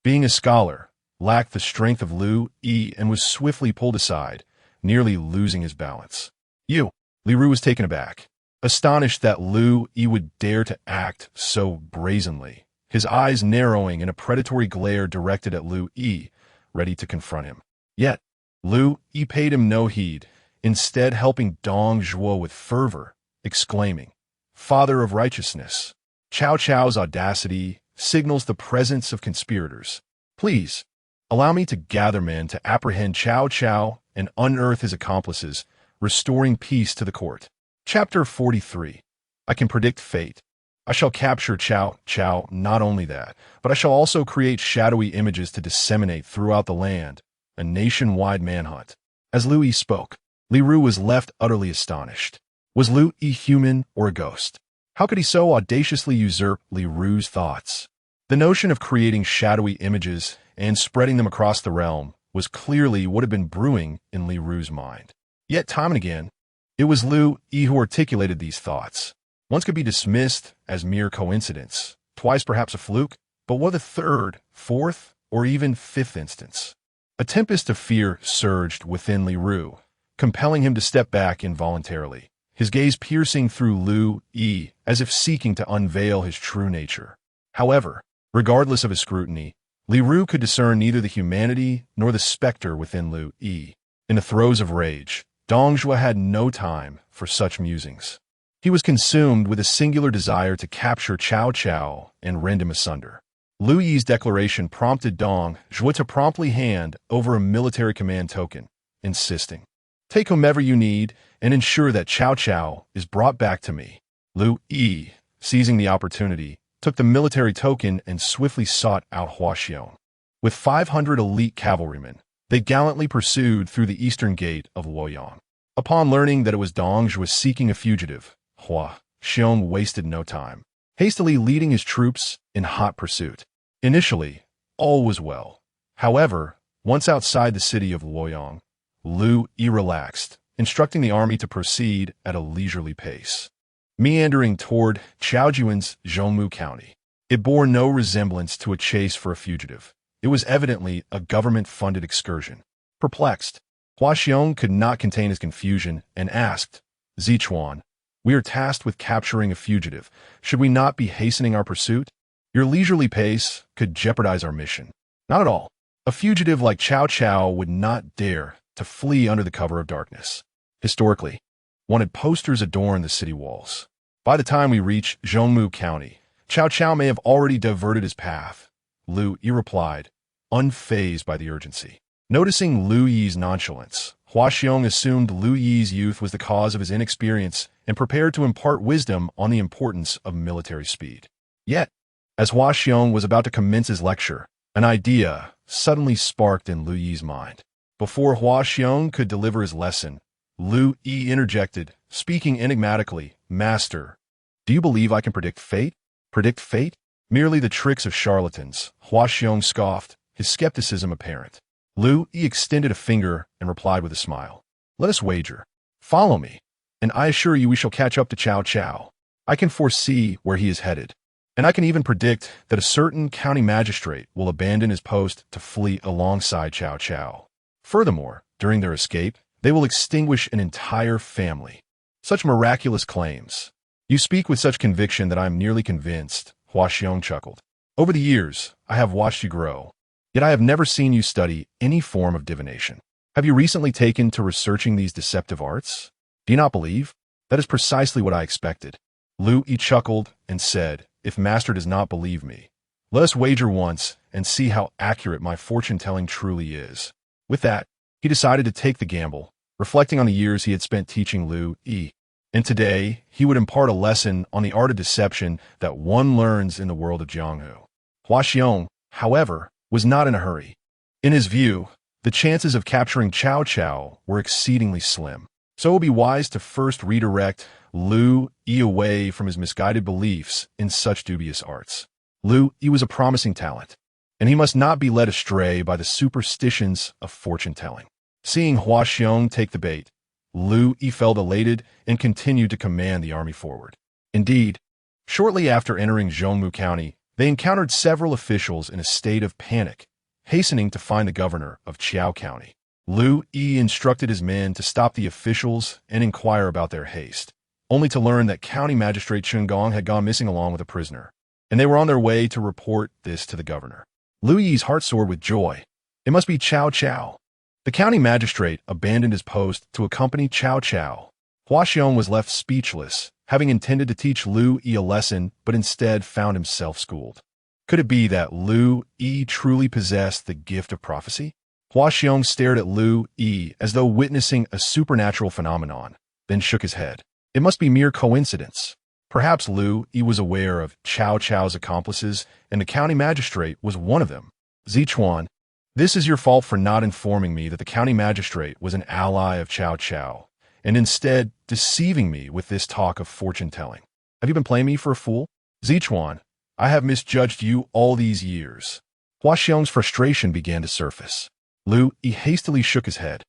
Speaker 1: being a scholar, lacked the strength of Liu Yi and was swiftly pulled aside, nearly losing his balance. Li Ru was taken aback, astonished that Liu Yi would dare to act so brazenly, his eyes narrowing in a predatory glare directed at Liu Yi, ready to confront him. Yet, Liu Yi paid him no heed, instead helping Dong Zhuo with fervor, exclaiming, "Father of righteousness!" Cao Cao's audacity signals the presence of conspirators. Please, allow me to gather men to apprehend Cao Cao and unearth his accomplices, restoring peace to the court. Chapter 43. I can predict fate. I shall capture Cao Cao, not only that, but I shall also create shadowy images to disseminate throughout the land, a nationwide manhunt. As Liu Yi spoke, Li Ru was left utterly astonished. Was Liu Yi human or a ghost? How could he so audaciously usurp Li Ru's thoughts? The notion of creating shadowy images and spreading them across the realm was clearly what had been brewing in Li Ru's mind. Yet time and again, it was Liu Yi who articulated these thoughts. Once could be dismissed as mere coincidence, twice perhaps a fluke, but what a third, fourth, or even fifth instance? A tempest of fear surged within Li Ru, compelling him to step back involuntarily, his gaze piercing through Liu Yi as if seeking to unveil his true nature. However, regardless of his scrutiny, Li Ru could discern neither the humanity nor the specter within Liu Yi. In the throes of rage, Dong Zhuo had no time for such musings. He was consumed with a singular desire to capture Cao Cao and rend him asunder. Liu Yi's declaration prompted Dong Zhuo to promptly hand over a military command token, insisting, "Take whomever you need and ensure that Cao Cao is brought back to me." Liu Yi, seizing the opportunity, took the military token and swiftly sought out Huaxiong. With 500 elite cavalrymen, they gallantly pursued through the eastern gate of Luoyang. Upon learning that it was Dong Zhuo seeking a fugitive, Huaxiong wasted no time, hastily leading his troops in hot pursuit. Initially, all was well. However, once outside the city of Luoyang, Liu Yi relaxed, instructing the army to proceed at a leisurely pace. Meandering toward Chaojuan's Zhongmu County, it bore no resemblance to a chase for a fugitive. It was evidently a government-funded excursion. Perplexed, Huaxiong could not contain his confusion and asked, "Zichuan, we are tasked with capturing a fugitive. Should we not be hastening our pursuit? Your leisurely pace could jeopardize our mission." "Not at all. A fugitive like Cao Cao would not dare to flee under the cover of darkness. Historically, one had posters adorn the city walls. By the time we reach Zhongmu County, Cao Cao may have already diverted his path," Liu Yi replied, unfazed by the urgency. Noticing Liu Yi's nonchalance, Huaxiong assumed Liu Yi's youth was the cause of his inexperience and prepared to impart wisdom on the importance of military speed. Yet, as Huaxiong was about to commence his lecture, an idea suddenly sparked in Liu Yi's mind. Before Huaxiong could deliver his lesson, Liu Yi interjected, speaking enigmatically, "Master, do you believe I can predict fate?" "Predict fate? Merely the tricks of charlatans," Huaxiong scoffed, his skepticism apparent. Liu Yi extended a finger and replied with a smile, "Let us wager. Follow me, and I assure you we shall catch up to Cao Cao. I can foresee where he is headed, and I can even predict that a certain county magistrate will abandon his post to flee alongside Cao Cao. Furthermore, during their escape, they will extinguish an entire family." Such miraculous claims. "You speak with such conviction that I am nearly convinced," Huaxiong chuckled. "Over the years, I have watched you grow, yet I have never seen you study any form of divination. Have you recently taken to researching these deceptive arts? Do you not believe? That is precisely what I expected." Liu Yi chuckled and said, "If Master does not believe me, let us wager once and see how accurate my fortune-telling truly is." With that, he decided to take the gamble, reflecting on the years he had spent teaching Liu Yi. And today, he would impart a lesson on the art of deception that one learns in the world of Jianghu. Huaxiong, however, was not in a hurry. In his view, the chances of capturing Cao Cao were exceedingly slim. So it would be wise to first redirect Liu Yi away from his misguided beliefs in such dubious arts. Liu Yi was a promising talent, and he must not be led astray by the superstitions of fortune-telling. Seeing Huaxiong take the bait, Liu Yi felt elated and continued to command the army forward. Indeed, shortly after entering Zhongmu County, they encountered several officials in a state of panic, hastening to find the governor of Qiao County. Liu Yi instructed his men to stop the officials and inquire about their haste, only to learn that County Magistrate Chengong had gone missing along with a prisoner, and they were on their way to report this to the governor. Liu Yi's heart soared with joy. It must be Cao Cao. The county magistrate abandoned his post to accompany Cao Cao. Hua Xiong was left speechless, having intended to teach Liu Yi a lesson, but instead found himself schooled. Could it be that Liu Yi truly possessed the gift of prophecy? Hua Xiong stared at Liu Yi as though witnessing a supernatural phenomenon, then shook his head. It must be mere coincidence. Perhaps Liu Yi was aware of Cao Cao's accomplices, and the county magistrate was one of them. Zichuan, this is your fault for not informing me that the county magistrate was an ally of Cao Cao, and instead deceiving me with this talk of fortune-telling. Have you been playing me for a fool? Zichuan, I have misjudged you all these years. Hua Xiong's frustration began to surface. Liu Yi hastily shook his head,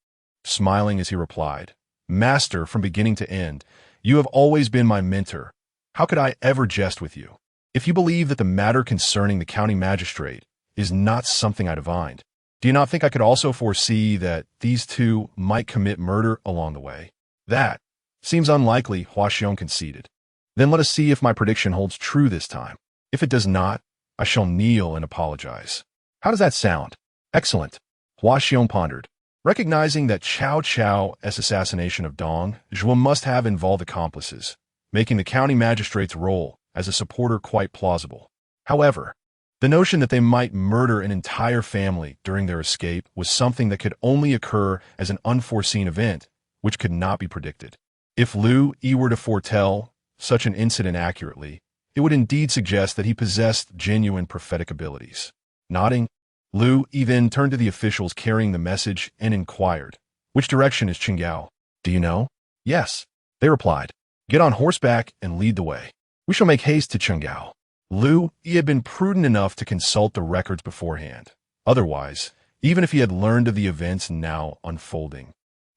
Speaker 1: smiling as he replied, Master, from beginning to end, you have always been my mentor. How could I ever jest with you? If you believe that the matter concerning the county magistrate is not something I divined, do you not think I could also foresee that these two might commit murder along the way? That seems unlikely, Hua Xiong conceded. Then let us see if my prediction holds true this time. If it does not, I shall kneel and apologize. How does that sound? Excellent. Hua Xiong pondered, recognizing that Cao Cao's assassination of Dong Zhuo must have involved accomplices, making the county magistrate's role as a supporter quite plausible. However, the notion that they might murder an entire family during their escape was something that could only occur as an unforeseen event, which could not be predicted. If Liu Yi were to foretell such an incident accurately, it would indeed suggest that he possessed genuine prophetic abilities. Nodding, Liu Yi then turned to the officials carrying the message and inquired, Which direction is Qinggao? Do you know? Yes, they replied. Get on horseback and lead the way. We shall make haste to Qinggao. Liu Yi had been prudent enough to consult the records beforehand. Otherwise, even if he had learned of the events now unfolding,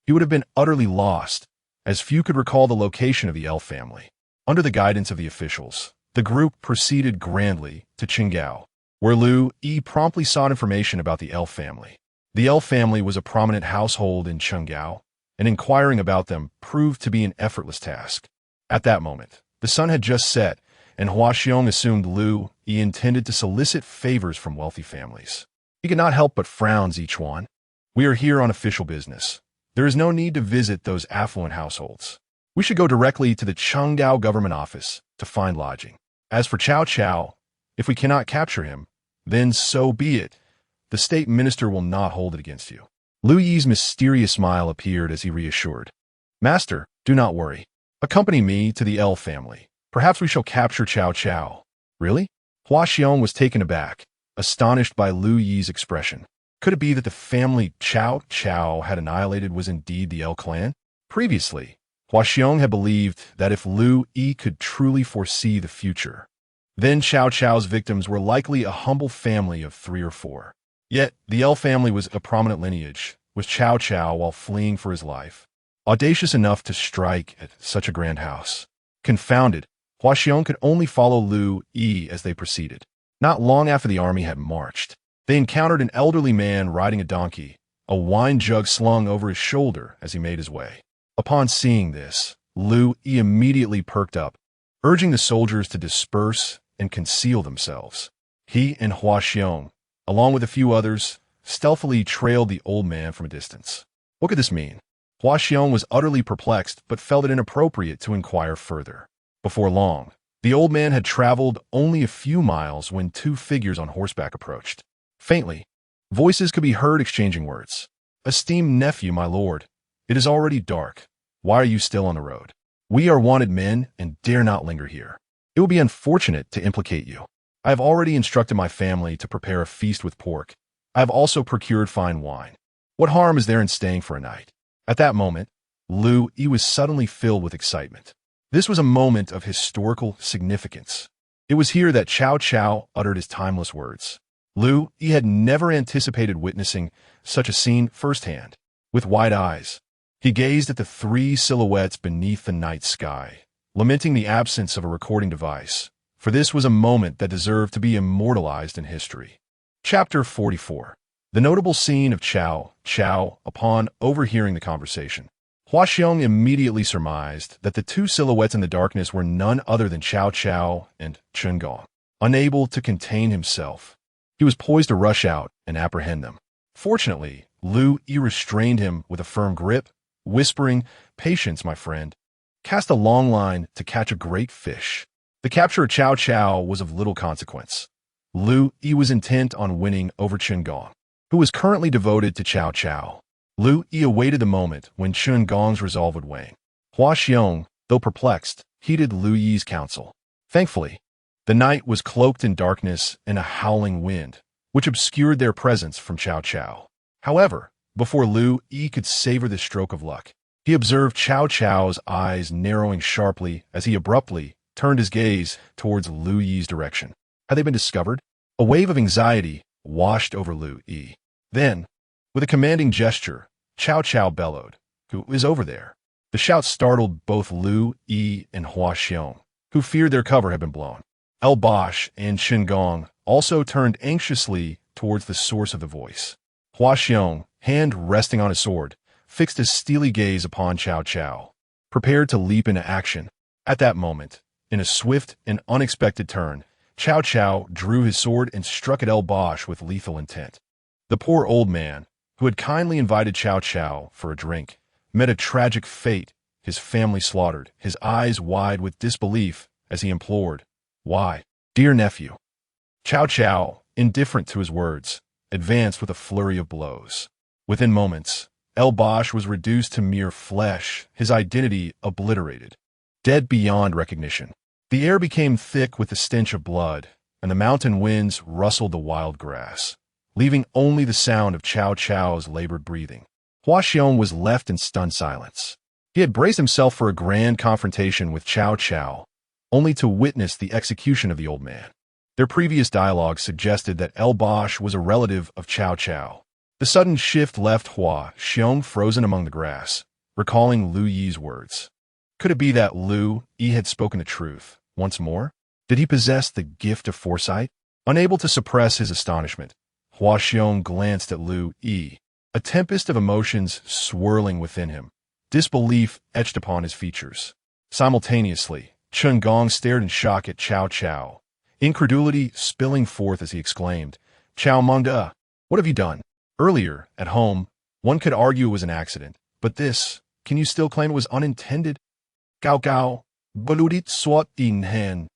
Speaker 1: he would have been utterly lost, as few could recall the location of the elf family. Under the guidance of the officials, the group proceeded grandly to Qinggao, where Liu Yi promptly sought information about the elf family. The elf family was a prominent household in Qinggao, and inquiring about them proved to be an effortless task. At that moment, the sun had just set, and Hua Xiong assumed Liu Yi intended to solicit favors from wealthy families. He could not help but frown, Zichuan. We are here on official business. There is no need to visit those affluent households. We should go directly to the Qinggao government office to find lodging. As for Cao Cao, if we cannot capture him, then so be it. The state minister will not hold it against you. Liu Yi's mysterious smile appeared as he reassured. Master, do not worry. Accompany me to the elf family. Perhaps we shall capture Cao Cao. Really? Hua Xiong was taken aback, astonished by Liu Yi's expression. Could it be that the family Cao Cao had annihilated was indeed the El clan? Previously, Hua Xiong had believed that if Liu Yi could truly foresee the future, then Cao Cao's victims were likely a humble family of 3 or 4. Yet, the El family was a prominent lineage, with Cao Cao while fleeing for his life, audacious enough to strike at such a grand house. Confounded, Hua Xiong could only follow Liu Yi as they proceeded. Not long after the army had marched, they encountered an elderly man riding a donkey, a wine jug slung over his shoulder as he made his way. Upon seeing this, Liu Yi immediately perked up, urging the soldiers to disperse and conceal themselves. He and Hua Xiong, along with a few others, stealthily trailed the old man from a distance. What could this mean? Hua Xiong was utterly perplexed but felt it inappropriate to inquire further. Before long, the old man had traveled only a few miles when 2 figures on horseback approached. Faintly, voices could be heard exchanging words. Esteemed nephew, my lord, it is already dark. Why are you still on the road? We are wanted men and dare not linger here. It would be unfortunate to implicate you. I have already instructed my family to prepare a feast with pork. I have also procured fine wine. What harm is there in staying for a night? At that moment, Liu Yi was suddenly filled with excitement. This was a moment of historical significance. It was here that Cao Cao uttered his timeless words. Liu Yi had never anticipated witnessing such a scene firsthand. With wide eyes, he gazed at the 3 silhouettes beneath the night sky, lamenting the absence of a recording device, for this was a moment that deserved to be immortalized in history. Chapter 44. The notable scene of Cao Cao upon overhearing the conversation. Hua Xiong immediately surmised that the 2 silhouettes in the darkness were none other than Cao Cao and Qinggong. Unable to contain himself, he was poised to rush out and apprehend them. Fortunately, Liu Yi restrained him with a firm grip, whispering, "Patience, my friend. Cast a long line to catch a great fish." The capture of Cao Cao was of little consequence. Liu Yi was intent on winning over Chen Gong, who was currently devoted to Cao Cao. Liu Yi awaited the moment when Chen Gong's resolve would wane. Hua Xiong, though perplexed, heeded Liu Yi's counsel. Thankfully, the night was cloaked in darkness and a howling wind, which obscured their presence from Cao Cao. However, before Liu Yi could savor this stroke of luck, he observed Cao Cao's eyes narrowing sharply as he abruptly turned his gaze towards Liu Yi's direction. Had they been discovered? A wave of anxiety washed over Liu Yi. Then, with a commanding gesture, Cao Cao bellowed, "Who is over there?" The shout startled both Liu Yi and Hua Xiong, who feared their cover had been blown. El Bosch and Chen Gong also turned anxiously towards the source of the voice. Hua Xiong, hand resting on his sword, fixed a steely gaze upon Cao Cao, prepared to leap into action. At that moment, in a swift and unexpected turn, Cao Cao drew his sword and struck at El Bosch with lethal intent. The poor old man, who had kindly invited Cao Cao for a drink, met a tragic fate, his family slaughtered, his eyes wide with disbelief as he implored, "Why, dear nephew?" Cao Cao, indifferent to his words, advanced with a flurry of blows. Within moments, El Bosch was reduced to mere flesh, his identity obliterated, dead beyond recognition. The air became thick with the stench of blood, and the mountain winds rustled the wild grass, leaving only the sound of Cao Cao's labored breathing. Hua Xiong was left in stunned silence. He had braced himself for a grand confrontation with Cao Cao, only to witness the execution of the old man. Their previous dialogue suggested that El Bosch was a relative of Cao Cao. The sudden shift left Hua Xiong frozen among the grass, recalling Liu Yi's words. Could it be that Liu Yi had spoken the truth once more? Did he possess the gift of foresight? Unable to suppress his astonishment, Hua Xiong glanced at Liu Yi, a tempest of emotions swirling within him. Disbelief etched upon his features. Simultaneously, Chen Gong stared in shock at Cao Cao, incredulity spilling forth as he exclaimed, "Cao Mengde, what have you done?" Earlier, at home, one could argue it was an accident, but this, can you still claim it was unintended? "Gao Gao, baludit swat in hen,"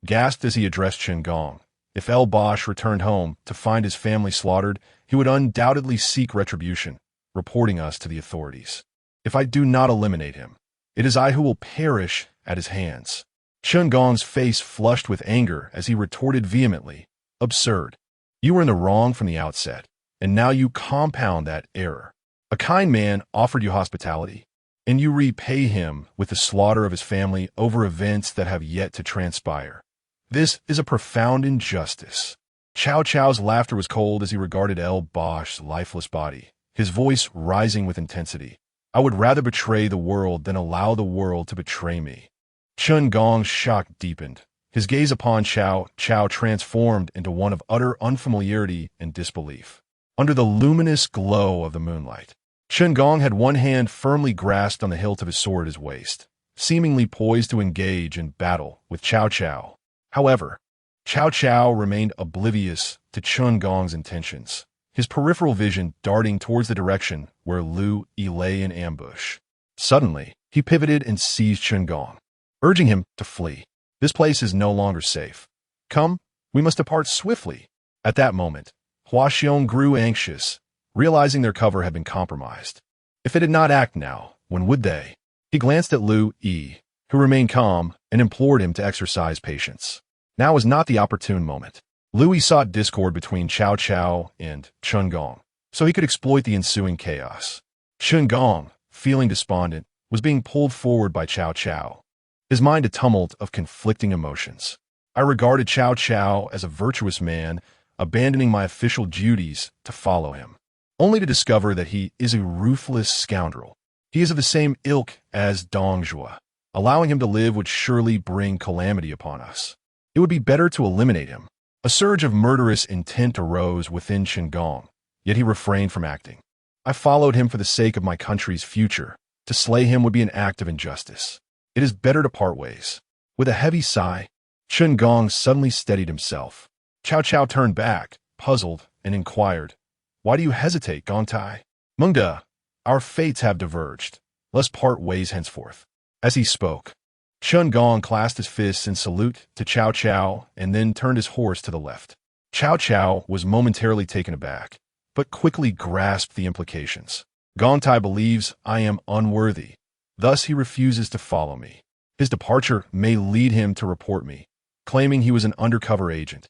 Speaker 1: gasped as he addressed Chen Gong. If El Bosch returned home to find his family slaughtered, he would undoubtedly seek retribution, reporting us to the authorities. If I do not eliminate him, it is I who will perish at his hands. Chen Gong's face flushed with anger as he retorted vehemently, "Absurd. You were in the wrong from the outset, and now you compound that error. A kind man offered you hospitality, and you repay him with the slaughter of his family over events that have yet to transpire. This is a profound injustice." Cao Cao's laughter was cold as he regarded El Bosch's lifeless body, his voice rising with intensity. "I would rather betray the world than allow the world to betray me." Chen Gong's shock deepened. His gaze upon Cao Cao transformed into one of utter unfamiliarity and disbelief. Under the luminous glow of the moonlight, Chen Gong had one hand firmly grasped on the hilt of his sword at his waist, seemingly poised to engage in battle with Cao Cao. However, Cao Cao remained oblivious to Chen Gong's intentions, his peripheral vision darting towards the direction where Liu Yi lay in ambush. Suddenly, he pivoted and seized Chen Gong, urging him to flee. "This place is no longer safe. Come, we must depart swiftly." At that moment, Hua Xiong grew anxious, realizing their cover had been compromised. If they did not act now, when would they? He glanced at Liu Yi, who remained calm, and implored him to exercise patience. Now was not the opportune moment. Liu Yi sought discord between Cao Cao and Chen Gong, so he could exploit the ensuing chaos. Chen Gong, feeling despondent, was being pulled forward by Cao Cao, his mind a tumult of conflicting emotions. I regarded Cao Cao as a virtuous man, abandoning my official duties to follow him, only to discover that he is a ruthless scoundrel. He is of the same ilk as Dong Zhuo. Allowing him to live would surely bring calamity upon us. It would be better to eliminate him. A surge of murderous intent arose within Chen Gong, yet he refrained from acting. I followed him for the sake of my country's future. To slay him would be an act of injustice. It is better to part ways. With a heavy sigh, Chen Gong suddenly steadied himself. Cao Cao turned back, puzzled, and inquired, Why do you hesitate, Gong Tai? Mengda, our fates have diverged. Let's part ways henceforth. As he spoke, Chun Gong clasped his fists in salute to Cao Cao and then turned his horse to the left. Cao Cao was momentarily taken aback, but quickly grasped the implications. Gong Tai believes I am unworthy, thus he refuses to follow me. His departure may lead him to report me, claiming he was an undercover agent,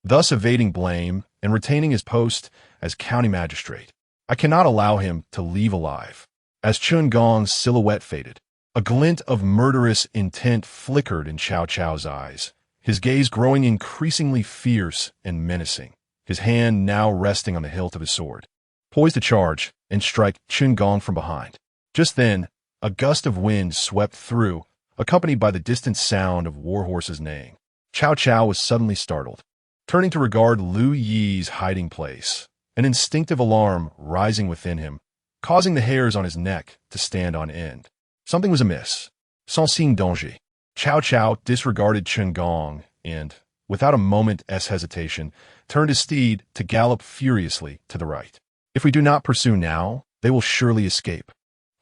Speaker 1: thus evading blame and retaining his post as county magistrate. I cannot allow him to leave alive. As Chun Gong's silhouette faded, a glint of murderous intent flickered in Cao Cao's eyes, his gaze growing increasingly fierce and menacing, his hand now resting on the hilt of his sword, poised to charge and strike Chun Gong from behind. Just then, a gust of wind swept through, accompanied by the distant sound of war horses neighing. Cao Cao was suddenly startled, turning to regard Liu Yi's hiding place, an instinctive alarm rising within him, causing the hairs on his neck to stand on end. Something was amiss. Sans signe danger. Cao Cao disregarded Chun Gong and, without a moment's hesitation, turned his steed to gallop furiously to the right. If we do not pursue now, they will surely escape.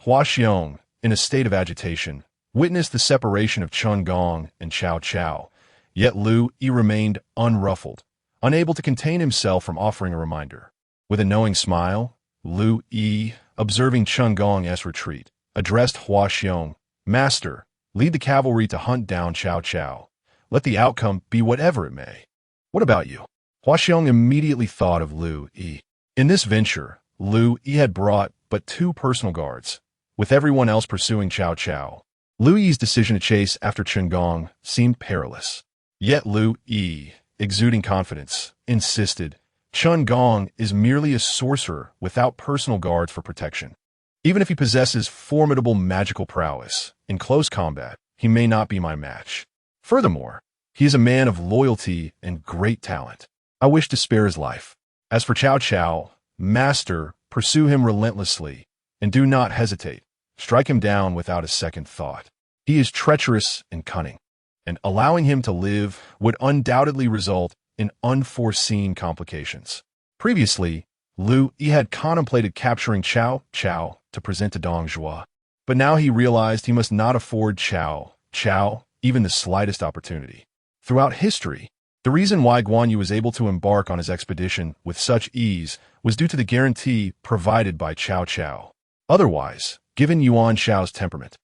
Speaker 1: Hua Xiong, in a state of agitation, witnessed the separation of Chun Gong and Cao Cao, yet Liu Yi remained unruffled, unable to contain himself from offering a reminder. With a knowing smile, Liu Yi, observing Chun Gong's retreat, addressed Hua Xiong, Master, lead the cavalry to hunt down Cao Cao. Let the outcome be whatever it may. What about you? Hua Xiong immediately thought of Liu Yi. In this venture, Liu Yi had brought but 2 personal guards, with everyone else pursuing Cao Cao. Liu Yi's decision to chase after Chun Gong seemed perilous. Yet Liu Yi, exuding confidence, insisted, Chun Gong is merely a sorcerer without personal guards for protection. Even if he possesses formidable magical prowess, in close combat, he may not be my match. Furthermore, he is a man of loyalty and great talent. I wish to spare his life. As for Cao Cao, Master, pursue him relentlessly, and do not hesitate. Strike him down without a second thought. He is treacherous and cunning, and allowing him to live would undoubtedly result in unforeseen complications. Previously, Liu Yi had contemplated capturing Cao Cao to present to Dong Zhuo, but now he realized he must not afford Cao Cao even the slightest opportunity. Throughout history, the reason why Guan Yu was able to embark on his expedition with such ease was due to the guarantee provided by Cao Cao. Otherwise, given Yuan Shao's temperament,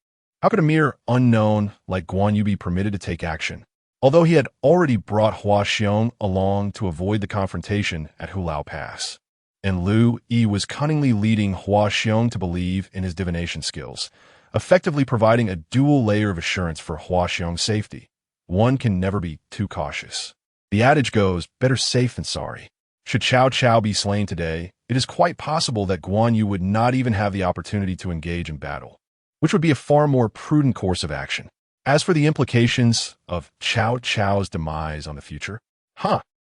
Speaker 1: how could a mere unknown like Guan Yu be permitted to take action? Although he had already brought Hua Xiong along to avoid the confrontation at Filial Pass, and Liu Yi was cunningly leading Hua Xiong to believe in his divination skills, effectively providing a dual layer of assurance for Hua Xiong's safety. One can never be too cautious. The adage goes, better safe than sorry. Should Cao Cao be slain today, it is quite possible that Guan Yu would not even have the opportunity to engage in battle, which would be a far more prudent course of action. As for the implications of Cao Cao's demise on the future,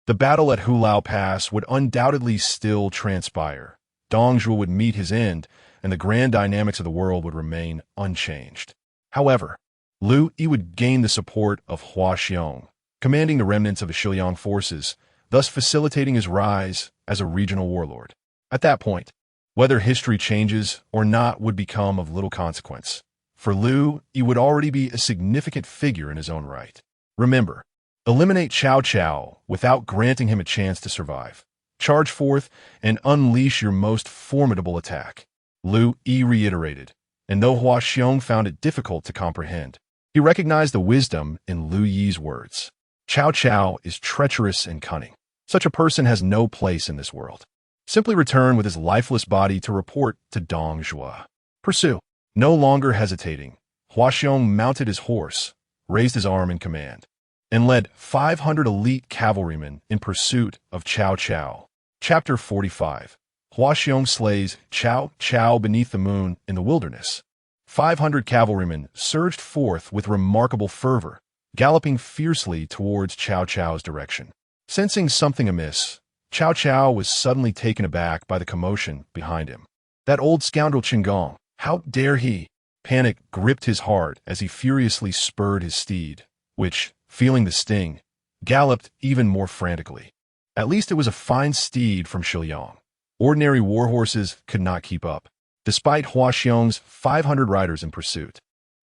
Speaker 1: the battle at Filial Pass would undoubtedly still transpire. Dong Zhuo would meet his end, and the grand dynamics of the world would remain unchanged. However, Liu Yi would gain the support of Hua Xiong, commanding the remnants of the Shiliang forces, thus facilitating his rise as a regional warlord. At that point, whether history changes or not would become of little consequence. For Liu, he would already be a significant figure in his own right. Remember, eliminate Cao Cao without granting him a chance to survive. Charge forth and unleash your most formidable attack. Liu Yi reiterated, and though Hua Xiong found it difficult to comprehend, he recognized the wisdom in Liu Yi's words. Cao Cao is treacherous and cunning. Such a person has no place in this world. Simply return with his lifeless body to report to Dong Zhuo. Pursue. No longer hesitating, Hua Xiong mounted his horse, raised his arm in command, and led 500 elite cavalrymen in pursuit of Cao Cao. Chapter 45. Hua Xiong slays Cao Cao beneath the moon in the wilderness. 500 cavalrymen surged forth with remarkable fervor, galloping fiercely towards Cao Cao's direction. Sensing something amiss, Cao Cao was suddenly taken aback by the commotion behind him. That old scoundrel Chun Gong, how dare he? Panic gripped his heart as he furiously spurred his steed, which, feeling the sting, galloped even more frantically. At least it was a fine steed from Shiliang. Ordinary war horses could not keep up, despite Hua Xiong's 500 riders in pursuit.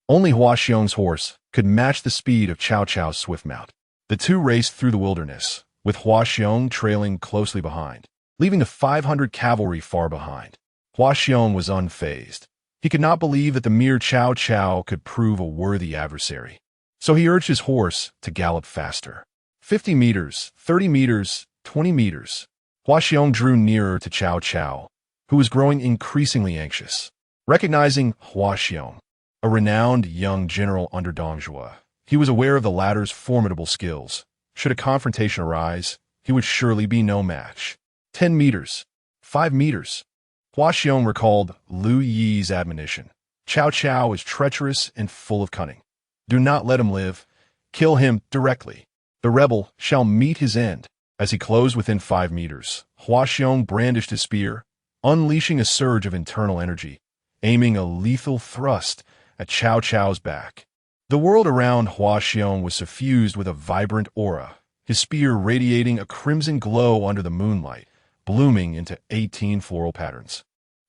Speaker 1: Only Hua Xiong's horse could match the speed of Cao Cao's swift mount. The two raced through the wilderness, with Hua Xiong trailing closely behind, leaving the 500 cavalry far behind. Hua Xiong was unfazed. He could not believe that the mere Cao Cao could prove a worthy adversary. So he urged his horse to gallop faster. 50 meters, 30 meters, 20 meters. Hua Xiong drew nearer to Cao Cao, who was growing increasingly anxious. Recognizing Hua Xiong, a renowned young general under Dong Zhuo, he was aware of the latter's formidable skills. Should a confrontation arise, he would surely be no match. 10 meters, 5 meters. Hua Xiong recalled Liu Yi's admonition. Cao Cao is treacherous and full of cunning. Do not let him live. Kill him directly. The rebel shall meet his end. As he closed within 5 meters, Hua Xiong brandished his spear, unleashing a surge of internal energy, aiming a lethal thrust at Cao Cao's back. The world around Hua Xiong was suffused with a vibrant aura, his spear radiating a crimson glow under the moonlight, blooming into 18 floral patterns,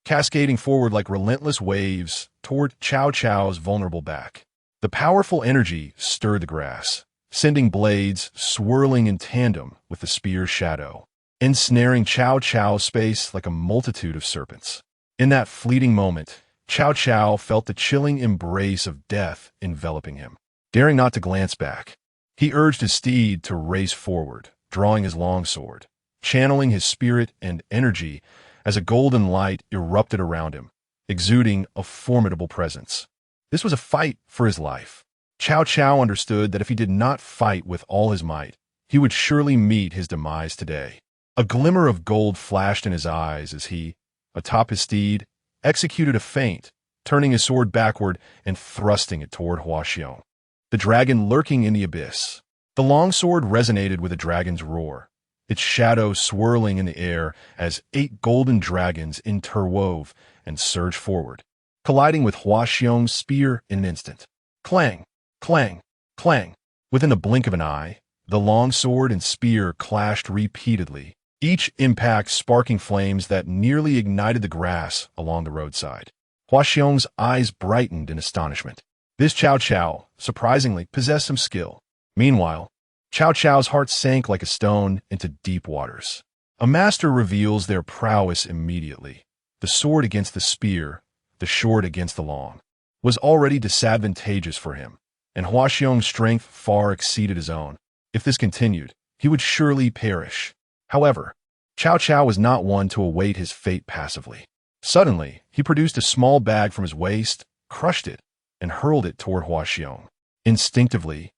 Speaker 1: cascading forward like relentless waves toward Cao Cao's vulnerable back. The powerful energy stirred the grass, sending blades swirling in tandem with the spear's shadow, ensnaring Cao Cao's space like a multitude of serpents. In that fleeting moment, Cao Cao felt the chilling embrace of death enveloping him. Daring not to glance back, he urged his steed to race forward, drawing his longsword, channeling his spirit and energy as a golden light erupted around him, exuding a formidable presence. This was a fight for his life. Cao Cao understood that if he did not fight with all his might, he would surely meet his demise today. A glimmer of gold flashed in his eyes as he, atop his steed, executed a feint, turning his sword backward and thrusting it toward Hua Xiong, the dragon lurking in the abyss. The longsword resonated with a dragon's roar, its shadow swirling in the air as 8 golden dragons interwove and surged forward, colliding with Hua Xiong's spear in an instant. Clang, clang, clang. Within the blink of an eye, the long sword and spear clashed repeatedly, each impact sparking flames that nearly ignited the grass along the roadside. Hua Xiong's eyes brightened in astonishment. This Cao Cao, surprisingly, possessed some skill. Meanwhile, Cao Cao's heart sank like a stone into deep waters. A master reveals their prowess immediately. The sword against the spear, the short against the long, was already disadvantageous for him, and Hua Xiong's strength far exceeded his own. If this continued, he would surely perish. However, Cao Cao was not one to await his fate passively. Suddenly, he produced a small bag from his waist, crushed it, and hurled it toward Hua Xiong. Instinctively,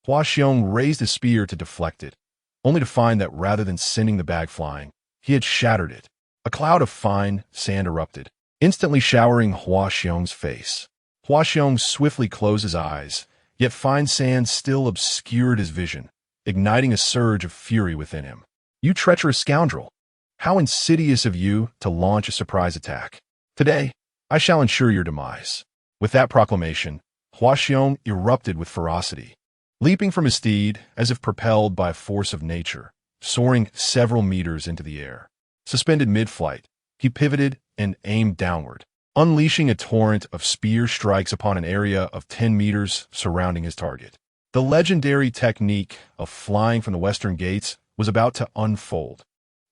Speaker 1: Hua Xiong raised his spear to deflect it, only to find that rather than sending the bag flying, he had shattered it. A cloud of fine sand erupted, instantly showering Hua Xiong's face. Hua Xiong swiftly closed his eyes, yet fine sand still obscured his vision, igniting a surge of fury within him. You treacherous scoundrel! How insidious of you to launch a surprise attack. Today, I shall ensure your demise. With that proclamation, Hua Xiong erupted with ferocity, leaping from his steed as if propelled by a force of nature, soaring several meters into the air. Suspended mid-flight, he pivoted and aimed downward, unleashing a torrent of spear strikes upon an area of 10 meters surrounding his target. The legendary technique of flying from the western gates was about to unfold.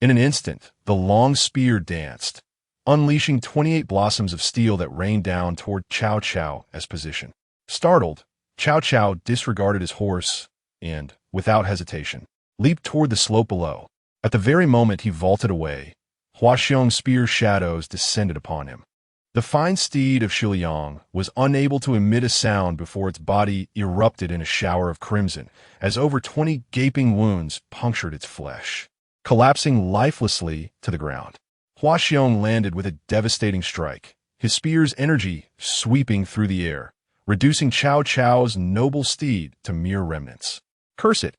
Speaker 1: In an instant, the long spear danced, unleashing 28 blossoms of steel that rained down toward Cao Cao as position. Startled, Cao Cao disregarded his horse and, without hesitation, leaped toward the slope below. At the very moment he vaulted away, Hua Xiong's spear shadows descended upon him. The fine steed of Shiliang was unable to emit a sound before its body erupted in a shower of crimson as over 20 gaping wounds punctured its flesh, collapsing lifelessly to the ground. Hua Xiong landed with a devastating strike, his spear's energy sweeping through the air, reducing Cao Cao's noble steed to mere remnants. Curse it!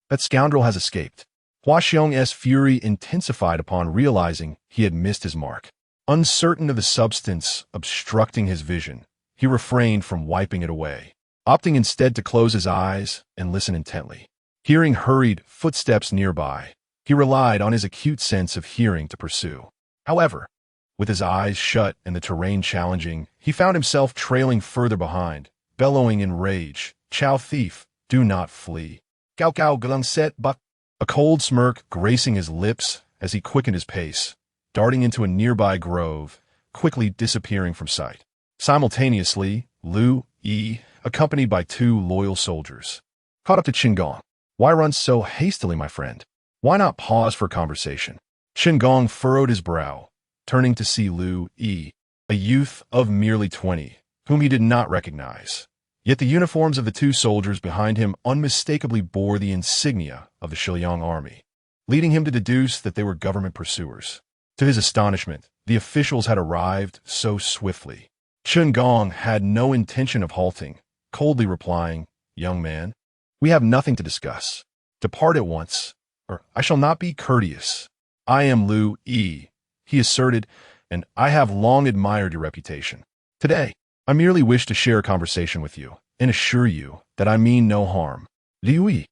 Speaker 1: That scoundrel has escaped. Hua Xiong's fury intensified upon realizing he had missed his mark. Uncertain of the substance obstructing his vision, he refrained from wiping it away, opting instead to close his eyes and listen intently. Hearing hurried footsteps nearby, he relied on his acute sense of hearing to pursue. However, with his eyes shut and the terrain challenging, he found himself trailing further behind, bellowing in rage, "Chow thief, do not flee. Gao gao glung set buck." A cold smirk gracing his lips as he quickened his pace, darting into a nearby grove, quickly disappearing from sight. Simultaneously, Liu Yi, accompanied by 2 loyal soldiers, caught up to Qingong. "Why run so hastily, my friend? Why not pause for conversation?" Qingong furrowed his brow, turning to see Liu Yi, a youth of merely 20, whom he did not recognize. Yet the uniforms of the 2 soldiers behind him unmistakably bore the insignia of the Shiliang army, leading him to deduce that they were government pursuers. To his astonishment, the officials had arrived so swiftly. Qingong had no intention of halting, coldly replying, "Young man, we have nothing to discuss. Depart at once, or I shall not be courteous. I am Liu Yi," he asserted, "and I have long admired your reputation. Today, I merely wish to share a conversation with you and assure you that I mean no harm." "Liu Yi?"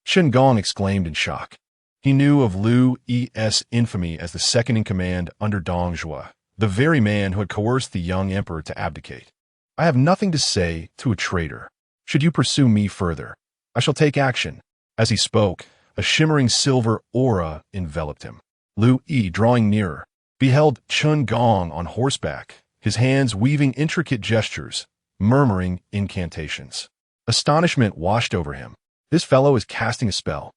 Speaker 1: Qingong exclaimed in shock. He knew of Liu Yi's infamy as the second-in-command under Dong Zhuo, the very man who had coerced the young emperor to abdicate. "I have nothing to say to a traitor. Should you pursue me further, I shall take action." As he spoke, a shimmering silver aura enveloped him. Liu Yi, drawing nearer, beheld Qingong on horseback, his hands weaving intricate gestures, murmuring incantations. Astonishment washed over him. This fellow is casting a spell.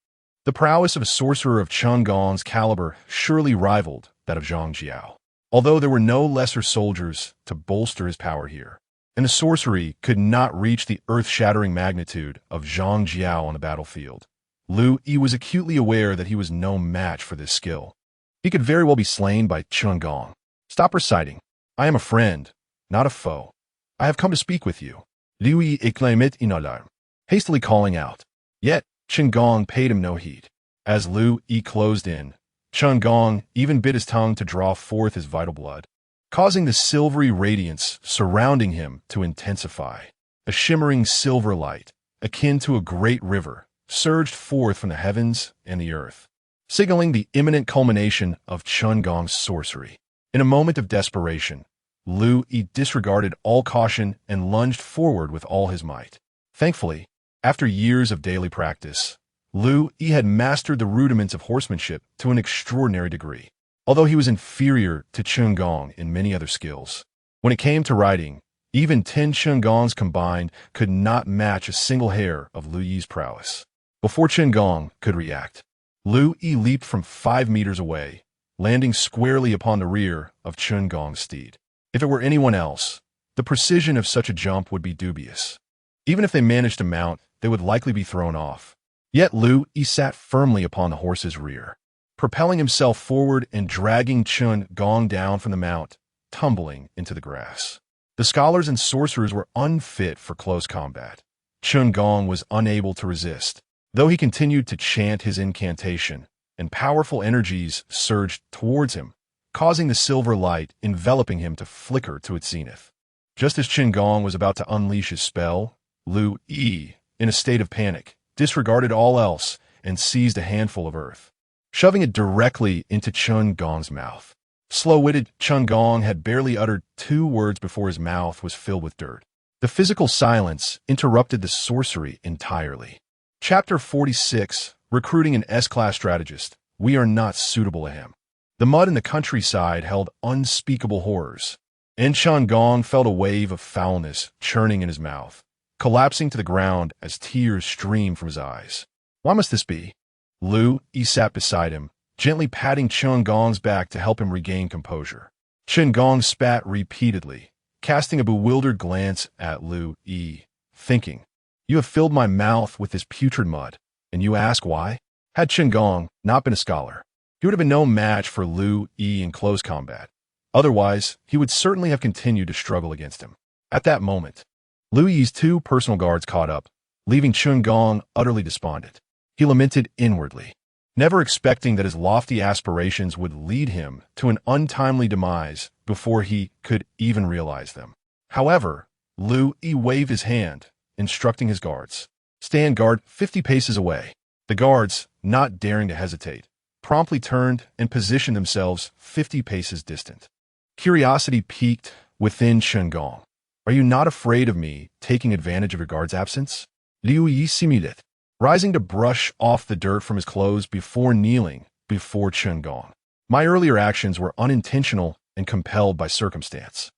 Speaker 1: The prowess of a sorcerer of Qinggong's caliber surely rivaled that of Zhang Jiao, although there were no lesser soldiers to bolster his power here, and the sorcery could not reach the earth-shattering magnitude of Zhang Jiao on the battlefield. Liu Yi was acutely aware that he was no match for this skill. He could very well be slain by Qinggong. "Stop reciting. I am a friend, not a foe. I have come to speak with you." Liu Yi exclaimed in alarm, hastily calling out. Yet Qinggong paid him no heed. As Liu Yi closed in, Qinggong even bit his tongue to draw forth his vital blood, causing the silvery radiance surrounding him to intensify. A shimmering silver light, akin to a great river, surged forth from the heavens and the earth, signaling the imminent culmination of Qinggong's sorcery. In a moment of desperation, Liu Yi disregarded all caution and lunged forward with all his might. Thankfully, after years of daily practice, Liu Yi had mastered the rudiments of horsemanship to an extraordinary degree, although he was inferior to Qinggong in many other skills. When it came to riding, even 10 Qinggongs combined could not match a single hair of Liu Yi's prowess. Before Qinggong could react, Liu Yi leaped from 5 meters away, landing squarely upon the rear of Qinggong's steed. If it were anyone else, the precision of such a jump would be dubious. Even if they managed to mount, they would likely be thrown off. Yet Liu Yi sat firmly upon the horse's rear, propelling himself forward and dragging Qinggong down from the mount, tumbling into the grass. The scholars and sorcerers were unfit for close combat. Qinggong was unable to resist, though he continued to chant his incantation, and powerful energies surged towards him, causing the silver light enveloping him to flicker to its zenith. Just as Qinggong was about to unleash his spell, Liu Yi, in a state of panic, disregarded all else and seized a handful of earth, shoving it directly into Qinggong's mouth. Slow-witted Qinggong had barely uttered 2 words before his mouth was filled with dirt. The physical silence interrupted the sorcery entirely. Chapter 46, Recruiting an S-Class Strategist. We are not suitable to him. The mud in the countryside held unspeakable horrors, and Qinggong felt a wave of foulness churning in his mouth, collapsing to the ground as tears streamed from his eyes. Why must this be? Liu Yi sat beside him, gently patting Qinggong's back to help him regain composure. Qinggong spat repeatedly, casting a bewildered glance at Liu Yi, thinking, "You have filled my mouth with this putrid mud, and you ask why?" Had Qinggong not been a scholar, he would have been no match for Liu Yi in close combat. Otherwise, he would certainly have continued to struggle against him. At that moment, Liu Yi's 2 personal guards caught up, leaving Qinggong utterly despondent. He lamented inwardly, never expecting that his lofty aspirations would lead him to an untimely demise before he could even realize them. However, Liu Yi waved his hand, instructing his guards, "Stand guard 50 paces away." The guards, not daring to hesitate, promptly turned and positioned themselves 50 paces distant. Curiosity piqued within Chen Gong. "Are you not afraid of me taking advantage of your guard's absence?" Liu Yi simulated, rising to brush off the dirt from his clothes before kneeling before Chen Gong. "My earlier actions were unintentional and compelled by circumstance.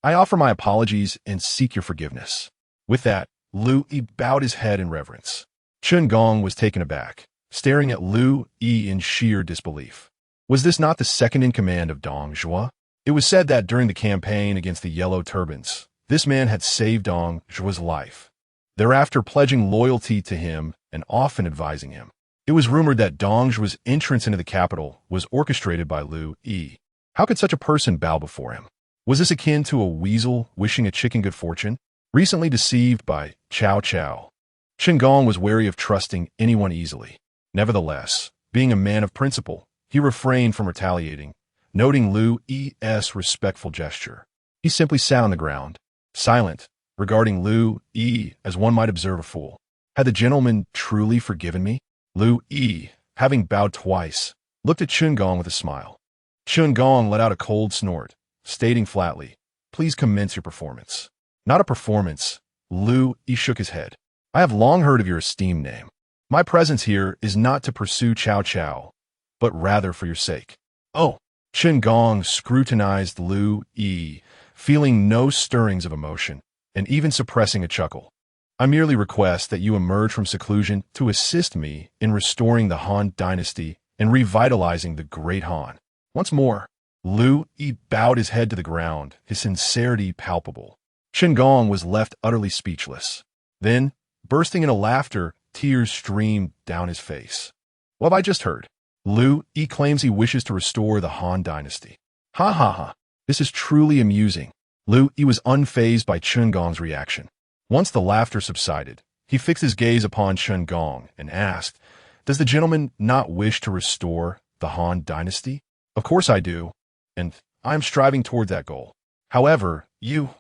Speaker 1: I offer my apologies and seek your forgiveness." With that, Liu Yi bowed his head in reverence. Chen Gong was taken aback, staring at Liu Yi in sheer disbelief. Was this not the second in command of Dong Zhuo? It was said that during the campaign against the Yellow Turbans, this man had saved Dong Zhuo's life, thereafter pledging loyalty to him and often advising him. It was rumored that Dong Zhuo's entrance into the capital was orchestrated by Liu Yi. How could such a person bow before him? Was this akin to a weasel wishing a chicken good fortune? Recently deceived by Cao Cao, Chen Gong was wary of trusting anyone easily. Nevertheless, being a man of principle, he refrained from retaliating, noting Liu Yi's respectful gesture. He simply sat on the ground, silent, regarding Liu Yi as one might observe a fool. Had the gentleman truly forgiven me? Liu Yi, having bowed twice, looked at Chen Gong with a smile. Chen Gong let out a cold snort, stating flatly, "Please commence your performance." "Not a performance." Liu Yi shook his head. "I have long heard of your esteemed name. My presence here is not to pursue Cao Cao, but rather for your sake." "Oh." Chen Gong scrutinized Liu Yi, feeling no stirrings of emotion, and even suppressing a chuckle. "I merely request that you emerge from seclusion to assist me in restoring the Han Dynasty and revitalizing the Great Han." Once more, Liu Yi bowed his head to the ground, his sincerity palpable. Chen Gong was left utterly speechless. Then, bursting into laughter, tears streamed down his face. "What have I just heard? Liu Yi claims he wishes to restore the Han Dynasty. Ha ha ha. This is truly amusing." Liu Yi was unfazed by Chen Gong's reaction. Once the laughter subsided, he fixed his gaze upon Chen Gong and asked, "Does the gentleman not wish to restore the Han Dynasty?" "Of course I do, and I am striving toward that goal. However, you,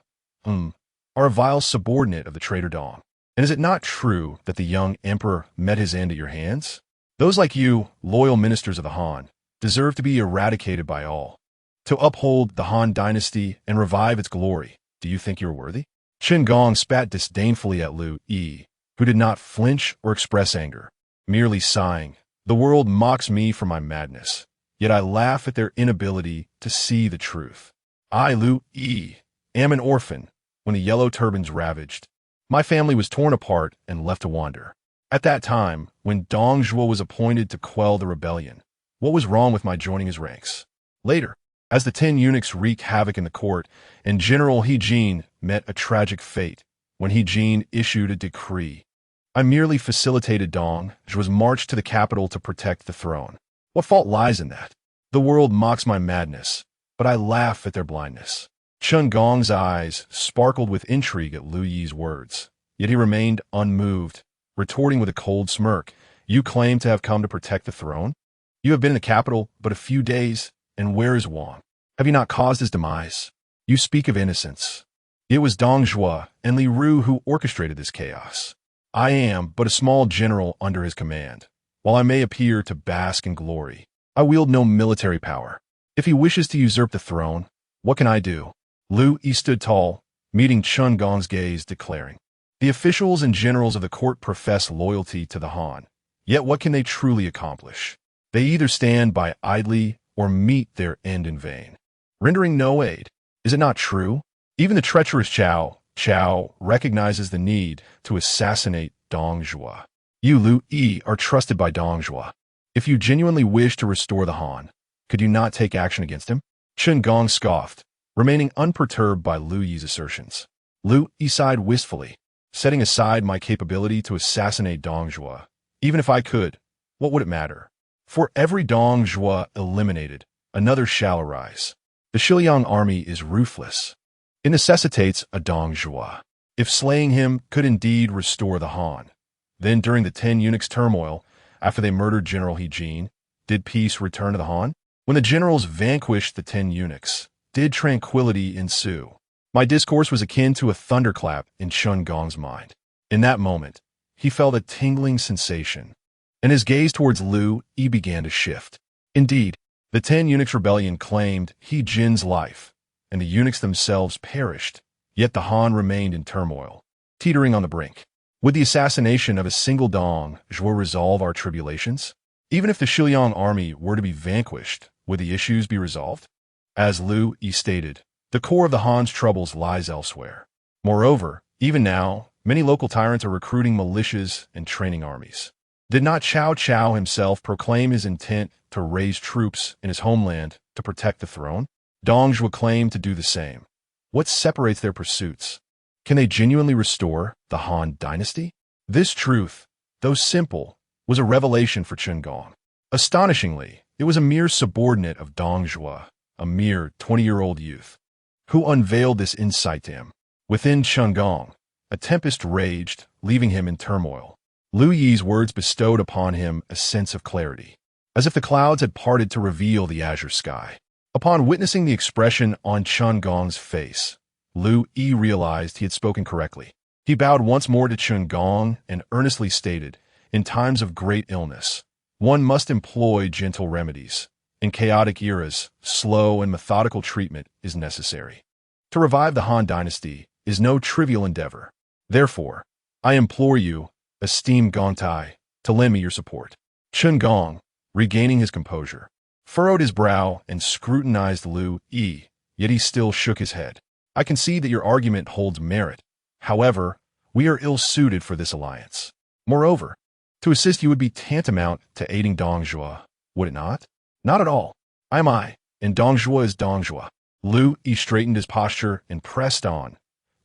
Speaker 1: are a vile subordinate of the traitor Dong. And is it not true that the young emperor met his end at your hands? Those like you, loyal ministers of the Han, deserve to be eradicated by all. To uphold the Han Dynasty and revive its glory, do you think you're worthy?" Chen Gong spat disdainfully at Liu Yi, who did not flinch or express anger, merely sighing, "The world mocks me for my madness, yet I laugh at their inability to see the truth. I, Liu Yi, am an orphan when the Yellow Turbans ravaged. My family was torn apart and left to wander. At that time, when Dong Zhuo was appointed to quell the rebellion, what was wrong with my joining his ranks? Later, as the 10 eunuchs wreaked havoc in the court, and General He Jin met a tragic fate when He Jin issued a decree, I merely facilitated Dong Zhuo's march to the capital to protect the throne. What fault lies in that? The world mocks my madness, but I laugh at their blindness." Chen Gong's eyes sparkled with intrigue at Liu Yi's words, yet he remained unmoved, retorting with a cold smirk, "You claim to have come to protect the throne? You have been in the capital but a few days, and where is Wang? Have you not caused his demise? You speak of innocence. It was Dong Zhuo and Li Ru who orchestrated this chaos. I am but a small general under his command. While I may appear to bask in glory, I wield no military power. If he wishes to usurp the throne, what can I do?" Liu Yi stood tall, meeting Chen Gong's gaze, declaring, "The officials and generals of the court profess loyalty to the Han, yet what can they truly accomplish? They either stand by idly or meet their end in vain, rendering no aid. Is it not true? Even the treacherous Cao recognizes the need to assassinate Dong Zhuo. You, Liu Yi, are trusted by Dong Zhuo. If you genuinely wish to restore the Han, could you not take action against him?" Chen Gong scoffed, remaining unperturbed by Liu Yi's assertions. Liu Yi sighed wistfully, "Setting aside my capability to assassinate Dong Zhuo, even if I could, what would it matter? For every Dong Zhuo eliminated, another shall arise. The Xiliang army is ruthless. It necessitates a Dong Zhuo. If slaying him could indeed restore the Han, then during the 10 eunuchs' turmoil, after they murdered General He Jin, did peace return to the Han? When the generals vanquished the 10 eunuchs, did tranquility ensue?" My discourse was akin to a thunderclap in Chen Gong's mind. In that moment, he felt a tingling sensation, and his gaze towards Liu Yi began to shift. Indeed, the 10 eunuchs' rebellion claimed He Jin's life, and the eunuchs themselves perished, yet the Han remained in turmoil, teetering on the brink. Would the assassination of a single Dong Zhuo resolve our tribulations? Even if the Xiliang army were to be vanquished, would the issues be resolved? As Liu Yi stated, the core of the Han's troubles lies elsewhere. Moreover, even now, many local tyrants are recruiting militias and training armies. Did not Cao Cao himself proclaim his intent to raise troops in his homeland to protect the throne? Dong Zhuo claimed to do the same. What separates their pursuits? Can they genuinely restore the Han Dynasty? This truth, though simple, was a revelation for Chen Gong. Astonishingly, it was a mere subordinate of Dong Zhuo, a mere 20-year-old youth, who unveiled this insight to him. Within Chen Gong, a tempest raged, leaving him in turmoil. Liu Yi's words bestowed upon him a sense of clarity, as if the clouds had parted to reveal the azure sky. Upon witnessing the expression on Chen Gong's face, Liu Yi realized he had spoken correctly. He bowed once more to Chen Gong and earnestly stated, in times of great illness, one must employ gentle remedies. In chaotic eras, slow and methodical treatment is necessary. To revive the Han Dynasty is no trivial endeavor. Therefore, I implore you, esteemed Gongtai, to lend me your support. Chen Gong, regaining his composure, furrowed his brow and scrutinized Liu Yi, yet he still shook his head. I concede that your argument holds merit. However, we are ill-suited for this alliance. Moreover, to assist you would be tantamount to aiding Dong Zhuo, would it not? Not at all. I am I, and Dong Zhuo is Dong Zhuo. Liu Yi straightened his posture and pressed on.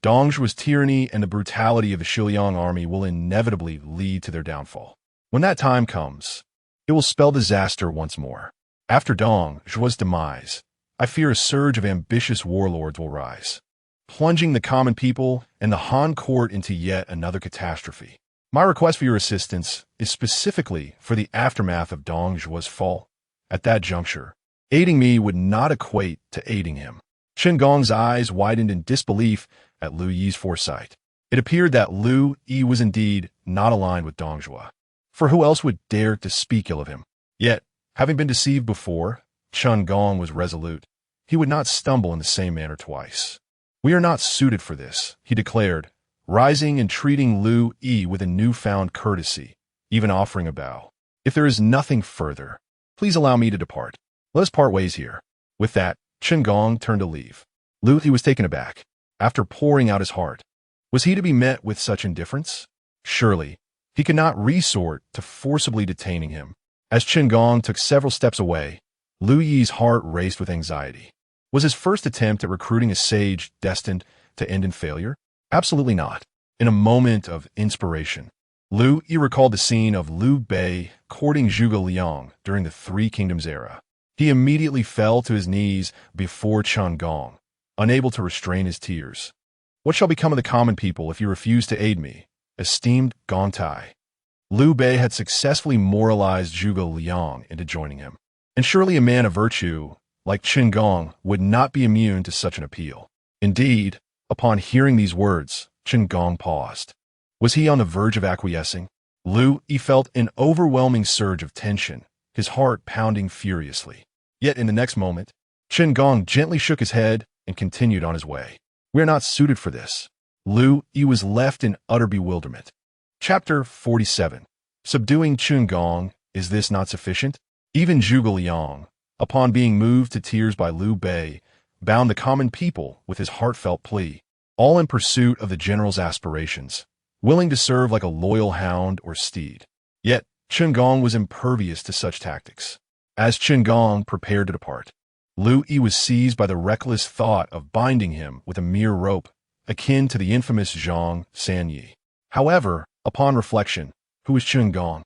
Speaker 1: Dong Zhuo's tyranny and the brutality of the Xiliang army will inevitably lead to their downfall. When that time comes, it will spell disaster once more. After Dong Zhuo's demise, I fear a surge of ambitious warlords will rise, plunging the common people and the Han court into yet another catastrophe. My request for your assistance is specifically for the aftermath of Dong Zhuo's fall. At that juncture, aiding me would not equate to aiding him. Chen Gong's eyes widened in disbelief at Liu Yi's foresight. It appeared that Liu Yi was indeed not aligned with Dong Zhuo, for who else would dare to speak ill of him? Yet, having been deceived before, Chen Gong was resolute. He would not stumble in the same manner twice. We are not suited for this, he declared, rising and treating Liu Yi with a newfound courtesy, even offering a bow. If there is nothing further, please allow me to depart. Let us part ways here. With that, Chen Gong turned to leave. Liu Yi was taken aback. After pouring out his heart, was he to be met with such indifference? Surely, he could not resort to forcibly detaining him. As Chen Gong took several steps away, Liu Yi's heart raced with anxiety. Was his first attempt at recruiting a sage destined to end in failure? Absolutely not. In a moment of inspiration, Liu Yi recalled the scene of Liu Bei courting Zhuge Liang during the Three Kingdoms era. He immediately fell to his knees before Chen Gong, unable to restrain his tears. What shall become of the common people if you refuse to aid me, esteemed Gongtai? Liu Bei had successfully moralized Zhuge Liang into joining him, and surely a man of virtue like Chen Gong would not be immune to such an appeal. Indeed, upon hearing these words, Chen Gong paused. Was he on the verge of acquiescing? Liu Yi felt an overwhelming surge of tension, his heart pounding furiously. Yet in the next moment, Chen Gong gently shook his head and continued on his way. We are not suited for this. Liu Yi was left in utter bewilderment. Chapter 47. Subduing Chen Gong, is this not sufficient? Even Zhuge Liang, upon being moved to tears by Liu Bei, bound the common people with his heartfelt plea, all in pursuit of the general's aspirations, willing to serve like a loyal hound or steed. Yet, Chen Gong was impervious to such tactics. As Chen Gong prepared to depart, Liu Yi was seized by the reckless thought of binding him with a mere rope, akin to the infamous Zhang Sanyi. However, upon reflection, who was Chen Gong?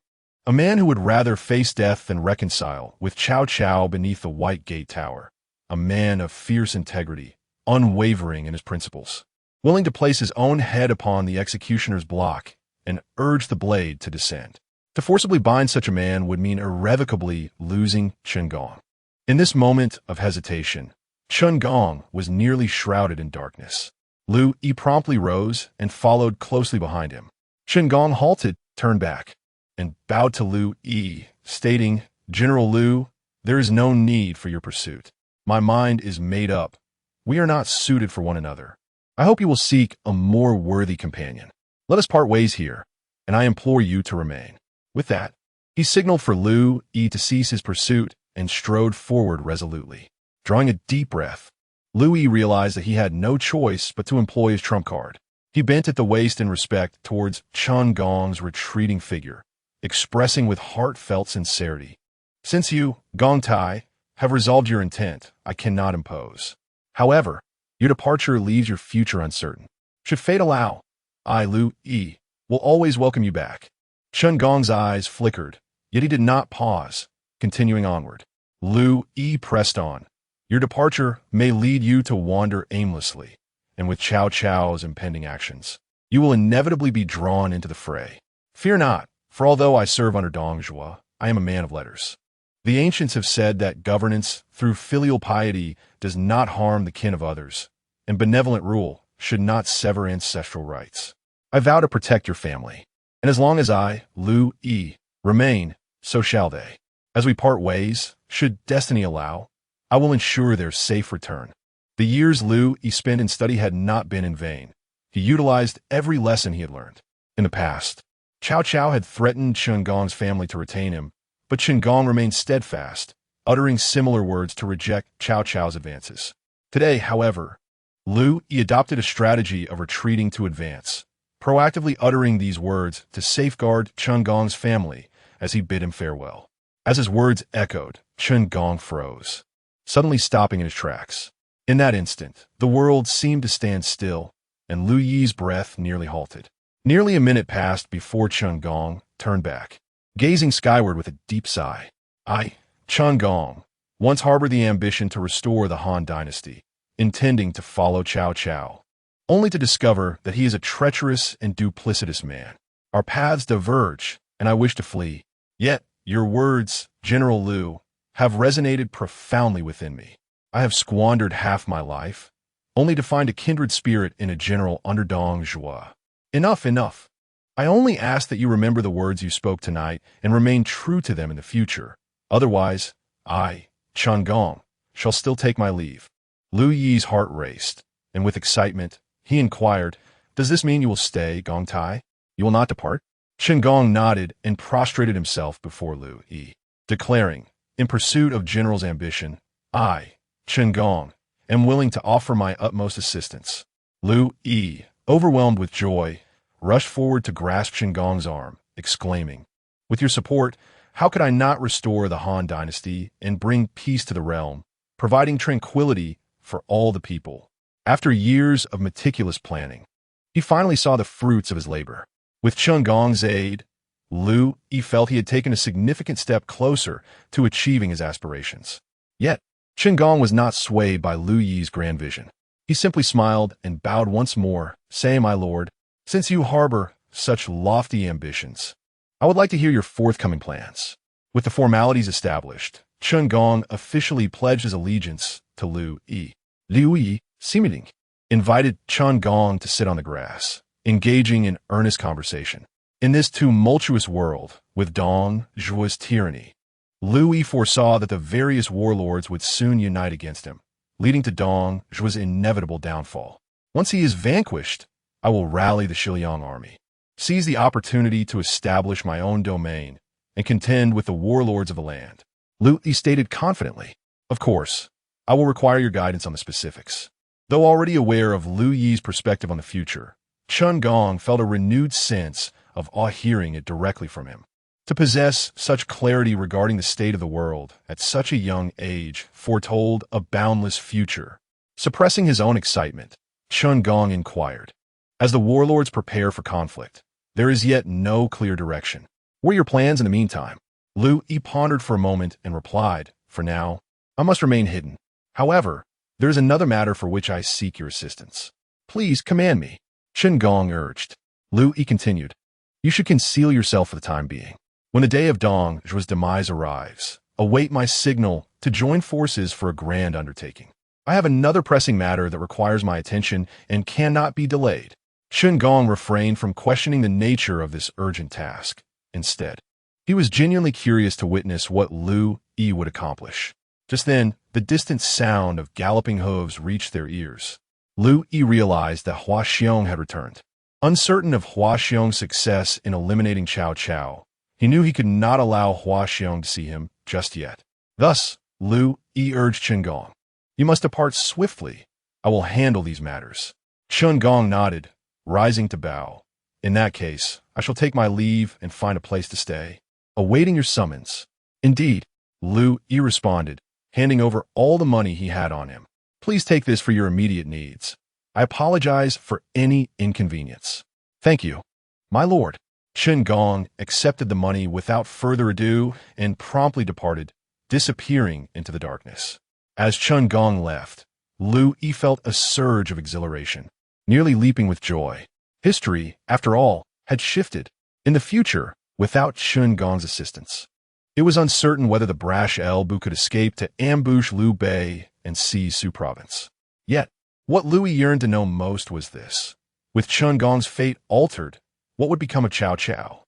Speaker 1: A man who would rather face death than reconcile with Cao Cao beneath the White Gate Tower. A man of fierce integrity, unwavering in his principles, willing to place his own head upon the executioner's block and urge the blade to descend. To forcibly bind such a man would mean irrevocably losing Chen Gong. In this moment of hesitation, Chen Gong was nearly shrouded in darkness. Liu Yi promptly rose and followed closely behind him. Chen Gong halted, turned back, and bowed to Liu Yi, stating, General Liu, There is no need for your pursuit. My mind is made up. We are not suited for one another. I hope you will seek a more worthy companion. Let us part ways here, and I implore you to remain." With that, he signaled for Liu Yi to cease his pursuit and strode forward resolutely. Drawing a deep breath, Liu Yi realized that he had no choice but to employ his trump card. He bent at the waist in respect towards Chen Gong's retreating figure, expressing with heartfelt sincerity, "Since you, Gong Tai, have resolved your intent, I cannot impose. However, your departure leaves your future uncertain. Should fate allow, I, Liu Yi, will always welcome you back." Chen Gong's eyes flickered, yet he did not pause, continuing onward. Liu Yi pressed on. "Your departure may lead you to wander aimlessly, and with Cao Cao's impending actions, you will inevitably be drawn into the fray. Fear not, for although I serve under Dong Zhuo, I am a man of letters. The ancients have said that governance through filial piety does not harm the kin of others, and benevolent rule should not sever ancestral rights. I vow to protect your family, and as long as I, Liu Yi, remain, so shall they. As we part ways, should destiny allow, I will ensure their safe return." The years Liu Yi spent in study had not been in vain. He utilized every lesson he had learned. In the past, Cao Cao had threatened Chen Gong's family to retain him, but Chen Gong remained steadfast, uttering similar words to reject Cao Cao's advances. Today, however, Liu Yi adopted a strategy of retreating to advance, proactively uttering these words to safeguard Chen Gong's family as he bid him farewell. As his words echoed, Chen Gong froze, suddenly stopping in his tracks. In that instant, the world seemed to stand still, and Liu Yi's breath nearly halted. Nearly a minute passed before Chen Gong turned back, gazing skyward with a deep sigh. "I, Chen Gong, once harbored the ambition to restore the Han Dynasty, intending to follow Cao Cao, only to discover that he is a treacherous and duplicitous man. Our paths diverge, and I wish to flee. Yet, your words, General Liu, have resonated profoundly within me. I have squandered half my life, only to find a kindred spirit in a general under Dong Zhuo. Enough, enough. I only ask that you remember the words you spoke tonight and remain true to them in the future. Otherwise, I, Chen Gong, shall still take my leave." Liu Yi's heart raced, and with excitement, he inquired, "Does this mean you will stay, Gong Tai? You will not depart?" Chen Gong nodded and prostrated himself before Liu Yi, declaring, "In pursuit of general's ambition, I, Chen Gong, am willing to offer my utmost assistance." Liu Yi, overwhelmed with joy, rushed forward to grasp Chen Gong's arm, exclaiming, "With your support, how could I not restore the Han Dynasty and bring peace to the realm, providing tranquility for all the people?" After years of meticulous planning, he finally saw the fruits of his labor. With Chen Gong's aid, Liu Yi felt he had taken a significant step closer to achieving his aspirations. Yet, Chen Gong was not swayed by Liu Yi's grand vision. He simply smiled and bowed once more, saying, "My lord, since you harbor such lofty ambitions, I would like to hear your forthcoming plans." With the formalities established, Chen Gong officially pledged his allegiance to Liu Yi. Liu Yi, seemingly, invited Chen Gong to sit on the grass, engaging in earnest conversation. In this tumultuous world, with Dong Zhuo's tyranny, Liu Yi foresaw that the various warlords would soon unite against him, leading to Dong Zhuo's inevitable downfall. "Once he is vanquished, I will rally the Xiliang army, seize the opportunity to establish my own domain, and contend with the warlords of the land," Liu Yi stated confidently. "Of course, I will require your guidance on the specifics." Though already aware of Liu Yi's perspective on the future, Chen Gong felt a renewed sense of awe hearing it directly from him. To possess such clarity regarding the state of the world at such a young age foretold a boundless future. Suppressing his own excitement, Chen Gong inquired, "As the warlords prepare for conflict, there is yet no clear direction. What are your plans in the meantime?" Liu Yi pondered for a moment and replied, "For now, I must remain hidden. However, there is another matter for which I seek your assistance. Please command me," Chen Gong urged. Liu Yi continued, "You should conceal yourself for the time being. When the day of Dong Zhuo's demise arrives, await my signal to join forces for a grand undertaking. I have another pressing matter that requires my attention and cannot be delayed." Chen Gong refrained from questioning the nature of this urgent task. Instead, he was genuinely curious to witness what Liu Yi would accomplish. Just then, the distant sound of galloping hooves reached their ears. Liu Yi realized that Hua Xiong had returned. Uncertain of Hua Xiong's success in eliminating Cao Cao, he knew he could not allow Hua Xiong to see him just yet. Thus, Liu Yi urged Qin Gong, "You must depart swiftly. I will handle these matters." Qin Gong nodded, rising to bow. "In that case, I shall take my leave and find a place to stay, awaiting your summons." "Indeed," Liu Yi responded, handing over all the money he had on him. "Please take this for your immediate needs. I apologize for any inconvenience." "Thank you, my lord." Qin Gong accepted the money without further ado and promptly departed, disappearing into the darkness. As Qin Gong left, Liu Yi felt a surge of exhilaration, nearly leaping with joy. History, after all, had shifted. In the future, without Qin Gong's assistance, it was uncertain whether the brash Elbu could escape to ambush Liu Bei and seize Su province. Yet, what Liu Yi yearned to know most was this. With Qin Gong's fate altered, what would become of Cao Cao?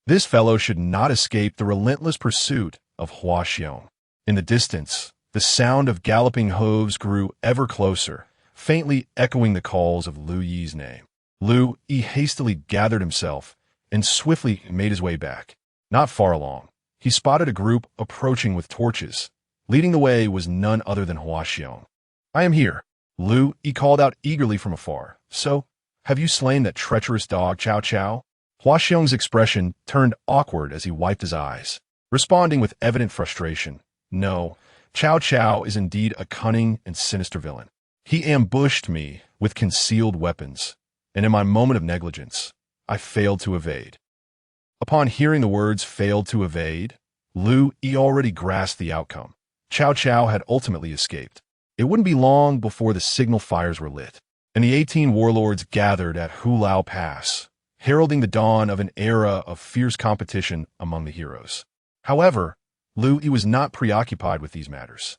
Speaker 1: This fellow should not escape the relentless pursuit of Hua Xiong. In the distance, the sound of galloping hooves grew ever closer, faintly echoing the calls of Liu Yi's name. Liu Yi hastily gathered himself and swiftly made his way back. Not far along, he spotted a group approaching with torches. Leading the way was none other than Hua Xiong. "I am here," Liu Yi called out eagerly from afar. "So, have you slain that treacherous dog Cao Cao?" Hua Xiong's expression turned awkward as he wiped his eyes, responding with evident frustration. "No, Cao Cao is indeed a cunning and sinister villain. He ambushed me with concealed weapons, and in my moment of negligence, I failed to evade." Upon hearing the words "failed to evade," Liu Yi already grasped the outcome. Cao Cao had ultimately escaped. It wouldn't be long before the signal fires were lit, and the 18 warlords gathered at Hulao Pass, heralding the dawn of an era of fierce competition among the heroes. However, Liu Yi was not preoccupied with these matters.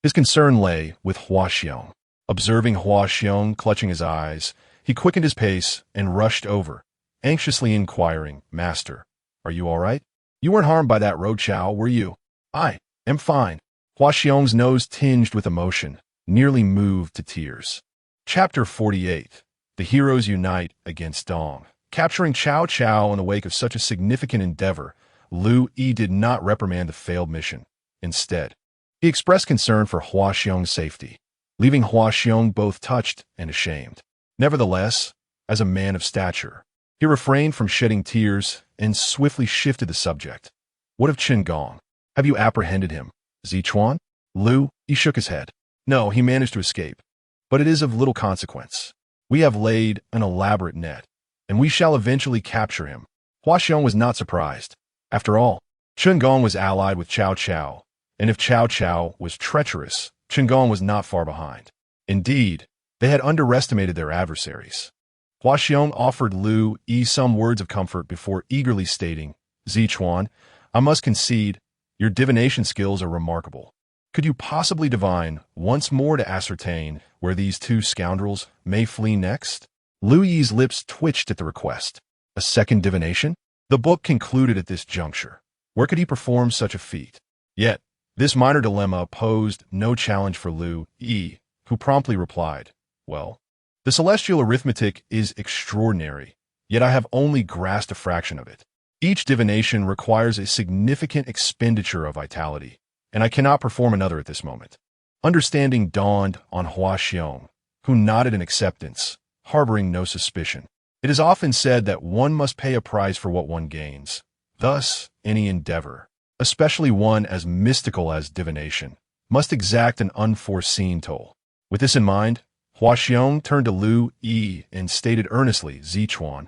Speaker 1: His concern lay with Hua Xiong. Observing Hua Xiong clutching his eyes, he quickened his pace and rushed over, anxiously inquiring, "Master, are you all right? You weren't harmed by that road chow, were you?" "I am fine." Hua Xiong's nose tinged with emotion, nearly moved to tears. Chapter 48. The heroes unite against Dong. Capturing Cao Cao in the wake of such a significant endeavor, Liu Yi did not reprimand the failed mission. Instead, he expressed concern for Hua Xiong's safety, leaving Hua Xiong both touched and ashamed. Nevertheless, as a man of stature, he refrained from shedding tears and swiftly shifted the subject. "What of Qin Gong? Have you apprehended him?" "Zichuan?" Liu Yi shook his head. "No, he managed to escape, but it is of little consequence. We have laid an elaborate net, and we shall eventually capture him." Hua Xiong was not surprised. After all, Qin Gong was allied with Cao Cao, and if Cao Cao was treacherous, Qin Gong was not far behind. Indeed, they had underestimated their adversaries. Hua Xiong offered Liu Yi some words of comfort before eagerly stating, "Zichuan, I must concede, your divination skills are remarkable. Could you possibly divine once more to ascertain where these two scoundrels may flee next?" Liu Yi's lips twitched at the request. A second divination? The book concluded at this juncture. Where could he perform such a feat? Yet, this minor dilemma posed no challenge for Liu Yi, who promptly replied, "Well, the celestial arithmetic is extraordinary, yet I have only grasped a fraction of it. Each divination requires a significant expenditure of vitality, and I cannot perform another at this moment." Understanding dawned on Hua Xiong, who nodded in acceptance, harboring no suspicion. It is often said that one must pay a price for what one gains. Thus, any endeavor, especially one as mystical as divination, must exact an unforeseen toll. With this in mind, Hua Xiong turned to Liu Yi and stated earnestly, "Zichuan,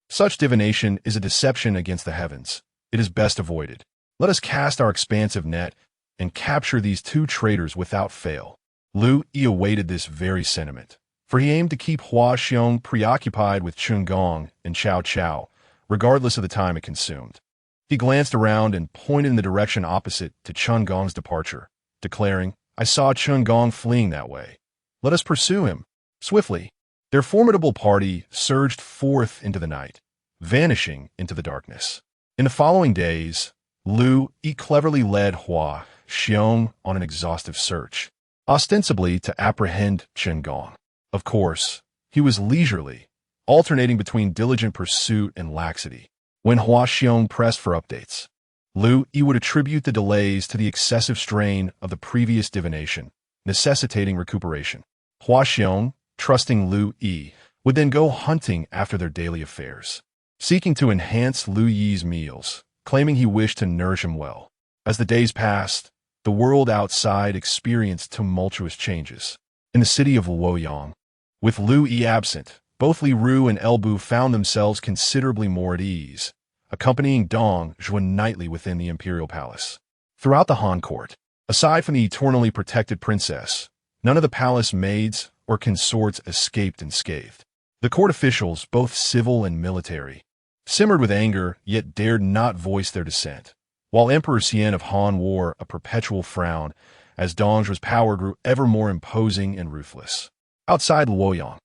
Speaker 1: such divination is a deception against the heavens. It is best avoided. Let us cast our expansive net and capture these two traitors without fail." Liu Yi awaited this very sentiment, for he aimed to keep Hua Xiong preoccupied with Qin Gong and Cao Cao, regardless of the time it consumed. He glanced around and pointed in the direction opposite to Qin Gong's departure, declaring, "I saw Qin Gong fleeing that way. Let us pursue him." Swiftly, their formidable party surged forth into the night, vanishing into the darkness. In the following days, Liu Yi cleverly led Hua Xiong on an exhaustive search, ostensibly to apprehend Chen Gong. Of course, he was leisurely, alternating between diligent pursuit and laxity. When Hua Xiong pressed for updates, Liu Yi would attribute the delays to the excessive strain of the previous divination, necessitating recuperation. Hua Xiong, trusting Liu Yi, would then go hunting after their daily affairs, seeking to enhance Liu Yi's meals, claiming he wished to nourish him well. As the days passed, the world outside experienced tumultuous changes. In the city of Luoyang, with Liu Yi absent, both Li Ru and Elbu found themselves considerably more at ease, accompanying Dong Zhuo nightly within the imperial palace. Throughout the Han court, aside from the eternally protected princess, none of the palace maids or consorts escaped unscathed. The court officials, both civil and military, simmered with anger yet dared not voice their dissent, while Emperor Xian of Han wore a perpetual frown as Dong Zhuo's power grew ever more imposing and ruthless. Outside Luoyang,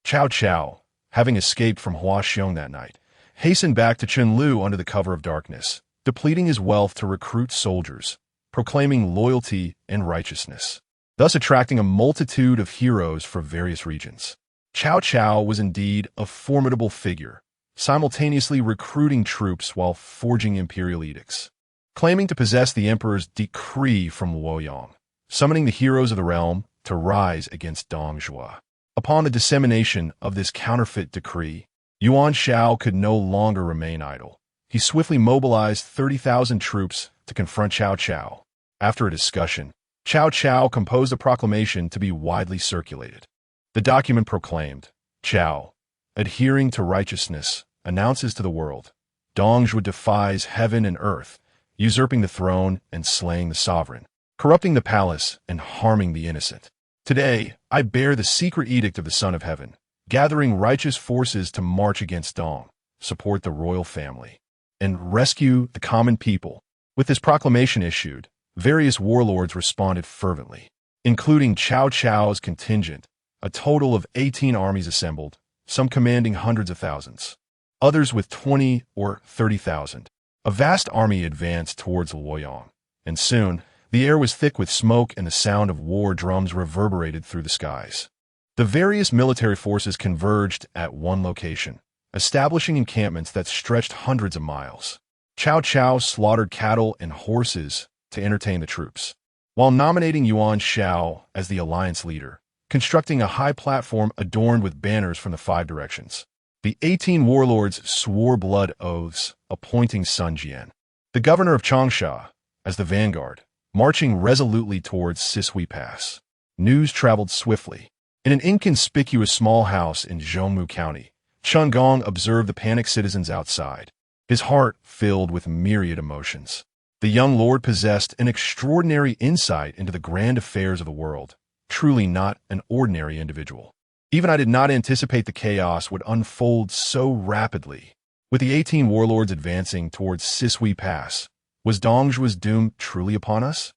Speaker 1: Cao Cao, having escaped from Hua Xiong that night, hastened back to Chenlu under the cover of darkness, depleting his wealth to recruit soldiers, proclaiming loyalty and righteousness, thus attracting a multitude of heroes for various regions. Cao Cao was indeed a formidable figure, simultaneously recruiting troops while forging imperial edicts, claiming to possess the emperor's decree from Luoyang, summoning the heroes of the realm to rise against Dong Zhuo. Upon the dissemination of this counterfeit decree, Yuan Shao could no longer remain idle. He swiftly mobilized 30,000 troops to confront Cao Cao. After a discussion, Cao Cao composed a proclamation to be widely circulated. The document proclaimed, Cao, adhering to righteousness, announces to the world, Dong Zhuo defies heaven and earth, usurping the throne and slaying the sovereign, corrupting the palace and harming the innocent. Today, I bear the secret edict of the Son of Heaven, gathering righteous forces to march against Dong, support the royal family, and rescue the common people. With this proclamation issued, various warlords responded fervently, including Cao Cao's contingent. A total of 18 armies assembled, some commanding hundreds of thousands, others with 20 or 30,000. A vast army advanced towards Luoyang, and soon the air was thick with smoke and the sound of war drums reverberated through the skies. The various military forces converged at one location, establishing encampments that stretched hundreds of miles. Cao Cao slaughtered cattle and horses to entertain the troops, while nominating Yuan Shao as the alliance leader, constructing a high platform adorned with banners from the 5 directions. The 18 warlords swore blood oaths, appointing Sun Jian, the governor of Changsha, as the vanguard, marching resolutely towards Sisui Pass. News traveled swiftly. In an inconspicuous small house in Zhongmu County, Chen Gong observed the panicked citizens outside, his heart filled with myriad emotions. The young lord possessed an extraordinary insight into the grand affairs of the world, truly not an ordinary individual. Even I did not anticipate the chaos would unfold so rapidly. With the 18 warlords advancing towards Sisui Pass, was Dong Zhuo's doom truly upon us?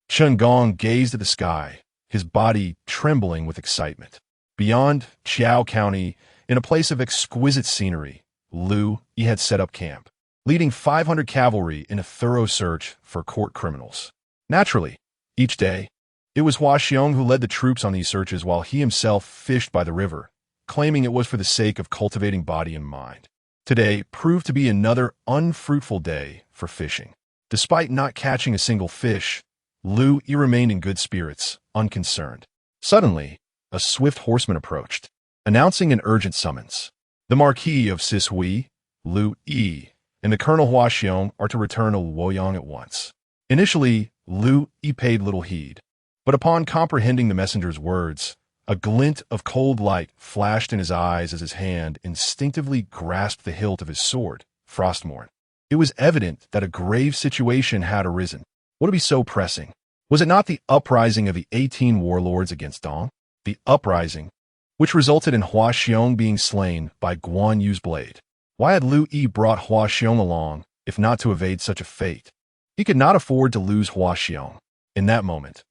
Speaker 1: Chen Gong gazed at the sky, his body trembling with excitement. Beyond Qiao County, in a place of exquisite scenery, Liu Yi had set up camp, leading 500 cavalry in a thorough search for court criminals. Naturally, each day, it was Hua Xiong who led the troops on these searches while he himself fished by the river, claiming it was for the sake of cultivating body and mind. Today proved to be another unfruitful day for fishing. Despite not catching a single fish, Liu Yi remained in good spirits, unconcerned. Suddenly, a swift horseman approached, announcing an urgent summons. The Marquis of Sisui, Liu Yi, and the Colonel Hua Xiong are to return to Luoyang at once. Initially, Liu Yi paid little heed, but upon comprehending the messenger's words, a glint of cold light flashed in his eyes as his hand instinctively grasped the hilt of his sword, Frostmourne. It was evident that a grave situation had arisen. Would it be so pressing? Was it not the uprising of the 18 warlords against Dong? The uprising, which resulted in Hua Xiong being slain by Guan Yu's blade. Why had Liu Yi brought Hua Xiong along, if not to evade such a fate? He could not afford to lose Hua Xiong. In that moment,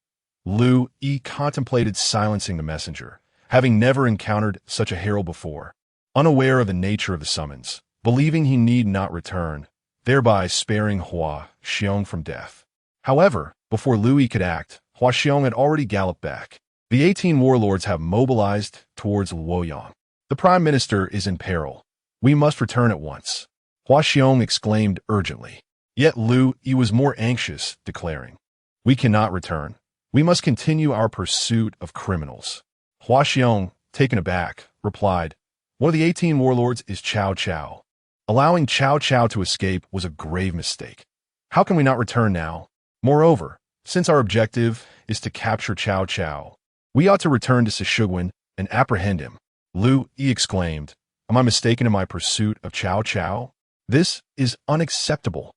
Speaker 1: Liu Yi contemplated silencing the messenger, having never encountered such a herald before, unaware of the nature of the summons, believing he need not return, thereby sparing Hua Xiong from death. However, before Liu Yi could act, Huaxiong had already galloped back. The 18 warlords have mobilized towards Luoyang. The prime minister is in peril. We must return at once. Huaxiong exclaimed urgently. Yet Liu Yi was more anxious, declaring, We cannot return. We must continue our pursuit of criminals. Huaxiong, taken aback, replied, One of the 18 warlords is Cao Cao. Allowing Cao Cao to escape was a grave mistake. How can we not return now? Moreover, since our objective is to capture Cao Cao, we ought to return to Sishiguan and apprehend him. Liu Yi exclaimed, Am I mistaken in my pursuit of Cao Cao? This is unacceptable.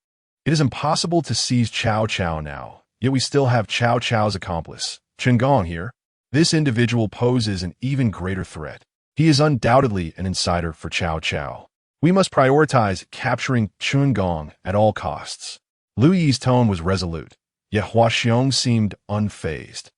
Speaker 1: It is impossible to seize Cao Cao now, yet we still have Cao Cao's accomplice, Chen Gong here. This individual poses an even greater threat. He is undoubtedly an insider for Cao Cao. We must prioritize capturing Chen Gong at all costs. Liu Yi's tone was resolute, yet Huaxiong seemed unfazed.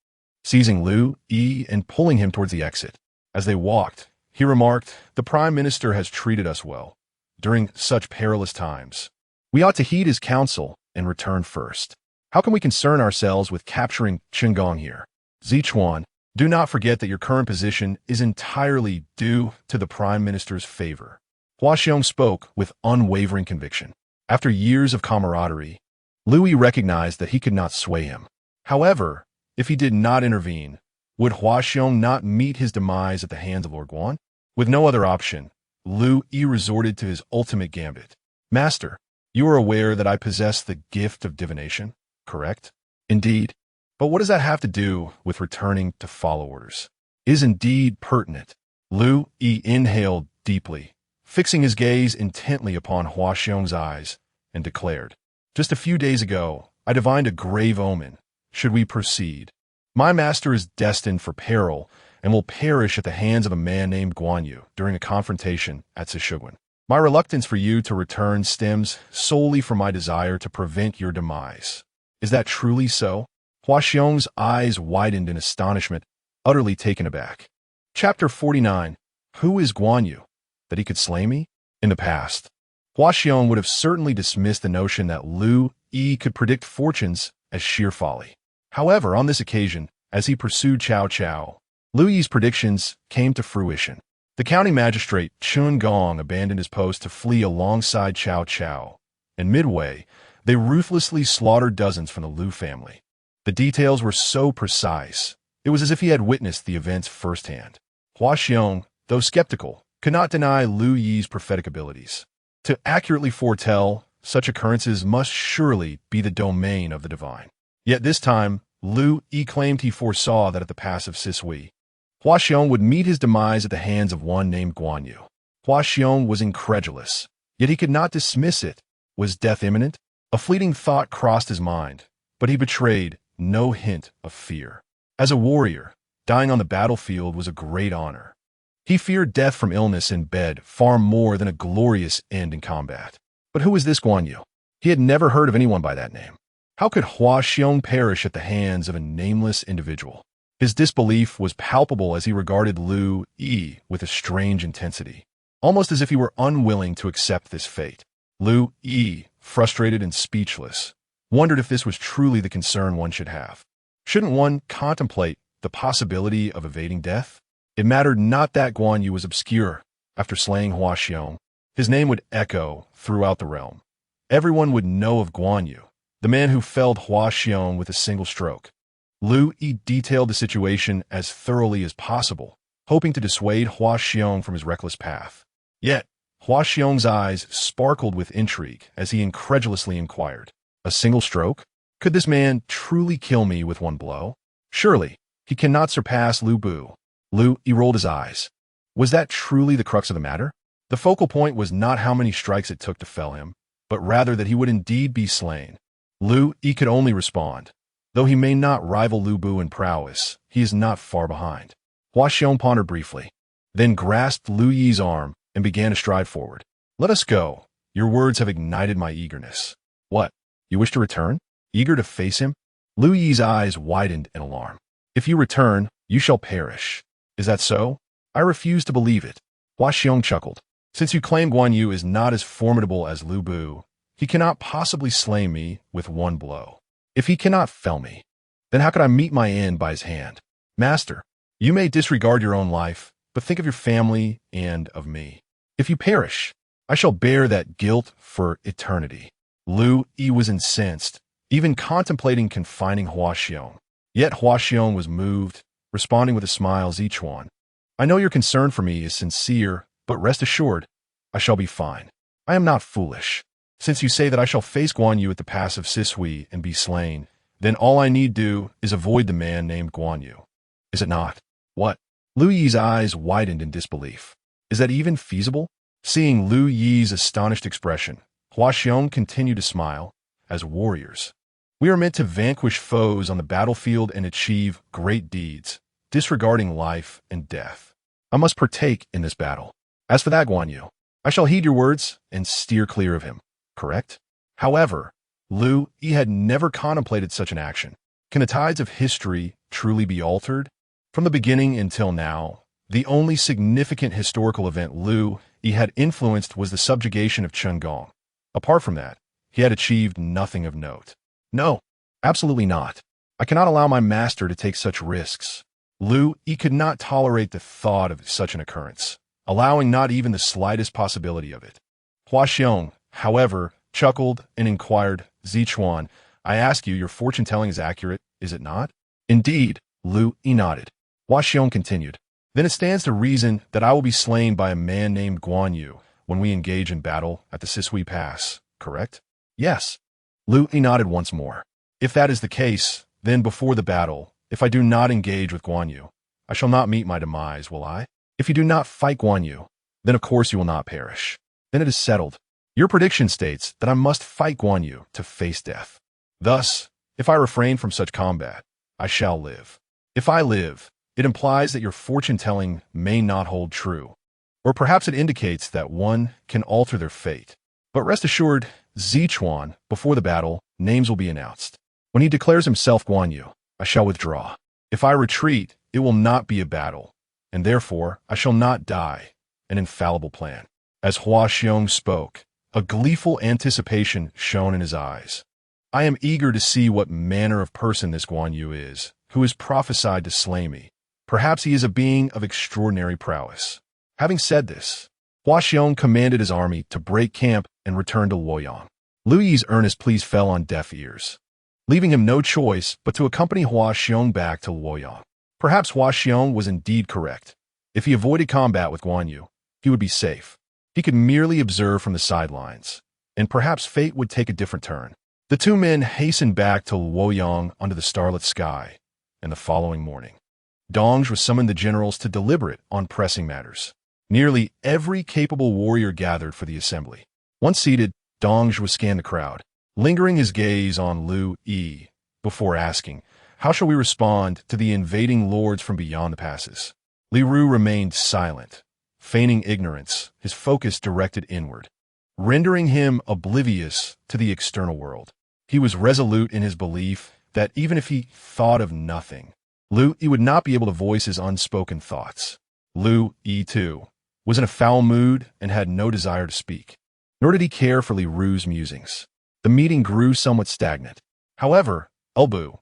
Speaker 1: Seizing Liu Yi and pulling him towards the exit. As they walked, he remarked, The Prime Minister has treated us well. During such perilous times, we ought to heed his counsel and return first. How can we concern ourselves with capturing Chen Gong here? Zichuan, do not forget that your current position is entirely due to the Prime Minister's favor. Huaxiong spoke with unwavering conviction. After years of camaraderie, Liu Yi recognized that he could not sway him. However, if he did not intervene, would Huaxiong not meet his demise at the hands of Lord Guan? With no other option, Liu Yi resorted to his ultimate gambit. Master, you are aware that I possess the gift of divination, correct? Indeed. But what does that have to do with returning to follow orders? It is indeed pertinent. Liu Yi inhaled deeply, fixing his gaze intently upon Huaxiong's eyes, and declared, Just a few days ago, I divined a grave omen. Should we proceed? My master is destined for peril and will perish at the hands of a man named Guan Yu during a confrontation at Sishiguan. My reluctance for you to return stems solely from my desire to prevent your demise. Is that truly so? Huaxiong's eyes widened in astonishment, utterly taken aback. Chapter 49. Who is Guan Yu? That he could slay me? In the past, Huaxiong would have certainly dismissed the notion that Liu Yi could predict fortunes as sheer folly. However, on this occasion, as he pursued Cao Cao, Liu Yi's predictions came to fruition. The county magistrate Chen Gong abandoned his post to flee alongside Cao Cao, and midway, they ruthlessly slaughtered dozens from the Liu family. The details were so precise, it was as if he had witnessed the events firsthand. Huaxiong, though skeptical, could not deny Liu Yi's prophetic abilities. To accurately foretell, such occurrences must surely be the domain of the divine. Yet this time, Liu Yi claimed he foresaw that at the pass of Sisui, Huaxiong would meet his demise at the hands of one named Guan Yu. Huaxiong was incredulous, yet he could not dismiss it. Was death imminent? A fleeting thought crossed his mind, but he betrayed no hint of fear. As a warrior, dying on the battlefield was a great honor. He feared death from illness in bed far more than a glorious end in combat. But who was this Guan Yu? He had never heard of anyone by that name. How could Huaxiong perish at the hands of a nameless individual? His disbelief was palpable as he regarded Liu Yi with a strange intensity, almost as if he were unwilling to accept this fate. Liu Yi, frustrated and speechless, wondered if this was truly the concern one should have. Shouldn't one contemplate the possibility of evading death? It mattered not that Guan Yu was obscure. After slaying Huaxiong, his name would echo throughout the realm. Everyone would know of Guan Yu, the man who felled Huaxiong with a single stroke. Liu Yi detailed the situation as thoroughly as possible, hoping to dissuade Huaxiong from his reckless path. Yet, Huaxiong's eyes sparkled with intrigue as he incredulously inquired, A single stroke? Could this man truly kill me with one blow? Surely, he cannot surpass Liu Bu. Liu Yi rolled his eyes. Was that truly the crux of the matter? The focal point was not how many strikes it took to fell him, but rather that he would indeed be slain. Liu Yi could only respond. Though he may not rival Liu Bu in prowess, he is not far behind. Huaxiong pondered briefly, then grasped Liu Yi's arm and began to stride forward. Let us go. Your words have ignited my eagerness. What? You wish to return? Eager to face him? Liu Yi's eyes widened in alarm. If you return, you shall perish. Is that so? I refuse to believe it. Huaxiong chuckled. Since you claim Guan Yu is not as formidable as Liu Bu, he cannot possibly slay me with one blow. If he cannot fell me, then how could I meet my end by his hand? Master, you may disregard your own life, but think of your family and of me. If you perish, I shall bear that guilt for eternity. Liu Yi was incensed, even contemplating confining Huaxiong. Yet Huaxiong was moved, responding with a smile. Zichuan, I know your concern for me is sincere, but rest assured, I shall be fine. I am not foolish. Since you say that I shall face Guan Yu at the pass of Sisui and be slain, then all I need do is avoid the man named Guan Yu. Is it not? What? Liu Yi's eyes widened in disbelief. Is that even feasible? Seeing Liu Yi's astonished expression, Huaxiong continued to smile. As warriors, we are meant to vanquish foes on the battlefield and achieve great deeds, disregarding life and death. I must partake in this battle. As for that Guan Yu, I shall heed your words and steer clear of him. Correct? However, Liu Yi had never contemplated such an action. Can the tides of history truly be altered? From the beginning until now, the only significant historical event Liu Yi had influenced was the subjugation of Chenggong. Apart from that, he had achieved nothing of note. No, absolutely not. I cannot allow my master to take such risks. Liu Yi could not tolerate the thought of such an occurrence, allowing not even the slightest possibility of it. Huaxiong, however, chuckled and inquired, Zichuan, I ask you, your fortune-telling is accurate, is it not? Indeed, Liu Yi nodded. Huaxiong continued, then it stands to reason that I will be slain by a man named Guan Yu when we engage in battle at the Sisui Pass, correct? Yes. Liu Yi nodded once more. If that is the case, then before the battle, if I do not engage with Guan Yu, I shall not meet my demise, will I? If you do not fight Guan Yu, then of course you will not perish. Then it is settled. Your prediction states that I must fight Guan Yu to face death. Thus, if I refrain from such combat, I shall live. If I live, it implies that your fortune-telling may not hold true. Or perhaps it indicates that one can alter their fate. But rest assured, Zichuan, before the battle, names will be announced. When he declares himself Guan Yu, I shall withdraw. If I retreat, it will not be a battle, and therefore I shall not die, an infallible plan. As Huaxiong spoke, a gleeful anticipation shone in his eyes. I am eager to see what manner of person this Guan Yu is, who is prophesied to slay me. Perhaps he is a being of extraordinary prowess. Having said this, Huaxiong commanded his army to break camp and return to Luoyang. Liu Yi's earnest pleas fell on deaf ears, leaving him no choice but to accompany Huaxiong back to Luoyang. Perhaps Huaxiong was indeed correct. If he avoided combat with Guan Yu, he would be safe. He could merely observe from the sidelines, and perhaps fate would take a different turn. The two men hastened back to Luoyang under the starlit sky, and the following morning, Dong Zhuo summoned the generals to deliberate on pressing matters. Nearly every capable warrior gathered for the assembly. Once seated, Dong Zhuo scanned the crowd, lingering his gaze on Liu Yi, before asking, how shall we respond to the invading lords from beyond the passes? Li Ru remained silent, feigning ignorance, his focus directed inward, rendering him oblivious to the external world. He was resolute in his belief that even if he thought of nothing, Liu Yi would not be able to voice his unspoken thoughts. Liu Yi, too, was in a foul mood and had no desire to speak, nor did he care for Li Ru's musings. The meeting grew somewhat stagnant. However, Elbu,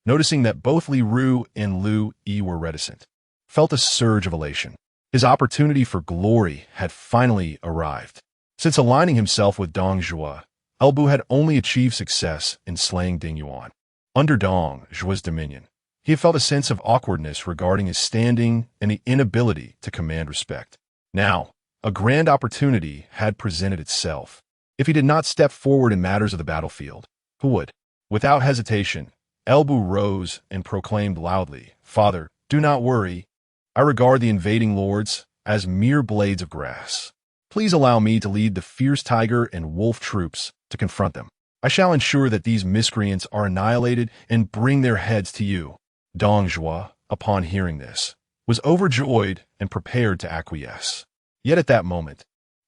Speaker 1: noticing that both Li Ru and Liu Yi were reticent, felt a surge of elation. His opportunity for glory had finally arrived. Since aligning himself with Dong Zhuo, Elbu had only achieved success in slaying Ding Yuan. Under Dong Zhuo's dominion, he had felt a sense of awkwardness regarding his standing and the inability to command respect. Now, a grand opportunity had presented itself. If he did not step forward in matters of the battlefield, who would? Without hesitation, Elbu rose and proclaimed loudly, Father, do not worry. I regard the invading lords as mere blades of grass. Please allow me to lead the fierce tiger and wolf troops to confront them. I shall ensure that these miscreants are annihilated and bring their heads to you. Dong Zhuo, upon hearing this, was overjoyed and prepared to acquiesce. Yet at that moment,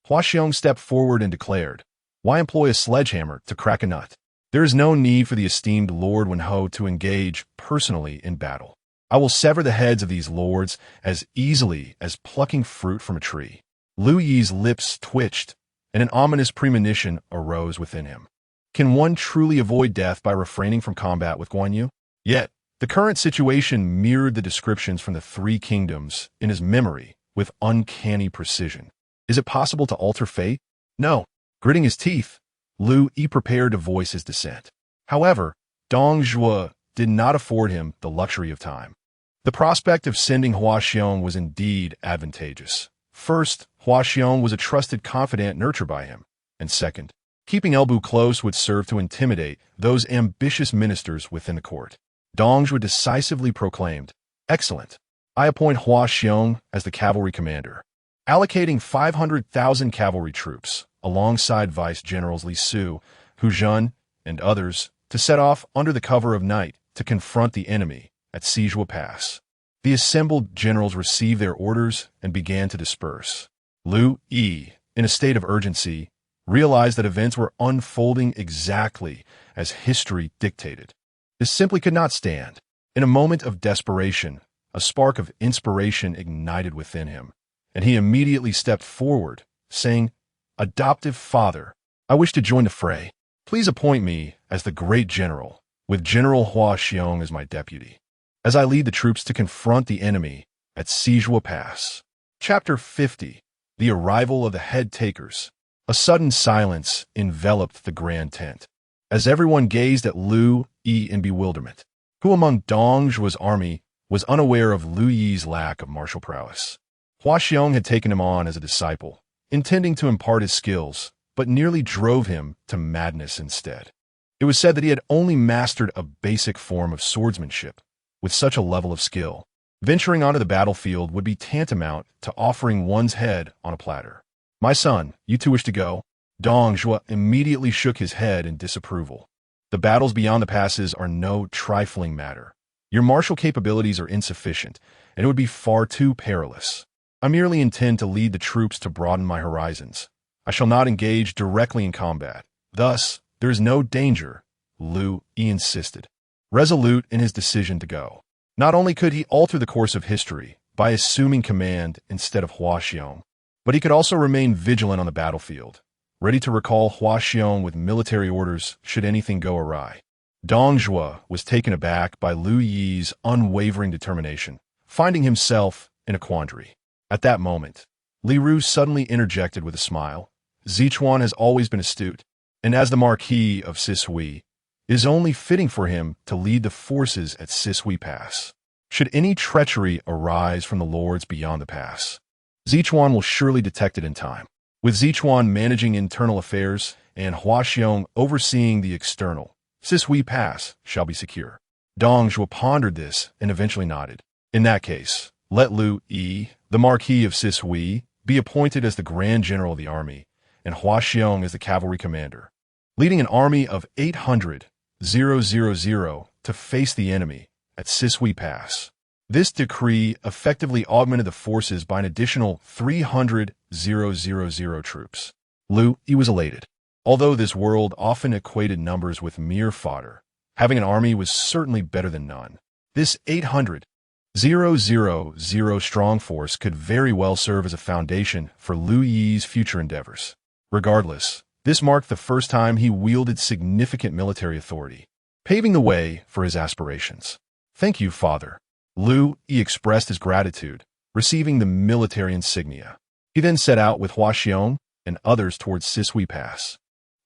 Speaker 1: Huaxiong stepped forward and declared, Why employ a sledgehammer to crack a nut? There is no need for the esteemed Lord Wenho to engage personally in battle. I will sever the heads of these lords as easily as plucking fruit from a tree. Liu Yi's lips twitched, and an ominous premonition arose within him. Can one truly avoid death by refraining from combat with Guan Yu? Yet, the current situation mirrored the descriptions from the three kingdoms in his memory with uncanny precision. Is it possible to alter fate? No. Gritting his teeth, Liu Yi prepared to voice his dissent. However, Dong Zhuo did not afford him the luxury of time. The prospect of sending Hua Xiong was indeed advantageous. First, Hua Xiong was a trusted confidant nurtured by him, and second, keeping elbow close would serve to intimidate those ambitious ministers within the court. Dong Zhuo decisively proclaimed, "Excellent. I appoint Hua Xiong as the cavalry commander," allocating 500,000 cavalry troops, alongside Vice-Generals Li Su, Hu Zhen, and others, to set off under the cover of night to confront the enemy at Sijua Pass. The assembled generals received their orders and began to disperse. Liu Yi, in a state of urgency, realized that events were unfolding exactly as history dictated. This simply could not stand. In a moment of desperation, a spark of inspiration ignited within him, and he immediately stepped forward, saying, "Adoptive father, I wish to join the fray. Please appoint me as the great general, with General Hua Xiong as my deputy, as I lead the troops to confront the enemy at Sijua Pass." Chapter 50. The Arrival of the Head Takers. A sudden silence enveloped the grand tent, as everyone gazed at Liu Yi in bewilderment. Who among Dong Zhuo's army was unaware of Liu Yi's lack of martial prowess? Hua Xiong had taken him on as a disciple, intending to impart his skills, but nearly drove him to madness instead. It was said that he had only mastered a basic form of swordsmanship. With such a level of skill, venturing onto the battlefield would be tantamount to offering one's head on a platter. "My son, you too wish to go?" Dong Zhuo immediately shook his head in disapproval. "The battles beyond the passes are no trifling matter. Your martial capabilities are insufficient, and it would be far too perilous. I merely intend to lead the troops to broaden my horizons. I shall not engage directly in combat. Thus, there is no danger," Liu Yi insisted, resolute in his decision to go. Not only could he alter the course of history by assuming command instead of Hua Xiong, but he could also remain vigilant on the battlefield, ready to recall Hua Xiong with military orders should anything go awry. Dong Zhuo was taken aback by Liu Yi's unwavering determination, finding himself in a quandary. At that moment, Li Ru suddenly interjected with a smile. "Zichuan has always been astute, and as the Marquis of Sisui, it is only fitting for him to lead the forces at Sisui Pass. Should any treachery arise from the lords beyond the pass, Zichuan will surely detect it in time. With Zichuan managing internal affairs and Hua Xiong overseeing the external, Sisui Pass shall be secure." Dong Zhuo pondered this and eventually nodded. "In that case, let Liu Yi, the Marquis of Sisui, be appointed as the Grand General of the army, and Hua Xiong as the cavalry commander, leading an army of 800,000 to face the enemy at Sisui Pass." This decree effectively augmented the forces by an additional 300,000 troops. Liu Yi was elated. Although this world often equated numbers with mere fodder, having an army was certainly better than none. This 800,000 strong force could very well serve as a foundation for Liu Yi's future endeavors. Regardless, this marked the first time he wielded significant military authority, paving the way for his aspirations. "Thank you, father." Liu Yi expressed his gratitude, receiving the military insignia. He then set out with Hua Xiong and others towards Sisui Pass.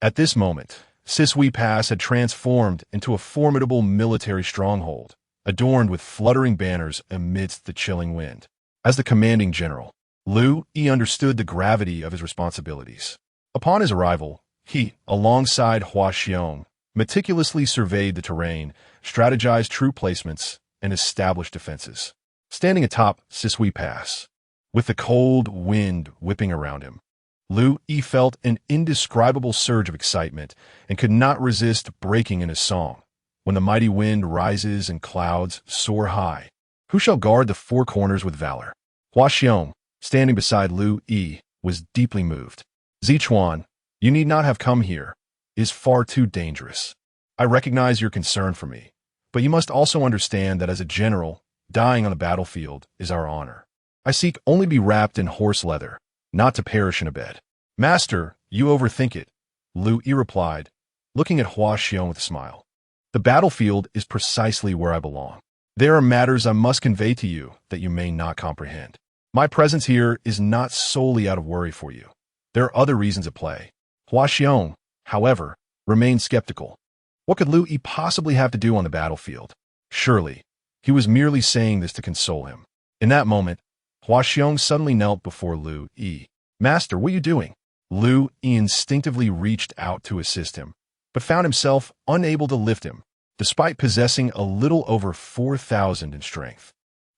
Speaker 1: At this moment, Sisui Pass had transformed into a formidable military stronghold, adorned with fluttering banners amidst the chilling wind. As the commanding general, Liu Yi understood the gravity of his responsibilities. Upon his arrival, he, alongside Hua Xiong, meticulously surveyed the terrain, strategized troop placements, and established defenses. Standing atop Sisui Pass, with the cold wind whipping around him, Liu Yi felt an indescribable surge of excitement and could not resist breaking in his song. When the mighty wind rises and clouds soar high, who shall guard the four corners with valor? Hua Xiong, standing beside Liu Yi, was deeply moved. "Zichuan, you need not have come here. It is far too dangerous. I recognize your concern for me, but you must also understand that as a general, dying on the battlefield is our honor. I seek only to be wrapped in horse leather, not to perish in a bed." "Master, you overthink it," Liu Yi replied, looking at Hua Xiong with a smile. The battlefield is precisely where I belong. There are matters I must convey to you that you may not comprehend. My presence here is not solely out of worry for you. There are other reasons at play. Hua Xiong, however, remained skeptical. What could Liu Yi possibly have to do on the battlefield? Surely, he was merely saying this to console him. In that moment, Hua Xiong suddenly knelt before Liu Yi. "Master, what are you doing?" Liu Yi instinctively reached out to assist him, but found himself unable to lift him, despite possessing a little over 4,000 in strength.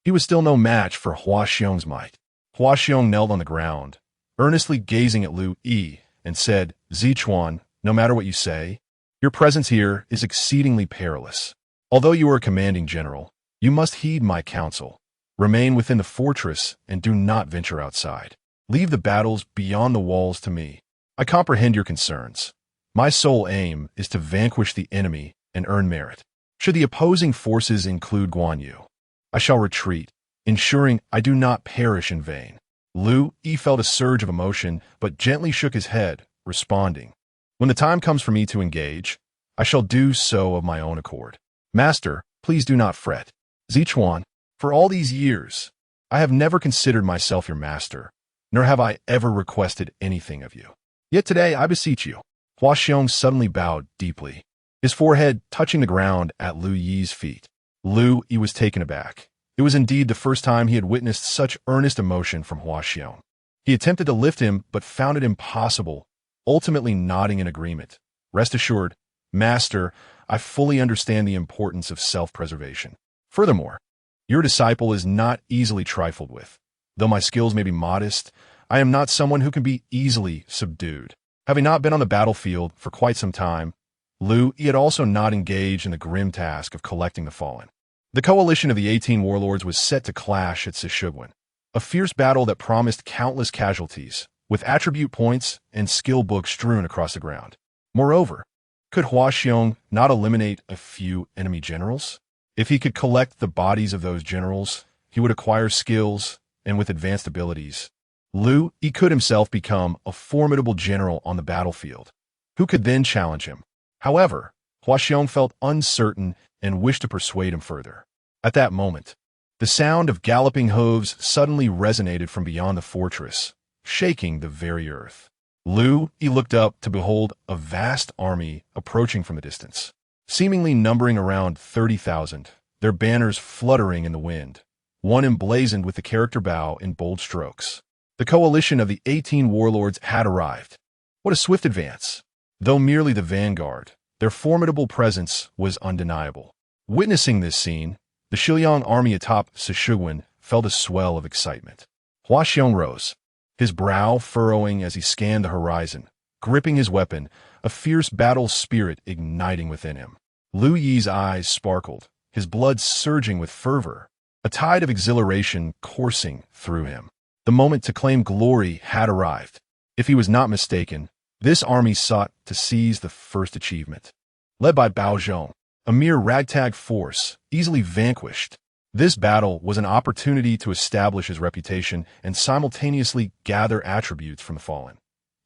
Speaker 1: He was still no match for Hua Xiong's might. Hua Xiong knelt on the ground, earnestly gazing at Liu Yi, and said, "Zichuan, no matter what you say, your presence here is exceedingly perilous. Although you are a commanding general, you must heed my counsel. Remain within the fortress and do not venture outside. Leave the battles beyond the walls to me. I comprehend your concerns. My sole aim is to vanquish the enemy and earn merit. Should the opposing forces include Guan Yu, I shall retreat, ensuring I do not perish in vain." Liu Yi felt a surge of emotion, but gently shook his head, responding, "When the time comes for me to engage, I shall do so of my own accord. Master, please do not fret. Zichuan, for all these years, I have never considered myself your master, nor have I ever requested anything of you. Yet today I beseech you." Hua Xiong suddenly bowed deeply, his forehead touching the ground at Liu Yi's feet. Liu Yi was taken aback. It was indeed the first time he had witnessed such earnest emotion from Hua Xiong. He attempted to lift him, but found it impossible, ultimately nodding in agreement. "Rest assured, Master, I fully understand the importance of self-preservation. Furthermore, your disciple is not easily trifled with. Though my skills may be modest, I am not someone who can be easily subdued." Having not been on the battlefield for quite some time, Liu Yi had also not engaged in the grim task of collecting the fallen. The coalition of the 18 warlords was set to clash at Sishiguan, a fierce battle that promised countless casualties, with attribute points and skill books strewn across the ground. Moreover, could Hua Xiong not eliminate a few enemy generals? If he could collect the bodies of those generals, he would acquire skills, and with advanced abilities, Liu Yi could himself become a formidable general on the battlefield, who could then challenge him. However, Hua Xiong felt uncertain and wished to persuade him further. At that moment, the sound of galloping hooves suddenly resonated from beyond the fortress, shaking the very earth. Liu Yi looked up to behold a vast army approaching from the distance, seemingly numbering around 30,000, their banners fluttering in the wind, one emblazoned with the character bow in bold strokes. The coalition of the 18 warlords had arrived. What a swift advance! Though merely the vanguard, their formidable presence was undeniable. Witnessing this scene, the Shiliang army atop Sishiguan felt a swell of excitement. Hua Xiong rose, his brow furrowing as he scanned the horizon, gripping his weapon, a fierce battle spirit igniting within him. Liu Yi's eyes sparkled, his blood surging with fervor, a tide of exhilaration coursing through him. The moment to claim glory had arrived. If he was not mistaken, this army sought to seize the first achievement. Led by Bao Zhong, a mere ragtag force, easily vanquished, this battle was an opportunity to establish his reputation and simultaneously gather attributes from the fallen.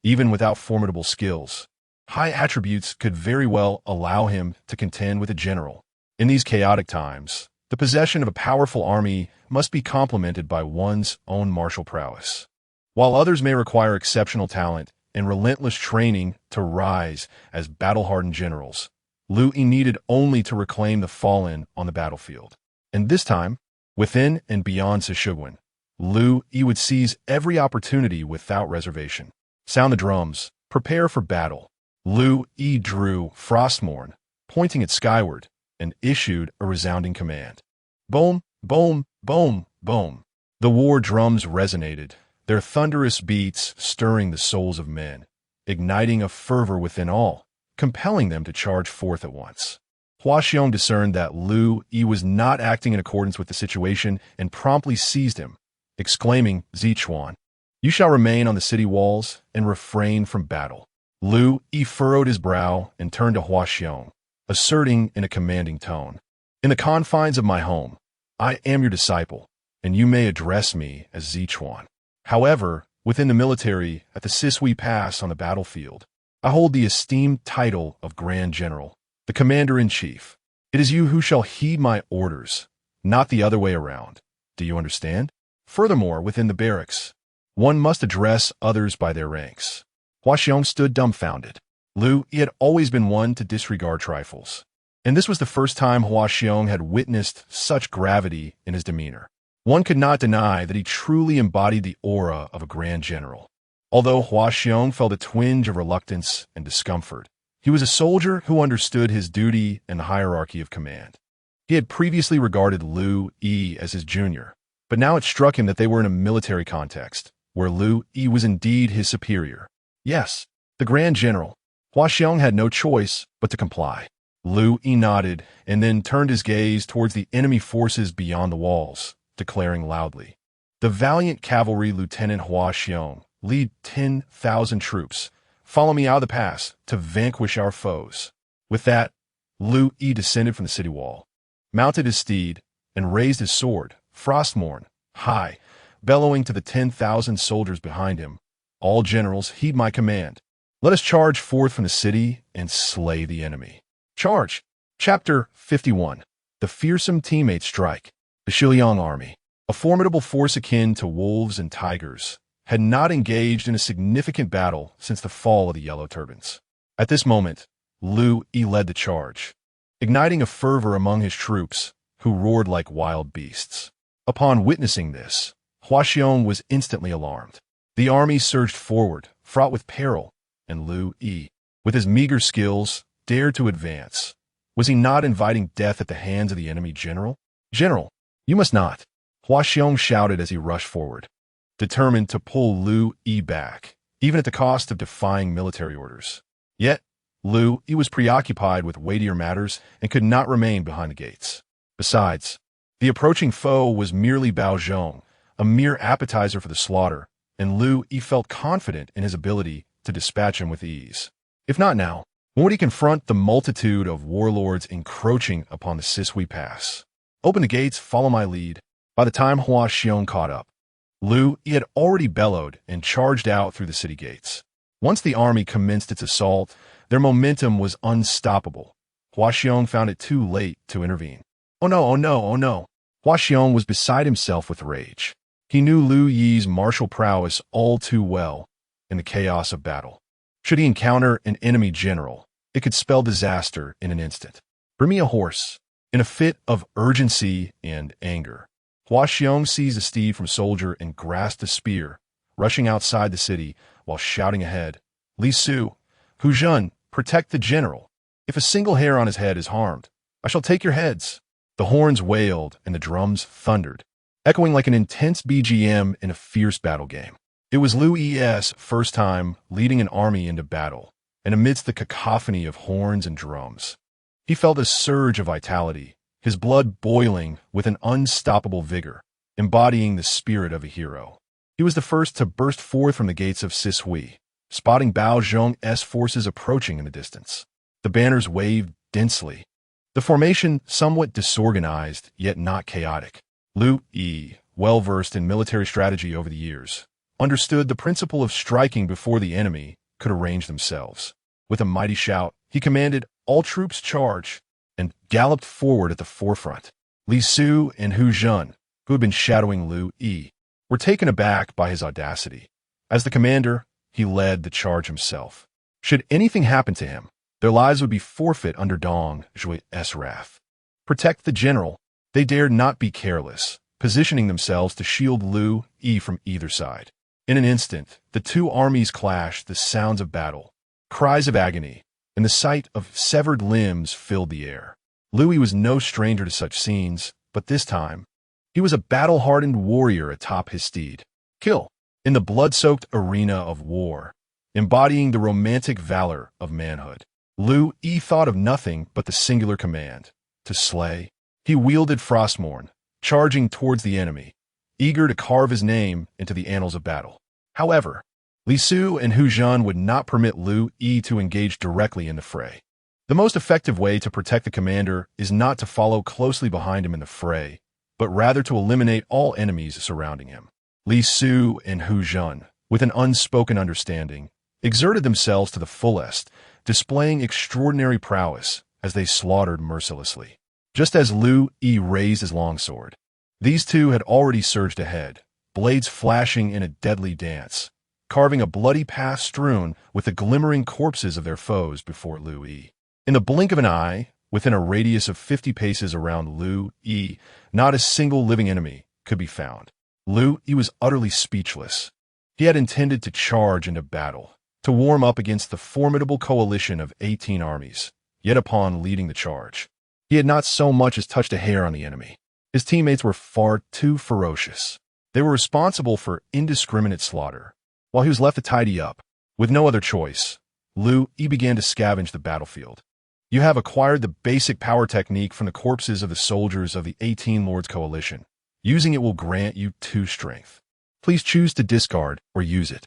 Speaker 1: Even without formidable skills, high attributes could very well allow him to contend with a general. In these chaotic times, the possession of a powerful army must be complemented by one's own martial prowess. While others may require exceptional talent and relentless training to rise as battle-hardened generals, Liu Yi needed only to reclaim the fallen on the battlefield. And this time, within and beyond Sishiguan, Liu Yi would seize every opportunity without reservation. Sound the drums, prepare for battle. Liu Yi drew Frostmourne, pointing it skyward, and issued a resounding command. Boom, boom, boom, boom. The war drums resonated, their thunderous beats stirring the souls of men, igniting a fervor within all, compelling them to charge forth at once. Hua Xiong discerned that Liu Yi was not acting in accordance with the situation and promptly seized him, exclaiming, "Zichuan, you shall remain on the city walls and refrain from battle." Liu Yi furrowed his brow and turned to Hua Xiong, asserting in a commanding tone, "In the confines of my home, I am your disciple, and you may address me as Zichuan. However, within the military, at the Sisui Pass on the battlefield, I hold the esteemed title of Grand General, the Commander-in-Chief. It is you who shall heed my orders, not the other way around. Do you understand? Furthermore, within the barracks, one must address others by their ranks. Hua Xiong stood dumbfounded. Liu Yi had always been one to disregard trifles, and this was the first time Hua Xiong had witnessed such gravity in his demeanor. One could not deny that he truly embodied the aura of a grand general. Although Hua Xiong felt a twinge of reluctance and discomfort, he was a soldier who understood his duty and the hierarchy of command. He had previously regarded Liu Yi as his junior, but now it struck him that they were in a military context, where Liu Yi was indeed his superior. Yes, the Grand General. Hua Xiong had no choice but to comply. Liu Yi nodded and then turned his gaze towards the enemy forces beyond the walls, declaring loudly, "The valiant cavalry Lieutenant Hua Xiong, lead 10,000 troops. Follow me out of the pass to vanquish our foes." With that, Liu Yi descended from the city wall, mounted his steed, and raised his sword, Frostmourne, high, bellowing to the 10,000 soldiers behind him, "All generals, heed my command. Let us charge forth from the city and slay the enemy." Charge! Chapter 51. The Fearsome Teammate Strike. The Shiliang Army, a formidable force akin to wolves and tigers, had not engaged in a significant battle since the fall of the Yellow Turbans. At this moment, Liu Yi led the charge, igniting a fervor among his troops, who roared like wild beasts. Upon witnessing this, Hua Xiong was instantly alarmed. The army surged forward, fraught with peril, and Liu Yi, with his meager skills, dared to advance. Was he not inviting death at the hands of the enemy general? "General, you must not," Hua Xiong shouted as he rushed forward, determined to pull Liu Yi back, even at the cost of defying military orders. Yet, Liu Yi was preoccupied with weightier matters and could not remain behind the gates. Besides, the approaching foe was merely Bao Zhong, a mere appetizer for the slaughter, and Liu Yi felt confident in his ability to dispatch him with ease. If not now, when would he confront the multitude of warlords encroaching upon the Sisui Pass? "Open the gates, follow my lead." By the time Hua Xiong caught up, Liu Yi had already bellowed and charged out through the city gates. Once the army commenced its assault, their momentum was unstoppable. Hua Xiong found it too late to intervene. "Oh no, oh no, oh no." Hua Xiong was beside himself with rage. He knew Liu Yi's martial prowess all too well in the chaos of battle. Should he encounter an enemy general, it could spell disaster in an instant. "Bring me a horse." In a fit of urgency and anger, Hua Xiong seized a steed from a soldier and grasped a spear, rushing outside the city while shouting ahead, "Li Su, Hu Zhen, protect the general. If a single hair on his head is harmed, I shall take your heads." The horns wailed and the drums thundered, echoing like an intense BGM in a fierce battle game. It was Liu Yi's first time leading an army into battle, and amidst the cacophony of horns and drums, he felt a surge of vitality, his blood boiling with an unstoppable vigor, embodying the spirit of a hero. He was the first to burst forth from the gates of Sisui, spotting Bao Zhong's forces approaching in the distance. The banners waved densely, the formation somewhat disorganized yet not chaotic. Liu Yi, well-versed in military strategy over the years, understood the principle of striking before the enemy could arrange themselves. With a mighty shout, he commanded, "All troops charge," and galloped forward at the forefront. Li Su and Hu Zhen, who had been shadowing Liu Yi, were taken aback by his audacity. As the commander, he led the charge himself. Should anything happen to him, their lives would be forfeit under Dong Zhuo's wrath. Protect the general. They dared not be careless, positioning themselves to shield Liu Yi from either side. In an instant, the two armies clashed, the sounds of battle, cries of agony, and the sight of severed limbs filled the air. Liu Yi was no stranger to such scenes, but this time, he was a battle-hardened warrior atop his steed. Kill, in the blood-soaked arena of war, embodying the romantic valor of manhood. Liu Yi thought of nothing but the singular command, to slay. He wielded Frostmourne, charging towards the enemy, eager to carve his name into the annals of battle. However, Li Su and Hu Zhen would not permit Liu Yi to engage directly in the fray. The most effective way to protect the commander is not to follow closely behind him in the fray, but rather to eliminate all enemies surrounding him. Li Su and Hu Zhen, with an unspoken understanding, exerted themselves to the fullest, displaying extraordinary prowess as they slaughtered mercilessly. Just as Liu Yi raised his longsword, these two had already surged ahead, blades flashing in a deadly dance, carving a bloody path strewn with the glimmering corpses of their foes before Liu Yi. In the blink of an eye, within a radius of 50 paces around Liu Yi, not a single living enemy could be found. Liu Yi was utterly speechless. He had intended to charge into battle, to warm up against the formidable coalition of 18 armies, yet upon leading the charge, he had not so much as touched a hair on the enemy. His teammates were far too ferocious. They were responsible for indiscriminate slaughter, while he was left to tidy up. With no other choice, Liu Yi began to scavenge the battlefield. You have acquired the basic power technique from the corpses of the soldiers of the 18 Lords Coalition. Using it will grant you 2 strength. Please choose to discard or use it.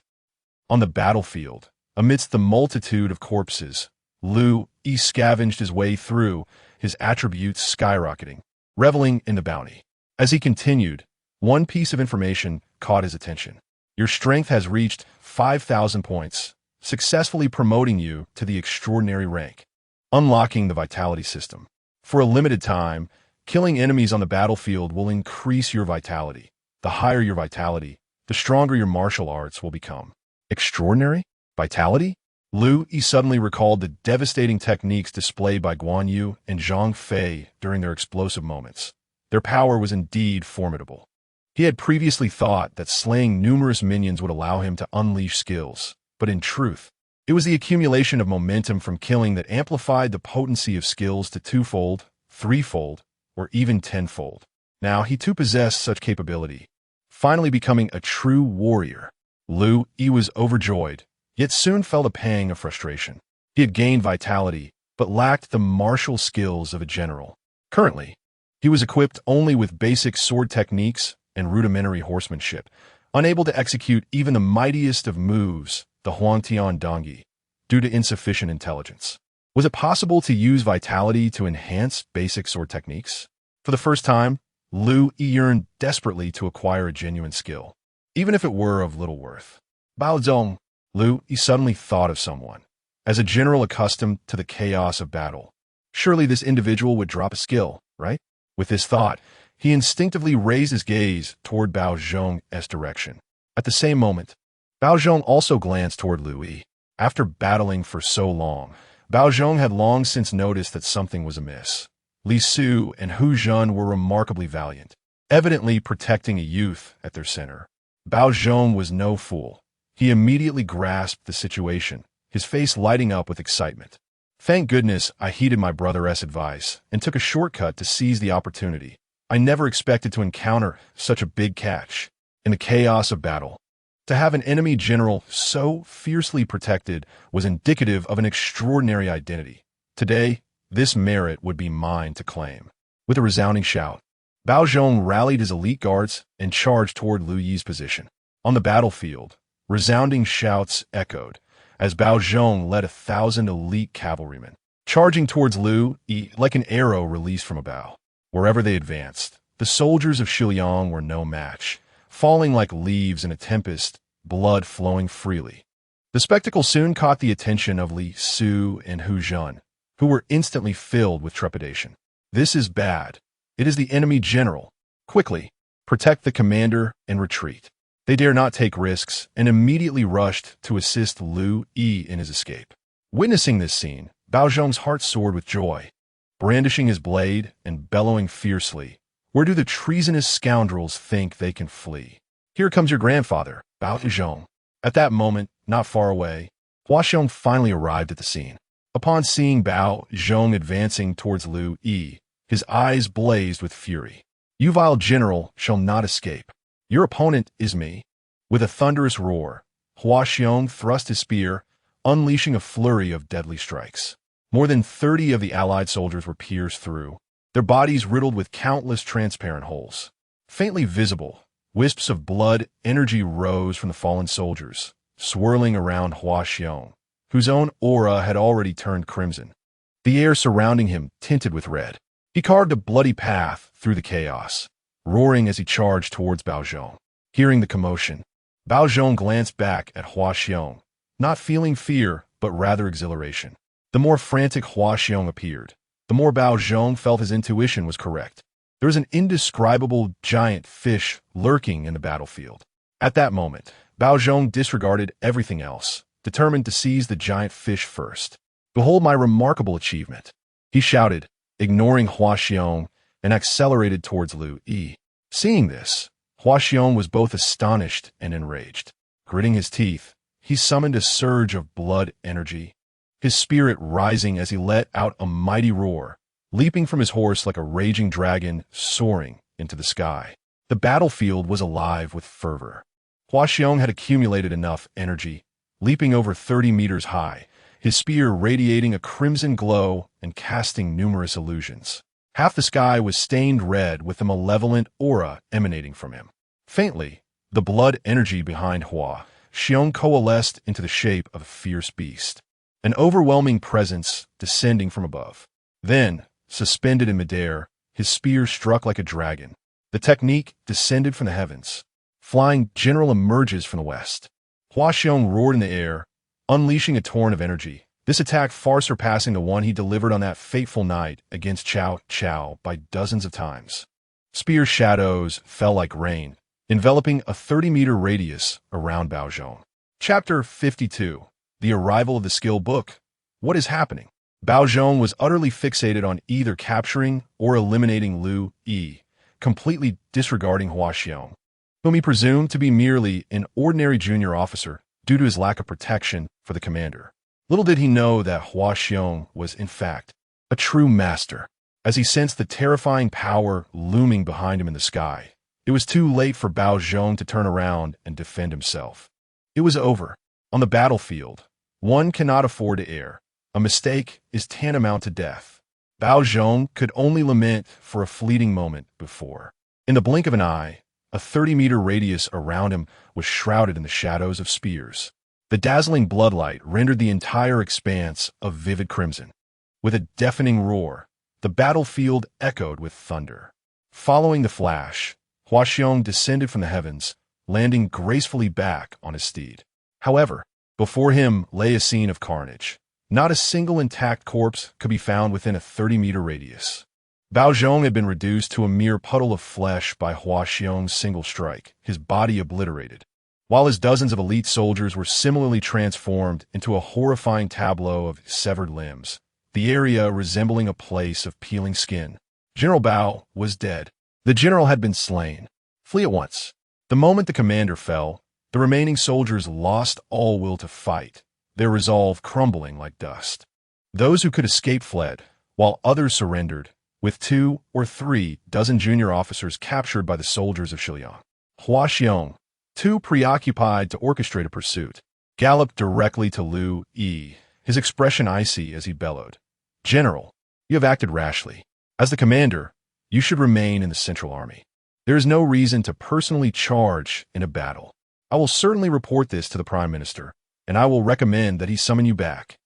Speaker 1: On the battlefield, amidst the multitude of corpses, Liu Yi scavenged his way through, his attributes skyrocketing, reveling in the bounty. As he continued, one piece of information caught his attention. Your strength has reached 5,000 points, successfully promoting you to the extraordinary rank. Unlocking the vitality system. For a limited time, killing enemies on the battlefield will increase your vitality. The higher your vitality, the stronger your martial arts will become. Extraordinary? Vitality? Liu Yi suddenly recalled the devastating techniques displayed by Guan Yu and Zhang Fei during their explosive moments. Their power was indeed formidable. He had previously thought that slaying numerous minions would allow him to unleash skills, but in truth, it was the accumulation of momentum from killing that amplified the potency of skills to 2-fold, 3-fold, or even 10-fold. Now he too possessed such capability, finally becoming a true warrior. Liu Yi was overjoyed, yet soon felt a pang of frustration. He had gained vitality, but lacked the martial skills of a general. Currently, he was equipped only with basic sword techniques and rudimentary horsemanship, unable to execute even the mightiest of moves, the Huangtian Dongyi, due to insufficient intelligence. Was it possible to use vitality to enhance basic sword techniques? For the first time, Liu Yi yearned desperately to acquire a genuine skill, even if it were of little worth. Bao Zong, Liu Yi suddenly thought of someone. As a general accustomed to the chaos of battle, surely this individual would drop a skill, right? With this thought, he instinctively raised his gaze toward Bao Zhong's direction. At the same moment, Bao Zhong also glanced toward Liu Yi. After battling for so long, Bao Zhong had long since noticed that something was amiss. Li Su and Hu Zhen were remarkably valiant, evidently protecting a youth at their center. Bao Zhong was no fool. He immediately grasped the situation, his face lighting up with excitement. Thank goodness I heeded my brother's advice and took a shortcut to seize the opportunity. I never expected to encounter such a big catch. In the chaos of battle, to have an enemy general so fiercely protected was indicative of an extraordinary identity. Today, this merit would be mine to claim. With a resounding shout, Bao Zhong rallied his elite guards and charged toward Liu Yi's position. On the battlefield, resounding shouts echoed as Bao Zhong led 1,000 elite cavalrymen, charging towards Liu Yi like an arrow released from a bow. Wherever they advanced, the soldiers of Xiliang were no match, falling like leaves in a tempest, blood flowing freely. The spectacle soon caught the attention of Li Su and Hu Zhen, who were instantly filled with trepidation. This is bad. It is the enemy general. Quickly, protect the commander and retreat. They dare not take risks and immediately rushed to assist Liu Yi in his escape. Witnessing this scene, Bao Zhong's heart soared with joy. Brandishing his blade and bellowing fiercely, where do the treasonous scoundrels think they can flee? Here comes your grandfather, Bao Zhong. At that moment, not far away, Hua Xiong finally arrived at the scene. Upon seeing Bao Zhong advancing towards Liu Yi, his eyes blazed with fury. You vile general shall not escape. Your opponent is me. With a thunderous roar, Hua Xiong thrust his spear, unleashing a flurry of deadly strikes. More than 30 of the allied soldiers were pierced through, their bodies riddled with countless transparent holes. Faintly visible, wisps of blood energy rose from the fallen soldiers, swirling around Hua Xiong, whose own aura had already turned crimson. The air surrounding him tinted with red. He carved a bloody path through the chaos, roaring as he charged towards Bao Zhong. Hearing the commotion, Bao Zhong glanced back at Hua Xiong, not feeling fear, but rather exhilaration. The more frantic Hua Xiong appeared, the more Bao Zhong felt his intuition was correct. There was an indescribable giant fish lurking in the battlefield. At that moment, Bao Zhong disregarded everything else, determined to seize the giant fish first. "Behold my remarkable achievement," he shouted, ignoring Hua Xiong, and accelerated towards Liu Yi. Seeing this, Hua Xiong was both astonished and enraged. Gritting his teeth, he summoned a surge of blood energy, his spirit rising as he let out a mighty roar, leaping from his horse like a raging dragon, soaring into the sky. The battlefield was alive with fervor. Hua Xiong had accumulated enough energy, leaping over 30 meters high, his spear radiating a crimson glow and casting numerous illusions. Half the sky was stained red with a malevolent aura emanating from him. Faintly, the blood energy behind Hua Xiong coalesced into the shape of a fierce beast, an overwhelming presence descending from above. Then, suspended in midair, his spear struck like a dragon. The technique descended from the heavens. Flying General emerges from the west. Hua Xiong roared in the air, unleashing a torrent of energy, this attack far surpassing the one he delivered on that fateful night against Cao Cao by dozens of times. Spear shadows fell like rain, enveloping a 30-meter radius around Bao Zhong. Chapter 52. The Arrival of the Skill Book. What is happening? Bao Zhong was utterly fixated on either capturing or eliminating Liu Yi, completely disregarding Hua Xiong, whom he presumed to be merely an ordinary junior officer due to his lack of protection for the commander. Little did he know that Hua Xiong was, in fact, a true master. As he sensed the terrifying power looming behind him in the sky, it was too late for Bao Zhong to turn around and defend himself. It was over. On the battlefield, one cannot afford to err. A mistake is tantamount to death. Bao Zhong could only lament for a fleeting moment before. In the blink of an eye, a 30-meter radius around him was shrouded in the shadows of spears. The dazzling bloodlight rendered the entire expanse of vivid crimson. With a deafening roar, the battlefield echoed with thunder. Following the flash, Hua Xiong descended from the heavens, landing gracefully back on his steed. However, before him lay a scene of carnage. Not a single intact corpse could be found within a 30-meter radius. Bao Zhong had been reduced to a mere puddle of flesh by Hua Xiong's single strike, his body obliterated, while his dozens of elite soldiers were similarly transformed into a horrifying tableau of severed limbs, the area resembling a place of peeling skin. General Bao was dead. The general had been slain. Flee at once. The moment the commander fell, the remaining soldiers lost all will to fight, their resolve crumbling like dust. Those who could escape fled, while others surrendered, with 2 or 3 dozen junior officers captured by the soldiers of Shiliang. Hua Xiong, too preoccupied to orchestrate a pursuit, galloped directly to Liu Yi, his expression icy as he bellowed, "General, you have acted rashly. As the commander, you should remain in the Central Army. There is no reason to personally charge in a battle. I will certainly report this to the Prime Minister, and I will recommend that he summon you back."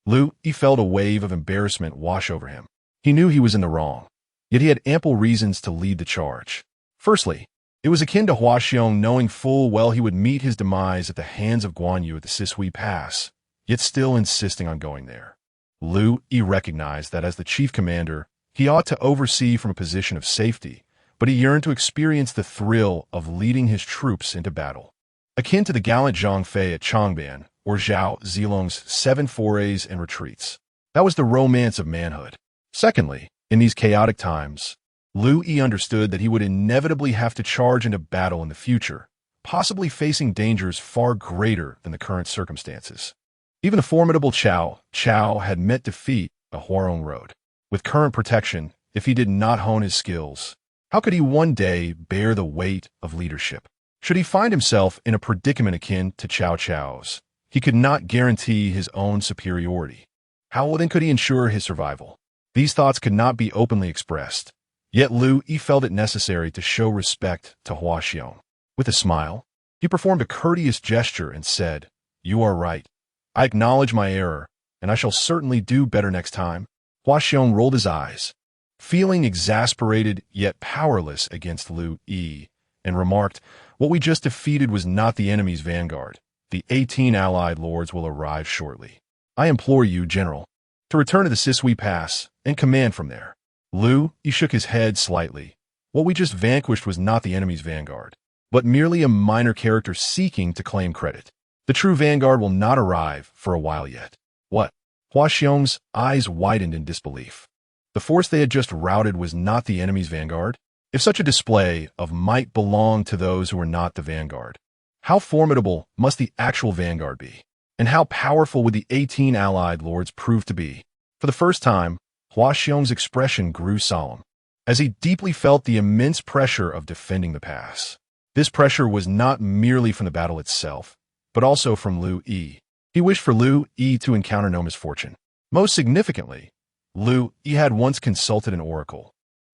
Speaker 1: Liu Yi felt a wave of embarrassment wash over him. He knew he was in the wrong, yet he had ample reasons to lead the charge. Firstly, it was akin to Hua Xiong knowing full well he would meet his demise at the hands of Guan Yu at the Sisui Pass, yet still insisting on going there. Liu Yi recognized that as the chief commander, he ought to oversee from a position of safety, but he yearned to experience the thrill of leading his troops into battle. Akin to the gallant Zhang Fei at Changban, or Zhao Zilong's 7 forays and retreats. That was the romance of manhood. Secondly, in these chaotic times, Liu Yi understood that he would inevitably have to charge into battle in the future, possibly facing dangers far greater than the current circumstances. Even the formidable Cao Cao had met defeat a Huarong road. With current protection, if he did not hone his skills, how could he one day bear the weight of leadership? Should he find himself in a predicament akin to Cao Cao's, he could not guarantee his own superiority. How then could he ensure his survival? These thoughts could not be openly expressed, yet Liu Yi felt it necessary to show respect to Hua Xiong. With a smile, he performed a courteous gesture and said, "You are right. I acknowledge my error, and I shall certainly do better next time." Hua Xiong rolled his eyes, feeling exasperated yet powerless against Liu Yi, and remarked, "What we just defeated was not the enemy's vanguard. The 18 allied lords will arrive shortly. I implore you, General, to return to the Sisui Pass and command from there. Liu Yi shook his head slightly. What we just vanquished was not the enemy's vanguard, but merely a minor character seeking to claim credit. The true vanguard will not arrive for a while yet. What? Hua Xiong's eyes widened in disbelief. The force they had just routed was not the enemy's vanguard? If such a display of might belonged to those who were not the vanguard, how formidable must the actual vanguard be? And how powerful would the 18 allied lords prove to be? For the first time, Hua Xiong's expression grew solemn, as he deeply felt the immense pressure of defending the pass. This pressure was not merely from the battle itself, but also from Liu Yi. He wished for Liu Yi to encounter no misfortune. Most significantly, Liu Yi had once consulted an oracle,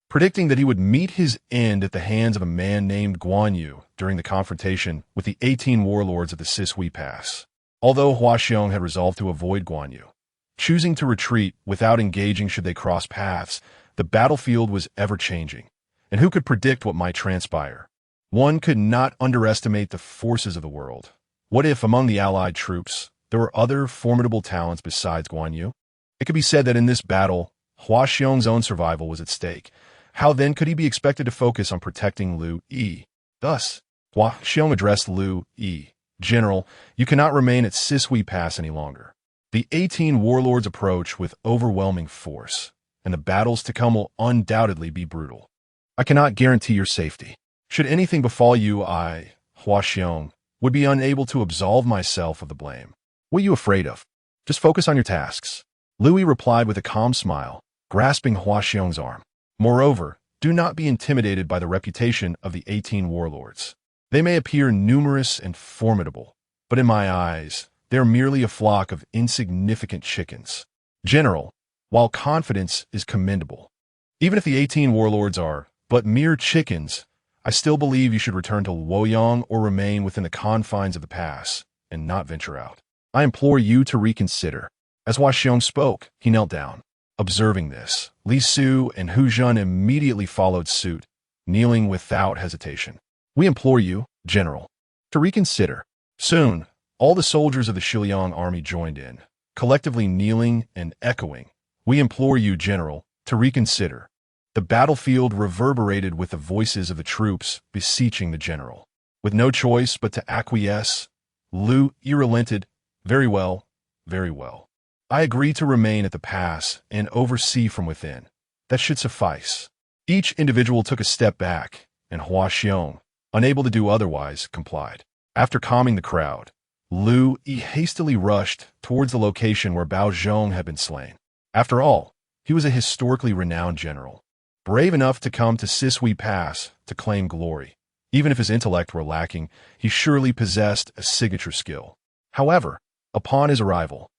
Speaker 1: predicting that he would meet his end at the hands of a man named Guan Yu during the confrontation with the 18 warlords of the Sisui Pass. Although Hua Xiong had resolved to avoid Guan Yu, choosing to retreat without engaging should they cross paths, the battlefield was ever-changing, and who could predict what might transpire? One could not underestimate the forces of the world. What if, among the allied troops, there were other formidable talents besides Guan Yu? It could be said that in this battle, Hua Xiong's own survival was at stake. How then could he be expected to focus on protecting Liu Yi? Thus, Hua Xiong addressed Liu Yi. General, you cannot remain at Sisui Pass any longer. The 18 warlords approach with overwhelming force, and the battles to come will undoubtedly be brutal. I cannot guarantee your safety. Should anything befall you, I, Hua Xiong, would be unable to absolve myself of the blame. What are you afraid of? Just focus on your tasks. Liu Yi replied with a calm smile, grasping Hua Xiong's arm. Moreover, do not be intimidated by the reputation of the 18 warlords. They may appear numerous and formidable, but in my eyes, they are merely a flock of insignificant chickens. General, while confidence is commendable, even if the 18 warlords are but mere chickens, I still believe you should return to Luoyang or remain within the confines of the pass and not venture out. I implore you to reconsider. As Hua Xiong spoke, he knelt down. Observing this, Li Su and Hu Zhen immediately followed suit, kneeling without hesitation. We implore you, General, to reconsider. Soon, all the soldiers of the Shiliang army joined in, collectively kneeling and echoing. We implore you, General, to reconsider. The battlefield reverberated with the voices of the troops beseeching the general. With no choice but to acquiesce, Liu Yi relented. Very well, very well. I agree to remain at the pass and oversee from within. That should suffice. Each individual took a step back, and Hua Xiong, unable to do otherwise, complied. After calming the crowd, Liu Yi hastily rushed towards the location where Bao Zhong had been slain. After all, he was a historically renowned general, brave enough to come to Sisui Pass to claim glory. Even if his intellect were lacking, he surely possessed a signature skill. However, upon his arrival,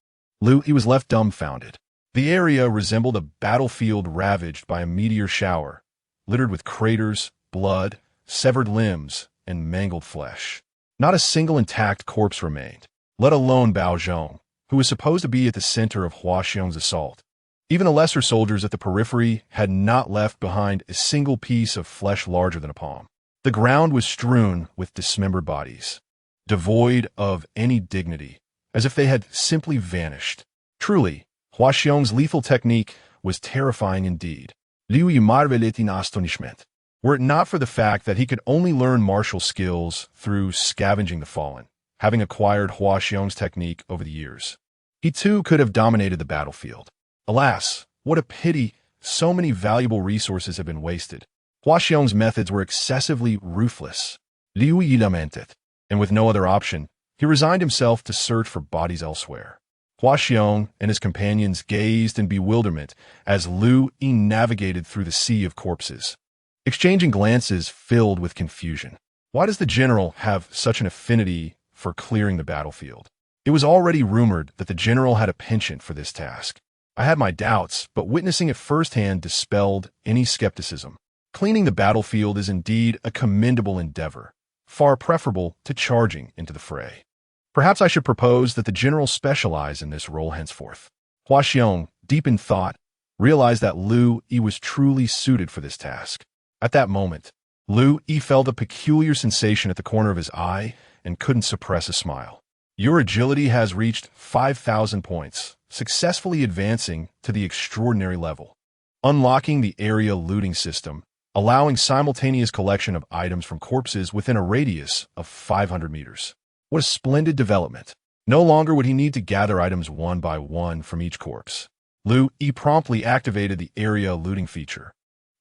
Speaker 1: Liu Yi was left dumbfounded. The area resembled a battlefield ravaged by a meteor shower, littered with craters, blood, severed limbs, and mangled flesh. Not a single intact corpse remained, let alone Bao Zhong, who was supposed to be at the center of Hua Xiong's assault. Even the lesser soldiers at the periphery had not left behind a single piece of flesh larger than a palm. The ground was strewn with dismembered bodies, devoid of any dignity, as if they had simply vanished. Truly, Hua Xiong's lethal technique was terrifying indeed. Liu Yi marveled in astonishment. Were it not for the fact that he could only learn martial skills through scavenging the fallen, having acquired Hua Xiong's technique over the years, he too could have dominated the battlefield. Alas, what a pity so many valuable resources have been wasted. Hua Xiong's methods were excessively ruthless. Liu Yi lamented, and with no other option, he resigned himself to search for bodies elsewhere. Hua Xiong and his companions gazed in bewilderment as Liu Yi navigated through the sea of corpses, exchanging glances filled with confusion. Why does the general have such an affinity for clearing the battlefield? It was already rumored that the general had a penchant for this task. I had my doubts, but witnessing it firsthand dispelled any skepticism. Cleaning the battlefield is indeed a commendable endeavor, far preferable to charging into the fray. Perhaps I should propose that the general specialize in this role henceforth. Hua Xiong, deep in thought, realized that Liu Yi was truly suited for this task. At that moment, Liu Yi felt a peculiar sensation at the corner of his eye and couldn't suppress a smile. Your agility has reached 5,000 points, successfully advancing to the extraordinary level. Unlocking the area looting system, allowing simultaneous collection of items from corpses within a radius of 500 meters. What a splendid development. No longer would he need to gather items one by one from each corpse. Liu Yi promptly activated the area looting feature,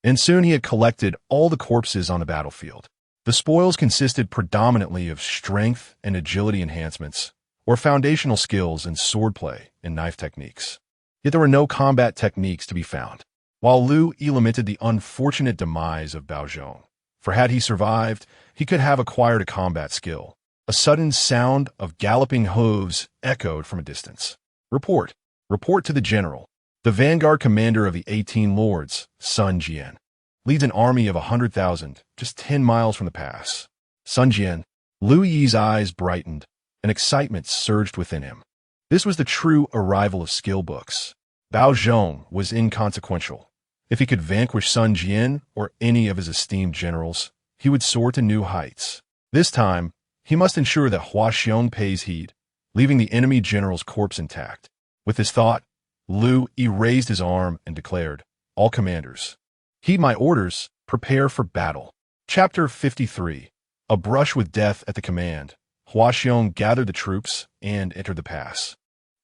Speaker 1: and soon he had collected all the corpses on the battlefield. The spoils consisted predominantly of strength and agility enhancements, or foundational skills in swordplay and knife techniques. Yet there were no combat techniques to be found. While Liu Yi lamented the unfortunate demise of Bao Zhong, for had he survived, he could have acquired a combat skill. A sudden sound of galloping hooves echoed from a distance. Report. Report to the general. The vanguard commander of the 18 lords, Sun Jian, leads an army of 100,000 just 10 miles from the pass. Sun Jian. Liu Yi's eyes brightened, and excitement surged within him. This was the true arrival of skill books. Bao Zhong was inconsequential. If he could vanquish Sun Jian or any of his esteemed generals, he would soar to new heights. This time, he must ensure that Hua Xiong pays heed, leaving the enemy general's corpse intact. With this thought, Liu Yi raised his arm and declared, "All commanders, heed my orders, prepare for battle." Chapter 53. A brush with death at the command. Hua Xiong gathered the troops and entered the pass,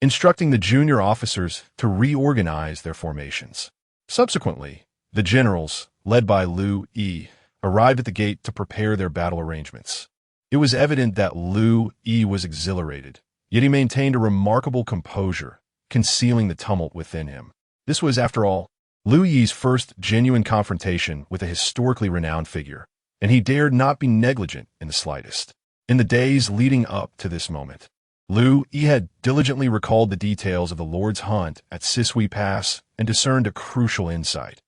Speaker 1: instructing the junior officers to reorganize their formations. Subsequently, the generals, led by Liu Yi, arrived at the gate to prepare their battle arrangements. It was evident that Liu Yi was exhilarated, yet he maintained a remarkable composure, concealing the tumult within him. This was, after all, Liu Yi's first genuine confrontation with a historically renowned figure, and he dared not be negligent in the slightest. In the days leading up to this moment, Liu Yi had diligently recalled the details of the Lord's hunt at Sisui Pass and discerned a crucial insight.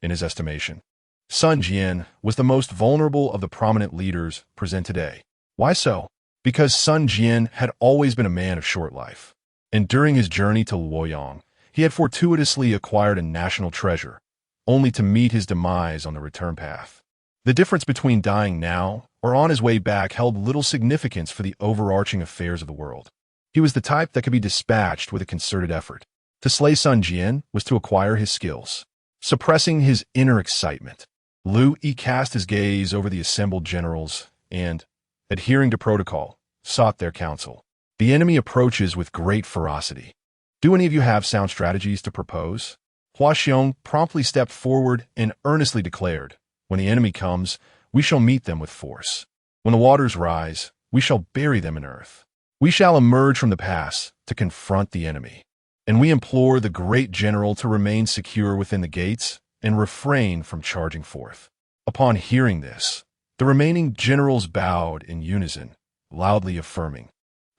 Speaker 1: In his estimation, Sun Jian was the most vulnerable of the prominent leaders present today. Why so? Because Sun Jian had always been a man of short life, and during his journey to Luoyang, he had fortuitously acquired a national treasure, only to meet his demise on the return path. The difference between dying now or on his way back held little significance for the overarching affairs of the world. He was the type that could be dispatched with a concerted effort. To slay Sun Jian was to acquire his skills. Suppressing his inner excitement, Liu Yi cast his gaze over the assembled generals and, adhering to protocol, sought their counsel. The enemy approaches with great ferocity. Do any of you have sound strategies to propose? Hua Xiong promptly stepped forward and earnestly declared, "When the enemy comes, we shall meet them with force. When the waters rise, we shall bury them in earth. We shall emerge from the pass to confront the enemy. And we implore the great general to remain secure within the gates and refrain from charging forth." Upon hearing this, the remaining generals bowed in unison, loudly affirming,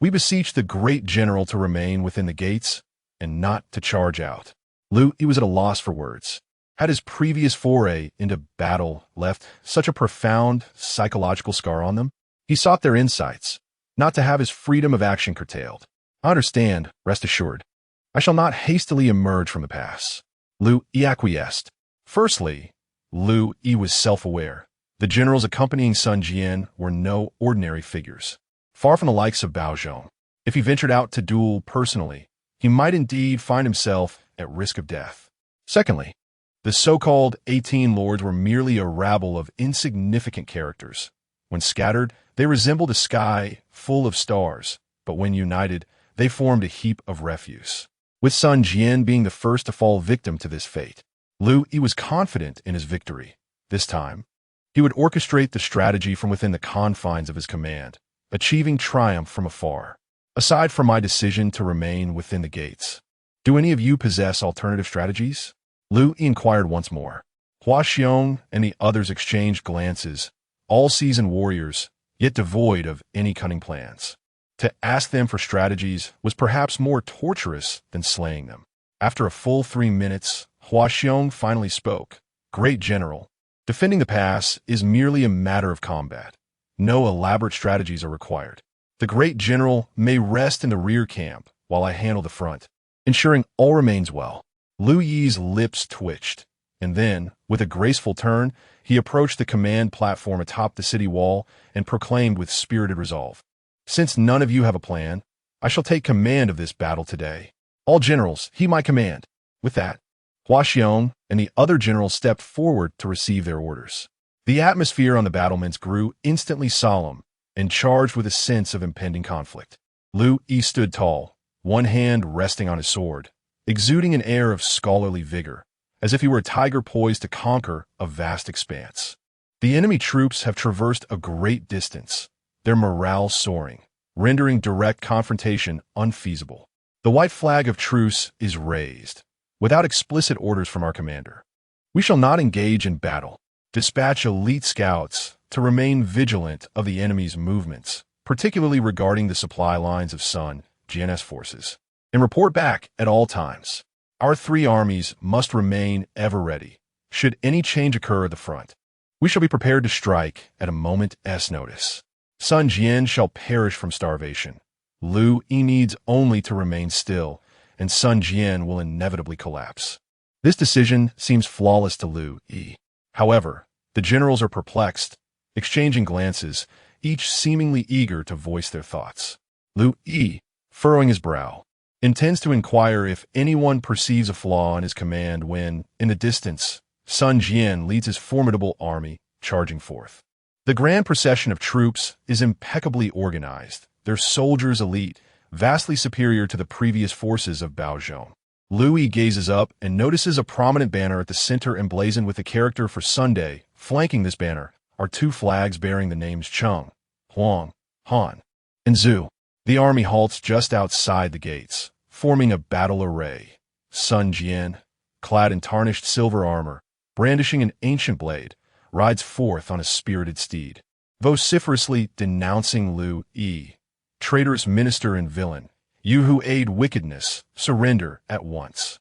Speaker 1: "We beseech the great general to remain within the gates and not to charge out." Liu Yi was at a loss for words. Had his previous foray into battle left such a profound psychological scar on them? He sought their insights, not to have his freedom of action curtailed. "I understand, rest assured. I shall not hastily emerge from the pass." Liu Yi acquiesced. Firstly, Liu Yi was self-aware. The generals accompanying Sun Jian were no ordinary figures, far from the likes of Bao Zhong. If he ventured out to duel personally, he might indeed find himself at risk of death. Secondly, the so-called 18 lords were merely a rabble of insignificant characters. When scattered, they resembled a sky full of stars, but when united, they formed a heap of refuse. With Sun Jian being the first to fall victim to this fate, Liu Yi was confident in his victory. This time, he would orchestrate the strategy from within the confines of his command, achieving triumph from afar. Aside from my decision to remain within the gates, do any of you possess alternative strategies? Liu Yi inquired once more. Hua Xiong and the others exchanged glances, all seasoned warriors, yet devoid of any cunning plans. To ask them for strategies was perhaps more torturous than slaying them. After a full 3 minutes, Hua Xiong finally spoke. "Great General, defending the pass is merely a matter of combat. No elaborate strategies are required. The Great General may rest in the rear camp while I handle the front, ensuring all remains well." Liu Yi's lips twitched, and then, with a graceful turn, he approached the command platform atop the city wall and proclaimed with spirited resolve, "Since none of you have a plan, I shall take command of this battle today. All generals, heed my command." With that, Hua Xiong and the other generals stepped forward to receive their orders. The atmosphere on the battlements grew instantly solemn and charged with a sense of impending conflict. Liu Yi stood tall, one hand resting on his sword, exuding an air of scholarly vigor, as if he were a tiger poised to conquer a vast expanse. The enemy troops have traversed a great distance, their morale soaring, rendering direct confrontation unfeasible. The white flag of truce is raised, without explicit orders from our commander. We shall not engage in battle. Dispatch elite scouts to remain vigilant of the enemy's movements, particularly regarding the supply lines of Sun Jian's forces, and report back at all times. Our three armies must remain ever ready, should any change occur at the front. We shall be prepared to strike at a moment's notice. Sun Jian shall perish from starvation. Liu Yi needs only to remain still, and Sun Jian will inevitably collapse. This decision seems flawless to Liu Yi. However, the generals are perplexed, exchanging glances, each seemingly eager to voice their thoughts. Liu Yi, furrowing his brow, intends to inquire if anyone perceives a flaw in his command when, in the distance, Sun Jian leads his formidable army charging forth. The grand procession of troops is impeccably organized, their soldiers elite, vastly superior to the previous forces of Bao Zhong. Liu Yi gazes up and notices a prominent banner at the center emblazoned with the character for Sunday. Flanking this banner are two flags bearing the names Cheng, Huang, Han, and Zhu. The army halts just outside the gates, forming a battle array. Sun Jian, clad in tarnished silver armor, brandishing an ancient blade, rides forth on a spirited steed, vociferously denouncing Liu Yi. "Traitorous minister and villain, you who aid wickedness, surrender at once."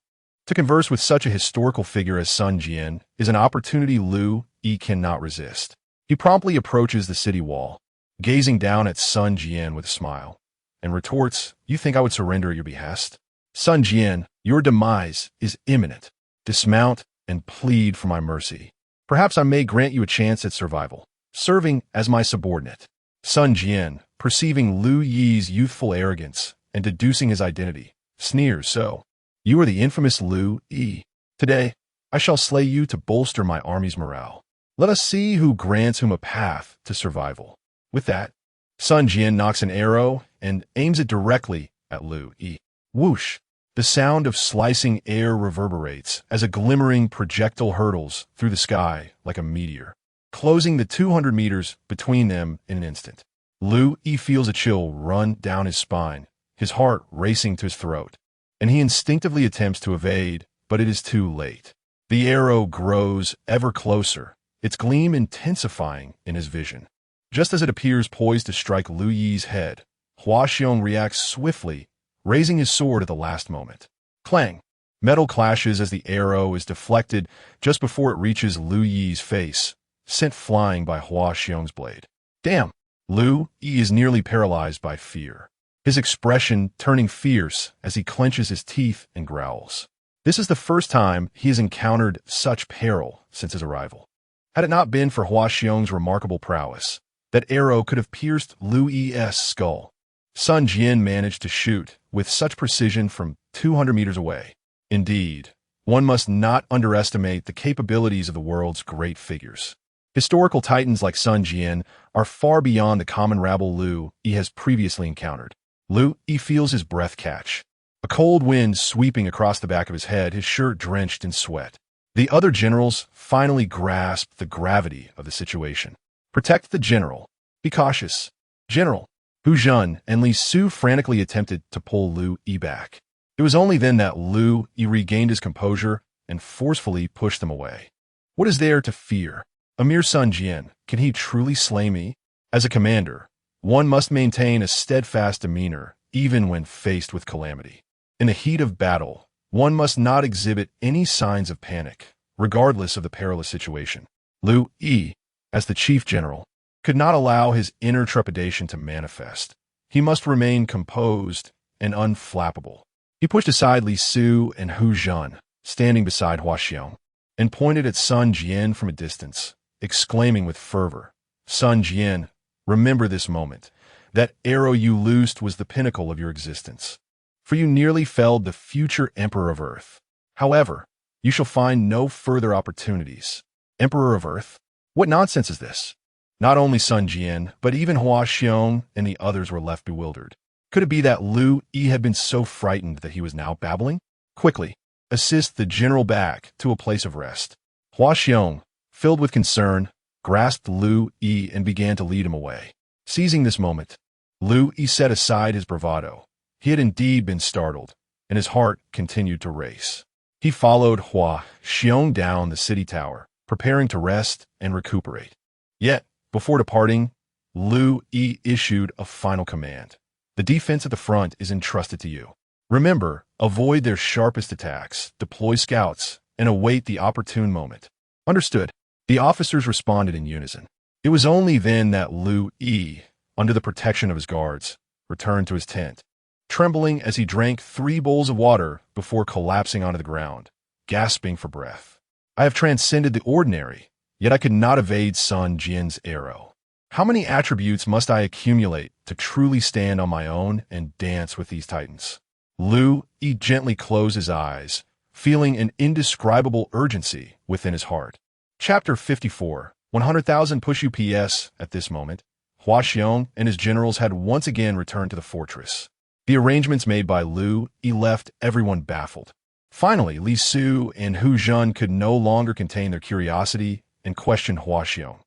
Speaker 1: To converse with such a historical figure as Sun Jian is an opportunity Liu Yi cannot resist. He promptly approaches the city wall, gazing down at Sun Jian with a smile, and retorts, "You think I would surrender at your behest? Sun Jian, your demise is imminent. Dismount and plead for my mercy. Perhaps I may grant you a chance at survival, serving as my subordinate." Sun Jian, perceiving Liu Yi's youthful arrogance and deducing his identity, sneers, "So, you are the infamous Liu Yi. Today, I shall slay you to bolster my army's morale. Let us see who grants whom a path to survival." With that, Sun Jian knocks an arrow and aims it directly at Liu Yi. Whoosh! The sound of slicing air reverberates as a glimmering projectile hurtles through the sky like a meteor, closing the 200 meters between them in an instant. Liu Yi feels a chill run down his spine, his heart racing to his throat, and he instinctively attempts to evade, but it is too late. The arrow grows ever closer, its gleam intensifying in his vision. Just as it appears poised to strike Liu Yi's head, Hua Xiong reacts swiftly, raising his sword at the last moment. Clang! Metal clashes as the arrow is deflected just before it reaches Liu Yi's face, sent flying by Hua Xiong's blade. Damn! Liu Yi is nearly paralyzed by fear, his expression turning fierce as he clenches his teeth and growls. This is the first time he has encountered such peril since his arrival. Had it not been for Hua Xiong's remarkable prowess, that arrow could have pierced Liu Yi's skull. Sun Jian managed to shoot with such precision from 200 meters away. Indeed, one must not underestimate the capabilities of the world's great figures. Historical titans like Sun Jian are far beyond the common rabble Liu Yi has previously encountered. Liu Yi feels his breath catch, a cold wind sweeping across the back of his head, his shirt drenched in sweat. The other generals finally grasped the gravity of the situation. Protect the general. Be cautious. General. Hu Zhen and Li Su frantically attempted to pull Liu Yi back. It was only then that Liu Yi regained his composure and forcefully pushed them away. What is there to fear? A mere Sun Jian, can he truly slay me? As a commander, one must maintain a steadfast demeanor even when faced with calamity. In the heat of battle, one must not exhibit any signs of panic, regardless of the perilous situation. Liu Yi, as the chief general, could not allow his inner trepidation to manifest. He must remain composed and unflappable. He pushed aside Li Su and Hu Zhen, standing beside Hua Xiong, and pointed at Sun Jian from a distance, exclaiming with fervor, "Sun Jian, Remember this moment. That arrow you loosed was the pinnacle of your existence. For you nearly felled the future Emperor of Earth. However, you shall find no further opportunities. Emperor of Earth? What nonsense is this? Not only Sun Jian, but even Hua Xiong and the others were left bewildered. Could it be that Liu Yi had been so frightened that he was now babbling? Quickly, assist the general back to a place of rest. Hua Xiong, filled with concern, grasped Liu Yi and began to lead him away. Seizing this moment, Liu Yi set aside his bravado. He had indeed been startled, and his heart continued to race. He followed Hua Xiong down the city tower, preparing to rest and recuperate. Yet, before departing, Liu Yi issued a final command. The defense at the front is entrusted to you. Remember, avoid their sharpest attacks, deploy scouts, and await the opportune moment. Understood. The officers responded in unison. It was only then that Liu Yi, under the protection of his guards, returned to his tent, trembling as he drank 3 bowls of water before collapsing onto the ground, gasping for breath. I have transcended the ordinary, yet I could not evade Sun Jian's arrow. How many attributes must I accumulate to truly stand on my own and dance with these titans? Liu Yi gently closed his eyes, feeling an indescribable urgency within his heart. Chapter 54, 100,000 push UPS. At this moment, Hua Xiong and his generals had once again returned to the fortress. The arrangements made by Liu Yi left everyone baffled. Finally, Li Su and Hu Zhen could no longer contain their curiosity and questioned Hua Xiong.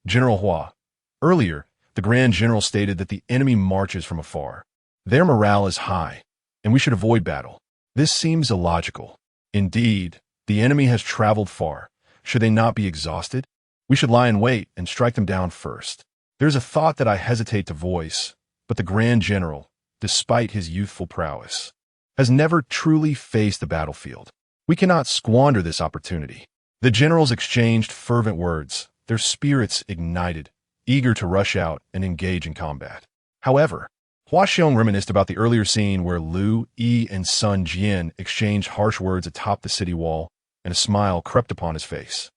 Speaker 1: General Hua, earlier, the Grand General stated that the enemy marches from afar. Their morale is high, and we should avoid battle. This seems illogical. Indeed, the enemy has traveled far. Should they not be exhausted? We should lie in wait and strike them down first. There is a thought that I hesitate to voice, but the Grand General, despite his youthful prowess, has never truly faced the battlefield. We cannot squander this opportunity. The generals exchanged fervent words, their spirits ignited, eager to rush out and engage in combat. However, Hua Xiong reminisced about the earlier scene where Liu Yi and Sun Jian exchanged harsh words atop the city wall, and a smile crept upon his face.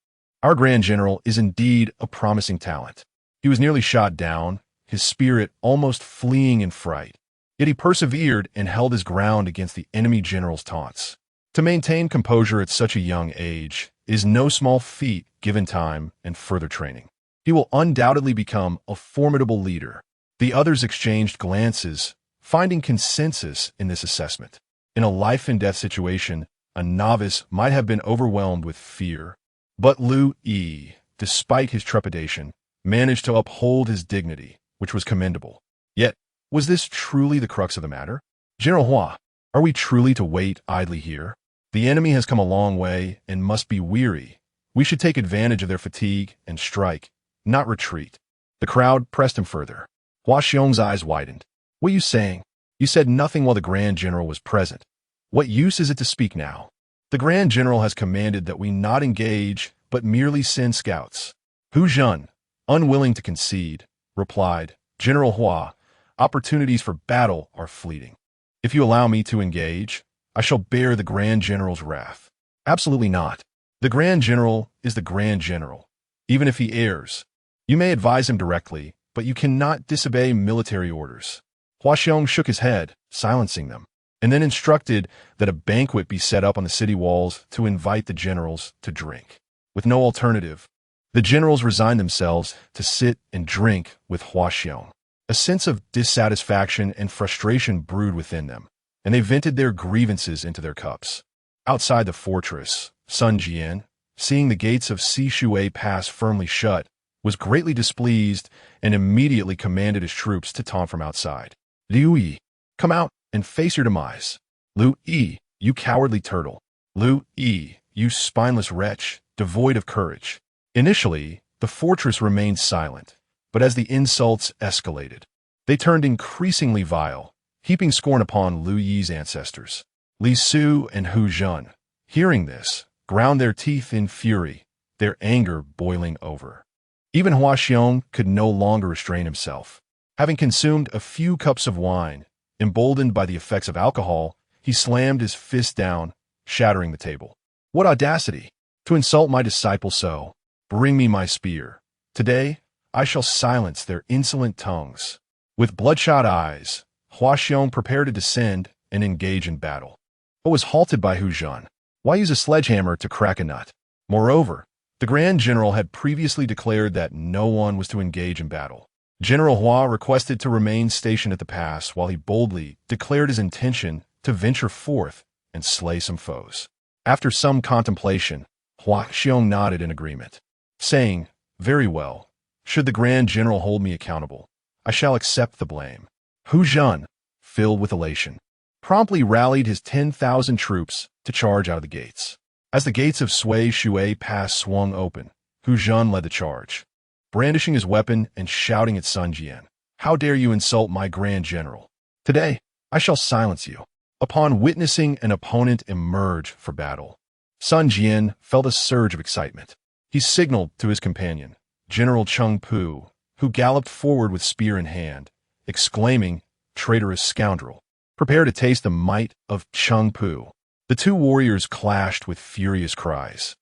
Speaker 1: Our Grand General is indeed a promising talent. He was nearly shot down, his spirit almost fleeing in fright. Yet he persevered and held his ground against the enemy general's taunts. To maintain composure at such a young age is no small feat given time and further training. He will undoubtedly become a formidable leader. The others exchanged glances, finding consensus in this assessment. In a life-and-death situation, a novice might have been overwhelmed with fear. But Liu Yi, despite his trepidation, managed to uphold his dignity, which was commendable. Yet, was this truly the crux of the matter? General Hua, are we truly to wait idly here? The enemy has come a long way and must be weary. We should take advantage of their fatigue and strike, not retreat. The crowd pressed him further. Hua Xiong's eyes widened. What are you saying? You said nothing while the Grand General was present. What use is it to speak now? The Grand General has commanded that we not engage, but merely send scouts. Hu Zhen, unwilling to concede, replied, General Hua, opportunities for battle are fleeting. If you allow me to engage, I shall bear the Grand General's wrath. Absolutely not. The Grand General is the Grand General, even if he errs. You may advise him directly, but you cannot disobey military orders. Hua Xiong shook his head, silencing them, and then instructed that a banquet be set up on the city walls to invite the generals to drink. With no alternative, the generals resigned themselves to sit and drink with Hua Xiong. A sense of dissatisfaction and frustration brewed within them, and they vented their grievances into their cups. Outside the fortress, Sun Jian, seeing the gates of Sishui Pass firmly shut, was greatly displeased and immediately commanded his troops to taunt from outside. Liu Yi, come out and face your demise. Liu Yi, you cowardly turtle. Liu Yi, you spineless wretch, devoid of courage. Initially, the fortress remained silent, but as the insults escalated, they turned increasingly vile, heaping scorn upon Liu Yi's ancestors. Li Su and Hu Zhen, hearing this, ground their teeth in fury, their anger boiling over. Even Hua Xiong could no longer restrain himself. Having consumed a few cups of wine, emboldened by the effects of alcohol, he slammed his fist down, shattering the table. What audacity! To insult my disciple so! Bring me my spear. Today, I shall silence their insolent tongues. With bloodshot eyes, Hua Xiong prepared to descend and engage in battle, but was halted by Hu Zhan. Why use a sledgehammer to crack a nut? Moreover, the Grand General had previously declared that no one was to engage in battle. General Hua requested to remain stationed at the pass while he boldly declared his intention to venture forth and slay some foes. After some contemplation, Hua Xiong nodded in agreement, saying, "Very well. Should the Grand General hold me accountable, I shall accept the blame." Hu Zhan, filled with elation, promptly rallied his 10,000 troops to charge out of the gates. As the gates of Shui Pass swung open, Hu Zhan led the charge, brandishing his weapon and shouting at Sun Jian, "How dare you insult my Grand General? Today, I shall silence you." Upon witnessing an opponent emerge for battle, Sun Jian felt a surge of excitement. He signaled to his companion, General Cheng Pu, who galloped forward with spear in hand, exclaiming, "Traitorous scoundrel, prepare to taste the might of Cheng Pu." The two warriors clashed with furious cries,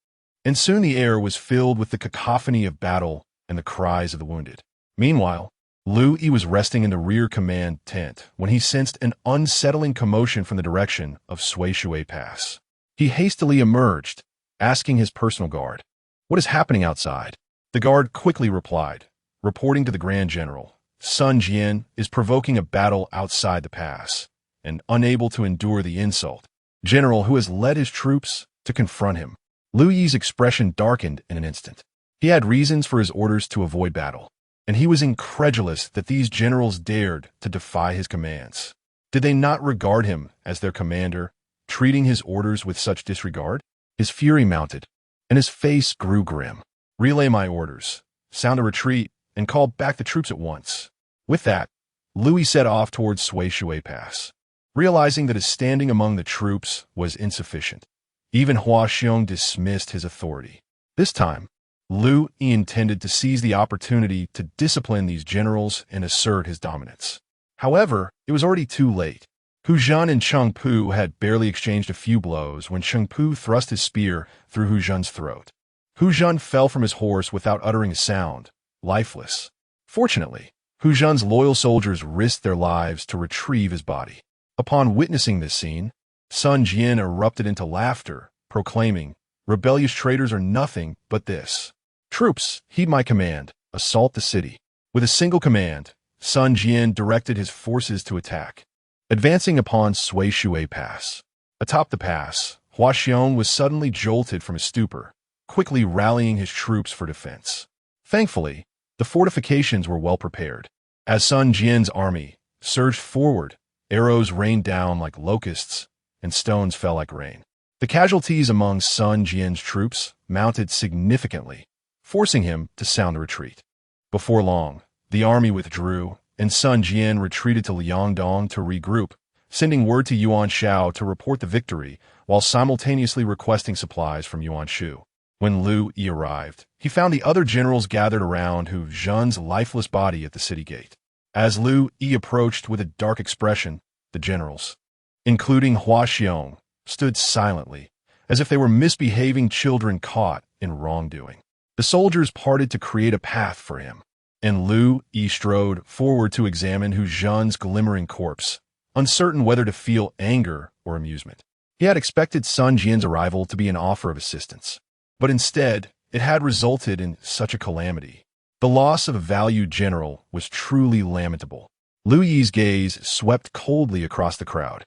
Speaker 1: and soon the air was filled with the cacophony of battle and the cries of the wounded. Meanwhile, Liu Yi was resting in the rear command tent when he sensed an unsettling commotion from the direction of Shui Pass. He hastily emerged, asking his personal guard, "What is happening outside?" The guard quickly replied, reporting to the Grand General, "Sun Jian is provoking a battle outside the pass, and unable to endure the insult. General who has led his troops to confront him." Liu Yi's expression darkened in an instant. He had reasons for his orders to avoid battle, and he was incredulous that these generals dared to defy his commands. Did they not regard him as their commander, treating his orders with such disregard? His fury mounted, and his face grew grim. "Relay my orders, sound a retreat, and call back the troops at once." With that, Liu Yi set off towards Shui Pass. Realizing that his standing among the troops was insufficient, even Hua Xiong dismissed his authority. This time, Liu Yi intended to seize the opportunity to discipline these generals and assert his dominance. However, it was already too late. Hu Zhan and Cheng Pu had barely exchanged a few blows when Cheng Pu thrust his spear through Hu Zhan's throat. Hu Zhan fell from his horse without uttering a sound, lifeless. Fortunately, Hu Zhan's loyal soldiers risked their lives to retrieve his body. Upon witnessing this scene, Sun Jian erupted into laughter, proclaiming, "Rebellious traitors are nothing but this. Troops, heed my command, assault the city." With a single command, Sun Jian directed his forces to attack, advancing upon Shui Pass. Atop the pass, Hua Xiong was suddenly jolted from his stupor, quickly rallying his troops for defense. Thankfully, the fortifications were well prepared. As Sun Jian's army surged forward, arrows rained down like locusts, and stones fell like rain. The casualties among Sun Jian's troops mounted significantly, forcing him to sound the retreat. Before long, the army withdrew, and Sun Jian retreated to Liangdong to regroup, sending word to Yuan Shao to report the victory while simultaneously requesting supplies from Yuan Shu. When Liu Yi arrived, he found the other generals gathered around Hu Zhan's lifeless body at the city gate. As Liu Yi approached with a dark expression, the generals, including Hua Xiong, stood silently, as if they were misbehaving children caught in wrongdoing. The soldiers parted to create a path for him, and Liu Yi strode forward to examine Hu Zhan's glimmering corpse, uncertain whether to feel anger or amusement. He had expected Sun Jian's arrival to be an offer of assistance, but instead, it had resulted in such a calamity. The loss of a valued general was truly lamentable. Liu Yi's gaze swept coldly across the crowd,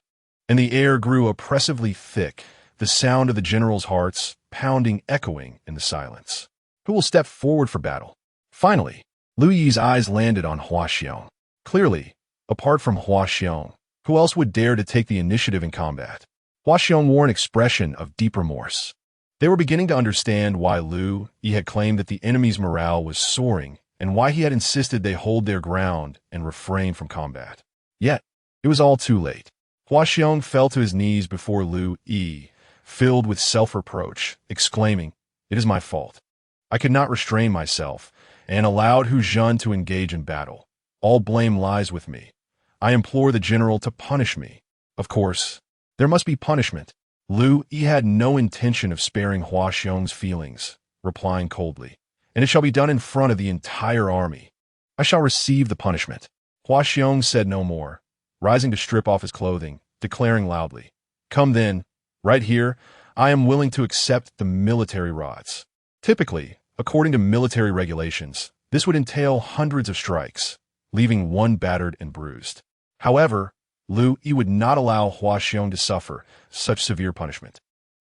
Speaker 1: and the air grew oppressively thick, the sound of the generals' hearts pounding echoing in the silence. Who will step forward for battle? Finally, Liu Yi's eyes landed on Hua Xiong. Clearly, apart from Hua Xiong, who else would dare to take the initiative in combat? Hua Xiong wore an expression of deep remorse. They were beginning to understand why Liu Yi had claimed that the enemy's morale was soaring and why he had insisted they hold their ground and refrain from combat. Yet, it was all too late. Hua Xiong fell to his knees before Liu Yi, filled with self-reproach, exclaiming, "It is my fault. I could not restrain myself and allowed Hu Zhan to engage in battle. All blame lies with me. I implore the general to punish me." Of course, there must be punishment. Liu Yi had no intention of sparing Hua Xiong's feelings, replying coldly, and it shall be done in front of the entire army. I shall receive the punishment." Hua Xiong said no more, rising to strip off his clothing, declaring loudly, "Come then, right here, I am willing to accept the military rods." Typically, according to military regulations, this would entail hundreds of strikes, leaving one battered and bruised. However, Liu Yi would not allow Hua Xiong to suffer such severe punishment.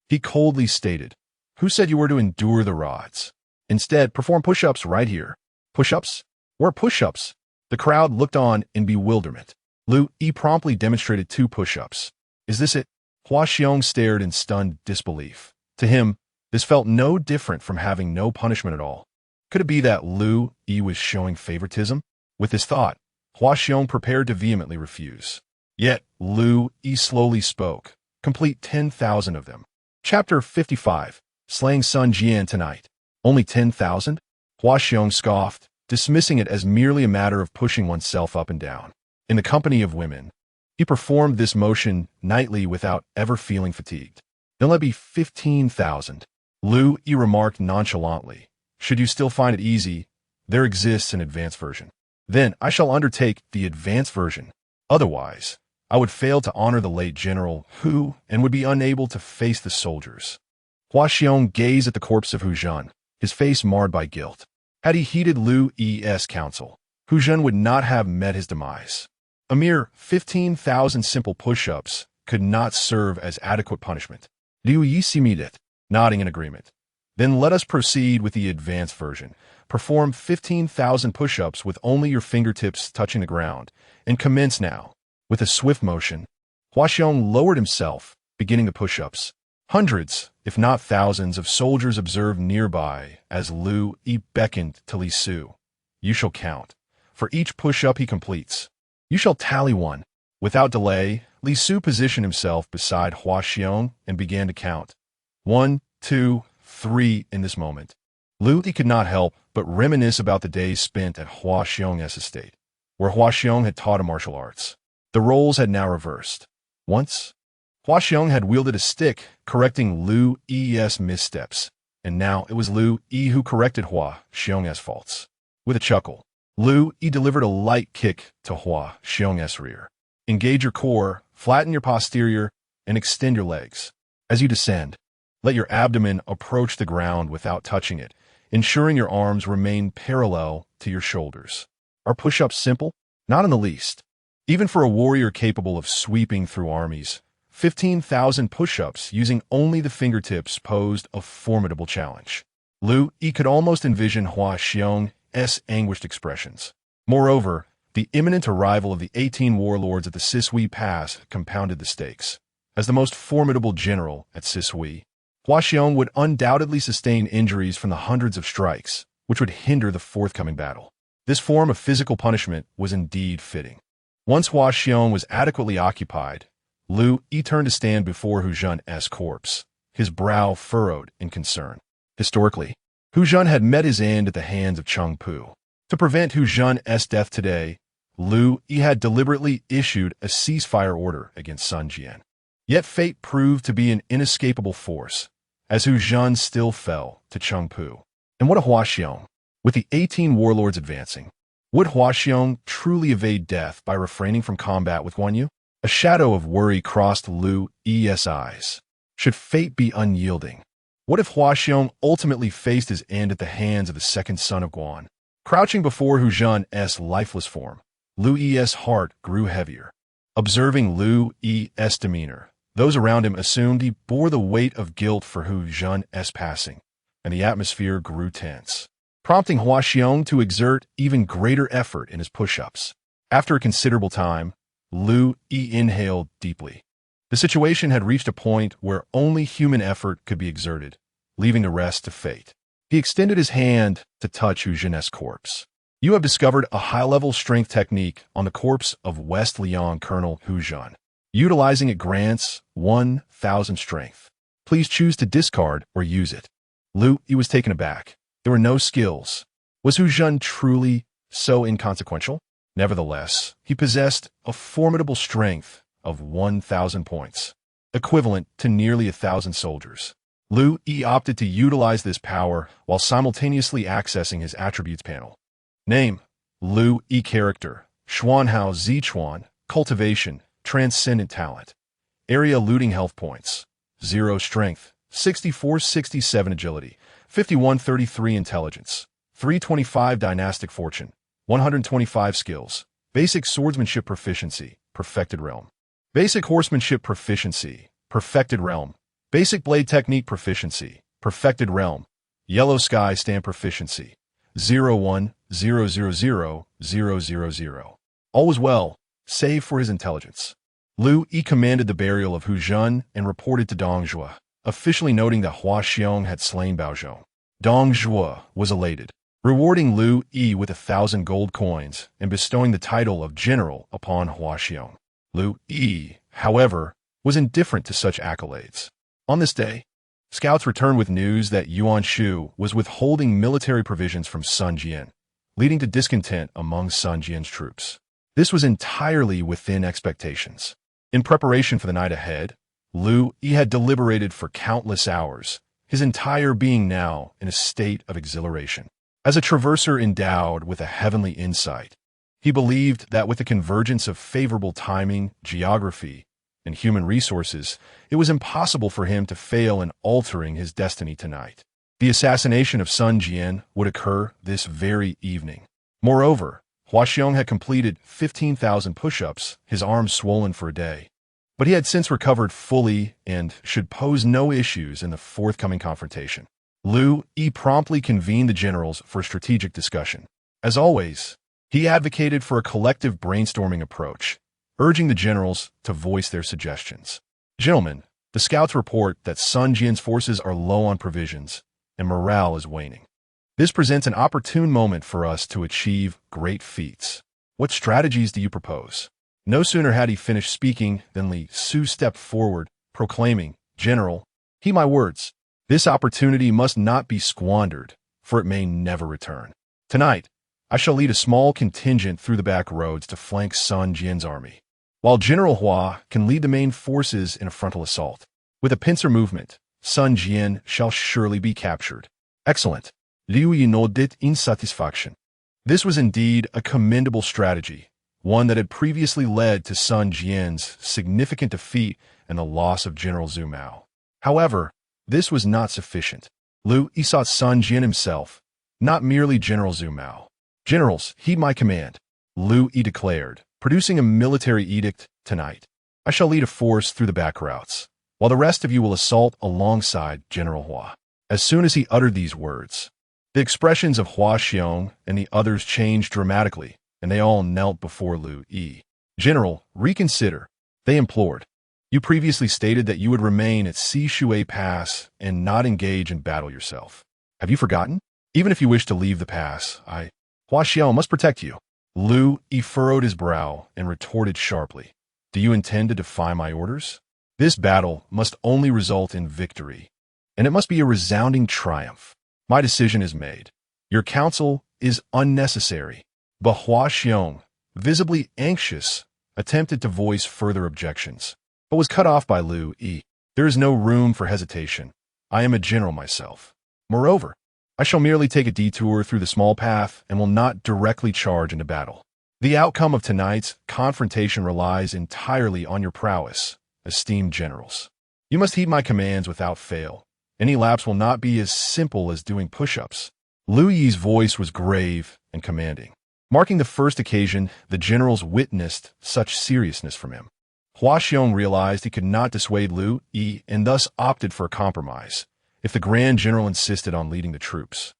Speaker 1: He coldly stated, "Who said you were to endure the rods? Instead, perform push-ups right here." "Push-ups? Where push-ups?" The crowd looked on in bewilderment. Liu Yi promptly demonstrated 2 push-ups. "Is this it?" Hua Xiong stared in stunned disbelief. To him, this felt no different from having no punishment at all. Could it be that Liu Yi was showing favoritism? With this thought, Hua Xiong prepared to vehemently refuse. Yet Liu Yi slowly spoke, "Complete 10,000 of them." Chapter 55, Slaying Sun Jian Tonight. "Only 10,000? Hua Xiong scoffed, dismissing it as merely a matter of pushing oneself up and down. In the company of women, he performed this motion nightly without ever feeling fatigued. "Then let be 15,000. Liu Yi remarked nonchalantly, "Should you still find it easy, there exists an advanced version. Then I shall undertake the advanced version. Otherwise, I would fail to honor the late general Hu and would be unable to face the soldiers." Hua Xiong gazed at the corpse of Hu Zhen, his face marred by guilt. Had he heeded Liu Yi's counsel, Hu Zhen would not have met his demise. A mere 15,000 simple push-ups could not serve as adequate punishment. Liu Yi simmied it, nodding in agreement. "Then let us proceed with the advanced version. Perform 15,000 push-ups with only your fingertips touching the ground, and commence now." With a swift motion, Hua Xiong lowered himself, beginning the push-ups. Hundreds, if not thousands, of soldiers observed nearby as Liu Yi beckoned to Li Su. "You shall count. For each push-up he completes, you shall tally one." Without delay, Li Su positioned himself beside Hua Xiong and began to count. 1, 2, 3. In this moment, Liu Yi could not help but reminisce about the days spent at Hua Xiong's estate, where Hua Xiong had taught him martial arts. The roles had now reversed. Once, Hua Xiong had wielded a stick, correcting Liu Yi's missteps, and now it was Liu Yi who corrected Hua Xiong's faults. With a chuckle, Liu Yi delivered a light kick to Hua Xiong's rear. "Engage your core, flatten your posterior, and extend your legs. As you descend, let your abdomen approach the ground without touching it, ensuring your arms remain parallel to your shoulders." Are push-ups simple? Not in the least. Even for a warrior capable of sweeping through armies, 15,000 push-ups using only the fingertips posed a formidable challenge. Liu Yi could almost envision Hua Xiong's anguished expressions. Moreover, the imminent arrival of the 18 warlords at the Sisui Pass compounded the stakes. As the most formidable general at Sisui, Hua Xiong would undoubtedly sustain injuries from the hundreds of strikes, which would hinder the forthcoming battle. This form of physical punishment was indeed fitting. Once Hua Xiong was adequately occupied, Liu Yi turned to stand before Hu Zhen's corpse, his brow furrowed in concern. Historically, Hu Zhen had met his end at the hands of Cheng Pu. To prevent Hu Zhen's death today, Liu Yi had deliberately issued a ceasefire order against Sun Jian. Yet fate proved to be an inescapable force, as Hu Zhen still fell to Cheng Pu. And what of Hua Xiong? With the 18 warlords advancing, would Hua Xiong truly evade death by refraining from combat with Guan Yu? A shadow of worry crossed Liu Yi's eyes. Should fate be unyielding? What if Hua Xiong ultimately faced his end at the hands of the second son of Guan? Crouching before Hu Zhen's lifeless form, Liu Yi's heart grew heavier. Observing Liu Yi's demeanor, those around him assumed he bore the weight of guilt for Hu Zhen's passing, and the atmosphere grew tense, prompting Hua Xiong to exert even greater effort in his push-ups. After a considerable time, Liu Yi inhaled deeply. The situation had reached a point where only human effort could be exerted, leaving the rest to fate. He extended his hand to touch Hu Zhen's corpse. "You have discovered a high-level strength technique on the corpse of West Liang Colonel Hu Zhen. Utilizing it grants 1,000 strength. Please choose to discard or use it." Liu Yi was taken aback. There were no skills. Was Hu Zhen truly so inconsequential? Nevertheless, he possessed a formidable strength of 1,000 points, equivalent to nearly 1,000 soldiers. Liu Yi opted to utilize this power while simultaneously accessing his attributes panel. Name: Liu Yi. Character: Xuanhao Zichuan. Cultivation: Transcendent Talent. Area: Looting. Health points: 0 Strength, 64-67 Agility, 51-33 Intelligence, 325 Dynastic Fortune, 125 Skills. Basic Swordsmanship Proficiency, Perfected Realm. Basic Horsemanship Proficiency, Perfected Realm. Basic Blade Technique Proficiency, Perfected Realm. Yellow Sky Stand Proficiency, 01-000-000. All was well, save for his intelligence. Liu Yi commanded the burial of Hu Zhen and reported to Dong Zhuo, officially noting that Hua Xiong had slain Bao Zhou. Dong Zhuo was elated, rewarding Liu Yi with 1,000 gold coins and bestowing the title of general upon Hua Xiong. Liu Yi, however, was indifferent to such accolades. On this day, scouts returned with news that Yuan Shu was withholding military provisions from Sun Jian, leading to discontent among Sun Jian's troops. This was entirely within expectations. In preparation for the night ahead, Liu Yi had deliberated for countless hours, his entire being now in a state of exhilaration. As a traverser endowed with a heavenly insight, he believed that with the convergence of favorable timing, geography, and human resources, it was impossible for him to fail in altering his destiny tonight. The assassination of Sun Jian would occur this very evening. Moreover, Hua Xiong had completed 15,000 push-ups, his arms swollen for a day. But he had since recovered fully and should pose no issues in the forthcoming confrontation. Liu Yi promptly convened the generals for a strategic discussion. As always, he advocated for a collective brainstorming approach, urging the generals to voice their suggestions. Gentlemen, the scouts report that Sun Jian's forces are low on provisions, and morale is waning. This presents an opportune moment for us to achieve great feats. What strategies do you propose? No sooner had he finished speaking than Li Su stepped forward, proclaiming, "General, heed my words. This opportunity must not be squandered, for it may never return. Tonight, I shall lead a small contingent through the back roads to flank Sun Jian's army, while General Hua can lead the main forces in a frontal assault. With a pincer movement, Sun Jian shall surely be captured." Excellent. Liu Yi nodded in satisfaction. This was indeed a commendable strategy, one that had previously led to Sun Jian's significant defeat and the loss of General Zhu Mao. However, this was not sufficient. Liu Yi sought Sun Jian himself, not merely General Zhu Mao. "Generals, heed my command," Liu Yi declared, producing a military edict. "Tonight, I shall lead a force through the back routes, while the rest of you will assault alongside General Hua." As soon as he uttered these words, the expressions of Hua Xiong and the others changed dramatically, and they all knelt before Liu Yi. "General, reconsider," they implored. "You previously stated that you would remain at Sishui Pass and not engage in battle yourself. Have you forgotten? Even if you wish to leave the pass, Hua Xiong must protect you." Liu Yi furrowed his brow and retorted sharply, "Do you intend to defy my orders? This battle must only result in victory, and it must be a resounding triumph. My decision is made. Your counsel is unnecessary." But Hua Xiong, visibly anxious, attempted to voice further objections, but was cut off by Liu Yi. "There is no room for hesitation. I am a general myself. Moreover, I shall merely take a detour through the small path and will not directly charge into battle. The outcome of tonight's confrontation relies entirely on your prowess, esteemed generals. You must heed my commands without fail. Any lapse will not be as simple as doing push-ups." Liu Yi's voice was grave and commanding. Marking the first occasion, the generals witnessed such seriousness from him. Hua Xiong realized he could not dissuade Liu Yi and thus opted for a compromise. If the Grand General insisted on leading the troops,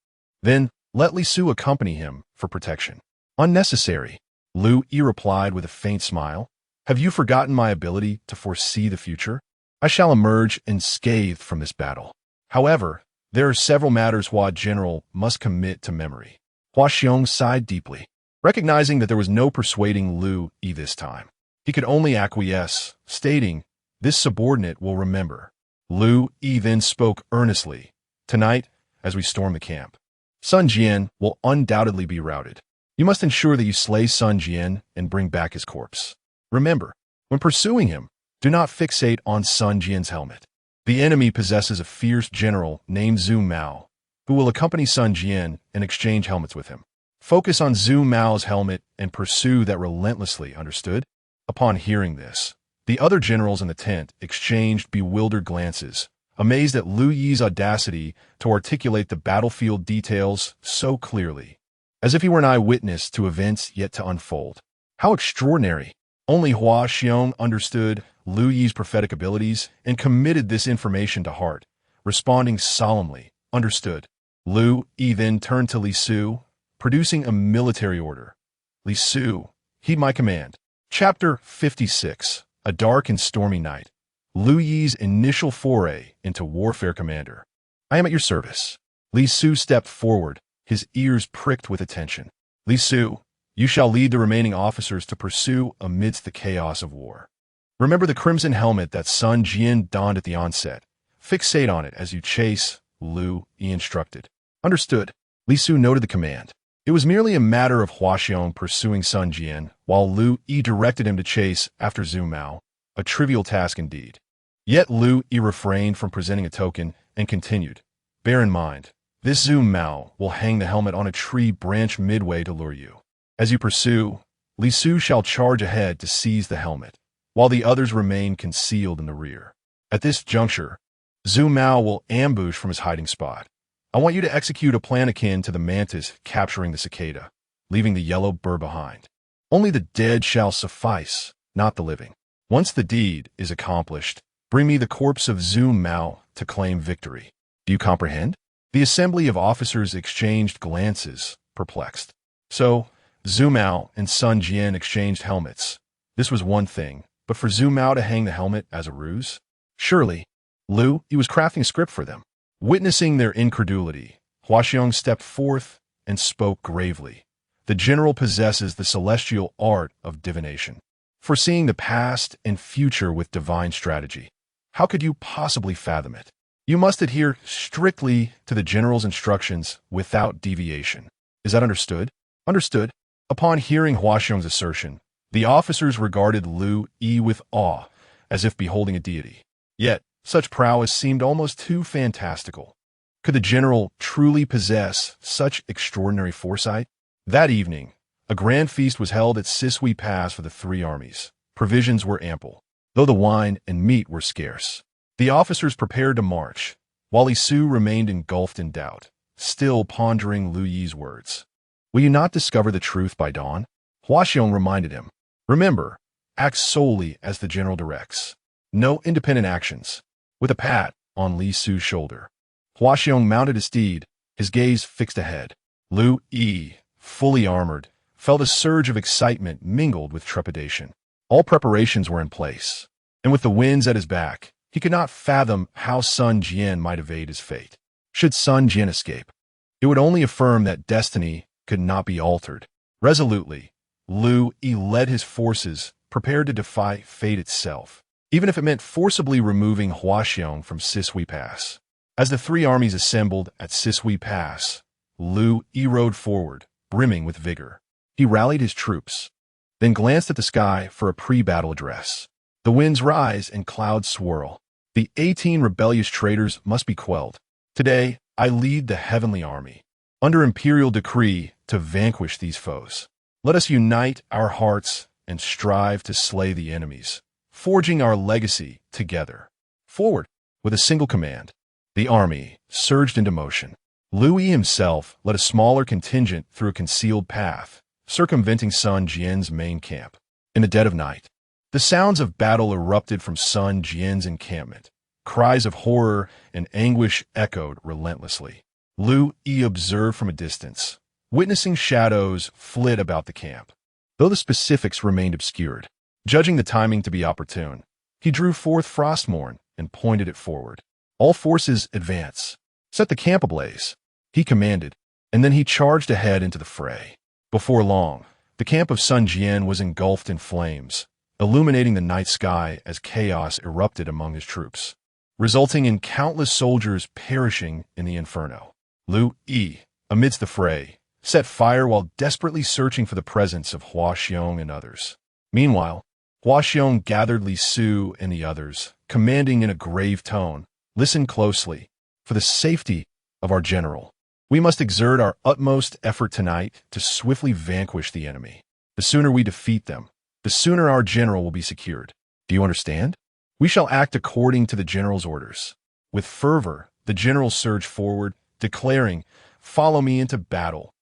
Speaker 1: then let Li Su accompany him for protection. "Unnecessary," Liu Yi replied with a faint smile. "Have you forgotten my ability to foresee the future? I shall emerge unscathed from this battle. However, there are several matters Hua General must commit to memory." Hua Xiong sighed deeply, recognizing that there was no persuading Liu Yi this time. He could only acquiesce, stating, "This subordinate will remember." Liu Yi then spoke earnestly, "Tonight, as we storm the camp, Sun Jian will undoubtedly be routed. You must ensure that you slay Sun Jian and bring back his corpse. Remember, when pursuing him, do not fixate on Sun Jian's helmet. The enemy possesses a fierce general named Zhu Mao, who will accompany Sun Jian and exchange helmets with him. Focus on Zhu Mao's helmet and pursue that relentlessly, understood? Upon hearing this, the other generals in the tent exchanged bewildered glances, amazed at Liu Yi's audacity to articulate the battlefield details so clearly, as if he were an eyewitness to events yet to unfold. How extraordinary! Only Hua Xiong understood Liu Yi's prophetic abilities and committed this information to heart, responding solemnly, understood. Liu Yi then turned to Li Su, producing a military order. Li Su, heed my command. Chapter 56, A Dark and Stormy Night. Liu Yi's initial foray into warfare commander. I am at your service. Li Su stepped forward, his ears pricked with attention. Li Su, you shall lead the remaining officers to pursue amidst the chaos of war. Remember the crimson helmet that Sun Jian donned at the onset. Fixate on it as you chase, Liu Yi instructed. Understood. Li Su noted the command. It was merely a matter of Hua Xiong pursuing Sun Jian, while Liu Yi directed him to chase after Zhu Mao, a trivial task indeed. Yet Liu Yi refrained from presenting a token and continued. Bear in mind, this Zhu Mao will hang the helmet on a tree branch midway to lure you. As you pursue, Li Su shall charge ahead to seize the helmet, while the others remain concealed in the rear. At this juncture, Zhu Mao will ambush from his hiding spot. I want you to execute a plan akin to the mantis capturing the cicada, leaving the yellow bird behind. Only the dead shall suffice, not the living. Once the deed is accomplished, bring me the corpse of Zhu Mao to claim victory. Do you comprehend? The assembly of officers exchanged glances, perplexed. So, Zhu Mao and Sun Jian exchanged helmets. This was one thing, but for Zhu Mao to hang the helmet as a ruse? Surely, Liu Yi was crafting a script for them. Witnessing their incredulity, Hua Xiong stepped forth and spoke gravely. The general possesses the celestial art of divination, foreseeing the past and future with divine strategy. How could you possibly fathom it? You must adhere strictly to the general's instructions without deviation. Is that understood? Understood. Upon hearing Hua Xiong's assertion, the officers regarded Liu Yi with awe, as if beholding a deity. Yet, such prowess seemed almost too fantastical. Could the general truly possess such extraordinary foresight? That evening, a grand feast was held at Sisui Pass for the three armies. Provisions were ample, though the wine and meat were scarce. The officers prepared to march, while Li Su remained engulfed in doubt, still pondering Liu Yi's words. Will you not discover the truth by dawn? Hua Xiong reminded him. Remember, act solely as the general directs. No independent actions. With a pat on Li Su's shoulder, Hua Xiong mounted his steed, his gaze fixed ahead. Liu Yi, fully armored, felt a surge of excitement mingled with trepidation. All preparations were in place, and with the winds at his back, he could not fathom how Sun Jian might evade his fate. Should Sun Jian escape, it would only affirm that destiny could not be altered. Resolutely, Liu Yi led his forces, prepared to defy fate itself, even if it meant forcibly removing Hua Xiong from Sisui Pass. As the three armies assembled at Sisui Pass, Liu Yi rode forward, brimming with vigor. He rallied his troops, then glanced at the sky for a pre-battle address. The winds rise and clouds swirl. The 18 rebellious traitors must be quelled. Today, I lead the heavenly army, under imperial decree, to vanquish these foes. Let us unite our hearts and strive to slay the enemies, forging our legacy together. Forward! With a single command, the army surged into motion. Liu Yi himself led a smaller contingent through a concealed path, circumventing Sun Jian's main camp. In the dead of night, the sounds of battle erupted from Sun Jian's encampment. Cries of horror and anguish echoed relentlessly. Liu Yi observed from a distance, witnessing shadows flit about the camp. Though the specifics remained obscured, judging the timing to be opportune, he drew forth Frostmourne and pointed it forward. All forces advance. Set the camp ablaze, he commanded, and then he charged ahead into the fray. Before long, the camp of Sun Jian was engulfed in flames, illuminating the night sky as chaos erupted among his troops, resulting in countless soldiers perishing in the inferno. Liu Yi, amidst the fray, set fire while desperately searching for the presence of Hua Xiong and others. Meanwhile, Hua Xiong gathered Li Su and the others, commanding in a grave tone, Listen closely. For the safety of our general, we must exert our utmost effort tonight to swiftly vanquish the enemy. The sooner we defeat them, the sooner our general will be secured. Do you understand? We shall act according to the general's orders. With fervor, the general surged forward, declaring, "Follow me into battle."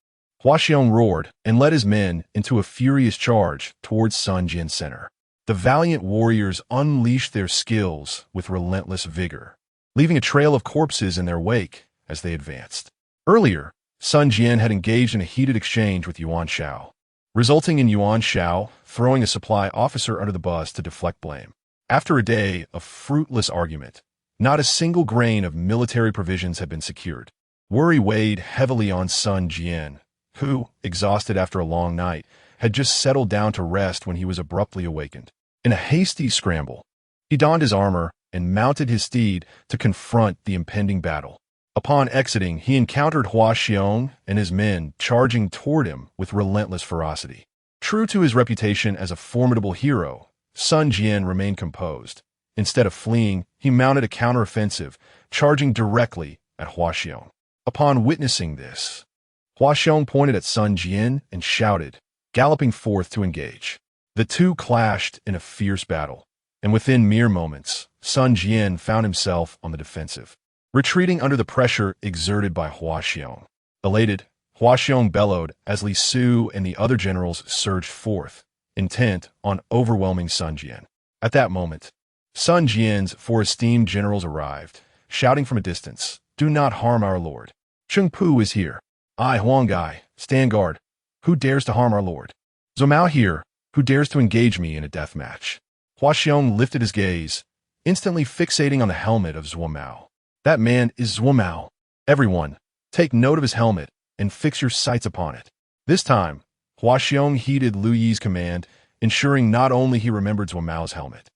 Speaker 1: Hua Xiong roared and led his men into a furious charge towards Sun Jian's center. The valiant warriors unleashed their skills with relentless vigor, leaving a trail of corpses in their wake as they advanced. Earlier, Sun Jian had engaged in a heated exchange with Yuan Shao, resulting in Yuan Shao throwing a supply officer under the bus to deflect blame. After a day of fruitless argument, not a single grain of military provisions had been secured. Worry weighed heavily on Sun Jian, who, exhausted after a long night, had just settled down to rest when he was abruptly awakened. In a hasty scramble, he donned his armor and mounted his steed to confront the impending battle. Upon exiting, he encountered Hua Xiong and his men charging toward him with relentless ferocity. True to his reputation as a formidable hero, Sun Jian remained composed. Instead of fleeing, he mounted a counteroffensive, charging directly at Hua Xiong. Upon witnessing this, Hua Xiong pointed at Sun Jian and shouted, galloping forth to engage. The two clashed in a fierce battle, and within mere moments, Sun Jian found himself on the defensive, retreating under the pressure exerted by Hua Xiong. Elated, Hua Xiong bellowed as Li Su and the other generals surged forth, intent on overwhelming Sun Jian. At that moment, Sun Jian's four esteemed generals arrived, shouting from a distance, "Do not harm our lord. Cheng Pu is here. I, Huanggai, stand guard. Who dares to harm our lord? Zhou Mao here. Who dares to engage me in a death match?" Hua Xiong lifted his gaze, instantly fixating on the helmet of Zhou Mao. "That man is Zhou Mao. Everyone, take note of his helmet and fix your sights upon it." This time, Hua Xiong heeded Liu Yi's command, ensuring not only he remembered Zhou Mao's helmet,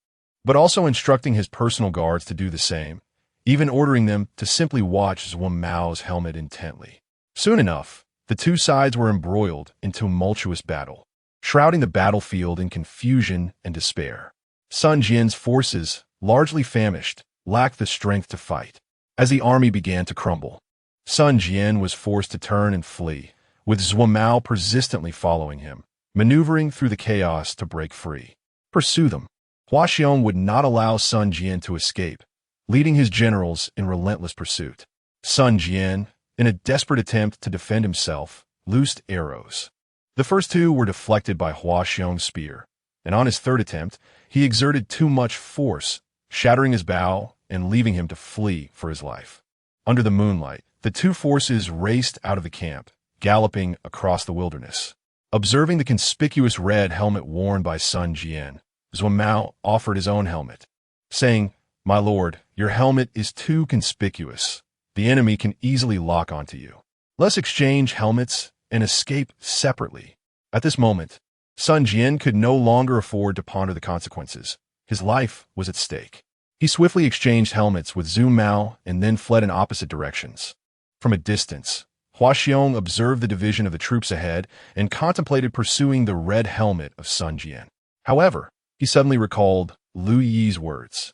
Speaker 1: but also instructing his personal guards to do the same, even ordering them to simply watch Zhou Mao's helmet intently. Soon enough, the two sides were embroiled in tumultuous battle, shrouding the battlefield in confusion and despair. Sun Jian's forces, largely famished, lacked the strength to fight. As the army began to crumble, Sun Jian was forced to turn and flee, with Zhou Mao persistently following him, maneuvering through the chaos to break free. Pursue them. Hua Xiong would not allow Sun Jian to escape, leading his generals in relentless pursuit. Sun Jian, in a desperate attempt to defend himself, loosed arrows. The first two were deflected by Hua Xiong's spear, and on his third attempt, he exerted too much force, shattering his bow and leaving him to flee for his life. Under the moonlight, the two forces raced out of the camp, galloping across the wilderness. Observing the conspicuous red helmet worn by Sun Jian, Zhou Mao offered his own helmet, saying, "My lord, your helmet is too conspicuous. The enemy can easily lock onto you. Let's exchange helmets and escape separately." At this moment, Sun Jian could no longer afford to ponder the consequences. His life was at stake. He swiftly exchanged helmets with Zhou Mao and then fled in opposite directions. From a distance, Hua Xiong observed the division of the troops ahead and contemplated pursuing the red helmet of Sun Jian. However, he suddenly recalled Liu Yi's words.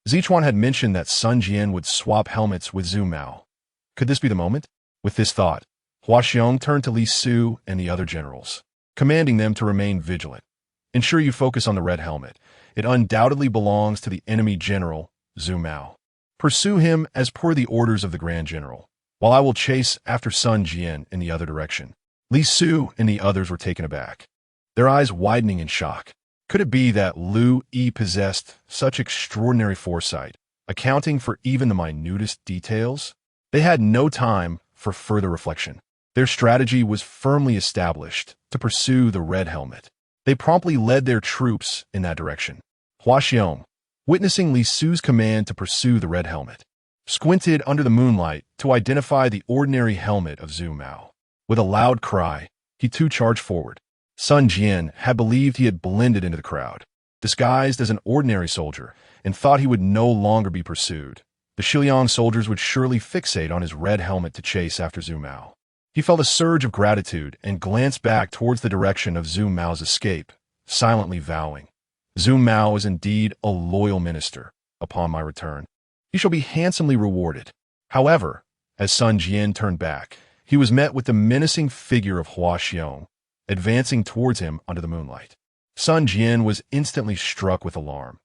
Speaker 1: Zichuan had mentioned that Sun Jian would swap helmets with Zhou Mao. Could this be the moment? With this thought, Hua Xiong turned to Li Su and the other generals, commanding them to remain vigilant. Ensure you focus on the red helmet. It undoubtedly belongs to the enemy general, Zhou Mao. Pursue him as per the orders of the Grand General, while I will chase after Sun Jian in the other direction. Li Su and the others were taken aback, their eyes widening in shock. Could it be that Liu Yi possessed such extraordinary foresight, accounting for even the minutest details? They had no time for further reflection. Their strategy was firmly established to pursue the red helmet. They promptly led their troops in that direction. Hua Xiong, witnessing Li Su's command to pursue the red helmet, squinted under the moonlight to identify the ordinary helmet of Zhou Mao. With a loud cry, he too charged forward. Sun Jian had believed he had blended into the crowd, disguised as an ordinary soldier, and thought he would no longer be pursued. The Shiliang soldiers would surely fixate on his red helmet to chase after Zhou Mao. He felt a surge of gratitude and glanced back towards the direction of Zhou Mao's escape, silently vowing, "Zhou Mao is indeed a loyal minister upon my return." he shall be handsomely rewarded. However, as Sun Jian turned back, he was met with the menacing figure of Hua Xiong, advancing towards him under the moonlight. Sun Jian was instantly struck with alarm.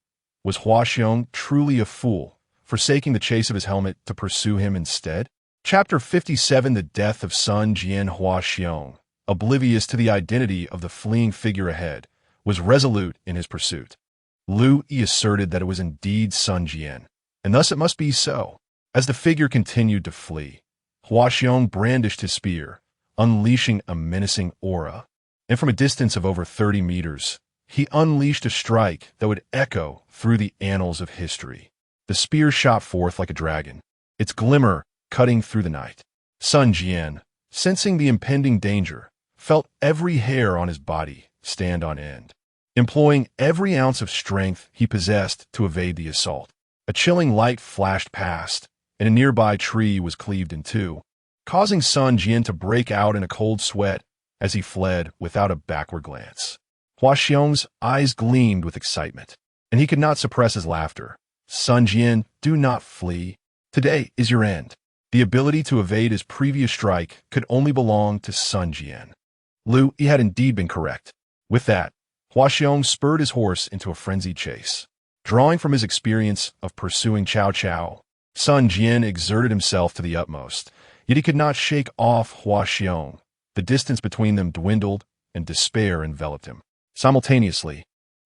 Speaker 1: Was Hua Xiong truly a fool, forsaking the chase of his helmet to pursue him instead? Chapter 57: The Death of Sun Jian. Hua Xiong, oblivious to the identity of the fleeing figure ahead, was resolute in his pursuit. Liu Yi asserted that it was indeed Sun Jian, and thus it must be so. As the figure continued to flee, Hua Xiong brandished his spear, unleashing a menacing aura, and from a distance of over 30 meters, he unleashed a strike that would echo through the annals of history. The spear shot forth like a dragon, its glimmer cutting through the night. Sun Jian, sensing the impending danger, felt every hair on his body stand on end, employing every ounce of strength he possessed to evade the assault. A chilling light flashed past, and a nearby tree was cleaved in two, causing Sun Jian to break out in a cold sweat as he fled without a backward glance. Hua Xiong's eyes gleamed with excitement, and he could not suppress his laughter. Sun Jian, do not flee. Today is your end. The ability to evade his previous strike could only belong to Sun Jian. Liu Yi had indeed been correct. With that, Hua Xiong spurred his horse into a frenzied chase. Drawing from his experience of pursuing Cao Cao, Sun Jian exerted himself to the utmost, yet he could not shake off Hua Xiong. The distance between them dwindled, and despair enveloped him. Simultaneously,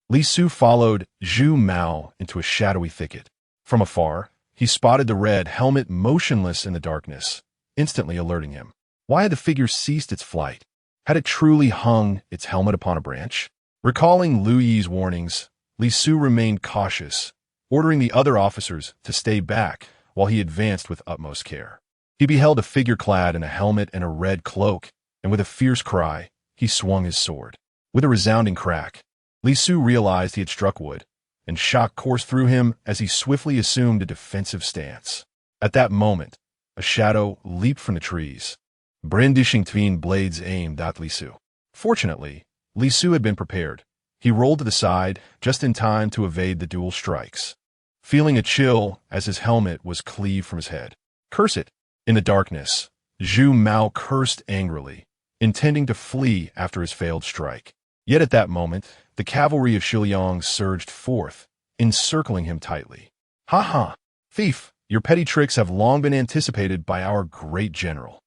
Speaker 1: Li Su followed Zhu Mao into a shadowy thicket. From afar, he spotted the red helmet motionless in the darkness, instantly alerting him. Why had the figure ceased its flight? Had it truly hung its helmet upon a branch? Recalling Liu Yi's warnings, Li Su remained cautious, ordering the other officers to stay back while he advanced with utmost care. He beheld a figure clad in a helmet and a red cloak, and with a fierce cry, he swung his sword. With a resounding crack, Li Su realized he had struck wood, and shock coursed through him as he swiftly assumed a defensive stance. At that moment, a shadow leaped from the trees, brandishing twin blades aimed at Li Su. Fortunately, Li Su had been prepared. He rolled to the side just in time to evade the dual strikes, feeling a chill as his helmet was cleaved from his head. Curse it! In the darkness, Zhu Mao cursed angrily, intending to flee after his failed strike. Yet at that moment, the cavalry of Shiliang surged forth, encircling him tightly. Ha ha! Thief! Your petty tricks have long been anticipated by our great general.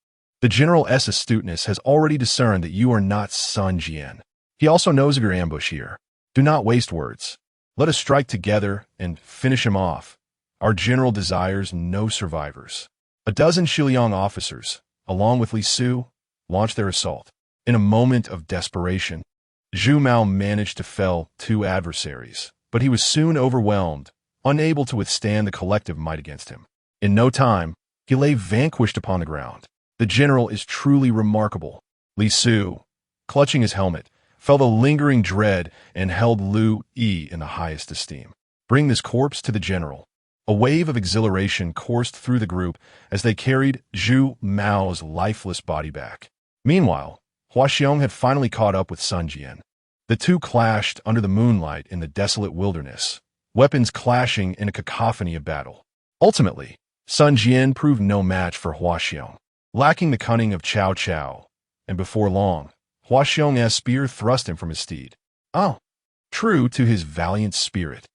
Speaker 1: The general's astuteness has already discerned that you are not Sun Jian. He also knows of your ambush here. Do not waste words. Let us strike together and finish him off. Our general desires no survivors. A dozen Shiliang officers, along with Li Su, launched their assault. In a moment of desperation, Zhu Mao managed to fell two adversaries, but he was soon overwhelmed, unable to withstand the collective might against him. In no time, he lay vanquished upon the ground. The general is truly remarkable. Li Su, clutching his helmet, felt a lingering dread and held Liu Yi in the highest esteem. Bring this corpse to the general. A wave of exhilaration coursed through the group as they carried Zhu Mao's lifeless body back. Meanwhile, Hua Xiong had finally caught up with Sun Jian. The two clashed under the moonlight in the desolate wilderness, weapons clashing in a cacophony of battle. Ultimately, Sun Jian proved no match for Hua Xiong. Lacking the cunning of Cao Cao, and before long, Hua Xiong's spear thrust him from his steed. Oh, true to his valiant spirit,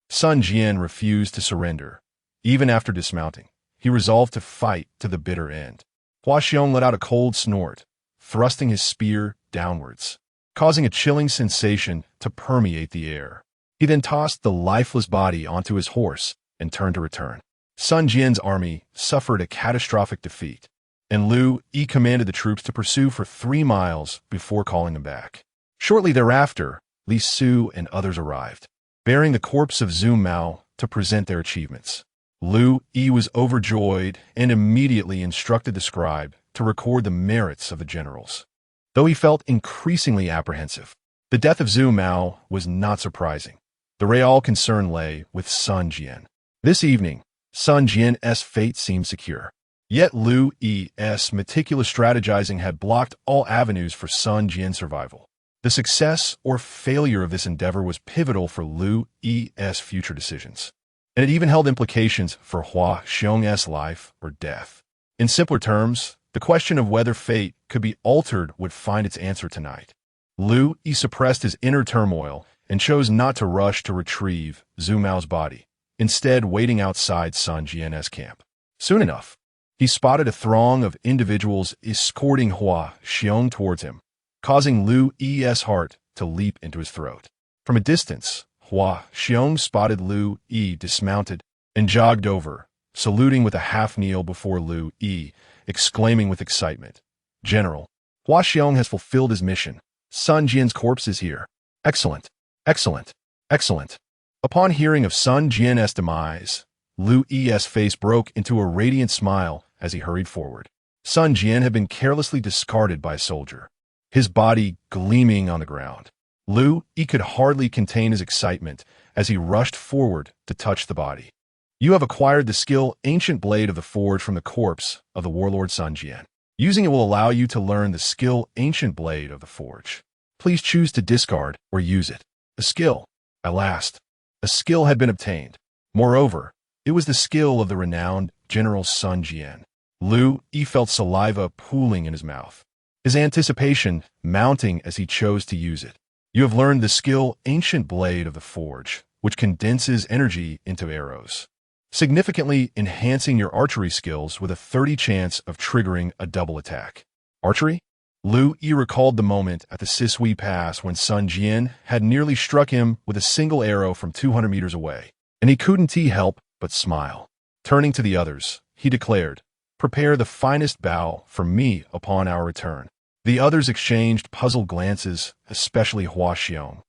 Speaker 1: Sun Jian refused to surrender. Even after dismounting, he resolved to fight to the bitter end. Hua Xiong let out a cold snort, thrusting his spear downwards, causing a chilling sensation to permeate the air. He then tossed the lifeless body onto his horse and turned to return. Sun Jian's army suffered a catastrophic defeat, and Liu Yi commanded the troops to pursue for 3 miles before calling them back. Shortly thereafter, Li Su and others arrived, bearing the corpse of Zhu Mao to present their achievements. Liu Yi was overjoyed and immediately instructed the scribe to record the merits of the generals. Though he felt increasingly apprehensive, the death of Zhu Mao was not surprising. The real concern lay with Sun Jian. This evening, Sun Jian's fate seemed secure. Yet Liu Yi's meticulous strategizing had blocked all avenues for Sun Jian's survival. The success or failure of this endeavor was pivotal for Liu Yi's future decisions. and it even held implications for Hua Xiong's life or death. In simpler terms, the question of whether fate could be altered would find its answer tonight. Liu Yi suppressed his inner turmoil and chose not to rush to retrieve Zhu Mao's body, instead waiting outside Sun Jian's camp. Soon enough, he spotted a throng of individuals escorting Hua Xiong towards him, causing Liu Yi's heart to leap into his throat. From a distance, Hua Xiong spotted Liu Yi dismounted and jogged over, saluting with a half-kneel before Liu Yi, exclaiming with excitement, "General, Hua Xiong has fulfilled his mission. Sun Jian's corpse is here. Excellent, excellent, excellent." Upon hearing of Sun Jian's demise, Liu Yi's face broke into a radiant smile as he hurried forward. Sun Jian had been carelessly discarded by a soldier, his body gleaming on the ground. Liu Yi could hardly contain his excitement as he rushed forward to touch the body. "You have acquired the skill Ancient Blade of the Forge from the corpse of the warlord Sun Jian. Using it will allow you to learn the skill Ancient Blade of the Forge. Please choose to discard or use it." A skill. At last, a skill had been obtained. Moreover, it was the skill of the renowned General Sun Jian. Liu Yi felt saliva pooling in his mouth, his anticipation mounting as he chose to use it. "You have learned the skill Ancient Blade of the Forge, which condenses energy into arrows, significantly enhancing your archery skills with a 30% chance of triggering a double attack." Archery? Liu Yi recalled the moment at the Sisui Pass when Sun Jian had nearly struck him with a single arrow from 200 meters away, and he couldn't help but smile. Turning to the others, he declared, "Prepare the finest bow for me upon our return." The others exchanged puzzled glances, especially Hua Xiong,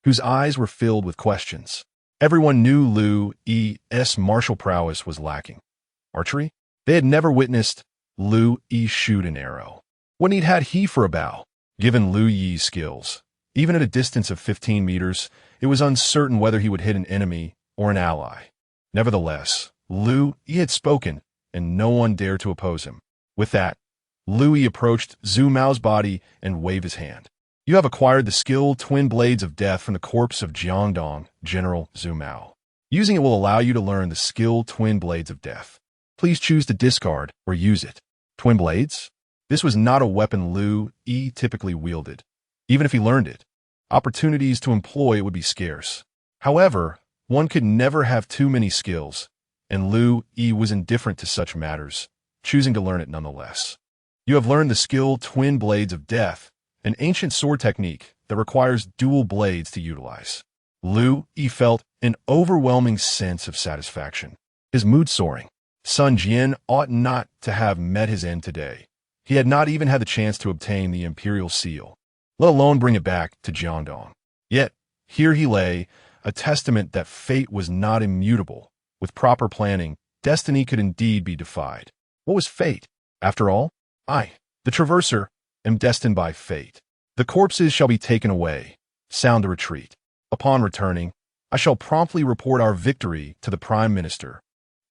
Speaker 1: whose eyes were filled with questions. Everyone knew Liu Yi's martial prowess was lacking. Archery? They had never witnessed Liu Yi shoot an arrow. What need had he for a bow? Given Liu Yi's skills, even at a distance of 15 meters, it was uncertain whether he would hit an enemy or an ally. Nevertheless, Liu Yi had spoken, and no one dared to oppose him. With that, Liu Yi approached Zhu Mao's body and waved his hand. "You have acquired the skill Twin Blades of Death from the corpse of Jiangdong General Zhu Mao. Using it will allow you to learn the skill Twin Blades of Death. Please choose to discard or use it." Twin blades? This was not a weapon Liu Yi typically wielded. Even if he learned it, opportunities to employ it would be scarce. However, one could never have too many skills, and Liu Yi was indifferent to such matters, choosing to learn it nonetheless. "You have learned the skill Twin Blades of Death, an ancient sword technique that requires dual blades to utilize." Liu Yi felt an overwhelming sense of satisfaction, his mood soaring. Sun Jian ought not to have met his end today. He had not even had the chance to obtain the imperial seal, let alone bring it back to Jiangdong. Yet, here he lay, a testament that fate was not immutable. With proper planning, destiny could indeed be defied. What was fate? After all, I, the Traverser, am destined by fate. The corpses shall be taken away. Sound the retreat. Upon returning, I shall promptly report our victory to the Prime Minister.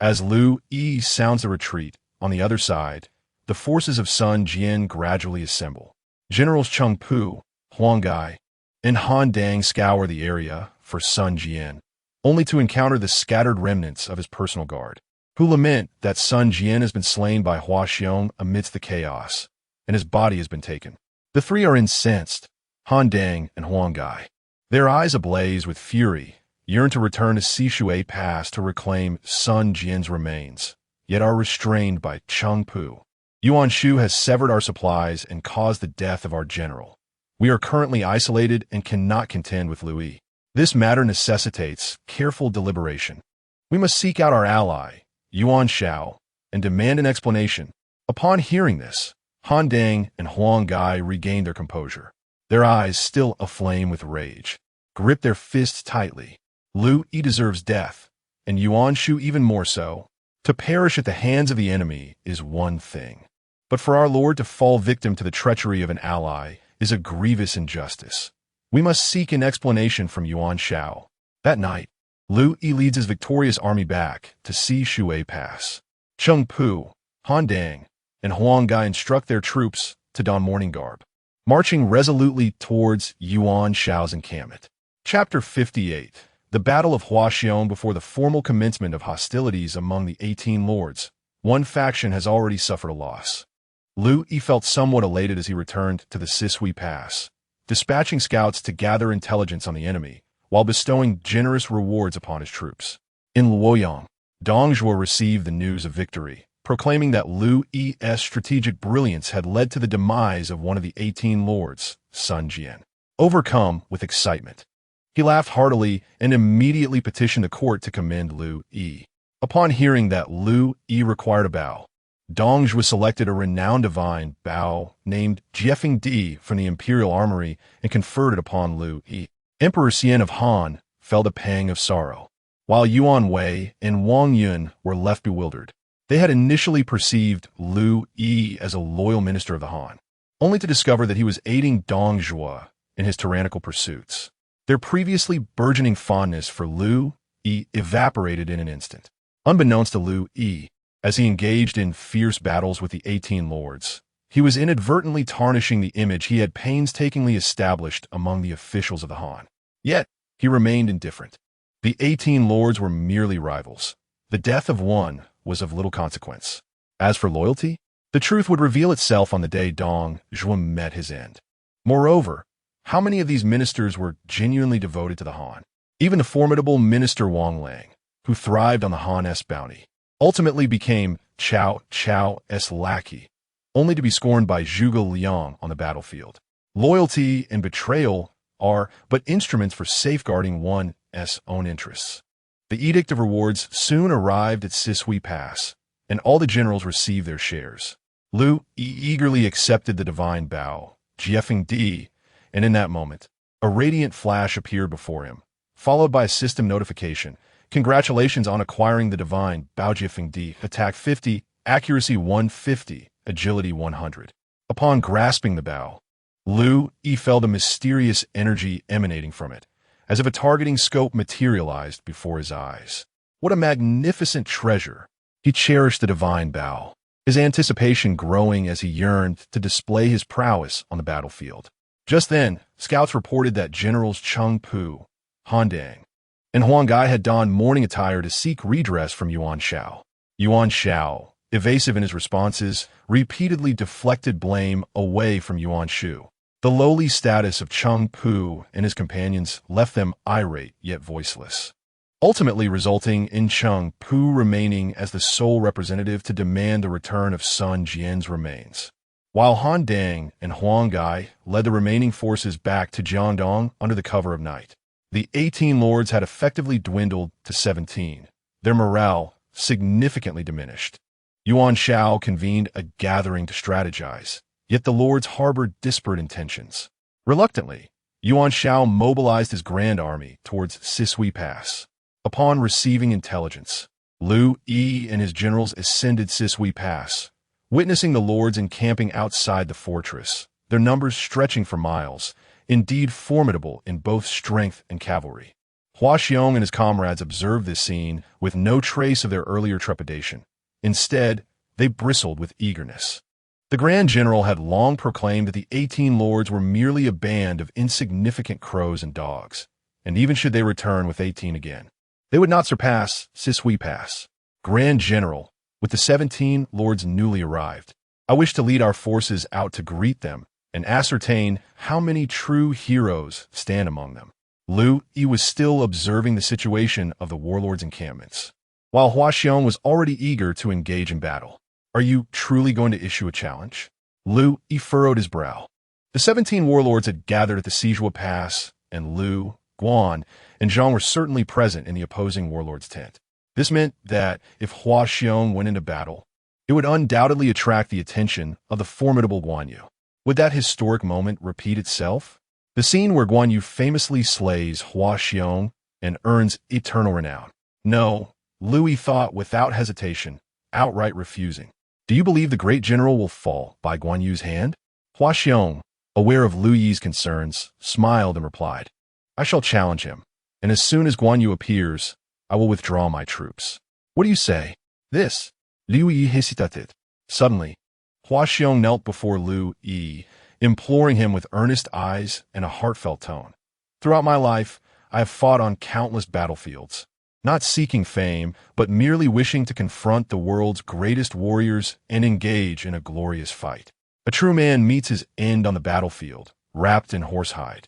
Speaker 1: As Liu Yi sounds the retreat, on the other side, the forces of Sun Jian gradually assemble. Generals Cheng Pu, Huang Gai, and Han Dang scour the area for Sun Jian, only to encounter the scattered remnants of his personal guard, who lament that Sun Jian has been slain by Hua Xiong amidst the chaos, and his body has been taken. The three are incensed, Han Dang and Huang Gai. Their eyes ablaze with fury, yearn to return to Sisui Pass to reclaim Sun Jian's remains, yet are restrained by Cheng Pu. Yuan Shu has severed our supplies and caused the death of our general. We are currently isolated and cannot contend with Liu Yi. This matter necessitates careful deliberation. We must seek out our ally, Yuan Shao, and demand an explanation. Upon hearing this, Han Dang and Huang Gai regained their composure. Their eyes, still aflame with rage, gripped their fists tightly. Liu Yi deserves death, and Yuan Shu even more so. To perish at the hands of the enemy is one thing, but for our Lord to fall victim to the treachery of an ally is a grievous injustice. We must seek an explanation from Yuan Shao. That night, Liu Yi leads his victorious army back to Sisui Pass. Cheng Pu, Han Dang, and Huang Gai instruct their troops to don mourning garb, marching resolutely towards Yuan Shao's encampment. Chapter 58. The Battle of Huaxiong before the formal commencement of hostilities among the 18 lords. One faction has already suffered a loss. Liu Yi felt somewhat elated as he returned to the Sisui Pass, dispatching scouts to gather intelligence on the enemy, while bestowing generous rewards upon his troops. In Luoyang, Dong Zhuo received the news of victory, proclaiming that Liu Yi's strategic brilliance had led to the demise of one of the 18 lords, Sun Jian. Overcome with excitement, he laughed heartily and immediately petitioned the court to commend Liu Yi. Upon hearing that Liu Yi required a Bao, Dong Zhuo selected a renowned divine Bao named Jiefeng Di from the imperial armory and conferred it upon Liu Yi. Emperor Xian of Han felt a pang of sorrow, while Yuan Wei and Wang Yun were left bewildered. They had initially perceived Liu Yi as a loyal minister of the Han, only to discover that he was aiding Dong Zhuo in his tyrannical pursuits. Their previously burgeoning fondness for Liu Yi evaporated in an instant. Unbeknownst to Liu Yi, as he engaged in fierce battles with the 18 lords, he was inadvertently tarnishing the image he had painstakingly established among the officials of the Han. Yet, he remained indifferent. The 18 lords were merely rivals. The death of one was of little consequence. As for loyalty, the truth would reveal itself on the day Dong Zhuo met his end. Moreover, how many of these ministers were genuinely devoted to the Han? Even the formidable minister Wang Lang, who thrived on the Han's bounty, ultimately became Cao Cao's lackey, only to be scorned by Zhuge Liang on the battlefield. Loyalty and betrayal are but instruments for safeguarding one's own interests. The Edict of Rewards soon arrived at Sisui Pass, and all the generals received their shares. Liu Yi eagerly accepted the divine Bao, Jiefeng Di, and in that moment, a radiant flash appeared before him, followed by a system notification. Congratulations on acquiring the divine Bao Jiefeng Di, attack 50, accuracy 150, agility 100. Upon grasping the Bao, Liu Yi felt a mysterious energy emanating from it, as if a targeting scope materialized before his eyes. What a magnificent treasure! He cherished the divine Bao, his anticipation growing as he yearned to display his prowess on the battlefield. Just then, scouts reported that Generals Cheng Pu, Han Dang, and Huang Gai had donned mourning attire to seek redress from Yuan Shao. Yuan Shao, evasive in his responses, repeatedly deflected blame away from Yuan Shu. The lowly status of Cheng Pu and his companions left them irate yet voiceless, ultimately resulting in Cheng Pu remaining as the sole representative to demand the return of Sun Jian's remains, while Han Dang and Huang Gai led the remaining forces back to Jiangdong under the cover of night. The 18 lords had effectively dwindled to 17, their morale significantly diminished. Yuan Shao convened a gathering to strategize, yet the lords harbored disparate intentions. Reluctantly, Yuan Shao mobilized his grand army towards Sisui Pass. Upon receiving intelligence, Liu Yi and his generals ascended Sisui Pass, witnessing the lords encamping outside the fortress, their numbers stretching for miles, indeed formidable in both strength and cavalry. Huaxiong and his comrades observed this scene with no trace of their earlier trepidation. Instead, they bristled with eagerness. The Grand General had long proclaimed that the 18 lords were merely a band of insignificant crows and dogs, and even should they return with 18 again, they would not surpass Sisui Pass. Grand General, with the 17 lords newly arrived, I wish to lead our forces out to greet them and ascertain how many true heroes stand among them. Liu Yi was still observing the situation of the warlords' encampments, while Huaxiong was already eager to engage in battle. Are you truly going to issue a challenge? Liu Yi furrowed his brow. The 17 warlords had gathered at the Sijua Pass, and Liu, Guan, and Zhang were certainly present in the opposing warlord's tent. This meant that if Huaxiong went into battle, it would undoubtedly attract the attention of the formidable Guan Yu. Would that historic moment repeat itself? The scene where Guan Yu famously slays Huaxiong and earns eternal renown. No, Liu Yi thought without hesitation, outright refusing. Do you believe the great general will fall by Guan Yu's hand? Huaxiong, aware of Liu Yi's concerns, smiled and replied, I shall challenge him, and as soon as Guan Yu appears, I will withdraw my troops. What do you say? This. Liu Yi hesitated. Suddenly, Huaxiong knelt before Liu Yi, imploring him with earnest eyes and a heartfelt tone. Throughout my life, I have fought on countless battlefields, not seeking fame, but merely wishing to confront the world's greatest warriors and engage in a glorious fight. A true man meets his end on the battlefield, wrapped in horsehide,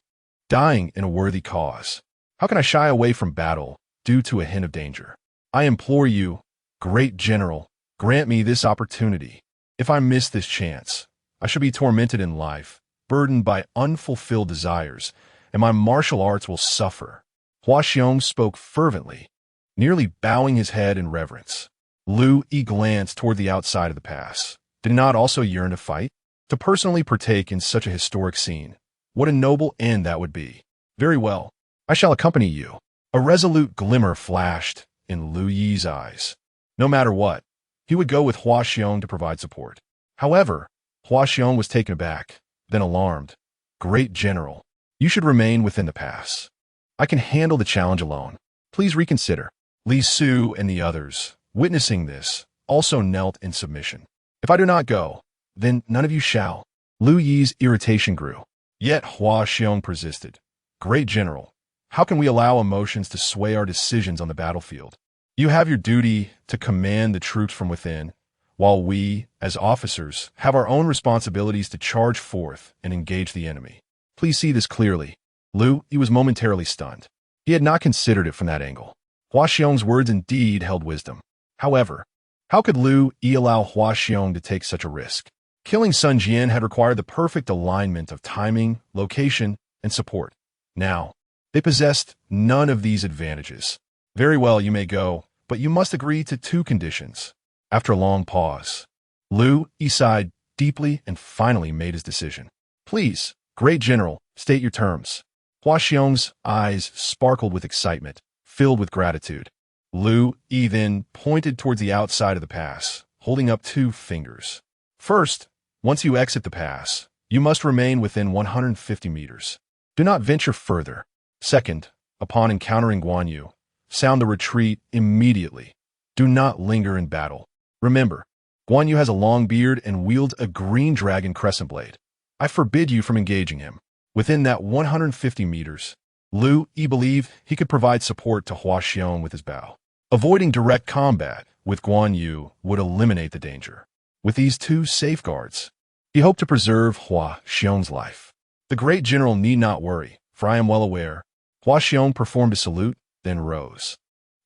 Speaker 1: dying in a worthy cause. How can I shy away from battle due to a hint of danger? I implore you, great general, grant me this opportunity. If I miss this chance, I shall be tormented in life, burdened by unfulfilled desires, and my martial arts will suffer. Hua Xiong spoke fervently, nearly bowing his head in reverence. Liu Yi glanced toward the outside of the pass. Did he not also yearn to fight? To personally partake in such a historic scene? What a noble end that would be. Very well, I shall accompany you. A resolute glimmer flashed in Liu Yi's eyes. No matter what, he would go with Hua Xiong to provide support. However, Hua Xiong was taken aback, then alarmed. Great general, you should remain within the pass. I can handle the challenge alone. Please reconsider. Li Su and the others, witnessing this, also knelt in submission. If I do not go, then none of you shall. Liu Yi's irritation grew. Yet Hua Xiong persisted. Great general, how can we allow emotions to sway our decisions on the battlefield? You have your duty to command the troops from within, while we, as officers, have our own responsibilities to charge forth and engage the enemy. Please see this clearly. Liu Yi was momentarily stunned. He had not considered it from that angle. Hua Xiong's words indeed held wisdom. However, how could Liu Yi allow Hua Xiong to take such a risk? Killing Sun Jian had required the perfect alignment of timing, location, and support. Now, they possessed none of these advantages. Very well, you may go, but you must agree to 2 conditions. After a long pause, Liu Yi sighed deeply and finally made his decision. Please, great general, state your terms. Hua Xiong's eyes sparkled with excitement, filled with gratitude. Liu Yi then pointed towards the outside of the pass, holding up 2 fingers. First, once you exit the pass, you must remain within 150 meters. Do not venture further. Second, upon encountering Guan Yu, sound the retreat immediately. Do not linger in battle. Remember, Guan Yu has a long beard and wields a green dragon crescent blade. I forbid you from engaging him. Within that 150 meters, Liu Yi believed he could provide support to Hua Xiong with his bow. Avoiding direct combat with Guan Yu would eliminate the danger. With these 2 safeguards, he hoped to preserve Hua Xiong's life. The great general need not worry, for I am well aware. Hua Xiong performed a salute, then rose,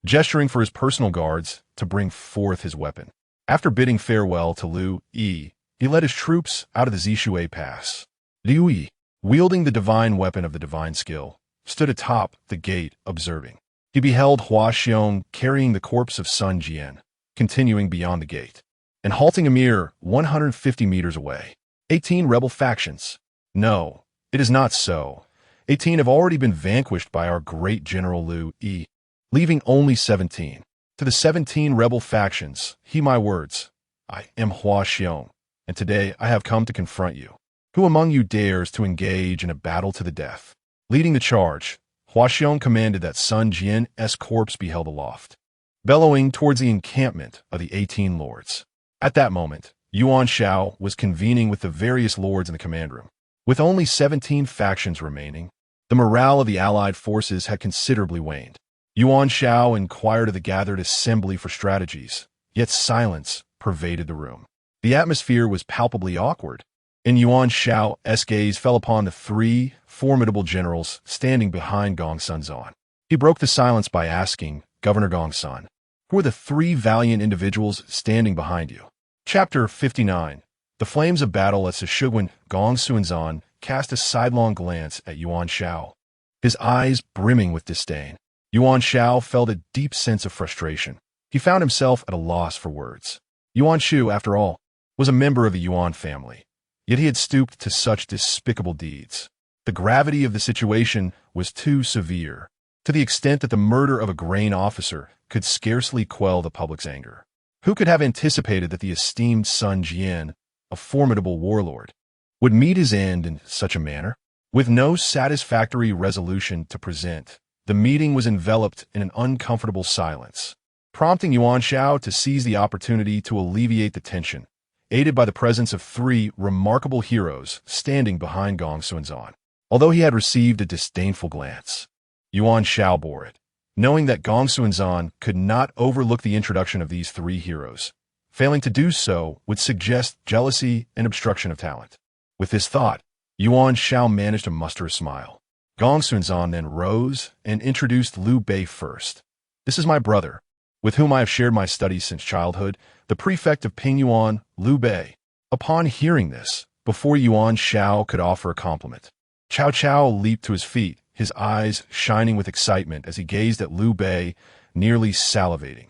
Speaker 1: gesturing for his personal guards to bring forth his weapon. After bidding farewell to Liu Yi, he led his troops out of the Zishui Pass. Liu Yi, wielding the divine weapon of the divine skill, stood atop the gate observing. He beheld Hua Xiong carrying the corpse of Sun Jian, continuing beyond the gate, and halting a mere 150 meters away. 18 rebel factions. No, it is not so. 18 have already been vanquished by our great general Liu Yi, leaving only 17. To the 17 rebel factions, heed my words. I am Hua Xiong, and today I have come to confront you. Who among you dares to engage in a battle to the death? Leading the charge, Hua Xiong commanded that Sun Jian's corpse be held aloft, bellowing towards the encampment of the 18 lords. At that moment, Yuan Shao was convening with the various lords in the command room. With only 17 factions remaining, the morale of the allied forces had considerably waned. Yuan Shao inquired of the gathered assembly for strategies, yet silence pervaded the room. The atmosphere was palpably awkward, and Yuan Shao's gaze fell upon the 3 formidable generals standing behind Gong Sunzan. He broke the silence by asking Governor Gong Sun, who are the 3 valiant individuals standing behind you? Chapter 59. The flames of battle at Sishuguan. Gong Sunzan cast a sidelong glance at Yuan Shao, his eyes brimming with disdain. Yuan Shao felt a deep sense of frustration. He found himself at a loss for words. Yuan Shu, after all, was a member of the Yuan family, yet he had stooped to such despicable deeds. The gravity of the situation was too severe, to the extent that the murder of a grain officer could scarcely quell the public's anger. Who could have anticipated that the esteemed Sun Jian, a formidable warlord, would meet his end in such a manner? With no satisfactory resolution to present, the meeting was enveloped in an uncomfortable silence, prompting Yuan Shao to seize the opportunity to alleviate the tension, aided by the presence of 3 remarkable heroes standing behind Gong Sunzan. Although he had received a disdainful glance, Yuan Shao bore it, knowing that Gong Xuanzan could not overlook the introduction of these three heroes. Failing to do so would suggest jealousy and obstruction of talent. With this thought, Yuan Shao managed to muster a smile. Gong Xuanzan then rose and introduced Liu Bei first. This is my brother, with whom I have shared my studies since childhood, the prefect of Pingyuan, Liu Bei. Upon hearing this, before Yuan Shao could offer a compliment, Cao Cao leaped to his feet, his eyes shining with excitement as he gazed at Liu Bei, nearly salivating.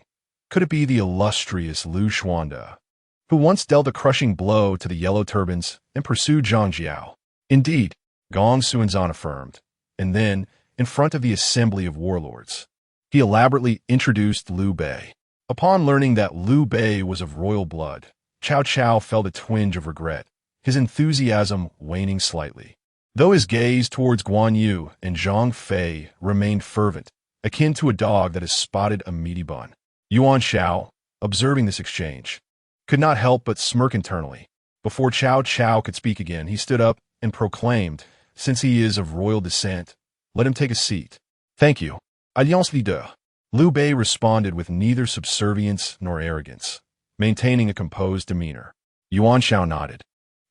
Speaker 1: Could it be the illustrious Liu Xuande, who once dealt a crushing blow to the Yellow Turbans and pursued Zhang Jiao? Indeed, Gong Xuanzan affirmed, and then, in front of the assembly of warlords, he elaborately introduced Liu Bei. Upon learning that Liu Bei was of royal blood, Cao Cao felt a twinge of regret, his enthusiasm waning slightly. Though his gaze towards Guan Yu and Zhang Fei remained fervent, akin to a dog that has spotted a meaty bun, Yuan Shao, observing this exchange, could not help but smirk internally. Before Cao Cao could speak again, he stood up and proclaimed, "Since he is of royal descent, let him take a seat." "Thank you. Alliance leader." Liu Bei responded with neither subservience nor arrogance, maintaining a composed demeanor. Yuan Shao nodded,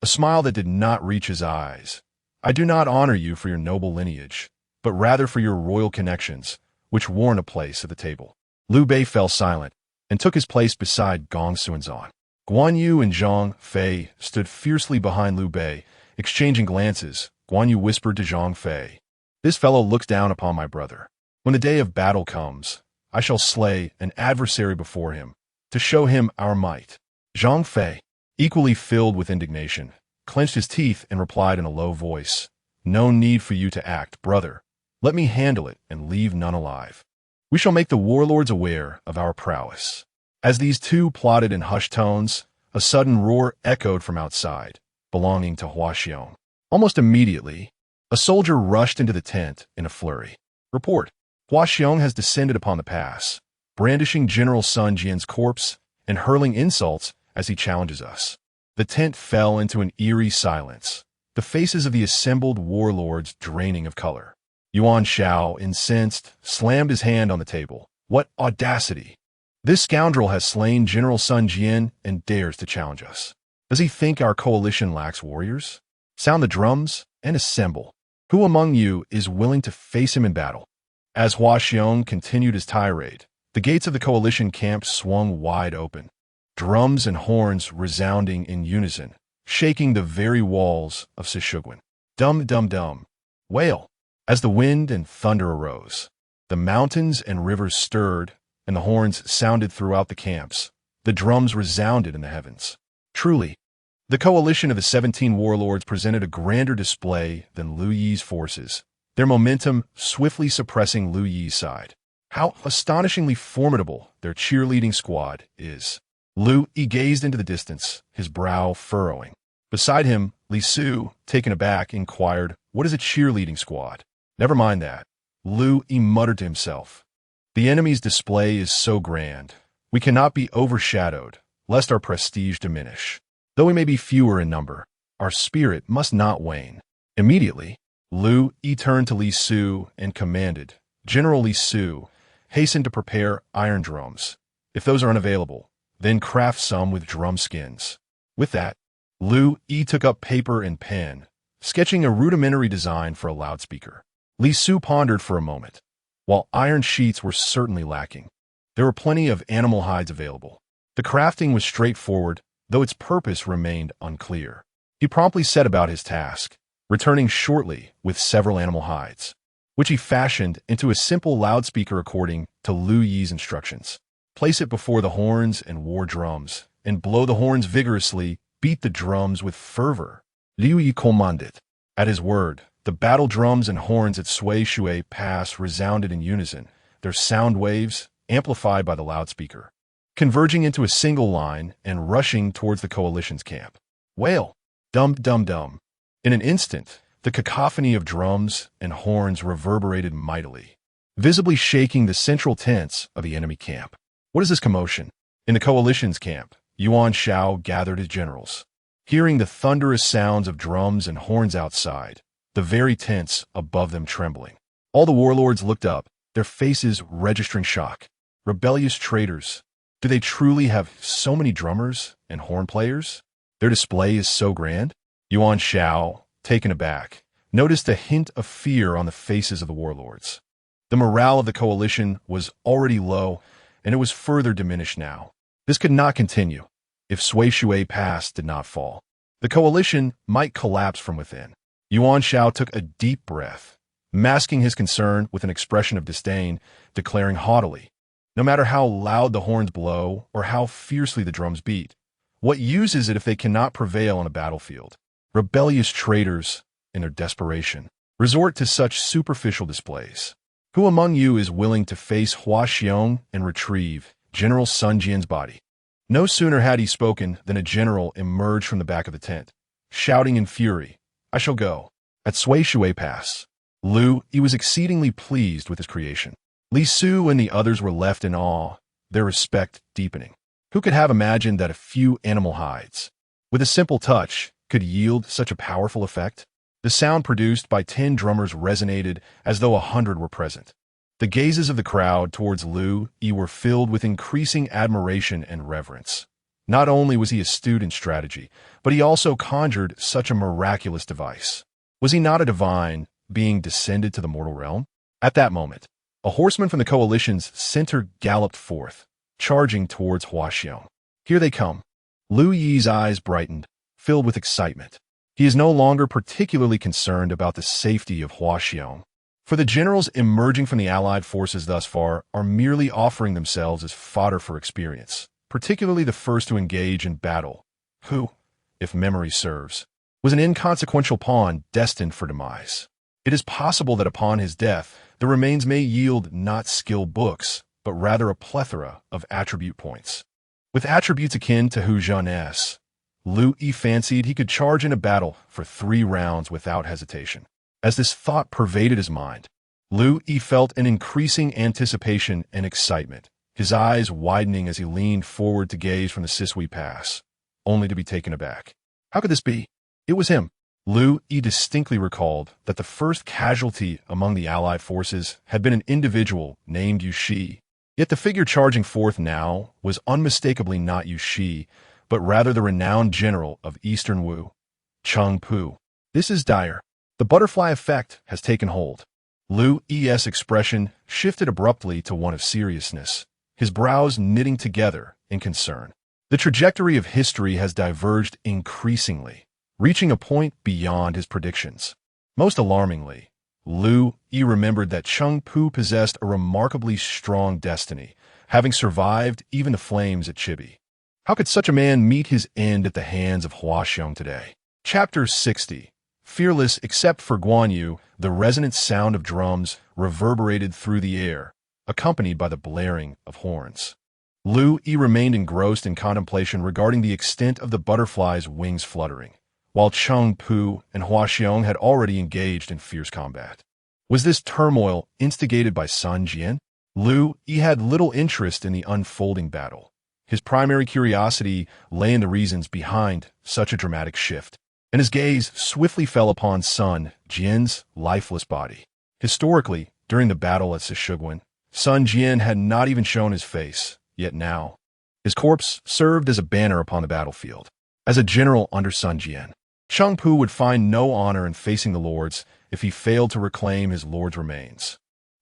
Speaker 1: a smile that did not reach his eyes. "I do not honor you for your noble lineage, but rather for your royal connections, which warrant a place at the table." Liu Bei fell silent and took his place beside Gong Xuanzan. Guan Yu and Zhang Fei stood fiercely behind Liu Bei, exchanging glances. Guan Yu whispered to Zhang Fei, "This fellow looks down upon my brother. When the day of battle comes, I shall slay an adversary before him, to show him our might." Zhang Fei, equally filled with indignation, clenched his teeth and replied in a low voice, "No need for you to act, brother. Let me handle it and leave none alive. We shall make the warlords aware of our prowess." As these two plotted in hushed tones, a sudden roar echoed from outside, belonging to Hua Xiong. Almost immediately, a soldier rushed into the tent in a flurry. "Report. Hua Xiong has descended upon the pass, brandishing General Sun Jian's corpse and hurling insults as he challenges us." The tent fell into an eerie silence, the faces of the assembled warlords draining of color. Yuan Shao, incensed, slammed his hand on the table. "What audacity! This scoundrel has slain General Sun Jian and dares to challenge us. Does he think our coalition lacks warriors? Sound the drums and assemble. Who among you is willing to face him in battle?" As Hua Xiong continued his tirade, the gates of the coalition camp swung wide open, drums and horns resounding in unison, shaking the very walls of Sishuguan. Dum dum dum. Wail. As the wind and thunder arose, the mountains and rivers stirred, and the horns sounded throughout the camps. The drums resounded in the heavens. Truly, the coalition of the 17 warlords presented a grander display than Liu Yi's forces, their momentum swiftly suppressing Liu Yi's side. How astonishingly formidable their cheerleading squad is. Liu Yi gazed into the distance, his brow furrowing. Beside him, Li Su, taken aback, inquired, "What is a cheerleading squad?" "Never mind that." Liu Yi muttered to himself. "The enemy's display is so grand, we cannot be overshadowed, lest our prestige diminish. Though we may be fewer in number, our spirit must not wane." Immediately, Liu Yi turned to Li Su and commanded, "General Li Su, hasten to prepare iron drums. If those are unavailable, then craft some with drum skins." With that, Liu Yi took up paper and pen, sketching a rudimentary design for a loudspeaker. Li Su pondered for a moment. While iron sheets were certainly lacking, there were plenty of animal hides available. The crafting was straightforward, though its purpose remained unclear. He promptly set about his task, returning shortly with several animal hides, which he fashioned into a simple loudspeaker according to Liu Yi's instructions. Place it before the horns and war drums, and blow the horns vigorously, beat the drums with fervor. Liu Yi commanded. At his word, the battle drums and horns at Sui Shui Pass resounded in unison, their sound waves, amplified by the loudspeaker, converging into a single line and rushing towards the coalition's camp. Wail! Dum dum dum. In an instant, the cacophony of drums and horns reverberated mightily, visibly shaking the central tents of the enemy camp. What is this commotion? In the coalition's camp, Yuan Shao gathered his generals. Hearing the thunderous sounds of drums and horns outside, the very tents above them trembling, All the warlords looked up, their faces registering shock. Rebellious traitors. Do they truly have so many drummers and horn players? Their display is so grand? Yuan Shao, taken aback, noticed a hint of fear on the faces of the warlords. The morale of the coalition was already low, and it was further diminished now. This could not continue. If Shui Pass did not fall, the coalition might collapse from within. Yuan Shao took a deep breath, masking his concern with an expression of disdain, declaring haughtily, "No matter how loud the horns blow or how fiercely the drums beat, what use is it if they cannot prevail on a battlefield? Rebellious traitors, in their desperation, resort to such superficial displays. Who among you is willing to face Hua Xiong and retrieve General Sun Jian's body?" No sooner had he spoken than a general emerged from the back of the tent, shouting in fury, "I shall go." At Shui Pass, Liu Yi was exceedingly pleased with his creation. Li Su and the others were left in awe, their respect deepening. Who could have imagined that a few animal hides, with a simple touch, could yield such a powerful effect? The sound produced by 10 drummers resonated as though 100 were present. The gazes of the crowd towards Liu Yi were filled with increasing admiration and reverence. Not only was he astute in strategy, but he also conjured such a miraculous device. Was he not a divine being descended to the mortal realm? At that moment, a horseman from the coalition's center galloped forth, charging towards Hua Xiong. Here they come. Liu Yi's eyes brightened, filled with excitement. He is no longer particularly concerned about the safety of Hua Xiong, for the generals emerging from the allied forces thus far are merely offering themselves as fodder for experience, particularly the first to engage in battle, who, if memory serves, was an inconsequential pawn destined for demise. It is possible that upon his death, the remains may yield not skill books, but rather a plethora of attribute points. With attributes akin to Hu Zhan's, Liu Yi fancied he could charge in a battle for 3 rounds without hesitation. As this thought pervaded his mind, Liu Yi felt an increasing anticipation and excitement, his eyes widening as he leaned forward to gaze from the Sisui Pass, only to be taken aback. How could this be? It was him. Liu Yi distinctly recalled that the first casualty among the allied forces had been an individual named Yu Shi. Yet the figure charging forth now was unmistakably not Yu Shi, but rather the renowned general of Eastern Wu, Cheng Pu. This is dire. The butterfly effect has taken hold. Liu Yi's expression shifted abruptly to one of seriousness, his brows knitting together in concern. The trajectory of history has diverged increasingly, reaching a point beyond his predictions. Most alarmingly, Liu Yi remembered that Cheng Pu possessed a remarkably strong destiny, having survived even the flames at Chibi. How could such a man meet his end at the hands of Hua Xiong today? Chapter 60. Fearless except for Guan Yu, the resonant sound of drums reverberated through the air, accompanied by the blaring of horns. Liu Yi remained engrossed in contemplation regarding the extent of the butterfly's wings fluttering, while Cheng Pu and Hua Xiong had already engaged in fierce combat. Was this turmoil instigated by Sun Jian? Liu Yi had little interest in the unfolding battle. His primary curiosity lay in the reasons behind such a dramatic shift, and his gaze swiftly fell upon Sun Jian's lifeless body. Historically, during the battle at Sishuguan, Sun Jian had not even shown his face, yet now, his corpse served as a banner upon the battlefield. As a general under Sun Jian, Cheng Pu would find no honor in facing the lords if he failed to reclaim his lord's remains.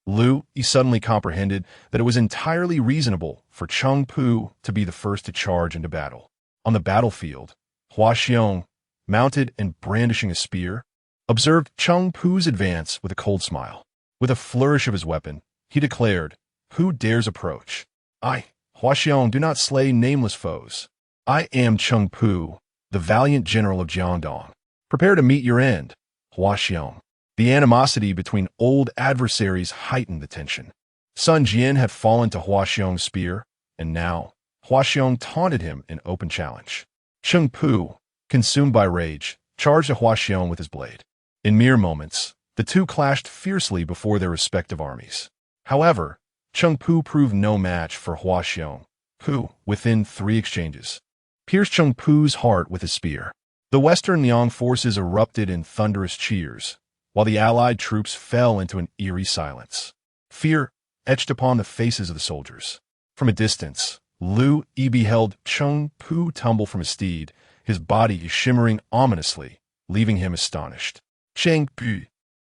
Speaker 1: Liu Yi suddenly comprehended that it was entirely reasonable for Cheng Pu to be the first to charge into battle. On the battlefield, Hua Xiong, mounted and brandishing a spear, observed Cheng Pu's advance with a cold smile. With a flourish of his weapon, he declared, "Who dares approach? I, Hua Xiong, do not slay nameless foes. I am Cheng Pu, the valiant general of Jiangdong. Prepare to meet your end, Hua Xiong." The animosity between old adversaries heightened the tension. Sun Jian had fallen to Hua Xiong's spear, and now Hua Xiong taunted him in open challenge. Cheng Pu, consumed by rage, charged at Hua Xiong with his blade. In mere moments, the two clashed fiercely before their respective armies. However, Cheng Pu proved no match for Hua Xiong, who, within 3 exchanges, pierced Cheng Pu's heart with his spear. The Western Liang forces erupted in thunderous cheers, while the allied troops fell into an eerie silence. Fear etched upon the faces of the soldiers. From a distance, Liu Yi beheld Cheng Pu tumble from his steed, his body shimmering ominously, leaving him astonished. Cheng Pu,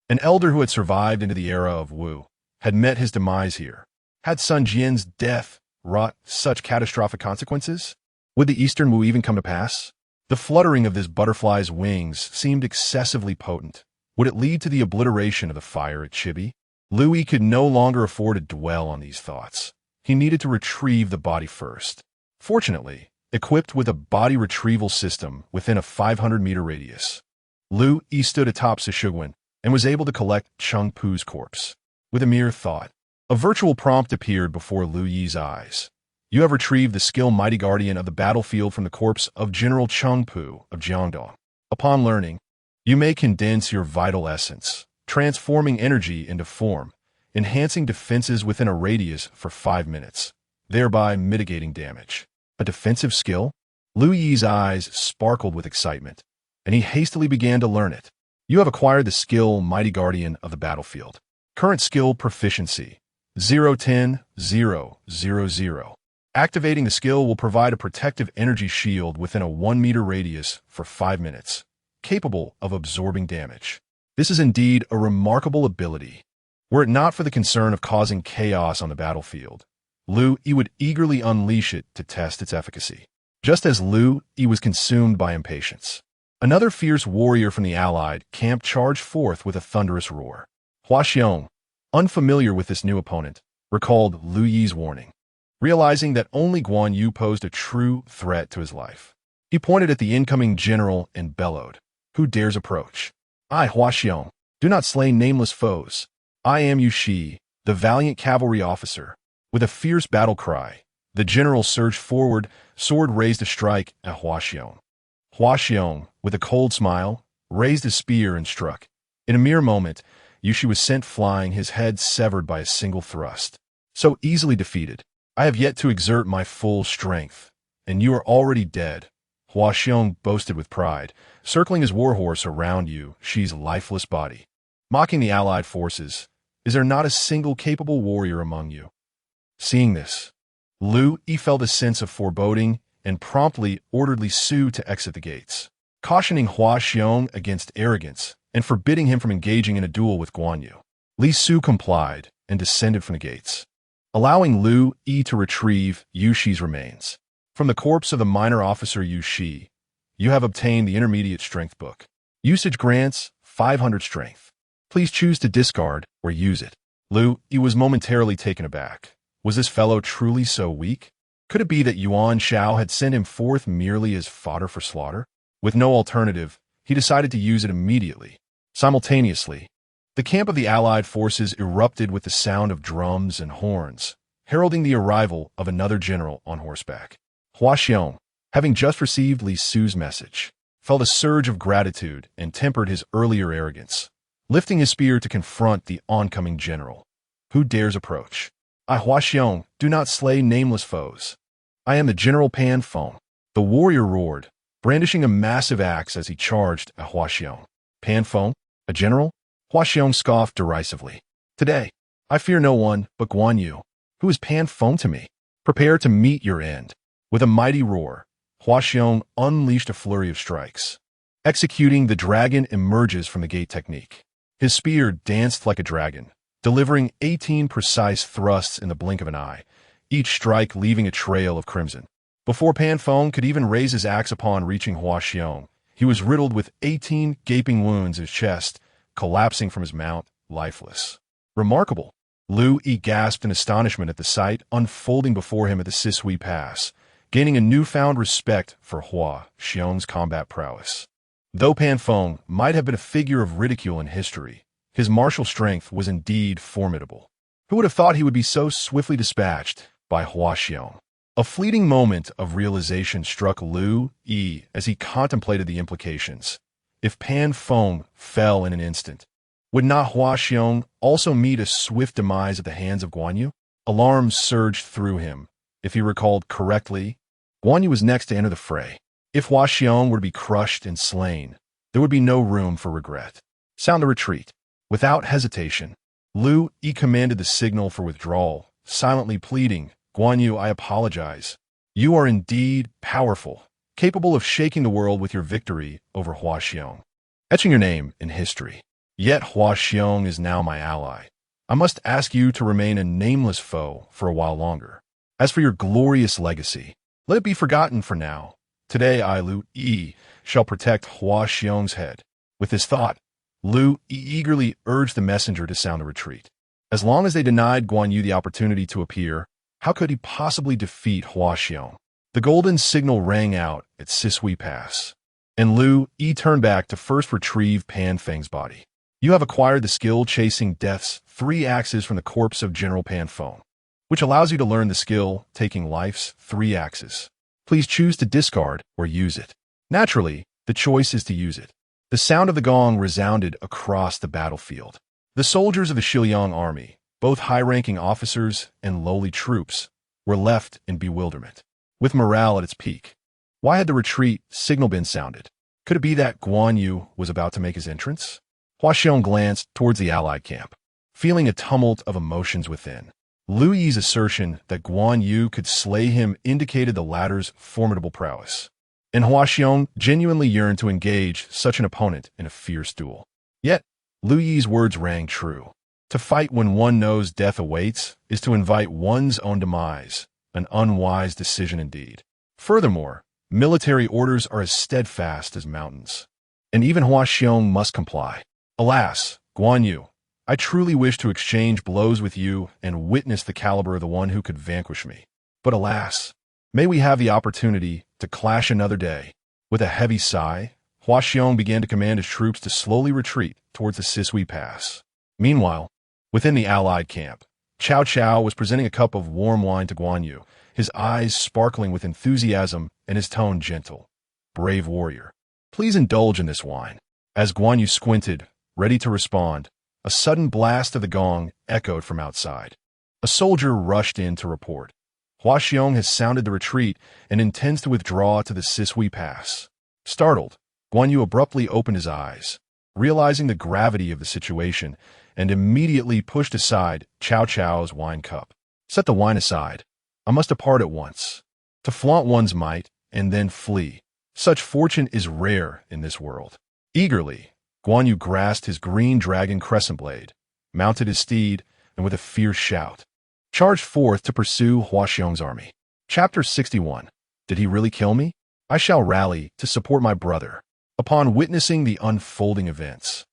Speaker 1: an elder who had survived into the era of Wu, had met his demise here. Had Sun Jian's death wrought such catastrophic consequences? Would the Eastern Wu even come to pass? The fluttering of this butterfly's wings seemed excessively potent. Would it lead to the obliteration of the fire at Chibi? Liu Yi could no longer afford to dwell on these thoughts. He needed to retrieve the body first. Fortunately, equipped with a body retrieval system within a 500-meter radius, Liu Yi stood atop Sishiguan and was able to collect Cheng Pu's corpse. With a mere thought, a virtual prompt appeared before Liu Yi's eyes. You have retrieved the skill Mighty Guardian of the battlefield from the corpse of General Cheng Pu of Jiangdong. Upon learning, you may condense your vital essence, transforming energy into form, enhancing defenses within a radius for 5 minutes, thereby mitigating damage. A defensive skill? Liu Yi's eyes sparkled with excitement, and he hastily began to learn it. You have acquired the skill Mighty Guardian of the battlefield. Current skill proficiency, 010-000. Activating the skill will provide a protective energy shield within a 1-meter radius for 5 minutes, capable of absorbing damage. This is indeed a remarkable ability. Were it not for the concern of causing chaos on the battlefield, Liu Yi would eagerly unleash it to test its efficacy. Just as Liu Yi was consumed by impatience, another fierce warrior from the allied camp charged forth with a thunderous roar. Hua Xiong, unfamiliar with this new opponent, recalled Liu Yi's warning. Realizing that only Guan Yu posed a true threat to his life, he pointed at the incoming general and bellowed, "Who dares approach? I, Hua Xiong, do not slay nameless foes. I am Yu Shi, the valiant cavalry officer." With a fierce battle cry, the general surged forward, sword raised to strike at Hua Xiong. Hua Xiong, with a cold smile, raised his spear and struck. In a mere moment, Yu Shi was sent flying, his head severed by a single thrust. So easily defeated. I have yet to exert my full strength, and you are already dead, Hua Xiong boasted with pride, circling his warhorse around Yu Shi's lifeless body. Mocking the allied forces, is there not a single capable warrior among you? Seeing this, Liu Yi felt a sense of foreboding and promptly ordered Li Su to exit the gates, cautioning Hua Xiong against arrogance and forbidding him from engaging in a duel with Guan Yu. Li Su complied and descended from the gates, allowing Liu Yi to retrieve Yu Shi's remains. From the corpse of the minor officer Yu Shi, you have obtained the intermediate strength book. Usage grants 500 strength. Please choose to discard or use it. Liu Yi was momentarily taken aback. Was this fellow truly so weak? Could it be that Yuan Shao had sent him forth merely as fodder for slaughter? With no alternative, he decided to use it immediately. Simultaneously, the camp of the allied forces erupted with the sound of drums and horns, heralding the arrival of another general on horseback. Hua Xiong, having just received Li Su's message, felt a surge of gratitude and tempered his earlier arrogance, lifting his spear to confront the oncoming general. Who dares approach? I, Hua Xiong, do not slay nameless foes. I am the General Pan Feng. The warrior roared, brandishing a massive axe as he charged at Hua Xiong. Pan Feng? A general? Hua Xiong scoffed derisively. Today, I fear no one but Guan Yu. Who is Pan Feng to me? Prepare to meet your end. With a mighty roar, Hua Xiong unleashed a flurry of strikes. Executing the dragon emerges from the gate technique. His spear danced like a dragon, delivering 18 precise thrusts in the blink of an eye, each strike leaving a trail of crimson. Before Pan Feng could even raise his axe upon reaching Hua Xiong, he was riddled with 18 gaping wounds in his chest, collapsing from his mount, lifeless. Remarkable! Liu Yi gasped in astonishment at the sight unfolding before him at the Sisui Pass, gaining a newfound respect for Hua Xiong's combat prowess. Though Pan Feng might have been a figure of ridicule in history, his martial strength was indeed formidable. Who would have thought he would be so swiftly dispatched by Hua Xiong? A fleeting moment of realization struck Liu Yi as he contemplated the implications. If Pan Feng fell in an instant, would not Hua Xiong also meet a swift demise at the hands of Guan Yu? Alarm surged through him. If he recalled correctly, Guan Yu was next to enter the fray. If Hua Xiong were to be crushed and slain, there would be no room for regret. Sound the retreat. Without hesitation, Liu Yi commanded the signal for withdrawal, silently pleading, "Guan Yu, I apologize. You are indeed powerful, capable of shaking the world with your victory over Hua Xiong, etching your name in history. Yet Hua Xiong is now my ally. I must ask you to remain a nameless foe for a while longer. As for your glorious legacy, let it be forgotten for now. Today I, Liu Yi, shall protect Hua Xiong's head." With this thought, Liu Yi eagerly urged the messenger to sound a retreat. As long as they denied Guan Yu the opportunity to appear, how could he possibly defeat Hua Xiong? The golden signal rang out at Sisui Pass, and Liu Yi turned back to first retrieve Pan Feng's body. "You have acquired the skill chasing Death's 3 axes from the corpse of General Pan Feng, which allows you to learn the skill taking Life's 3 axes. Please choose to discard or use it." Naturally, the choice is to use it. The sound of the gong resounded across the battlefield. The soldiers of the Shiliang army, both high-ranking officers and lowly troops, were left in bewilderment, with morale at its peak. Why had the retreat signal been sounded? Could it be that Guan Yu was about to make his entrance? Hua Xiong glanced towards the allied camp, feeling a tumult of emotions within. Liu Yi's assertion that Guan Yu could slay him indicated the latter's formidable prowess, and Hua Xiong genuinely yearned to engage such an opponent in a fierce duel. Yet, Liu Yi's words rang true. To fight when one knows death awaits is to invite one's own demise, an unwise decision indeed. Furthermore, military orders are as steadfast as mountains, and even Hua Xiong must comply. Alas, Guan Yu, I truly wish to exchange blows with you and witness the caliber of the one who could vanquish me. But alas, may we have the opportunity to clash another day. With a heavy sigh, Hua Xiong began to command his troops to slowly retreat towards the Sisui Pass. Meanwhile, within the allied camp, Cao Cao was presenting a cup of warm wine to Guan Yu, his eyes sparkling with enthusiasm and his tone gentle. "Brave warrior, please indulge in this wine." As Guan Yu squinted, ready to respond, a sudden blast of the gong echoed from outside. A soldier rushed in to report. Hua Xiong has sounded the retreat and intends to withdraw to the Sisui Pass. Startled, Guan Yu abruptly opened his eyes, realizing the gravity of the situation, and immediately pushed aside Cao Cao's wine cup. "Set the wine aside. I must depart at once. To flaunt one's might and then flee. Such fortune is rare in this world." Eagerly, Guan Yu grasped his green dragon crescent blade, mounted his steed, and with a fierce shout, charged forth to pursue Hua Xiong's army. Chapter 61. Did he really kill me? I shall rally to support my brother. Upon witnessing the unfolding events,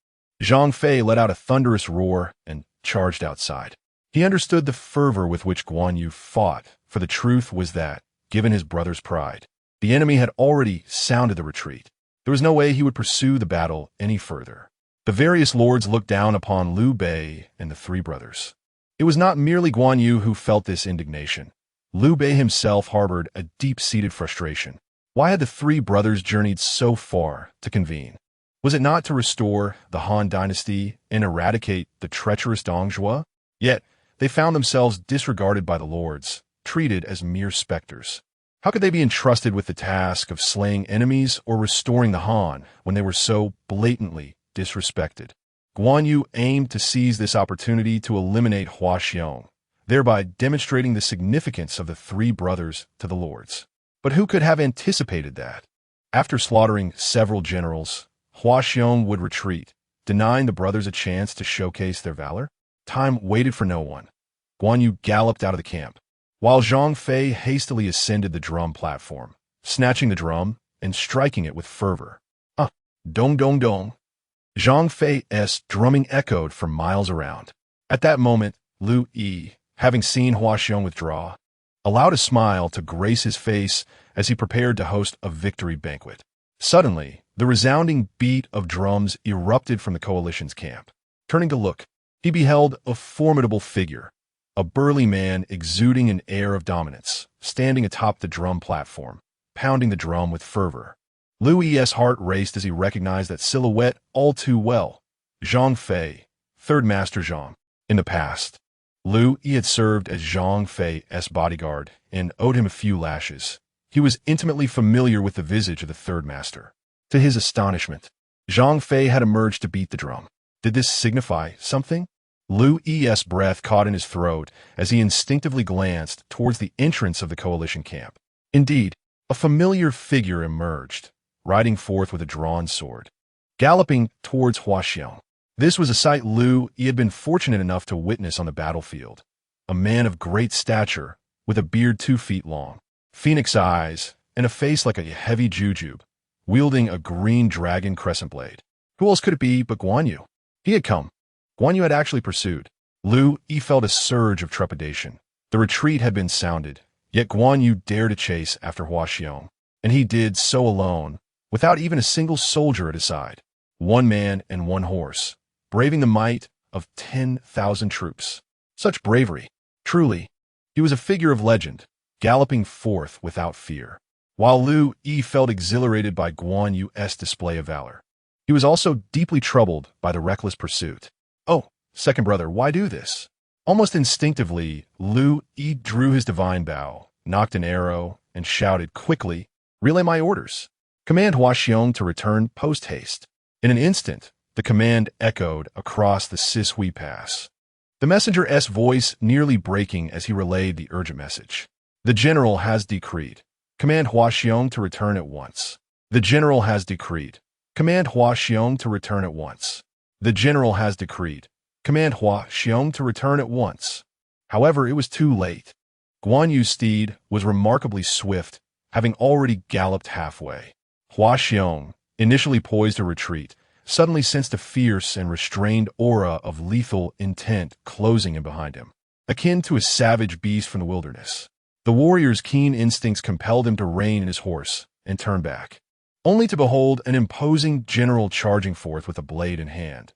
Speaker 1: Zhang Fei let out a thunderous roar and charged outside. He understood the fervor with which Guan Yu fought, for the truth was that, given his brother's pride, the enemy had already sounded the retreat. There was no way he would pursue the battle any further. The various lords looked down upon Liu Bei and the 3 brothers. It was not merely Guan Yu who felt this indignation. Liu Bei himself harbored a deep-seated frustration. Why had the 3 brothers journeyed so far to convene? Was it not to restore the Han Dynasty and eradicate the treacherous Dong Zhuo? Yet, they found themselves disregarded by the lords, treated as mere specters. How could they be entrusted with the task of slaying enemies or restoring the Han when they were so blatantly disrespected? Guan Yu aimed to seize this opportunity to eliminate Hua Xiong, thereby demonstrating the significance of the 3 brothers to the lords. But who could have anticipated that? After slaughtering several generals, Hua Xiong would retreat, denying the brothers a chance to showcase their valor? Time waited for no one. Guan Yu galloped out of the camp, while Zhang Fei hastily ascended the drum platform, snatching the drum and striking it with fervor. Dong dong dong. Zhang Fei's drumming echoed for miles around. At that moment, Liu Yi, having seen Hua Xiong withdraw, allowed a smile to grace his face as he prepared to host a victory banquet. Suddenly, the resounding beat of drums erupted from the coalition's camp. Turning to look, he beheld a formidable figure, a burly man exuding an air of dominance, standing atop the drum platform, pounding the drum with fervor. Liu Yi's heart raced as he recognized that silhouette all too well. Zhang Fei, 3rd Master Zhang. In the past, Liu Yi had served as Zhang Fei's bodyguard and owed him a few lashes. He was intimately familiar with the visage of the 3rd Master. To his astonishment, Zhang Fei had emerged to beat the drum. Did this signify something? Liu Yi's breath caught in his throat as he instinctively glanced towards the entrance of the coalition camp. Indeed, a familiar figure emerged, riding forth with a drawn sword, galloping towards Huaxiong. This was a sight Liu Yi had been fortunate enough to witness on the battlefield. A man of great stature, with a beard 2 feet long, phoenix eyes, and a face like a heavy jujube, wielding a green dragon crescent blade. Who else could it be but Guan Yu? He had come. Guan Yu had actually pursued. Liu Yi felt a surge of trepidation. The retreat had been sounded, yet Guan Yu dared to chase after Huaxiong, and he did so alone, without even a single soldier at his side. 1 man and 1 horse, braving the might of 10,000 troops. Such bravery. Truly, he was a figure of legend, galloping forth without fear. While Liu Yi felt exhilarated by Guan Yu's display of valor, he was also deeply troubled by the reckless pursuit. Oh, second brother, why do this? Almost instinctively, Liu Yi drew his divine bow, knocked an arrow, and shouted quickly, "Relay my orders. Command Huaxiong to return post-haste." In an instant, the command echoed across the Sishui Pass, the messenger's voice nearly breaking as he relayed the urgent message. "The general has decreed. Command Huaxiong to return at once. The general has decreed. Command Huaxiong to return at once. The general has decreed. Command Huaxiong to return at once." However, it was too late. Guan Yu's steed was remarkably swift, having already galloped halfway. Huaxiong, initially poised to retreat, suddenly sensed a fierce and restrained aura of lethal intent closing in behind him, akin to a savage beast from the wilderness. The warrior's keen instincts compelled him to rein in his horse and turn back, only to behold an imposing general charging forth with a blade in hand,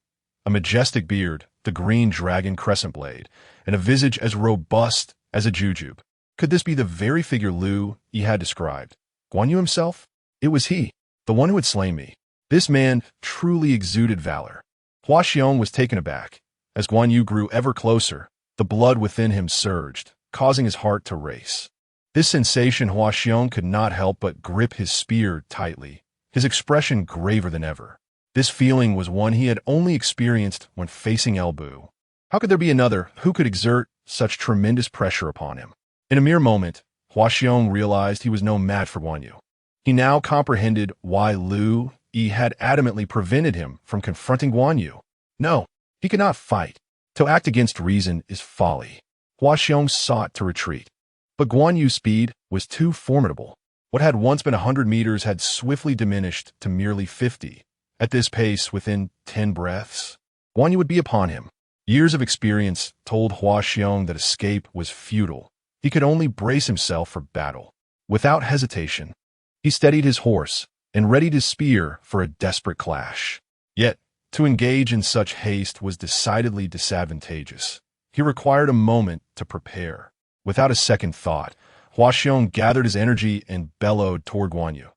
Speaker 1: a majestic beard, the green dragon crescent blade, and a visage as robust as a jujube. Could this be the very figure Liu Yi had described? Guan Yu himself? It was he, the one who had slain me. This man truly exuded valor. Huaxiong was taken aback. As Guan Yu grew ever closer, the blood within him surged, causing his heart to race. This sensation, Huaxiong could not help but grip his spear tightly, his expression graver than ever. This feeling was one he had only experienced when facing El Bu. How could there be another who could exert such tremendous pressure upon him? In a mere moment, Huaxiong realized he was no match for Guan Yu. He now comprehended why Liu Yi had adamantly prevented him from confronting Guan Yu. No, he could not fight. To act against reason is folly. Huaxiong sought to retreat, but Guan Yu's speed was too formidable. What had once been 100 meters had swiftly diminished to merely 50. At this pace, within 10 breaths, Guan Yu would be upon him. Years of experience told Huaxiong that escape was futile. He could only brace himself for battle. Without hesitation, he steadied his horse and readied his spear for a desperate clash. Yet, to engage in such haste was decidedly disadvantageous. He required a moment to prepare. Without a second thought, Huaxiong gathered his energy and bellowed toward Guan Yu.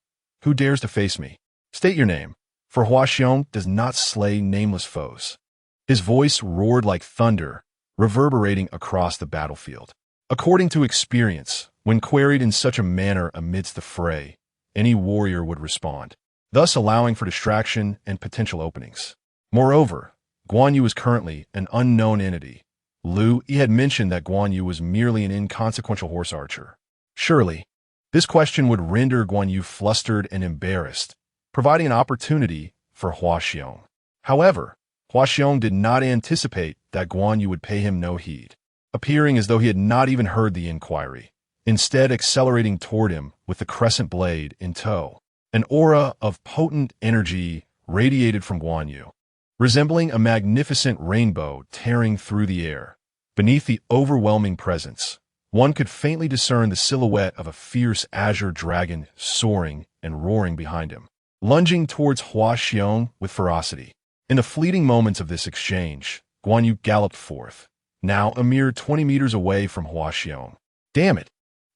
Speaker 1: "Who dares to face me? State your name, for Huaxiong does not slay nameless foes." His voice roared like thunder, reverberating across the battlefield. According to experience, when queried in such a manner amidst the fray, any warrior would respond, thus allowing for distraction and potential openings. Moreover, Guan Yu was currently an unknown entity. Liu Yi had mentioned that Guan Yu was merely an inconsequential horse archer. Surely, this question would render Guan Yu flustered and embarrassed, providing an opportunity for Huaxiong. However, Huaxiong did not anticipate that Guan Yu would pay him no heed, appearing as though he had not even heard the inquiry, instead accelerating toward him with the crescent blade in tow. An aura of potent energy radiated from Guan Yu, resembling a magnificent rainbow tearing through the air. Beneath the overwhelming presence, one could faintly discern the silhouette of a fierce azure dragon soaring and roaring behind him, lunging towards Huaxiong with ferocity. In the fleeting moments of this exchange, Guan Yu galloped forth, now a mere 20 meters away from Huaxiong. Damn it!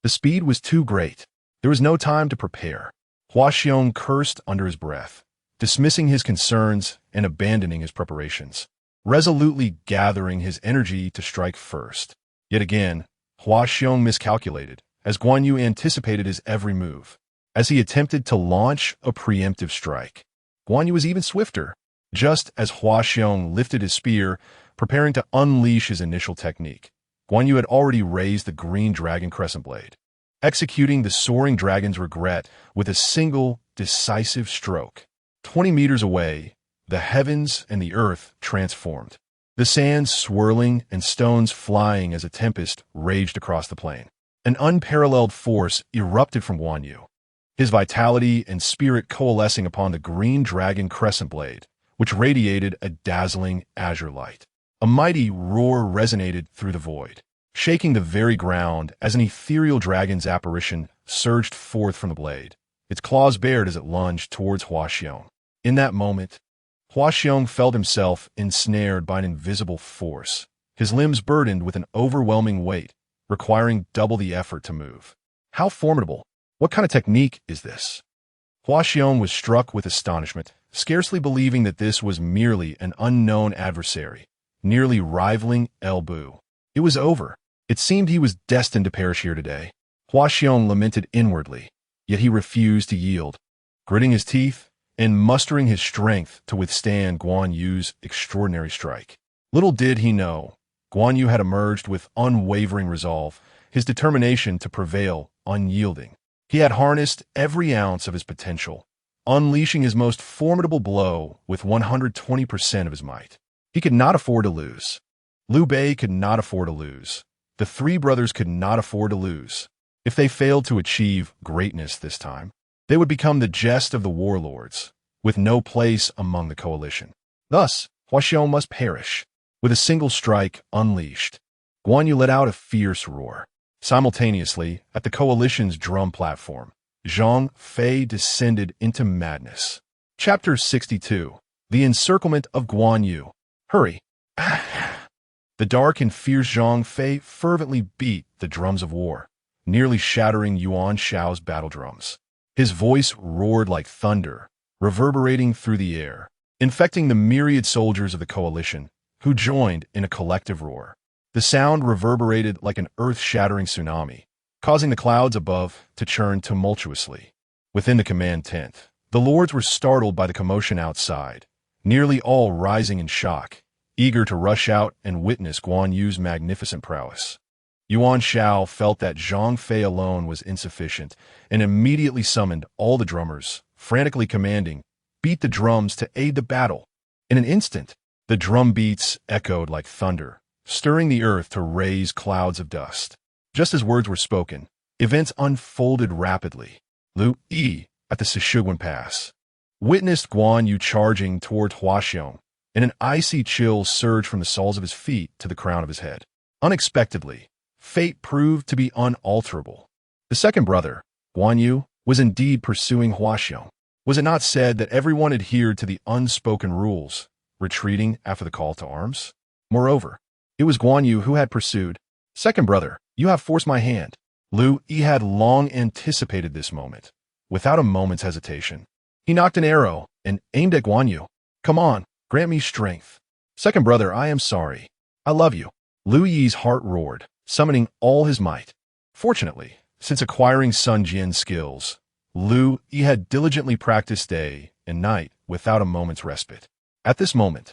Speaker 1: The speed was too great. There was no time to prepare. Huaxiong cursed under his breath, dismissing his concerns and abandoning his preparations, resolutely gathering his energy to strike first. Yet again, Huaxiong miscalculated, as Guan Yu anticipated his every move. As he attempted to launch a preemptive strike, Guan Yu was even swifter. Just as Hua Xiong lifted his spear, preparing to unleash his initial technique, Guan Yu had already raised the green dragon crescent blade, executing the soaring dragon's regret with a single, decisive stroke. 20 meters away, the heavens and the earth transformed, the sands swirling and stones flying as a tempest raged across the plain. An unparalleled force erupted from Guan Yu, his vitality and spirit coalescing upon the green dragon crescent blade, which radiated a dazzling azure light. A mighty roar resonated through the void, shaking the very ground as an ethereal dragon's apparition surged forth from the blade, its claws bared as it lunged towards Hua Xiong. In that moment, Hua Xiong felt himself ensnared by an invisible force, his limbs burdened with an overwhelming weight, requiring double the effort to move. How formidable! What kind of technique is this? Hua Xiong was struck with astonishment, scarcely believing that this was merely an unknown adversary, nearly rivaling El Bu. It was over. It seemed he was destined to perish here today. Hua Xiong lamented inwardly, yet he refused to yield. Gritting his teeth and mustering his strength to withstand Guan Yu's extraordinary strike. Little did he know, Guan Yu had emerged with unwavering resolve, his determination to prevail unyielding. He had harnessed every ounce of his potential, unleashing his most formidable blow with 120% of his might. He could not afford to lose. Liu Bei could not afford to lose. The three brothers could not afford to lose. If they failed to achieve greatness this time, they would become the jest of the warlords, with no place among the coalition. Thus, Hua Xiong must perish. With a single strike unleashed, Guan Yu let out a fierce roar. Simultaneously, at the coalition's drum platform, Zhang Fei descended into madness. Chapter 62. The Encirclement of Guan Yu. Hurry! The dark and fierce Zhang Fei fervently beat the drums of war, nearly shattering Yuan Shao's battle drums. His voice roared like thunder, reverberating through the air, infecting the myriad soldiers of the coalition, who joined in a collective roar. The sound reverberated like an earth-shattering tsunami, causing the clouds above to churn tumultuously. Within the command tent, the lords were startled by the commotion outside, nearly all rising in shock, eager to rush out and witness Guan Yu's magnificent prowess. Yuan Shao felt that Zhang Fei alone was insufficient and immediately summoned all the drummers, frantically commanding, "Beat the drums to aid the battle." In an instant, the drum beats echoed like thunder, stirring the earth to raise clouds of dust. Just as words were spoken, events unfolded rapidly. Liu Yi, at the Sishuguan Pass, witnessed Guan Yu charging toward Hua Xiong, and an icy chill surged from the soles of his feet to the crown of his head. Unexpectedly, fate proved to be unalterable. The second brother, Guan Yu, was indeed pursuing Hua Xiong. Was it not said that everyone adhered to the unspoken rules, retreating after the call to arms? Moreover, it was Guan Yu who had pursued. "Second brother, you have forced my hand." Liu Yi had long anticipated this moment. Without a moment's hesitation, he knocked an arrow and aimed at Guan Yu. "Come on, grant me strength." "Second brother, I am sorry. I love you." Liu Yi's heart roared, summoning all his might. Fortunately, since acquiring Sun Jian's skills, Liu Yi had diligently practiced day and night without a moment's respite. At this moment,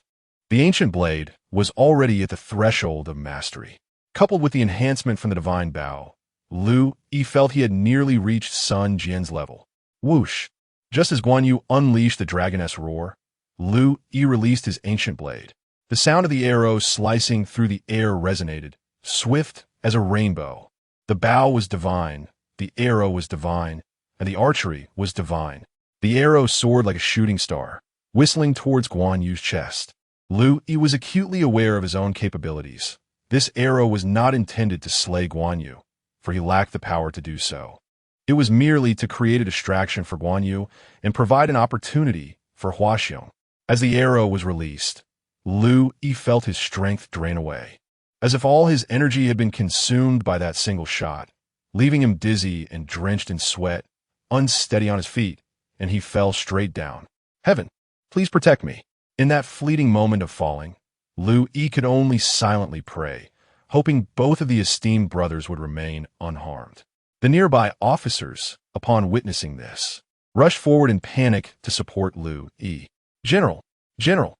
Speaker 1: the ancient blade was already at the threshold of mastery. Coupled with the enhancement from the divine bow, Liu Yi felt he had nearly reached Sun Jian's level. Whoosh! Just as Guan Yu unleashed the dragoness roar, Liu Yi released his ancient blade. The sound of the arrow slicing through the air resonated, swift as a rainbow. The bow was divine, the arrow was divine, and the archery was divine. The arrow soared like a shooting star, whistling towards Guan Yu's chest. Liu Yi was acutely aware of his own capabilities. This arrow was not intended to slay Guan Yu, for he lacked the power to do so. It was merely to create a distraction for Guan Yu and provide an opportunity for Hua Xiong. As the arrow was released, Liu Yi felt his strength drain away, as if all his energy had been consumed by that single shot, leaving him dizzy and drenched in sweat, unsteady on his feet, and he fell straight down. "Heaven, please protect me." In that fleeting moment of falling, Liu Yi could only silently pray, hoping both of the esteemed brothers would remain unharmed. The nearby officers, upon witnessing this, rushed forward in panic to support Liu Yi. "General, "General."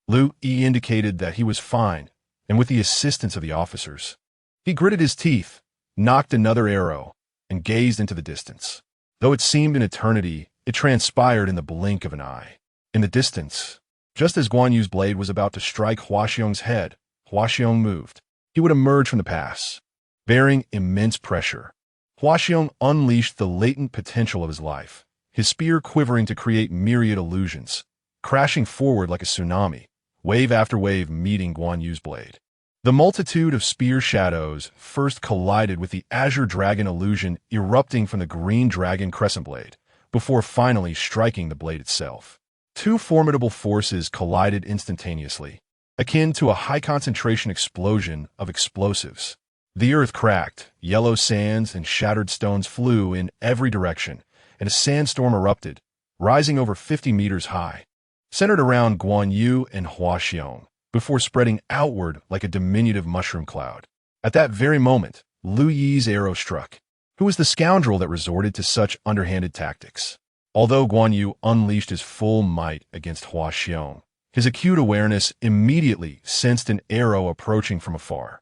Speaker 1: Liu Yi indicated that he was fine, and with the assistance of the officers. He gritted his teeth, knocked another arrow, and gazed into the distance. Though it seemed an eternity, it transpired in the blink of an eye. In the distance, just as Guan Yu's blade was about to strike Huaxiong's head, Huaxiong moved. He would emerge from the pass, bearing immense pressure. Huaxiong unleashed the latent potential of his life, his spear quivering to create myriad illusions, crashing forward like a tsunami, wave after wave meeting Guan Yu's blade. The multitude of spear shadows first collided with the azure dragon illusion erupting from the green dragon crescent blade, before finally striking the blade itself. Two formidable forces collided instantaneously, akin to a high-concentration explosion of explosives. The earth cracked, yellow sands and shattered stones flew in every direction, and a sandstorm erupted, rising over 50 meters high, centered around Guan Yu and Huaxiong, before spreading outward like a diminutive mushroom cloud. At that very moment, Liu Yi's arrow struck. Who was the scoundrel that resorted to such underhanded tactics? Although Guan Yu unleashed his full might against Huaxiong, his acute awareness immediately sensed an arrow approaching from afar.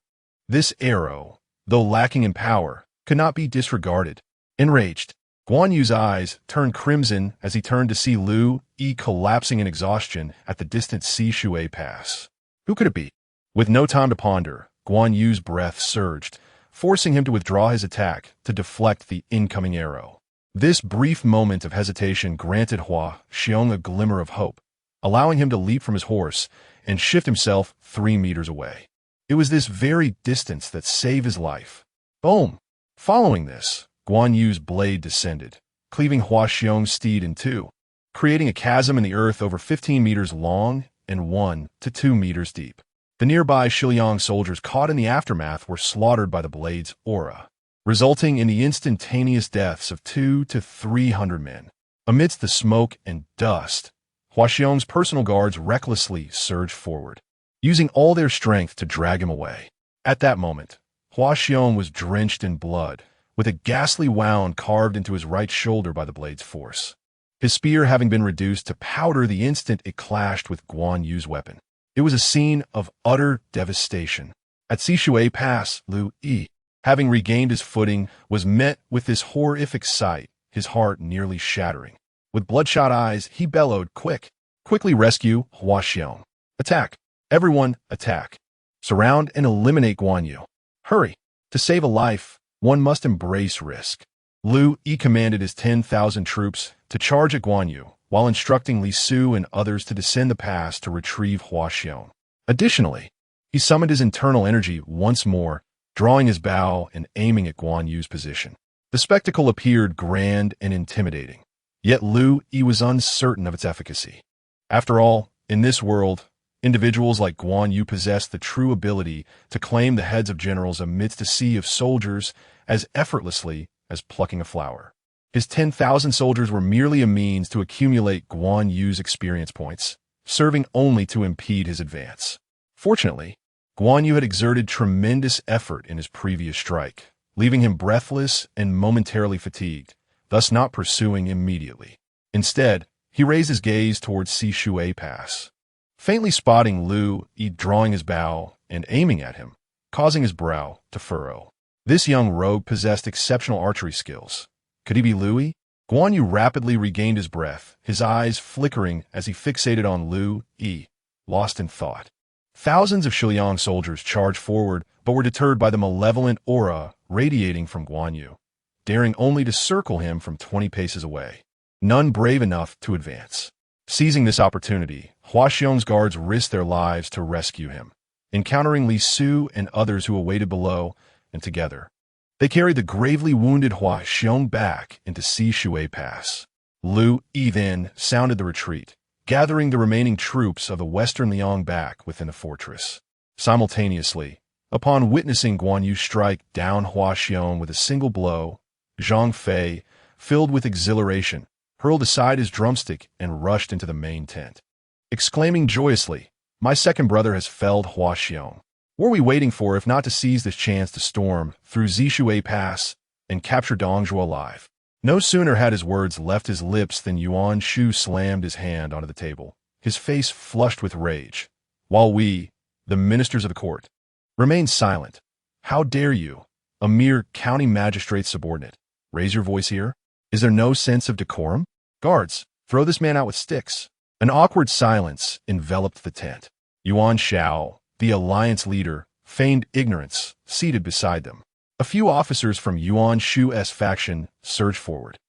Speaker 1: This arrow, though lacking in power, could not be disregarded. Enraged, Guan Yu's eyes turned crimson as he turned to see Liu Yi collapsing in exhaustion at the distant Sishui Pass. Who could it be? With no time to ponder, Guan Yu's breath surged, forcing him to withdraw his attack to deflect the incoming arrow. This brief moment of hesitation granted Huaxiong a glimmer of hope, allowing him to leap from his horse and shift himself 3 meters away. It was this very distance that saved his life. Boom! Following this, Guan Yu's blade descended, cleaving Huaxiong's steed in two, creating a chasm in the earth over 15 meters long and 1 to 2 meters deep. The nearby Shiliang soldiers caught in the aftermath were slaughtered by the blade's aura, resulting in the instantaneous deaths of 200 to 300 men. Amidst the smoke and dust, Huaxiong's personal guards recklessly surged forward, using all their strength to drag him away. At that moment, Huaxiong was drenched in blood, with a ghastly wound carved into his right shoulder by the blade's force. His spear having been reduced to powder the instant it clashed with Guan Yu's weapon. It was a scene of utter devastation. At Sishui Pass, Liu Yi, having regained his footing, was met with this horrific sight, his heart nearly shattering. With bloodshot eyes, he bellowed, Quickly rescue Huaxiong. Attack! Everyone, attack! Surround and eliminate Guan Yu. Hurry! To save a life, one must embrace risk. Liu Yi commanded his 10,000 troops to charge at Guan Yu, while instructing Li Su and others to descend the pass to retrieve Huaxiong. Additionally, he summoned his internal energy once more, drawing his bow and aiming at Guan Yu's position. The spectacle appeared grand and intimidating, yet Liu Yi was uncertain of its efficacy. After all, in this world, individuals like Guan Yu possess the true ability to claim the heads of generals amidst a sea of soldiers as effortlessly as plucking a flower. His 10,000 soldiers were merely a means to accumulate Guan Yu's experience points, serving only to impede his advance. Fortunately, Guan Yu had exerted tremendous effort in his previous strike, leaving him breathless and momentarily fatigued, thus not pursuing immediately. Instead, he raised his gaze towards Sishui Pass, faintly spotting Liu Yi drawing his bow and aiming at him, causing his brow to furrow. This young rogue possessed exceptional archery skills. Could he be Liu Yi? Guan Yu rapidly regained his breath, his eyes flickering as he fixated on Liu Yi, lost in thought. Thousands of Shiliang soldiers charged forward, but were deterred by the malevolent aura radiating from Guan Yu, daring only to circle him from 20 paces away. None brave enough to advance. Seizing this opportunity, Huaxiong's guards risked their lives to rescue him, encountering Li Su and others who awaited below, and together, they carried the gravely wounded Huaxiong back into Sishui Pass. Liu Yi then sounded the retreat, gathering the remaining troops of the Western Liang back within the fortress. Simultaneously, upon witnessing Guan Yu strike down Huaxiong with a single blow, Zhang Fei, filled with exhilaration, hurled aside his drumstick and rushed into the main tent, exclaiming joyously, "My second brother has felled Huaxiong. What were we waiting for if not to seize this chance to storm through Sishui Pass and capture Dong Zhuo alive?" No sooner had his words left his lips than Yuan Shu slammed his hand onto the table, his face flushed with rage, while we, the ministers of the court, remained silent. How dare you, a mere county magistrate's subordinate, raise your voice here? Is there no sense of decorum? Guards, throw this man out with sticks. An awkward silence enveloped the tent. Yuan Shao, the alliance leader, feigned ignorance, seated beside them. A few officers from Yuan Shu's faction surged forward,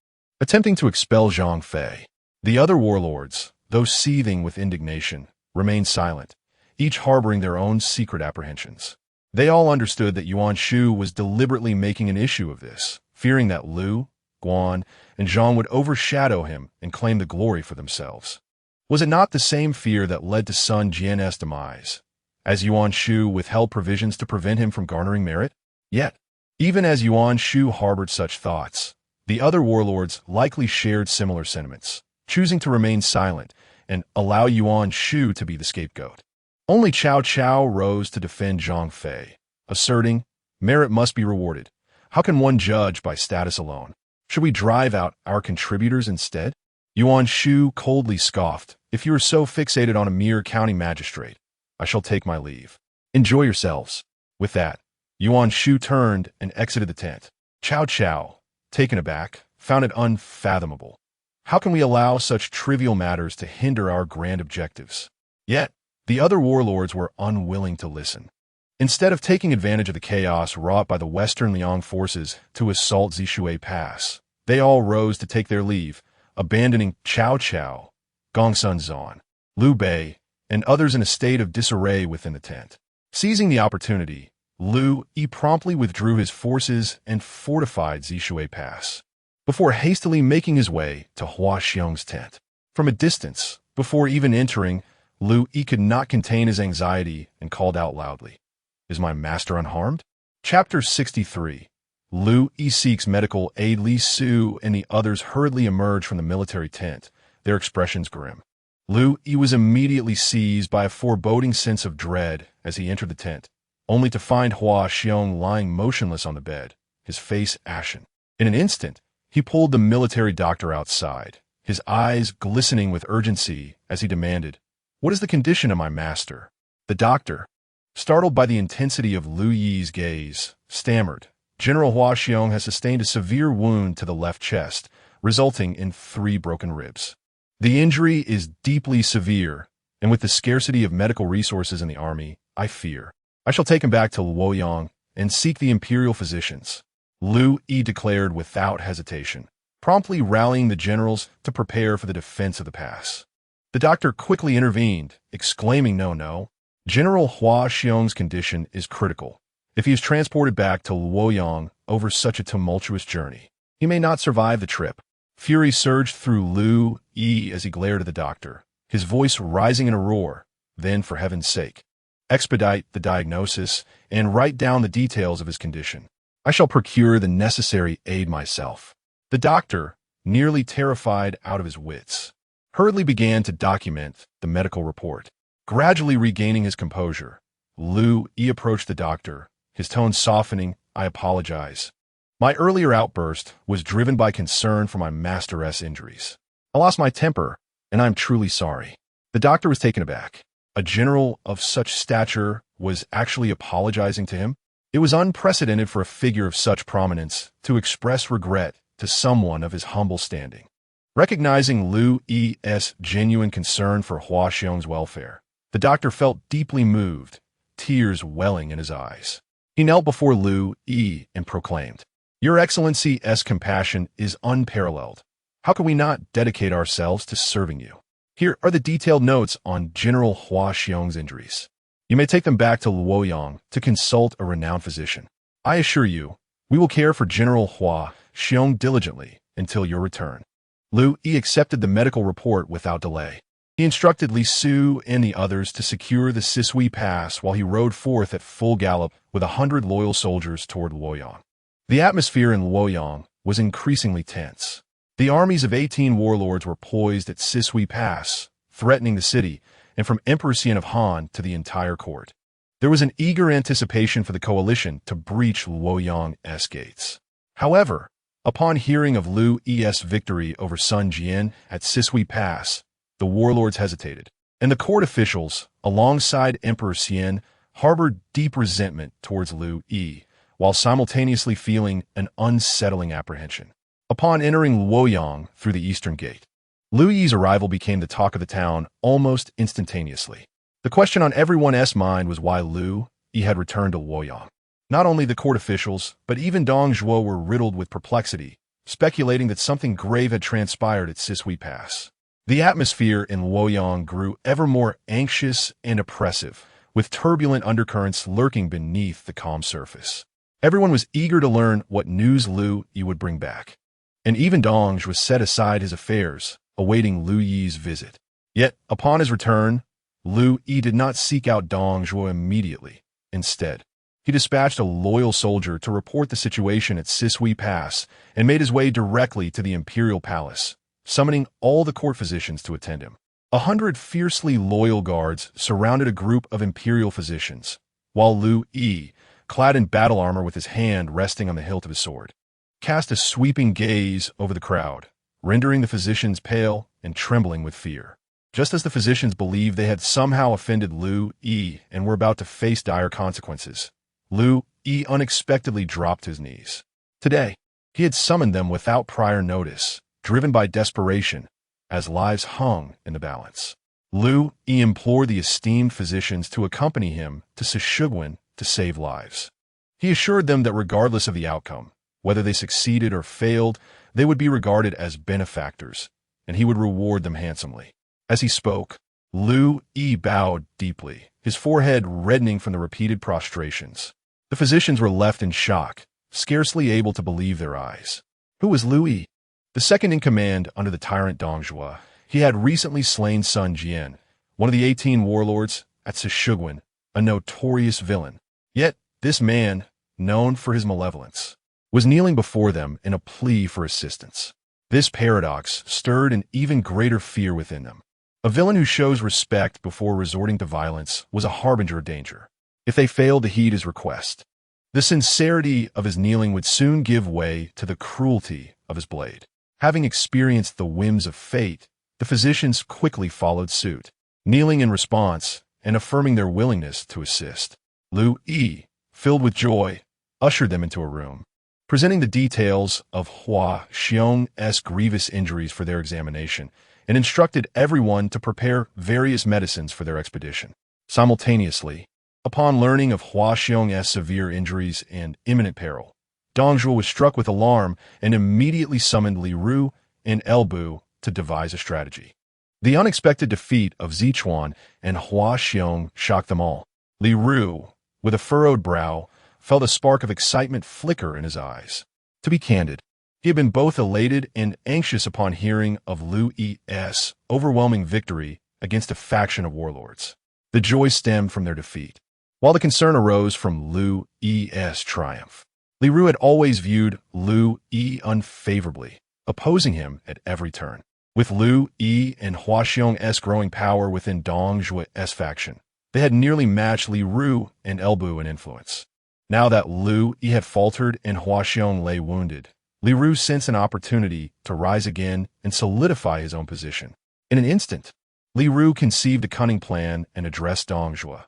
Speaker 1: attempting to expel Zhang Fei. The other warlords, though seething with indignation, remained silent, each harboring their own secret apprehensions. They all understood that Yuan Shu was deliberately making an issue of this, fearing that Liu, Guan, and Zhang would overshadow him and claim the glory for themselves. Was it not the same fear that led to Sun Jian's demise, as Yuan Shu withheld provisions to prevent him from garnering merit? Yet, even as Yuan Shu harbored such thoughts, the other warlords likely shared similar sentiments, choosing to remain silent and allow Yuan Shu to be the scapegoat. Only Cao Cao rose to defend Zhang Fei, asserting, "Merit must be rewarded. How can one judge by status alone? Should we drive out our contributors instead?" Yuan Shu coldly scoffed, "If you are so fixated on a mere county magistrate, I shall take my leave. Enjoy yourselves." With that, Yuan Shu turned and exited the tent. Cao Cao, taken aback, found it unfathomable. How can we allow such trivial matters to hinder our grand objectives? Yet, the other warlords were unwilling to listen. Instead of taking advantage of the chaos wrought by the Western Liang forces to assault Zishui Pass, they all rose to take their leave, abandoning Cao Cao, Gongsun Zan, Liu Bei, and others in a state of disarray within the tent. Seizing the opportunity, Liu Yi promptly withdrew his forces and fortified Zishui Pass, before hastily making his way to Hua Xiong's tent. From a distance, before even entering, Liu Yi could not contain his anxiety and called out loudly, "Is my master unharmed?" Chapter 63. Liu Yi seeks medical aid. Li Su and the others hurriedly emerged from the military tent, their expressions grim. Liu Yi was immediately seized by a foreboding sense of dread as he entered the tent, only to find Hua Xiong lying motionless on the bed, his face ashen. In an instant, he pulled the military doctor outside, his eyes glistening with urgency as he demanded, "What is the condition of my master?" The doctor, startled by the intensity of Liu Yi's gaze, stammered, "General Hua Xiong has sustained a severe wound to the left chest, resulting in 3 broken ribs. The injury is deeply severe, and with the scarcity of medical resources in the army, I fear I shall take him back to Luoyang and seek the imperial physicians," Liu Yi declared without hesitation, promptly rallying the generals to prepare for the defense of the pass. The doctor quickly intervened, exclaiming, "No. General Hua Xiong's condition is critical. If he is transported back to Luoyang over such a tumultuous journey, he may not survive the trip." Fury surged through Liu Yi as he glared at the doctor, his voice rising in a roar. "Then, for heaven's sake, expedite the diagnosis and write down the details of his condition. I shall procure the necessary aid myself." The doctor, nearly terrified out of his wits, hurriedly began to document the medical report. Gradually regaining his composure, Liu Yi approached the doctor, his tone softening. "I apologize. My earlier outburst was driven by concern for my master's injuries. I lost my temper, and I am truly sorry." The doctor was taken aback. A general of such stature was actually apologizing to him? It was unprecedented for a figure of such prominence to express regret to someone of his humble standing. Recognizing Liu Yi's genuine concern for Hua Xiong's welfare, the doctor felt deeply moved, tears welling in his eyes. He knelt before Liu Yi and proclaimed, "Your Excellency's compassion is unparalleled. How can we not dedicate ourselves to serving you? Here are the detailed notes on General Hua Xiong's injuries. You may take them back to Luoyang to consult a renowned physician. I assure you, we will care for General Hua Xiong diligently until your return." Liu Yi accepted the medical report without delay. He instructed Li Su and the others to secure the Zishui Pass while he rode forth at full gallop with 100 loyal soldiers toward Luoyang. The atmosphere in Luoyang was increasingly tense. The armies of 18 warlords were poised at Zishui Pass, threatening the city, and from Emperor Xian of Han to the entire court. There was an eager anticipation for the coalition to breach Luoyang's gates. However, upon hearing of Liu Yi's victory over Sun Jian at Zishui Pass, the warlords hesitated. And the court officials, alongside Emperor Xian, harbored deep resentment towards Liu Yi, while simultaneously feeling an unsettling apprehension. Upon entering Luoyang through the eastern gate, Liu Yi's arrival became the talk of the town almost instantaneously. The question on everyone's mind was why Liu Yi had returned to Luoyang. Not only the court officials, but even Dong Zhuo were riddled with perplexity, speculating that something grave had transpired at Sisui Pass. The atmosphere in Luoyang grew ever more anxious and oppressive, with turbulent undercurrents lurking beneath the calm surface. Everyone was eager to learn what news Liu Yi would bring back. And even Dong Zhuo set aside his affairs, awaiting Liu Yi's visit. Yet, upon his return, Liu Yi did not seek out Dong Zhuo immediately. Instead, he dispatched a loyal soldier to report the situation at Sisui Pass and made his way directly to the imperial palace, summoning all the court physicians to attend him. 100 fiercely loyal guards surrounded a group of imperial physicians, while Liu Yi, clad in battle armor with his hand resting on the hilt of his sword, cast a sweeping gaze over the crowd, rendering the physicians pale and trembling with fear. Just as the physicians believed they had somehow offended Liu Yi and were about to face dire consequences, Liu Yi unexpectedly dropped his knees. Today, he had summoned them without prior notice, driven by desperation, as lives hung in the balance. Liu Yi implored the esteemed physicians to accompany him to Sishiguan to save lives. He assured them that regardless of the outcome, whether they succeeded or failed, they would be regarded as benefactors, and he would reward them handsomely. As he spoke, Liu Yi bowed deeply, his forehead reddening from the repeated prostrations. The physicians were left in shock, scarcely able to believe their eyes. Who was Liu Yi? The second in command under the tyrant Dong Zhuo. He had recently slain Sun Jian, one of the 18 warlords at Sishiguan, a notorious villain. Yet, this man, known for his malevolence, was kneeling before them in a plea for assistance. This paradox stirred an even greater fear within them. A villain who shows respect before resorting to violence was a harbinger of danger. If they failed to heed his request, the sincerity of his kneeling would soon give way to the cruelty of his blade. Having experienced the whims of fate, the physicians quickly followed suit, kneeling in response and affirming their willingness to assist. Liu Yi, filled with joy, ushered them into a room, presenting the details of Hua Xiong's grievous injuries for their examination, and instructed everyone to prepare various medicines for their expedition. Simultaneously, upon learning of Hua Xiong's severe injuries and imminent peril, Dong Zhuo was struck with alarm and immediately summoned Li Ru and Elbu to devise a strategy. The unexpected defeat of Zichuan and Hua Xiong shocked them all. Li Ru, with a furrowed brow, felt a spark of excitement flicker in his eyes. To be candid, he had been both elated and anxious upon hearing of Liu Yi's overwhelming victory against a faction of warlords. The joy stemmed from their defeat, while the concern arose from Liu Yi's triumph. Li Ru had always viewed Liu Yi unfavorably, opposing him at every turn. With Liu Yi and Hua Xiong's growing power within Dong Zhuo's faction, they had nearly matched Li Ru and Elbu in influence. Now that Liu Yi had faltered and Hua Xiong lay wounded, Li Ru sensed an opportunity to rise again and solidify his own position. In an instant, Li Ru conceived a cunning plan and addressed Dong Zhuo.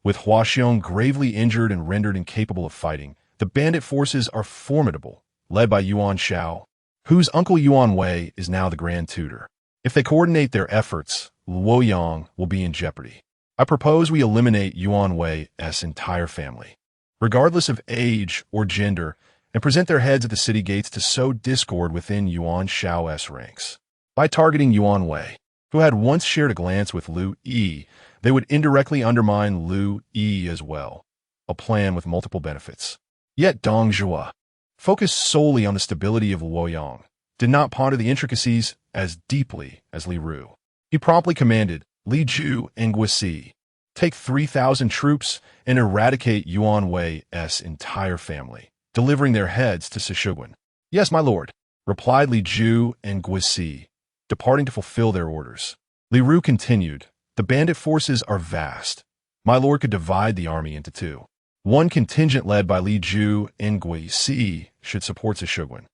Speaker 1: With Hua Xiong gravely injured and rendered incapable of fighting, the bandit forces are formidable, led by Yuan Shao, whose uncle Yuan Wei is now the Grand Tutor. If they coordinate their efforts, Luoyang will be in jeopardy. I propose we eliminate Yuan Wei's entire family, regardless of age or gender, and present their heads at the city gates to sow discord within Yuan Shao's ranks. By targeting Yuan Wei, who had once shared a glance with Liu Yi, they would indirectly undermine Liu Yi as well, a plan with multiple benefits. Yet Dong Zhuo, focused solely on the stability of Luoyang, did not ponder the intricacies as deeply as Li Ru. He promptly commanded Li Ju and Guisi, take 3,000 troops and eradicate Yuan Wei's entire family, delivering their heads to Sishiguan. Yes, my lord, replied Li Ju and Guisi, departing to fulfill their orders. Li Ru continued, the bandit forces are vast. My lord could divide the army into two. One contingent led by Li Ju and Guisi should support Sishiguan,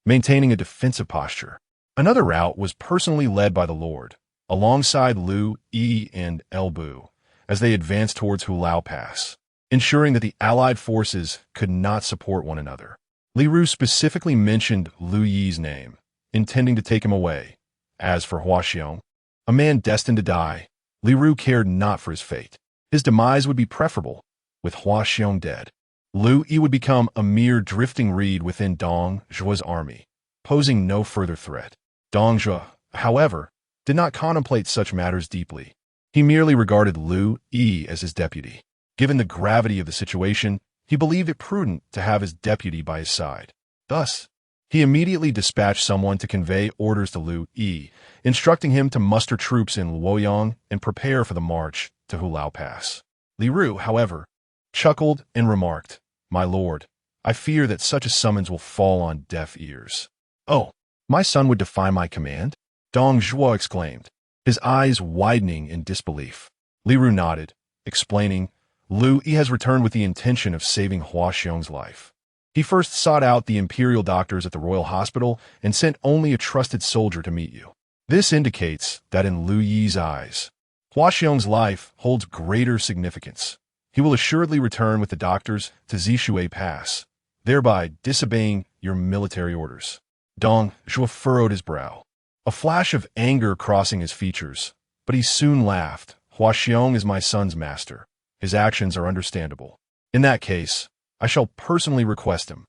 Speaker 1: maintaining a defensive posture. Another route was personally led by the lord, alongside Liu Yi and Bu, as they advanced towards Filial Pass, ensuring that the allied forces could not support one another. Li Ru specifically mentioned Liu Yi's name, intending to take him away. As for Hua Xiong, a man destined to die, Li Ru cared not for his fate. His demise would be preferable, with Hua Xiong dead. Liu Yi would become a mere drifting reed within Dong Zhuo's army, posing no further threat. Dong Zhuo, however, did not contemplate such matters deeply. He merely regarded Liu Yi as his deputy. Given the gravity of the situation, he believed it prudent to have his deputy by his side. Thus, he immediately dispatched someone to convey orders to Liu Yi, instructing him to muster troops in Luoyang and prepare for the march to Filial Pass. Li Ru, however, chuckled and remarked, "My lord, I fear that such a summons will fall on deaf ears." "Oh, my son would defy my command?" Dong Zhuo exclaimed, his eyes widening in disbelief. Li Ru nodded, explaining, "Liu Yi has returned with the intention of saving Hua Xiong's life. He first sought out the imperial doctors at the royal hospital and sent only a trusted soldier to meet you. This indicates that in Liu Yi's eyes, Hua Xiong's life holds greater significance. He will assuredly return with the doctors to Zishui Pass, thereby disobeying your military orders." Dong Zhuo furrowed his brow, a flash of anger crossing his features, but he soon laughed. "Hua Xiong is my son's master. His actions are understandable. In that case, I shall personally request him."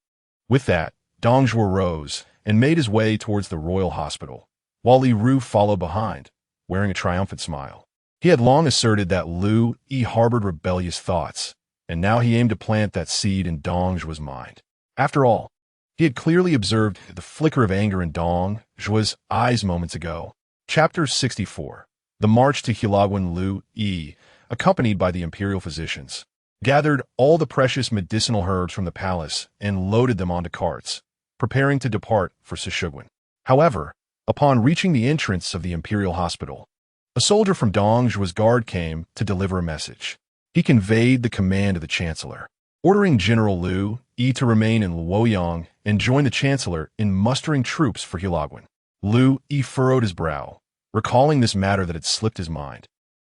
Speaker 1: With that, Dong Zhuo rose and made his way towards the royal hospital, while Li Ru followed behind, wearing a triumphant smile. He had long asserted that Liu Yi harbored rebellious thoughts, and now he aimed to plant that seed in Dong Zhuo's mind. After all, he had clearly observed the flicker of anger in Dong Zhuo's eyes moments ago. Chapter 64. The March to Hilagwan. Liu Yi, accompanied by the imperial physicians, gathered all the precious medicinal herbs from the palace and loaded them onto carts, preparing to depart for Sishugwan. However, upon reaching the entrance of the imperial hospital, a soldier from Dong Zhuo's guard came to deliver a message. He conveyed the command of the chancellor, ordering General Liu Yi to remain in Luoyang and join the chancellor in mustering troops for Hilagwan. Liu Yi furrowed his brow, recalling this matter that had slipped his mind.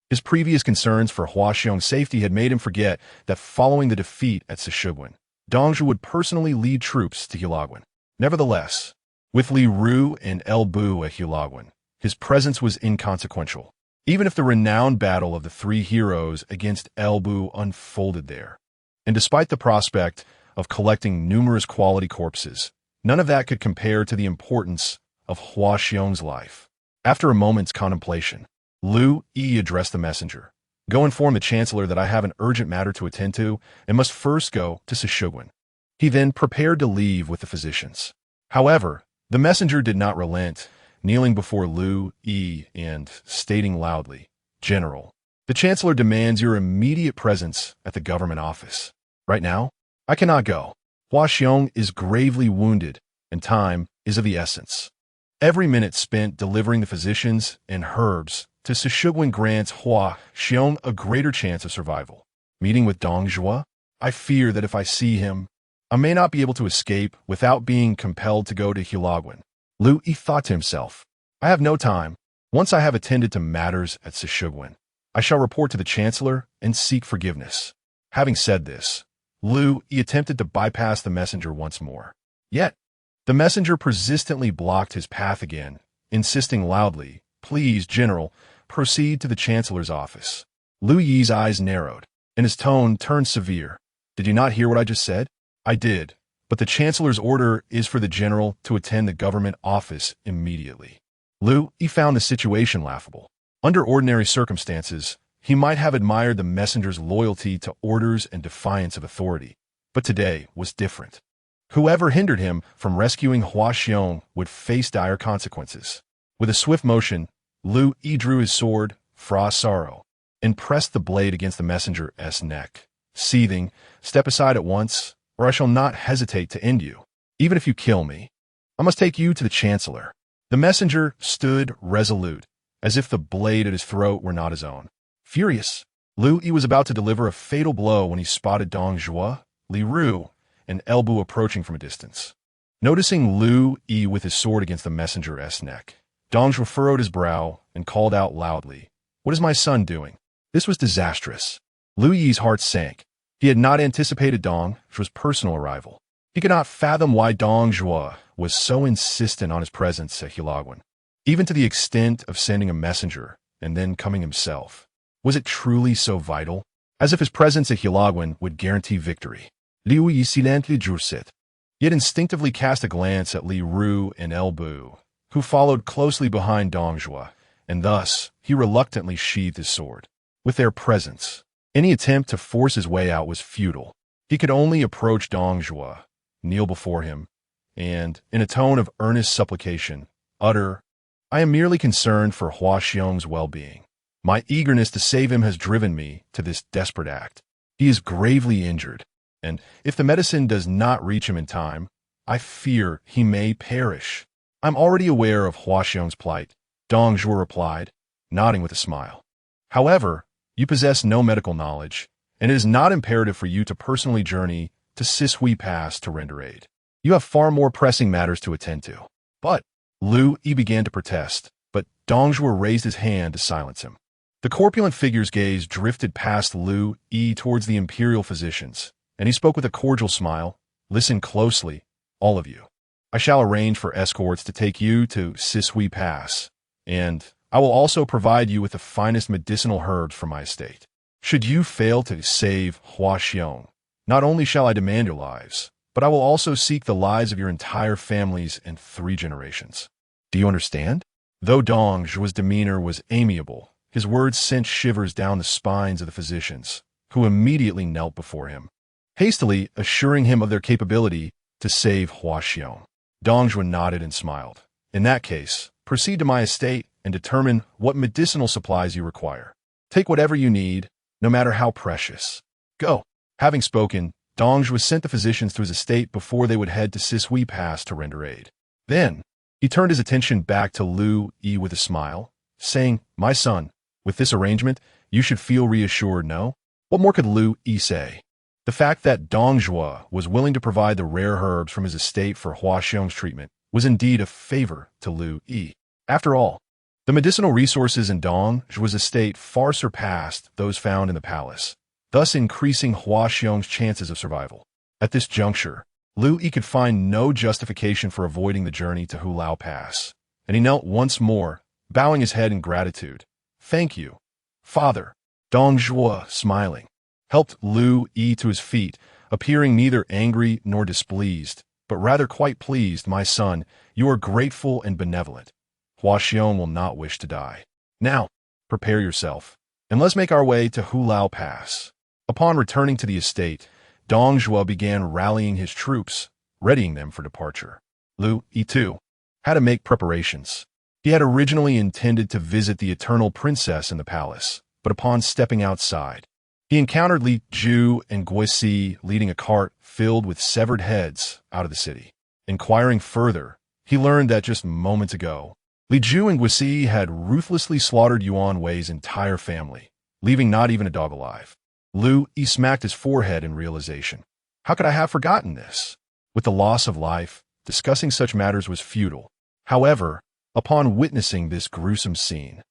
Speaker 1: His previous concerns for Hua Xiong's safety had made him forget that following the defeat at Sishugwan, Dong Zhuo would personally lead troops to Hilagwan. Nevertheless, with Li Ru and Bu at Hilagwan, his presence was inconsequential, even if the renowned battle of the three heroes against Bu unfolded there. And despite the prospect of collecting numerous quality corpses, none of that could compare to the importance of Hua Xiong's life. After a moment's contemplation, Liu Yi addressed the messenger. "Go inform the chancellor that I have an urgent matter to attend to and must first go to Sishugwan." He then prepared to leave with the physicians. However, the messenger did not relent, kneeling before Liu Yi and stating loudly, "General, the chancellor demands your immediate presence at the government office. Right now, I cannot go. Hua Xiong is gravely wounded, and time is of the essence. Every minute spent delivering the physicians and herbs to Sishugwan grants Hua Xiong a greater chance of survival. Meeting with Dong Zhuo, I fear that if I see him, I may not be able to escape without being compelled to go to Hilagwan." Liu Yi thought to himself, "I have no time. Once I have attended to matters at Sishugwan, I shall report to the chancellor and seek forgiveness." Having said this, Liu Yi attempted to bypass the messenger once more. Yet, the messenger persistently blocked his path again, insisting loudly, "Please, General, proceed to the chancellor's office." Liu Yi's eyes narrowed, and his tone turned severe. "Did you not hear what I just said?" "I did, but the chancellor's order is for the general to attend the government office immediately." Liu Yi found the situation laughable. Under ordinary circumstances, he might have admired the messenger's loyalty to orders and defiance of authority, but today was different. Whoever hindered him from rescuing Hua Xiong would face dire consequences. With a swift motion, Liu Yi drew his sword, Fra Sorrow, and pressed the blade against the messenger's neck, seething, "Step aside at once, or I shall not hesitate to end you. Even if you kill me, I must take you to the chancellor." The messenger stood resolute, as if the blade at his throat were not his own. Furious, Liu Yi was about to deliver a fatal blow when he spotted Dong Zhuo, Li Ru, and Bu approaching from a distance. Noticing Liu Yi with his sword against the messenger's neck, Dong Zhuo furrowed his brow and called out loudly, "What is my son doing?" This was disastrous. Liu Yi's heart sank. He had not anticipated Dong Zhuo's personal arrival. He could not fathom why Dong Zhuo was so insistent on his presence at Hulagwan, even to the extent of sending a messenger and then coming himself. Was it truly so vital? As if his presence at Hulagwan would guarantee victory. Liu Yi silently jursit, yet instinctively cast a glance at Li Ru and El Bu, who followed closely behind Dong Zhuo, and thus he reluctantly sheathed his sword. With their presence, any attempt to force his way out was futile. He could only approach Dong Zhuo, kneel before him, and, in a tone of earnest supplication, utter, "I am merely concerned for Hua Xiong's well-being. My eagerness to save him has driven me to this desperate act. He is gravely injured, and if the medicine does not reach him in time, I fear he may perish." "I'm already aware of Hua Xiong's plight," Dong Zhuo replied, nodding with a smile. "However, you possess no medical knowledge, and it is not imperative for you to personally journey to Sishui Pass to render aid. You have far more pressing matters to attend to." "But," Liu Yi began to protest, but Dong Zhuo raised his hand to silence him. The corpulent figure's gaze drifted past Liu Yi towards the imperial physicians, and he spoke with a cordial smile. "Listen closely, all of you. I shall arrange for escorts to take you to Sishui Pass, and I will also provide you with the finest medicinal herbs from my estate. Should you fail to save Hua Xiong, not only shall I demand your lives, but I will also seek the lives of your entire families in 3 generations. Do you understand?" Though Dong Zhuo's demeanor was amiable, his words sent shivers down the spines of the physicians, who immediately knelt before him, hastily assuring him of their capability to save Hua Xiong. Dong Zhuo nodded and smiled. "In that case, proceed to my estate and determine what medicinal supplies you require. Take whatever you need, no matter how precious. Go." Having spoken, Dong Zhuo sent the physicians to his estate before they would head to Sishui Pass to render aid. Then, he turned his attention back to Liu Yi with a smile, saying, "My son, with this arrangement, you should feel reassured, no?" What more could Liu Yi say? The fact that Dong Zhuo was willing to provide the rare herbs from his estate for Hua Xiong's treatment was indeed a favor to Liu Yi. After all, the medicinal resources in Dong Zhuo's estate far surpassed those found in the palace, thus increasing Hua Xiong's chances of survival. At this juncture, Liu Yi could find no justification for avoiding the journey to Filial Pass, and he knelt once more, bowing his head in gratitude. "Thank you, Father." Dong Zhuo, smiling, helped Liu Yi to his feet, appearing neither angry nor displeased, but rather quite pleased. "My son, you are grateful and benevolent. Hua Xiong will not wish to die. Now, prepare yourself, and let's make our way to Filial Pass." Upon returning to the estate, Dong Zhuo began rallying his troops, readying them for departure. Liu Yi, too, had to make preparations. He had originally intended to visit the Eternal Princess in the palace, but upon stepping outside, he encountered Li Ju and Guisi leading a cart filled with severed heads out of the city. Inquiring further, he learned that just moments ago, Li Ju and Guisi had ruthlessly slaughtered Yuan Wei's entire family, leaving not even a dog alive. Liu Yi smacked his forehead in realization. How could I have forgotten this? With the loss of life, discussing such matters was futile. However, upon witnessing this gruesome scene,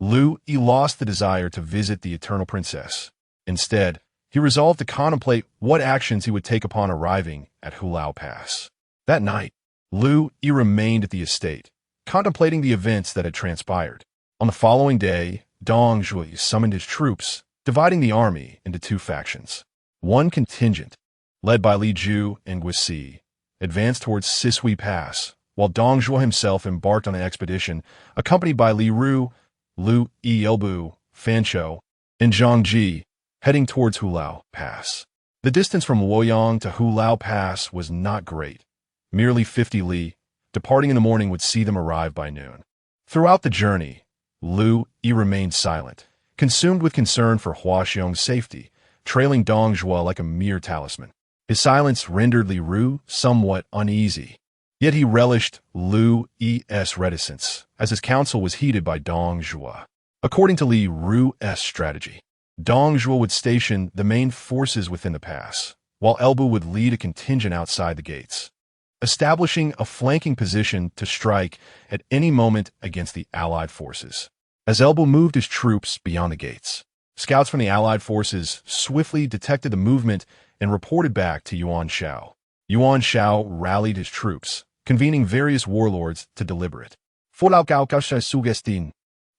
Speaker 1: Liu Yi lost the desire to visit the Eternal Princess. Instead, he resolved to contemplate what actions he would take upon arriving at Filial Pass. That night, Liu Yi remained at the estate, contemplating the events that had transpired. On the following day, Dong Zhuo summoned his troops, dividing the army into 2 factions. One contingent, led by Li Ju and Guisi, advanced towards Sishui Pass, while Dong Zhuo himself embarked on an expedition, accompanied by Li Ru, Liu Yi, Elbu, Fanchou, and Zhang Ji, heading towards Filial Pass. The distance from Luoyang to Filial Pass was not great, merely 50 li. Departing in the morning would see them arrive by noon. Throughout the journey, Liu Yi remained silent, consumed with concern for Hua Xiong's safety, trailing Dong Zhuo like a mere talisman. His silence rendered Li Ru somewhat uneasy, yet he relished Liu Yi's reticence, as his counsel was heeded by Dong Zhuo. According to Li Ru's strategy, Dong Zhuo would station the main forces within the pass, while Elbu would lead a contingent outside the gates. establishing a flanking position to strike at any moment against the Allied forces. As Elbu moved his troops beyond the gates, scouts from the Allied forces swiftly detected the movement and reported back to Yuan Shao. Yuan Shao rallied his troops, convening various warlords to deliberate.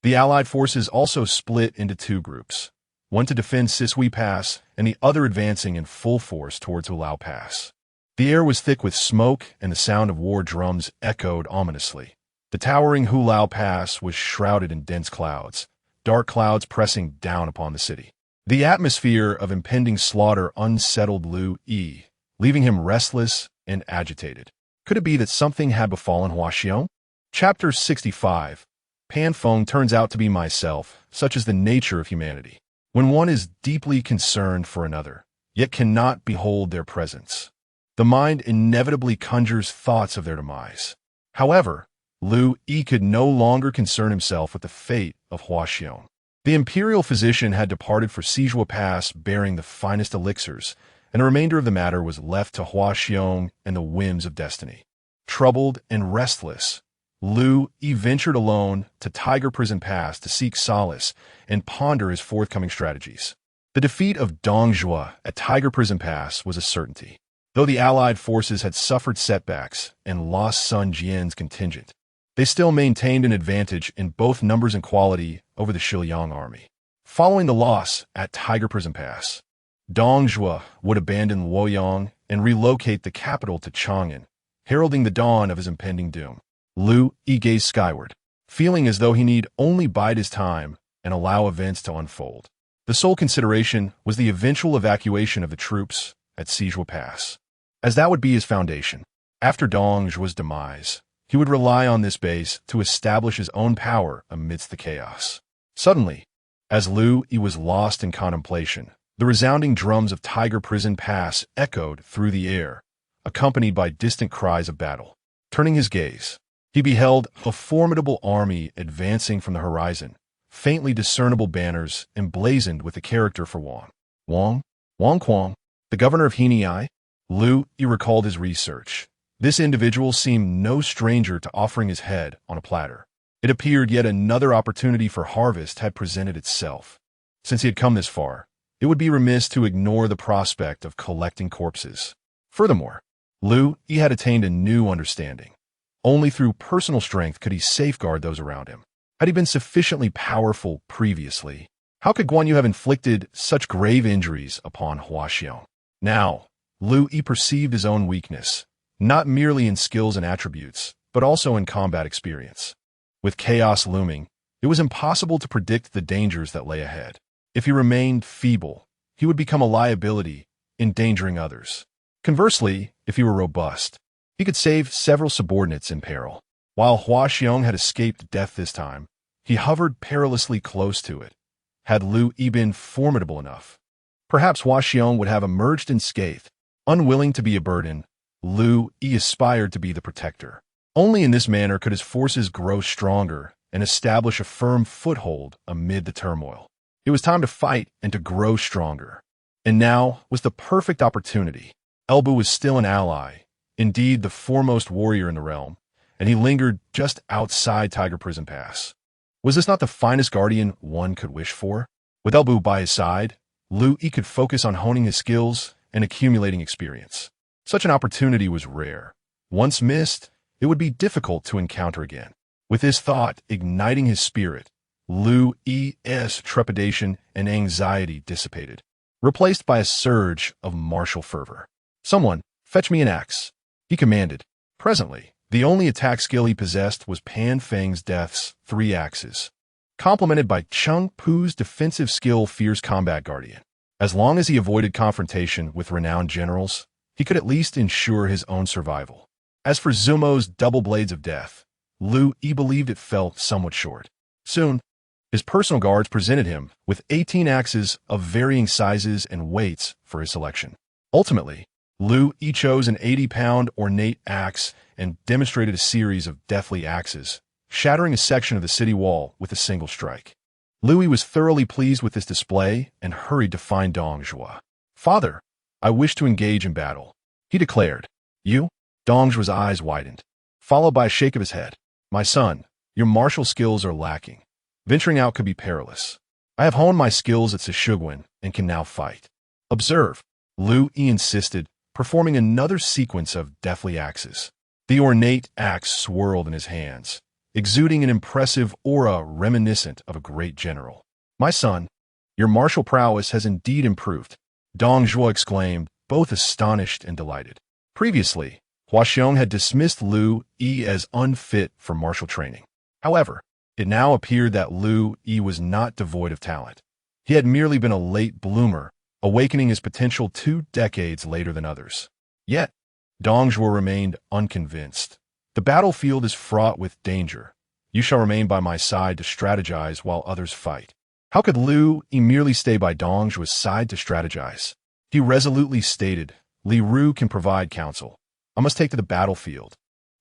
Speaker 1: The Allied forces also split into two groups, one to defend Sisui Pass and the other advancing in full force towards Hulao Pass. The air was thick with smoke and the sound of war drums echoed ominously. The towering Hulao Pass was shrouded in dense clouds, dark clouds pressing down upon the city. The atmosphere of impending slaughter unsettled Liu Yi, leaving him restless and agitated. Could it be that something had befallen Huaxiong? Chapter 65. Pan Feng turns out to be myself, such is the nature of humanity. When one is deeply concerned for another, yet cannot behold their presence, the mind inevitably conjures thoughts of their demise. However, Liu Yi could no longer concern himself with the fate of Huaxiong. The imperial physician had departed for Sijua Pass bearing the finest elixirs, and the remainder of the matter was left to Huaxiong and the whims of destiny. Troubled and restless, Liu Yi ventured alone to Tiger Prison Pass to seek solace and ponder his forthcoming strategies. The defeat of Dong Zhuo at Tiger Prison Pass was a certainty, though the Allied forces had suffered setbacks and lost Sun Jian's contingent. They still maintained an advantage in both numbers and quality over the Shiliang army. Following the loss at Tiger Prison Pass, Dong Zhuo would abandon Luoyang and relocate the capital to Chang'an, heralding the dawn of his impending doom. Liu Yi gazed skyward, feeling as though he need only bide his time and allow events to unfold. The sole consideration was the eventual evacuation of the troops at Sijua Pass, as that would be his foundation. After Dong Zhuo's demise, he would rely on this base to establish his own power amidst the chaos. Suddenly, as Liu Yi was lost in contemplation, the resounding drums of Tiger Prison Pass echoed through the air, accompanied by distant cries of battle. Turning his gaze, he beheld a formidable army advancing from the horizon, faintly discernible banners emblazoned with the character for Wang Quang, the governor of Henei. Liu Yi recalled his research. This individual seemed no stranger to offering his head on a platter. It appeared yet another opportunity for harvest had presented itself. Since he had come this far, it would be remiss to ignore the prospect of collecting corpses. Furthermore, Liu Yi had attained a new understanding. Only through personal strength could he safeguard those around him. Had he been sufficiently powerful previously, how could Guan Yu have inflicted such grave injuries upon Huaxiong? Now, Liu Yi perceived his own weakness, not merely in skills and attributes, but also in combat experience. With chaos looming, it was impossible to predict the dangers that lay ahead. If he remained feeble, he would become a liability, endangering others. Conversely, if he were robust, he could save several subordinates in peril. While Huaxiong had escaped death this time, he hovered perilously close to it. Had Liu Yi been formidable enough, perhaps Huaxiong would have emerged unscathed. Unwilling to be a burden, Liu Yi aspired to be the protector. Only in this manner could his forces grow stronger and establish a firm foothold amid the turmoil. It was time to fight and to grow stronger. And now was the perfect opportunity. Elbu was still an ally, indeed the foremost warrior in the realm, and he lingered just outside Tiger Prison Pass. Was this not the finest guardian one could wish for? With Elbu by his side, Liu Yi could focus on honing his skills and accumulating experience. Such an opportunity was rare. Once missed, it would be difficult to encounter again. With this thought igniting his spirit, Liu Yi's trepidation and anxiety dissipated, replaced by a surge of martial fervor. "Someone, fetch me an axe," he commanded. Presently, the only attack skill he possessed was Pan Feng's Death's 3 axes, complemented by Cheng Pu's defensive skill Fierce Combat Guardian. As long as he avoided confrontation with renowned generals, he could at least ensure his own survival. As for Zumo's Double Blades of Death, Liu Yi believed it fell somewhat short. Soon, his personal guards presented him with 18 axes of varying sizes and weights for his selection. Ultimately, Liu Yi chose an 80-pound ornate axe and demonstrated a series of deathly axes, shattering a section of the city wall with a single strike. Liu Yi was thoroughly pleased with this display and hurried to find Dong Zhuo. "Father, I wish to engage in battle," he declared. "You?" Dong Zhuo's eyes widened, followed by a shake of his head. My son, your martial skills are lacking. Venturing out could be perilous. I have honed my skills at Sishiguan and can now fight. Observe, Liu Yi insisted, performing another sequence of deathly axes. The ornate axe swirled in his hands, exuding an impressive aura reminiscent of a great general. My son, your martial prowess has indeed improved, Dong Zhuo exclaimed, both astonished and delighted. Previously, Huaxiong had dismissed Liu Yi as unfit for martial training. However, it now appeared that Liu Yi was not devoid of talent. He had merely been a late bloomer, awakening his potential 2 decades later than others. Yet, Dong Zhuo remained unconvinced. The battlefield is fraught with danger. You shall remain by my side to strategize while others fight. How could Liu Yi merely stay by Dong Zhuo's side to strategize? He resolutely stated, Li Ru can provide counsel. I must take to the battlefield.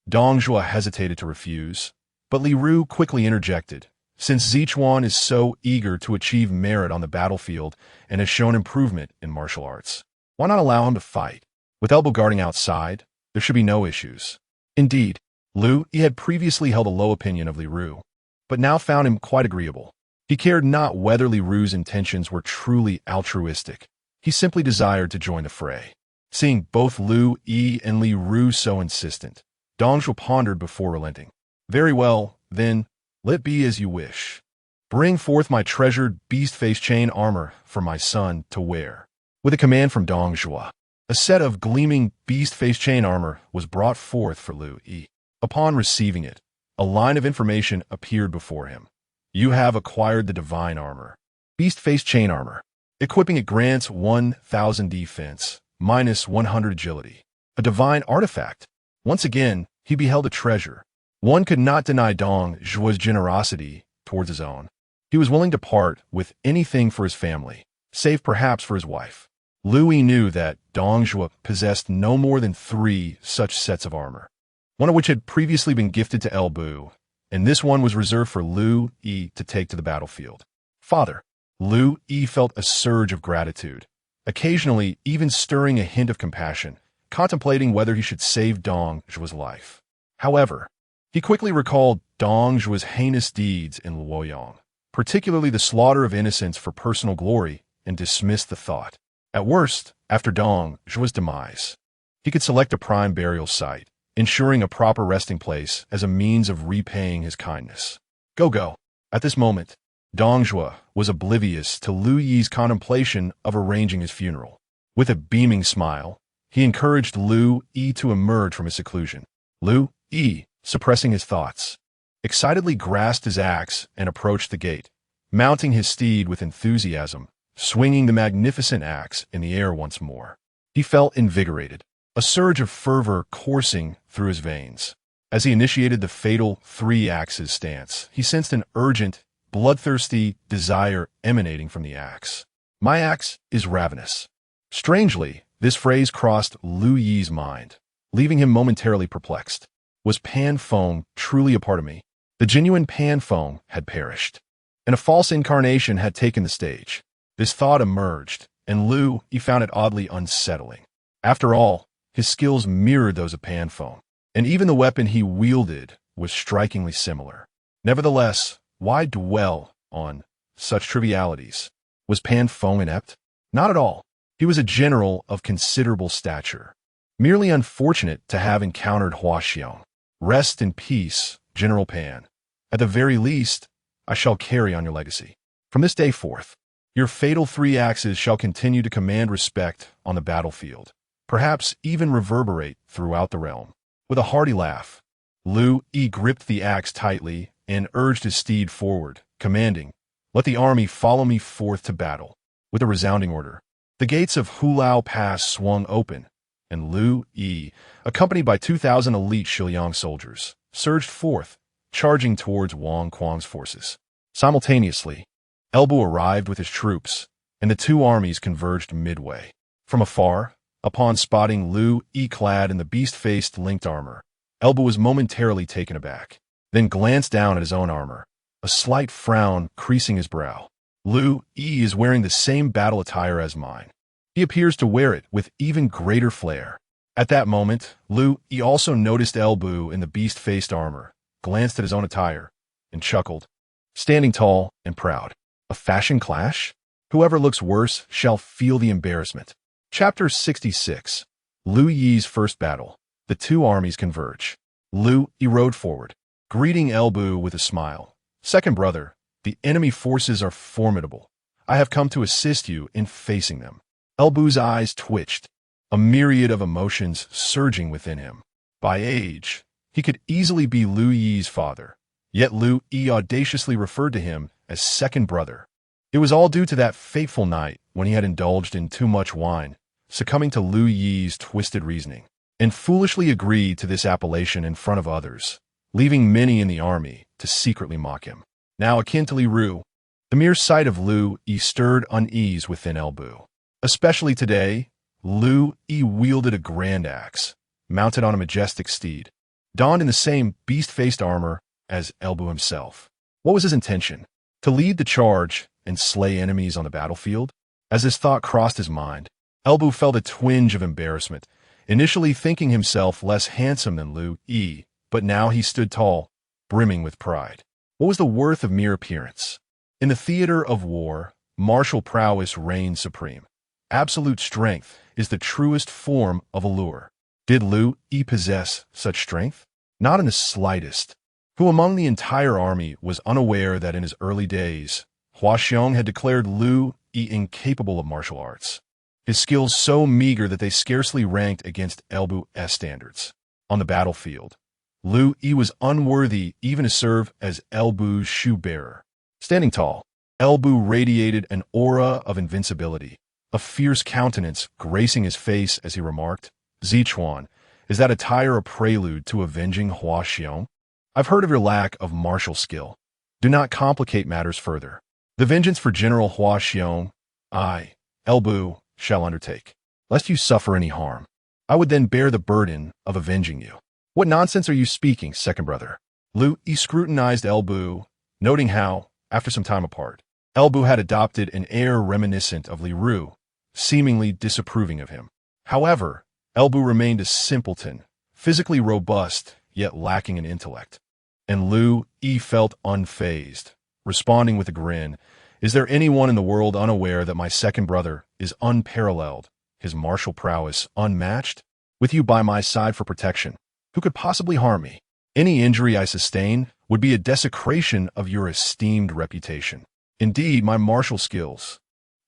Speaker 1: Dong Zhuo hesitated to refuse, but Li Ru quickly interjected. Since Zichuan is so eager to achieve merit on the battlefield and has shown improvement in martial arts, why not allow him to fight? With elbow guarding outside, there should be no issues. Indeed, Liu Yi had previously held a low opinion of Li Ru, but now found him quite agreeable. He cared not whether Li Ru's intentions were truly altruistic. He simply desired to join the fray. Seeing both Liu Yi and Li Ru so insistent, Dong Zhuo pondered before relenting. Very well, then, let it be as you wish. Bring forth my treasured beast-face chain armor for my son to wear. With a command from Dong Zhuo, a set of gleaming beast-face chain armor was brought forth for Liu Yi. Upon receiving it, a line of information appeared before him. You have acquired the divine armor. Beast-face chain armor. Equipping it grants 1,000 defense, minus 100 agility. A divine artifact. Once again, he beheld a treasure. One could not deny Dong Zhuo's generosity towards his own. He was willing to part with anything for his family, save perhaps for his wife. Liu Yi knew that Dong Zhuo possessed no more than 3 such sets of armor, one of which had previously been gifted to El Bu, and this one was reserved for Liu Yi to take to the battlefield. Father, Liu Yi felt a surge of gratitude, occasionally even stirring a hint of compassion, contemplating whether he should save Dong Zhuo's life. However, he quickly recalled Dong Zhuo's heinous deeds in Luoyang, particularly the slaughter of innocents for personal glory, and dismissed the thought. At worst, after Dong Zhuo's demise, he could select a prime burial site, ensuring a proper resting place as a means of repaying his kindness. Go. At this moment, Dong Zhuo was oblivious to Liu Yi's contemplation of arranging his funeral. With a beaming smile, he encouraged Liu Yi to emerge from his seclusion. Liu Yi, suppressing his thoughts, excitedly grasped his axe and approached the gate, mounting his steed with enthusiasm, swinging the magnificent axe in the air once more. He felt invigorated, a surge of fervor coursing through his veins. As he initiated the fatal 3 axes stance, he sensed an urgent, bloodthirsty desire emanating from the axe. My axe is ravenous. Strangely, this phrase crossed Liu Yi's mind, leaving him momentarily perplexed. Was Pan Feng truly a part of me? The genuine Pan Feng had perished, and a false incarnation had taken the stage. This thought emerged, and Liu Yi found it oddly unsettling. After all, his skills mirrored those of Pan Feng, and even the weapon he wielded was strikingly similar. Nevertheless, why dwell on such trivialities? Was Pan Feng inept? Not at all. He was a general of considerable stature, merely unfortunate to have encountered Huaxiong. Rest in peace, General Pan. At the very least, I shall carry on your legacy. From this day forth, your fatal 3 axes shall continue to command respect on the battlefield, perhaps even reverberate throughout the realm. With a hearty laugh, Liu Yi gripped the axe tightly and urged his steed forward, commanding, Let the army follow me forth to battle. With a resounding order, the gates of Hulao Pass swung open, and Liu Yi, accompanied by 2,000 elite Shiliang soldiers, surged forth, charging towards Wang Quang's forces. Simultaneously, El Bu arrived with his troops, and the 2 armies converged midway. From afar, upon spotting Liu Yi clad in the beast-faced linked armor, El Bu was momentarily taken aback, then glanced down at his own armor, a slight frown creasing his brow. Liu Yi is wearing the same battle attire as mine. He appears to wear it with even greater flair. At that moment, Liu Yi also noticed Elbu in the beast-faced armor, glanced at his own attire, and chuckled, standing tall and proud. A fashion clash? Whoever looks worse shall feel the embarrassment. Chapter 66. Liu Yi's first battle. The two armies converge. Liu Yi rode forward, greeting Elbu with a smile. Second brother, the enemy forces are formidable. I have come to assist you in facing them. Elbu's eyes twitched, a myriad of emotions surging within him. By age, he could easily be Liu Yi's father, yet Liu Yi audaciously referred to him as second brother. It was all due to that fateful night when he had indulged in too much wine, succumbing to Liu Yi's twisted reasoning, and foolishly agreed to this appellation in front of others, leaving many in the army to secretly mock him. Now akin to Li Ru, the mere sight of Liu Yi stirred unease within Elbu. Especially today, Liu Yi wielded a grand axe, mounted on a majestic steed, donned in the same beast-faced armor as Elbu himself. What was his intention? To lead the charge and slay enemies on the battlefield? As this thought crossed his mind, Elbu felt a twinge of embarrassment, initially thinking himself less handsome than Liu Yi, but now he stood tall, brimming with pride. What was the worth of mere appearance? In the theater of war, martial prowess reigns supreme. Absolute strength is the truest form of allure. Did Liu Yi possess such strength? Not in the slightest. Who among the entire army was unaware that in his early days, Hua Xiong had declared Liu Yi incapable of martial arts, his skills so meager that they scarcely ranked against Elbu's standards. On the battlefield, Liu Yi was unworthy even to serve as Elbu's shoe-bearer. Standing tall, Elbu radiated an aura of invincibility, a fierce countenance gracing his face as he remarked, "Zichuan, is that attire a prelude to avenging Hua Xiong? I've heard of your lack of martial skill. Do not complicate matters further. The vengeance for General Hua Xiong, I, Elbu, shall undertake, lest you suffer any harm. I would then bear the burden of avenging you." What nonsense are you speaking, second brother? Liu Yi scrutinized Elbu, noting how, after some time apart, Elbu had adopted an air reminiscent of Li Ru, seemingly disapproving of him. However, Elbu remained a simpleton, physically robust, yet lacking in intellect. And Liu Yi felt unfazed, responding with a grin, "Is there anyone in the world unaware that my second brother is unparalleled, his martial prowess unmatched? With you by my side for protection, who could possibly harm me? Any injury I sustain would be a desecration of your esteemed reputation. Indeed, my martial skills."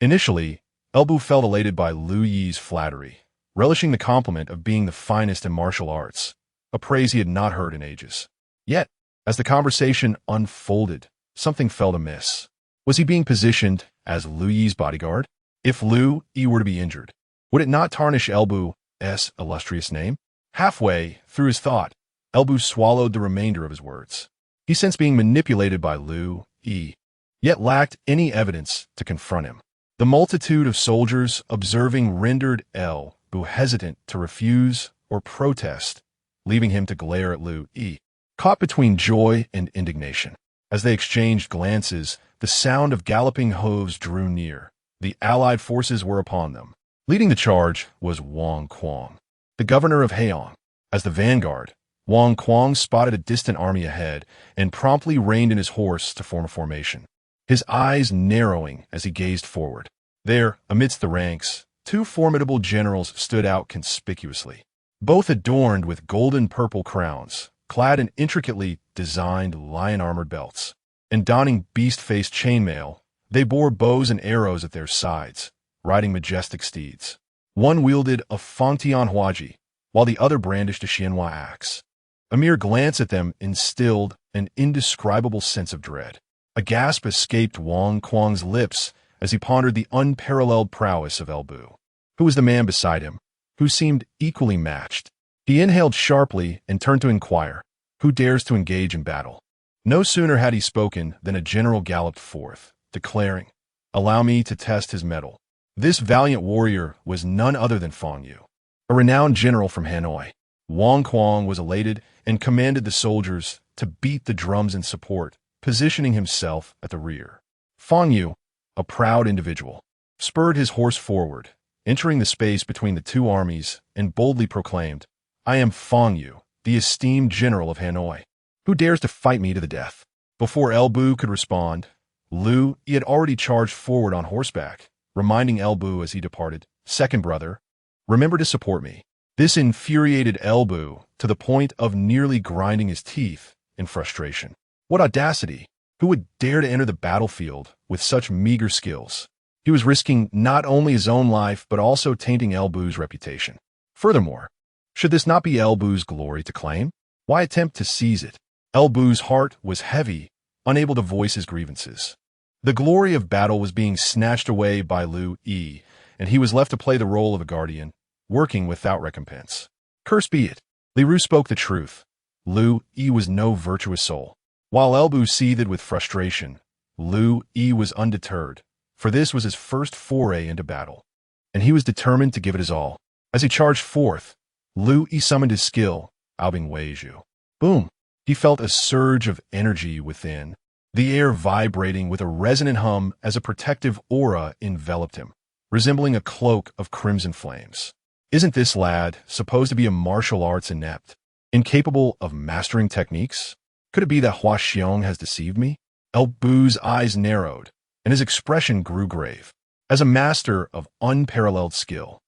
Speaker 1: Initially, Elbu felt elated by Liu Yi's flattery, relishing the compliment of being the finest in martial arts, a praise he had not heard in ages. Yet, as the conversation unfolded, something felt amiss. Was he being positioned as Liu Yi's bodyguard? If Liu Yi were to be injured, would it not tarnish Elbu's illustrious name? Halfway through his thought, Elbu swallowed the remainder of his words. He sensed being manipulated by Liu Yi, yet lacked any evidence to confront him. The multitude of soldiers observing rendered Elbu hesitant to refuse or protest, leaving him to glare at Liu Yi, caught between joy and indignation. As they exchanged glances, the sound of galloping hooves drew near. The allied forces were upon them. Leading the charge was Wang Quang, the governor of Heian. As the vanguard, Wang Quang spotted a distant army ahead and promptly reined in his horse to form a formation, his eyes narrowing as he gazed forward. There, amidst the ranks, two formidable generals stood out conspicuously, both adorned with golden-purple crowns, clad in intricately designed lion-armored belts, and donning beast-faced chainmail. They bore bows and arrows at their sides, riding majestic steeds. One wielded a Fangtian Huaji, while the other brandished a Xianhua axe. A mere glance at them instilled an indescribable sense of dread. A gasp escaped Wang Quang's lips as he pondered the unparalleled prowess of Elbu. Who was the man beside him, who seemed equally matched? He inhaled sharply and turned to inquire, who dares to engage in battle? No sooner had he spoken than a general galloped forth, declaring, "Allow me to test his mettle." This valiant warrior was none other than Fang Yu, a renowned general from Hanoi. Wang Quang was elated and commanded the soldiers to beat the drums in support, positioning himself at the rear. Fang Yu, a proud individual, spurred his horse forward, entering the space between the two armies, and boldly proclaimed, "I am Fong Yu, the esteemed general of Hanoi. Who dares to fight me to the death?" Before El Bu could respond, Liu Yi had already charged forward on horseback, reminding El Bu as he departed, "Second brother, remember to support me." This infuriated El Bu to the point of nearly grinding his teeth in frustration. What audacity! Who would dare to enter the battlefield with such meager skills? He was risking not only his own life, but also tainting El Bu's reputation. Furthermore, should this not be El Bu's glory to claim? Why attempt to seize it? El Bu's heart was heavy, unable to voice his grievances. The glory of battle was being snatched away by Liu Yi, and he was left to play the role of a guardian, working without recompense. Curse be it! Liu spoke the truth. Liu Yi was no virtuous soul. While El Bu seethed with frustration, Liu Yi was undeterred, for this was his first foray into battle, and he was determined to give it his all. As he charged forth, Liu Yi summoned his skill, Aobing Weizhu. Boom! He felt a surge of energy within, the air vibrating with a resonant hum as a protective aura enveloped him, resembling a cloak of crimson flames. Isn't this lad supposed to be a martial arts inept, incapable of mastering techniques? Could it be that Hua Xiong has deceived me? El Bu's eyes narrowed, and his expression grew grave. As a master of unparalleled skill,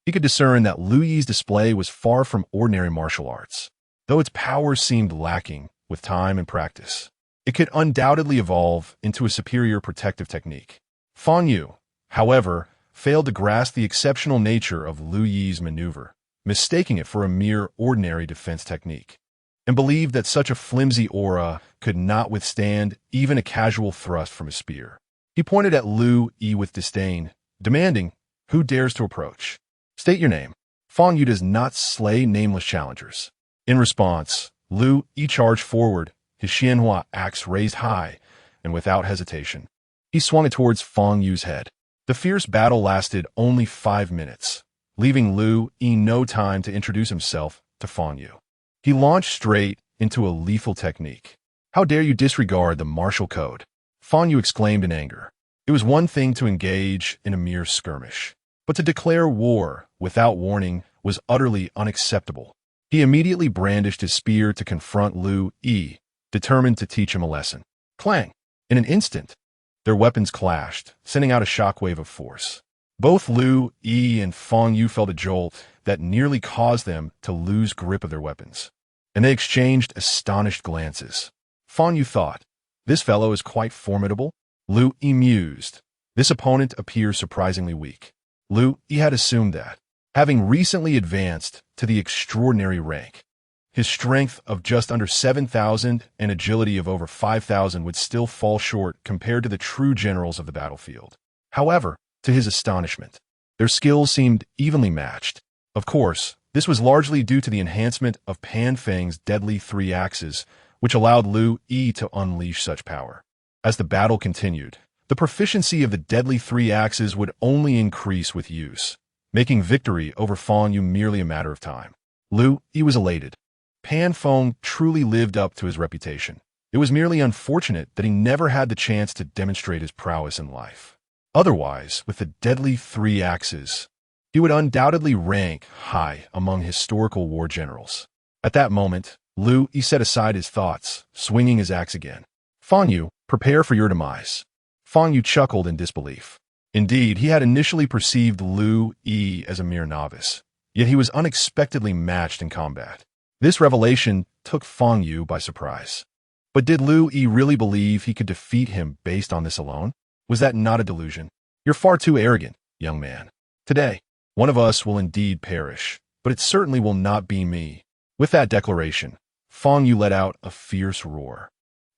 Speaker 1: he could discern that Liu Yi's display was far from ordinary martial arts. Though its power seemed lacking with time and practice, it could undoubtedly evolve into a superior protective technique. Fong Yu, however, failed to grasp the exceptional nature of Liu Yi's maneuver, mistaking it for a mere ordinary defense technique, and believed that such a flimsy aura could not withstand even a casual thrust from his spear. He pointed at Liu Yi with disdain, demanding, "Who dares to approach? State your name." Fong Yu does not slay nameless challengers. In response, Liu Yi charged forward, his Xianhua axe raised high, and without hesitation, he swung it towards Fong Yu's head. The fierce battle lasted only 5 minutes, leaving Liu Yi no time to introduce himself to Fong Yu. He launched straight into a lethal technique. "How dare you disregard the martial code?" Fong Yu exclaimed in anger. It was one thing to engage in a mere skirmish, but to declare war without warning was utterly unacceptable. He immediately brandished his spear to confront Liu Yi, determined to teach him a lesson. Clang! In an instant, their weapons clashed, sending out a shockwave of force. Both Liu Yi and Fong Yu felt a jolt that nearly caused them to lose grip of their weapons, and they exchanged astonished glances. Fong Yu thought, "This fellow is quite formidable." Liu Yi mused, "This opponent appears surprisingly weak." Liu Yi had assumed that, having recently advanced to the extraordinary rank, his strength of just under 7,000 and agility of over 5,000 would still fall short compared to the true generals of the battlefield. However, to his astonishment, their skills seemed evenly matched. Of course, this was largely due to the enhancement of Pan Feng's deadly 3 axes, which allowed Liu Yi to unleash such power. As the battle continued, the proficiency of the deadly 3 axes would only increase with use, making victory over Fong Yu merely a matter of time. Liu Yi was elated. Pan Feng truly lived up to his reputation. It was merely unfortunate that he never had the chance to demonstrate his prowess in life. Otherwise, with the deadly 3 axes, he would undoubtedly rank high among historical war generals. At that moment, Liu Yi set aside his thoughts, swinging his axe again. "Fong Yu, prepare for your demise." Fong Yu chuckled in disbelief. Indeed, he had initially perceived Liu Yi as a mere novice, yet he was unexpectedly matched in combat. This revelation took Fong Yu by surprise. But did Liu Yi really believe he could defeat him based on this alone? Was that not a delusion? "You're far too arrogant, young man. Today, one of us will indeed perish, but it certainly will not be me." With that declaration, Fong Yu let out a fierce roar,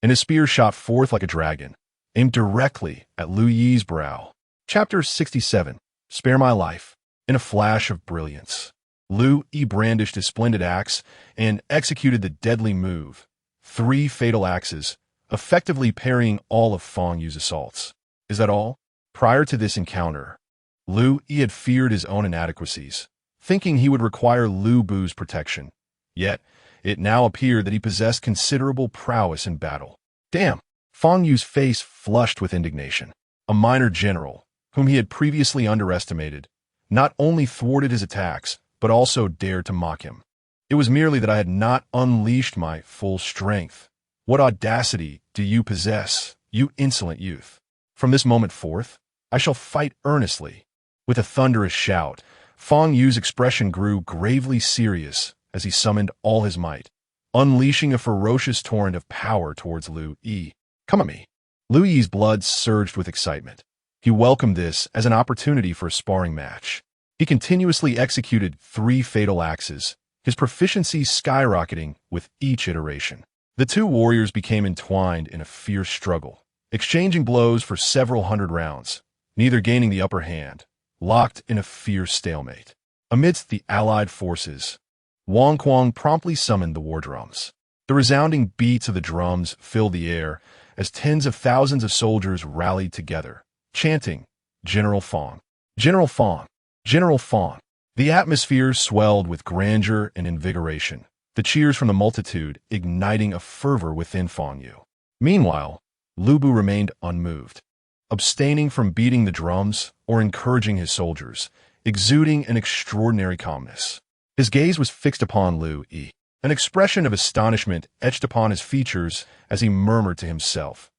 Speaker 1: and his spear shot forth like a dragon, aimed directly at Liu Yi's brow. Chapter 67. Spare my life. In a flash of brilliance, Liu Yi brandished his splendid axe and executed the deadly move, 3 fatal axes, effectively parrying all of Fong Yu's assaults. Is that all? Prior to this encounter, Liu Yi had feared his own inadequacies, thinking he would require Liu Bu's protection. Yet, it now appeared that he possessed considerable prowess in battle. Damn! Fong Yu's face flushed with indignation. A minor general, whom he had previously underestimated, not only thwarted his attacks, but also dared to mock him. It was merely that I had not unleashed my full strength. What audacity do you possess, you insolent youth? From this moment forth, I shall fight earnestly. With a thunderous shout, Fang Yu's expression grew gravely serious as he summoned all his might, unleashing a ferocious torrent of power towards Liu Yi. Come at me. Liu Yi's blood surged with excitement. He welcomed this as an opportunity for a sparring match. He continuously executed 3 fatal axes, his proficiency skyrocketing with each iteration. The two warriors became entwined in a fierce struggle, exchanging blows for several hundred rounds, neither gaining the upper hand, locked in a fierce stalemate. Amidst the allied forces, Wang Kuang promptly summoned the war drums. The resounding beats of the drums filled the air as tens of thousands of soldiers rallied together, chanting, "General Fang! General Fang! General Fang!" The atmosphere swelled with grandeur and invigoration, the cheers from the multitude igniting a fervor within Fang Yu. Meanwhile, Lu Bu remained unmoved, abstaining from beating the drums or encouraging his soldiers, exuding an extraordinary calmness. His gaze was fixed upon Liu Yi. An expression of astonishment etched upon his features as he murmured to himself.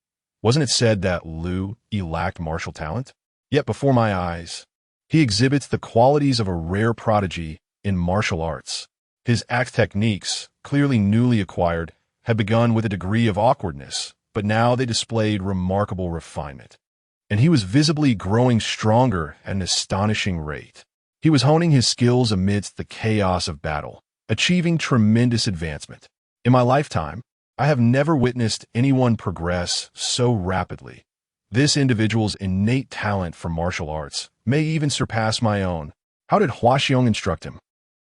Speaker 1: Wasn't it said that Liu Yi lacked martial talent? Yet before my eyes, he exhibits the qualities of a rare prodigy in martial arts. His axe techniques, clearly newly acquired, had begun with a degree of awkwardness, but now they displayed remarkable refinement. And he was visibly growing stronger at an astonishing rate. He was honing his skills amidst the chaos of battle, achieving tremendous advancement. In my lifetime, I have never witnessed anyone progress so rapidly. This individual's innate talent for martial arts may even surpass my own. How did Hua Xiong instruct him?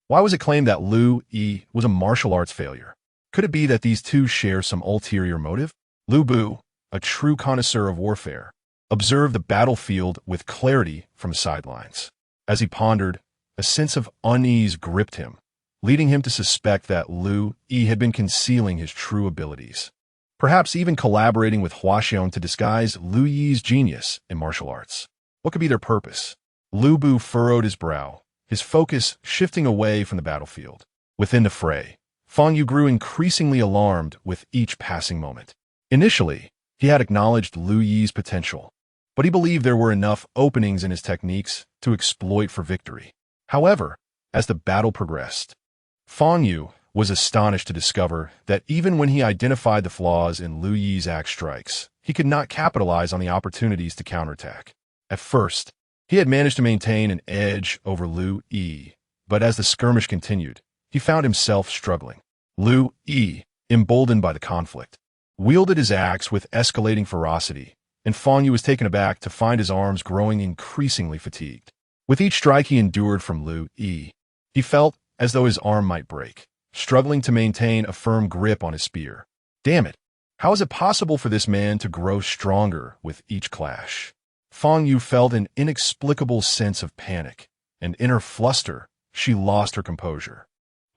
Speaker 1: Why was it claimed that Liu Yi was a martial arts failure? Could it be that these two share some ulterior motive? Lu Bu, a true connoisseur of warfare, observed the battlefield with clarity from the sidelines. As he pondered, a sense of unease gripped him, leading him to suspect that Liu Yi had been concealing his true abilities, perhaps even collaborating with Hua Xiong to disguise Liu Yi's genius in martial arts. What could be their purpose? Lu Bu furrowed his brow, his focus shifting away from the battlefield. Within the fray, Fang Yu grew increasingly alarmed with each passing moment. Initially, he had acknowledged Liu Yi's potential, but he believed there were enough openings in his techniques to exploit for victory. However, as the battle progressed, Fang Yu was astonished to discover that even when he identified the flaws in Liu Yi's axe strikes, he could not capitalize on the opportunities to counterattack. At first, he had managed to maintain an edge over Liu Yi, but as the skirmish continued, he found himself struggling. Liu Yi, emboldened by the conflict, wielded his axe with escalating ferocity, and Fang Yu was taken aback to find his arms growing increasingly fatigued. With each strike he endured from Liu Yi, he felt as though his arm might break, struggling to maintain a firm grip on his spear. Damn it! How is it possible for this man to grow stronger with each clash? Fang Yu felt an inexplicable sense of panic, and in her fluster, she lost her composure.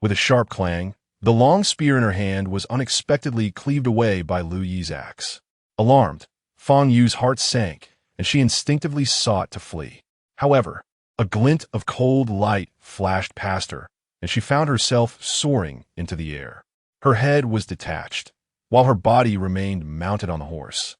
Speaker 1: With a sharp clang, the long spear in her hand was unexpectedly cleaved away by Liu Yi's axe. Alarmed, Fang Yu's heart sank, and she instinctively sought to flee. However, a glint of cold light flashed past her, and she found herself soaring into the air. Her head was detached, while her body remained mounted on the horse,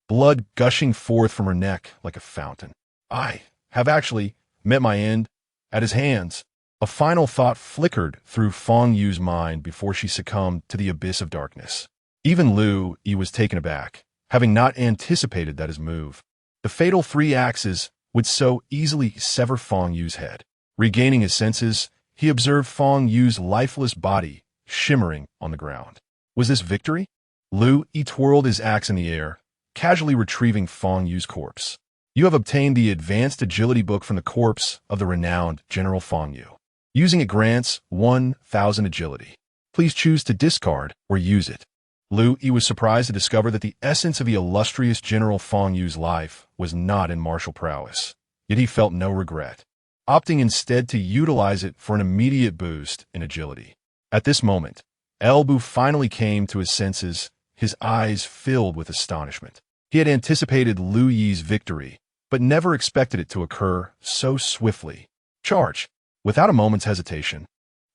Speaker 1: blood gushing forth from her neck like a fountain. I have actually met my end at his hands. A final thought flickered through Fang Yu's mind before she succumbed to the abyss of darkness. Even Liu Yi was taken aback, having not anticipated that his move, the fatal 3 axes, would so easily sever Fang Yu's head. Regaining his senses, he observed Fang Yu's lifeless body shimmering on the ground. Was this victory? Liu Yi twirled his axe in the air, casually retrieving Fang Yu's corpse. You have obtained the advanced agility book from the corpse of the renowned General Fang Yu. Using it grants 1,000 agility. Please choose to discard or use it. Liu Yi was surprised to discover that the essence of the illustrious General Fang Yu's life was not in martial prowess, yet he felt no regret, opting instead to utilize it for an immediate boost in agility. At this moment, Lu Bu finally came to his senses, his eyes filled with astonishment. He had anticipated Liu Yi's victory, but never expected it to occur so swiftly. Charge! Without a moment's hesitation,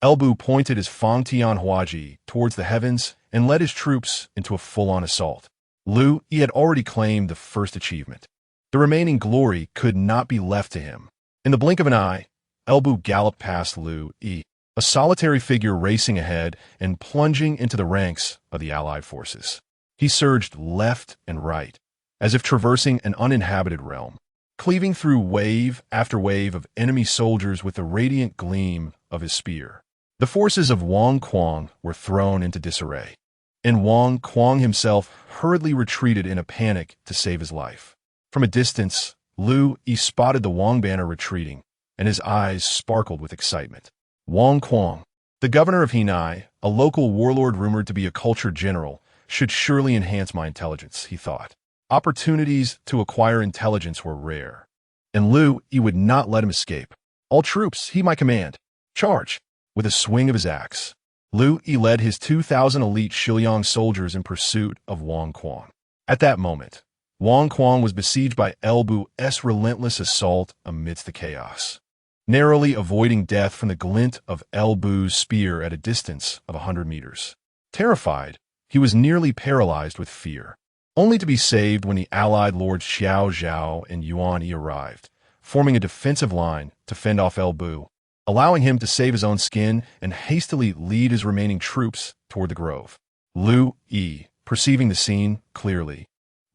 Speaker 1: Elbu pointed his Fang Tian Huaji towards the heavens and led his troops into a full-on assault. Liu Yi had already claimed the first achievement. The remaining glory could not be left to him. In the blink of an eye, Elbu galloped past Liu Yi, a solitary figure racing ahead and plunging into the ranks of the allied forces. He surged left and right, as if traversing an uninhabited realm, cleaving through wave after wave of enemy soldiers with the radiant gleam of his spear. The forces of Wang Quang were thrown into disarray, and Wang Quang himself hurriedly retreated in a panic to save his life. From a distance, Liu Yi spotted the Wang banner retreating, and his eyes sparkled with excitement. Wang Quang, the governor of Henai, a local warlord rumored to be a cultured general, should surely enhance my intelligence, he thought. Opportunities to acquire intelligence were rare, and Liu Yi would not let him escape. All troops, he my command. Charge! With a swing of his axe, Liu Yi led his 2,000 elite Shiliang soldiers in pursuit of Wang Quang. At that moment, Wang Quang was besieged by Elbu's relentless assault amidst the chaos, narrowly avoiding death from the glint of Elbu's spear at a distance of 100 meters. Terrified, he was nearly paralyzed with fear, only to be saved when the allied lords Xiao Zhao and Yuan Yi arrived, forming a defensive line to fend off Elbu, allowing him to save his own skin and hastily lead his remaining troops toward the grove. Liu Yi, perceiving the scene clearly,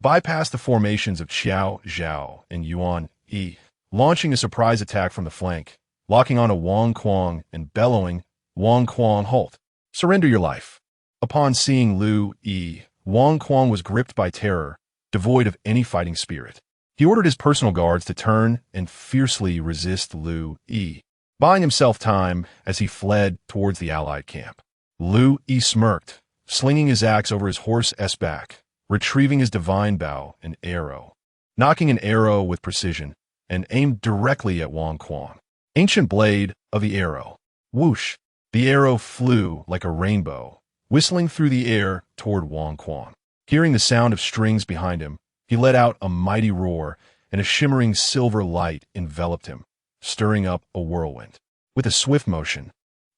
Speaker 1: bypassed the formations of Xiao Zhao and Yuan Yi, launching a surprise attack from the flank, locking onto Wang Quang and bellowing, "Wang Quang, halt! Surrender your life!" Upon seeing Liu Yi, Wang Quang was gripped by terror, devoid of any fighting spirit. He ordered his personal guards to turn and fiercely resist Liu Yi, buying himself time as he fled towards the allied camp. Liu Yi smirked, slinging his axe over his horse's back, retrieving his divine bow and arrow, nocking an arrow with precision, and aimed directly at Wang Quang. Ancient blade of the arrow. Whoosh! The arrow flew like a rainbow, whistling through the air toward Wang Quang. Hearing the sound of strings behind him, he let out a mighty roar, and a shimmering silver light enveloped him, stirring up a whirlwind. With a swift motion,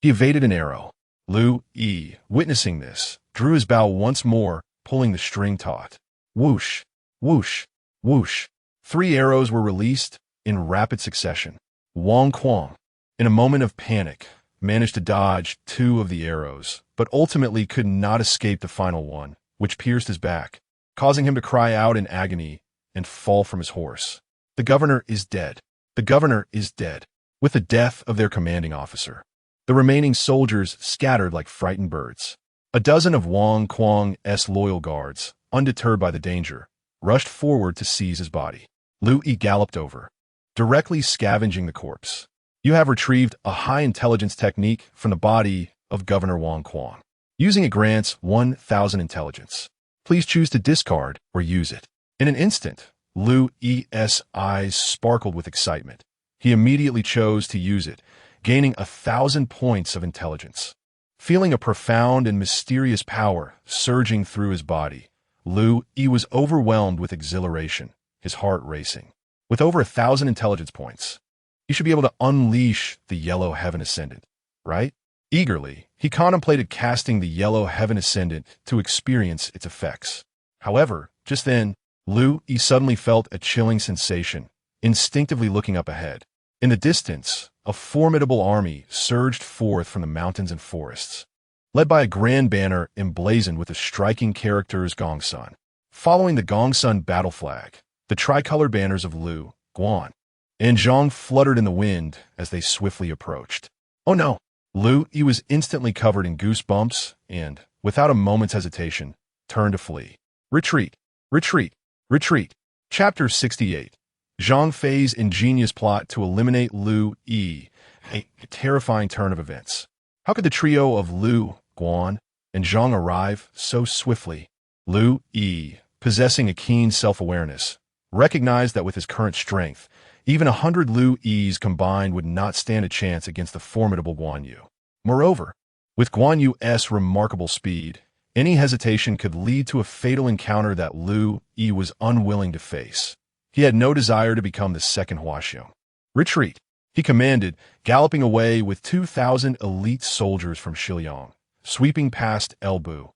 Speaker 1: he evaded an arrow. Liu Yi, witnessing this, drew his bow once more, pulling the string taut. Whoosh! Whoosh! Whoosh! 3 arrows were released in rapid succession. Wang Quang, in a moment of panic, managed to dodge 2 of the arrows, but ultimately could not escape the final one, which pierced his back, causing him to cry out in agony and fall from his horse. The governor is dead. The governor is dead. With the death of their commanding officer, the remaining soldiers scattered like frightened birds. A dozen of Wang Quang's loyal guards, undeterred by the danger, rushed forward to seize his body. Liu Yi galloped over, directly scavenging the corpse. You have retrieved a high-intelligence technique from the body of Governor Wang Quang. Using it grants 1,000 intelligence. Please choose to discard or use it. In an instant, Liu Yi's eyes sparkled with excitement. He immediately chose to use it, gaining 1,000 points of intelligence. Feeling a profound and mysterious power surging through his body, Liu Yi was overwhelmed with exhilaration, his heart racing. With over 1,000 intelligence points, he should be able to unleash the Yellow Heaven Ascendant, right? Eagerly, he contemplated casting the Yellow Heaven Ascendant to experience its effects. However, just then, Liu Yi suddenly felt a chilling sensation, instinctively looking up ahead. In the distance, a formidable army surged forth from the mountains and forests, led by a grand banner emblazoned with the striking characters Gongsun. Following the Gongsun battle flag, the tricolored banners of Liu, Guan, and Zhang fluttered in the wind as they swiftly approached. Oh no! Liu Yi was instantly covered in goosebumps and, without a moment's hesitation, turned to flee. Retreat! Retreat! Retreat! Chapter 68. Zhang Fei's ingenious plot to eliminate Liu Yi, a terrifying turn of events. How could the trio of Liu, Guan, and Zhang arrive so swiftly? Liu Yi, possessing a keen self-awareness, recognized that with his current strength, even 100 Liu Yis combined would not stand a chance against the formidable Guan Yu. Moreover, with Guan Yu's remarkable speed, any hesitation could lead to a fatal encounter that Liu Yi was unwilling to face. He had no desire to become the second Huaxiong. Retreat! he commanded, galloping away with 2,000 elite soldiers from Shiliang, sweeping past Elbu.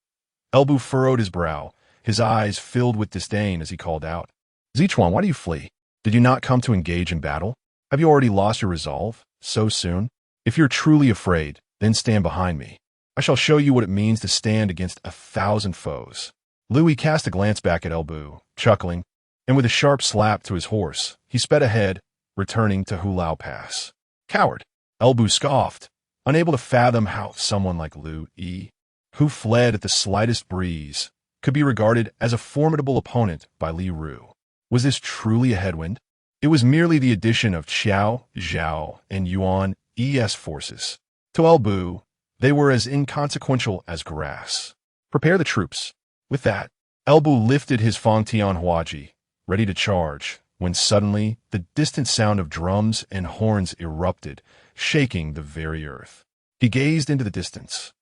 Speaker 1: Elbu furrowed his brow, his eyes filled with disdain as he called out, "Zichuan, why do you flee? Did you not come to engage in battle? Have you already lost your resolve? So soon? If you're truly afraid, then stand behind me. I shall show you what it means to stand against 1,000 foes." Liu Yi cast a glance back at Elbu, chuckling, and with a sharp slap to his horse, he sped ahead, returning to Hulao Pass. "Coward!" Elbu scoffed, unable to fathom how someone like Liu Yi, who fled at the slightest breeze, could be regarded as a formidable opponent by Li Ru. Was this truly a headwind? It was merely the addition of Qiao, Zhao, and Yuan Yi's forces. To Elbu, they were as inconsequential as grass. "Prepare the troops." With that, Elbu lifted his Fangtian Huaji, ready to charge, when suddenly the distant sound of drums and horns erupted, shaking the very earth. He gazed into the distance,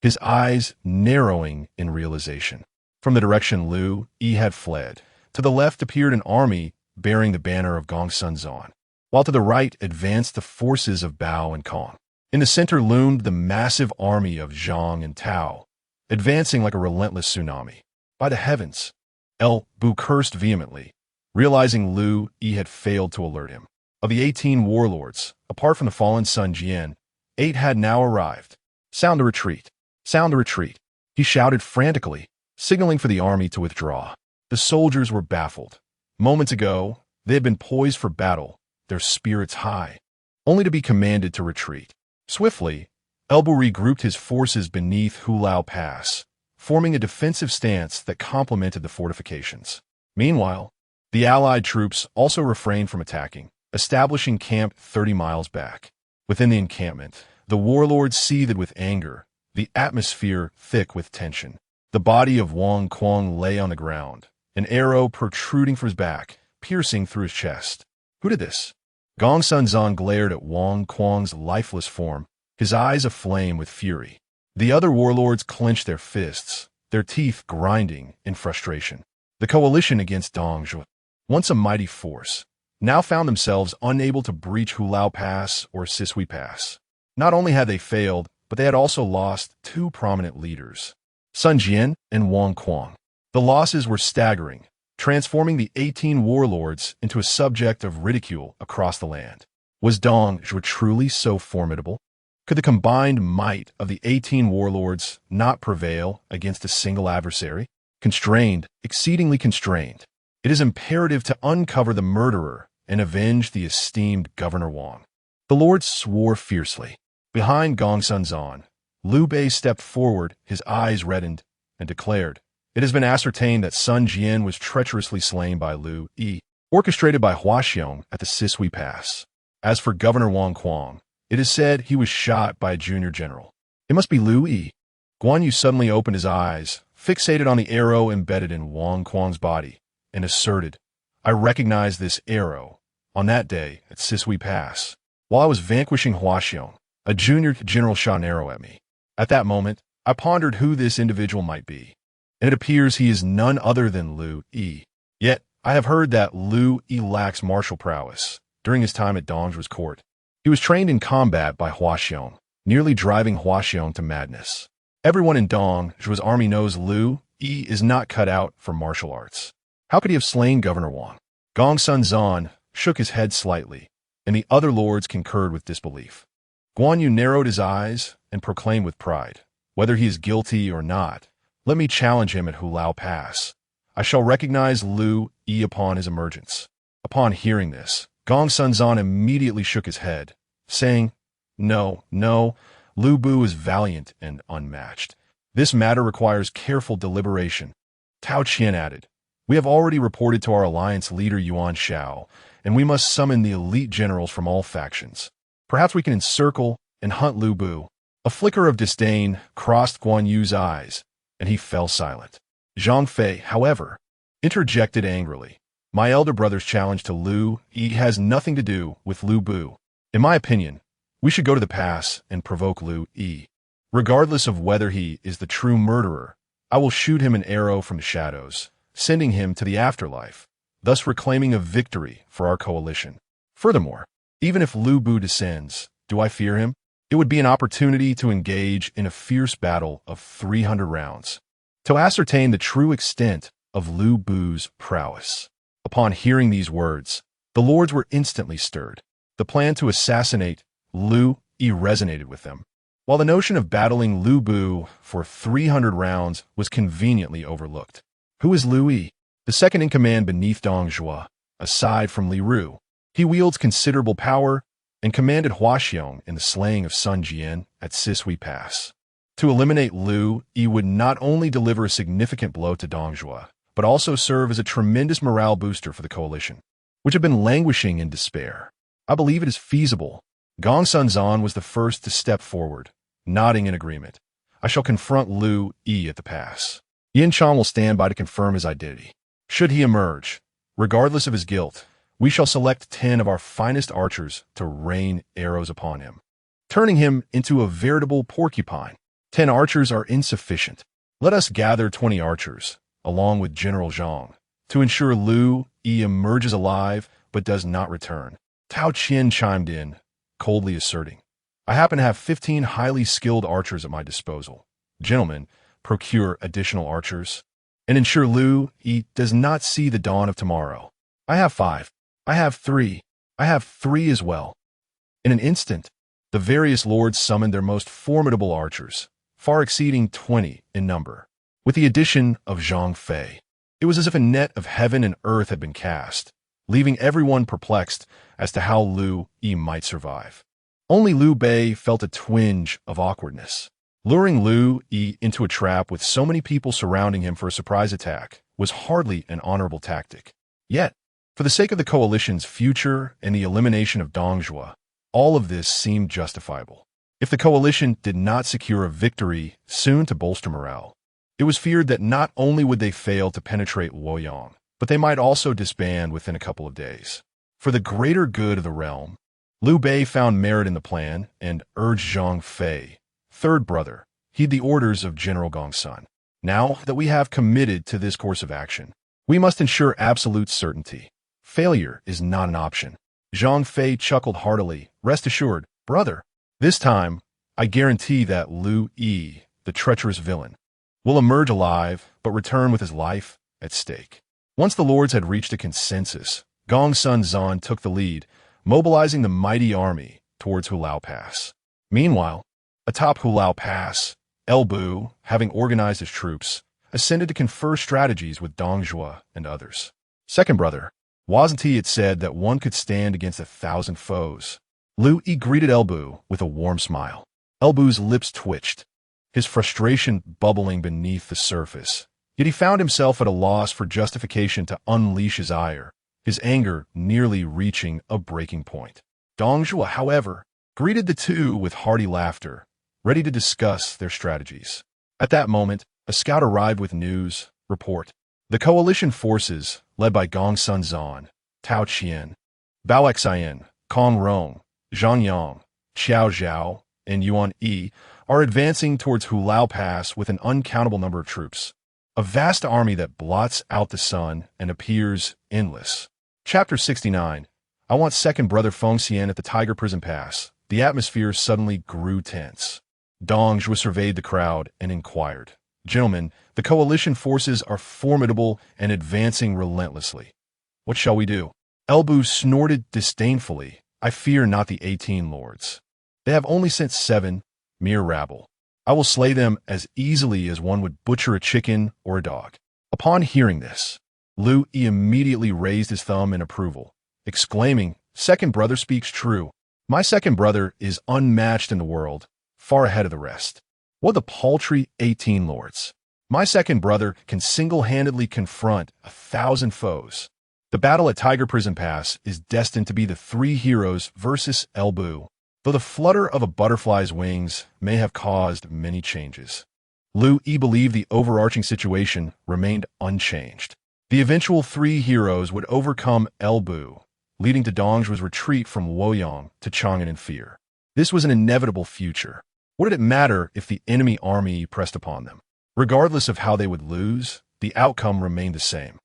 Speaker 1: his eyes narrowing in realization. From the direction Liu Yi had fled, to the left appeared an army bearing the banner of Gongsun, while to the right advanced the forces of Bao and Kong. In the center loomed the massive army of Zhang and Tao, advancing like a relentless tsunami. By the heavens! Elbu cursed vehemently, realizing Liu Yi had failed to alert him. Of the 18 warlords, apart from the fallen Sun Jian, 8 had now arrived. "Sound the retreat! Sound the retreat!" he shouted frantically, signaling for the army to withdraw. The soldiers were baffled. Moments ago, they had been poised for battle, their spirits high, only to be commanded to retreat. Swiftly, Elbu regrouped his forces beneath Hulao Pass, forming a defensive stance that complemented the fortifications. Meanwhile, the Allied troops also refrained from attacking, establishing camp 30 miles back. Within the encampment, the warlords seethed with anger, the atmosphere thick with tension. The body of Wang Quang lay on the ground, an arrow protruding from his back, piercing through his chest. Who did this? Gongsun glared at Wang Quang's lifeless form, his eyes aflame with fury. The other warlords clenched their fists, their teeth grinding in frustration. The coalition against Dong Zhuo, once a mighty force, now found themselves unable to breach Hulao Pass or Sisui Pass. Not only had they failed, but they had also lost 2 prominent leaders, Sun Jian and Wang Quang. The losses were staggering, transforming the 18 warlords into a subject of ridicule across the land. Was Dong Zhuo truly so formidable? Could the combined might of the 18 warlords not prevail against a single adversary? Constrained, exceedingly constrained, it is imperative to uncover the murderer and avenge the esteemed Governor Wang. The lords swore fiercely. Behind Gongsun, Liu Bei stepped forward, his eyes reddened, and declared, "It has been ascertained that Sun Jian was treacherously slain by Liu Yi, orchestrated by Huaxiong at the Sisui Pass. As for Governor Wang Quang, it is said he was shot by a junior general. It must be Liu Yi." Guan Yu suddenly opened his eyes, fixated on the arrow embedded in Wang Quang's body, and asserted, "I recognize this arrow. On that day, at Sisui Pass, while I was vanquishing Huaxiong, a junior general shot an arrow at me. At that moment, I pondered who this individual might be, and it appears he is none other than Liu Yi. Yet, I have heard that Liu Yi lacks martial prowess. During his time at Dong Zhuo's court, he was trained in combat by Huaxiong, nearly driving Huaxiong to madness. Everyone in Dong Zhuo's army knows Liu Yi is not cut out for martial arts. How could he have slain Governor Wang?" Gongsun shook his head slightly, and the other lords concurred with disbelief. Guan Yu narrowed his eyes and proclaimed with pride, "Whether he is guilty or not, let me challenge him at Hulao Pass. I shall recognize Liu Yi upon his emergence." Upon hearing this, Gongsun immediately shook his head, saying, No, Liu Bu is valiant and unmatched. This matter requires careful deliberation." Tao Qian added, "We have already reported to our alliance leader Yuan Shao, and we must summon the elite generals from all factions. Perhaps we can encircle and hunt Liu Bu." A flicker of disdain crossed Guan Yu's eyes, and he fell silent. Zhang Fei, however, interjected angrily, "My elder brother's challenge to Liu Yi has nothing to do with Liu Bu. In my opinion, we should go to the pass and provoke Liu Yi. Regardless of whether he is the true murderer, I will shoot him an arrow from the shadows, sending him to the afterlife, thus reclaiming a victory for our coalition. Furthermore, Even if Liu Bu descends, do I fear him? It would be an opportunity to engage in a fierce battle of 300 rounds, to ascertain the true extent of Liu Bu's prowess. Upon hearing these words, the lords were instantly stirred. The plan to assassinate Liu Yi resonated with them, while the notion of battling Liu Bu for 300 rounds was conveniently overlooked. Who is Liu Yi? The second in command beneath Dong Zhuo, aside from Li Ru. He wields considerable power and commanded Huaxiong in the slaying of Sun Jian at Sisui Pass. To eliminate Liu Yi would not only deliver a significant blow to Dong Zhuo, but also serve as a tremendous morale booster for the coalition, which had been languishing in despair. I believe it is feasible. Gong Sun Zan was the first to step forward, nodding in agreement. I shall confront Liu Yi at the pass. Yin Chang will stand by to confirm his identity. Should he emerge, regardless of his guilt, we shall select 10 of our finest archers to rain arrows upon him, turning him into a veritable porcupine. 10 archers are insufficient. Let us gather 20 archers, along with General Zhang, to ensure Liu Yi emerges alive but does not return. Tao Qian chimed in, coldly asserting, I happen to have 15 highly skilled archers at my disposal. Gentlemen, procure additional archers and ensure Liu Yi does not see the dawn of tomorrow. I have 5. I have 3. I have 3 as well. In an instant, the various lords summoned their most formidable archers, far exceeding 20 in number. With the addition of Zhang Fei, it was as if a net of heaven and earth had been cast, leaving everyone perplexed as to how Liu Yi might survive. Only Liu Bei felt a twinge of awkwardness. Luring Liu Yi into a trap with so many people surrounding him for a surprise attack was hardly an honorable tactic. Yet, for the sake of the coalition's future and the elimination of Dong Zhuo, all of this seemed justifiable. If the coalition did not secure a victory soon to bolster morale, it was feared that not only would they fail to penetrate Luoyang, but they might also disband within a couple of days. For the greater good of the realm, Liu Bei found merit in the plan and urged Zhang Fei, third brother, heed the orders of General Gongsun. Now that we have committed to this course of action, we must ensure absolute certainty. Failure is not an option. Zhang Fei chuckled heartily. Rest assured, brother, this time, I guarantee that Liu Yi, the treacherous villain, will emerge alive but return with his life at stake. Once the lords had reached a consensus, Gong Sun Zan took the lead, mobilizing the mighty army towards Hulao Pass. Meanwhile, atop Hulao Pass, El Bu, having organized his troops, ascended to confer strategies with Dong Zhuo and others. Second brother, wasn't he it said that one could stand against 1,000 foes? Liu Yi greeted El Bu with a warm smile. El Bu's lips twitched, his frustration bubbling beneath the surface. Yet he found himself at a loss for justification to unleash his ire, his anger nearly reaching a breaking point. Dong Zhuo, however, greeted the two with hearty laughter, ready to discuss their strategies. At that moment, a scout arrived with news. Report. The coalition forces, led by Gong Sun Zan, Tao Qian, Bao Xian, Kong Rong, Zhang Yang, Qiao Zhao, and Yuan Yi, are advancing towards Hulao Pass with an uncountable number of troops. A vast army that blots out the sun and appears endless. Chapter 69. I want second brother Feng Xian at the Tiger Prison Pass. The atmosphere suddenly grew tense. Dong Zhuo surveyed the crowd and inquired, Gentlemen, the coalition forces are formidable and advancing relentlessly. What shall we do? El Bu snorted disdainfully. I fear not the 18 lords. They have only sent 7, mere rabble. I will slay them as easily as one would butcher a chicken or a dog. Upon hearing this, Liu Yi immediately raised his thumb in approval, exclaiming, Second brother speaks true. My second brother is unmatched in the world, far ahead of the rest. What the paltry 18 lords? My second brother can single-handedly confront 1,000 foes. The battle at Tiger Prison Pass is destined to be the 3 heroes versus El Bu, though the flutter of a butterfly's wings may have caused many changes. Liu Yi believed the overarching situation remained unchanged. The eventual 3 heroes would overcome El Bu, leading to Dong Zhuo's retreat from Luoyang to Chang'an in fear. This was an inevitable future. What did it matter if the enemy army pressed upon them? Regardless of how they would lose, the outcome remained the same.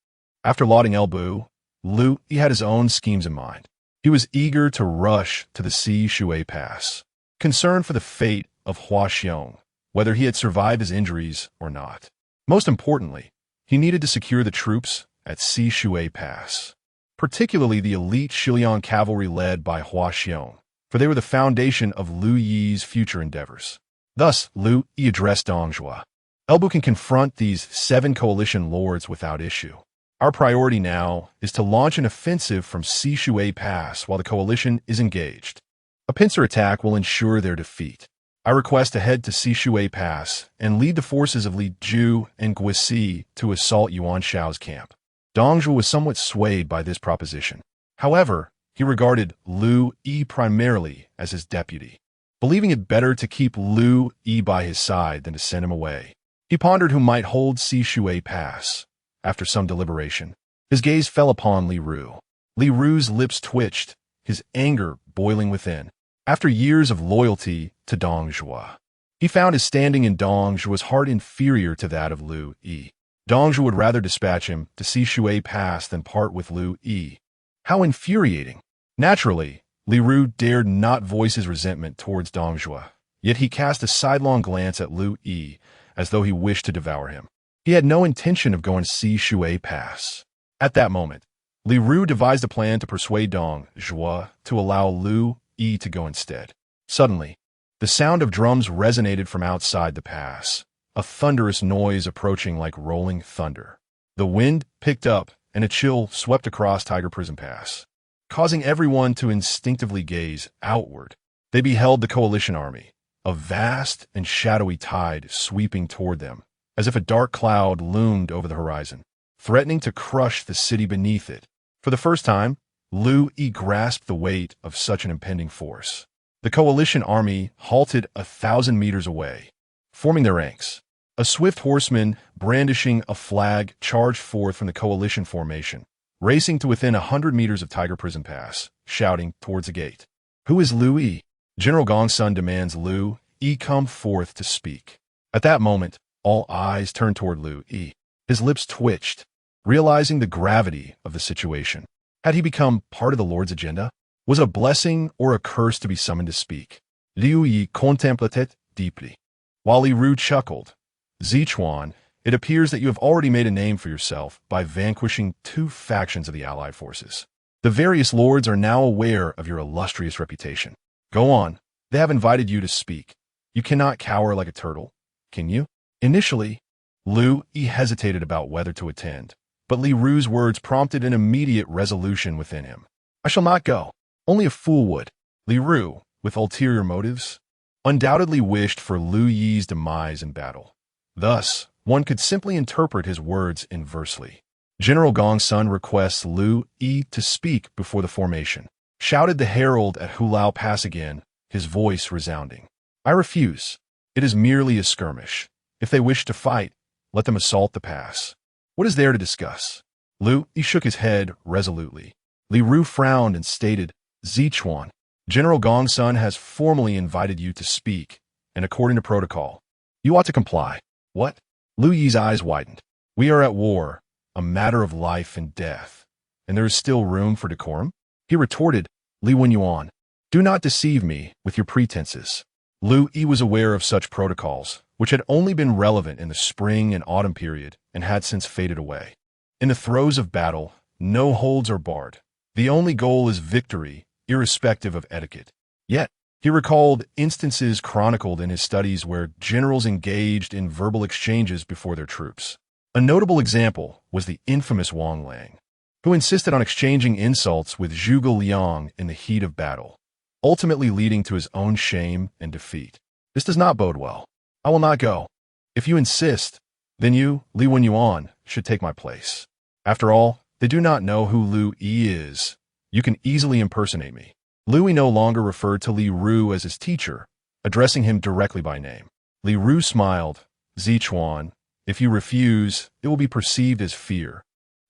Speaker 1: After lauding El Bu, Liu Yi had his own schemes in mind. He was eager to rush to the Shui Pass, concerned for the fate of Hua Xiong, whether he had survived his injuries or not. Most importantly, he needed to secure the troops at Shui Pass, particularly the elite Xiliang cavalry led by Hua Xiong, for they were the foundation of Liu Yi's future endeavors. Thus, Liu Yi addressed Dong Zhuo. Elbu can confront these 7 coalition lords without issue. Our priority now is to launch an offensive from Shui Pass while the coalition is engaged. A pincer attack will ensure their defeat. I request to head to Shui Pass and lead the forces of Li Ju and Guisi to assault Yuan Shao's camp. Dong Zhuo was somewhat swayed by this proposition. However, he regarded Liu Yi primarily as his deputy, believing it better to keep Liu Yi by his side than to send him away. He pondered who might hold Shui Pass. After some deliberation, his gaze fell upon Li Ru. Li Ru's lips twitched, his anger boiling within. After years of loyalty to Dong Zhuo, he found his standing in Dong Zhuo's heart inferior to that of Liu Yi. Dong Zhuo would rather dispatch him to Shui Pass than part with Liu Yi. How infuriating! Naturally, Li Ru dared not voice his resentment towards Dong Zhuo, yet he cast a sidelong glance at Liu Yi as though he wished to devour him. He had no intention of going to Shui Pass. At that moment, Li Ru devised a plan to persuade Dong Zhuo to allow Liu Yi to go instead. Suddenly, the sound of drums resonated from outside the pass, a thunderous noise approaching like rolling thunder. The wind picked up, and a chill swept across Tiger Prison Pass, causing everyone to instinctively gaze outward. They beheld the coalition army, a vast and shadowy tide sweeping toward them, as if a dark cloud loomed over the horizon, threatening to crush the city beneath it. For the first time, Liu Yi grasped the weight of such an impending force. The coalition army halted 1,000 meters away, forming their ranks. A swift horseman, brandishing a flag, charged forth from the coalition formation, racing to within 100 meters of Tiger Prison Pass, shouting towards the gate. "Who is Liu Yi?" General Gongsun demands Liu Yi come forth to speak. At that moment, all eyes turned toward Liu Yi. His lips twitched, realizing the gravity of the situation. Had he become part of the Lord's agenda? Was a blessing or a curse to be summoned to speak? Liu Yi contemplated deeply. While Li Ru chuckled, "Zichuan, it appears that you have already made a name for yourself by vanquishing 2 factions of the allied forces. The various lords are now aware of your illustrious reputation. Go on, they have invited you to speak. You cannot cower like a turtle, can you?" Initially, Liu Yi hesitated about whether to attend, but Li Ru's words prompted an immediate resolution within him. "I shall not go. Only a fool would." Li Ru, with ulterior motives, undoubtedly wished for Liu Yi's demise in battle. Thus, one could simply interpret his words inversely. General Gongsun requests Liu Yi to speak before the formation, shouted the herald at Filial Pass again, his voice resounding. "I refuse. It is merely a skirmish. If they wish to fight, let them assault the pass. What is there to discuss?" Liu Yi shook his head resolutely. Li Ru frowned and stated, "Zichuan, General Gongsun has formally invited you to speak, and according to protocol, you ought to comply." "What?" Liu Yi's eyes widened. "We are at war, a matter of life and death, and there is still room for decorum?" He retorted, "Li Wenyuan, do not deceive me with your pretenses." Liu Yi was aware of such protocols, which had only been relevant in the spring and autumn period and had since faded away. In the throes of battle, no holds are barred. The only goal is victory, irrespective of etiquette. Yet, he recalled instances chronicled in his studies where generals engaged in verbal exchanges before their troops. A notable example was the infamous Wang Lang, who insisted on exchanging insults with Zhuge Liang in the heat of battle, ultimately leading to his own shame and defeat. This does not bode well. "I will not go. If you insist, then you, Li Wenyuan, should take my place. After all, they do not know who Liu Yi is. You can easily impersonate me." Liu Yi no longer referred to Li Ru as his teacher, addressing him directly by name. Li Ru smiled, "Zichuan, if you refuse, it will be perceived as fear,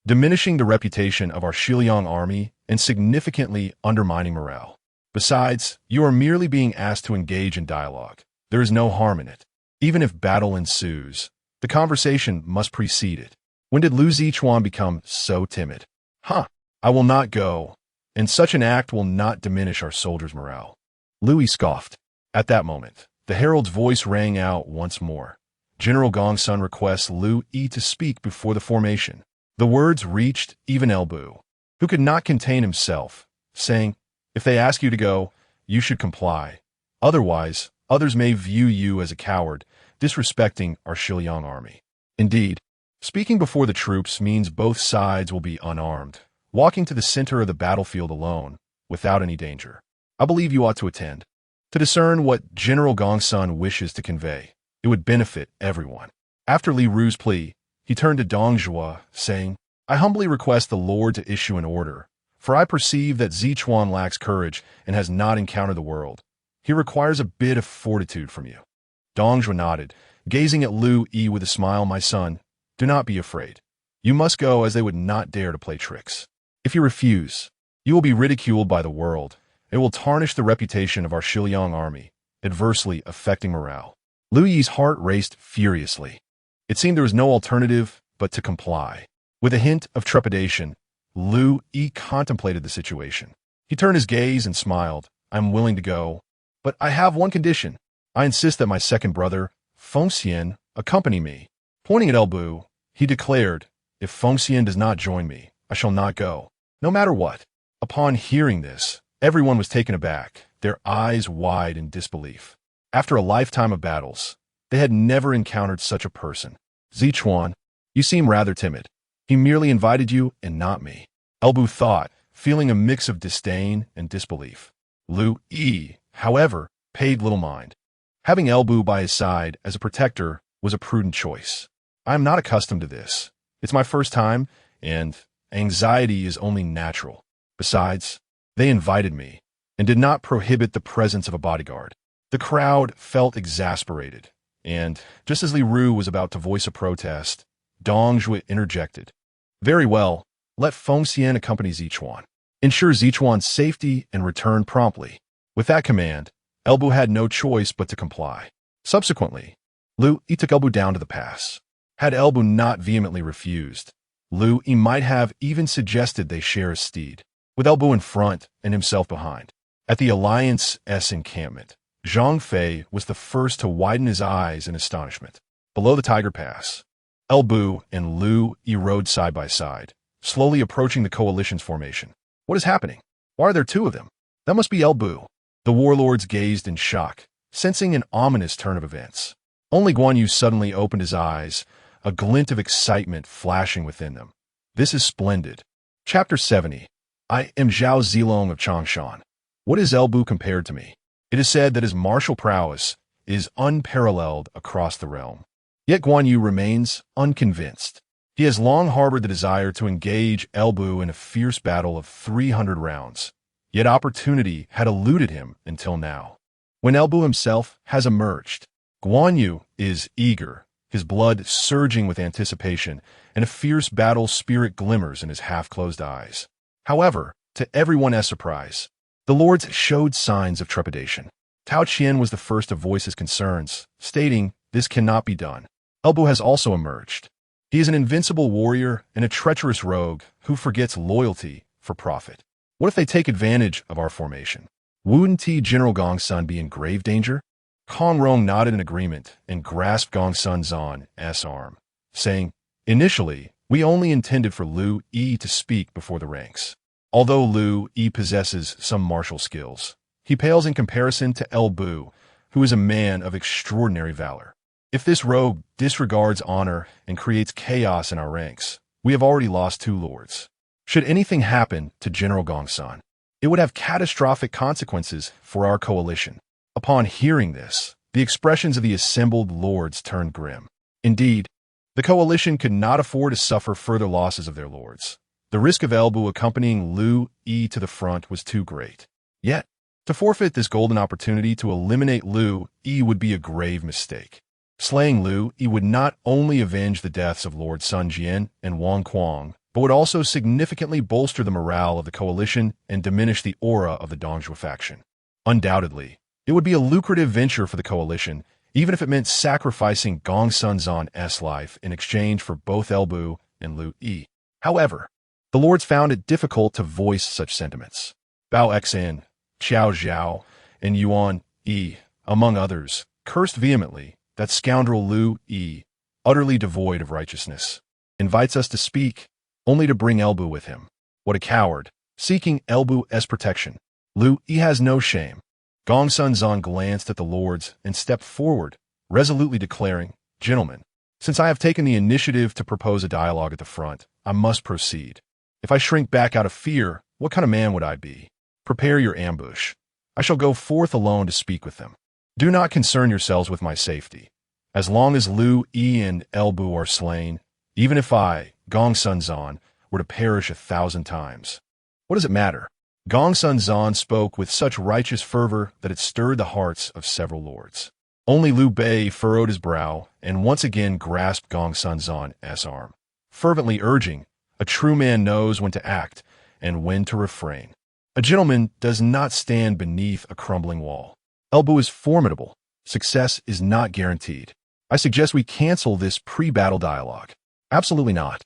Speaker 1: diminishing the reputation of our Xiliang army and significantly undermining morale. Besides, you are merely being asked to engage in dialogue. There is no harm in it. Even if battle ensues, the conversation must precede it. When did Liu Zichuan become so timid?" "Huh, I will not go. and such an act will not diminish our soldiers' morale. Liu Yi scoffed. At that moment, the herald's voice rang out once more. General Gongsun requests Liu Yi to speak before the formation. The words reached even Elbu, who could not contain himself, saying, "If they ask you to go, you should comply. Otherwise, others may view you as a coward, disrespecting our Xiliang army." Indeed, speaking before the troops means both sides will be unarmed, walking to the center of the battlefield alone, without any danger. I believe you ought to attend. To discern what General Gongsun wishes to convey, it would benefit everyone. After Li Ru's plea, he turned to Dong Zhuo, saying, "I humbly request the Lord to issue an order, for I perceive that Zichuan lacks courage and has not encountered the world. He requires a bit of fortitude from you." Dong Zhuo nodded, gazing at Liu Yi with a smile. "My son, do not be afraid. You must go, as they would not dare to play tricks. If you refuse, you will be ridiculed by the world. It will tarnish the reputation of our Xiliang army, adversely affecting morale." Liu Yi's heart raced furiously. It seemed there was no alternative but to comply. With a hint of trepidation, Liu Yi contemplated the situation. He turned his gaze and smiled. "I'm willing to go, but I have one condition. I insist that my second brother, Fengxian, accompany me." Pointing at Elbu, he declared, "If Fengxian does not join me, I shall not go, no matter what." Upon hearing this, everyone was taken aback, their eyes wide in disbelief. After a lifetime of battles, they had never encountered such a person. "Zichuan, you seem rather timid. He merely invited you and not me," Elbu thought, feeling a mix of disdain and disbelief. Liu Yi, however, paid little mind. Having Elbu by his side as a protector was a prudent choice. "I am not accustomed to this. It's my first time, and anxiety is only natural. Besides, they invited me and did not prohibit the presence of a bodyguard." The crowd felt exasperated, and just as Li Ru was about to voice a protest, Dong Zhuo interjected. "Very well, let Fengxian accompany Zichuan. Ensure Zichuan's safety and return promptly." With that command, Elbu had no choice but to comply. Subsequently, Liu Yi took Elbu down to the pass. Had Elbu not vehemently refused, Liu Yi might have even suggested they share a steed, with Elbu in front and himself behind. At the Alliance's encampment, Zhang Fei was the first to widen his eyes in astonishment. Below the Tiger Pass, Elbu and Liu Yi rode side by side, slowly approaching the coalition's formation. "What is happening? Why are there two of them? That must be Elbu." The warlords gazed in shock, sensing an ominous turn of events. Only Guan Yu suddenly opened his eyes, a glint of excitement flashing within them. "This is splendid." Chapter 70. I am Zhao Zilong of Changshan. What is Elbu compared to me? It is said that his martial prowess is unparalleled across the realm. Yet Guan Yu remains unconvinced. He has long harbored the desire to engage Elbu in a fierce battle of 300 rounds. Yet opportunity had eluded him until now. When Elbu himself has emerged, Guan Yu is eager, his blood surging with anticipation, and a fierce battle spirit glimmers in his half-closed eyes. However, to everyone's surprise, the lords showed signs of trepidation. Tao Qian was the first to voice his concerns, stating, "This cannot be done." Elbu has also emerged. He is an invincible warrior and a treacherous rogue who forgets loyalty for profit. What if they take advantage of our formation? Wouldn't General Gongsun be in grave danger? Kong Rong nodded in agreement and grasped Gongsun Zan's arm, saying, "Initially, we only intended for Liu Yi to speak before the ranks. Although Liu Yi possesses some martial skills, he pales in comparison to Elbu, who is a man of extraordinary valor. If this rogue disregards honor and creates chaos in our ranks, we have already lost two lords. Should anything happen to General Gongsun, it would have catastrophic consequences for our coalition." Upon hearing this, the expressions of the assembled lords turned grim. Indeed, the coalition could not afford to suffer further losses of their lords. The risk of Elbu accompanying Liu Yi to the front was too great. Yet, to forfeit this golden opportunity to eliminate Liu Yi would be a grave mistake. Slaying Liu Yi would not only avenge the deaths of Lord Sun Jian and Wang Kuang, but would also significantly bolster the morale of the coalition and diminish the aura of the Dong Zhuo faction. Undoubtedly, it would be a lucrative venture for the coalition, even if it meant sacrificing Gongsun Zan's life in exchange for both Elbu and Liu Yi. However, The lords found it difficult to voice such sentiments. Bao Xan, Qiao Zhao, and Yuan Yi, among others, cursed vehemently that scoundrel Liu Yi, utterly devoid of righteousness, invites us to speak, only to bring Elbu with him. What a coward, seeking Elbu's protection. Liu Yi has no shame. Gongsun Zan glanced at the lords and stepped forward, resolutely declaring, "Gentlemen, since I have taken the initiative to propose a dialogue at the front, I must proceed. If I shrink back out of fear, what kind of man would I be? Prepare your ambush. I shall go forth alone to speak with them. Do not concern yourselves with my safety. As long as Liu Yi and Elbu are slain, even if I, Gongsun Zan, were to perish 1,000 times. What does it matter?" Gongsun Zan spoke with such righteous fervor that it stirred the hearts of several lords. Only Liu Bei furrowed his brow and once again grasped Gongsun Zan's arm, fervently urging, "A true man knows when to act and when to refrain. A gentleman does not stand beneath a crumbling wall. Elbu is formidable. Success is not guaranteed. I suggest we cancel this pre-battle dialogue." "Absolutely not."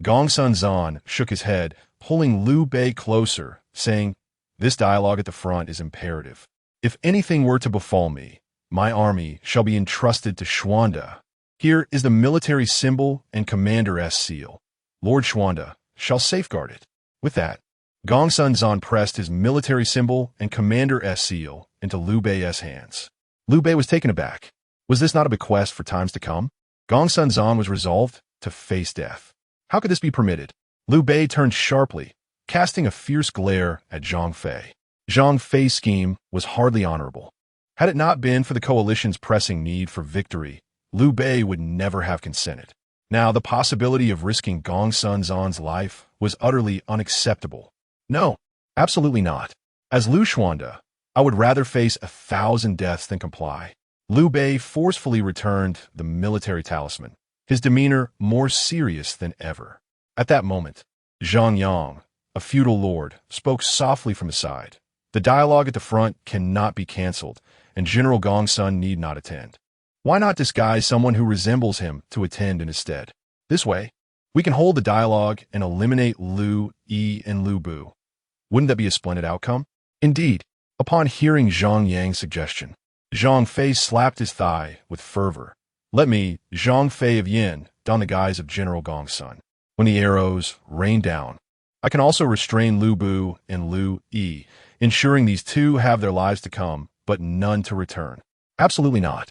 Speaker 1: Gongsun Zan shook his head, pulling Liu Bei closer, saying, "This dialogue at the front is imperative. If anything were to befall me, my army shall be entrusted to Xuanda. Here is the military symbol and commander's seal. Lord Xuanda shall safeguard it." With that, Gongsun Zan pressed his military symbol and commander's seal into Liu Bei's hands. Liu Bei was taken aback. Was this not a bequest for times to come? Gongsun Zan was resolved to face death. How could this be permitted? Liu Bei turned sharply, casting a fierce glare at Zhang Fei. Zhang Fei's scheme was hardly honorable. Had it not been for the coalition's pressing need for victory, Liu Bei would never have consented. Now, the possibility of risking Gongsun Zan's life was utterly unacceptable. No, absolutely not. As Liu Xuanda, I would rather face 1,000 deaths than comply. Liu Bei forcefully returned the military talisman, his demeanor more serious than ever. At that moment, Zhang Yang, a feudal lord, spoke softly from his side. "The dialogue at the front cannot be cancelled, and General Gongsun need not attend. Why not disguise someone who resembles him to attend in his stead? This way, we can hold the dialogue and eliminate Liu Yi and Liu Bu. Wouldn't that be a splendid outcome?" Indeed, upon hearing Zhang Yang's suggestion, Zhang Fei slapped his thigh with fervor. "Let me, Zhang Fei of Yin, don the guise of General Gongsun. When the arrows rain down, I can also restrain Liu Bu and Liu Yi, ensuring these two have their lives to come, but none to return." "Absolutely not."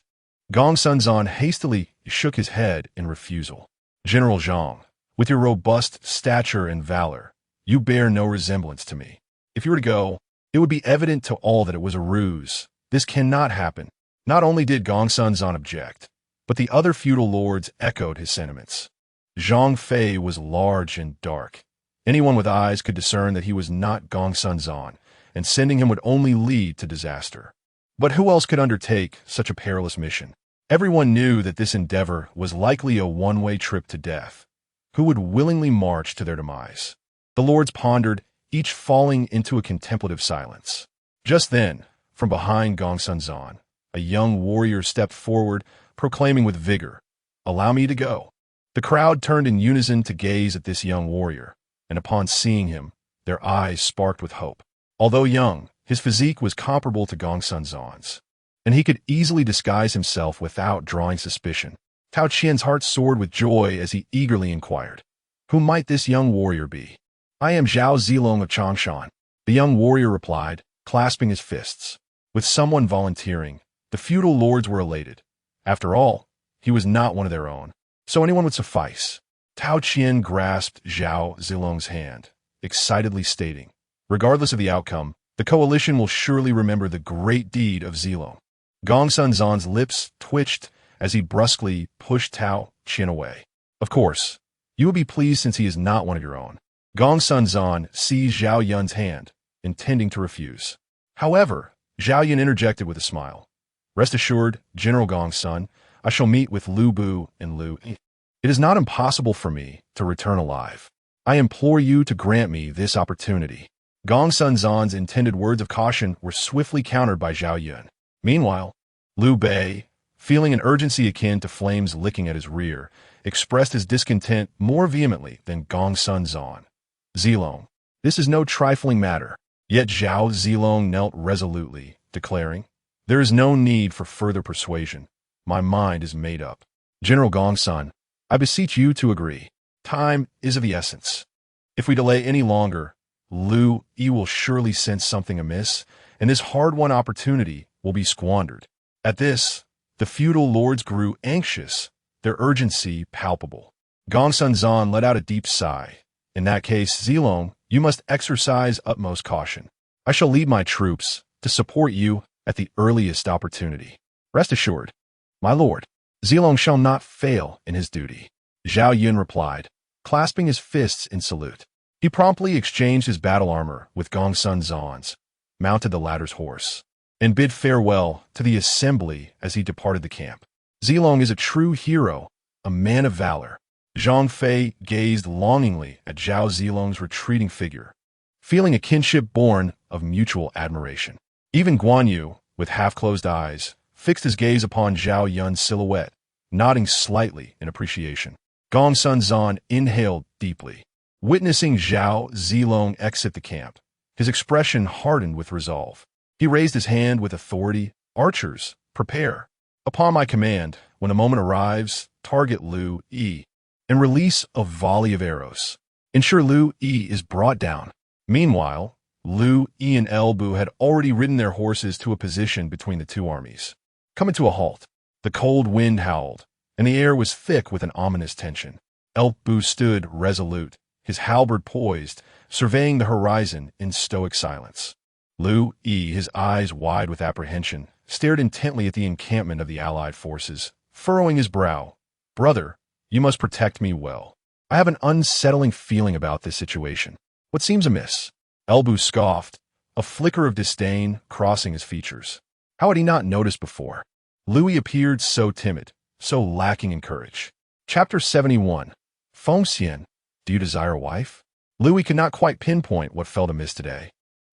Speaker 1: Gongsun Zan hastily shook his head in refusal. "General Zhang, with your robust stature and valor, you bear no resemblance to me. If you were to go, it would be evident to all that it was a ruse. This cannot happen." Not only did Gongsun Zan object, but the other feudal lords echoed his sentiments. Zhang Fei was large and dark. Anyone with eyes could discern that he was not Gongsun Zan, and sending him would only lead to disaster. But who else could undertake such a perilous mission? Everyone knew that this endeavor was likely a one-way trip to death. Who would willingly march to their demise? The lords pondered, each falling into a contemplative silence. Just then, from behind Gongsun Zan, a young warrior stepped forward, proclaiming with vigor, "Allow me to go." The crowd turned in unison to gaze at this young warrior, and upon seeing him, their eyes sparked with hope. Although young, his physique was comparable to Gongsun Zan's, and he could easily disguise himself without drawing suspicion. Tao Qian's heart soared with joy as he eagerly inquired, "Who might this young warrior be?" "I am Zhao Zilong of Changshan," the young warrior replied, clasping his fists. With someone volunteering, the feudal lords were elated. After all, he was not one of their own, so anyone would suffice. Tao Qian grasped Zhao Zilong's hand, excitedly stating, "Regardless of the outcome, the coalition will surely remember the great deed of Zilong." Gongsun Zan's lips twitched as he brusquely pushed Tao Qian away. "Of course, you will be pleased since he is not one of your own." Gongsun Zan seized Zhao Yun's hand, intending to refuse. However, Zhao Yun interjected with a smile. "Rest assured, General Gongsun, I shall meet with Liu Bu and Liu Yi. It is not impossible for me to return alive. I implore you to grant me this opportunity." Gongsun Zan's intended words of caution were swiftly countered by Zhao Yun. Meanwhile, Liu Bei, feeling an urgency akin to flames licking at his rear, expressed his discontent more vehemently than Gongsun Zan. Zilong, this is no trifling matter. Yet Zhao Zilong knelt resolutely, declaring, there is no need for further persuasion. My mind is made up. General Gongsun, I beseech you to agree. Time is of the essence. If we delay any longer, Liu Yi will surely sense something amiss, and this hard-won opportunity will be squandered. At this, the feudal lords grew anxious, their urgency palpable. Gongsun Zan let out a deep sigh. In that case, Zilong, you must exercise utmost caution. I shall lead my troops to support you at the earliest opportunity. Rest assured, my lord, Zilong shall not fail in his duty. Zhao Yun replied, clasping his fists in salute. He promptly exchanged his battle armor with Gongsun Zan's, mounted the latter's horse, and bid farewell to the assembly as he departed the camp. Zilong is a true hero, a man of valor. Zhang Fei gazed longingly at Zhao Zilong's retreating figure, feeling a kinship born of mutual admiration. Even Guan Yu, with half-closed eyes, fixed his gaze upon Zhao Yun's silhouette, nodding slightly in appreciation. Gongsun Zan inhaled deeply, witnessing Zhao Zilong exit the camp. His expression hardened with resolve. He raised his hand with authority. Archers, prepare. Upon my command, when a moment arrives, target Liu Yi and release a volley of arrows. Ensure Liu Yi is brought down. Meanwhile, Liu Yi and Elbu had already ridden their horses to a position between the two armies. Coming to a halt, the cold wind howled, and the air was thick with an ominous tension. Elbu stood resolute, his halberd poised, surveying the horizon in stoic silence. Liu Yi, his eyes wide with apprehension, stared intently at the encampment of the allied forces, furrowing his brow. Brother, you must protect me well. I have an unsettling feeling about this situation. What seems amiss? Elbu scoffed, a flicker of disdain crossing his features. How had he not noticed before? Liu Yi appeared so timid, so lacking in courage. Chapter 71. Fengxian, do you desire a wife? Liu Yi could not quite pinpoint what felt amiss today.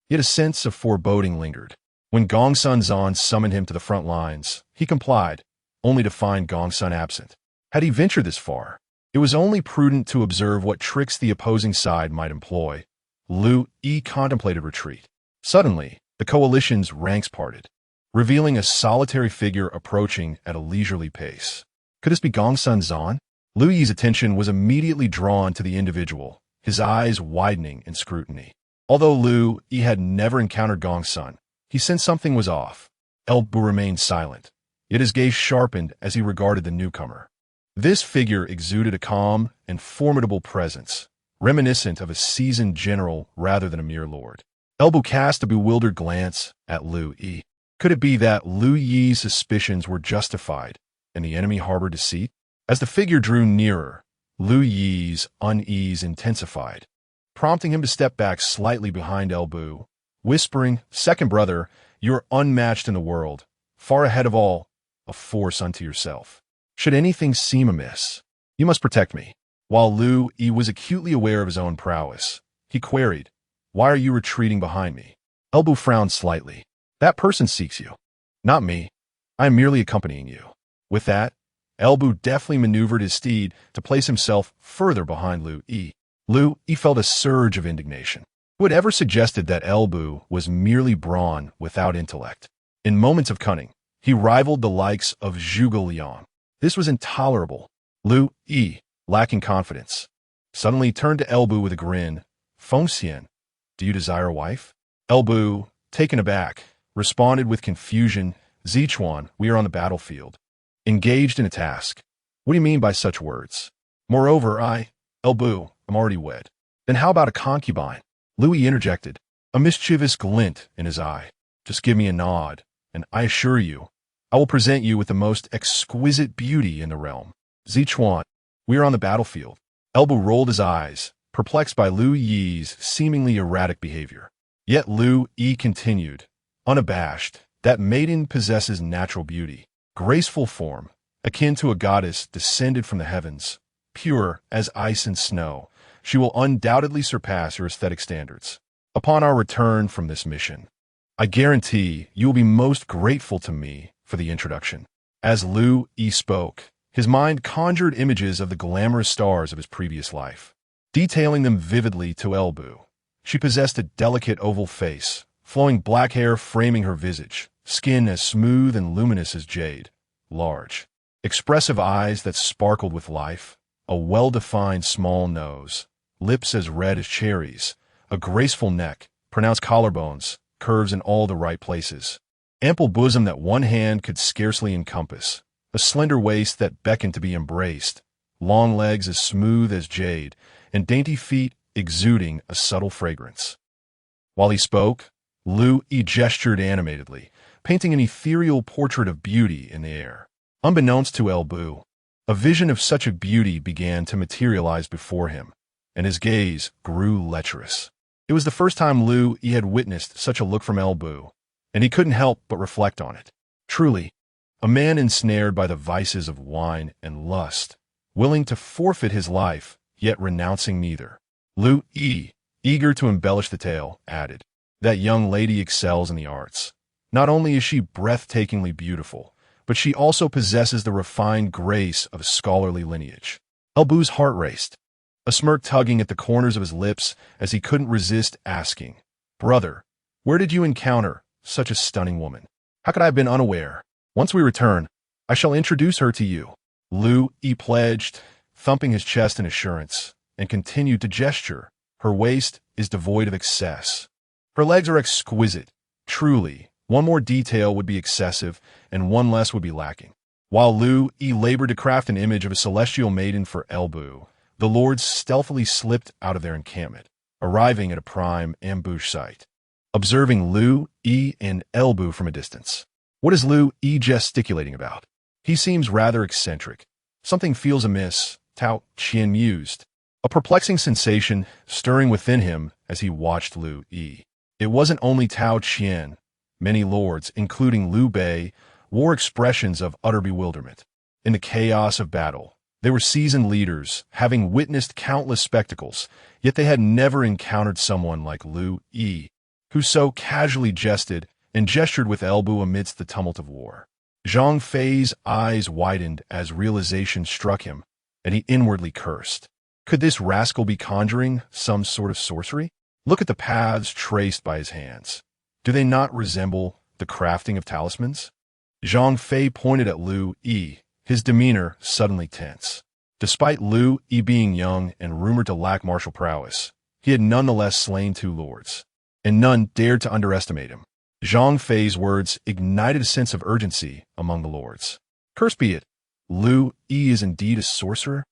Speaker 1: Yet a sense of foreboding lingered. When Gongsun Zan summoned him to the front lines, he complied, only to find Gongsun absent. Had he ventured this far, it was only prudent to observe what tricks the opposing side might employ. Liu Yi contemplated retreat. Suddenly, the coalition's ranks parted, revealing a solitary figure approaching at a leisurely pace. Could this be Gongsun Zan? Liu Yi's attention was immediately drawn to the individual, his eyes widening in scrutiny. Although Liu Yi had never encountered Gongsun, he sensed something was off. Elbu remained silent, yet his gaze sharpened as he regarded the newcomer. This figure exuded a calm and formidable presence, reminiscent of a seasoned general rather than a mere lord. Elbu cast a bewildered glance at Liu Yi. Could it be that Liu Yi's suspicions were justified and the enemy harbored deceit? As the figure drew nearer, Liu Yi's unease intensified, prompting him to step back slightly behind Elbu, whispering, Second brother, you are unmatched in the world, far ahead of all, a force unto yourself. Should anything seem amiss, you must protect me. While Liu Yi was acutely aware of his own prowess, he queried, Why are you retreating behind me? Elbu frowned slightly. That person seeks you. Not me. I am merely accompanying you. With that, Elbu deftly maneuvered his steed to place himself further behind Liu Yi. Liu Yi felt a surge of indignation. Who had ever suggested that Elbu was merely brawn without intellect? In moments of cunning, he rivaled the likes of Zhuge Liang. This was intolerable. Liu Yi, lacking confidence, suddenly turned to Elbu with a grin. Fengxian, do you desire a wife? Elbu, taken aback, responded with confusion. Zichuan, we are on the battlefield, engaged in a task. What do you mean by such words? Moreover, Elbu, am already wed. Then how about a concubine? Liu Yi interjected, a mischievous glint in his eye. Just give me a nod, and I assure you, I will present you with the most exquisite beauty in the realm. Zichuan, we are on the battlefield. Elbu rolled his eyes, perplexed by Liu Yi's seemingly erratic behavior. Yet Liu Yi continued, unabashed, that maiden possesses natural beauty, graceful form, akin to a goddess descended from the heavens, pure as ice and snow. She will undoubtedly surpass your aesthetic standards. Upon our return from this mission, I guarantee you will be most grateful to me for the introduction. As Liu Yi spoke, his mind conjured images of the glamorous stars of his previous life. detailing them vividly to Elbu. She possessed a delicate oval face, flowing black hair framing her visage, skin as smooth and luminous as jade, large, expressive eyes that sparkled with life, a well-defined small nose, lips as red as cherries, a graceful neck, pronounced collarbones, curves in all the right places, ample bosom that one hand could scarcely encompass, a slender waist that beckoned to be embraced, long legs as smooth as jade, and dainty feet exuding a subtle fragrance. While he spoke, Liu Yi gestured animatedly, painting an ethereal portrait of beauty in the air. Unbeknownst to Elbu, a vision of such a beauty began to materialize before him, and his gaze grew lecherous. It was the first time Liu Yi had witnessed such a look from Elbu, and he couldn't help but reflect on it. Truly, a man ensnared by the vices of wine and lust, willing to forfeit his life, yet renouncing neither. Liu Yi, eager to embellish the tale, added, "That young lady excels in the arts. Not only is she breathtakingly beautiful, but she also possesses the refined grace of a scholarly lineage." Elbu's heart raced, a smirk tugging at the corners of his lips as he couldn't resist asking, "Brother, where did you encounter such a stunning woman? How could I have been unaware? Once we return, I shall introduce her to you." Liu Yi pledged, thumping his chest in assurance, and continued to gesture. "Her waist is devoid of excess. Her legs are exquisite. Truly, one more detail would be excessive, and one less would be lacking." While Liu Yi labored to craft an image of a celestial maiden for Elbu, the lords stealthily slipped out of their encampment, arriving at a prime ambush site. Observing Liu Yi and Elbu from a distance. "What is Liu Yi gesticulating about? He seems rather eccentric. Something feels amiss," Tao Qian mused, a perplexing sensation stirring within him as he watched Liu Yi. It wasn't only Tao Qian. Many lords, including Liu Bei, wore expressions of utter bewilderment. In the chaos of battle, they were seasoned leaders, having witnessed countless spectacles, yet they had never encountered someone like Liu Yi, who so casually jested and gestured with Elbu amidst the tumult of war. Zhang Fei's eyes widened as realization struck him, and he inwardly cursed. Could this rascal be conjuring some sort of sorcery? Look at the paths traced by his hands. Do they not resemble the crafting of talismans? Zhang Fei pointed at Liu Yi, his demeanor suddenly tense. Despite Liu Yi being young and rumored to lack martial prowess, he had nonetheless slain 2 lords, and none dared to underestimate him. Zhang Fei's words ignited a sense of urgency among the lords. Cursed be it, Liu Yi is indeed a sorcerer?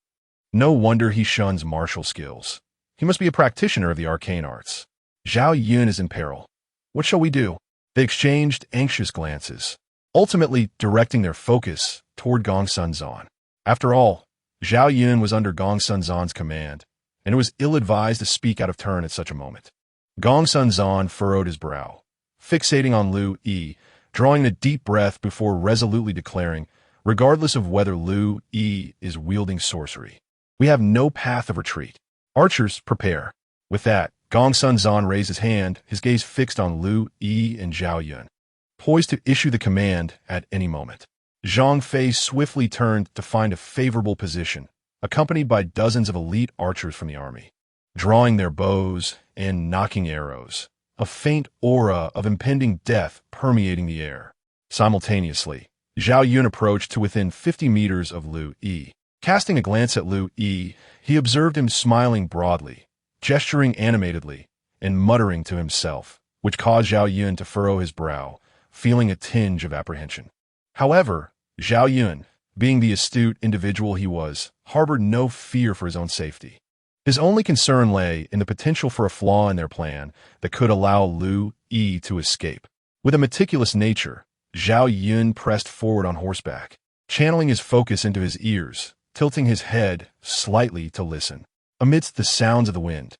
Speaker 1: No wonder he shuns martial skills. He must be a practitioner of the arcane arts. Zhao Yun is in peril. What shall we do? They exchanged anxious glances, ultimately directing their focus toward Gong Sunzan. After all, Zhao Yun was under Gong Sunzan's command, and it was ill-advised to speak out of turn at such a moment. Gong Sunzan furrowed his brow, fixating on Liu Yi, drawing a deep breath before resolutely declaring, regardless of whether Liu Yi is wielding sorcery, we have no path of retreat. Archers, prepare. With that, Gong Sunzan raised his hand, his gaze fixed on Liu Yi and Zhao Yun, poised to issue the command at any moment. Zhang Fei swiftly turned to find a favorable position, accompanied by dozens of elite archers from the army, drawing their bows and nocking arrows, a faint aura of impending death permeating the air. Simultaneously, Zhao Yun approached to within 50 meters of Liu Yi. Casting a glance at Liu Yi, he observed him smiling broadly, gesturing animatedly, and muttering to himself, which caused Zhao Yun to furrow his brow, feeling a tinge of apprehension. However, Zhao Yun, being the astute individual he was, harbored no fear for his own safety. His only concern lay in the potential for a flaw in their plan that could allow Liu Yi to escape. With a meticulous nature, Zhao Yun pressed forward on horseback, channeling his focus into his ears, tilting his head slightly to listen. Amidst the sounds of the wind,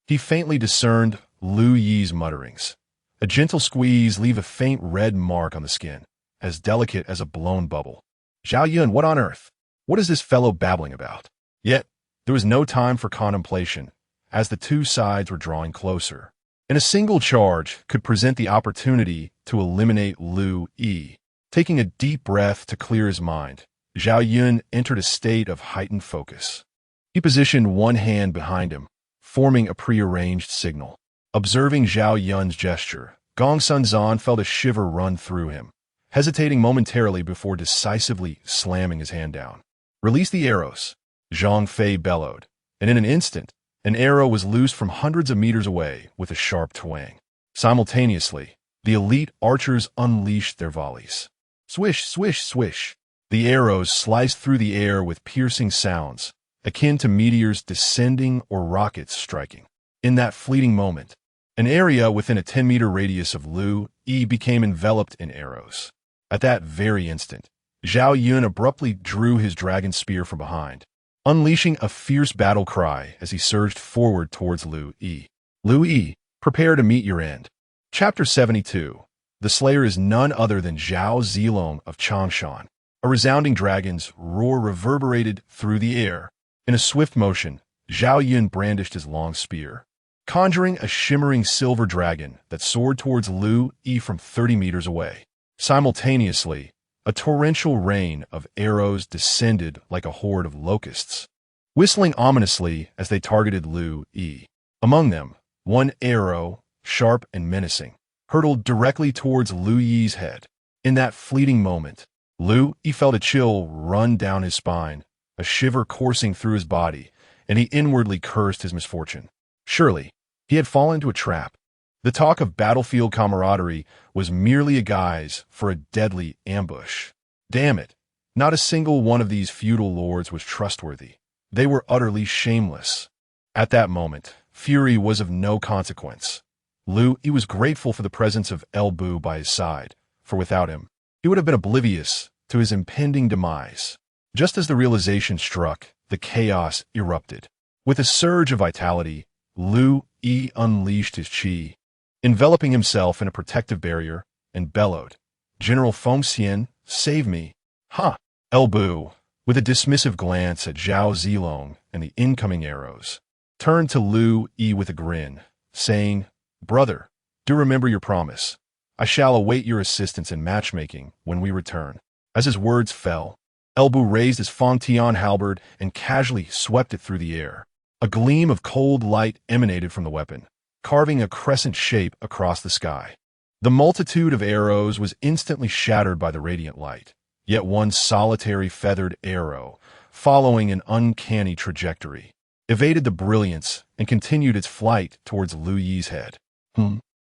Speaker 1: he faintly discerned Liu Yi's mutterings. A gentle squeeze leave a faint red mark on the skin, as delicate as a blown bubble. Zhao Yun, what on earth? What is this fellow babbling about? Yet, there was no time for contemplation, as the 2 sides were drawing closer, and a single charge could present the opportunity to eliminate Liu Yi. Taking a deep breath to clear his mind, Zhao Yun entered a state of heightened focus. He positioned one hand behind him, forming a prearranged signal. Observing Zhao Yun's gesture, Gong Sunzan felt a shiver run through him, hesitating momentarily before decisively slamming his hand down. "Release the arrows," Zhang Fei bellowed, and in an instant, an arrow was loosed from hundreds of meters away with a sharp twang. Simultaneously, the elite archers unleashed their volleys. Swish, swish, swish. The arrows sliced through the air with piercing sounds, akin to meteors descending or rockets striking. In that fleeting moment, an area within a 10-meter radius of Liu Yi became enveloped in arrows. At that very instant, Zhao Yun abruptly drew his dragon spear from behind, unleashing a fierce battle cry as he surged forward towards Liu Yi. "Liu Yi, prepare to meet your end." Chapter 72. The Slayer is none other than Zhao Zilong of Changshan. A resounding dragon's roar reverberated through the air. In a swift motion, Zhao Yun brandished his long spear, conjuring a shimmering silver dragon that soared towards Liu Yi from 30 meters away. Simultaneously, a torrential rain of arrows descended like a horde of locusts, whistling ominously as they targeted Liu Yi. Among them, one arrow, sharp and menacing, hurtled directly towards Liu Yi's head. In that fleeting moment, Liu Yi felt a chill run down his spine, a shiver coursing through his body, and he inwardly cursed his misfortune. Surely, he had fallen into a trap. The talk of battlefield camaraderie was merely a guise for a deadly ambush. Damn it, not a single one of these feudal lords was trustworthy. They were utterly shameless. At that moment, fury was of no consequence. Liu Yi was grateful for the presence of El Bu by his side, for without him, he would have been oblivious to his impending demise. Just as the realization struck, the chaos erupted. With a surge of vitality, Liu Yi unleashed his qi, enveloping himself in a protective barrier, and bellowed, "General Fengxian, save me." "Ha!" El Bu, with a dismissive glance at Zhao Zilong and the incoming arrows, turned to Liu Yi with a grin, saying, "Brother, do remember your promise. I shall await your assistance in matchmaking when we return." As his words fell, El Bu raised his Fengtian halberd and casually swept it through the air. A gleam of cold light emanated from the weapon, carving a crescent shape across the sky. The multitude of arrows was instantly shattered by the radiant light, yet one solitary feathered arrow, following an uncanny trajectory, evaded the brilliance and continued its flight towards Liu Yi's head.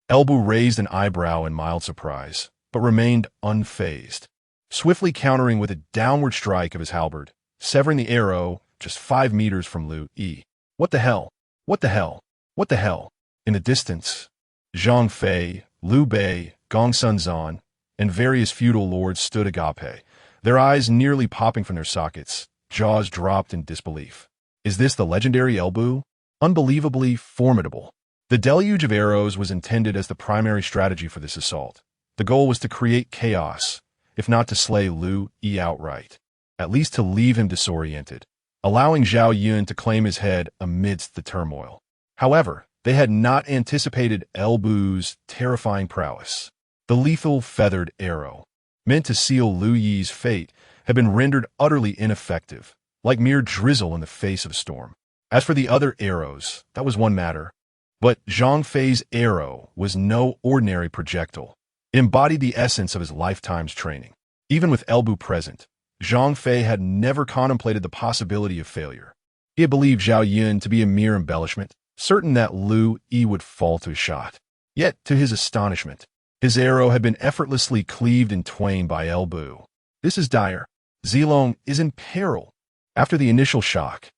Speaker 1: El Bu raised an eyebrow in mild surprise, but remained unfazed, swiftly countering with a downward strike of his halberd, severing the arrow just 5 meters from Liu Yi. "What the hell? What the hell? What the hell?" In the distance, Zhang Fei, Liu Bei, Gong Sunzan, and various feudal lords stood agape, their eyes nearly popping from their sockets, jaws dropped in disbelief. Is this the legendary El Bu? Unbelievably formidable. The deluge of arrows was intended as the primary strategy for this assault. The goal was to create chaos, if not to slay Liu Yi outright, at least to leave him disoriented, allowing Zhao Yun to claim his head amidst the turmoil. However, they had not anticipated El Bu's terrifying prowess. The lethal feathered arrow, meant to seal Liu Yi's fate, had been rendered utterly ineffective, like mere drizzle in the face of a storm. As for the other arrows, that was one matter. But Zhang Fei's arrow was no ordinary projectile. It embodied the essence of his lifetime's training. Even with El Bu present, Zhang Fei had never contemplated the possibility of failure. He had believed Zhao Yun to be a mere embellishment, certain that Liu Yi would fall to his shot. Yet, to his astonishment, his arrow had been effortlessly cleaved in twain by El Bu. This is dire. Zilong is in peril. After the initial shock,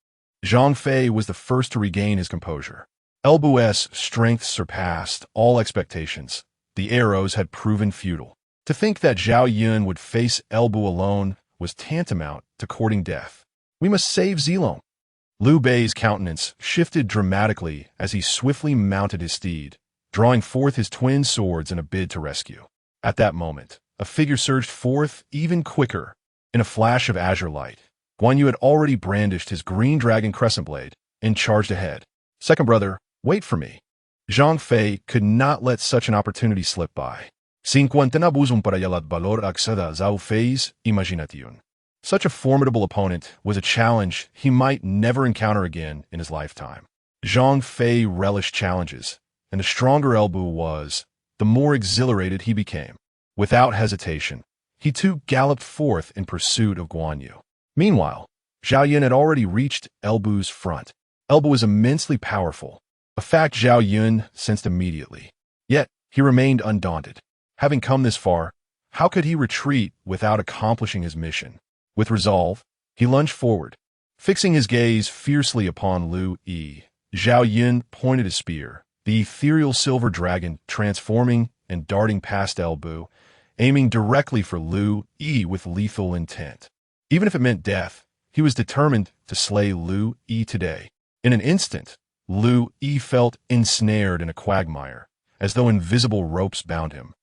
Speaker 1: Zhang Fei was the first to regain his composure. El Bu's strength surpassed all expectations. The arrows had proven futile. To think that Zhao Yun would face El Bu alone was tantamount to courting death. "We must save Zilong." Liu Bei's countenance shifted dramatically as he swiftly mounted his steed, drawing forth his twin swords in a bid to rescue. At that moment, a figure surged forth even quicker. In a flash of azure light, Guan Yu had already brandished his green dragon crescent blade and charged ahead. "Second brother, wait for me." Zhang Fei could not let such an opportunity slip by. 50 abusum para el valor acceda Zhao Fei's imaginación. Such a formidable opponent was a challenge he might never encounter again in his lifetime. Zhang Fei relished challenges, and the stronger Elbu was, the more exhilarated he became. Without hesitation, he too galloped forth in pursuit of Guan Yu. Meanwhile, Zhao Yun had already reached Elbu's front. Elbu was immensely powerful, a fact Zhao Yun sensed immediately. Yet, he remained undaunted. Having come this far, how could he retreat without accomplishing his mission? With resolve, he lunged forward. Fixing his gaze fiercely upon Liu Yi, Zhao Yun pointed his spear, the ethereal silver dragon transforming and darting past Elbu, aiming directly for Liu Yi with lethal intent. Even if it meant death, he was determined to slay Liu Yi today. In an instant, Liu Yi felt ensnared in a quagmire, as though invisible ropes bound him,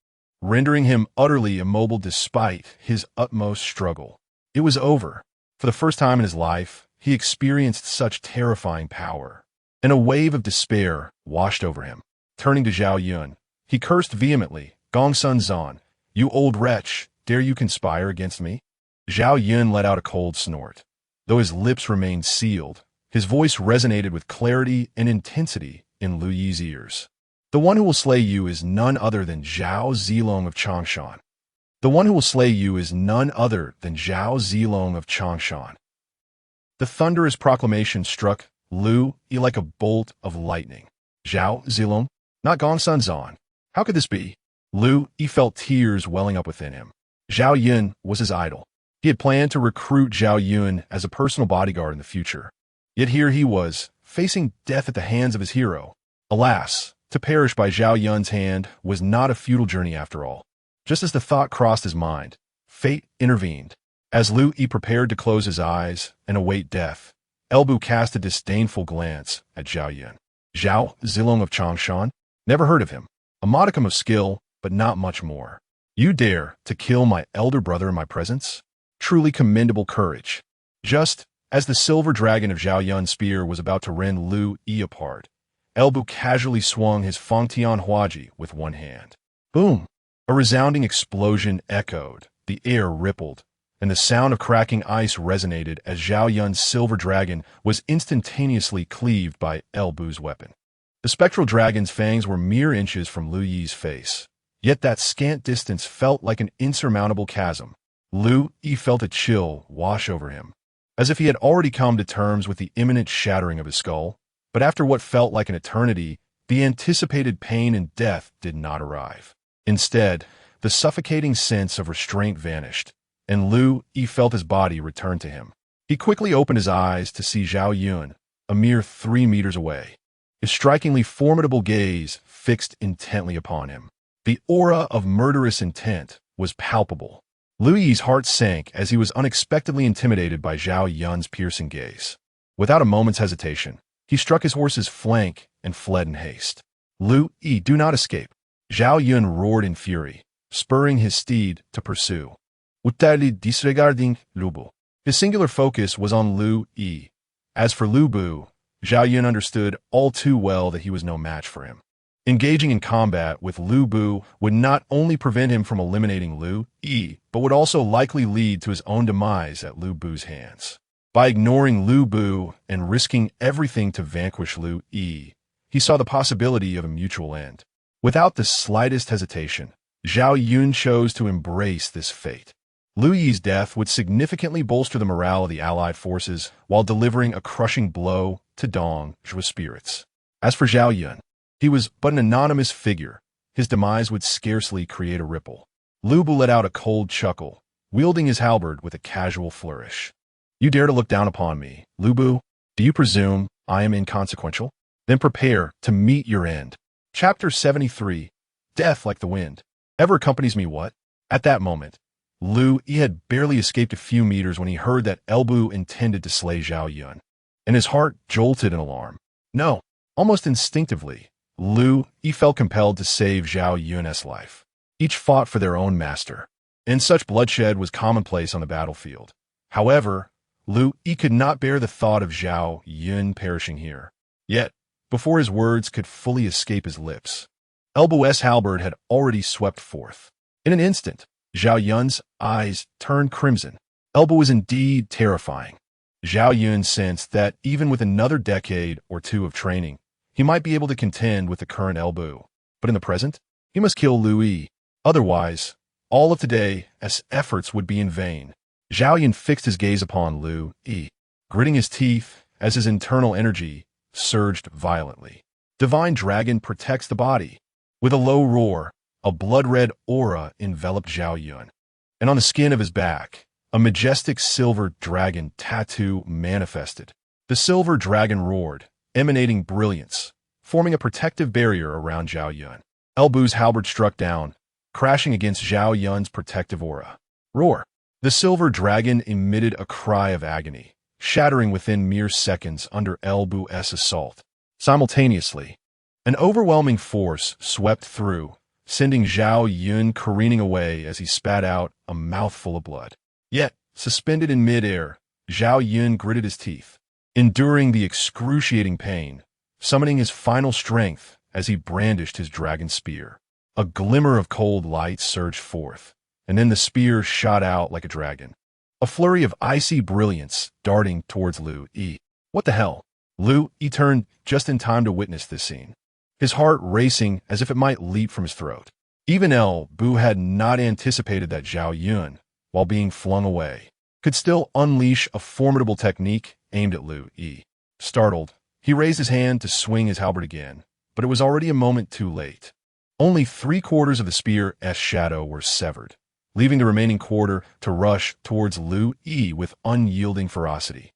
Speaker 1: rendering him utterly immobile despite his utmost struggle. It was over. For the first time in his life, he experienced such terrifying power, and a wave of despair washed over him. Turning to Zhao Yun, he cursed vehemently, "Gongsun Zan, you old wretch, dare you conspire against me?" Zhao Yun let out a cold snort. Though his lips remained sealed, his voice resonated with clarity and intensity in Liu Yi's ears. "The one who will slay you is none other than Zhao Zilong of Changshan. The one who will slay you is none other than Zhao Zilong of Changshan." The thunderous proclamation struck Liu Yi like a bolt of lightning. Zhao Zilong? Not Gongsun Zan. How could this be? Liu Yi felt tears welling up within him. Zhao Yun was his idol. He had planned to recruit Zhao Yun as a personal bodyguard in the future. Yet here he was, facing death at the hands of his hero. Alas, to perish by Zhao Yun's hand was not a futile journey after all. Just as the thought crossed his mind, fate intervened. As Liu Yi prepared to close his eyes and await death, Elbu cast a disdainful glance at Zhao Yun. Zhao Zilong of Changshan? Never heard of him. A modicum of skill, but not much more. You dare to kill my elder brother in my presence? Truly commendable courage. Just as the silver dragon of Zhao Yun's spear was about to rend Liu Yi apart, Elbu casually swung his Fangtian Huaji with one hand. Boom! A resounding explosion echoed, the air rippled, and the sound of cracking ice resonated as Zhao Yun's silver dragon was instantaneously cleaved by Elbu's weapon. The spectral dragon's fangs were mere inches from Liu Yi's face, yet that scant distance felt like an insurmountable chasm. Liu Yi felt a chill wash over him, as if he had already come to terms with the imminent shattering of his skull. But after what felt like an eternity, the anticipated pain and death did not arrive. Instead, the suffocating sense of restraint vanished, and Liu Yi felt his body return to him. He quickly opened his eyes to see Zhao Yun, a mere 3 meters away, his strikingly formidable gaze fixed intently upon him. The aura of murderous intent was palpable. Liu Yi's heart sank as he was unexpectedly intimidated by Zhao Yun's piercing gaze. Without a moment's hesitation, he struck his horse's flank and fled in haste. "Liu Yi, do not escape!" Zhao Yun roared in fury, spurring his steed to pursue. Utterly disregarding Lu Bu. His singular focus was on Liu Yi. As for Lu Bu, Zhao Yun understood all too well that he was no match for him. Engaging in combat with Lu Bu would not only prevent him from eliminating Liu Yi, but would also likely lead to his own demise at Lu Bu's hands. By ignoring Lu Bu and risking everything to vanquish Liu Yi, he saw the possibility of a mutual end. Without the slightest hesitation, Zhao Yun chose to embrace this fate. Liu Yi's death would significantly bolster the morale of the allied forces while delivering a crushing blow to Dong Zhuo's spirits. As for Zhao Yun, he was but an anonymous figure. His demise would scarcely create a ripple. Lu Bu let out a cold chuckle, wielding his halberd with a casual flourish. "You dare to look down upon me, Lu Bu? Do you presume I am inconsequential? Then prepare to meet your end." Chapter 73. Death like the wind. Ever accompanies me what? At that moment, Liu Yi had barely escaped a few meters when he heard that Elbu intended to slay Zhao Yun, and his heart jolted in alarm. No, almost instinctively, Liu Yi felt compelled to save Zhao Yun's life. Each fought for their own master, and such bloodshed was commonplace on the battlefield. However, Liu Yi could not bear the thought of Zhao Yun perishing here. Yet, before his words could fully escape his lips, Elbu's halberd had already swept forth. In an instant, Zhao Yun's eyes turned crimson. Elbu was indeed terrifying. Zhao Yun sensed that even with another decade or two of training, he might be able to contend with the current elbow. But in the present, he must kill Liu Yi. Otherwise, all of today's efforts would be in vain. Zhao Yun fixed his gaze upon Liu Yi, gritting his teeth as his internal energy surged violently. Divine Dragon protects the body. With a low roar, a blood-red aura enveloped Zhao Yun, and on the skin of his back, a majestic silver dragon tattoo manifested. The silver dragon roared, emanating brilliance, forming a protective barrier around Zhao Yun. Elbu's halberd struck down, crashing against Zhao Yun's protective aura. Roar! The silver dragon emitted a cry of agony, shattering within mere seconds under Elbu's assault. Simultaneously, an overwhelming force swept through, sending Zhao Yun careening away as he spat out a mouthful of blood. Yet, suspended in midair, Zhao Yun gritted his teeth, enduring the excruciating pain, summoning his final strength as he brandished his dragon spear. A glimmer of cold light surged forth, and then the spear shot out like a dragon. A flurry of icy brilliance darting towards Liu Yi. What the hell? Liu Yi turned just in time to witness this scene, his heart racing as if it might leap from his throat. Even Bu had not anticipated that Zhao Yun, while being flung away, could still unleash a formidable technique aimed at Liu Yi. Startled, he raised his hand to swing his halberd again, but it was already a moment too late. Only 3/4 of the spear's shadow were severed, leaving the remaining quarter to rush towards Liu Yi with unyielding ferocity.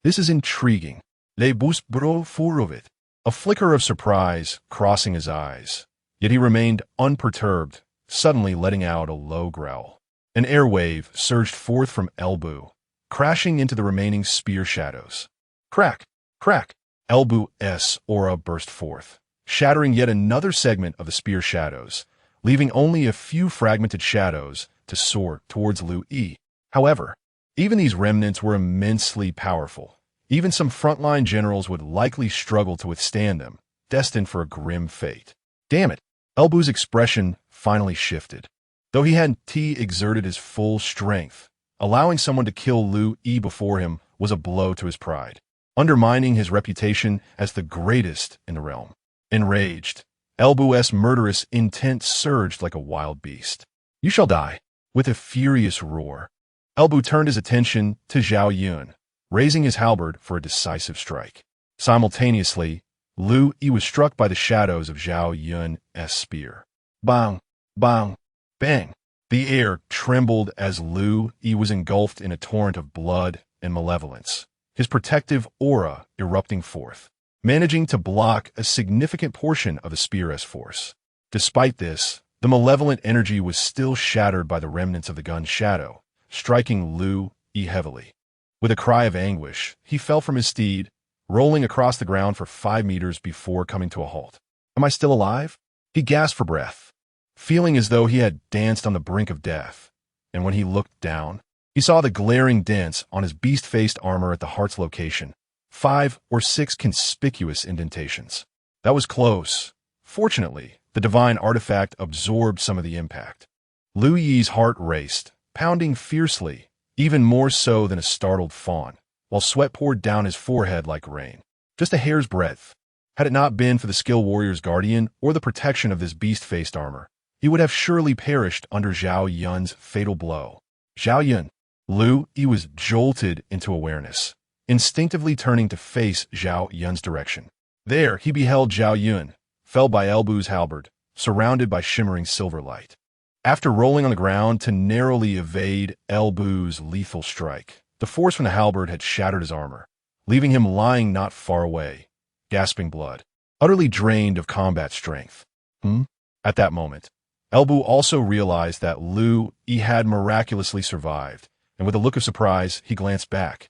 Speaker 1: This is intriguing. Le bus bro fur of it. A flicker of surprise crossing his eyes, yet he remained unperturbed, suddenly letting out a low growl. An air wave surged forth from Elbu, crashing into the remaining spear shadows. Crack! Crack! Elbu's aura burst forth, shattering yet another segment of the spear shadows, leaving only a few fragmented shadows to soar towards Liu Yi. However, even these remnants were immensely powerful. Even some frontline generals would likely struggle to withstand them, destined for a grim fate. Damn it! Elbu's expression finally shifted. Though he hadn't exerted his full strength, allowing someone to kill Liu Yi before him was a blow to his pride, undermining his reputation as the greatest in the realm. Enraged, Elbu's murderous intent surged like a wild beast. You shall die! With a furious roar, Elbu turned his attention to Zhao Yun, raising his halberd for a decisive strike. Simultaneously, Liu Yi was struck by the shadows of Zhao Yun's spear. Bang! Bang! Bang! The air trembled as Liu Yi was engulfed in a torrent of blood and malevolence, his protective aura erupting forth, managing to block a significant portion of the spear's force. Despite this, the malevolent energy was still shattered by the remnants of the gun's shadow, striking Liu Yi heavily. With a cry of anguish, he fell from his steed, rolling across the ground for 5 meters before coming to a halt. Am I still alive? He gasped for breath, feeling as though he had danced on the brink of death. And when he looked down, he saw the glaring dents on his beast-faced armor at the heart's location, 5 or 6 conspicuous indentations. That was close. Fortunately, the divine artifact absorbed some of the impact. Liu Yi's heart raced, pounding fiercely, even more so than a startled fawn, while sweat poured down his forehead like rain. Just a hair's breadth. Had it not been for the skilled warrior's guardian or the protection of this beast-faced armor, he would have surely perished under Zhao Yun's fatal blow. Zhao Yun. Liu Yi was jolted into awareness, instinctively turning to face Zhao Yun's direction. There he beheld Zhao Yun, felled by Elbu's halberd, surrounded by shimmering silver light. After rolling on the ground to narrowly evade Elbu's lethal strike, the force from the halberd had shattered his armor, leaving him lying not far away, gasping blood, utterly drained of combat strength. At that moment, Elbu also realized that Liu Yi had miraculously survived, and with a look of surprise, he glanced back,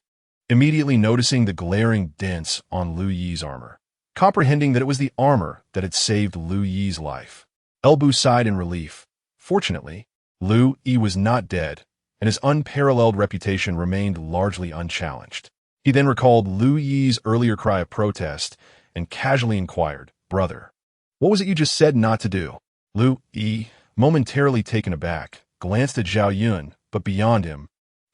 Speaker 1: immediately noticing the glaring dents on Liu Yi's armor. Comprehending that it was the armor that had saved Liu Yi's life, Elbu sighed in relief. Fortunately, Liu Yi was not dead, and his unparalleled reputation remained largely unchallenged. He then recalled Liu Yi's earlier cry of protest and casually inquired, "Brother, what was it you just said not to do?" Liu Yi, momentarily taken aback, glanced at Zhao Yun, but beyond him,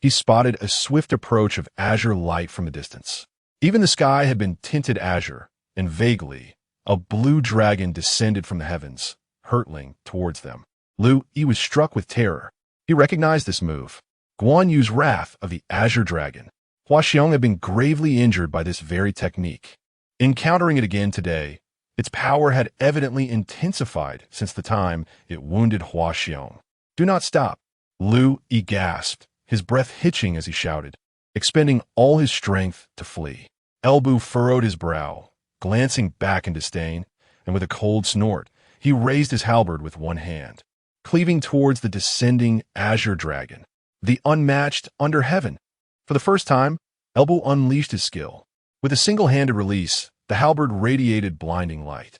Speaker 1: he spotted a swift approach of azure light from a distance. Even the sky had been tinted azure, and vaguely, a blue dragon descended from the heavens, hurtling towards them. Liu Yi was struck with terror. He recognized this move. Guan Yu's wrath of the azure dragon. Hua Xiong had been gravely injured by this very technique. Encountering it again today, its power had evidently intensified since the time it wounded Hua Xiong. "Do not stop!" Liu Yi gasped, his breath hitching as he shouted, expending all his strength to flee. Elbu furrowed his brow, glancing back in disdain, and with a cold snort, he raised his halberd with one hand, cleaving towards the descending azure dragon, the unmatched under heaven. For the first time, Elbu unleashed his skill. With a single-handed release, the halberd radiated blinding light,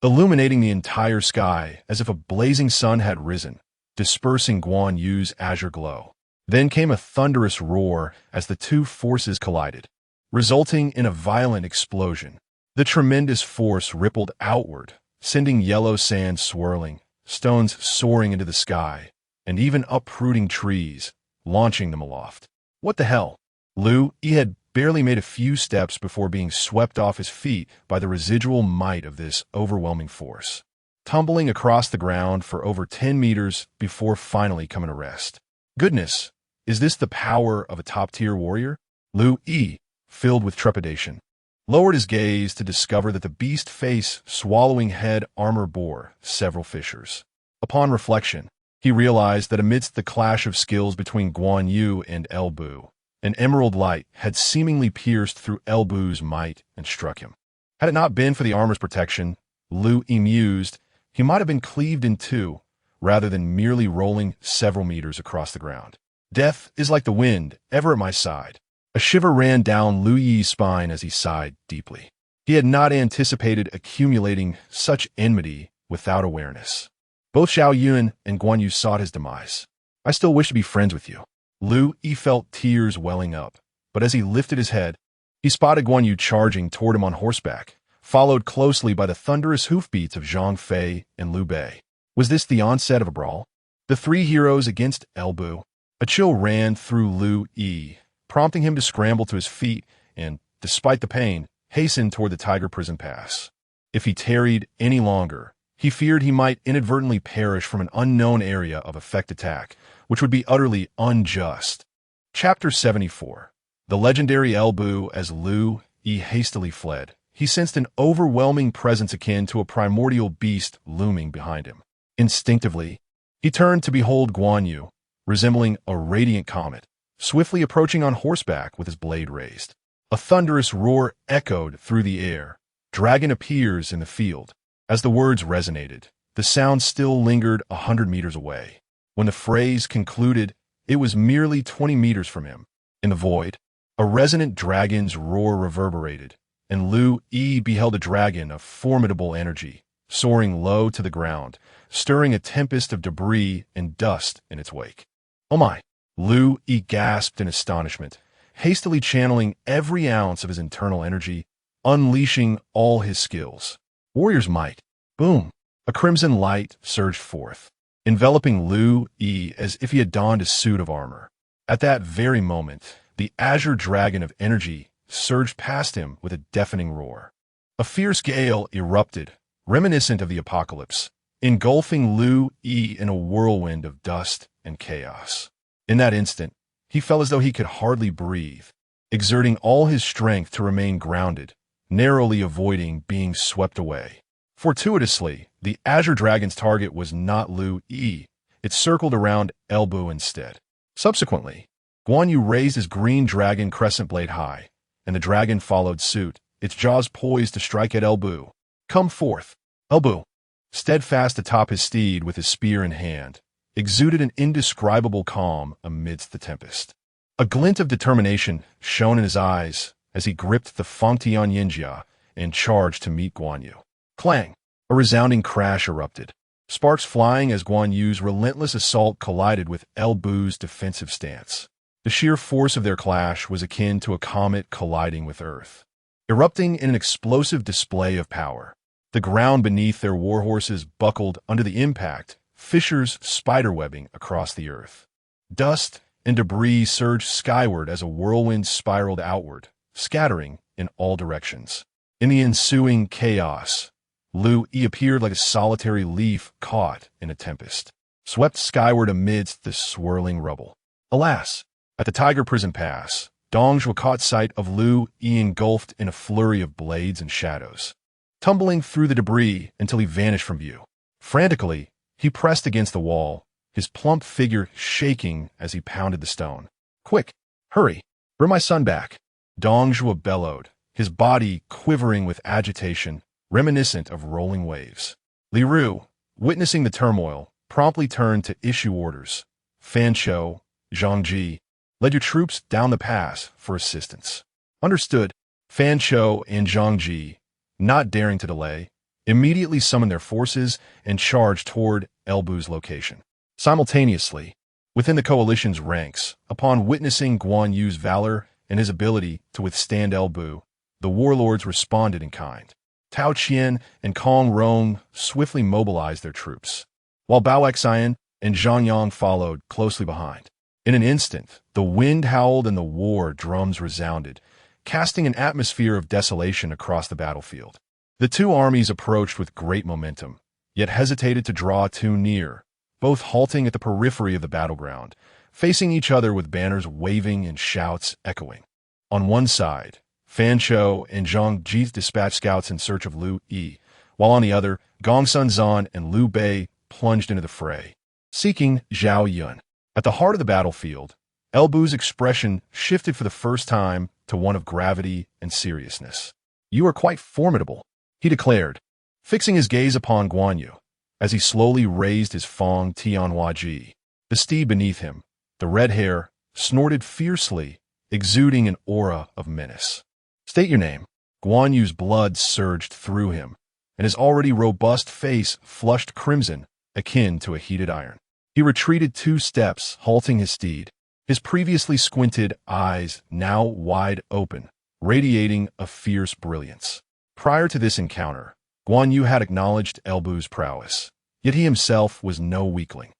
Speaker 1: illuminating the entire sky as if a blazing sun had risen, dispersing Guan Yu's azure glow. Then came a thunderous roar as the two forces collided, resulting in a violent explosion. The tremendous force rippled outward, sending yellow sand swirling, stones soaring into the sky, and even uprooting trees, launching them aloft. What the hell? Liu Yi had barely made a few steps before being swept off his feet by the residual might of this overwhelming force, tumbling across the ground for over 10 meters before finally coming to rest. Goodness, is this the power of a top-tier warrior? Liu Yi, filled with trepidation, lowered his gaze to discover that the beast face swallowing head armor bore several fissures. Upon reflection, he realized that amidst the clash of skills between Guan Yu and Elbu, an emerald light had seemingly pierced through Elbu's might and struck him. Had it not been for the armor's protection, Liu Yi mused, he might have been cleaved in two, rather than merely rolling several meters across the ground. Death is like the wind, ever at my side. A shiver ran down Liu Yi's spine as he sighed deeply. He had not anticipated accumulating such enmity without awareness. Both Xiao Yun and Guan Yu sought his demise. "I still wish to be friends with you." Liu Yi felt tears welling up, but as he lifted his head, he spotted Guan Yu charging toward him on horseback, followed closely by the thunderous hoofbeats of Zhang Fei and Liu Bei. Was this the onset of a brawl? The three heroes against Elbu? A chill ran through Liu Yi, prompting him to scramble to his feet and, despite the pain, hasten toward the Tiger Prison Pass. If he tarried any longer, he feared he might inadvertently perish from an unknown area of effect attack, which would be utterly unjust. Chapter 74. The legendary Elbu. As Liu Yi hastily fled, he sensed an overwhelming presence akin to a primordial beast looming behind him. Instinctively, he turned to behold Guan Yu, resembling a radiant comet, swiftly approaching on horseback with his blade raised. A thunderous roar echoed through the air. "Dragon appears in the field." As the words resonated, the sound still lingered 100 meters away. When the phrase concluded, it was merely 20 meters from him. In the void, a resonant dragon's roar reverberated, and Liu Yi beheld a dragon of formidable energy, soaring low to the ground, stirring a tempest of debris and dust in its wake. "Oh my!" Liu Yi gasped in astonishment, hastily channeling every ounce of his internal energy, unleashing all his skills. Warrior's might. Boom! A crimson light surged forth, enveloping Liu Yi as if he had donned a suit of armor. At that very moment, the azure dragon of energy surged past him with a deafening roar. A fierce gale erupted, reminiscent of the apocalypse, engulfing Liu Yi in a whirlwind of dust and chaos. In that instant, he felt as though he could hardly breathe, exerting all his strength to remain grounded, narrowly avoiding being swept away. Fortuitously, the azure dragon's target was not Liu Yi. It circled around Elbu instead. Subsequently, Guan Yu raised his green dragon crescent blade high, and the dragon followed suit, its jaws poised to strike at Elbu. "Come forth!" Elbu, steadfast atop his steed with his spear in hand, exuded an indescribable calm amidst the tempest. A glint of determination shone in his eyes as he gripped the Fangtian Yinjia and charged to meet Guan Yu. Clang! A resounding crash erupted, sparks flying as Guan Yu's relentless assault collided with Elbu's defensive stance. The sheer force of their clash was akin to a comet colliding with Earth, erupting in an explosive display of power. The ground beneath their warhorses buckled under the impact, fissures spiderwebbing across the earth. Dust and debris surged skyward as a whirlwind spiraled outward, scattering in all directions. In the ensuing chaos, Liu Yi appeared like a solitary leaf caught in a tempest, swept skyward amidst the swirling rubble. Alas, at the Tiger Prison Pass, Dong Zhuo caught sight of Liu Yi engulfed in a flurry of blades and shadows, tumbling through the debris until he vanished from view. Frantically, he pressed against the wall, his plump figure shaking as he pounded the stone. "Quick, hurry, bring my son back," Dong Zhuo bellowed, his body quivering with agitation, reminiscent of rolling waves. Liu, witnessing the turmoil, promptly turned to issue orders. "Fan Shou, Zhang Ji, led your troops down the pass for assistance." "Understood." Fan Shou and Zhang Ji, not daring to delay, immediately summoned their forces and charged toward Elbu's location. Simultaneously, within the coalition's ranks, upon witnessing Guan Yu's valor and his ability to withstand Elbu, the warlords responded in kind. Tao Qian and Kong Rong swiftly mobilized their troops, while Bao Xian and Zhang Yang followed closely behind. In an instant, the wind howled and the war drums resounded, casting an atmosphere of desolation across the battlefield. The two armies approached with great momentum, yet hesitated to draw too near, both halting at the periphery of the battleground, facing each other with banners waving and shouts echoing. On one side, Fan Shou and Zhang Ji dispatched scouts in search of Liu Yi, while on the other, Gongsun Zan and Liu Bei plunged into the fray, seeking Zhao Yun. At the heart of the battlefield, Elbu's expression shifted for the first time to one of gravity and seriousness. "You are quite formidable," he declared, fixing his gaze upon Guan Yu, as he slowly raised his Fong Tianhua Ji. The steed beneath him, the red hair, snorted fiercely, exuding an aura of menace. "State your name." Guan Yu's blood surged through him, and his already robust face flushed crimson, akin to a heated iron. He retreated 2 steps, halting his steed, his previously squinted eyes now wide open, radiating a fierce brilliance. Prior to this encounter, Guan Yu had acknowledged Elbu's prowess, yet he himself was no weakling.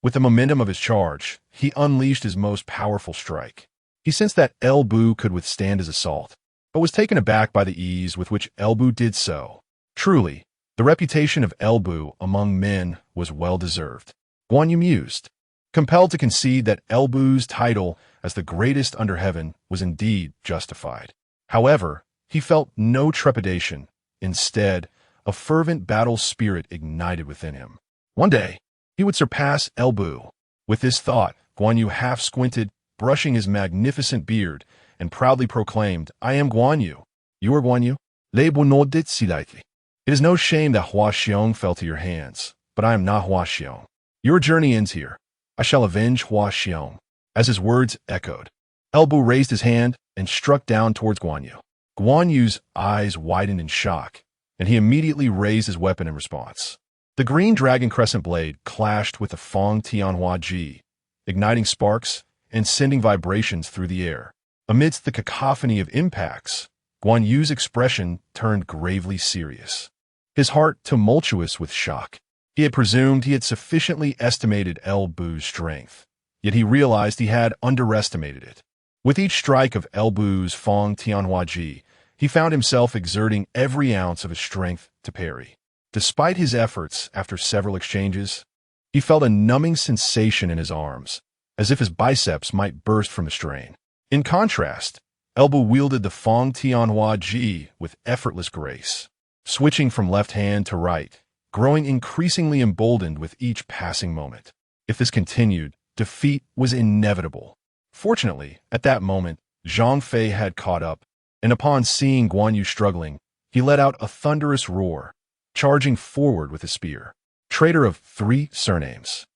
Speaker 1: With the momentum of his charge, he unleashed his most powerful strike. He sensed that Elbu could withstand his assault, but was taken aback by the ease with which Elbu did so. Truly, the reputation of Elbu among men was well-deserved. Guan Yu mused, compelled to concede that Elbu's title as the greatest under heaven was indeed justified. However, he felt no trepidation. Instead, a fervent battle spirit ignited within him. One day, he would surpass Elbu. With this thought, Guan Yu half-squinted, brushing his magnificent beard, and proudly proclaimed, "I am Guan Yu." "You are Guan Yu?" It is no shame that Hua Xiong fell to your hands, but I am not Hua Xiong. Your journey ends here. I shall avenge Hua Xiong." As his words echoed, Elbu raised his hand and struck down towards Guan Yu. Guan Yu's eyes widened in shock, and he immediately raised his weapon in response. The green dragon crescent blade clashed with the Fong Tianhua Ji, igniting sparks and sending vibrations through the air. Amidst the cacophony of impacts, Guan Yu's expression turned gravely serious, his heart tumultuous with shock. He had presumed he had sufficiently estimated Elbu's strength, yet he realized he had underestimated it. With each strike of Elbu's Fong Tianhua Ji, he found himself exerting every ounce of his strength to parry. Despite his efforts after several exchanges, he felt a numbing sensation in his arms, as if his biceps might burst from the strain. In contrast, Elbu wielded the Fong Tianhua Ji with effortless grace, switching from left hand to right, growing increasingly emboldened with each passing moment. If this continued, defeat was inevitable. Fortunately, at that moment, Zhang Fei had caught up, and upon seeing Guan Yu struggling, he let out a thunderous roar, charging forward with his spear. "Traitor of 3 surnames,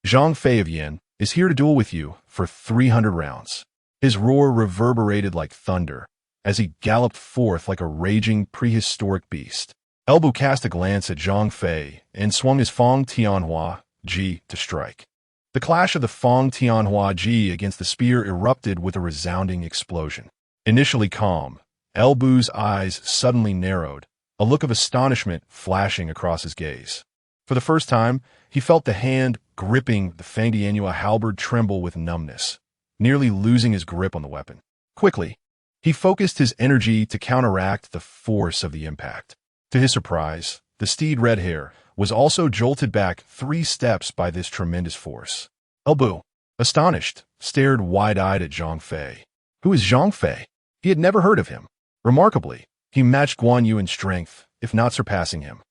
Speaker 1: Zhang Fei of Yin is here to duel with you for 300 rounds. His roar reverberated like thunder as he galloped forth like a raging prehistoric beast. Elbu cast a glance at Zhang Fei and swung his Fong Tianhua Ji to strike. The clash of the Fong Tianhua Ji against the spear erupted with a resounding explosion. Initially calm, Elbu's eyes suddenly narrowed, a look of astonishment flashing across his gaze. For the first time, he felt the hand gripping the Fang Tianhua halberd tremble with numbness, nearly losing his grip on the weapon. Quickly, he focused his energy to counteract the force of the impact. To his surprise, the steed Red Hair was also jolted back 3 steps by this tremendous force. Elbu, astonished, stared wide-eyed at Zhang Fei. Who is Zhang Fei? He had never heard of him. Remarkably, he matched Guan Yu in strength, if not surpassing him.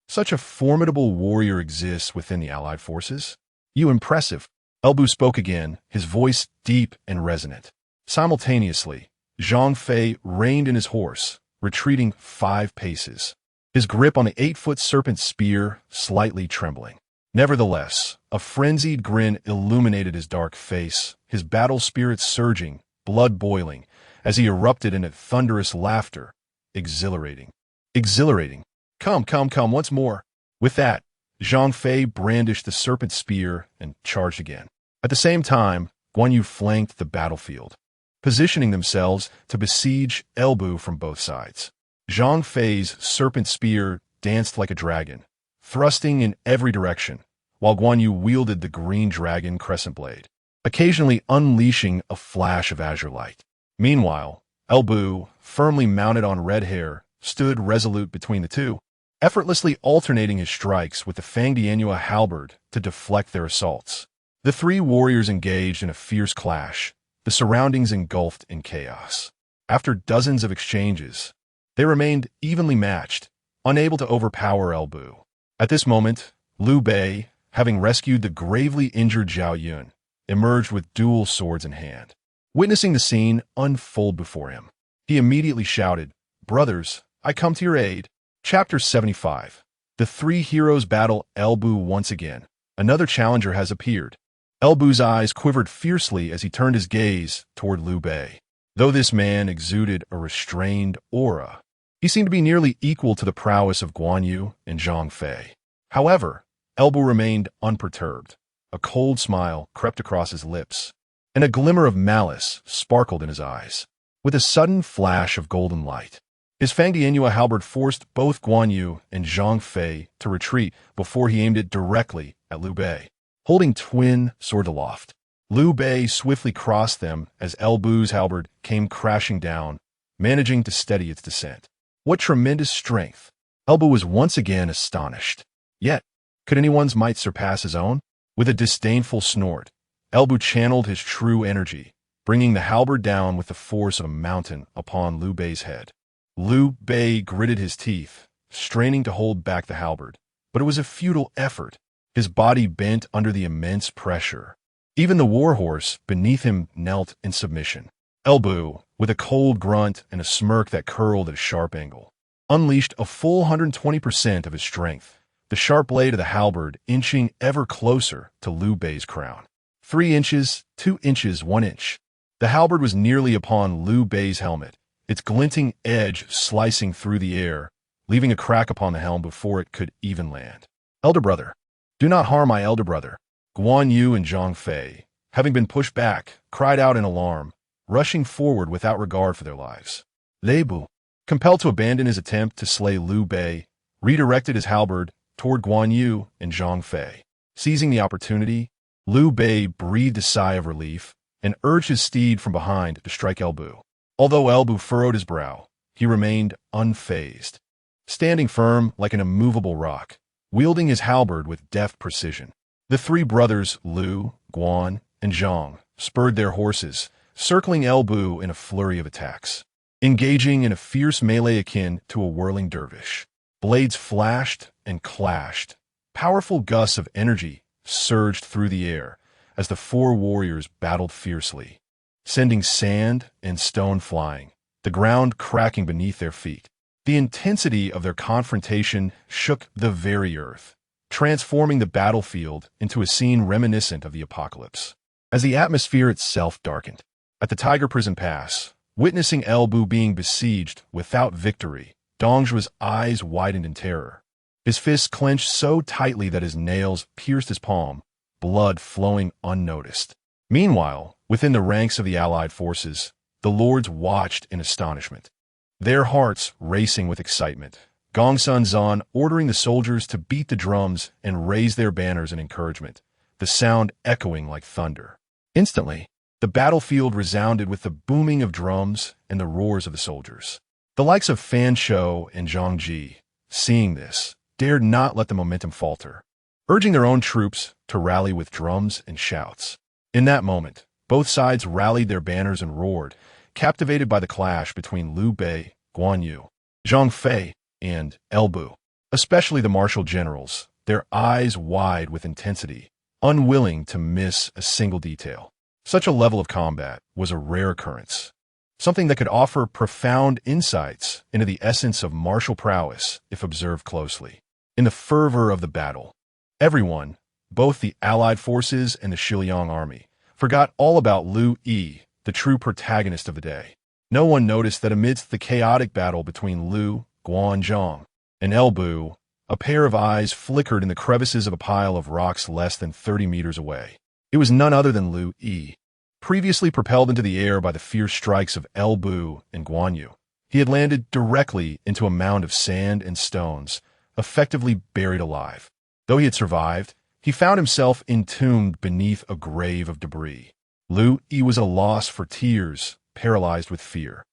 Speaker 1: Such a formidable warrior exists within the allied forces? You impressive. Elbu spoke again, his voice deep and resonant. Simultaneously, Zhang Fei reined in his horse, retreating 5 paces, his grip on the 8-foot serpent spear slightly trembling. Nevertheless, a frenzied grin illuminated his dark face, his battle spirit surging, blood boiling, as he erupted into thunderous laughter. Exhilarating. Exhilarating. Come, once more. With that, Zhang Fei brandished the serpent spear and charged again. At the same time, Guan Yu flanked the battlefield, positioning themselves to besiege Elbu from both sides. Zhang Fei's serpent spear danced like a dragon, thrusting in every direction, while Guan Yu wielded the green dragon crescent blade, occasionally unleashing a flash of azure light. Meanwhile, Elbu, firmly mounted on Red Hair, stood resolute between the two, effortlessly alternating his strikes with the Fangdianhua halberd to deflect their assaults. The 3 warriors engaged in a fierce clash, the surroundings engulfed in chaos. After dozens of exchanges, they remained evenly matched, unable to overpower Elbu. At this moment, Liu Bei, having rescued the gravely injured Zhao Yun, emerged with dual swords in hand. Witnessing the scene unfold before him, he immediately shouted, "Brothers, I come to your aid." Chapter 75. The 3 heroes battle Elbu once again. Another challenger has appeared. Elbu's eyes quivered fiercely as he turned his gaze toward Liu Bei. Though this man exuded a restrained aura, he seemed to be nearly equal to the prowess of Guan Yu and Zhang Fei. However, Elbu remained unperturbed. A cold smile crept across his lips, and a glimmer of malice sparkled in his eyes. With a sudden flash of golden light, his Fangdianhua halberd forced both Guan Yu and Zhang Fei to retreat before he aimed it directly at Liu Bei. Holding twin swords aloft, Liu Bei swiftly crossed them as Elbu's halberd came crashing down, managing to steady its descent. What tremendous strength! Elbu was once again astonished. Yet, could anyone's might surpass his own? With a disdainful snort, Elbu channeled his true energy, bringing the halberd down with the force of a mountain upon Liu Bei's head. Liu Bei gritted his teeth, straining to hold back the halberd, but it was a futile effort. His body bent under the immense pressure. Even the warhorse beneath him knelt in submission. Elbu, with a cold grunt and a smirk that curled at a sharp angle, unleashed a full 120% of his strength, the sharp blade of the halberd inching ever closer to Liu Bei's crown. 3 inches, 2 inches, 1 inch. The halberd was nearly upon Liu Bei's helmet, its glinting edge slicing through the air, leaving a crack upon the helm before it could even land. Elder brother, do not harm my elder brother. Guan Yu and Zhang Fei, having been pushed back, cried out in alarm, rushing forward without regard for their lives. Lei Bu, compelled to abandon his attempt to slay Liu Bei, redirected his halberd toward Guan Yu and Zhang Fei. Seizing the opportunity, Liu Bei breathed a sigh of relief and urged his steed from behind to strike Elbu. Although Elbu furrowed his brow, he remained unfazed, standing firm like an immovable rock, wielding his halberd with deft precision. The 3 brothers, Liu, Guan, and Zhang, spurred their horses, circling Elbu in a flurry of attacks, engaging in a fierce melee akin to a whirling dervish. Blades flashed and clashed. Powerful gusts of energy surged through the air as the 4 warriors battled fiercely, sending sand and stone flying, the ground cracking beneath their feet. The intensity of their confrontation shook the very earth, transforming the battlefield into a scene reminiscent of the apocalypse. As the atmosphere itself darkened, at the Tiger Prison Pass, witnessing Elbu being besieged without victory, Dong Zhuo's eyes widened in terror. His fists clenched so tightly that his nails pierced his palm, blood flowing unnoticed. Meanwhile, within the ranks of the allied forces, the lords watched in astonishment, their hearts racing with excitement. Gongsun Zan ordering the soldiers to beat the drums and raise their banners in encouragement, the sound echoing like thunder. Instantly, The battlefield resounded with the booming of drums and the roars of the soldiers. The likes of Fan Shou and Zhang Ji, seeing this, dared not let the momentum falter, urging their own troops to rally with drums and shouts. In that moment, both sides rallied their banners and roared, captivated by the clash between Liu Bei, Guan Yu, Zhang Fei, and Bu. Especially the martial generals, their eyes wide with intensity, unwilling to miss a single detail. Such a level of combat was a rare occurrence, something that could offer profound insights into the essence of martial prowess if observed closely. In the fervor of the battle, everyone, both the allied forces and the Xiliang army, forgot all about Liu Yi, the true protagonist of the day. No one noticed that amidst the chaotic battle between Liu, Guan Zhang, and Bu, a pair of eyes flickered in the crevices of a pile of rocks less than 30 meters away. It was none other than Liu Yi. Previously propelled into the air by the fierce strikes of Bu and Guan Yu, he had landed directly into a mound of sand and stones, effectively buried alive. Though he had survived, he found himself entombed beneath a grave of debris. Liu Yi was at a loss for tears, paralyzed with fear,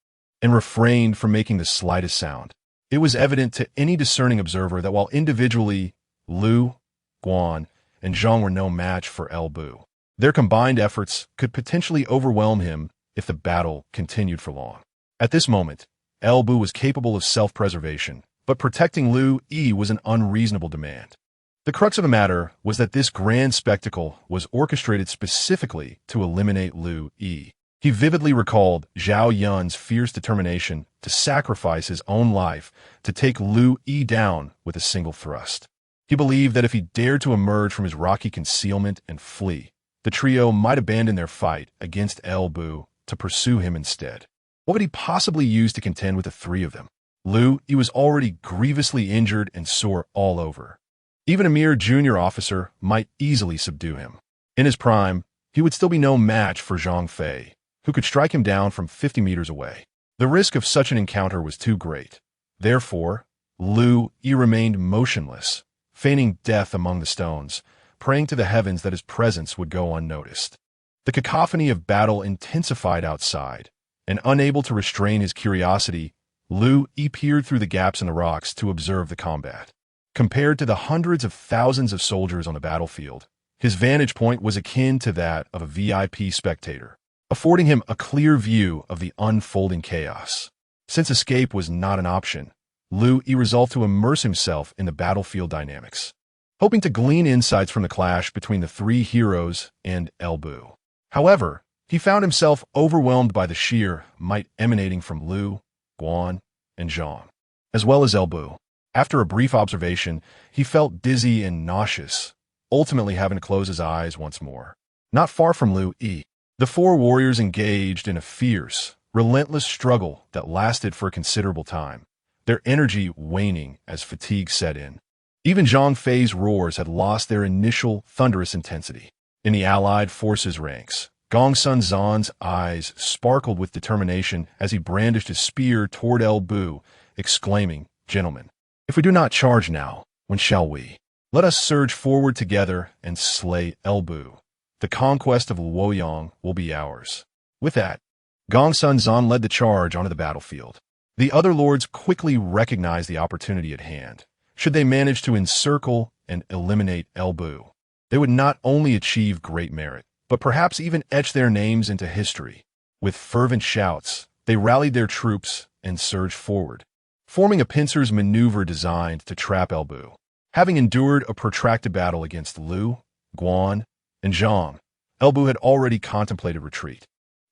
Speaker 1: and refrained from making the slightest sound. It was evident to any discerning observer that while individually Liu, Guan, and Zhang were no match for Bu, their combined efforts could potentially overwhelm him if the battle continued for long. At this moment, Bu was capable of self-preservation, but protecting Liu Yi was an unreasonable demand. The crux of the matter was that this grand spectacle was orchestrated specifically to eliminate Liu Yi. He vividly recalled Zhao Yun's fierce determination to sacrifice his own life to take Liu Yi down with a single thrust. He believed that if he dared to emerge from his rocky concealment and flee, the trio might abandon their fight against Bu to pursue him instead. What would he possibly use to contend with the three of them? Liu Yi was already grievously injured and sore all over. Even a mere junior officer might easily subdue him. In his prime, he would still be no match for Zhang Fei, who could strike him down from 50 meters away. The risk of such an encounter was too great. Therefore, Liu Yi remained motionless, feigning death among the stones, praying to the heavens that his presence would go unnoticed. The cacophony of battle intensified outside, and unable to restrain his curiosity, Liu Yi peered through the gaps in the rocks to observe the combat. Compared to the hundreds of thousands of soldiers on the battlefield, his vantage point was akin to that of a VIP spectator, affording him a clear view of the unfolding chaos. Since escape was not an option, Liu Yi resolved to immerse himself in the battlefield dynamics, hoping to glean insights from the clash between the three heroes and Bu. However, he found himself overwhelmed by the sheer might emanating from Liu, Guan, and Zhang, as well as Bu. After a brief observation, he felt dizzy and nauseous, ultimately having to close his eyes once more. Not far from Liu Yi, the four warriors engaged in a fierce, relentless struggle that lasted for a considerable time, their energy waning as fatigue set in. Even Zhang Fei's roars had lost their initial thunderous intensity. In the allied forces ranks, Gongsun Zan's eyes sparkled with determination as he brandished his spear toward Bu, exclaiming, "Gentlemen, if we do not charge now, when shall we? Let us surge forward together and slay Bu. The conquest of Luoyang will be ours." With that, Gongsun Zan led the charge onto the battlefield. The other lords quickly recognized the opportunity at hand. Should they manage to encircle and eliminate Bu, they would not only achieve great merit, but perhaps even etch their names into history. With fervent shouts, they rallied their troops and surged forward, forming a pincer's maneuver designed to trap Bu. Having endured a protracted battle against Liu, Guan, and Zhang, Bu had already contemplated retreat.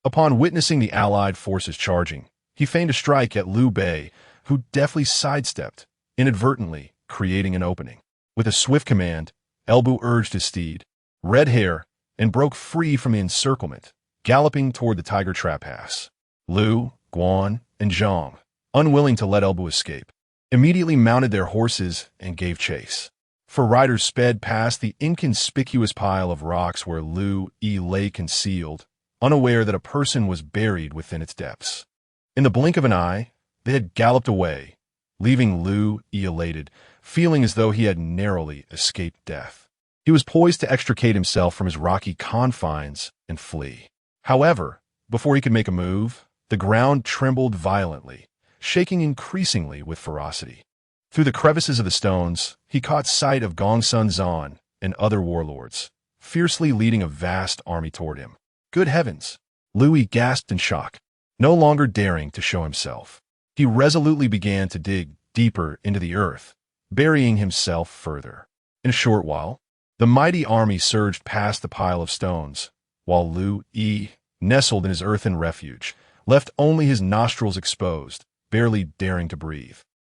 Speaker 1: Upon witnessing the allied forces charging, he feigned a strike at Liu Bei, who deftly sidestepped, inadvertently creating an opening. With a swift command, Bu urged his steed, red hair, and broke free from the encirclement, galloping toward the Tiger Trap Pass. Liu, Guan, and Zhang, unwilling to let Bu escape, immediately mounted their horses and gave chase. Four riders sped past the inconspicuous pile of rocks where Liu Yi lay concealed, unaware that a person was buried within its depths. In the blink of an eye, they had galloped away, leaving Liu Yi elated, feeling as though he had narrowly escaped death. He was poised to extricate himself from his rocky confines and flee. However, before he could make a move, the ground trembled violently, shaking increasingly with ferocity. Through the crevices of the stones, he caught sight of Gongsun Zan and other warlords, fiercely leading a vast army toward him. Good heavens! Liu Yi gasped in shock, no longer daring to show himself. He resolutely began to dig deeper into the earth, burying himself further. In a short while, the mighty army surged past the pile of stones, while Liu Yi, nestled in his earthen refuge, left only his nostrils exposed, barely daring to breathe.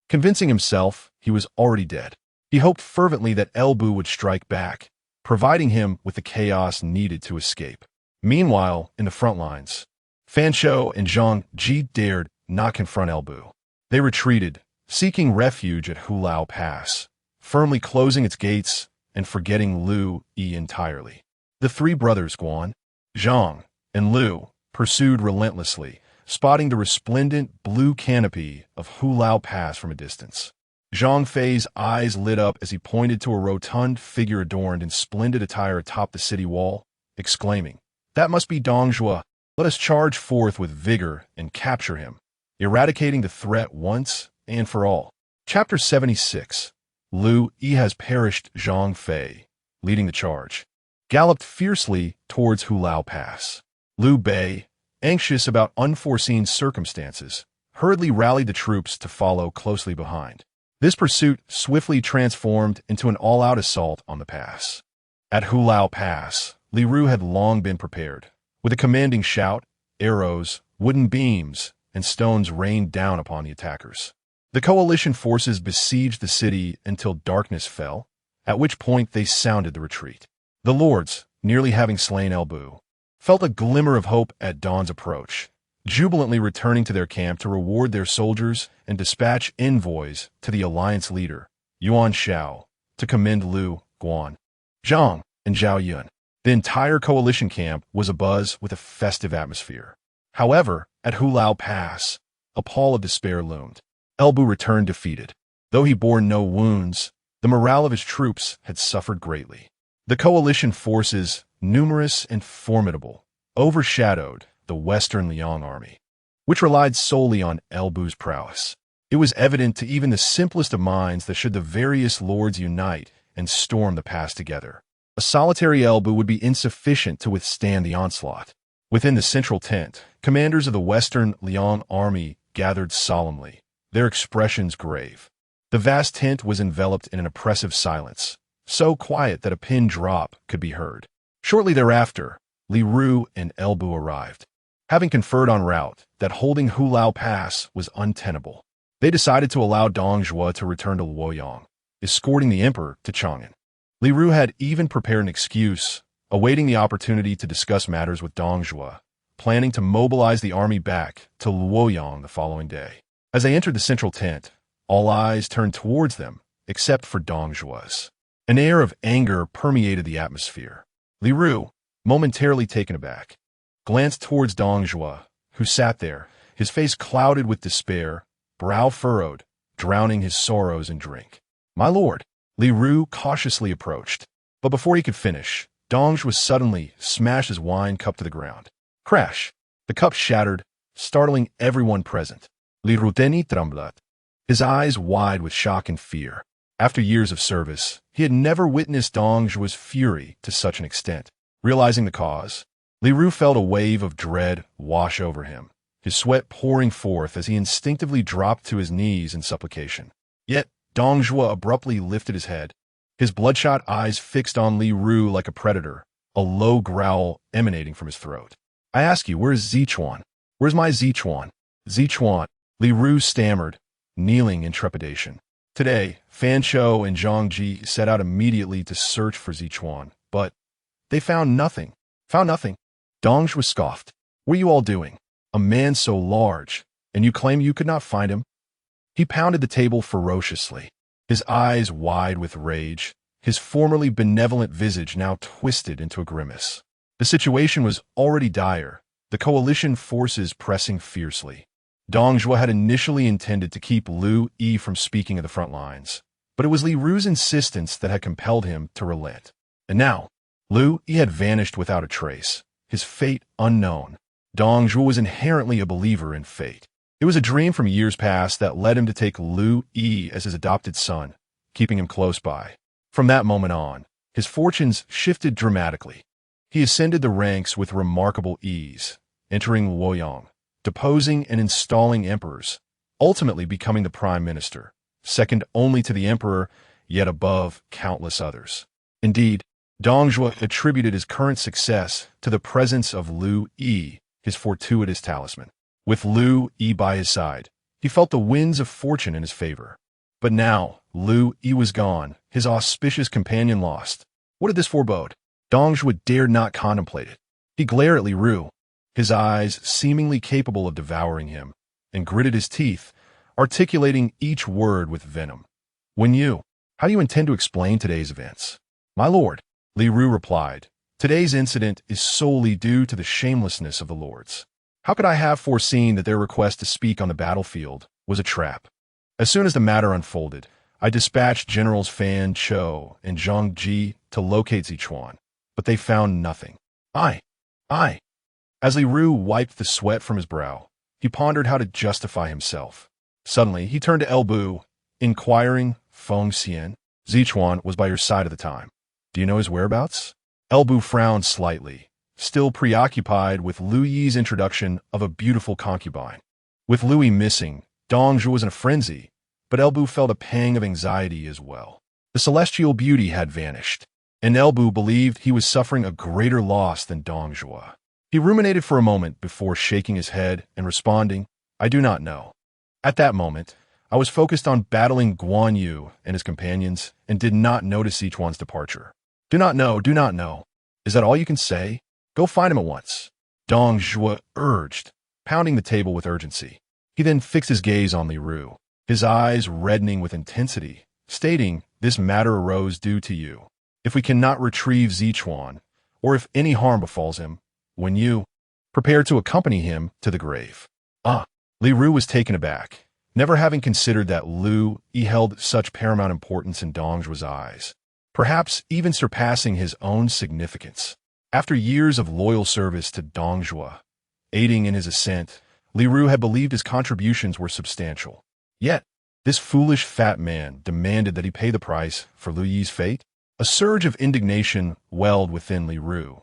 Speaker 1: Convincing himself he was already dead, he hoped fervently that Elbu would strike back, providing him with the chaos needed to escape. Meanwhile, in the front lines, Fan Shou and Zhang Ji dared not confront Elbu. They retreated, seeking refuge at Hulao Pass, firmly closing its gates and forgetting Liu Yi entirely. The three brothers Guan, Zhang, and Liu pursued relentlessly, spotting the resplendent blue canopy of Hulao Pass from a distance. Zhang Fei's eyes lit up as he pointed to a rotund figure adorned in splendid attire atop the city wall, exclaiming, "That must be Dong Zhuo. Let us charge forth with vigor and capture him, eradicating the threat once and for all." Chapter 76. Liu Yi has perished. Zhang Fei, leading the charge, galloped fiercely towards Hulao Pass. Liu Bei, anxious about unforeseen circumstances, hurriedly rallied the troops to follow closely behind. This pursuit swiftly transformed into an all-out assault on the pass. At Hulao Pass, Li Ru had long been prepared. With a commanding shout, arrows, wooden beams, and stones rained down upon the attackers. The coalition forces besieged the city until darkness fell, at which point they sounded the retreat. The lords, nearly having slain Elbu, felt a glimmer of hope at dawn's approach, jubilantly returning to their camp to reward their soldiers and dispatch envoys to the alliance leader, Yuan Shao, to commend Liu, Guan, Zhang, and Zhao Yun. The entire coalition camp was abuzz with a festive atmosphere. However, at Hulao Pass, a pall of despair loomed. Elbu returned defeated. Though he bore no wounds, the morale of his troops had suffered greatly. The coalition forces, numerous and formidable, overshadowed the Western Liang army, which relied solely on Elbu's prowess. It was evident to even the simplest of minds that should the various lords unite and storm the pass together, a solitary Elbu would be insufficient to withstand the onslaught. Within the central tent, commanders of the Western Liang army gathered solemnly, their expressions grave. The vast tent was enveloped in an oppressive silence, so quiet that a pin drop could be heard. Shortly thereafter, Li Ru and Elbu arrived. Having conferred en route that holding Hulao Pass was untenable, they decided to allow Dong Zhuo to return to Luoyang, escorting the emperor to Chang'an. Li Ru had even prepared an excuse, awaiting the opportunity to discuss matters with Dong Zhuo, planning to mobilize the army back to Luoyang the following day. As they entered the central tent, all eyes turned towards them, except for Dong Zhuo's. An air of anger permeated the atmosphere. Li Ru, momentarily taken aback, glanced towards Dong Zhuo, who sat there, his face clouded with despair, brow furrowed, drowning his sorrows in drink. "My lord," Li Ru cautiously approached, but before he could finish, Dong Zhuo suddenly smashed his wine cup to the ground. Crash! The cup shattered, startling everyone present. Li Ru trembled, his eyes wide with shock and fear. After years of service, he had never witnessed Dong Zhuo's fury to such an extent. Realizing the cause, Li Ru felt a wave of dread wash over him, his sweat pouring forth as he instinctively dropped to his knees in supplication. Yet, Dong Zhuo abruptly lifted his head, his bloodshot eyes fixed on Li Ru like a predator, a low growl emanating from his throat. "I ask you, where is Zichuan? Where's my Zichuan?" "Zichuan," Li Ru stammered, kneeling in trepidation. Today, Fan Shou and Zhang Ji set out immediately to search for Zichuan, but they found nothing. Found nothing. Dong Zhuo scoffed. "What are you all doing? A man so large, and you claim you could not find him?" He pounded the table ferociously, his eyes wide with rage, his formerly benevolent visage now twisted into a grimace. The situation was already dire, the coalition forces pressing fiercely. Dong Zhuo had initially intended to keep Liu Yi from speaking of the front lines, but it was Li Ru's insistence that had compelled him to relent. And now, Liu Yi had vanished without a trace, his fate unknown. Dong Zhuo was inherently a believer in fate. It was a dream from years past that led him to take Liu Yi as his adopted son, keeping him close by. From that moment on, his fortunes shifted dramatically. He ascended the ranks with remarkable ease, entering Luoyang, deposing and installing emperors, ultimately becoming the prime minister, second only to the emperor, yet above countless others. Indeed, Dong Zhuo attributed his current success to the presence of Liu Yi, his fortuitous talisman. With Liu Yi by his side, he felt the winds of fortune in his favor. But now, Liu Yi was gone, his auspicious companion lost. What did this forebode? Dong Zhuo dared not contemplate it. He glared at Li Ru, his eyes seemingly capable of devouring him, and gritted his teeth, articulating each word with venom. How do you intend to explain today's events? My lord, Li Ru replied, today's incident is solely due to the shamelessness of the lords. How could I have foreseen that their request to speak on the battlefield was a trap? As soon as the matter unfolded, I dispatched Generals Fan Chou and Zhang Ji to locate Zichuan, but they found nothing. I. As Li Ru wiped the sweat from his brow, he pondered how to justify himself. Suddenly, he turned to El Bu, inquiring, Feng Xian, Zichuan was by your side at the time. Do you know his whereabouts? El Bu frowned slightly, still preoccupied with Liu Yi's introduction of a beautiful concubine. With Liu Yi missing, Dong Zhuo was in a frenzy, but El Bu felt a pang of anxiety as well. The celestial beauty had vanished, and El Bu believed he was suffering a greater loss than Dong Zhuo. He ruminated for a moment before shaking his head and responding, I do not know. At that moment, I was focused on battling Guan Yu and his companions and did not notice Sichuan's departure. Do not know. Is that all you can say? Go find him at once. Dong Zhuo urged, pounding the table with urgency. He then fixed his gaze on Li Ru, his eyes reddening with intensity, stating, this matter arose due to you. If we cannot retrieve Zichuan, or if any harm befalls him, when you prepare to accompany him to the grave. Li Ru was taken aback, never having considered that Liu Yi held such paramount importance in Dong Zhuo's eyes, perhaps even surpassing his own significance. After years of loyal service to Dong Zhuo, aiding in his ascent, Li Ru had believed his contributions were substantial. Yet, this foolish fat man demanded that he pay the price for Liu Yi's fate. A surge of indignation welled within Li Ru,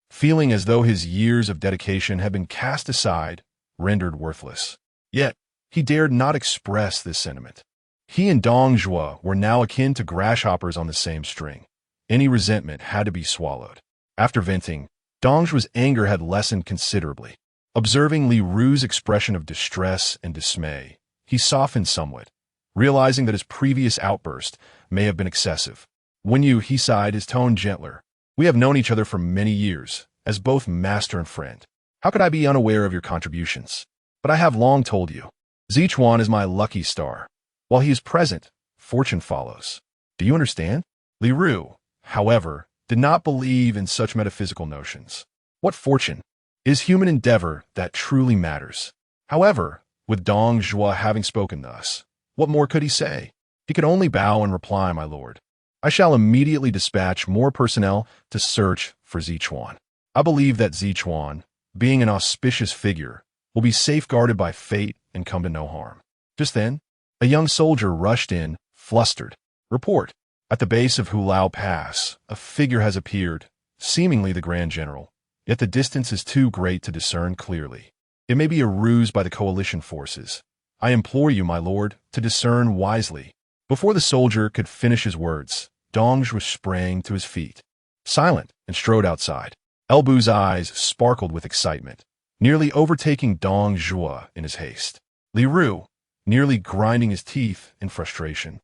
Speaker 1: feeling as though his years of dedication had been cast aside, rendered worthless. Yet, he dared not express this sentiment. He and Dong Zhuo were now akin to grasshoppers on the same string. Any resentment had to be swallowed. After venting, Dong Zhuo's anger had lessened considerably. Observing Li Ru's expression of distress and dismay, he softened somewhat, realizing that his previous outburst may have been excessive. He sighed, his tone gentler. We have known each other for many years, as both master and friend. How could I be unaware of your contributions? But I have long told you. Zichuan is my lucky star. While he is present, fortune follows. Do you understand? Li Ru, however, did not believe in such metaphysical notions. What fortune? It is human endeavor that truly matters. However, with Dong Zhuo having spoken thus, what more could he say? He could only bow and reply, my lord. I shall immediately dispatch more personnel to search for Zichuan. I believe that Zichuan, being an auspicious figure, will be safeguarded by fate and come to no harm. Just then, a young soldier rushed in, flustered. Report. At the base of Hulao Pass, a figure has appeared, seemingly the Grand General, yet the distance is too great to discern clearly. It may be a ruse by the coalition forces. I implore you, my lord, to discern wisely. Before the soldier could finish his words, Dong Zhuo sprang to his feet, silent, and strode outside. El Bu's eyes sparkled with excitement, nearly overtaking Dong Zhuo in his haste. Li Ru, nearly grinding his teeth in frustration,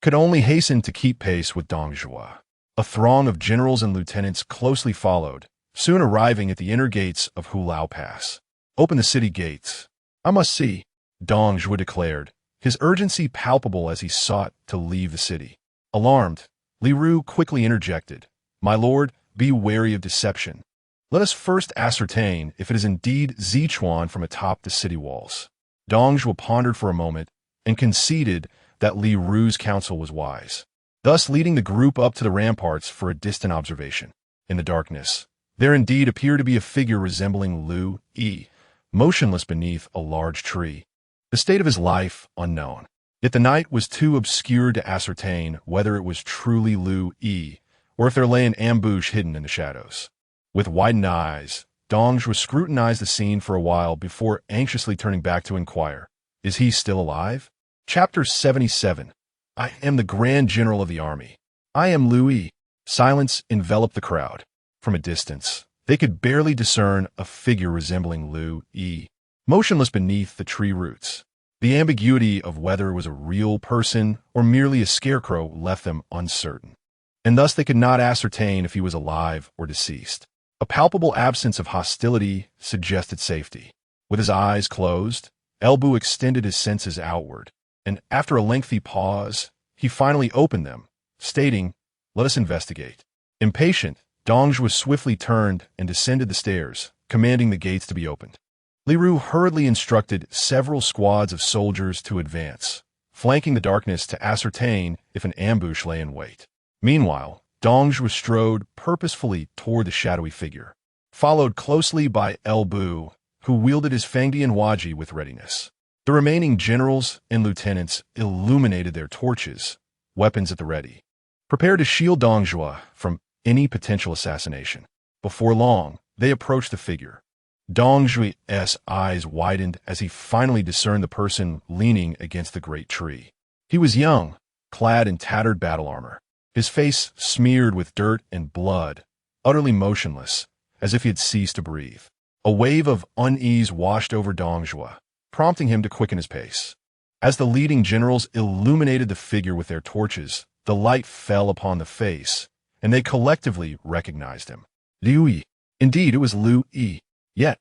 Speaker 1: could only hasten to keep pace with Dong Zhuo. A throng of generals and lieutenants closely followed, soon arriving at the inner gates of Hulao Pass. Open the city gates. I must see, Dong Zhuo declared, his urgency palpable as he sought to leave the city. Alarmed, Li Ru quickly interjected, My lord, be wary of deception. Let us first ascertain if it is indeed Zichuan from atop the city walls. Dong Zhuo pondered for a moment and conceded that Li Ru's counsel was wise, thus leading the group up to the ramparts for a distant observation. In the darkness, There indeed appeared to be a figure resembling Liu Yi, motionless beneath a large tree. The state of his life unknown. Yet the night was too obscure to ascertain whether it was truly Liu Yi, or if there lay an ambush hidden in the shadows. With widened eyes, Dong Zhuo scrutinized the scene for a while before anxiously turning back to inquire, "Is he still alive?" Chapter 77. I am the Grand General of the army. I am Liu Yi. Silence enveloped the crowd. From a distance, they could barely discern a figure resembling Liu Yi, motionless beneath the tree roots. The ambiguity of whether it was a real person or merely a scarecrow left them uncertain, and thus they could not ascertain if he was alive or deceased. A palpable absence of hostility suggested safety. With his eyes closed, Elbu extended his senses outward, and after a lengthy pause, he finally opened them, stating, "Let us investigate." Impatient, Dong Zhuo swiftly turned and descended the stairs, commanding the gates to be opened. Liu hurriedly instructed several squads of soldiers to advance, flanking the darkness to ascertain if an ambush lay in wait. Meanwhile, Dong Zhuo strode purposefully toward the shadowy figure, followed closely by Elbu, who wielded his Fangdian Waji with readiness. The remaining generals and lieutenants illuminated their torches, weapons at the ready, prepared to shield Dong Zhuo from any potential assassination. Before long, they approached the figure. Dong Zhuo's eyes widened as he finally discerned the person leaning against the great tree. He was young, clad in tattered battle armor, his face smeared with dirt and blood, utterly motionless, as if he had ceased to breathe. A wave of unease washed over Dong Zhuo, prompting him to quicken his pace. As the leading generals illuminated the figure with their torches, the light fell upon the face, and they collectively recognized him. Liu Yi. Indeed, it was Liu Yi. Yet,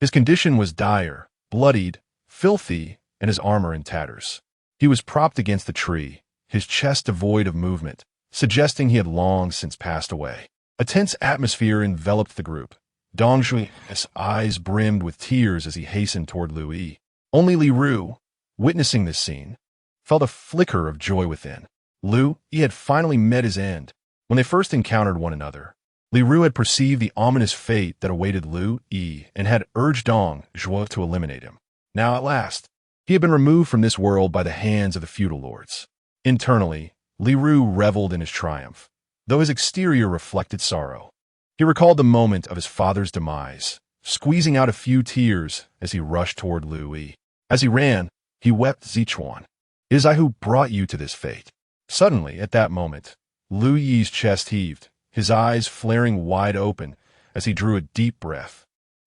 Speaker 1: his condition was dire, bloodied, filthy, and his armor in tatters. He was propped against the tree, his chest devoid of movement, suggesting he had long since passed away. A tense atmosphere enveloped the group. Dong Zhuo's eyes brimmed with tears as he hastened toward Liu Yi. Only Liu, witnessing this scene, felt a flicker of joy within. Liu Yi had finally met his end. When they first encountered one another, Liu had perceived the ominous fate that awaited Liu Yi and had urged Dong Zhuo to eliminate him. Now at last, he had been removed from this world by the hands of the feudal lords. Internally, Liu reveled in his triumph, though his exterior reflected sorrow. He recalled the moment of his father's demise, squeezing out a few tears as he rushed toward Liu Yi. As he ran, he wept Zichuan. "It is I who brought you to this fate." Suddenly, at that moment, Liu Yi's chest heaved, his eyes flaring wide open as he drew a deep breath.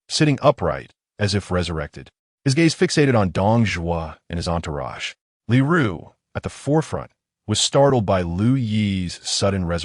Speaker 1: Sitting upright, as if resurrected, his gaze fixated on Dong Zhuo and his entourage. Liu, at the forefront, was startled by Liu Yi's sudden resurrection.